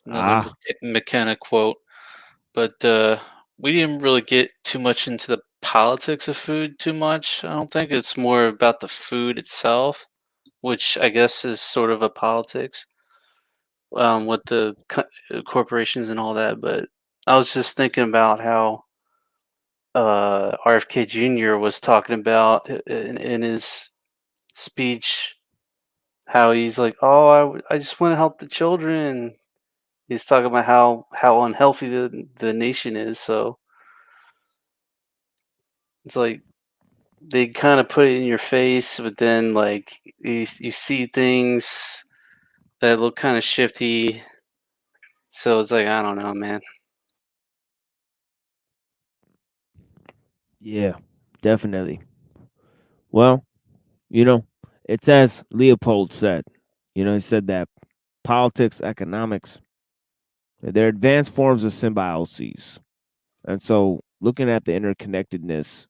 Another Ah. McKenna quote. But we didn't really get too much into the politics of food too much. I don't think it's more about the food itself, which I guess is sort of a politics with the corporations and all that. But I was just thinking about how RFK Jr. was talking about in his speech how he's like, "Oh, I just want to help the children." He's talking about how unhealthy the nation is. So it's like they kind of put it in your face, but then like you see things that look kind of shifty. So it's like I don't know, man. Yeah, definitely. Well, it's as Leopold said. He said that politics, economics, they're advanced forms of symbiosis. And so looking at the interconnectedness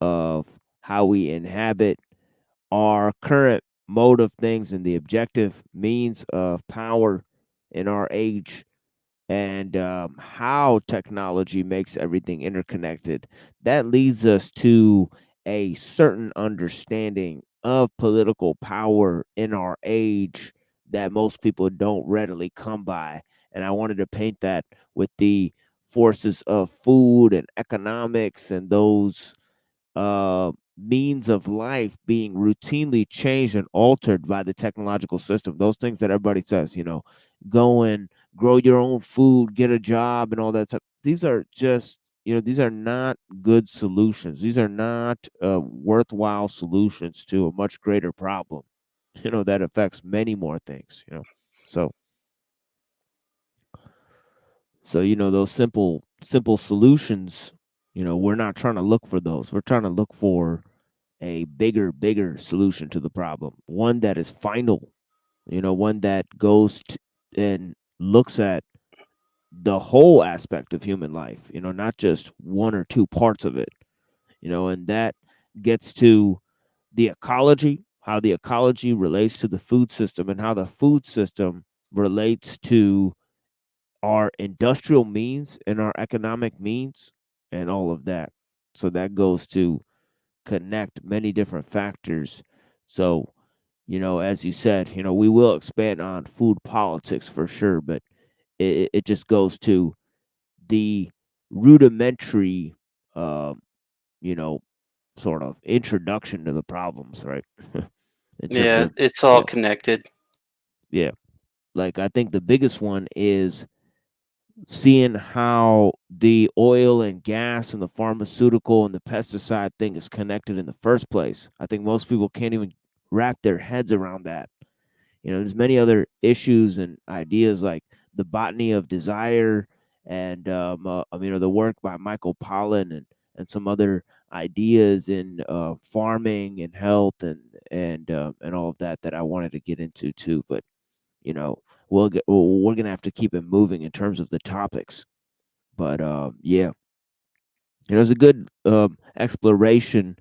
of how we inhabit our current mode of things and the objective means of power in our age and how technology makes everything interconnected, that leads us to a certain understanding of political power in our age that most people don't readily come by. And I wanted to paint that with the forces of food and economics and those means of life being routinely changed and altered by the technological system. Those things that everybody says, go and grow your own food, get a job, and all that stuff. These are just, these are not good solutions. These are not worthwhile solutions to a much greater problem, that affects many more things. So, those simple solutions, we're not trying to look for those. We're trying to look for a bigger solution to the problem, one that is final, one that goes and looks at the whole aspect of human life, not just one or two parts of it, and that gets to the ecology, how the ecology relates to the food system, and how the food system relates to our industrial means and our economic means and all of that. So that goes to connect many different factors. So, as you said, we will expand on food politics for sure, but it just goes to the rudimentary, um, you know, sort of introduction to the problems, right? In terms Yeah, of, it's all connected. yeah, like I think the biggest one is seeing how the oil and gas and the pharmaceutical and the pesticide thing is connected in the first place. I think most people can't even wrap their heads around that. There's many other issues and ideas like the botany of desire and the work by Michael Pollan and some other ideas in farming and health and all of that I wanted to get into too. But we're gonna have to keep it moving in terms of the topics. But yeah, it's a good exploration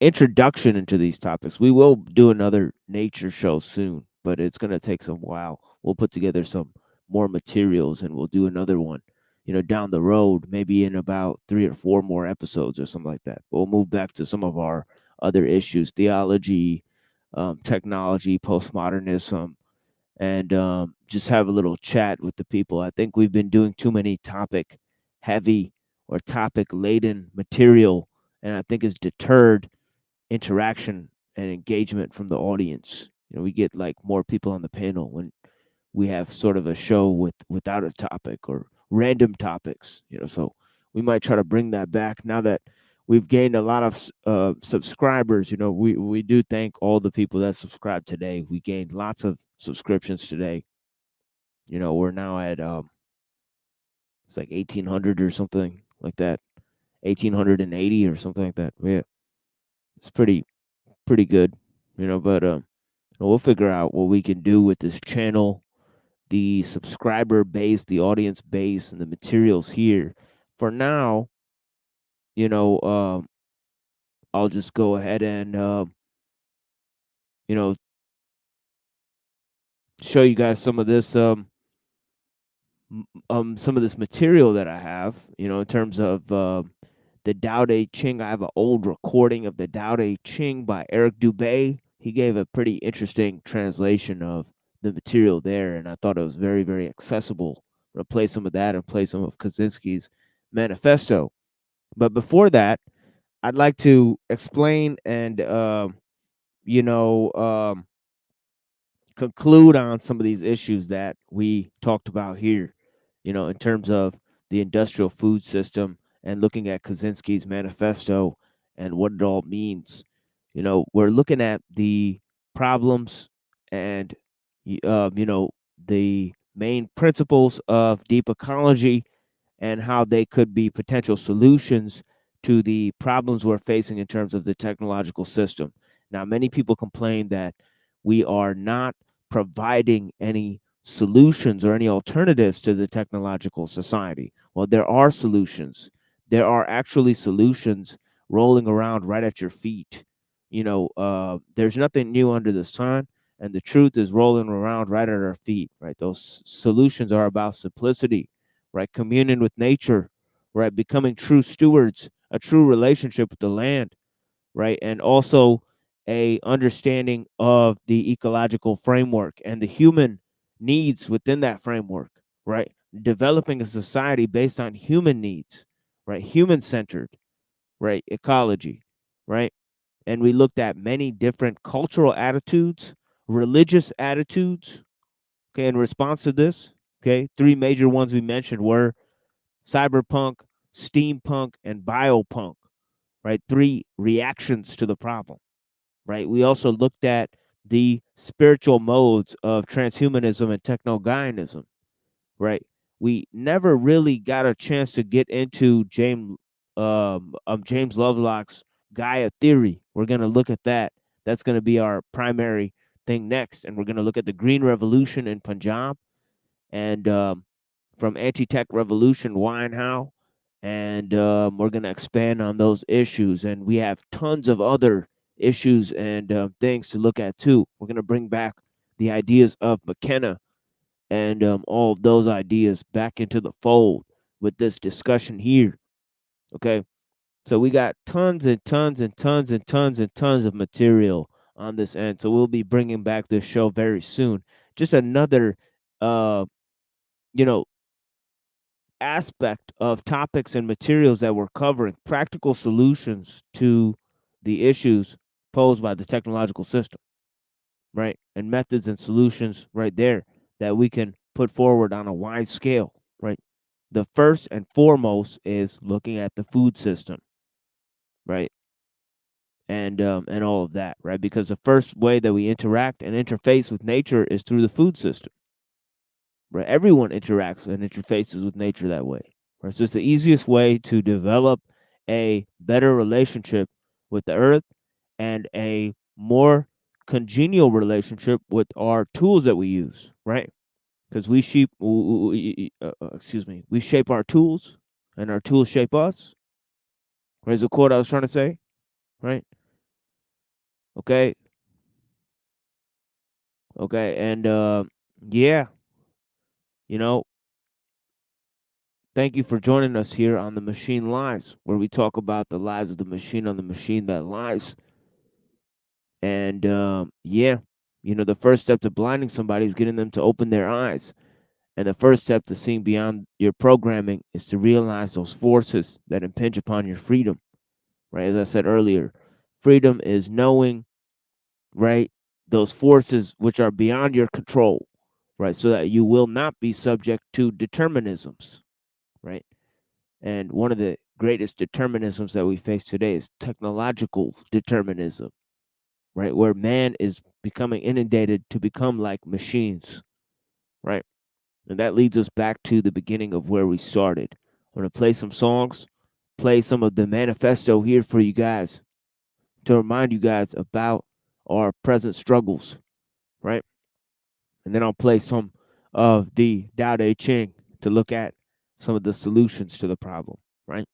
introduction into these topics. We will do another nature show soon, but it's gonna take some while. We'll put together some more materials, and we'll do another one, down the road, maybe in about 3 or 4 more episodes or something like that. We'll move back to some of our other issues: theology, technology, postmodernism, and just have a little chat with the people. I think we've been doing too many topic heavy or topic laden material, and I think it's deterred interaction and engagement from the audience. We get like more people on the panel when we have sort of a show without a topic or random topics. So we might try to bring that back now that we've gained a lot of subscribers. We do thank all the people that subscribed today. We gained lots of subscriptions today. We're now at it's like 1,800 or something like that, 1,880 or something like that. Yeah, it's pretty good. But we'll figure out what we can do with this channel, the subscriber base, the audience base, and the materials here. For now, I'll just go ahead and show you guys some of this some of this material that I have, in terms of the Tao Te Ching. I have an old recording of the Tao Te Ching by Eric Dubay. He gave a pretty interesting translation of the material there, and I thought it was very, very accessible. I'm going to play some of that and play some of Kaczynski's manifesto. But before that, I'd like to explain and, conclude on some of these issues that we talked about here, in terms of the industrial food system and looking at Kaczynski's manifesto and what it all means. We're looking at the problems and, the main principles of deep ecology and how they could be potential solutions to the problems we're facing in terms of the technological system. Now, many people complain that we are not providing any solutions or any alternatives to the technological society. Well, there are solutions. There are actually solutions rolling around right at your feet. There's nothing new under the sun, and the truth is rolling around right at our feet, right? Those solutions are about simplicity, right? Communion with nature, right? Becoming true stewards, a true relationship with the land, right? And also a understanding of the ecological framework and the human needs within that framework, right? Developing a society based on human needs, right? Human centered, right? Ecology, right? And we looked at many different cultural attitudes, religious attitudes, okay, in response to this. Okay, 3 major ones we mentioned were cyberpunk, steampunk, and biopunk, right? 3 reactions to the problem, right? We also looked at the spiritual modes of transhumanism and techno-Gaianism, right? We never really got a chance to get into James Lovelock's Gaia theory. We're going to look at that. That's going to be our primary thing next. And we're going to look at the Green Revolution in Punjab and from anti-tech revolution, why and how. And we're going to expand on those issues. And we have tons of other issues and things to look at too. We're going to bring back the ideas of McKenna and all of those ideas back into the fold with this discussion here. Okay. So we got tons and tons and tons and tons and tons of material on this end. So we'll be bringing back this show very soon. Just another, you know, aspect of topics and materials that we're covering, practical solutions to the issues posed by the technological system, right? And methods and solutions right there that we can put forward on a wide scale, right? The first and foremost is looking at the food system, right? And all of that, right? Because the first way that we interact and interface with nature is through the food system, right? Everyone interacts and interfaces with nature that way, right? So it's the easiest way to develop a better relationship with the earth and a more congenial relationship with our tools that we use, right? Because we shape we shape our tools and our tools shape us. Right? The quote I was trying to say, right? Okay. Okay, and yeah, You know, thank you for joining us here on The Machine Lies, where we talk about the lies of the machine on the machine that lies. And yeah, you know, the first step to blinding somebody is getting them to open their eyes. And the first step to seeing beyond your programming is to realize those forces that impinge upon your freedom, right? As I said earlier, freedom is knowing, right, those forces which are beyond your control, right, so that you will not be subject to determinisms, right? And one of the greatest determinisms that we face today is technological determinism, right, where man is becoming inundated to become like machines, right? And that leads us back to the beginning of where we started. I'm going to play some songs, play some of the manifesto here for you guys to remind you guys about our present struggles, right? And then I'll play some of the Tao Te Ching to look at some of the solutions to the problem, right?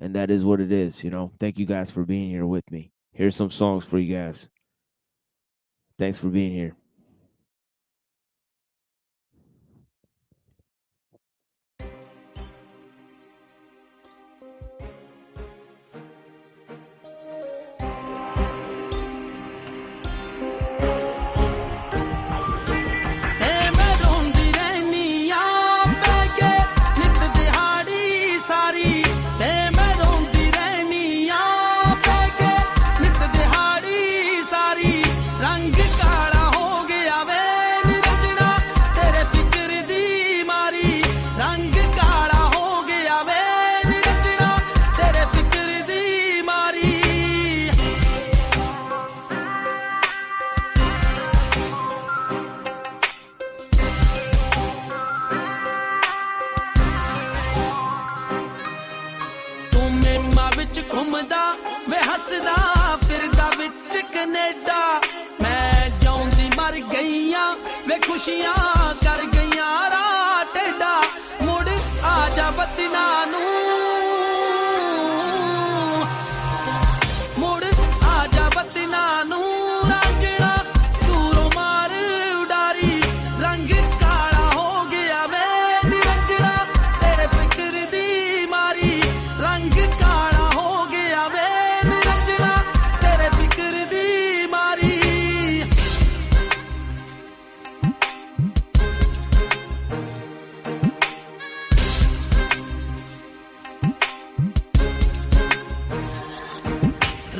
And that is what it is, you know. Thank you guys for being here with me. Here's some songs for you guys. Thanks for being here. ਹੱਸਦਾ ਫਿਰਦਾ ਵਿੱਚ Canada ਮੈਂ ਜਿਉਂਦੀ ਮਰ ਗਈਆਂ ਵੇ ਖੁਸ਼ੀਆਂ ਕਰ ਗਈਆਂ ਰਾਹ ਟੇਡਾ ਮੁੜ ਆ ਜਾ ਵਤਨਾਂ ਨੂੰ ਮੁੜ ਆ ਜਾ ਵਤਨਾਂ ਨੂੰ ਰਾਂਝਣਾ ਦੂਰੋਂ ਮਾਰ ਉਡਾਰੀ ਰੰਗ ਕਾਲਾ ਹੋ ਗਿਆ ਵੇ ਨਿਰੰਜਣਾ ਤੇਰੇ ਫਿਕਰ ਦੀ ਮਾਰੀ ਰੰਗ ਕਾਲਾ ਹੋ ਗਿਆ ਵੇ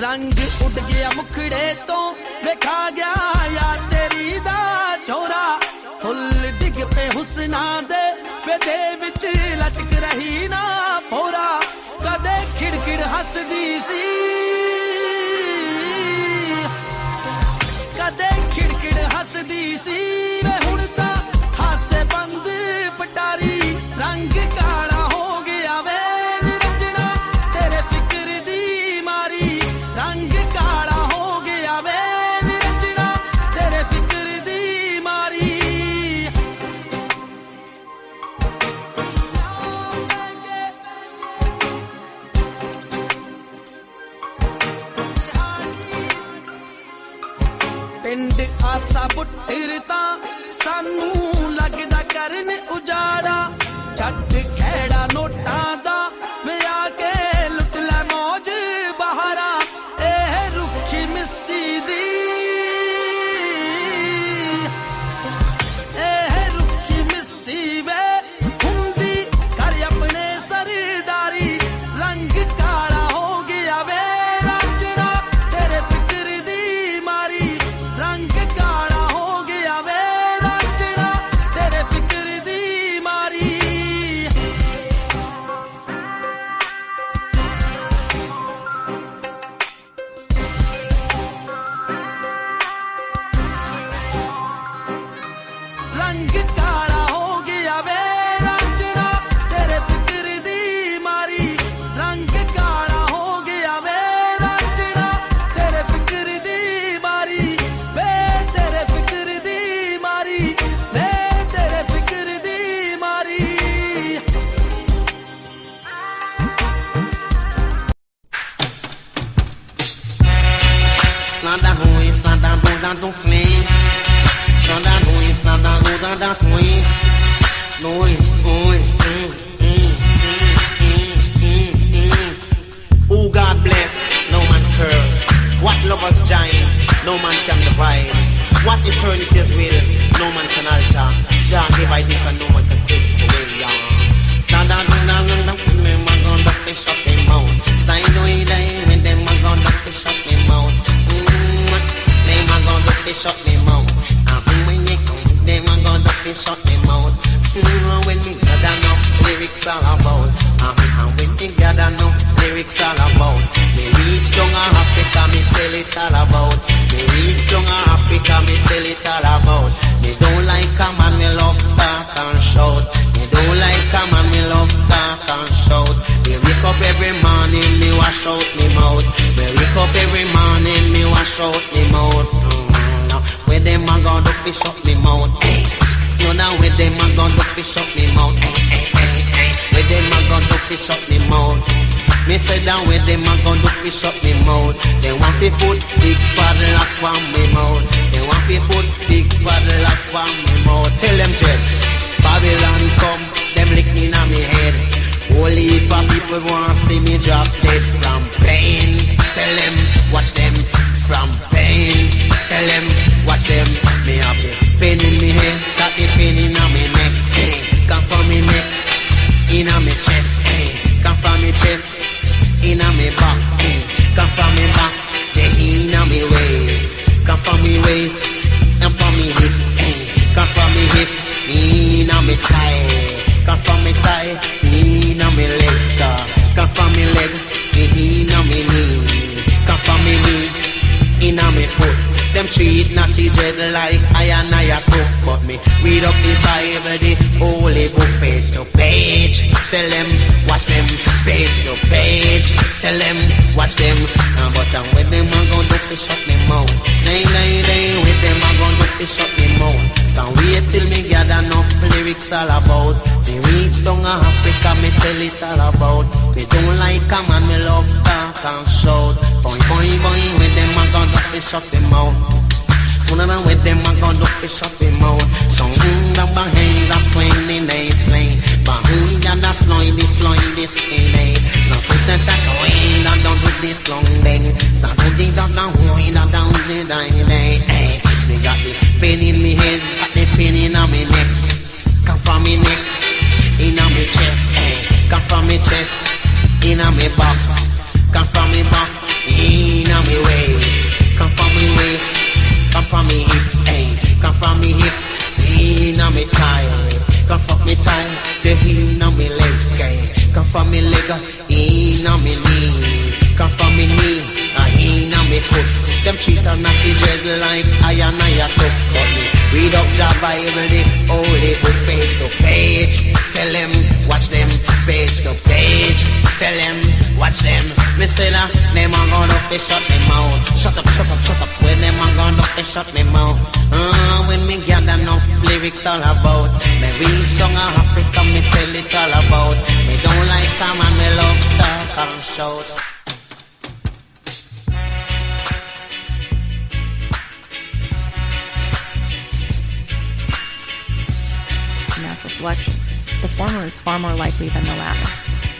रंग उड़ गया मुखड़े तो वेखा गया यार तेरी दा चोरा फुल डिग पे हुसना दे वे दे विच लचक रही ना पोरा कदे खिड़खिड़ हसदी सी कदे खिड़खिड़ हसदी सी वे हुण तां हासे बंद पटारी रंग काला हो गया वे निरंजना तेरे फिक्र दी मारी रंग काला हो गया वे निरंजना तेरे फिक्र दी मारी पिंड आसा बुट्टरता सानू लगदा करन उजाड़ा छट खेड़ा नोटा दा वे आके लुट लै मौज बहारा ए रुखी मिस्सी दी ए रुखी मिस्सी वे हुंदी कर अपने सरदारी रंग काला हो गया वे रांझना तेरे फिक्र दी मारी रंग काला हो गया वे रांझना तेरे फिक्र दी मारी रंग काला हो गया वे रांझना तेरे फिक्र दी मारी रंग काला हो गया वे रांझना तेरे फिक्र दी मारी वे तेरे फिक्र दी मारी वे तेरे फिक्र दी मारी Slanda ruim, slanda bunda do clean. Slanda ruim, slanda bunda da twin. Eternity's will, no man can alter. Jah divide this and no man can take it away. Stand down, when them a gun up, they shut them out. Stand away, when them a gun up, they shut them out. Them a gun up, they shut them out. When they come, them a gun up, they shut them out. When me gather enough lyrics all about. And when me gather enough lyrics all about. Me reach down Africa, me tell it all about. Me reach down Africa, me tell it all about. Me don't like a man, me love talk and shout. Me don't like a man, me love talk and shout. Me wake up every morning, me wash out me mouth. Me wake up every morning, me wash out me mouth. Where them a gone to fish up me mouth? You know where them a gone to fish up me mouth? Where them a gone to fish up me mouth? Me say down where them a gone to fish up me mouth. They want to put big padlock on me mouth. They want to put big padlock on me mouth. Tell them Jet, Babylon come, them lick me na me head. Only if people want to see me drop dead from pain. Tell them, watch them from pain. Tell them, watch them. Me have the pain in me head, got the pain in my neck. Hey, come from me neck, in my chest. Hey, come from me chest, in my back. Hey, come from me back, the in my waist. Come from me waist, and from me hip. Hey, come from me hip, in my thigh. Come from me thigh, in my leg. Come from me leg, in my knee. Come from me knee, in my foot. Them treat naughty dread like I cook. But me read up the Bible, the holy book, page to page. Tell them, watch them, page to page. Tell them, watch them. But with them I'm gonna do to shut me mouth. Nay, with them I'm gonna do to shut me mouth. Can't wait till me gather enough lyrics all about. Me reach down Africa, me tell it all about. Me don't like a man, me love talk and shout. Boing, boing, boing, with them I'm gonna do to shut them mouth. With them I'm gonna to shut them out. So the behind the swing in a sling. Behind the slide this in a. So put that away, I don't do this long then. So do the way, I don't do the day. They got the pain in me head, got the pain in my neck. Come from me neck, in my chest. Come from me chest, in my back. Come from me back, in my waist. Come from me waist. Come from me hip, hey, come from me hip, in a me thigh. Come from me thigh, the in a me legs, hey. Come from me leg, in a me knee. Come from me knee, in a me foot. Them treat a naughty dread like I cook. But me read up Jah Bible, the holy book, page to page. Tell them, watch them, page to page. Tell them, watch them. Me say that, them a gonna up, shut me mouth. Shut up. When them a gonna up, shut me mouth. When me gather enough lyrics all about. Me reach down Africa, me tell it all about. Me don't like come and me love talk and shout. Natural selection. The former is far more likely than the latter.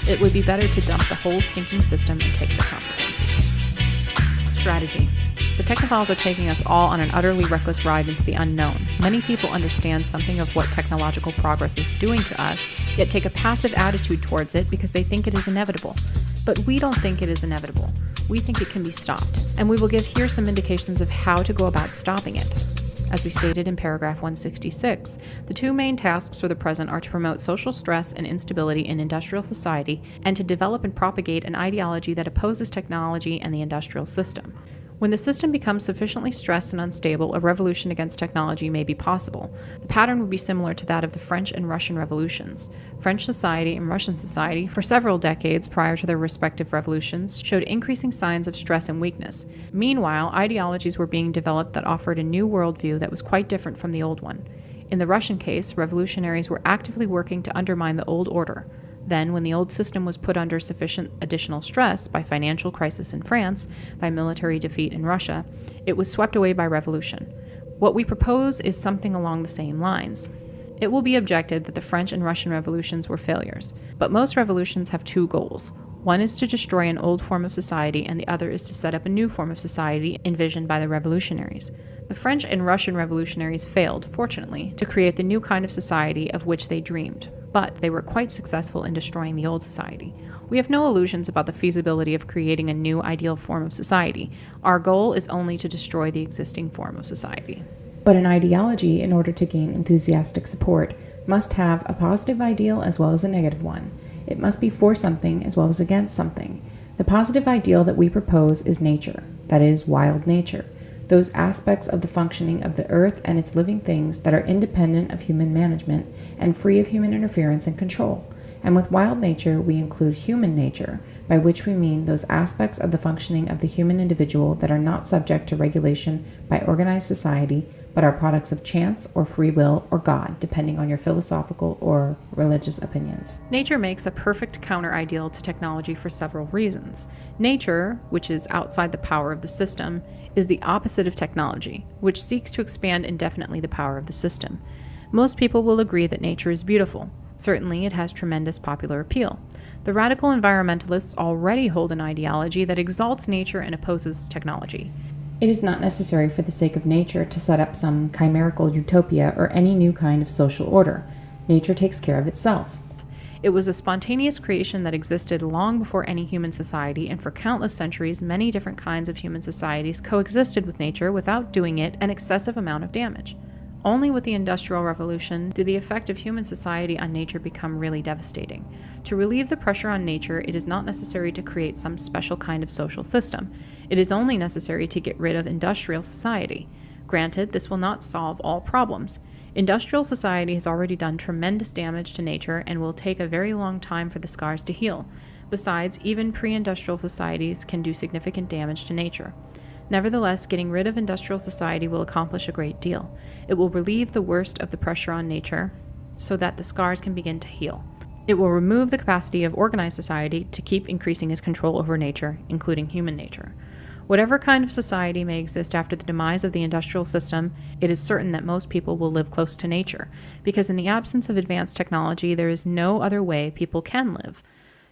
It would be better to dump the whole stinking system and take the consequences. Strategy. The technophiles are taking us all on an utterly reckless ride into the unknown. Many people understand something of what technological progress is doing to us, yet take a passive attitude towards it because they think it is inevitable. But we don't think it is inevitable. We think it can be stopped, and we will give here some indications of how to go about stopping it. As we stated in paragraph 166, the two main tasks for the present are to promote social stress and instability in industrial society and to develop and propagate an ideology that opposes technology and the industrial system. When the system becomes sufficiently stressed and unstable, a revolution against technology may be possible. The pattern would be similar to that of the French and Russian revolutions. French society and Russian society, for several decades prior to their respective revolutions, showed increasing signs of stress and weakness. Meanwhile, ideologies were being developed that offered a new worldview that was quite different from the old one. In the Russian case, revolutionaries were actively working to undermine the old order. Then, when the old system was put under sufficient additional stress by financial crisis in France, by military defeat in Russia, it was swept away by revolution. What we propose is something along the same lines. It will be objected that the French and Russian revolutions were failures, but most revolutions have two goals. One is to destroy an old form of society, and the other is to set up a new form of society envisioned by the revolutionaries. The French and Russian revolutionaries failed, fortunately, to create the new kind of society of which they dreamed, but they were quite successful in destroying the old society. We have no illusions about the feasibility of creating a new ideal form of society. Our goal is only to destroy the existing form of society. But an ideology, in order to gain enthusiastic support, must have a positive ideal as well as a negative one. It must be for something as well as against something. The positive ideal that we propose is nature, that is, wild nature. Those aspects of the functioning of the earth and its living things that are independent of human management and free of human interference and control. And with wild nature, we include human nature, by which we mean those aspects of the functioning of the human individual that are not subject to regulation by organized society, but are products of chance or free will or God, depending on your philosophical or religious opinions. Nature makes a perfect counter-ideal to technology for several reasons. Nature, which is outside the power of the system, is the opposite of technology, which seeks to expand indefinitely the power of the system. Most people will agree that nature is beautiful. Certainly, it has tremendous popular appeal. The radical environmentalists already hold an ideology that exalts nature and opposes technology. It is not necessary for the sake of nature to set up some chimerical utopia or any new kind of social order. Nature takes care of itself. It was a spontaneous creation that existed long before any human society, and for countless centuries, many different kinds of human societies coexisted with nature without doing it an excessive amount of damage. Only with the Industrial Revolution did the effect of human society on nature become really devastating. To relieve the pressure on nature, it is not necessary to create some special kind of social system. It is only necessary to get rid of industrial society. Granted, this will not solve all problems. Industrial society has already done tremendous damage to nature and will take a very long time for the scars to heal. Besides, even pre-industrial societies can do significant damage to nature. Nevertheless, getting rid of industrial society will accomplish a great deal. It will relieve the worst of the pressure on nature so that the scars can begin to heal. It will remove the capacity of organized society to keep increasing its control over nature, including human nature. Whatever kind of society may exist after the demise of the industrial system, it is certain that most people will live close to nature, because in the absence of advanced technology, there is no other way people can live.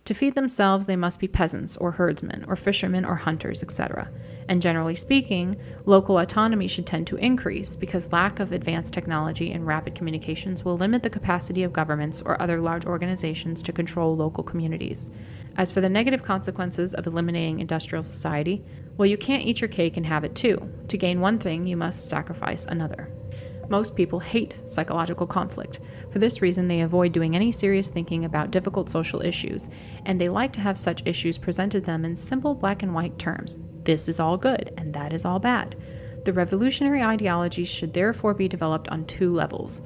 To feed themselves, they must be peasants, or herdsmen, or fishermen, or hunters, etc. And generally speaking, local autonomy should tend to increase, because lack of advanced technology and rapid communications will limit the capacity of governments or other large organizations to control local communities. As for the negative consequences of eliminating industrial society, well, you can't eat your cake and have it too. To gain one thing, you must sacrifice another. Most people hate psychological conflict. For this reason, they avoid doing any serious thinking about difficult social issues, and they like to have such issues presented to them in simple black and white terms. This is all good, and that is all bad. The revolutionary ideology should therefore be developed on two levels.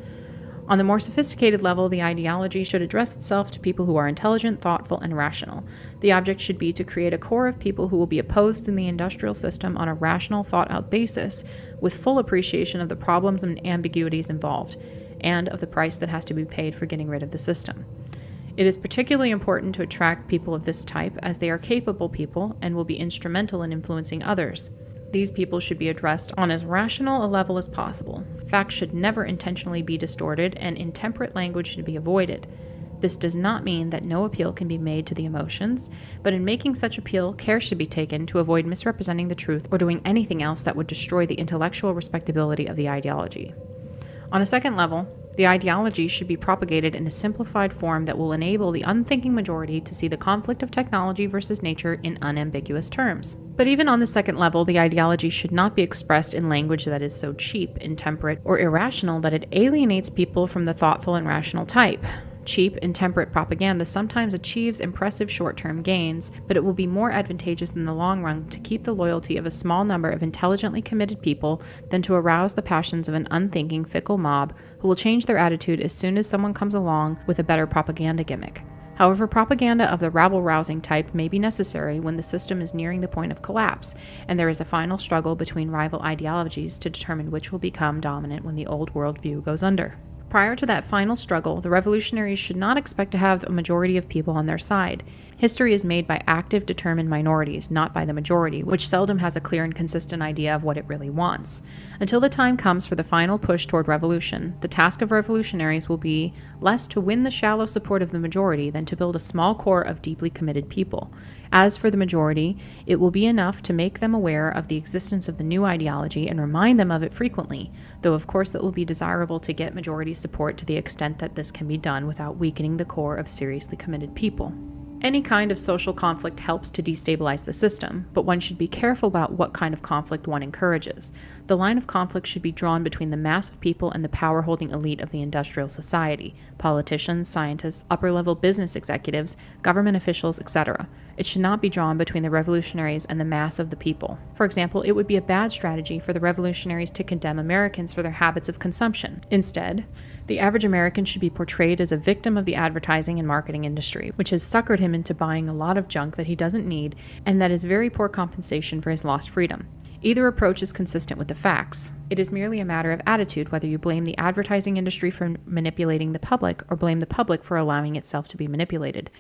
On the more sophisticated level, the ideology should address itself to people who are intelligent, thoughtful, and rational. The object should be to create a core of people who will be opposed in the industrial system on a rational, thought-out basis, with full appreciation of the problems and ambiguities involved, and of the price that has to be paid for getting rid of the system. It is particularly important to attract people of this type, as they are capable people and will be instrumental in influencing others. These people should be addressed on as rational a level as possible. Facts should never intentionally be distorted, and intemperate language should be avoided. This does not mean that no appeal can be made to the emotions, but in making such appeal, care should be taken to avoid misrepresenting the truth or doing anything else that would destroy the intellectual respectability of the ideology. On a second level, the ideology should be propagated in a simplified form that will enable the unthinking majority to see the conflict of technology versus nature in unambiguous terms. But even on the second level, the ideology should not be expressed in language that is so cheap, intemperate, or irrational that it alienates people from the thoughtful and rational type. Cheap, intemperate propaganda sometimes achieves impressive short-term gains, but it will be more advantageous in the long run to keep the loyalty of a small number of intelligently committed people than to arouse the passions of an unthinking, fickle mob who will change their attitude as soon as someone comes along with a better propaganda gimmick. However, propaganda of the rabble-rousing type may be necessary when the system is nearing the point of collapse, and there is a final struggle between rival ideologies to determine which will become dominant when the old worldview goes under. Prior to that final struggle, the revolutionaries should not expect to have a majority of people on their side. History is made by active, determined minorities, not by the majority, which seldom has a clear and consistent idea of what it really wants. Until the time comes for the final push toward revolution, the task of revolutionaries will be less to win the shallow support of the majority than to build a small core of deeply committed people. As for the majority, it will be enough to make them aware of the existence of the new ideology and remind them of it frequently, though of course it will be desirable to get majority support to the extent that this can be done without weakening the core of seriously committed people. Any kind of social conflict helps to destabilize the system, but one should be careful about what kind of conflict one encourages. The line of conflict should be drawn between the mass of people and the power-holding elite of the industrial society, politicians, scientists, upper-level business executives, government officials, etc. It should not be drawn between the revolutionaries and the mass of the people. For example, it would be a bad strategy for the revolutionaries to condemn Americans for their habits of consumption. Instead, the average American should be portrayed as a victim of the advertising and marketing industry, which has suckered him into buying a lot of junk that he doesn't need and that is very poor compensation for his lost freedom. Either approach is consistent with the facts. It is merely a matter of attitude whether you blame the advertising industry for manipulating the public or blame the public for allowing itself to be manipulated.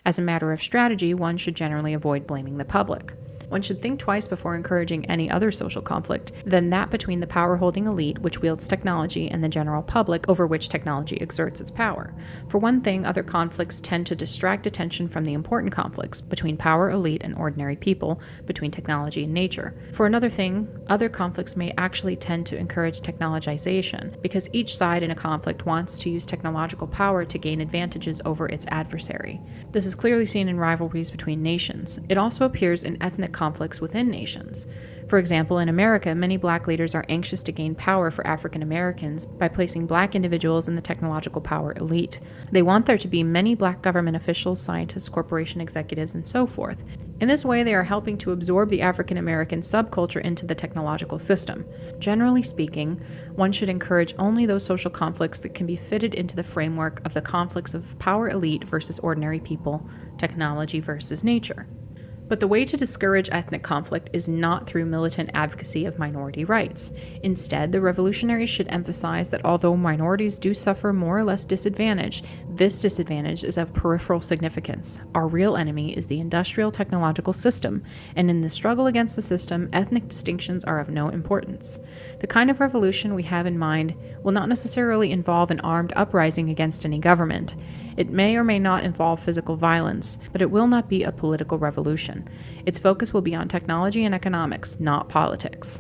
As a matter of strategy, one should generally avoid blaming the public. One should think twice before encouraging any other social conflict than that between the power-holding elite, which wields technology, and the general public, over which technology exerts its power. For one thing, other conflicts tend to distract attention from the important conflicts between power elite and ordinary people, between technology and nature. For another thing, other conflicts may actually tend to encourage technologization, because each side in a conflict wants to use technological power to gain advantages over its adversary. This is clearly seen in rivalries between nations. It also appears in ethnic conflicts within nations. For example, in America, many black leaders are anxious to gain power for African Americans by placing black individuals in the technological power elite. They want there to be many black government officials, scientists, corporation executives, and so forth. In this way, they are helping to absorb the African American subculture into the technological system. Generally speaking, one should encourage only those social conflicts that can be fitted into the framework of the conflicts of power elite versus ordinary people, technology versus nature. But the way to discourage ethnic conflict is not through militant advocacy of minority rights. Instead, the revolutionaries should emphasize that although minorities do suffer more or less disadvantage, this disadvantage is of peripheral significance. Our real enemy is the industrial technological system, and in the struggle against the system, ethnic distinctions are of no importance. The kind of revolution we have in mind will not necessarily involve an armed uprising against any government. It may or may not involve physical violence, but it will not be a political revolution. Its focus will be on technology and economics, not politics.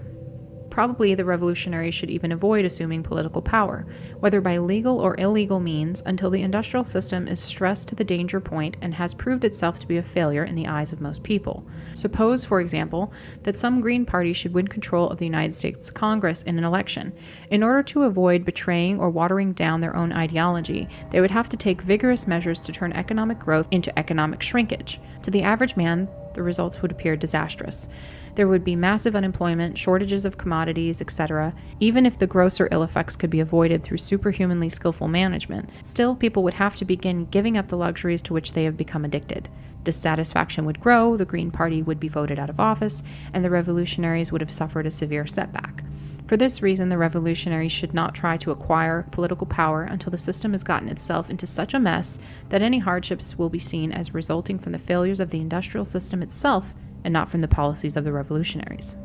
Probably the revolutionaries should even avoid assuming political power, whether by legal or illegal means, until the industrial system is stressed to the danger point and has proved itself to be a failure in the eyes of most people. Suppose, for example, that some Green Party should win control of the United States Congress in an election. In order to avoid betraying or watering down their own ideology, they would have to take vigorous measures to turn economic growth into economic shrinkage. To the average man, the results would appear disastrous. There would be massive unemployment, shortages of commodities, etc. Even if the grosser ill effects could be avoided through superhumanly skillful management, still people would have to begin giving up the luxuries to which they have become addicted. Dissatisfaction would grow, the Green Party would be voted out of office, and the revolutionaries would have suffered a severe setback. For this reason, the revolutionaries should not try to acquire political power until the system has gotten itself into such a mess that any hardships will be seen as resulting from the failures of the industrial system itself and not from the policies of the revolutionaries.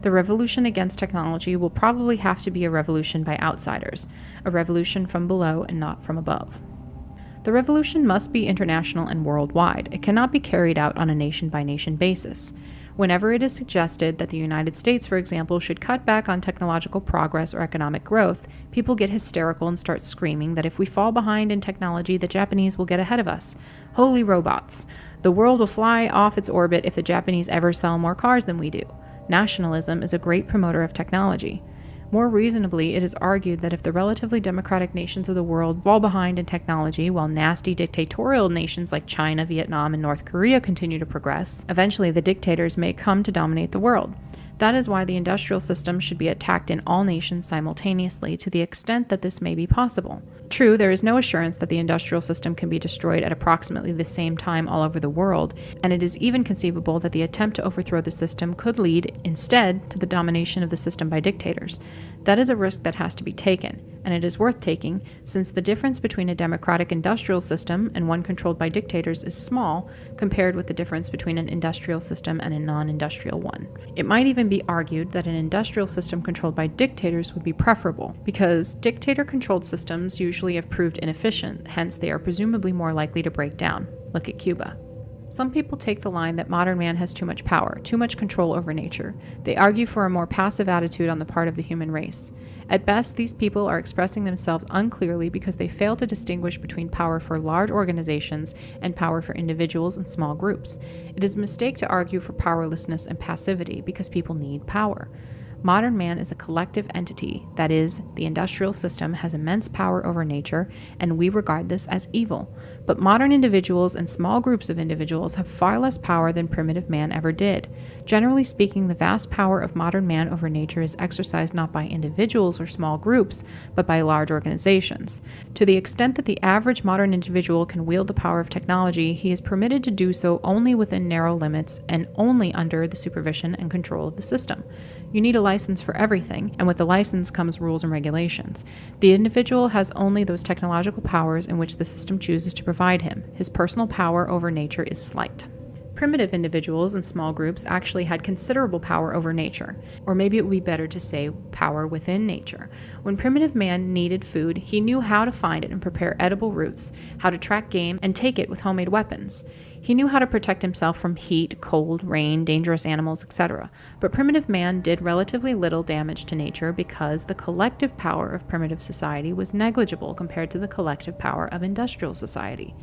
The revolution against technology will probably have to be a revolution by outsiders, a revolution from below and not from above. The revolution must be international and worldwide. It cannot be carried out on a nation-by-nation basis. Whenever it is suggested that the United States, for example, should cut back on technological progress or economic growth, people get hysterical and start screaming that if we fall behind in technology, the Japanese will get ahead of us. Holy robots! The world will fly off its orbit if the Japanese ever sell more cars than we do. Nationalism is a great promoter of technology. More reasonably, it is argued that if the relatively democratic nations of the world fall behind in technology while nasty dictatorial nations like China, Vietnam, and North Korea continue to progress, eventually the dictators may come to dominate the world. That is why the industrial system should be attacked in all nations simultaneously to the extent that this may be possible. True, there is no assurance that the industrial system can be destroyed at approximately the same time all over the world, and it is even conceivable that the attempt to overthrow the system could lead, instead, to the domination of the system by dictators. That is a risk that has to be taken, and it is worth taking since the difference between a democratic industrial system and one controlled by dictators is small compared with the difference between an industrial system and a non-industrial one. It might even be argued that an industrial system controlled by dictators would be preferable, because dictator-controlled systems usually have proved inefficient, hence they are presumably more likely to break down. Look at Cuba. Some people take the line that modern man has too much power, too much control over nature. They argue for a more passive attitude on the part of the human race. At best, these people are expressing themselves unclearly because they fail to distinguish between power for large organizations and power for individuals and small groups. It is a mistake to argue for powerlessness and passivity because people need power. Modern man is a collective entity, that is, the industrial system has immense power over nature, and we regard this as evil. But modern individuals and small groups of individuals have far less power than primitive man ever did. Generally speaking, the vast power of modern man over nature is exercised not by individuals or small groups, but by large organizations. To the extent that the average modern individual can wield the power of technology, he is permitted to do so only within narrow limits and only under the supervision and control of the system. You need a license for everything, and with the license comes rules and regulations. The individual has only those technological powers in which the system chooses to provide him. His personal power over nature is slight. Primitive individuals and small groups actually had considerable power over nature, or maybe it would be better to say power within nature. When primitive man needed food, he knew how to find it and prepare edible roots, how to track game and take it with homemade weapons. He knew how to protect himself from heat, cold, rain, dangerous animals, etc. But primitive man did relatively little damage to nature because the collective power of primitive society was negligible compared to the collective power of industrial society.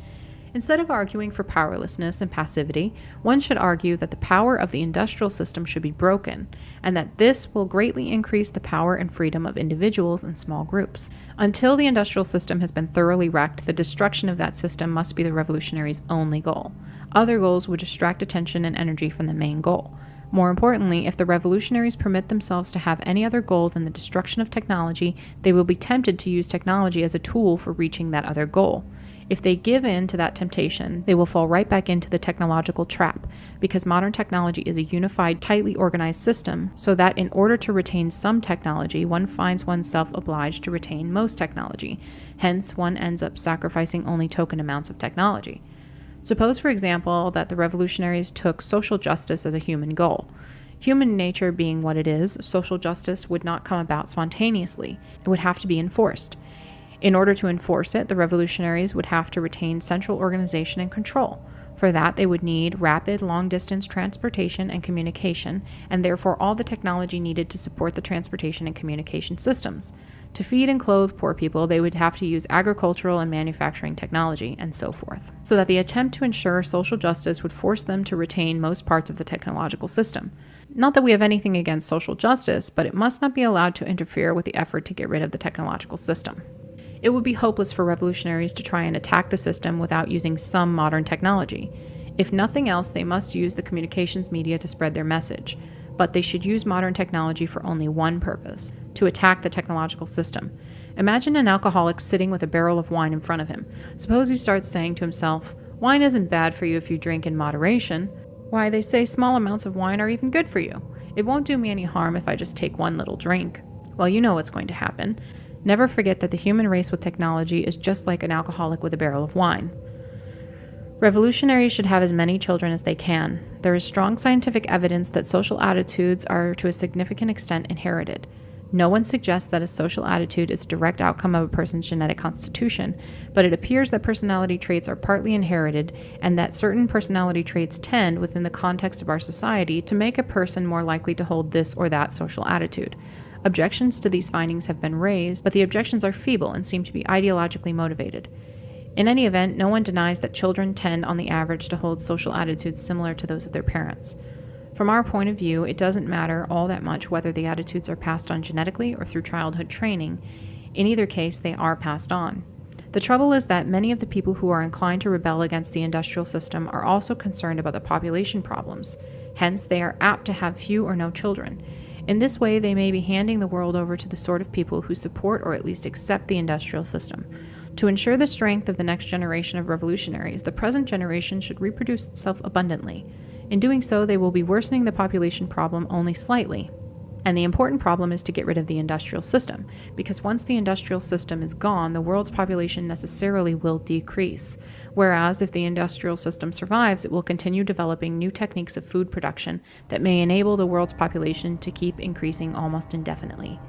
Instead of arguing for powerlessness and passivity, one should argue that the power of the industrial system should be broken, and that this will greatly increase the power and freedom of individuals and small groups. Until the industrial system has been thoroughly wrecked, the destruction of that system must be the revolutionaries' only goal. Other goals would distract attention and energy from the main goal. More importantly, if the revolutionaries permit themselves to have any other goal than the destruction of technology, they will be tempted to use technology as a tool for reaching that other goal. If they give in to that temptation, they will fall right back into the technological trap, because modern technology is a unified, tightly organized system, so that in order to retain some technology, one finds oneself obliged to retain most technology. Hence, one ends up sacrificing only token amounts of technology. Suppose, for example, that the revolutionaries took social justice as a human goal. Human nature being what it is, social justice would not come about spontaneously. It would have to be enforced. In order to enforce it, the revolutionaries would have to retain central organization and control. For that, they would need rapid, long-distance transportation and communication, and therefore all the technology needed to support the transportation and communication systems. To feed and clothe poor people, they would have to use agricultural and manufacturing technology, and so forth. So that the attempt to ensure social justice would force them to retain most parts of the technological system. Not that we have anything against social justice, but it must not be allowed to interfere with the effort to get rid of the technological system. It would be hopeless for revolutionaries to try and attack the system without using some modern technology. If nothing else, they must use the communications media to spread their message. But they should use modern technology for only one purpose: to attack the technological system. Imagine an alcoholic sitting with a barrel of wine in front of him. Suppose he starts saying to himself, "Wine isn't bad for you if you drink in moderation. Why, they say small amounts of wine are even good for you. It won't do me any harm if I just take one little drink." Well, you know what's going to happen. Never forget that the human race with technology is just like an alcoholic with a barrel of wine. Revolutionaries should have as many children as they can. There is strong scientific evidence that social attitudes are to a significant extent inherited. No one suggests that a social attitude is a direct outcome of a person's genetic constitution, but it appears that personality traits are partly inherited and that certain personality traits tend, within the context of our society, to make a person more likely to hold this or that social attitude. Objections to these findings have been raised, but the objections are feeble and seem to be ideologically motivated. In any event, no one denies that children tend on the average to hold social attitudes similar to those of their parents. From our point of view, it doesn't matter all that much whether the attitudes are passed on genetically or through childhood training. In either case, they are passed on. The trouble is that many of the people who are inclined to rebel against the industrial system are also concerned about the population problems. Hence, they are apt to have few or no children. In this way, they may be handing the world over to the sort of people who support or at least accept the industrial system. To ensure the strength of the next generation of revolutionaries, the present generation should reproduce itself abundantly. In doing so, they will be worsening the population problem only slightly. And the important problem is to get rid of the industrial system, because once the industrial system is gone, the world's population necessarily will decrease. Whereas if the industrial system survives, it will continue developing new techniques of food production that may enable the world's population to keep increasing almost indefinitely.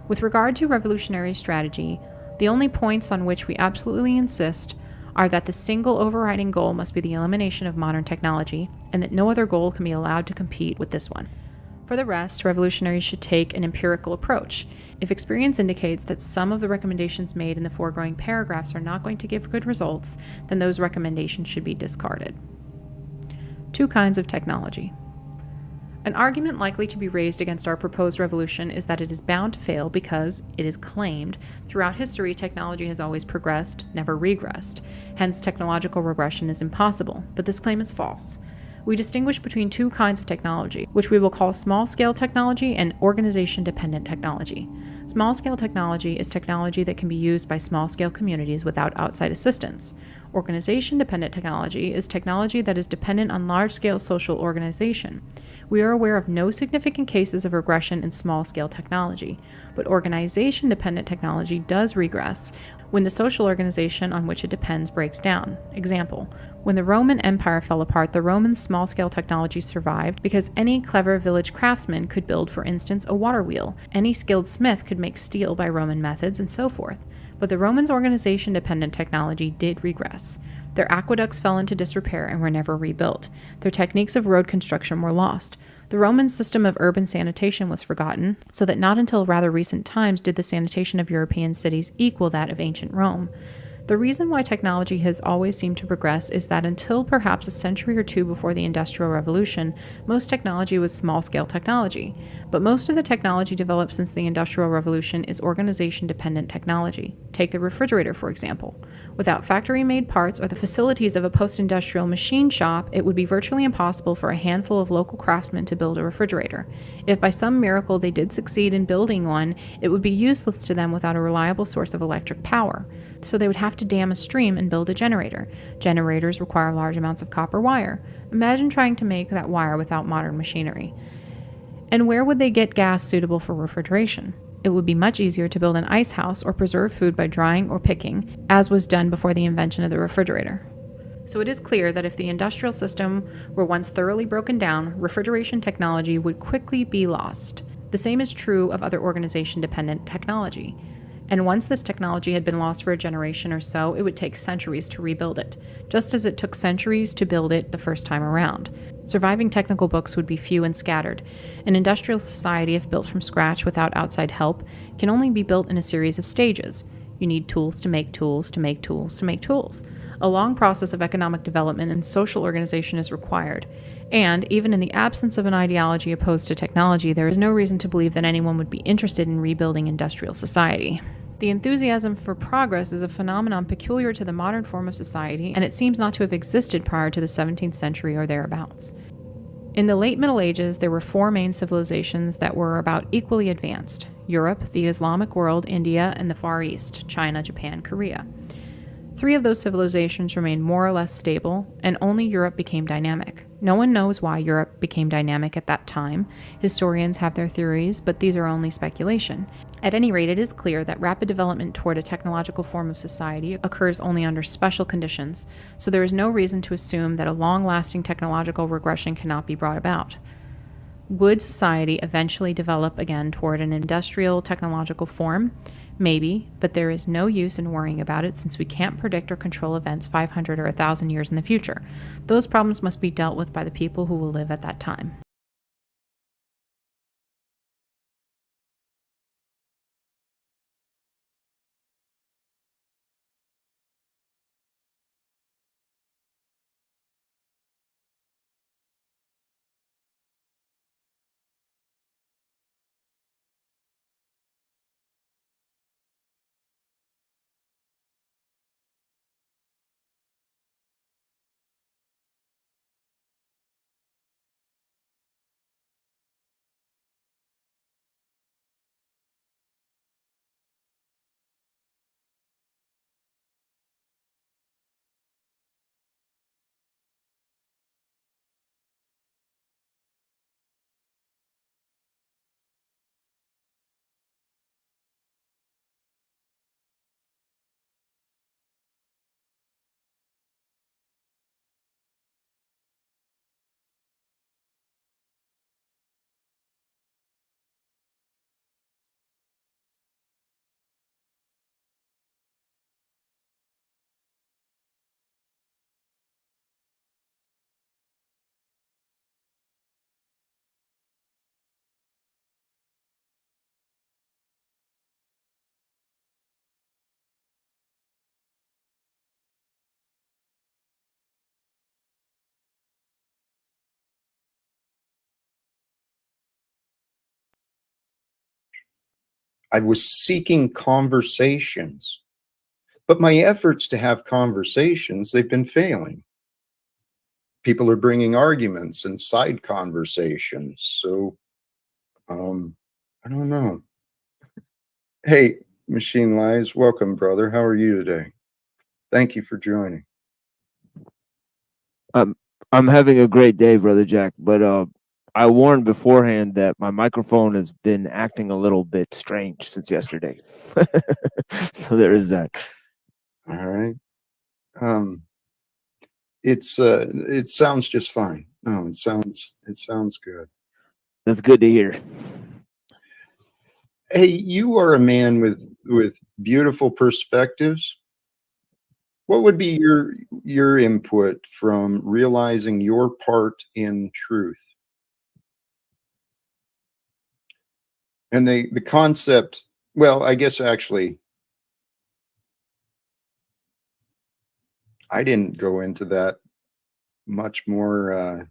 With regard to revolutionary strategy, the only points on which we absolutely insist are that the single overriding goal must be the elimination of modern technology, and that no other goal can be allowed to compete with this one. For the rest, revolutionaries should take an empirical approach. If experience indicates that some of the recommendations made in the foregoing paragraphs are not going to give good results, then those recommendations should be discarded. Two kinds of technology. An argument likely to be raised against our proposed revolution is that it is bound to fail because, it is claimed, throughout history technology has always progressed, never regressed. Hence, technological regression is impossible, but this claim is false. We distinguish between two kinds of technology, which we will call small-scale technology and organization-dependent technology. Small-scale technology is technology that can be used by small-scale communities without outside assistance. Organization-dependent technology is technology that is dependent on large-scale social organization. We are aware of no significant cases of regression in small-scale technology, but organization-dependent technology does regress when the social organization on which it depends breaks down. Example, when the Roman Empire fell apart, the Roman small-scale technology survived because any clever village craftsman could build, for instance, a water wheel. Any skilled smith could make steel by Roman methods, and so forth. But the Romans' organization-dependent technology did regress. Their aqueducts fell into disrepair and were never rebuilt. Their techniques of road construction were lost. The Roman system of urban sanitation was forgotten, so that not until rather recent times did the sanitation of European cities equal that of ancient Rome. The reason why technology has always seemed to progress is that until perhaps a century or two before the Industrial Revolution, most technology was small-scale technology. But most of the technology developed since the Industrial Revolution is organization-dependent technology. Take the refrigerator, for example. Without factory-made parts or the facilities of a post-industrial machine shop, it would be virtually impossible for a handful of local craftsmen to build a refrigerator. If by some miracle they did succeed in building one, it would be useless to them without a reliable source of electric power. So they would have to dam a stream and build a generator. Generators require large amounts of copper wire. Imagine trying to make that wire without modern machinery. And where would they get gas suitable for refrigeration? It would be much easier to build an ice house or preserve food by drying or picking, as was done before the invention of the refrigerator. So it is clear that if the industrial system were once thoroughly broken down, refrigeration technology would quickly be lost. The same is true of other organization-dependent technology. And once this technology had been lost for a generation or so, it would take centuries to rebuild it, just as it took centuries to build it the first time around. Surviving technical books would be few and scattered. An industrial society, if built from scratch without outside help, can only be built in a series of stages. You need tools to make tools to make tools to make tools. A long process of economic development and social organization is required. And, even in the absence of an ideology opposed to technology, there is no reason to believe that anyone would be interested in rebuilding industrial society. The enthusiasm for progress is a phenomenon peculiar to the modern form of society, and it seems not to have existed prior to the 17th century or thereabouts. In the late Middle Ages, there were four main civilizations that were about equally advanced: Europe, the Islamic world, India, and the Far East, China, Japan, Korea. Three of those civilizations remained more or less stable, and only Europe became dynamic. No one knows why Europe became dynamic at that time. Historians have their theories, but these are only speculation. At any rate, it is clear that rapid development toward a technological form of society occurs only under special conditions, so there is no reason to assume that a long-lasting technological regression cannot be brought about. Would society eventually develop again toward an industrial technological form? Maybe, but there is no use in worrying about it since we can't predict or control events 500 or 1,000 years in the future. Those problems must be dealt with by the people who will live at that time. I was seeking conversations. But my efforts to have conversations, they've been failing. People are bringing arguments and side conversations. So, I don't know. Hey, Machine Lies, welcome, brother. How are you today? Thank you for joining. I'm having a great day, brother Jack. But I warned beforehand that my microphone has been acting a little bit strange since yesterday. So there is that. All right. It sounds just fine. No, it sounds good. That's good to hear. Hey, you are a man with beautiful perspectives. What would be your input from realizing your part in truth? And the concept, well, I guess actually I didn't go into that much more.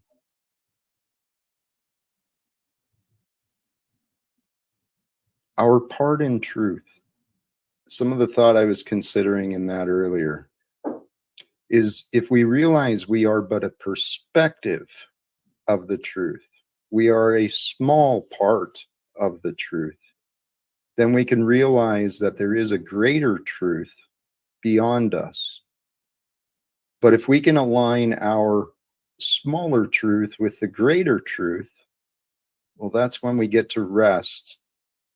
Our part in truth. Some of the thought I was considering in that earlier is if we realize we are but a perspective of the truth, we are a small part of the truth, then we can realize that there is a greater truth beyond us. But if we can align our smaller truth with the greater truth, well, that's when we get to rest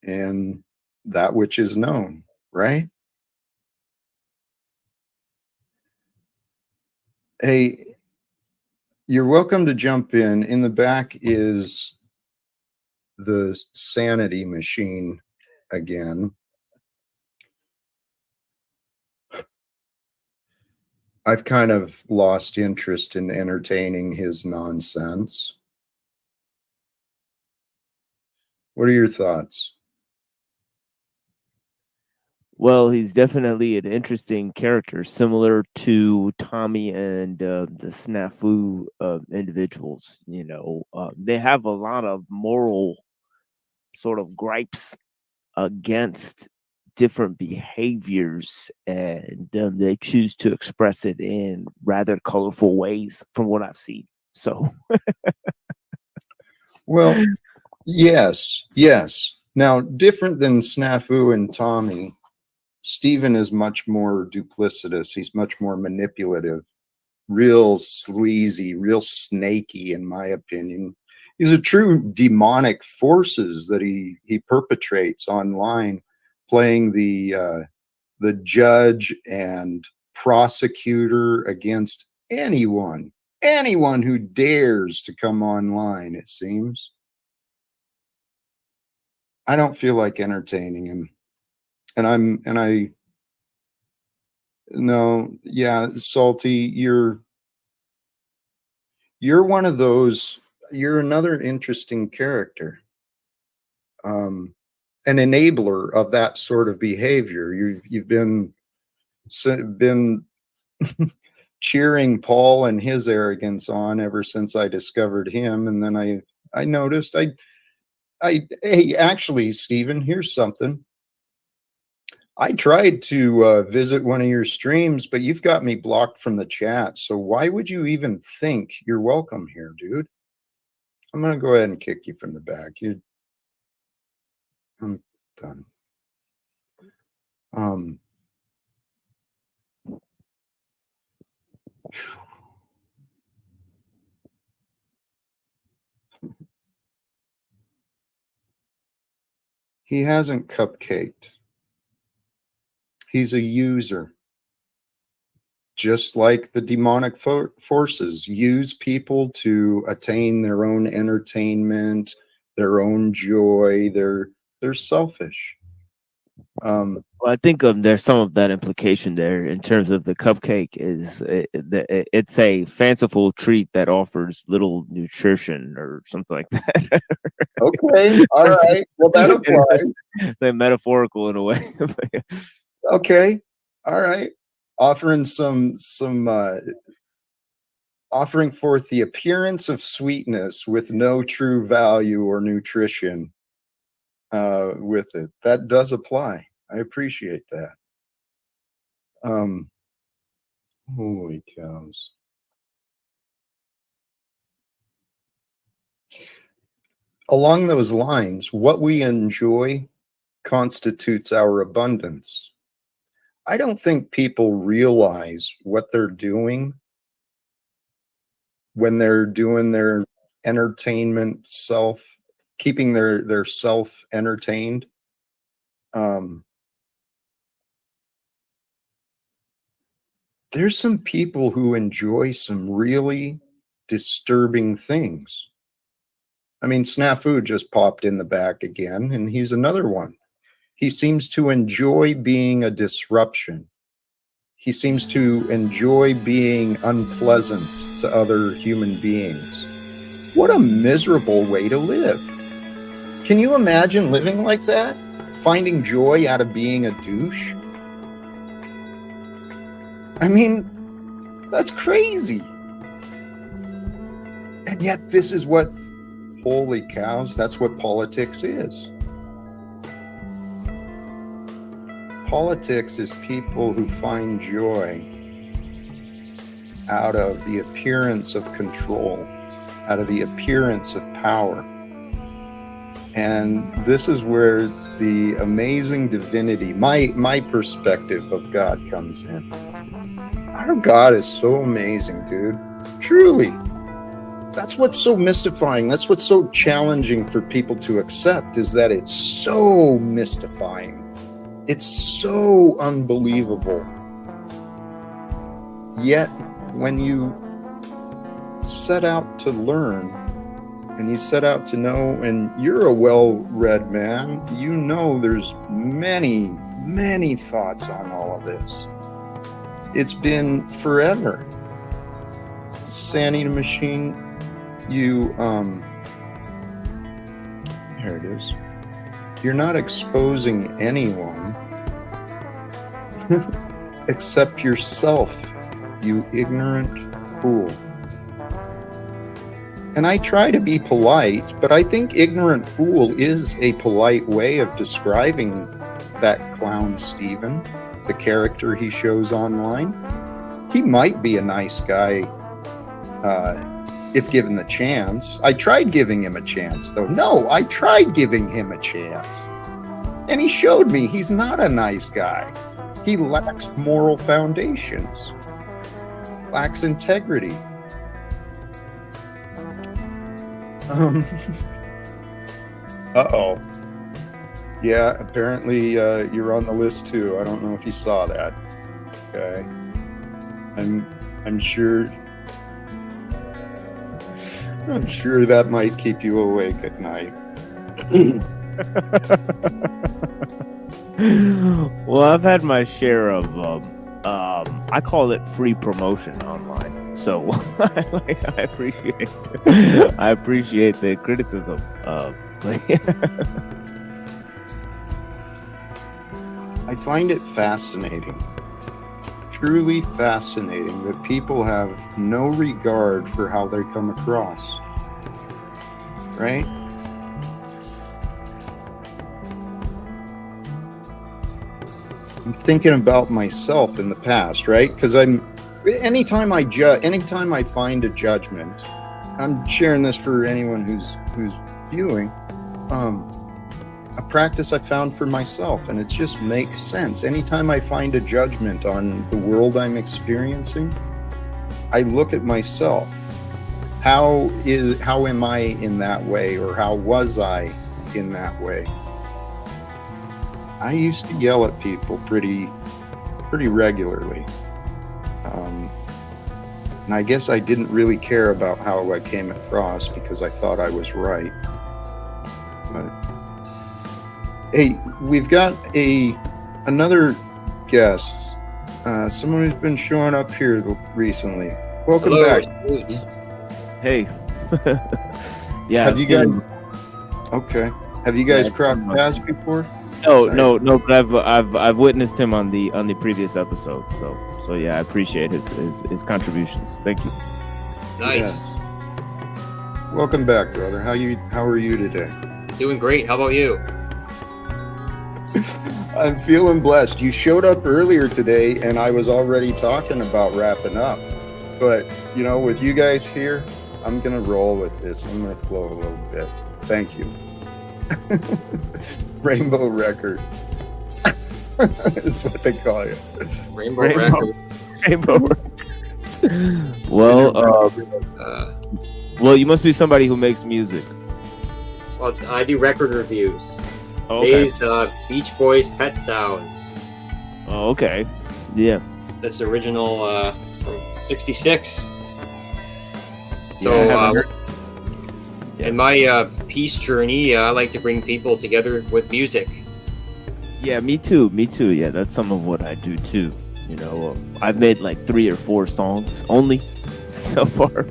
in that which is known, right? Hey, you're welcome to jump in. In the back is the sanity machine again. I've kind of lost interest in entertaining his nonsense. What are your thoughts? Well, he's definitely an interesting character, similar to Tommy and the Snafu individuals. You know, they have a lot of moral sort of gripes against different behaviors, and they choose to express it in rather colorful ways, from what I've seen. So, well, yes. Now, different than Snafu and Tommy, Steven is much more duplicitous. He's much more manipulative, real sleazy, real snaky, in my opinion. These are true demonic forces that he perpetrates online, playing the judge and prosecutor against anyone who dares to come online, it seems. I don't feel like entertaining him. No, yeah, Salty, you're one of those, you're another interesting character. An enabler of that sort of behavior. You've been cheering Paul and his arrogance on ever since I discovered him, and then I noticed hey, actually, Stephen, here's something. I tried to visit one of your streams, but you've got me blocked from the chat. So why would you even think you're welcome here, dude? I'm going to go ahead and kick you from the back. I'm done. He hasn't cupcaked. He's a user. Just like the demonic forces use people to attain their own entertainment, their own joy. They're selfish. Well, I think there's some of that implication there in terms of the cupcake is it's a fanciful treat that offers little nutrition or something like that. Okay, all right. Well, that applies. They're metaphorical in a way. Okay, all right. Offering offering forth the appearance of sweetness with no true value or nutrition. with it. That does apply. I appreciate that. Holy cows. Along those lines, what we enjoy constitutes our abundance. I don't think people realize what they're doing when they're doing their entertainment keeping their self entertained. There's some people who enjoy some really disturbing things. I mean, Snafu just popped in the back again, and he's another one. He seems to enjoy being a disruption. He seems to enjoy being unpleasant to other human beings. What a miserable way to live. Can you imagine living like that? Finding joy out of being a douche? I mean, that's crazy. And yet this is what, holy cows, that's what politics is. Politics is people who find joy out of the appearance of control, out of the appearance of power. And this is where the amazing divinity, my perspective of God comes in. Our God is so amazing, dude. Truly. That's what's so mystifying. That's what's so challenging for people to accept, is that it's so mystifying. It's so unbelievable. Yet, when you set out to learn, and you set out to know, and you're a well-read man, you know there's many, many thoughts on all of this. It's been forever. Sanity Machine, you, here it is. You're not exposing anyone except yourself, you ignorant fool. And I try to be polite, but I think ignorant fool is a polite way of describing that clown Steven, the character he shows online. He might be a nice guy if given the chance. I tried giving him a chance, though. No, I tried giving him a chance. And he showed me he's not a nice guy. He lacks moral foundations, lacks integrity. Uh-oh. Yeah, apparently you're on the list too. I don't know if you saw that. Okay. I'm sure that might keep you awake at night. Well, I've had my share of I call it free promotion online. So I appreciate the criticism. I find it fascinating, truly fascinating, that people have no regard for how they come across, right? I'm thinking about myself in the past, right? Because anytime I find a judgment, I'm sharing this for anyone who's viewing, a practice I found for myself, and it just makes sense. Anytime I find a judgment on the world I'm experiencing, I look at myself. How am I in that way, or how was I in that way? I used to yell at people pretty regularly. And I guess I didn't really care about how I came across because I thought I was right. But hey, we've got another guest, someone who's been showing up here recently. Welcome back. Hey. Yeah. Have you guys? Okay. Have you guys crossed paths before? No, but I've witnessed him on the previous episode. So yeah, I appreciate his contributions. Thank you. Nice. Yes. Welcome back, brother. How are you today? Doing great. How about you? I'm feeling blessed. You showed up earlier today, and I was already talking about wrapping up. But, you know, with you guys here, I'm going to roll with this. I'm going to flow a little bit. Thank you. Rainbow Records. That's what they call you. Rainbow Records. Rainbow Records. Well, you must be somebody who makes music. Well, I do record reviews. Oh, okay. Today's Beach Boys Pet Sounds. Oh, okay. Yeah. That's original from '66. So, in my peace journey, I like to bring people together with music. Yeah, me too. Me too. Yeah, that's some of what I do too. You know, I've made like 3 or 4 songs only so far,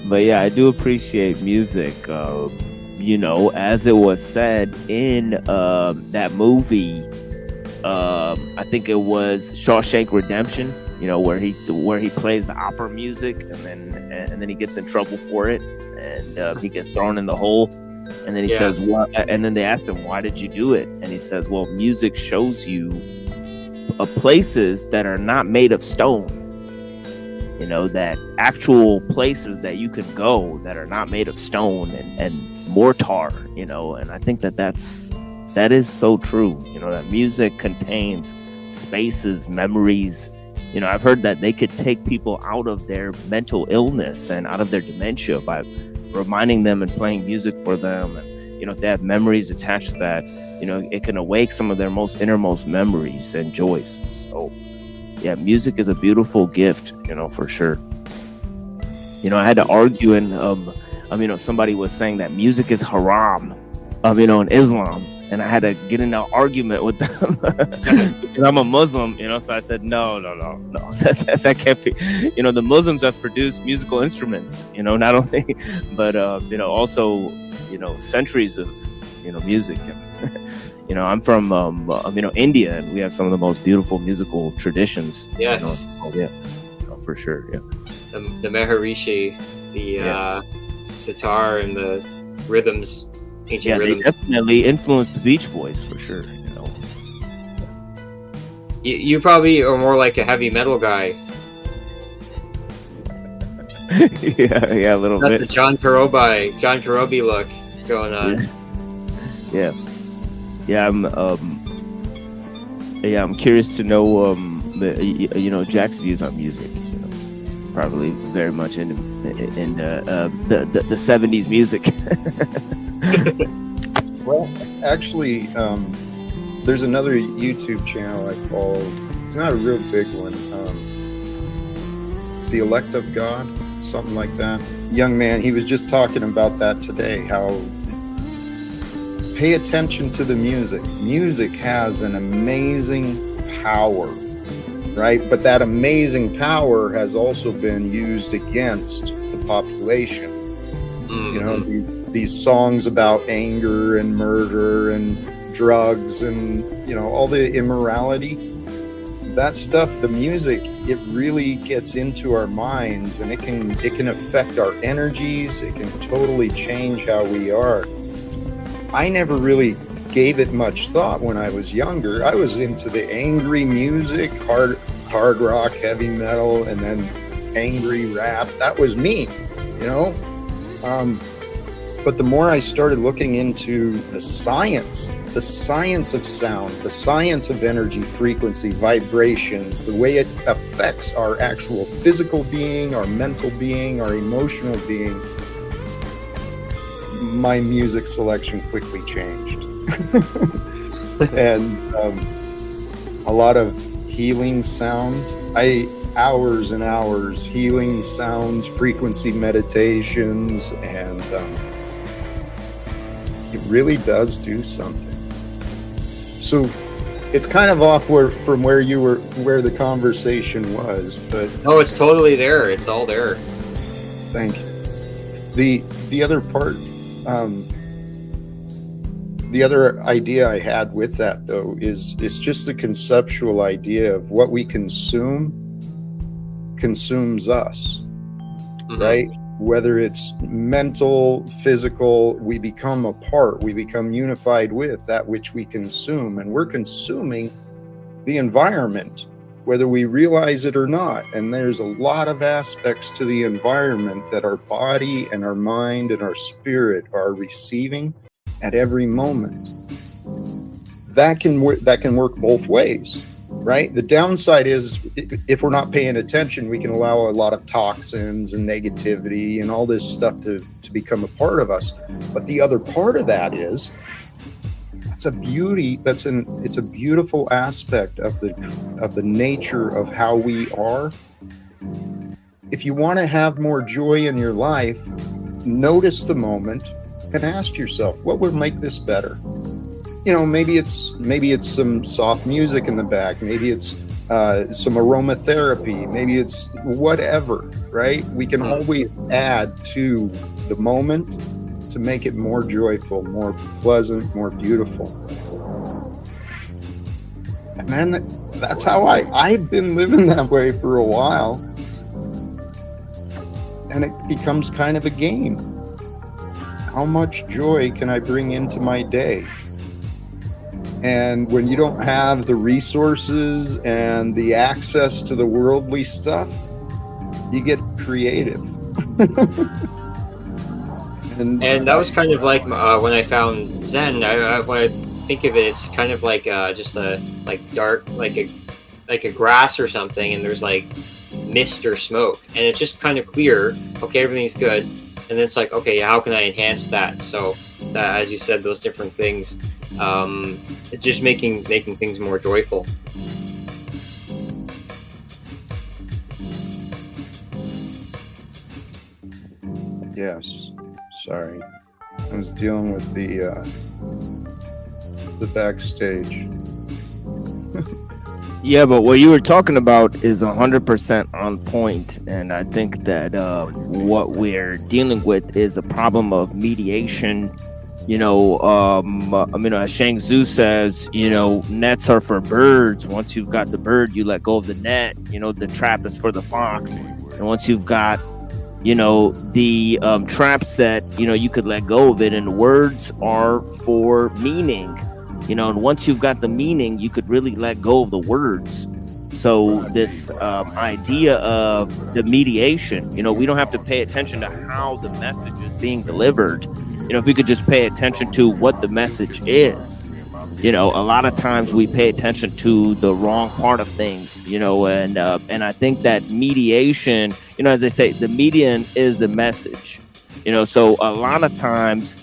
but yeah, I do appreciate music. You know, as it was said in that movie, I think it was Shawshank Redemption. You know, where he plays the opera music, and then he gets in trouble for it, and he gets thrown in the hole, and then he says, "What?" And then they asked him, "Why did you do it?" And he says, "Well, music shows you places that are not made of stone. You know, that actual places that you can go that are not made of stone and mortar. You know, and I think that is so true. You know, that music contains spaces, memories." You know, I've heard that they could take people out of their mental illness and out of their dementia by reminding them and playing music for them. And, you know, if they have memories attached to that, you know, it can awake some of their most innermost memories and joys. So, yeah, music is a beautiful gift, you know, for sure. You know, I had to argue and, you know, somebody was saying that music is haram, you know, in Islam. And I had to get in an argument with them. And I'm a Muslim, you know, so I said, no, that can't be. You know, the Muslims have produced musical instruments, you know, not only, but, you know, also, you know, centuries of, you know, music. And, you know, I'm from, you know, India, and we have some of the most beautiful musical traditions. Yes. You know, yeah, you know, for sure, yeah. The Maharishi, the sitar, and the rhythms. Yeah, they definitely influenced the Beach Boys for sure. You know, you probably are more like a heavy metal guy. yeah, a little Got bit. The John Karobi look going on. Yeah, I'm curious to know, you know, Jack's views on music. You know, probably very much in the '70s music. Well, actually, there's another YouTube channel I follow. It's not a real big one. The Elect of God, something like that. Young man, he was just talking about that today, how pay attention to the music. Music has an amazing power, right? But that amazing power has also been used against the population. You know, these songs about anger and murder and drugs and, you know, all the immorality, that stuff, the music, it really gets into our minds, and it can affect our energies. It can totally change how we are. I never really gave it much thought when I was younger. I was into the angry music, hard rock, heavy metal, and then angry rap. That was me, you know? But the more I started looking into the science of sound, the science of energy, frequency, vibrations, the way it affects our actual physical being, our mental being, our emotional being, my music selection quickly changed. And a lot of healing sounds. Hours and hours, healing sounds, frequency meditations, and it really does do something. So it's kind of off from where the conversation was, but no, it's totally there. It's all there. Thank you. The other part, the other idea I had with that though is just the conceptual idea of what we consumes us, right? whether it's mental, physical, we become a part, we become unified with that which we consume, and we're consuming the environment, whether we realize it or not. And there's a lot of aspects to the environment that our body and our mind and our spirit are receiving at every moment. That can work both ways, right? The downside is if we're not paying attention, we can allow a lot of toxins and negativity and all this stuff to become a part of us. But the other part of that is it's a beautiful aspect of the nature of how we are. If you want to have more joy in your life, notice the moment and ask yourself, what would make this better? You know, maybe it's some soft music in the back, maybe it's some aromatherapy, maybe it's whatever, right? We can always add to the moment to make it more joyful, more pleasant, more beautiful. And then that's how I've been living that way for a while. And it becomes kind of a game. How much joy can I bring into my day? And when you don't have the resources and the access to the worldly stuff, you get creative. and that was kind of like when I found Zen. When I think of it, it's kind of like just a dark, like a grass or something, and there's like mist or smoke, and it's just kind of clear. Okay, everything's good, and then it's like, okay, how can I enhance that? So as you said, those different things. Just making things more joyful. Yes. Sorry. I was dealing with the backstage. Yeah, but what you were talking about is 100% on point, and I think that what we're dealing with is a problem of mediation. You know, as Shang Tzu says, you know, nets are for birds. Once you've got the bird, you let go of the net. You know, the trap is for the fox. And once you've got, you know, the trap set, you know, you could let go of it. And words are for meaning, you know, and once you've got the meaning, you could really let go of the words. So this idea of the mediation, you know, we don't have to pay attention to how the message is being delivered. You know, if we could just pay attention to what the message is, you know, a lot of times we pay attention to the wrong part of things, you know, and I think that mediation, you know, as they say, the median is the message, you know, so a lot of times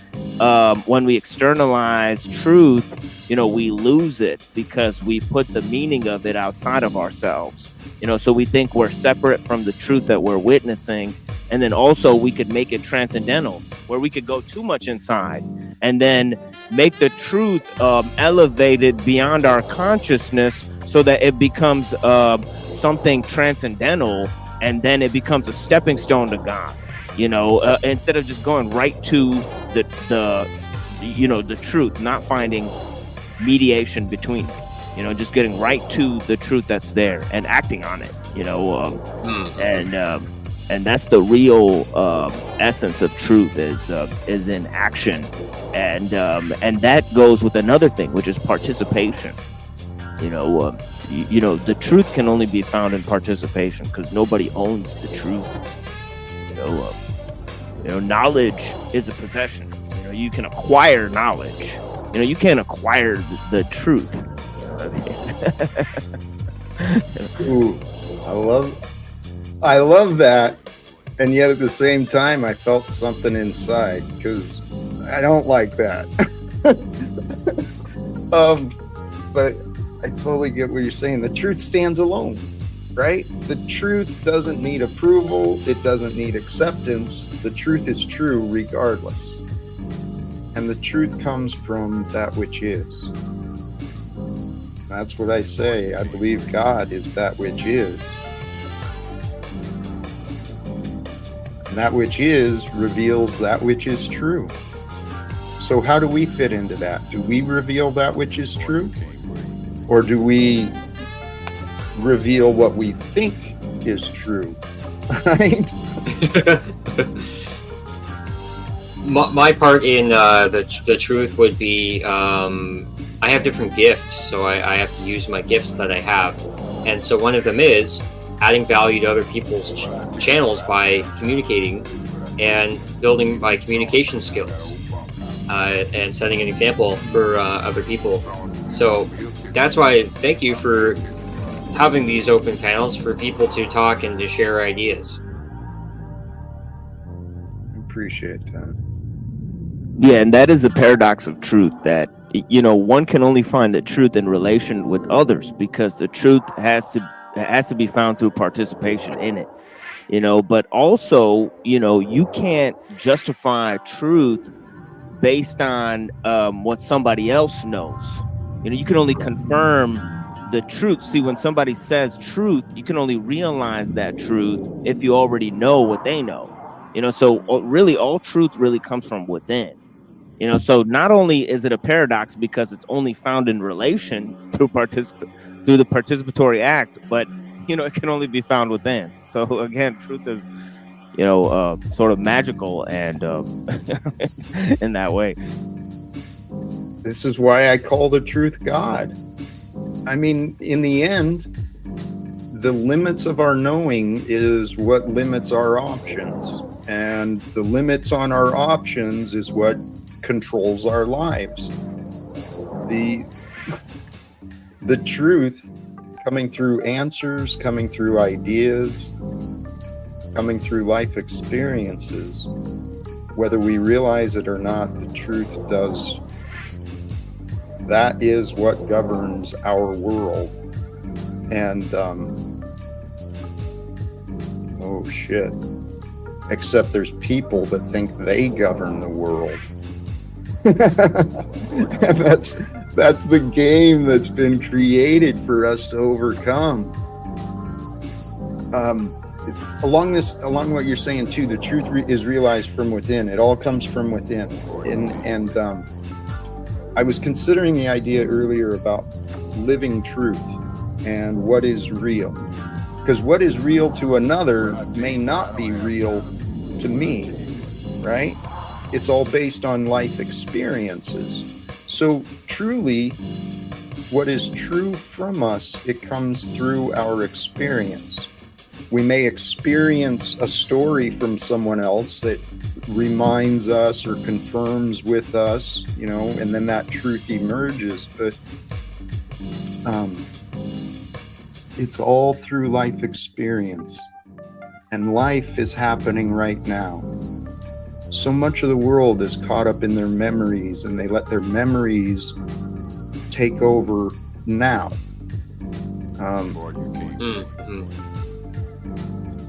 when we externalize truth, you know, we lose it because we put the meaning of it outside of ourselves, you know, so we think we're separate from the truth that we're witnessing. And then also we could make it transcendental, where we could go too much inside and then make the truth elevated beyond our consciousness so that it becomes something transcendental, and then it becomes a stepping stone to God, you know, instead of just going right to the you know, the truth, not finding mediation between it, you know, just getting right to the truth that's there and acting on it, you know, and that's the real essence of truth is in action, and that goes with another thing, which is participation. You know, you know, the truth can only be found in participation because nobody owns the truth. You know, knowledge is a possession. You know, you can acquire knowledge. You know, you can't acquire the truth. You know what I mean? Ooh, I love that, and yet at the same time I felt something inside because I don't like that. But I totally get what you're saying. The truth stands alone, right? The truth doesn't need approval. It doesn't need acceptance. The truth is true regardless. And the truth comes from that which is. That's what I say. I believe God is that which is. And that which is reveals that which is true. So how do we fit into that? Do we reveal that which is true? Or do we reveal what we think is true right? My part in the truth would be I have different gifts, so I have to use my gifts that I have, and so one of them is adding value to other people's channels by communicating and building my communication skills and setting an example for other people. So that's why thank you for having these open panels for people to talk and to share ideas. Appreciate that. Yeah, and that is the paradox of truth, that one can only find the truth in relation with others, because the truth has to be found through participation in it. But also, you can't justify truth based on what somebody else knows. You can only confirm the truth. See, when somebody says truth, you can only realize that truth if you already know what they know. So really all truth really comes from within. So not only is it a paradox because it's only found in relation through the participatory act, but it can only be found within. So again, truth is sort of magical and in that way. This is why I call the truth God. I mean, in the end, the limits of our knowing is what limits our options, and the limits on our options is what controls our lives. The truth coming through answers, coming through ideas, coming through life experiences, whether we realize it or not, the truth does. That is what governs our world. And oh shit. Except there's people that think they govern the world. And that's the game that's been created for us to overcome. Along what you're saying too, the truth is realized from within. It all comes from within. And I was considering the idea earlier about living truth and what is real. Because what is real to another may not be real to me, right? It's all based on life experiences. So truly, what is true from us, it comes through our experience. We may experience a story from someone else that reminds us or confirms with us, and then that truth emerges. But it's all through life experience. And life is happening right now. So much of the world is caught up in their memories, and they let their memories take over now.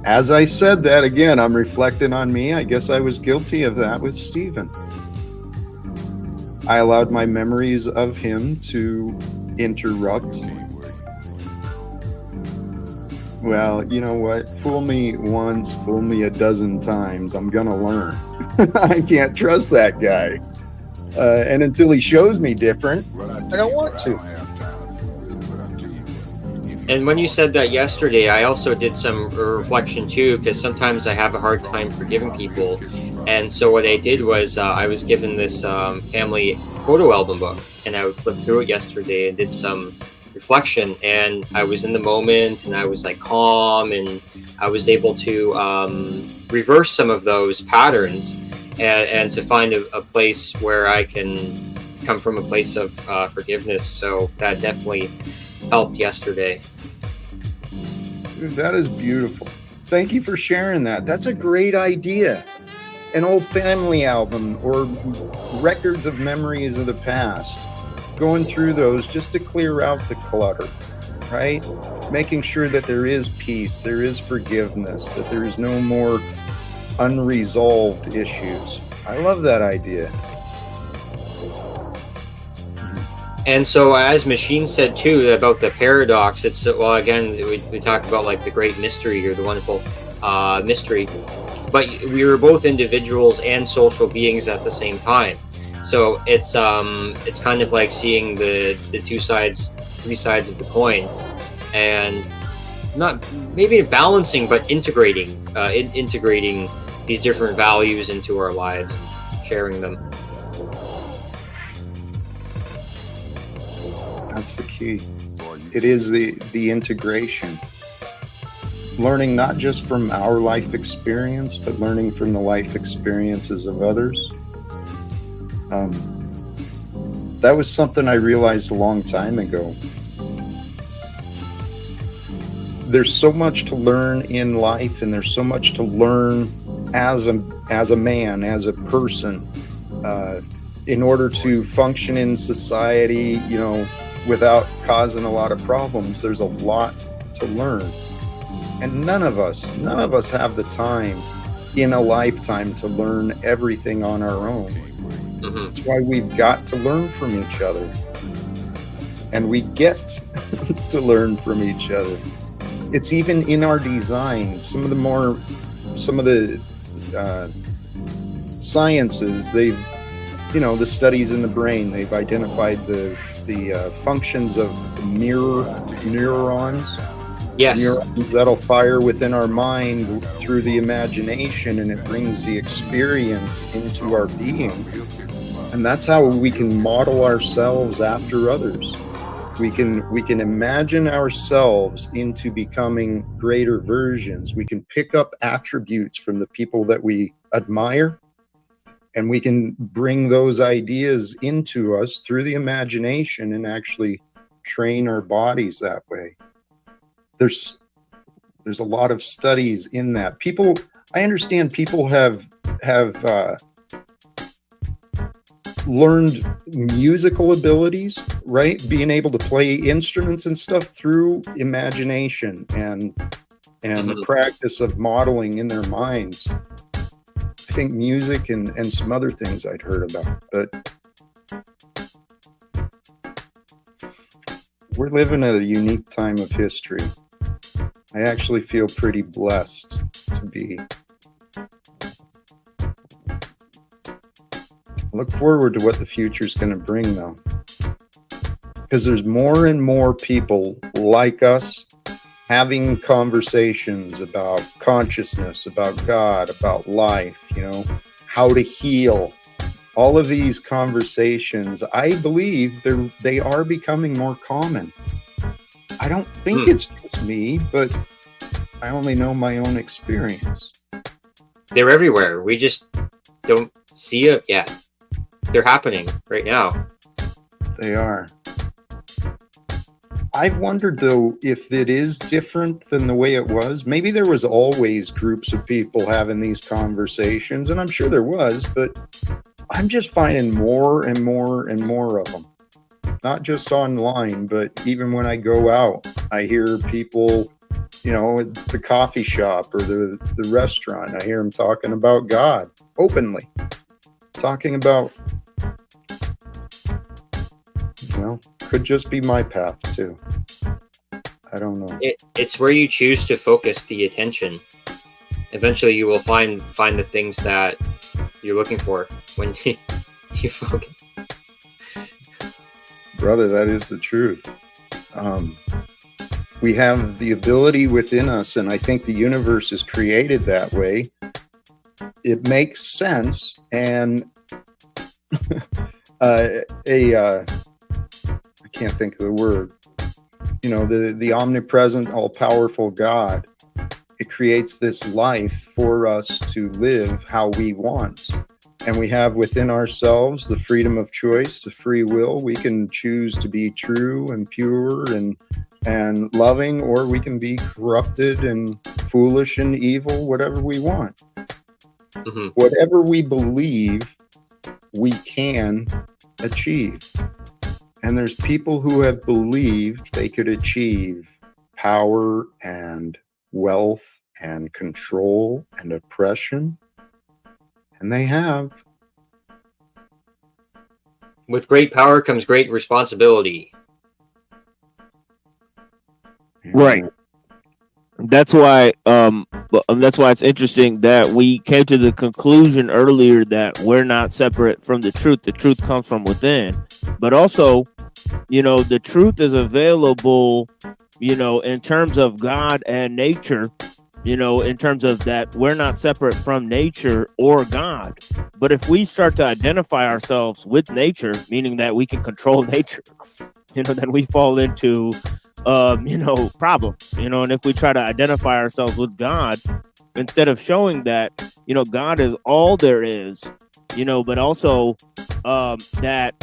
As I said that, again, I'm reflecting on me. I guess I was guilty of that with Stephen. I allowed my memories of him to interrupt. Well, you know what? Fool me once, fool me a dozen times. I'm gonna learn. I can't trust that guy. And until he shows me different, I don't want to. And when you said that yesterday, I also did some reflection too, because sometimes I have a hard time forgiving people. And so what I did was I was given this family photo album book, and I would flip through it yesterday and did some reflection, and I was in the moment, and I was like calm, and I was able to reverse some of those patterns and to find a place where I can come from a place of forgiveness. So that definitely helped yesterday. Dude, that is beautiful. Thank you for sharing that. That's a great idea. An old family album or records of memories of the past. Going through those just to clear out the clutter, right? Making sure that there is peace, there is forgiveness, that there is no more unresolved issues. I love that idea. And so, as Machine said too about the paradox, it's, well, again, we talk about like the great mystery or the wonderful mystery, but we were both individuals and social beings at the same time. So it's kind of like seeing the three sides of the coin, and not maybe balancing, but integrating integrating these different values into our lives, sharing them. That's the key. It is the integration. Learning not just from our life experience, but learning from the life experiences of others. That was something I realized a long time ago. There's so much to learn in life, and there's so much to learn as a man, as a person, in order to function in society, you know, without causing a lot of problems. There's a lot to learn. And none of us have the time in a lifetime to learn everything on our own. Mm-hmm. That's why we've got to learn from each other. And we get to learn from each other. It's even in our design. Some of the sciences, the studies in the brain, they've identified the functions of neurons. Yes. Neurons that'll fire within our mind through the imagination, and it brings the experience into our being. And that's how we can model ourselves after others. We can imagine ourselves into becoming greater versions. We can pick up attributes from the people that we admire, and we can bring those ideas into us through the imagination and actually train our bodies that way. There's a lot of studies in that. I understand people have learned musical abilities, right? Being able to play instruments and stuff through imagination and the practice of modeling in their minds. I think music and some other things I'd heard about, but we're living at a unique time of history. I actually feel pretty blessed to be. I look forward to what the future's going to bring, though, because there's more and more people like us having conversations about consciousness, about God, about life, you know, how to heal. All of these conversations, I believe they are becoming more common. I don't think it's just me, but I only know my own experience. They're everywhere. We just don't see it yet. They're happening right now. They are. I've wondered, though, if it is different than the way it was. Maybe there was always groups of people having these conversations, and I'm sure there was, but I'm just finding more and more and more of them. Not just online, but even when I go out, I hear people, you know, at the coffee shop or the restaurant, I hear them talking about God openly. Talking about, well, could just be my path too. I don't know. It's where you choose to focus the attention. Eventually you will find the things that you're looking for when you focus. Brother, that is the truth. We have the ability within us, and I think the universe is created that way. It makes sense, and I can't think of the word. You know, the omnipresent, all-powerful God, it creates this life for us to live how we want. And we have within ourselves the freedom of choice, the free will. We can choose to be true and pure and loving, or we can be corrupted and foolish and evil, whatever we want. Mm-hmm. Whatever we believe, we can achieve. And there's people who have believed they could achieve power and wealth and control and oppression. And they have. With great power comes great responsibility. Right. That's why it's interesting that we came to the conclusion earlier that we're not separate from the truth. The truth comes from within. But also, the truth is available, in terms of God and nature, in terms of that we're not separate from nature or God. But if we start to identify ourselves with nature, meaning that we can control nature, then we fall into, problems, and if we try to identify ourselves with God, instead of showing that, God is all there is, but also that,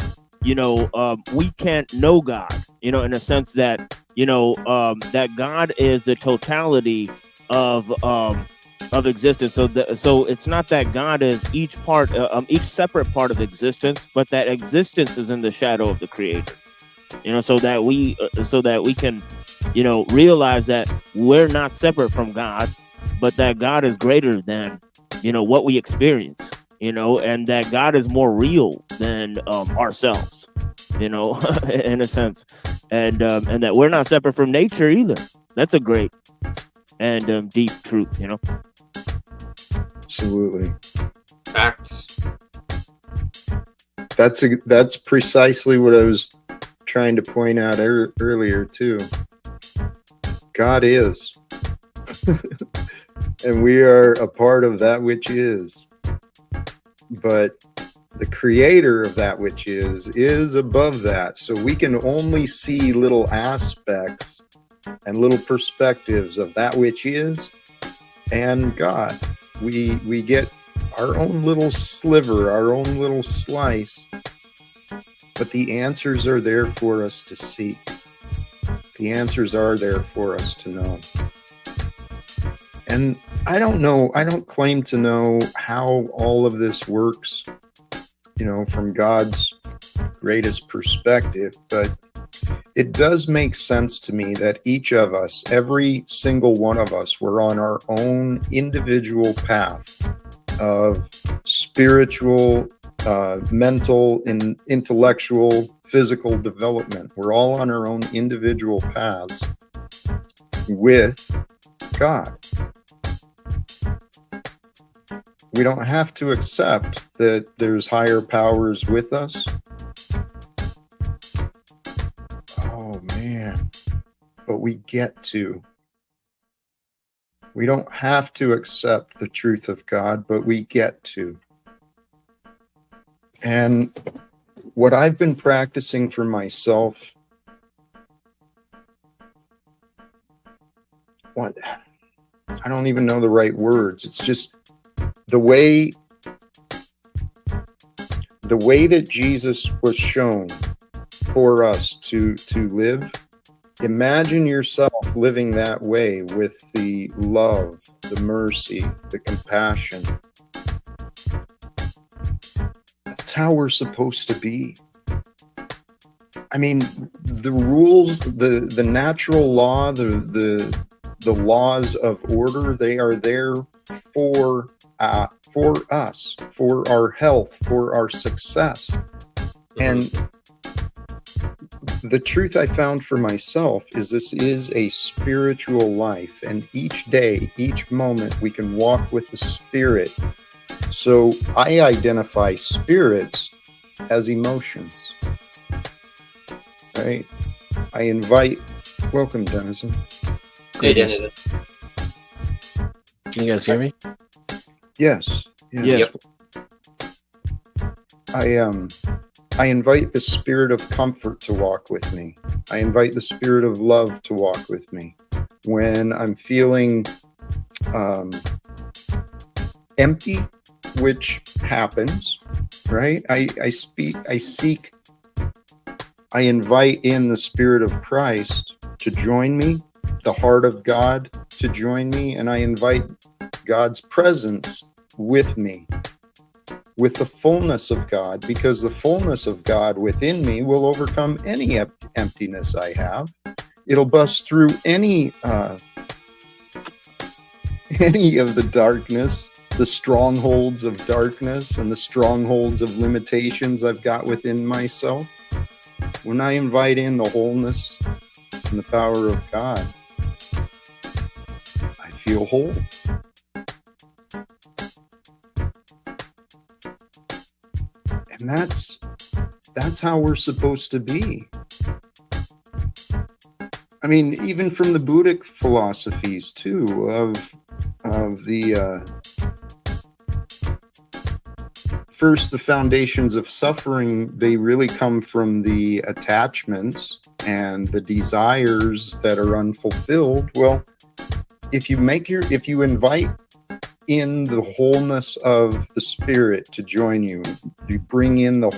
we can't know God, in a sense that, that God is the totality of existence. So it's not that God is each separate part of existence, but that existence is in the shadow of the Creator. So that we can, realize that we're not separate from God, but that God is greater than, what we experience, and that God is more real than ourselves, in a sense, and that we're not separate from nature either. That's a great and deep truth, Absolutely. Facts. That's precisely what I was trying to point out earlier too. God is, and we are a part of that which is. But the creator of that which is above that. So we can only see little aspects and little perspectives of that which is and God. We get our own little sliver, our own little slice, but the answers are there for us to seek. The answers are there for us to know. And I don't claim to know how all of this works, from God's greatest perspective, but it does make sense to me that each of us, every single one of us, we're on our own individual path of spiritual, mental, and intellectual, physical development. We're all on our own individual paths with God. We don't have to accept that there's higher powers with us. Oh man, but we get to. We don't have to accept the truth of God, but we get to. And what I've been practicing for myself, I don't even know the right words. It's just the way that Jesus was shown for us to live. Imagine yourself living that way with the love, the mercy, the compassion. That's how we're supposed to be. I mean, the rules, the natural law, the laws of order, they are there for us, for our health, for our success. And the truth I found for myself is this is a spiritual life, and each day, each moment, we can walk with the Spirit. So I identify spirits as emotions, right? I invite, welcome, Denizen. Hey, Denizen. Can you guys hear me? Yes. Yep. I invite the spirit of comfort to walk with me. I invite the spirit of love to walk with me. When I'm feeling empty, which happens, right? I invite in the Spirit of Christ to join me, the heart of God to join me, and I invite God's presence with me, with the fullness of God, because the fullness of God within me will overcome any emptiness I have. It'll bust through any of the darkness, the strongholds of darkness and the strongholds of limitations I've got within myself. When I invite in the wholeness and the power of God, I feel whole. And that's how we're supposed to be. I mean, even from the Buddhic philosophies too, of the first, the foundations of suffering, they really come from the attachments and the desires that are unfulfilled. Well, if you invite in the wholeness of the spirit to join you, you bring in the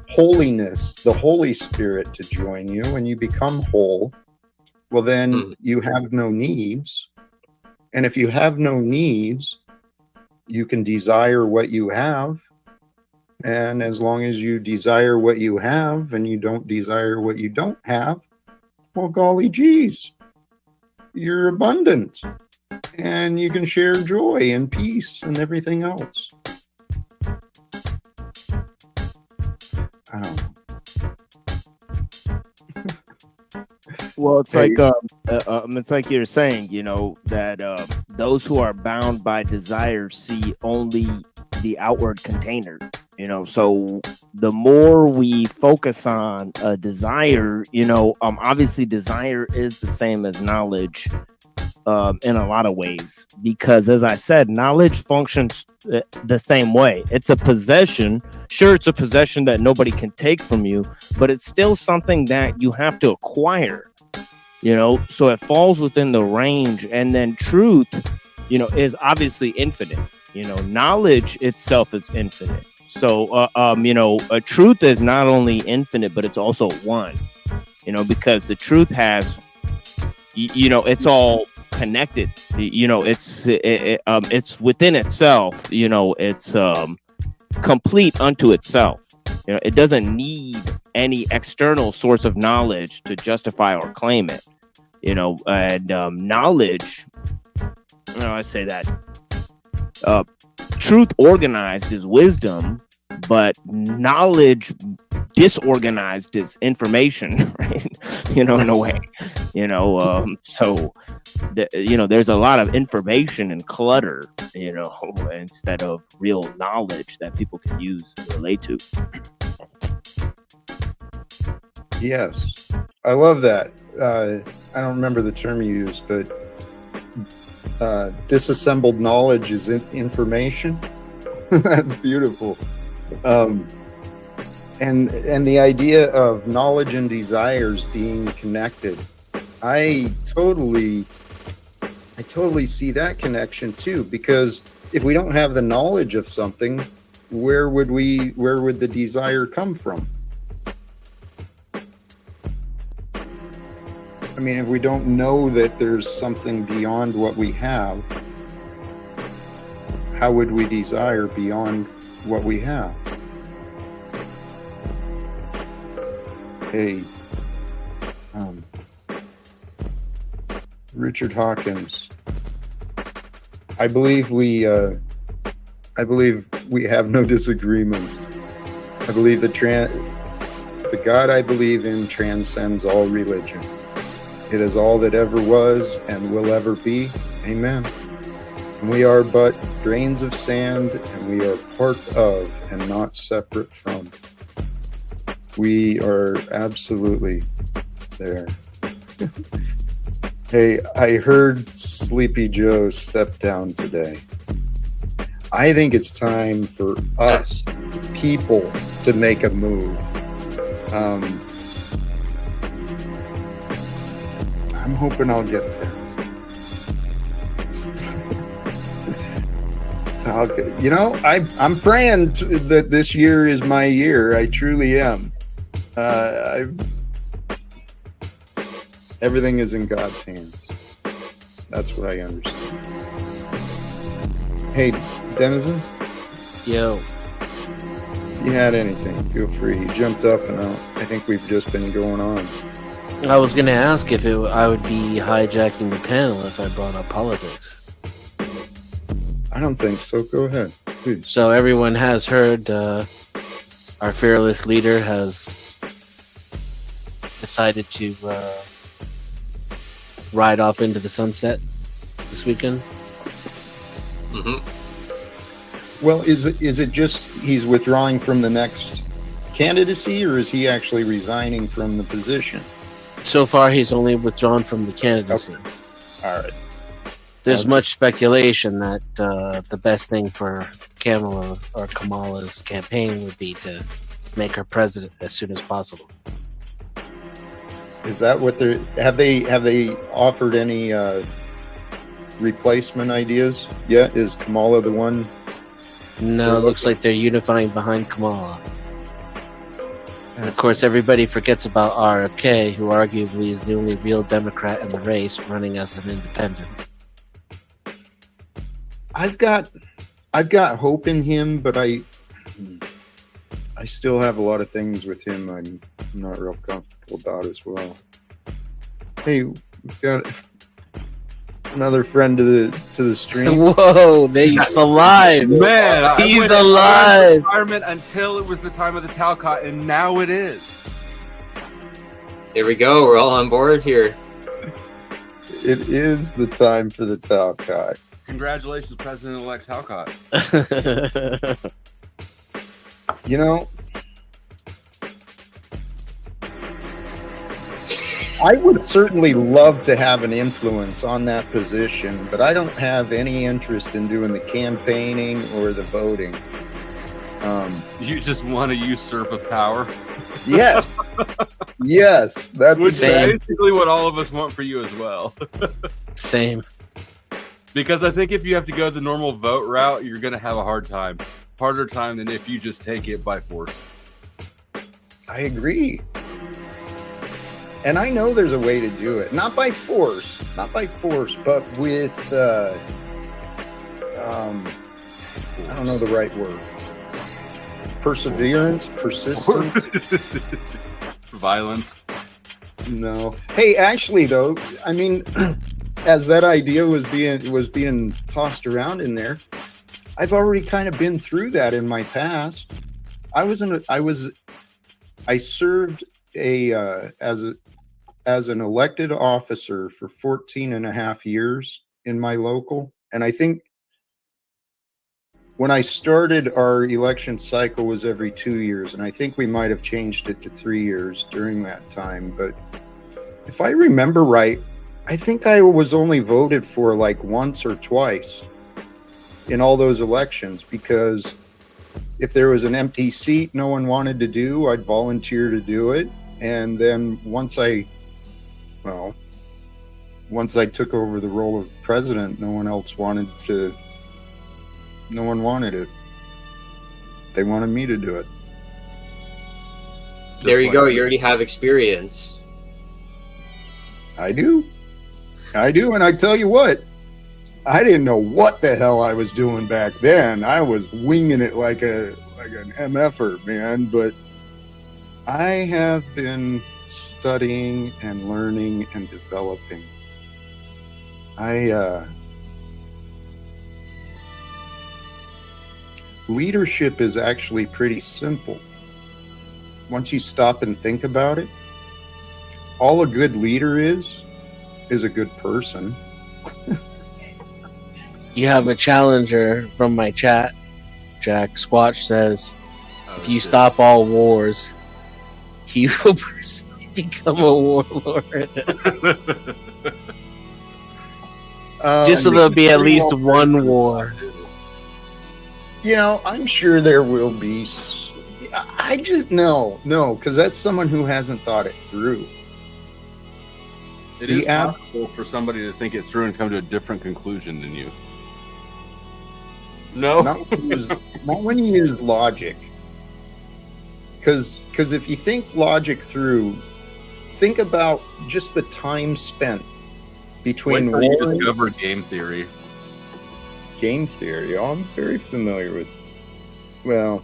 holiness, the Holy Spirit to join you, and you become whole, well, then you have no needs. And if you have no needs, you can desire what you have. And as long as you desire what you have and you don't desire what you don't have, well, golly geez, you're abundant. And you can share joy and peace and everything else. I don't know. Well, it's like you're saying, you know, that those who are bound by desire see only the outward container. You know, so the more we focus on a desire, you know, obviously desire is the same as knowledge. In a lot of ways, because as I said, knowledge functions the same way. It's a possession. Sure, it's a possession that nobody can take from you, but it's still something that you have to acquire, you know, so it falls within the range. And then truth, you know, is obviously infinite. You know, knowledge itself is infinite. So, you know, a truth is not only infinite, but it's also one, you know, because the truth has, you know, it's all connected, you know, it's within itself, you know, it's complete unto itself. You know, it doesn't need any external source of knowledge to justify or claim it, you know. And knowledge, you know, I say that truth organized is wisdom, but knowledge disorganized is information, right? You know, in a way, you know, so you know, there's a lot of information and clutter, you know, instead of real knowledge that people can use to relate to. Yes, I love that. I don't remember the term you used, but disassembled knowledge is information. That's beautiful. And the idea of knowledge and desires being connected, I totally see that connection too, because if we don't have the knowledge of something, where would the desire come from? I mean, if we don't know that there's something beyond what we have, how would we desire beyond what we have? Hey, Richard Hawkins, I believe we have no disagreements. I believe the God I believe in transcends all religion. It is all that ever was and will ever be. Amen. And we are but grains of sand, and we are part of and not separate from. We are absolutely there. Hey, I heard Sleepy Joe step down today. I think it's time for us, people, to make a move. I'm hoping I'll get there. You know, I'm praying that this year is my year. I truly am. Everything is in God's hands. That's what I understand. Hey, Denizen? Yo. If you had anything, feel free. You jumped up and out. I think we've just been going on. I was going to ask if I would be hijacking the panel if I brought up politics. I don't think so. Go ahead, please. So everyone has heard our fearless leader has decided to ride off into the sunset this weekend. Mm-hmm. Well, is it just he's withdrawing from the next candidacy, or is he actually resigning from the position? So far, he's only withdrawn from the candidacy. All right. There's much speculation that the best thing for Kamala's campaign would be to make her president as soon as possible. Is that what they're? Have they offered any replacement ideas yet? Is Kamala the one? No, it looks like they're unifying behind Kamala. And of course, everybody forgets about RFK, who arguably is the only real Democrat in the race running as an independent. I've got hope in him, but I still have a lot of things with him I'm not real comfortable about as well. Hey, we've got another friend to the stream. Whoa, he's alive, Man, he's I alive. Retirement until it was the time of the Talcott, and now it is. Here we go. We're all on board here. It is the time for the Talcott. Congratulations, President-elect Talcott. You know, I would certainly love to have an influence on that position, but I don't have any interest in doing the campaigning or the voting. You just want to usurp a power? Yes. Yes. That's Which is basically what all of us want for you as well. Same. Because I think if you have to go the normal vote route, you're going to have a hard time. Harder time than if you just take it by force. I agree. And I know there's a way to do it. Not by force, but with, I don't know the right word. Perseverance, persistence. Violence. No. Hey, actually, though, I mean, as that idea was being tossed around in there, I've already kind of been through that in my past. I served as an elected officer for 14 and a half years in my local. And I think when I started, our election cycle was every 2 years. And I think we might have changed it to 3 years during that time. But if I remember right, I think I was only voted for like once or twice in all those elections, because if there was an empty seat no one wanted to do, I'd volunteer to do it. And then once I took over the role of president, no one wanted it. They wanted me to do it. There you go. You already have experience. I do. And I tell you what, I didn't know what the hell I was doing back then. I was winging it like an MFer, man. But I have been studying and learning and developing. Leadership is actually pretty simple. Once you stop and think about it, all a good leader is a good person. You have a challenger from my chat. Jack Squatch says, if you stop all wars, you will personally become a warlord. Just so there'll be at least one war. You know, I'm sure there will be. I just no, because that's someone who hasn't thought it through. It is possible for somebody to think it through and come to a different conclusion than you. No, not when you use logic. Because if you think logic through, think about just the time spent between when you discovered game theory. Game theory. Oh, I'm very familiar with. Well,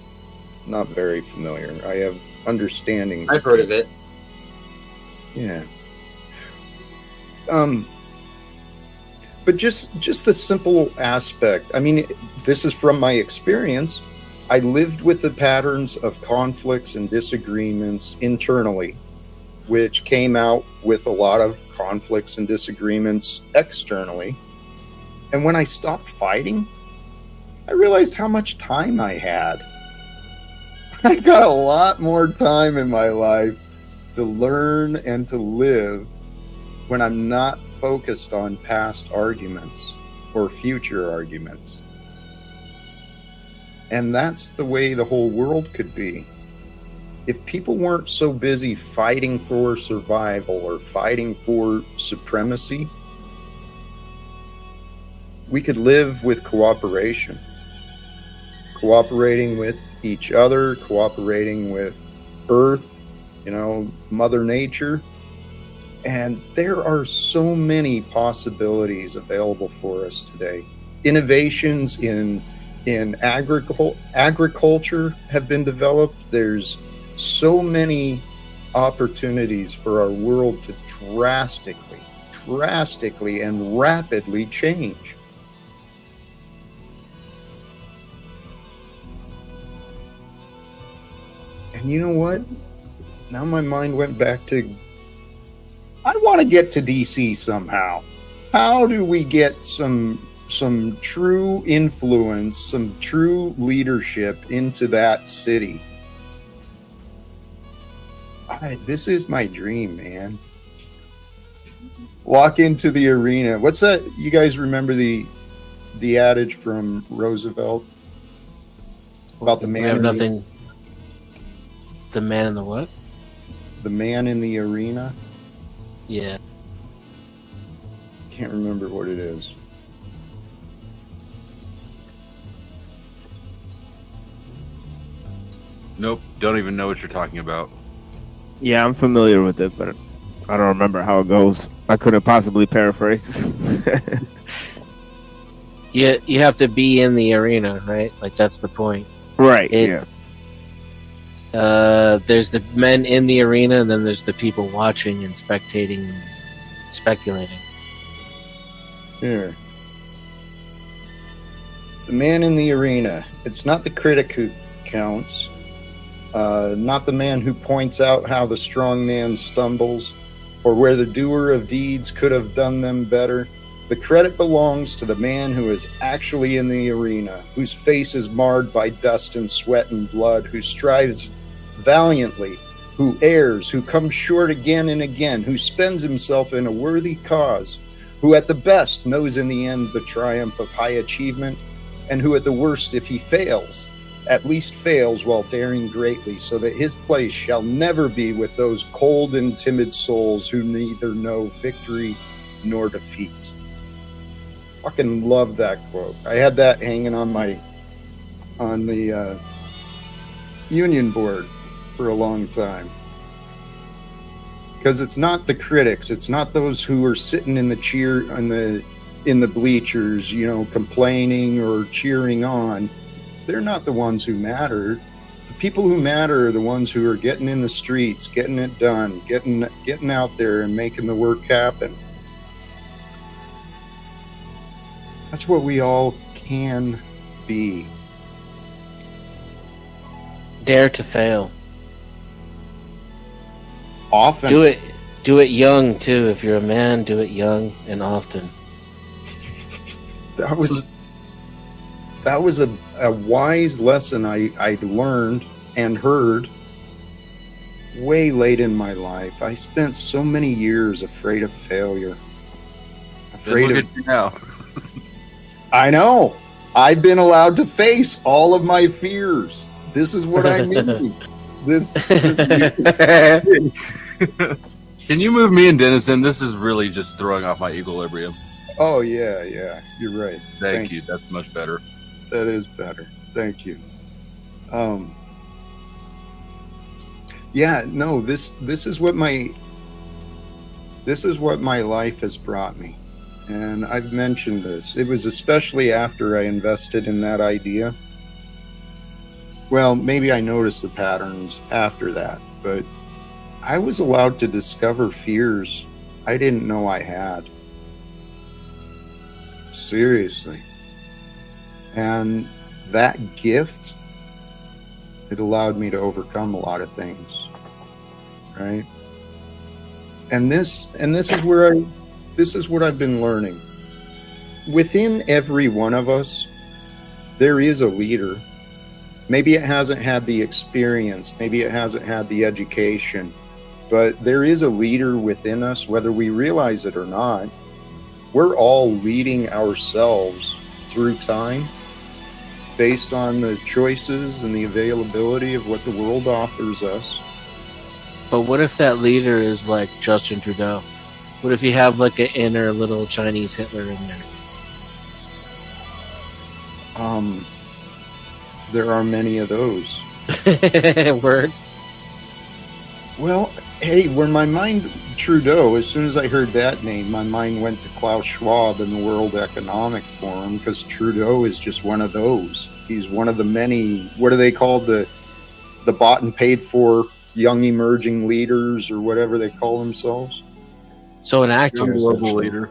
not very familiar. I have understanding. I've heard of it. Yeah. But just the simple aspect. I mean, this is from my experience. I lived with the patterns of conflicts and disagreements internally, which came out with a lot of conflicts and disagreements externally. And when I stopped fighting, I realized how much time I had. I got a lot more time in my life to learn and to live when I'm not focused on past arguments or future arguments. And that's the way the whole world could be. If people weren't so busy fighting for survival or fighting for supremacy, we could live with cooperation. Cooperating with each other, cooperating with Earth, you know, Mother Nature. And there are so many possibilities available for us today. Innovations in agriculture have been developed. There's so many opportunities for our world to drastically and rapidly change. And you know what? Now my mind went back to, I want to get to DC somehow. How do we get some true influence, some true leadership into that city? This is my dream, man. Walk into the arena. What's that? You guys remember the adage from Roosevelt about the man? We have nothing. The man in the what? The man in the arena. Yeah. Can't remember what it is. Nope, don't even know what you're talking about. Yeah, I'm familiar with it, but I don't remember how it goes. I couldn't possibly paraphrase. You have to be in the arena, right? Like that's the point. Right. It's, there's the men in the arena, and then there's the people watching and spectating and speculating. Here. The man in the arena. It's not the critic who counts. Not the man who points out how the strong man stumbles, or where the doer of deeds could have done them better. The credit belongs to the man who is actually in the arena, whose face is marred by dust and sweat and blood, who strives valiantly, who errs, who comes short again and again, who spends himself in a worthy cause, who at the best knows in the end the triumph of high achievement, and who at the worst, if he fails, at least fails while daring greatly, so that his place shall never be with those cold and timid souls who neither know victory nor defeat. Fucking love that quote. I had that hanging on the union board for a long time. Because it's not the critics, it's not those who are sitting in the bleachers, you know, complaining or cheering on. They're not the ones who matter. The people who matter are the ones who are getting in the streets, getting it done, getting out there and making the work happen. That's what we all can be. Dare to fail. Often. Do it young too. If you're a man, do it young and often. That was a wise lesson I learned and heard way late in my life. I spent so many years afraid of failure. Afraid Look of at you now. I know. I've been allowed to face all of my fears. This is what I mean. Can you move me and Dennison? This is really just throwing off my equilibrium. Oh yeah, you're right. Thank you. That's much better. That is better. Thank you. Yeah, no, this is what my life has brought me. And I've mentioned this. It was especially after I invested in that idea. Well, maybe I noticed the patterns after that, but I was allowed to discover fears I didn't know I had. Seriously. And that gift, it allowed me to overcome a lot of things. Right? And this is what I've been learning. Within every one of us, there is a leader. Maybe it hasn't had the experience, maybe it hasn't had the education, but there is a leader within us, whether we realize it or not. We're all leading ourselves through time based on the choices and the availability of what the world offers us. But what if that leader is like Justin Trudeau? What if you have like an inner little Chinese Hitler in there? There are many of those. Word. Well, hey, when my mind, Trudeau, as soon as I heard that name, my mind went to Klaus Schwab and the World Economic Forum, because Trudeau is just one of those. He's one of the many, what are they called? The bought and paid for young emerging leaders, or whatever they call themselves. So an actor, global leader.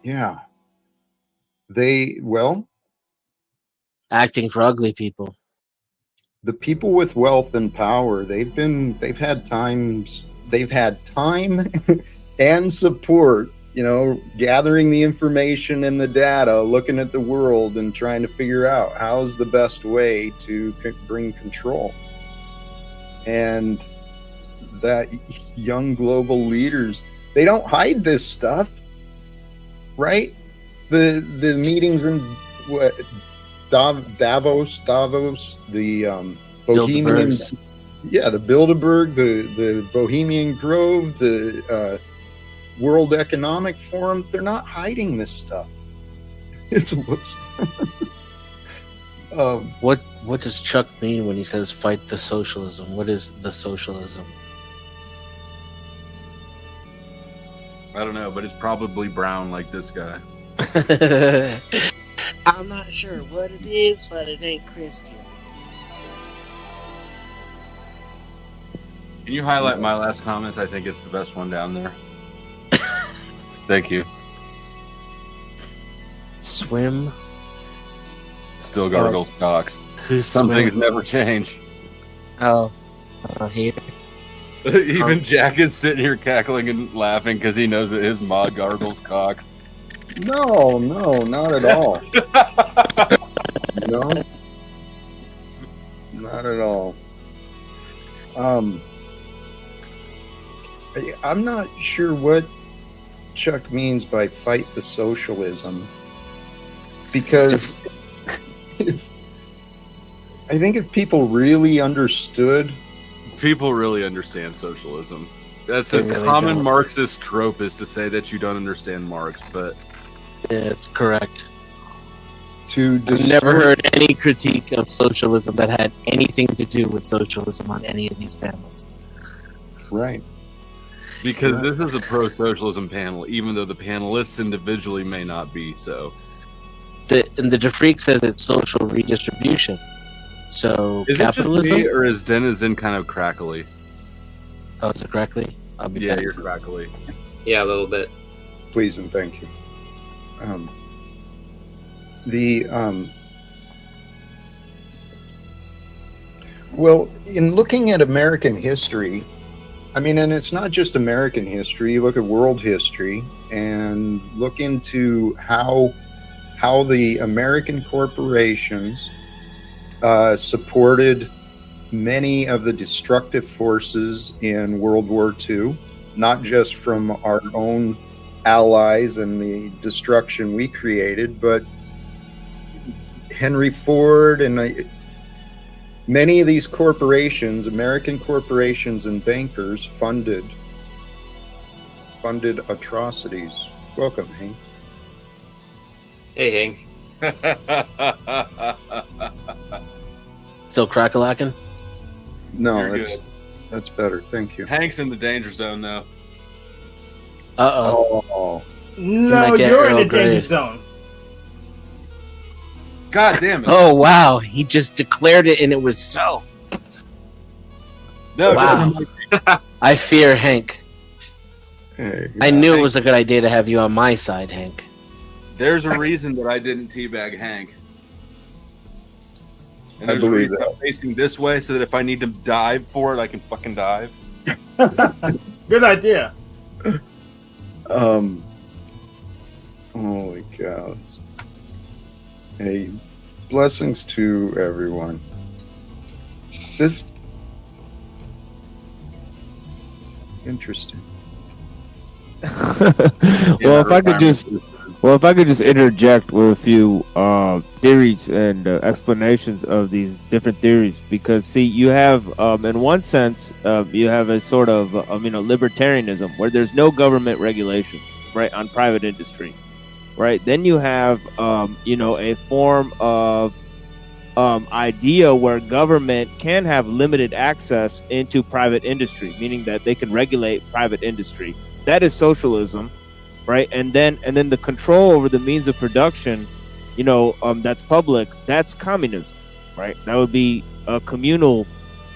Yeah. Acting for ugly people. The people with wealth and power, they've had time and support, gathering the information and the data, looking at the world and trying to figure out how's the best way to bring control. And that young global leaders, they don't hide this stuff, right? The meetings in Davos, the Bohemian, the Bilderberg, the Bohemian Grove, the World Economic Forum, they're not hiding this stuff. It's what does Chuck mean when he says fight the socialism? What is the socialism? I don't know, but it's probably brown like this guy. I'm not sure what it is, but it ain't Christian. Can you highlight my last comment? I think it's the best one down there. Thank you. Swim. Still gargles cocks. Who's Some swimming? things never change. Oh, here. Even Jack is sitting here cackling and laughing because he knows that his mod gargles cocks. No, not at all. No, not at all. I'm not sure what Chuck means by fight the socialism, because I think if people really understood. People really understand socialism. That's They a really common don't. Marxist trope, is to say that you don't understand Marx, but Yeah, it's correct. I've never heard any critique of socialism that had anything to do with socialism on any of these panels. Right. because this is a pro-socialism panel, even though the panelists individually may not be so. And the DeFreak says it's social redistribution. So Is capitalism? it just me, or is Denizen kind of crackly? Oh, is it crackly? I'll be Yeah, back. you're crackly. Yeah, a little bit. Please and thank you. Well, in looking at American history, I mean, and it's not just American history, you look at world history and look into how the American corporations supported many of the destructive forces in World War II, not just from our own allies and the destruction we created, but Henry Ford and many of these corporations, American corporations and bankers, funded atrocities. Welcome, Hank. Hey, Hank. Still crack-a-lacking? No, You're that's better. Thank you. Hank's in the danger zone, though. Uh-oh. Oh. No, you're in the danger zone. God damn it. Oh, wow. He just declared it, and it was so. No, wow. I fear Hank. I knew it was a good idea to have you on my side, Hank. There's a reason that I didn't teabag Hank. And I there's a believe reason I'm facing this way so that if I need to dive for it, I can fucking dive. Good idea. Holy cows. Hey, blessings to everyone. Interesting. Well, if I could just interject with a few theories and explanations of these different theories, because see, you have in one sense you have a sort of libertarianism where there's no government regulations, right, on private industry, right? Then you have a form of idea where government can have limited access into private industry, meaning that they can regulate private industry. That is socialism, right? And then the control over the means of production, that's public. That's communism, right? That would be a communal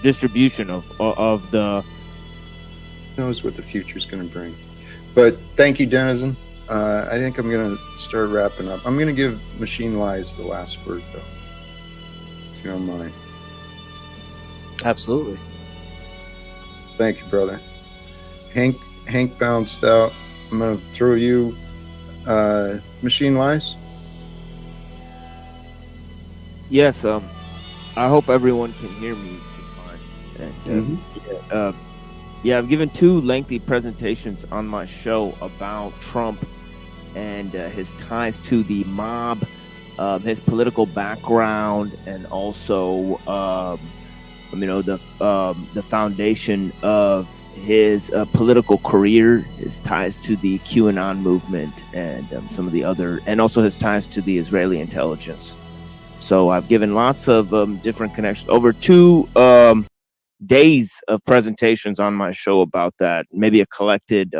distribution of the. Who knows what the future's going to bring? But thank you, Denizen. I think I'm going to start wrapping up. I'm going to give Machine Lies the last word, though. If you don't mind. Absolutely. Thank you, brother. Hank bounced out. I'm going to throw you Machine Lies. Yes, I hope everyone can hear me fine. And, I've given 2 lengthy presentations on my show about Trump and his ties to the mob, his political background, and also, the foundation of his political career, his ties to the QAnon movement, and some of the other, and also his ties to the Israeli intelligence. So I've given lots of different connections over 2 days of presentations on my show about that. Maybe a collected,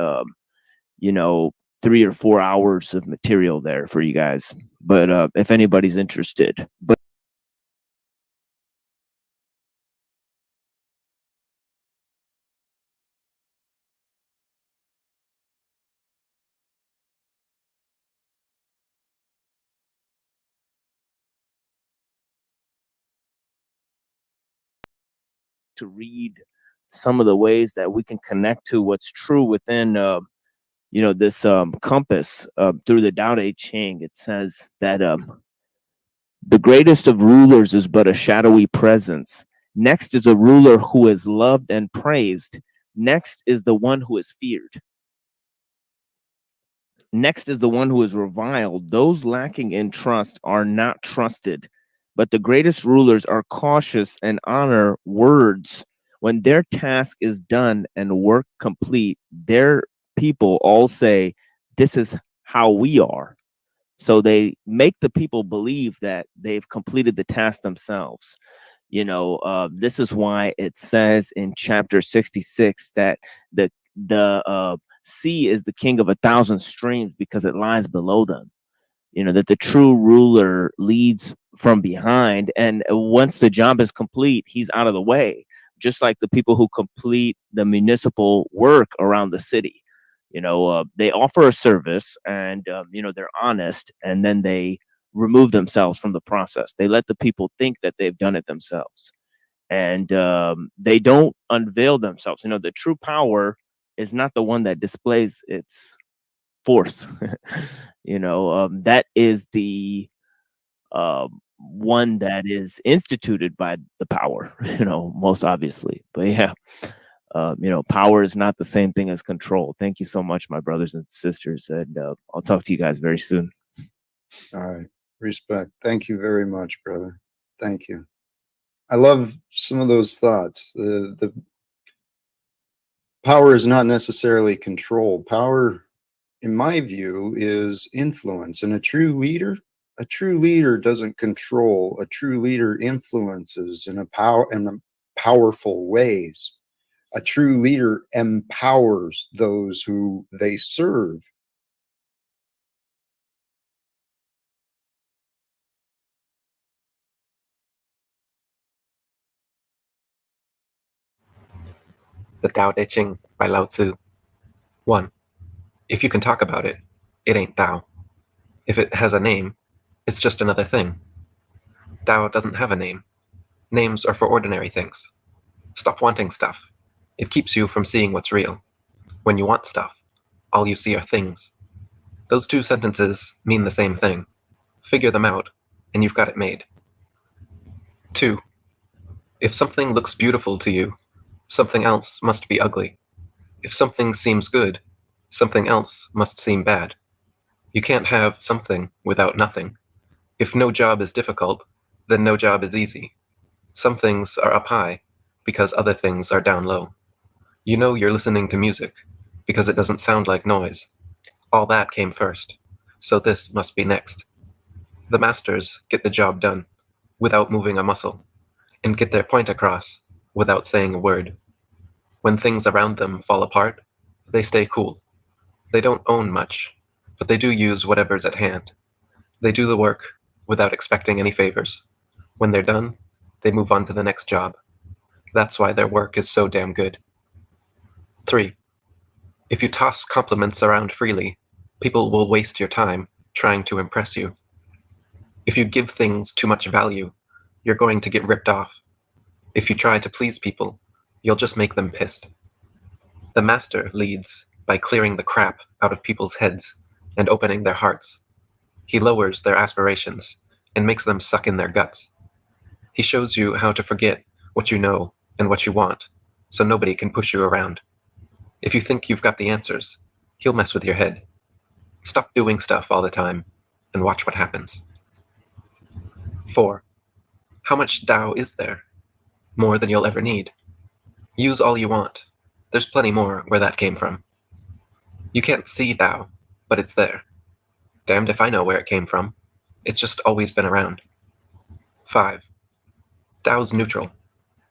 3 or 4 hours of material there for you guys. But if anybody's interested, but. To read some of the ways that we can connect to what's true within this compass through the Tao Te Ching. It says that the greatest of rulers is but a shadowy presence. Next is a ruler who is loved and praised. Next is the one who is feared. Next is the one who is reviled. Those lacking in trust are not trusted, but the greatest rulers are cautious and honor words. When their task is done and work complete, their people all say, "This is how we are." So they make the people believe that they've completed the task themselves. This is why it says in chapter 66 that the sea is the king of 1,000 streams because it lies below them. That the true ruler leads from behind, and once the job is complete, he's out of the way, just like the people who complete the municipal work around the city. They offer a service, and they're honest, and then they remove themselves from the process. They let the people think that they've done it themselves, and they don't unveil themselves. The true power is not the one that displays its force. That is the one that is instituted by the power, most obviously. But yeah, power is not the same thing as control. Thank you so much, my brothers and sisters, and I'll talk to you guys very soon. All right. Respect. Thank you very much, brother. Thank you. I love some of those thoughts. The power is not necessarily control. Power, in my view, is influence. And a true leader doesn't control. A true leader influences in powerful ways. A true leader empowers those who they serve. The Tao Te Ching by Lao Tzu. 1. If you can talk about it, it ain't Tao. If it has a name, it's just another thing. Tao doesn't have a name. Names are for ordinary things. Stop wanting stuff. It keeps you from seeing what's real. When you want stuff, all you see are things. Those 2 sentences mean the same thing. Figure them out, and you've got it made. 2. If something looks beautiful to you, something else must be ugly. If something seems good, something else must seem bad. You can't have something without nothing. If no job is difficult, then no job is easy. Some things are up high because other things are down low. You know you're listening to music because it doesn't sound like noise. All that came first, so this must be next. The masters get the job done without moving a muscle and get their point across without saying a word. When things around them fall apart, they stay cool. They don't own much, but they do use whatever's at hand. They do the work without expecting any favors. When they're done, they move on to the next job. That's why their work is so damn good. 3. If you toss compliments around freely, people will waste your time trying to impress you. If you give things too much value, you're going to get ripped off. If you try to please people, you'll just make them pissed. The master leads by clearing the crap out of people's heads and opening their hearts. He lowers their aspirations and makes them suck in their guts. He shows you how to forget what you know and what you want, so nobody can push you around. If you think you've got the answers, he'll mess with your head. Stop doing stuff all the time and watch what happens. 4. How much Tao is there? More than you'll ever need. Use all you want. There's plenty more where that came from. You can't see Tao, but it's there. Damned if I know where it came from. It's just always been around. 5. Tao's neutral.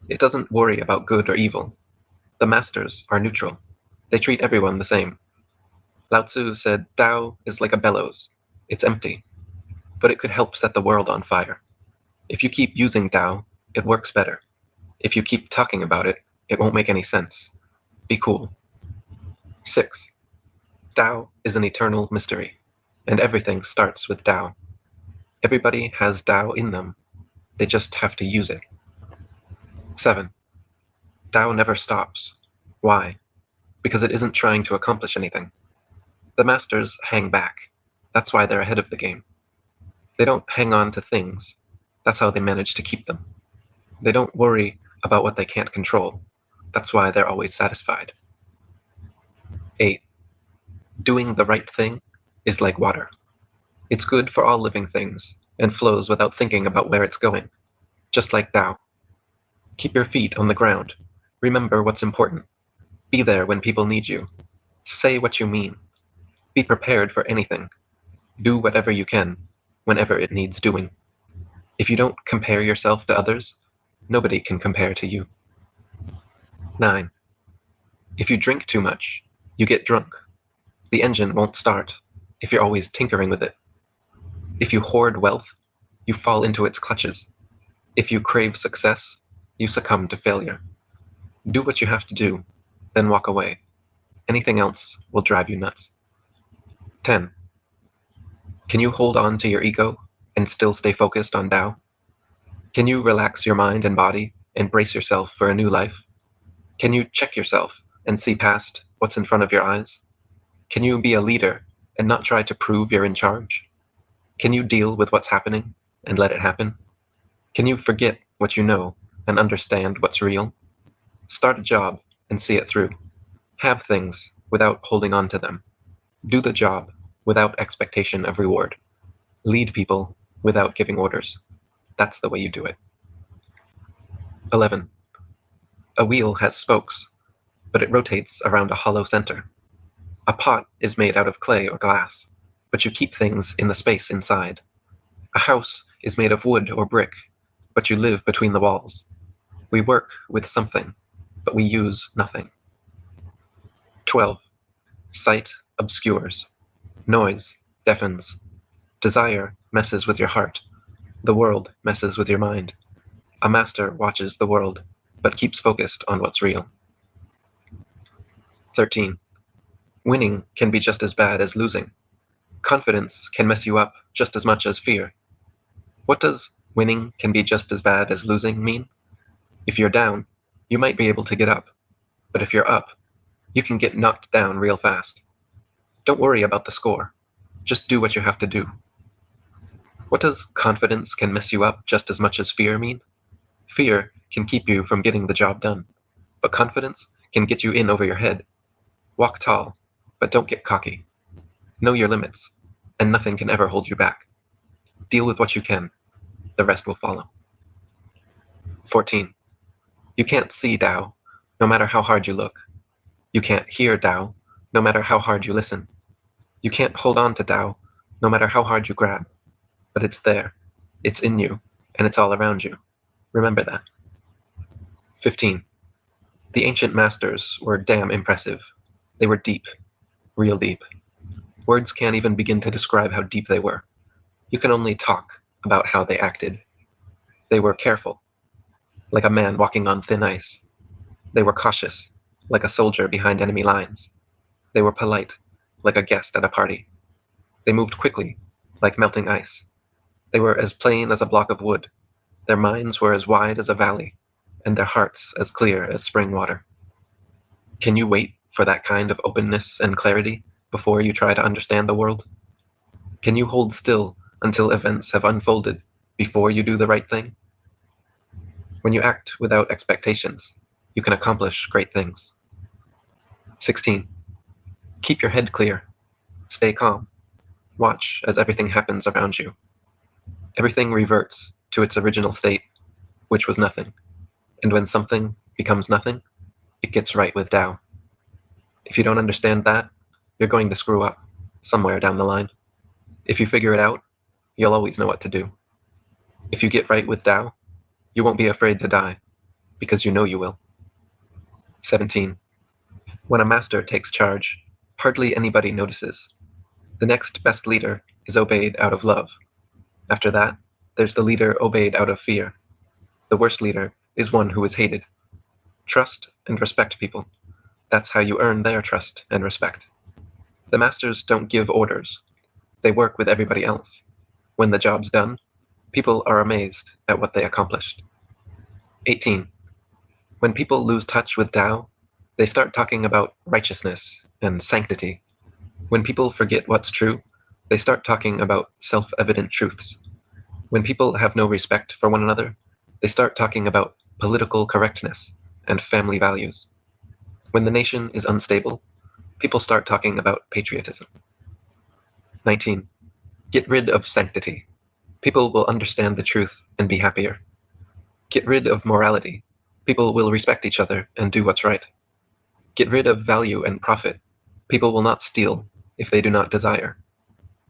It doesn't worry about good or evil. The masters are neutral. They treat everyone the same. Lao Tzu said Tao is like a bellows. It's empty, but it could help set the world on fire. If you keep using Tao, it works better. If you keep talking about it, it won't make any sense. Be cool. 6. Tao is an eternal mystery, and everything starts with Tao. Everybody has Tao in them. They just have to use it. 7. Tao never stops. Why? Because it isn't trying to accomplish anything. The masters hang back. That's why they're ahead of the game. They don't hang on to things. That's how they manage to keep them. They don't worry about what they can't control. That's why they're always satisfied. 8. Doing the right thing is like water. It's good for all living things and flows without thinking about where it's going, just like Tao. Keep your feet on the ground. Remember what's important. Be there when people need you. Say what you mean. Be prepared for anything. Do whatever you can, whenever it needs doing. If you don't compare yourself to others, nobody can compare to you. 9. If you drink too much, you get drunk. The engine won't start if you're always tinkering with it. If you hoard wealth, you fall into its clutches. If you crave success, you succumb to failure. Do what you have to do, then walk away. Anything else will drive you nuts. 10. Can you hold on to your ego and still stay focused on Tao? Can you relax your mind and body and brace yourself for a new life? Can you check yourself and see past what's in front of your eyes? Can you be a leader and not try to prove you're in charge? Can you deal with what's happening and let it happen? Can you forget what you know and understand what's real? Start a job and see it through. Have things without holding on to them. Do the job without expectation of reward. Lead people without giving orders. That's the way you do it. 11. A wheel has spokes, but it rotates around a hollow center. A pot is made out of clay or glass, but you keep things in the space inside. A house is made of wood or brick, but you live between the walls. We work with something, but we use nothing. 12. Sight obscures. Noise deafens. Desire messes with your heart. The world messes with your mind. A master watches the world, but keeps focused on what's real. 13. Winning can be just as bad as losing. Confidence can mess you up just as much as fear. What does winning can be just as bad as losing mean? If you're down, you might be able to get up. But if you're up, you can get knocked down real fast. Don't worry about the score. Just do what you have to do. What does confidence can mess you up just as much as fear mean? Fear can keep you from getting the job done, but confidence can get you in over your head. Walk tall, but don't get cocky. Know your limits, and nothing can ever hold you back. Deal with what you can. The rest will follow. 14. You can't see Tao, no matter how hard you look. You can't hear Tao, no matter how hard you listen. You can't hold on to Tao, no matter how hard you grab. But it's there, it's in you, and it's all around you. Remember that. 15. The ancient masters were damn impressive. They were deep, real deep. Words can't even begin to describe how deep they were. You can only talk about how they acted. They were careful, like a man walking on thin ice. They were cautious, like a soldier behind enemy lines. They were polite, like a guest at a party. They moved quickly, like melting ice. They were as plain as a block of wood. Their minds were as wide as a valley, and their hearts as clear as spring water. Can you wait for that kind of openness and clarity before you try to understand the world? Can you hold still until events have unfolded before you do the right thing? When you act without expectations, you can accomplish great things. 16. Keep your head clear. Stay calm. Watch as everything happens around you. Everything reverts to its original state, which was nothing. And when something becomes nothing, it gets right with Tao. If you don't understand that, you're going to screw up somewhere down the line. If you figure it out, you'll always know what to do. If you get right with Tao, you won't be afraid to die, because you know you will. 17. When a master takes charge, hardly anybody notices. The next best leader is obeyed out of love. After that, there's the leader obeyed out of fear. The worst leader is one who is hated. Trust and respect people. That's how you earn their trust and respect. The masters don't give orders. They work with everybody else. When the job's done, people are amazed at what they accomplished. 18. When people lose touch with Tao, they start talking about righteousness and sanctity. When people forget what's true, they start talking about self-evident truths. When people have no respect for one another, they start talking about political correctness and family values. When the nation is unstable, people start talking about patriotism. 19. Get rid of sanctity. People will understand the truth and be happier. Get rid of morality. People will respect each other and do what's right. Get rid of value and profit. People will not steal if they do not desire.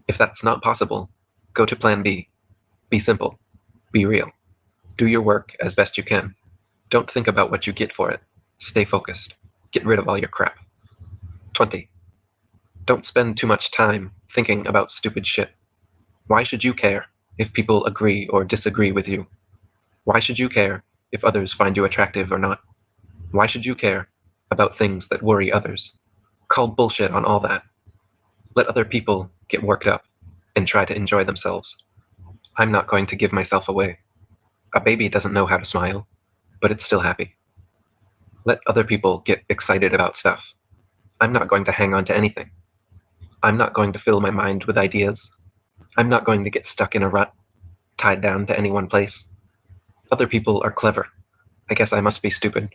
If that's not possible, go to plan B. Be simple. Be real. Do your work as best you can. Don't think about what you get for it. Stay focused. Get rid of all your crap. 20. Don't spend too much time thinking about stupid shit. Why should you care if people agree or disagree with you? Why should you care if others find you attractive or not? Why should you care about things that worry others? Call bullshit on all that. Let other people get worked up and try to enjoy themselves. I'm not going to give myself away. A baby doesn't know how to smile, but it's still happy. Let other people get excited about stuff. I'm not going to hang on to anything. I'm not going to fill my mind with ideas. I'm not going to get stuck in a rut, tied down to any one place. Other people are clever. I guess I must be stupid.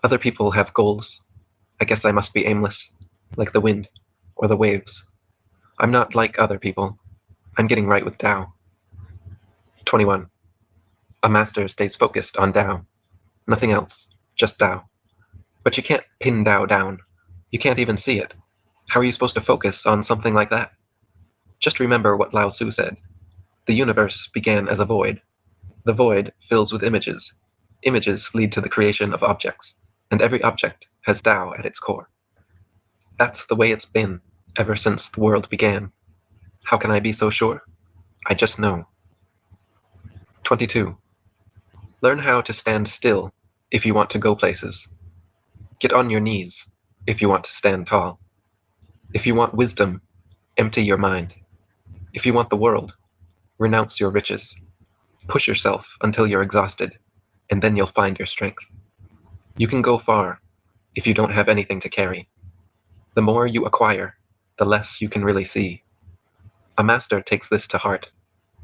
Other people have goals. I guess I must be aimless, like the wind or the waves. I'm not like other people. I'm getting right with Tao. 21. A master stays focused on Tao. Nothing else, just Tao. But you can't pin Tao down. You can't even see it. How are you supposed to focus on something like that? Just remember what Lao Tzu said. The universe began as a void. The void fills with images. Images lead to the creation of objects, and every object has Tao at its core. That's the way it's been ever since the world began. How can I be so sure? I just know. 22. Learn how to stand still if you want to go places. Get on your knees if you want to stand tall. If you want wisdom, empty your mind. If you want the world, renounce your riches. Push yourself until you're exhausted, and then you'll find your strength. You can go far if you don't have anything to carry. The more you acquire, the less you can really see. A master takes this to heart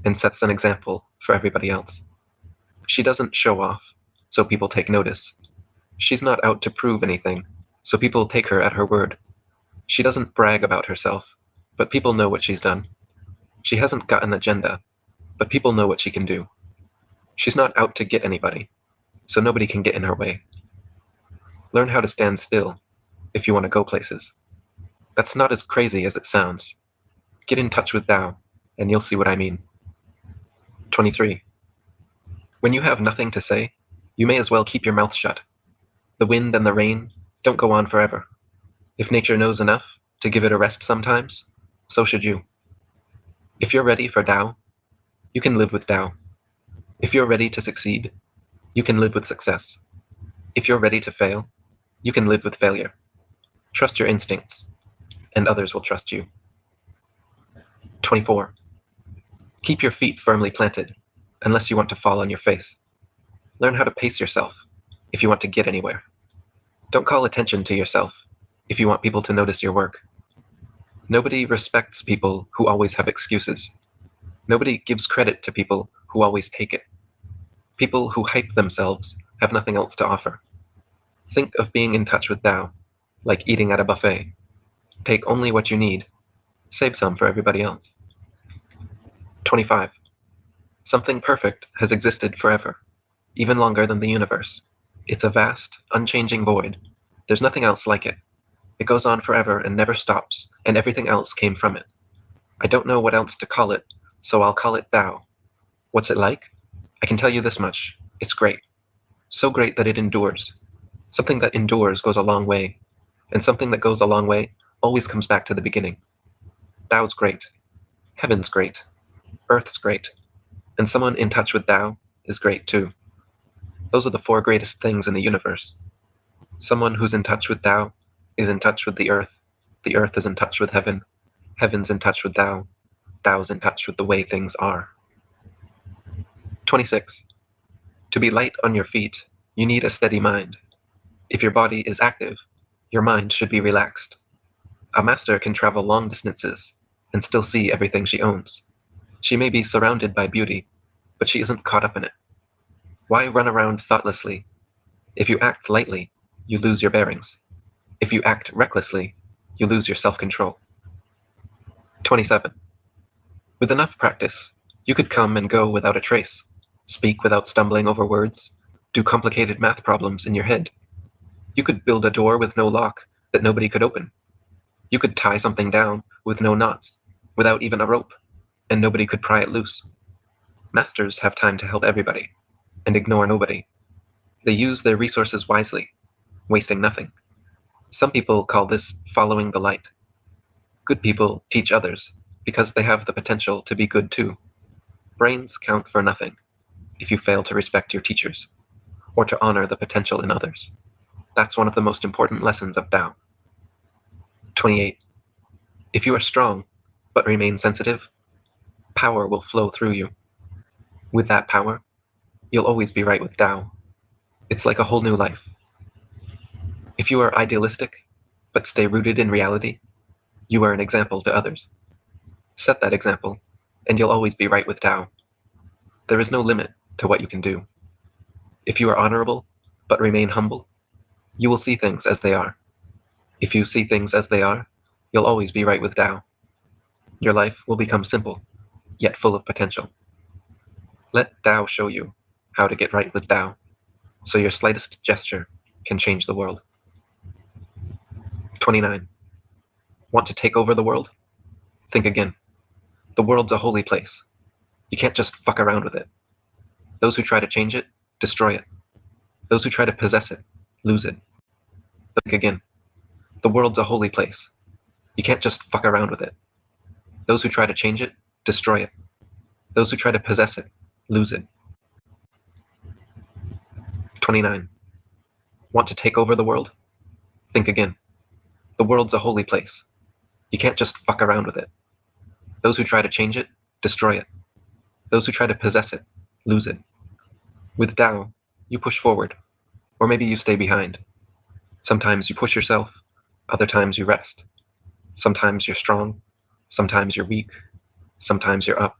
and sets an example for everybody else. She doesn't show off, so people take notice. She's not out to prove anything, so people take her at her word. She doesn't brag about herself, but people know what she's done. She hasn't got an agenda, but people know what she can do. She's not out to get anybody, so nobody can get in her way. Learn how to stand still if you want to go places. That's not as crazy as it sounds. Get in touch with Tao, and you'll see what I mean. 23. When you have nothing to say, you may as well keep your mouth shut. The wind and the rain don't go on forever. If nature knows enough to give it a rest sometimes, so should you. If you're ready for Tao, you can live with Tao. If you're ready to succeed, you can live with success. If you're ready to fail, you can live with failure. Trust your instincts, and others will trust you. 24. Keep your feet firmly planted, unless you want to fall on your face. Learn how to pace yourself if you want to get anywhere. Don't call attention to yourself if you want people to notice your work. Nobody respects people who always have excuses. Nobody gives credit to people who always take it. People who hype themselves have nothing else to offer. Think of being in touch with Tao, like eating at a buffet. Take only what you need. Save some for everybody else. 25. Something perfect has existed forever, even longer than the universe. It's a vast, unchanging void. There's nothing else like it. It goes on forever and never stops, and everything else came from it. I don't know what else to call it, so I'll call it Tao. What's it like? I can tell you this much. It's great. So great that it endures. Something that endures goes a long way, and something that goes a long way always comes back to the beginning. Tao's great. Heaven's great. Earth's great. And someone in touch with Tao is great too. Those are the 4 greatest things in the universe. Someone who's in touch with Tao is in touch with the earth is in touch with heaven, heaven's in touch with Tao, Tao's in touch with the way things are. 26. To be light on your feet, you need a steady mind. If your body is active, your mind should be relaxed. A master can travel long distances and still see everything she owns. She may be surrounded by beauty, but she isn't caught up in it. Why run around thoughtlessly? If you act lightly, you lose your bearings. If you act recklessly, you lose your self-control. 27. With enough practice, you could come and go without a trace, speak without stumbling over words, do complicated math problems in your head. You could build a door with no lock that nobody could open. You could tie something down with no knots, without even a rope, and nobody could pry it loose. Masters have time to help everybody, and ignore nobody. They use their resources wisely, wasting nothing. Some people call this following the light. Good people teach others because they have the potential to be good too. Brains count for nothing if you fail to respect your teachers or to honor the potential in others. That's one of the most important lessons of Tao. 28. If you are strong but remain sensitive, power will flow through you. With that power, you'll always be right with Tao. It's like a whole new life. If you are idealistic, but stay rooted in reality, you are an example to others. Set that example, and you'll always be right with Tao. There is no limit to what you can do. If you are honorable, but remain humble, you will see things as they are. If you see things as they are, you'll always be right with Tao. Your life will become simple, yet full of potential. Let Tao show you how to get right with Tao, so your slightest gesture can change the world. 29. Want to take over the world? Think again. The world's a holy place. You can't just fuck around with it. Those who try to change it, destroy it. Those who try to possess it, lose it. Think again. The world's a holy place. You can't just fuck around with it. Those who try to change it, destroy it. Those who try to possess it, lose it. 29. Want to take over the world? Think again. The world's a holy place. You can't just fuck around with it. Those who try to change it, destroy it. Those who try to possess it, lose it. With Tao, you push forward, or maybe you stay behind. Sometimes you push yourself, other times you rest. Sometimes you're strong, sometimes you're weak, sometimes you're up,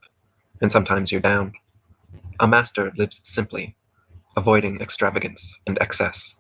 and sometimes you're down. A master lives simply, avoiding extravagance and excess.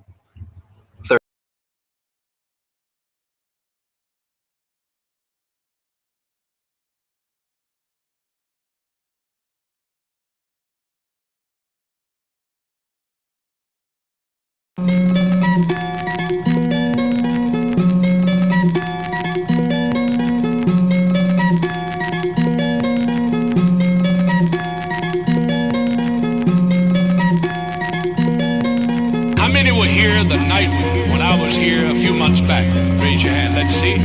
How many were here the night when I was here a few months back? Raise your hand. Let's see.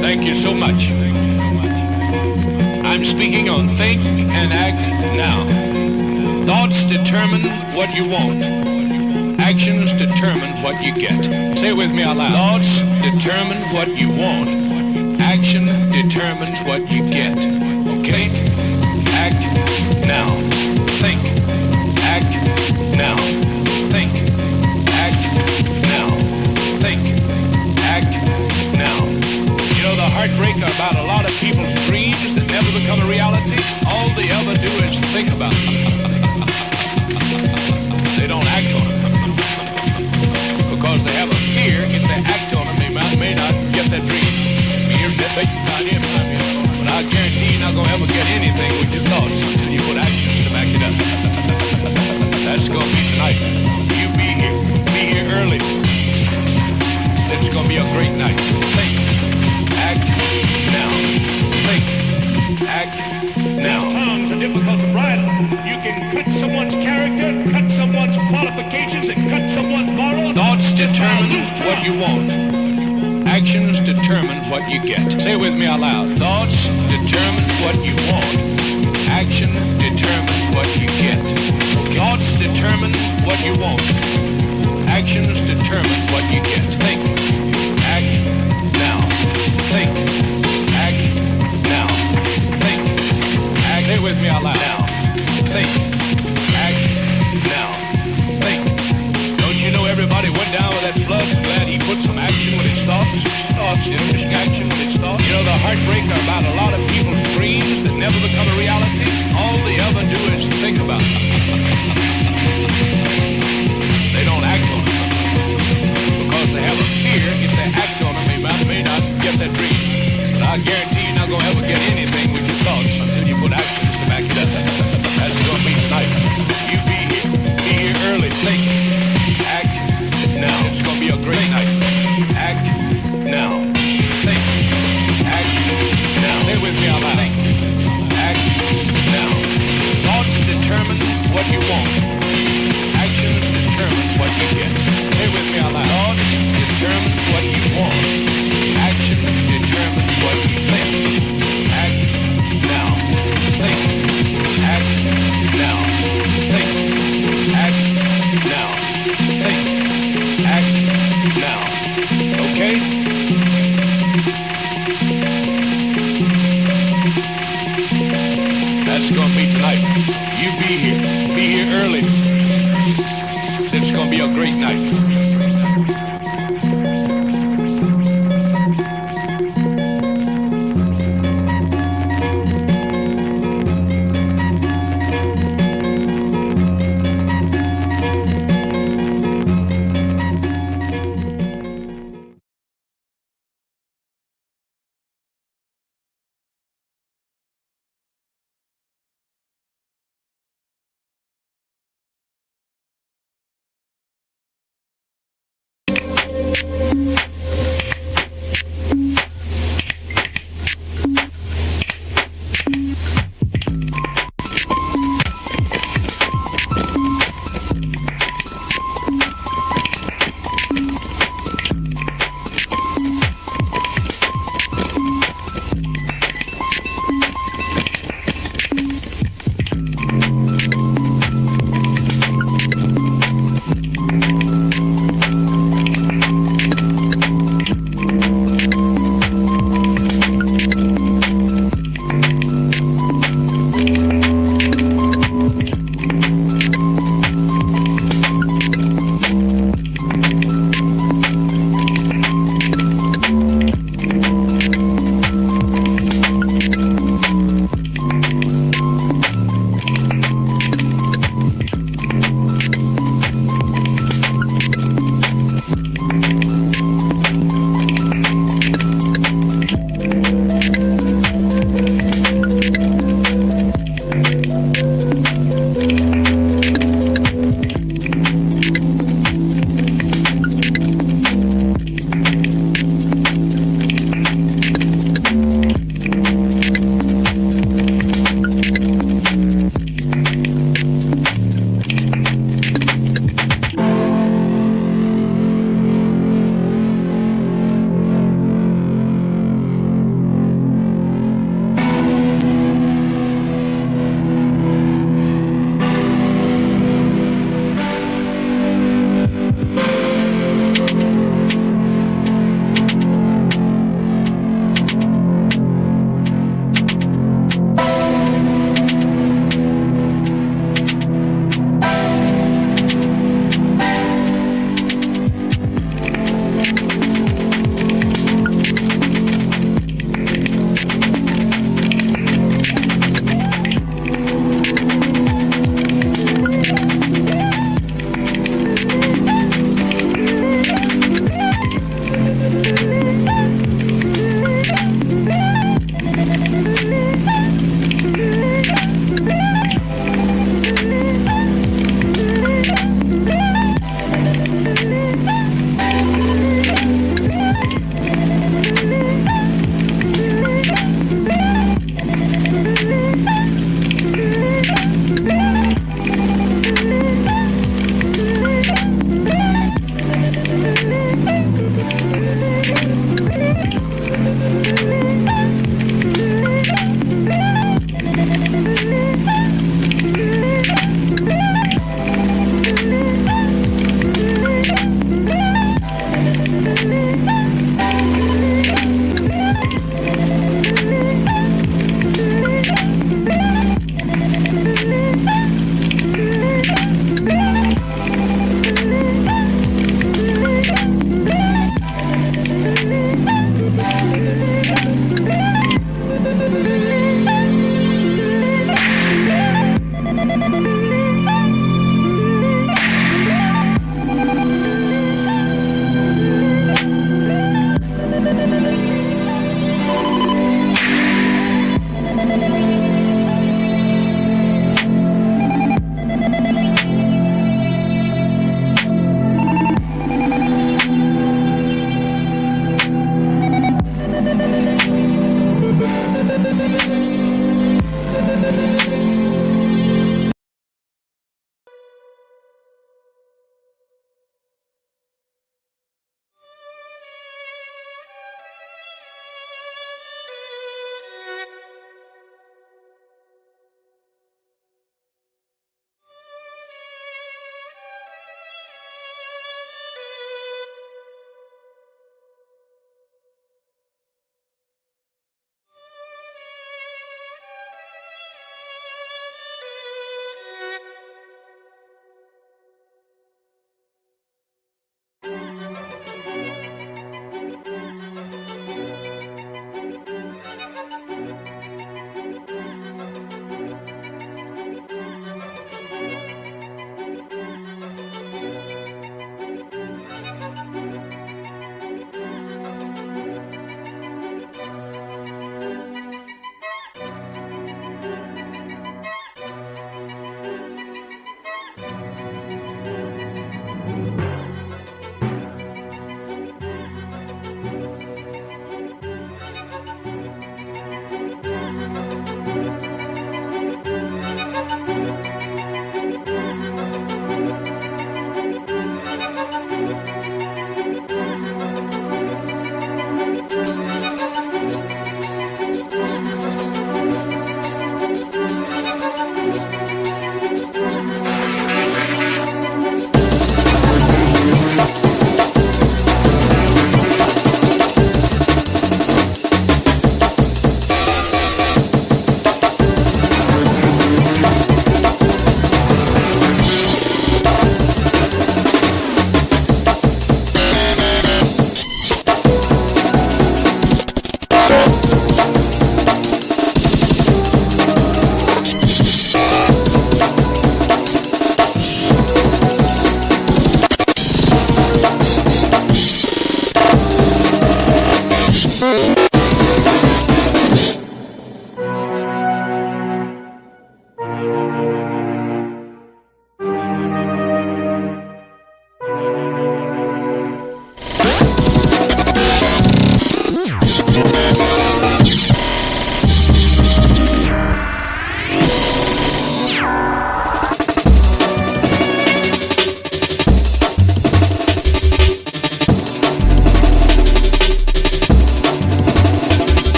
Thank you so much. I'm speaking on think and act now. Thoughts determine what you want. Actions determine what you get. Say it with me out loud. Thoughts determine what you want. Action determines what you get. Okay? Act now. Think. Act now. Think. Act now. Think. Act now. You know, the heartbreaker about a lot of people's dreams that never become a reality, all they ever do is think about it. They don't act on it. Because they have a fear if they act on it, they may not get that dream. Fear, that big idea behind me. But I guarantee you're not going to ever get anything with your thoughts until you put actions to back it up. That's going to be tonight. You be here early. It's going to be a great night. Think. Act now. Think. Act now. These tongues are difficult to bridle. You can cut someone's character, cut someone's qualifications, and cut someone's morals. Thoughts determine what you want. Actions determine what you get. Say it with me out loud. Thoughts determine what you want. Action determines what you get. Okay. Thoughts determine what you want. Actions determine what you get. Think. Act now. Think. Act now. Think. Act. Say it with me out loud. Now. Think. Act now. Think. Don't you know everybody went down with that flood? Glad he put some action with his thoughts. Thoughts, you know, just action with his thoughts. You know, the heartbreaker about a lot of people's dreams that never become a reality, all they ever do is think about it. They don't act on it. Because they have a fear if they act on it, they may not get that dream. But I guarantee you're not going to ever get anything with your thoughts until you put actions to back it up. That's going to be tonight. You be here early. Think. Act now. It's going to be a great night. Act now. Think. Act now. Stay with me out loud. Think. Act now. Thoughts determine what you want. Actions determine what you get. Stay with me out loud. Thoughts determine what you want. Action determines what you think. Act now. Think. Act now. Think. Act now. Think. Act now. Okay? That's going to be tonight. You be here. Be here early. It's going to be a great night.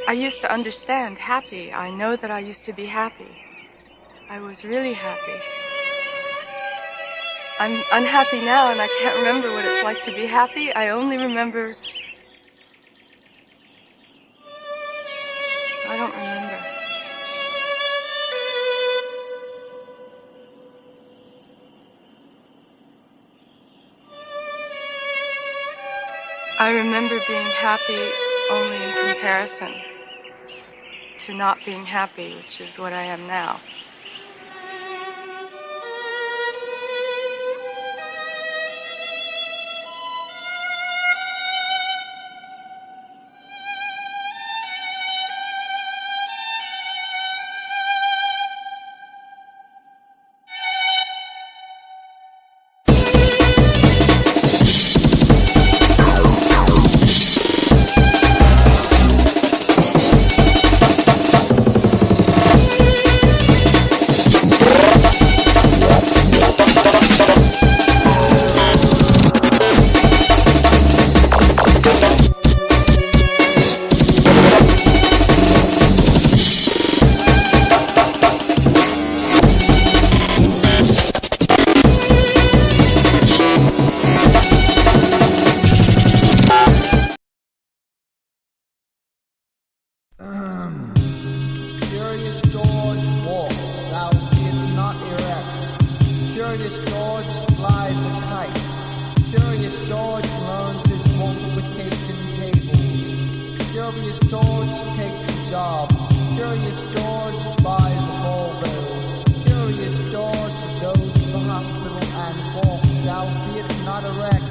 I used to understand happy. I know that I used to be happy. I was really happy. I'm unhappy now and I can't remember what it's like to be happy. I only remember... I don't remember. I remember being happy only in comparison to not being happy, which is what I am now. Curious George walks, albeit not erect. Curious George flies a kite. Curious George learns his multiplication tables. Curious George takes a job. Curious George buys a ball barrel. Curious George goes to the hospital and walks, albeit not erect,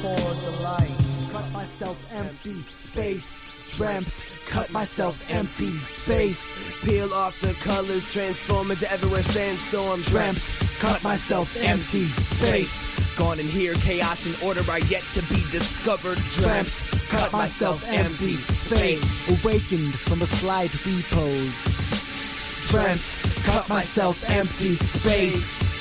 toward the light. Cut myself empty, space. Dreamt, cut myself empty, space. Peel off the colors, transform into everywhere sandstorm. Dreamt, cut myself empty, space. Gone in here, chaos and order are yet to be discovered. Dreamt, cut myself empty, space. Awakened from a slight repose. Dreamt, cut myself empty, space.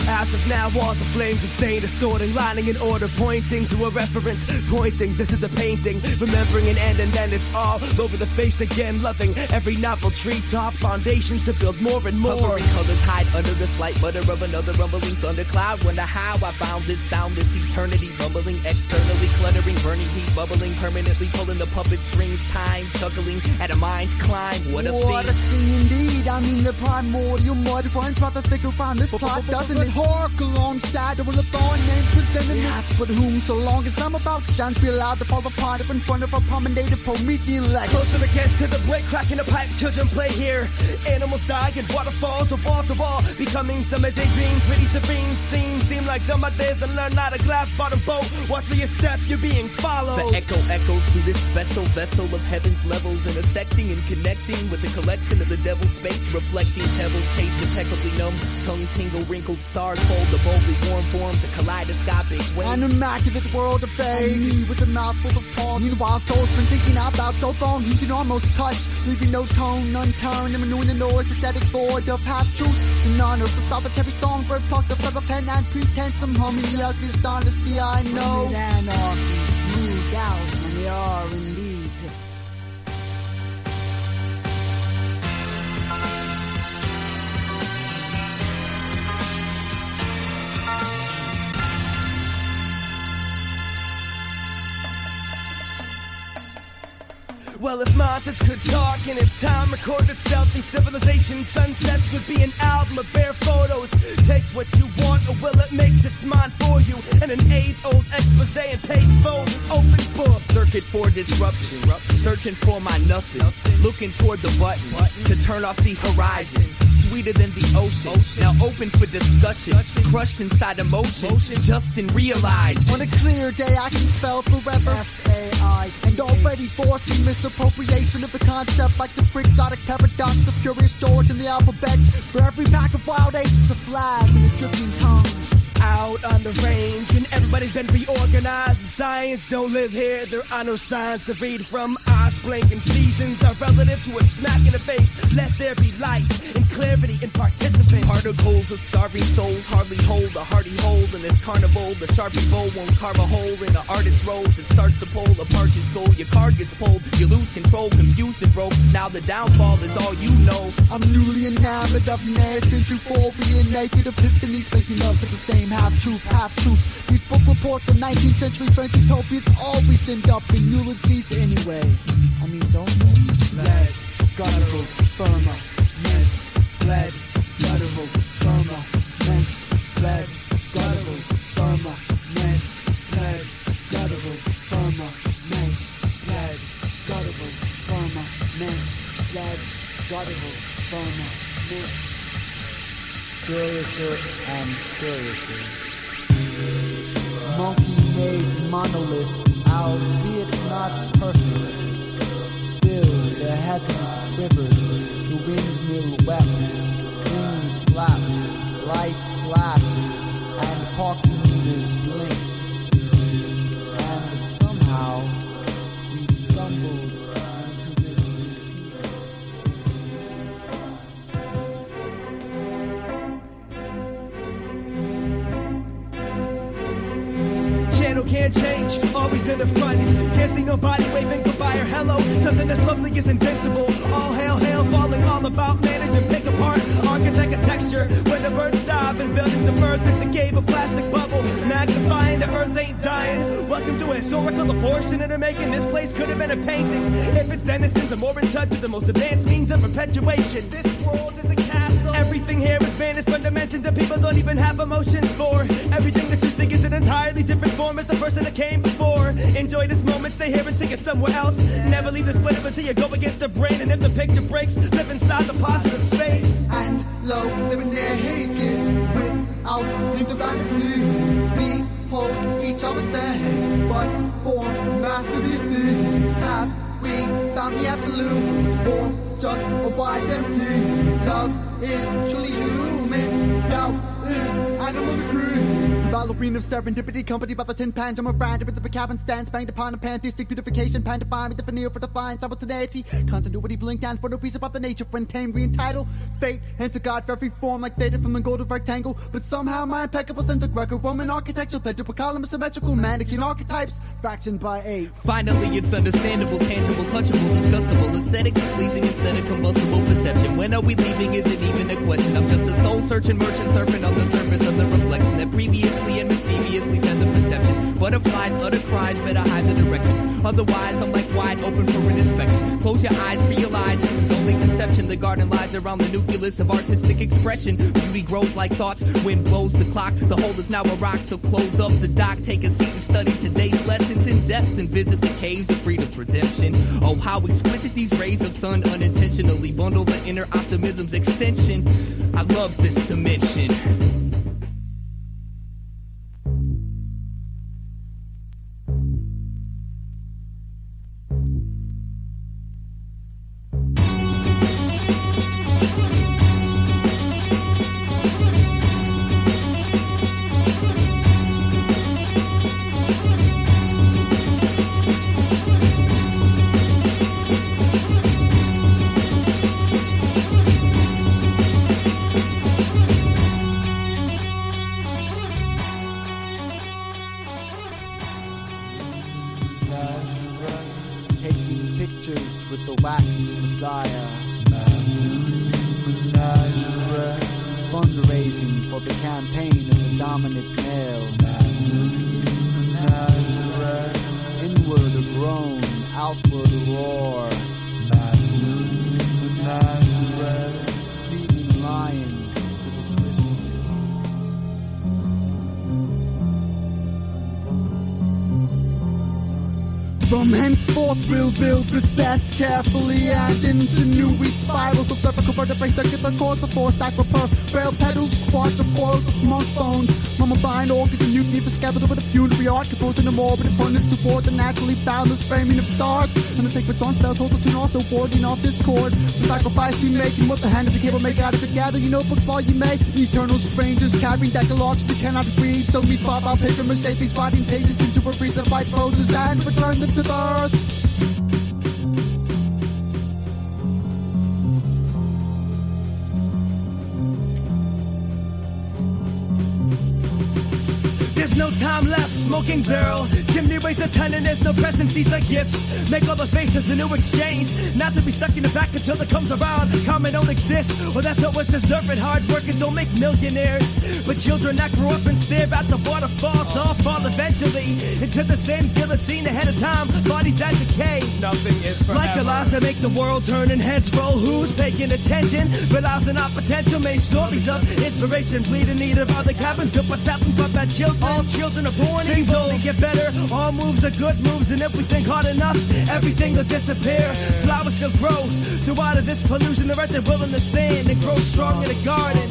As of now, walls of flame sustain, distorting, lining in order, pointing to a reference, pointing, this is a painting, remembering an end and then it's all over the face again, loving every novel treetop, foundations to build more and more. Hovering colors hide under the slight mutter of another rumbling thundercloud, wonder how I found this sound, this eternity, rumbling, externally cluttering, burning heat, bubbling, permanently pulling the puppet strings, time, chuckling, at a mind's climb, what a thing indeed, I mean the primordial mud runs right the thick around this plot, doesn't it? Hark alongside of a thorn name presenting yes, but whom so long as I'm about to shine, be allowed to fall apart up in front of a promenade Promethean like closer against to the break, cracking a pipe, children play here. Animals die and waterfalls of wall to wall, becoming some of daydreams, pretty serene scenes, seem like dumb ideas and learn not a glass bottom boat. Watch for your step, you're being followed. The echo echoes through this special vessel of heaven's levels, intersecting and connecting with the collection of the devil's space, reflecting pebbles, taste impeccably numb, tongue tingle, wrinkled stars fold the boldly warm forms, a kaleidoscopic way. An immaculate world of fame, me with a mouthful of palm. Meanwhile, soul's been thinking out loud so long, he can almost touch, leaving no tone unturned, and renewing the noise, aesthetic void of half-truth. In honor of the solitary songbird, plucked a feather pen and pretense, I'm humming the ugliest honesty I know. Anarchy, smoothed out, and they are indeed. Well, if monsters could talk and if time recorded itself in civilization, sunsets would be an album of bare photos. Take what you want or will it make this mine for you? And an age-old expose and page fold an open book. Circuit for disruption, searching for my nothing. Looking toward the button to turn off the horizon. Sweeter than the ocean, now open for discussion. Crushed inside emotion, just and realize. On a clear day I can spell forever F-A-I. And already foresee misappropriation of the concept, like the quixotic paradox of Curious George in the alphabet. For every pack of wild apes, a flag and a dripping tongue. out on the range, and everybody's been reorganized. Science don't live here, there are no signs to read from. Eyes blinking, seasons are relative to a smack in the face. Let there be light and clarity and participants. Particles of starving souls hardly hold a hearty hold in this carnival. The Sharpie bow won't carve a hole in the artist's rose. It starts to pull apart your skull. Your card gets pulled, you lose control, confused and broke. Now the downfall is all you know. I'm newly enamored of nascent euphoria, naked epiphany, speaking of the same half-truth, half-truth. These book reports of 19th century French utopias always end up in eulogies anyway. I mean, don't they? Lead, guttural, firma, mint, lead, guttural, firma, mint, lead, guttural, firma, mint, lead, guttural, firma, mint, lead, guttural, firma, mint, lead, guttural, firma, mint. Curiouser and curiouser. Monkey-made monolith, albeit not perfect. Still the heavens quivered, the windmill wept, wings flapped, lights flashed, and parking meters blinked. And somehow we stumbled into this repeat. Channel can't change, always in the front. Can't see nobody waving goodbye or hello. Something that's lovely is invincible. All hail, falling all about manage and pick apart. Architect a texture when the birds dive and buildings of earth is the cave of plastic bubble. Magnifying the earth ain't dying. Welcome to a historical abortion in the making. This place could have been a painting. If its denizens are more in touch with the most advanced means of perpetuation. This world is a castle. Everything here is vanished from dimensions that people don't even have emotions for. Everything that you see is an entirely different form as the person that came before. Enjoy this moment, stay here and take it somewhere else. Never leave this place until you go against the brain. And if the picture breaks, live inside the positive space. And low, living naked, without individuality. Behold each other say, but for mastery see. Have we found the absolute, or just a wide empty? Love is truly human, now is animal creed. The ballerina of serendipity, company by the tin pans. I'm a friend with the cabin stands, banged upon a pantheistic beautification, pan define with the veneer for defiance, simultaneity, continuity, blink down for no reason about the nature, when tame, re-entitled, fate, enter God for every form, like faded from the golden rectangle, but somehow my impeccable sense of Greco-Roman architecture led to a column of symmetrical mannequin archetypes, fractioned by 8. Finally, it's understandable, tangible, touchable, disgustable, aesthetically pleasing instead of combustible perception. When are we leaving? Is it even a question? I'm just a soul-searching merchant surfing on the surface of the reflection that previously and mischievously fed the perception. Butterflies utter cries, better hide the directions. Otherwise, I'm like wide open for an inspection. Close your eyes, realize this is only conception. The garden lies around the nucleus of artistic expression. Beauty grows like thoughts, wind blows the clock. The hole is now a rock, so close up the dock. Take a seat and study today's lessons in depth and visit the caves of freedom's redemption. Oh, how exquisite these rays of sun unintentionally bundle the inner optimism's extension. I love this dimension. Taking pictures with the wax messiah. Fundraising for the campaign of the dominant male. Inward a groan, outward a roar. Feeding lions to the Christian. From henceforth force will build the best carefully and into new each spirals of cervical vertebrae circuit the course of force stack repair rail pedals quadrifoils amongst bones mummifying organs and mutiny for skeletal with a funerary art composing a morbid opponents toward the naturally boundless framing of stars and the sacred song spells hold the tune also boarding off this chord the sacrifice we making what the hand of the cable make out of it gather your notebooks while you may eternal strangers carrying decalogues we cannot read so we thought about paper mache these writing pages into a breeze of white roses and return them to the earth. There's no time left, smoking girl. Chimney weighs a ton and there's no presents, these are gifts. Make all the faces a new exchange. Not to be stuck in the back until it comes around. Karma don't exist, well that's not what's deserved. Hard workers don't make millionaires. But children that grow up and stare at the waterfalls all fall eventually into the same guillotine ahead of time. Bodies at decay. Nothing is forever. Like the lies that make the world turn and heads roll. Who's paying attention? Realizing our potential made stories of inspiration. Bleed in need of other cabins. Do what's happened but that children. All children are born things only get better. All moves are good moves, and if we think hard enough, everything will disappear. Flowers still grow throughout of this pollution. The earth is willing to sand and grow strong in the garden.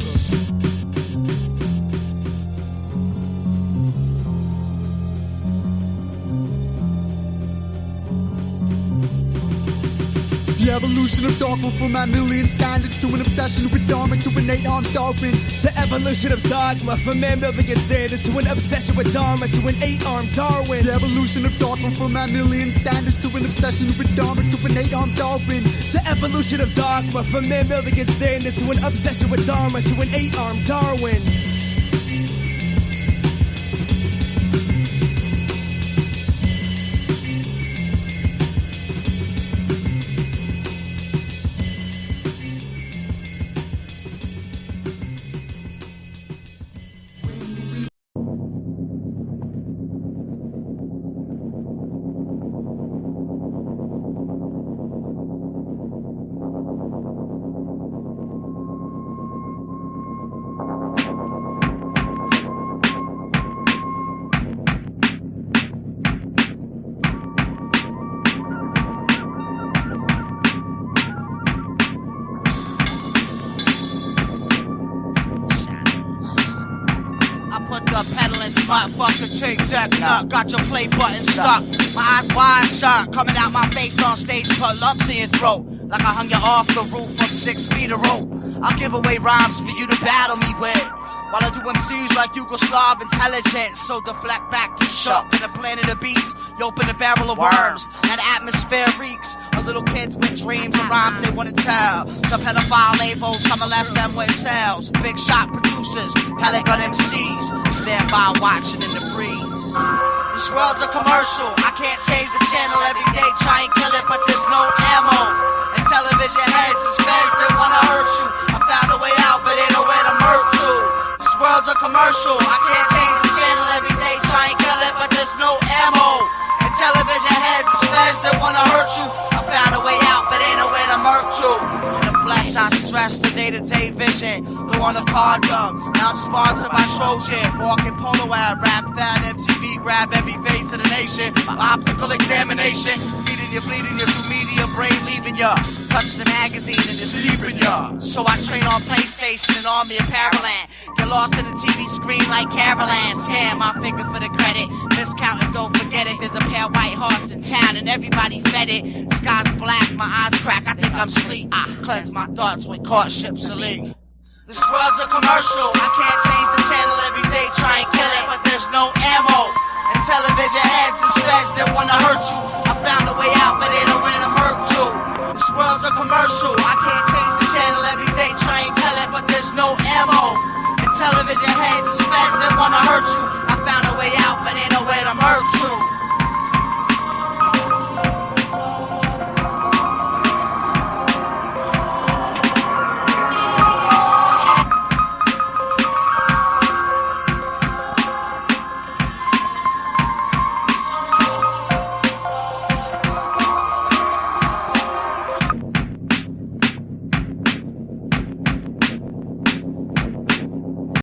The evolution of dogma from a million standards to an obsession with dharma to an 8-armed dolphin. The evolution of dogma from man building its standards to an obsession with dharma to an 8-armed Darwin. The evolution of dogma from a million standards to an obsession with dharma to an 8-armed dolphin. The evolution of dogma from man building its standards to an obsession with dharma to an 8-armed Darwin. Tape deck nut, got your play button stuck. My eyes wide shut, coming out my face on stage, put lumps in your throat. Like I hung you off the roof from 6 feet of rope. I'll give away rhymes for you to battle me with. While I do MCs like Yugoslav intelligence. So deflect back to Shuck in the planet of beats. You open a barrel of worms, and atmosphere reeks. A little kids with dreams and rhymes they wanna tell. The pedophile labels come and less them with sales. Big shot producers, Pelican MCs. Stand by watching in the breeze. This world's a commercial. I can't change the channel every day. Try and kill it, but there's no ammo. And television heads and feds that wanna hurt you. I found a way out, but ain't nowhere to murk to. This world's a commercial. I can't change the channel every day. Try and kill it, but there's no ammo. And television heads and feds that wanna hurt you. I found a way out, but ain't nowhere to murk to. In the flesh, I stress the day-to-day vision. Go on a condom. Now I'm sponsored by Trojan. Walking polo ad, rap fat, MTV, grab every face of the nation. My optical examination. Feeding you, bleeding you through media, brain leaving ya. Touch the magazine and deceiving ya. So I train on PlayStation and Army Apparel-land. Get lost in the TV screen like Caroline. Scan my finger for the credit. Miscount and don't forget it. There's a pair of white horse in town and everybody fed it. Sky's black, my eyes crack, I think I'm asleep. I cleanse my thoughts when courtships are leak. This world's a commercial. I can't change the channel every day, try and kill it, but there's no ammo. And television heads and feds that wanna hurt you. I found a way out, but ain't nowhere to murk to. This world's a commercial. I can't change the channel every day, try and kill it, but there's no ammo. And television heads and feds that wanna hurt you.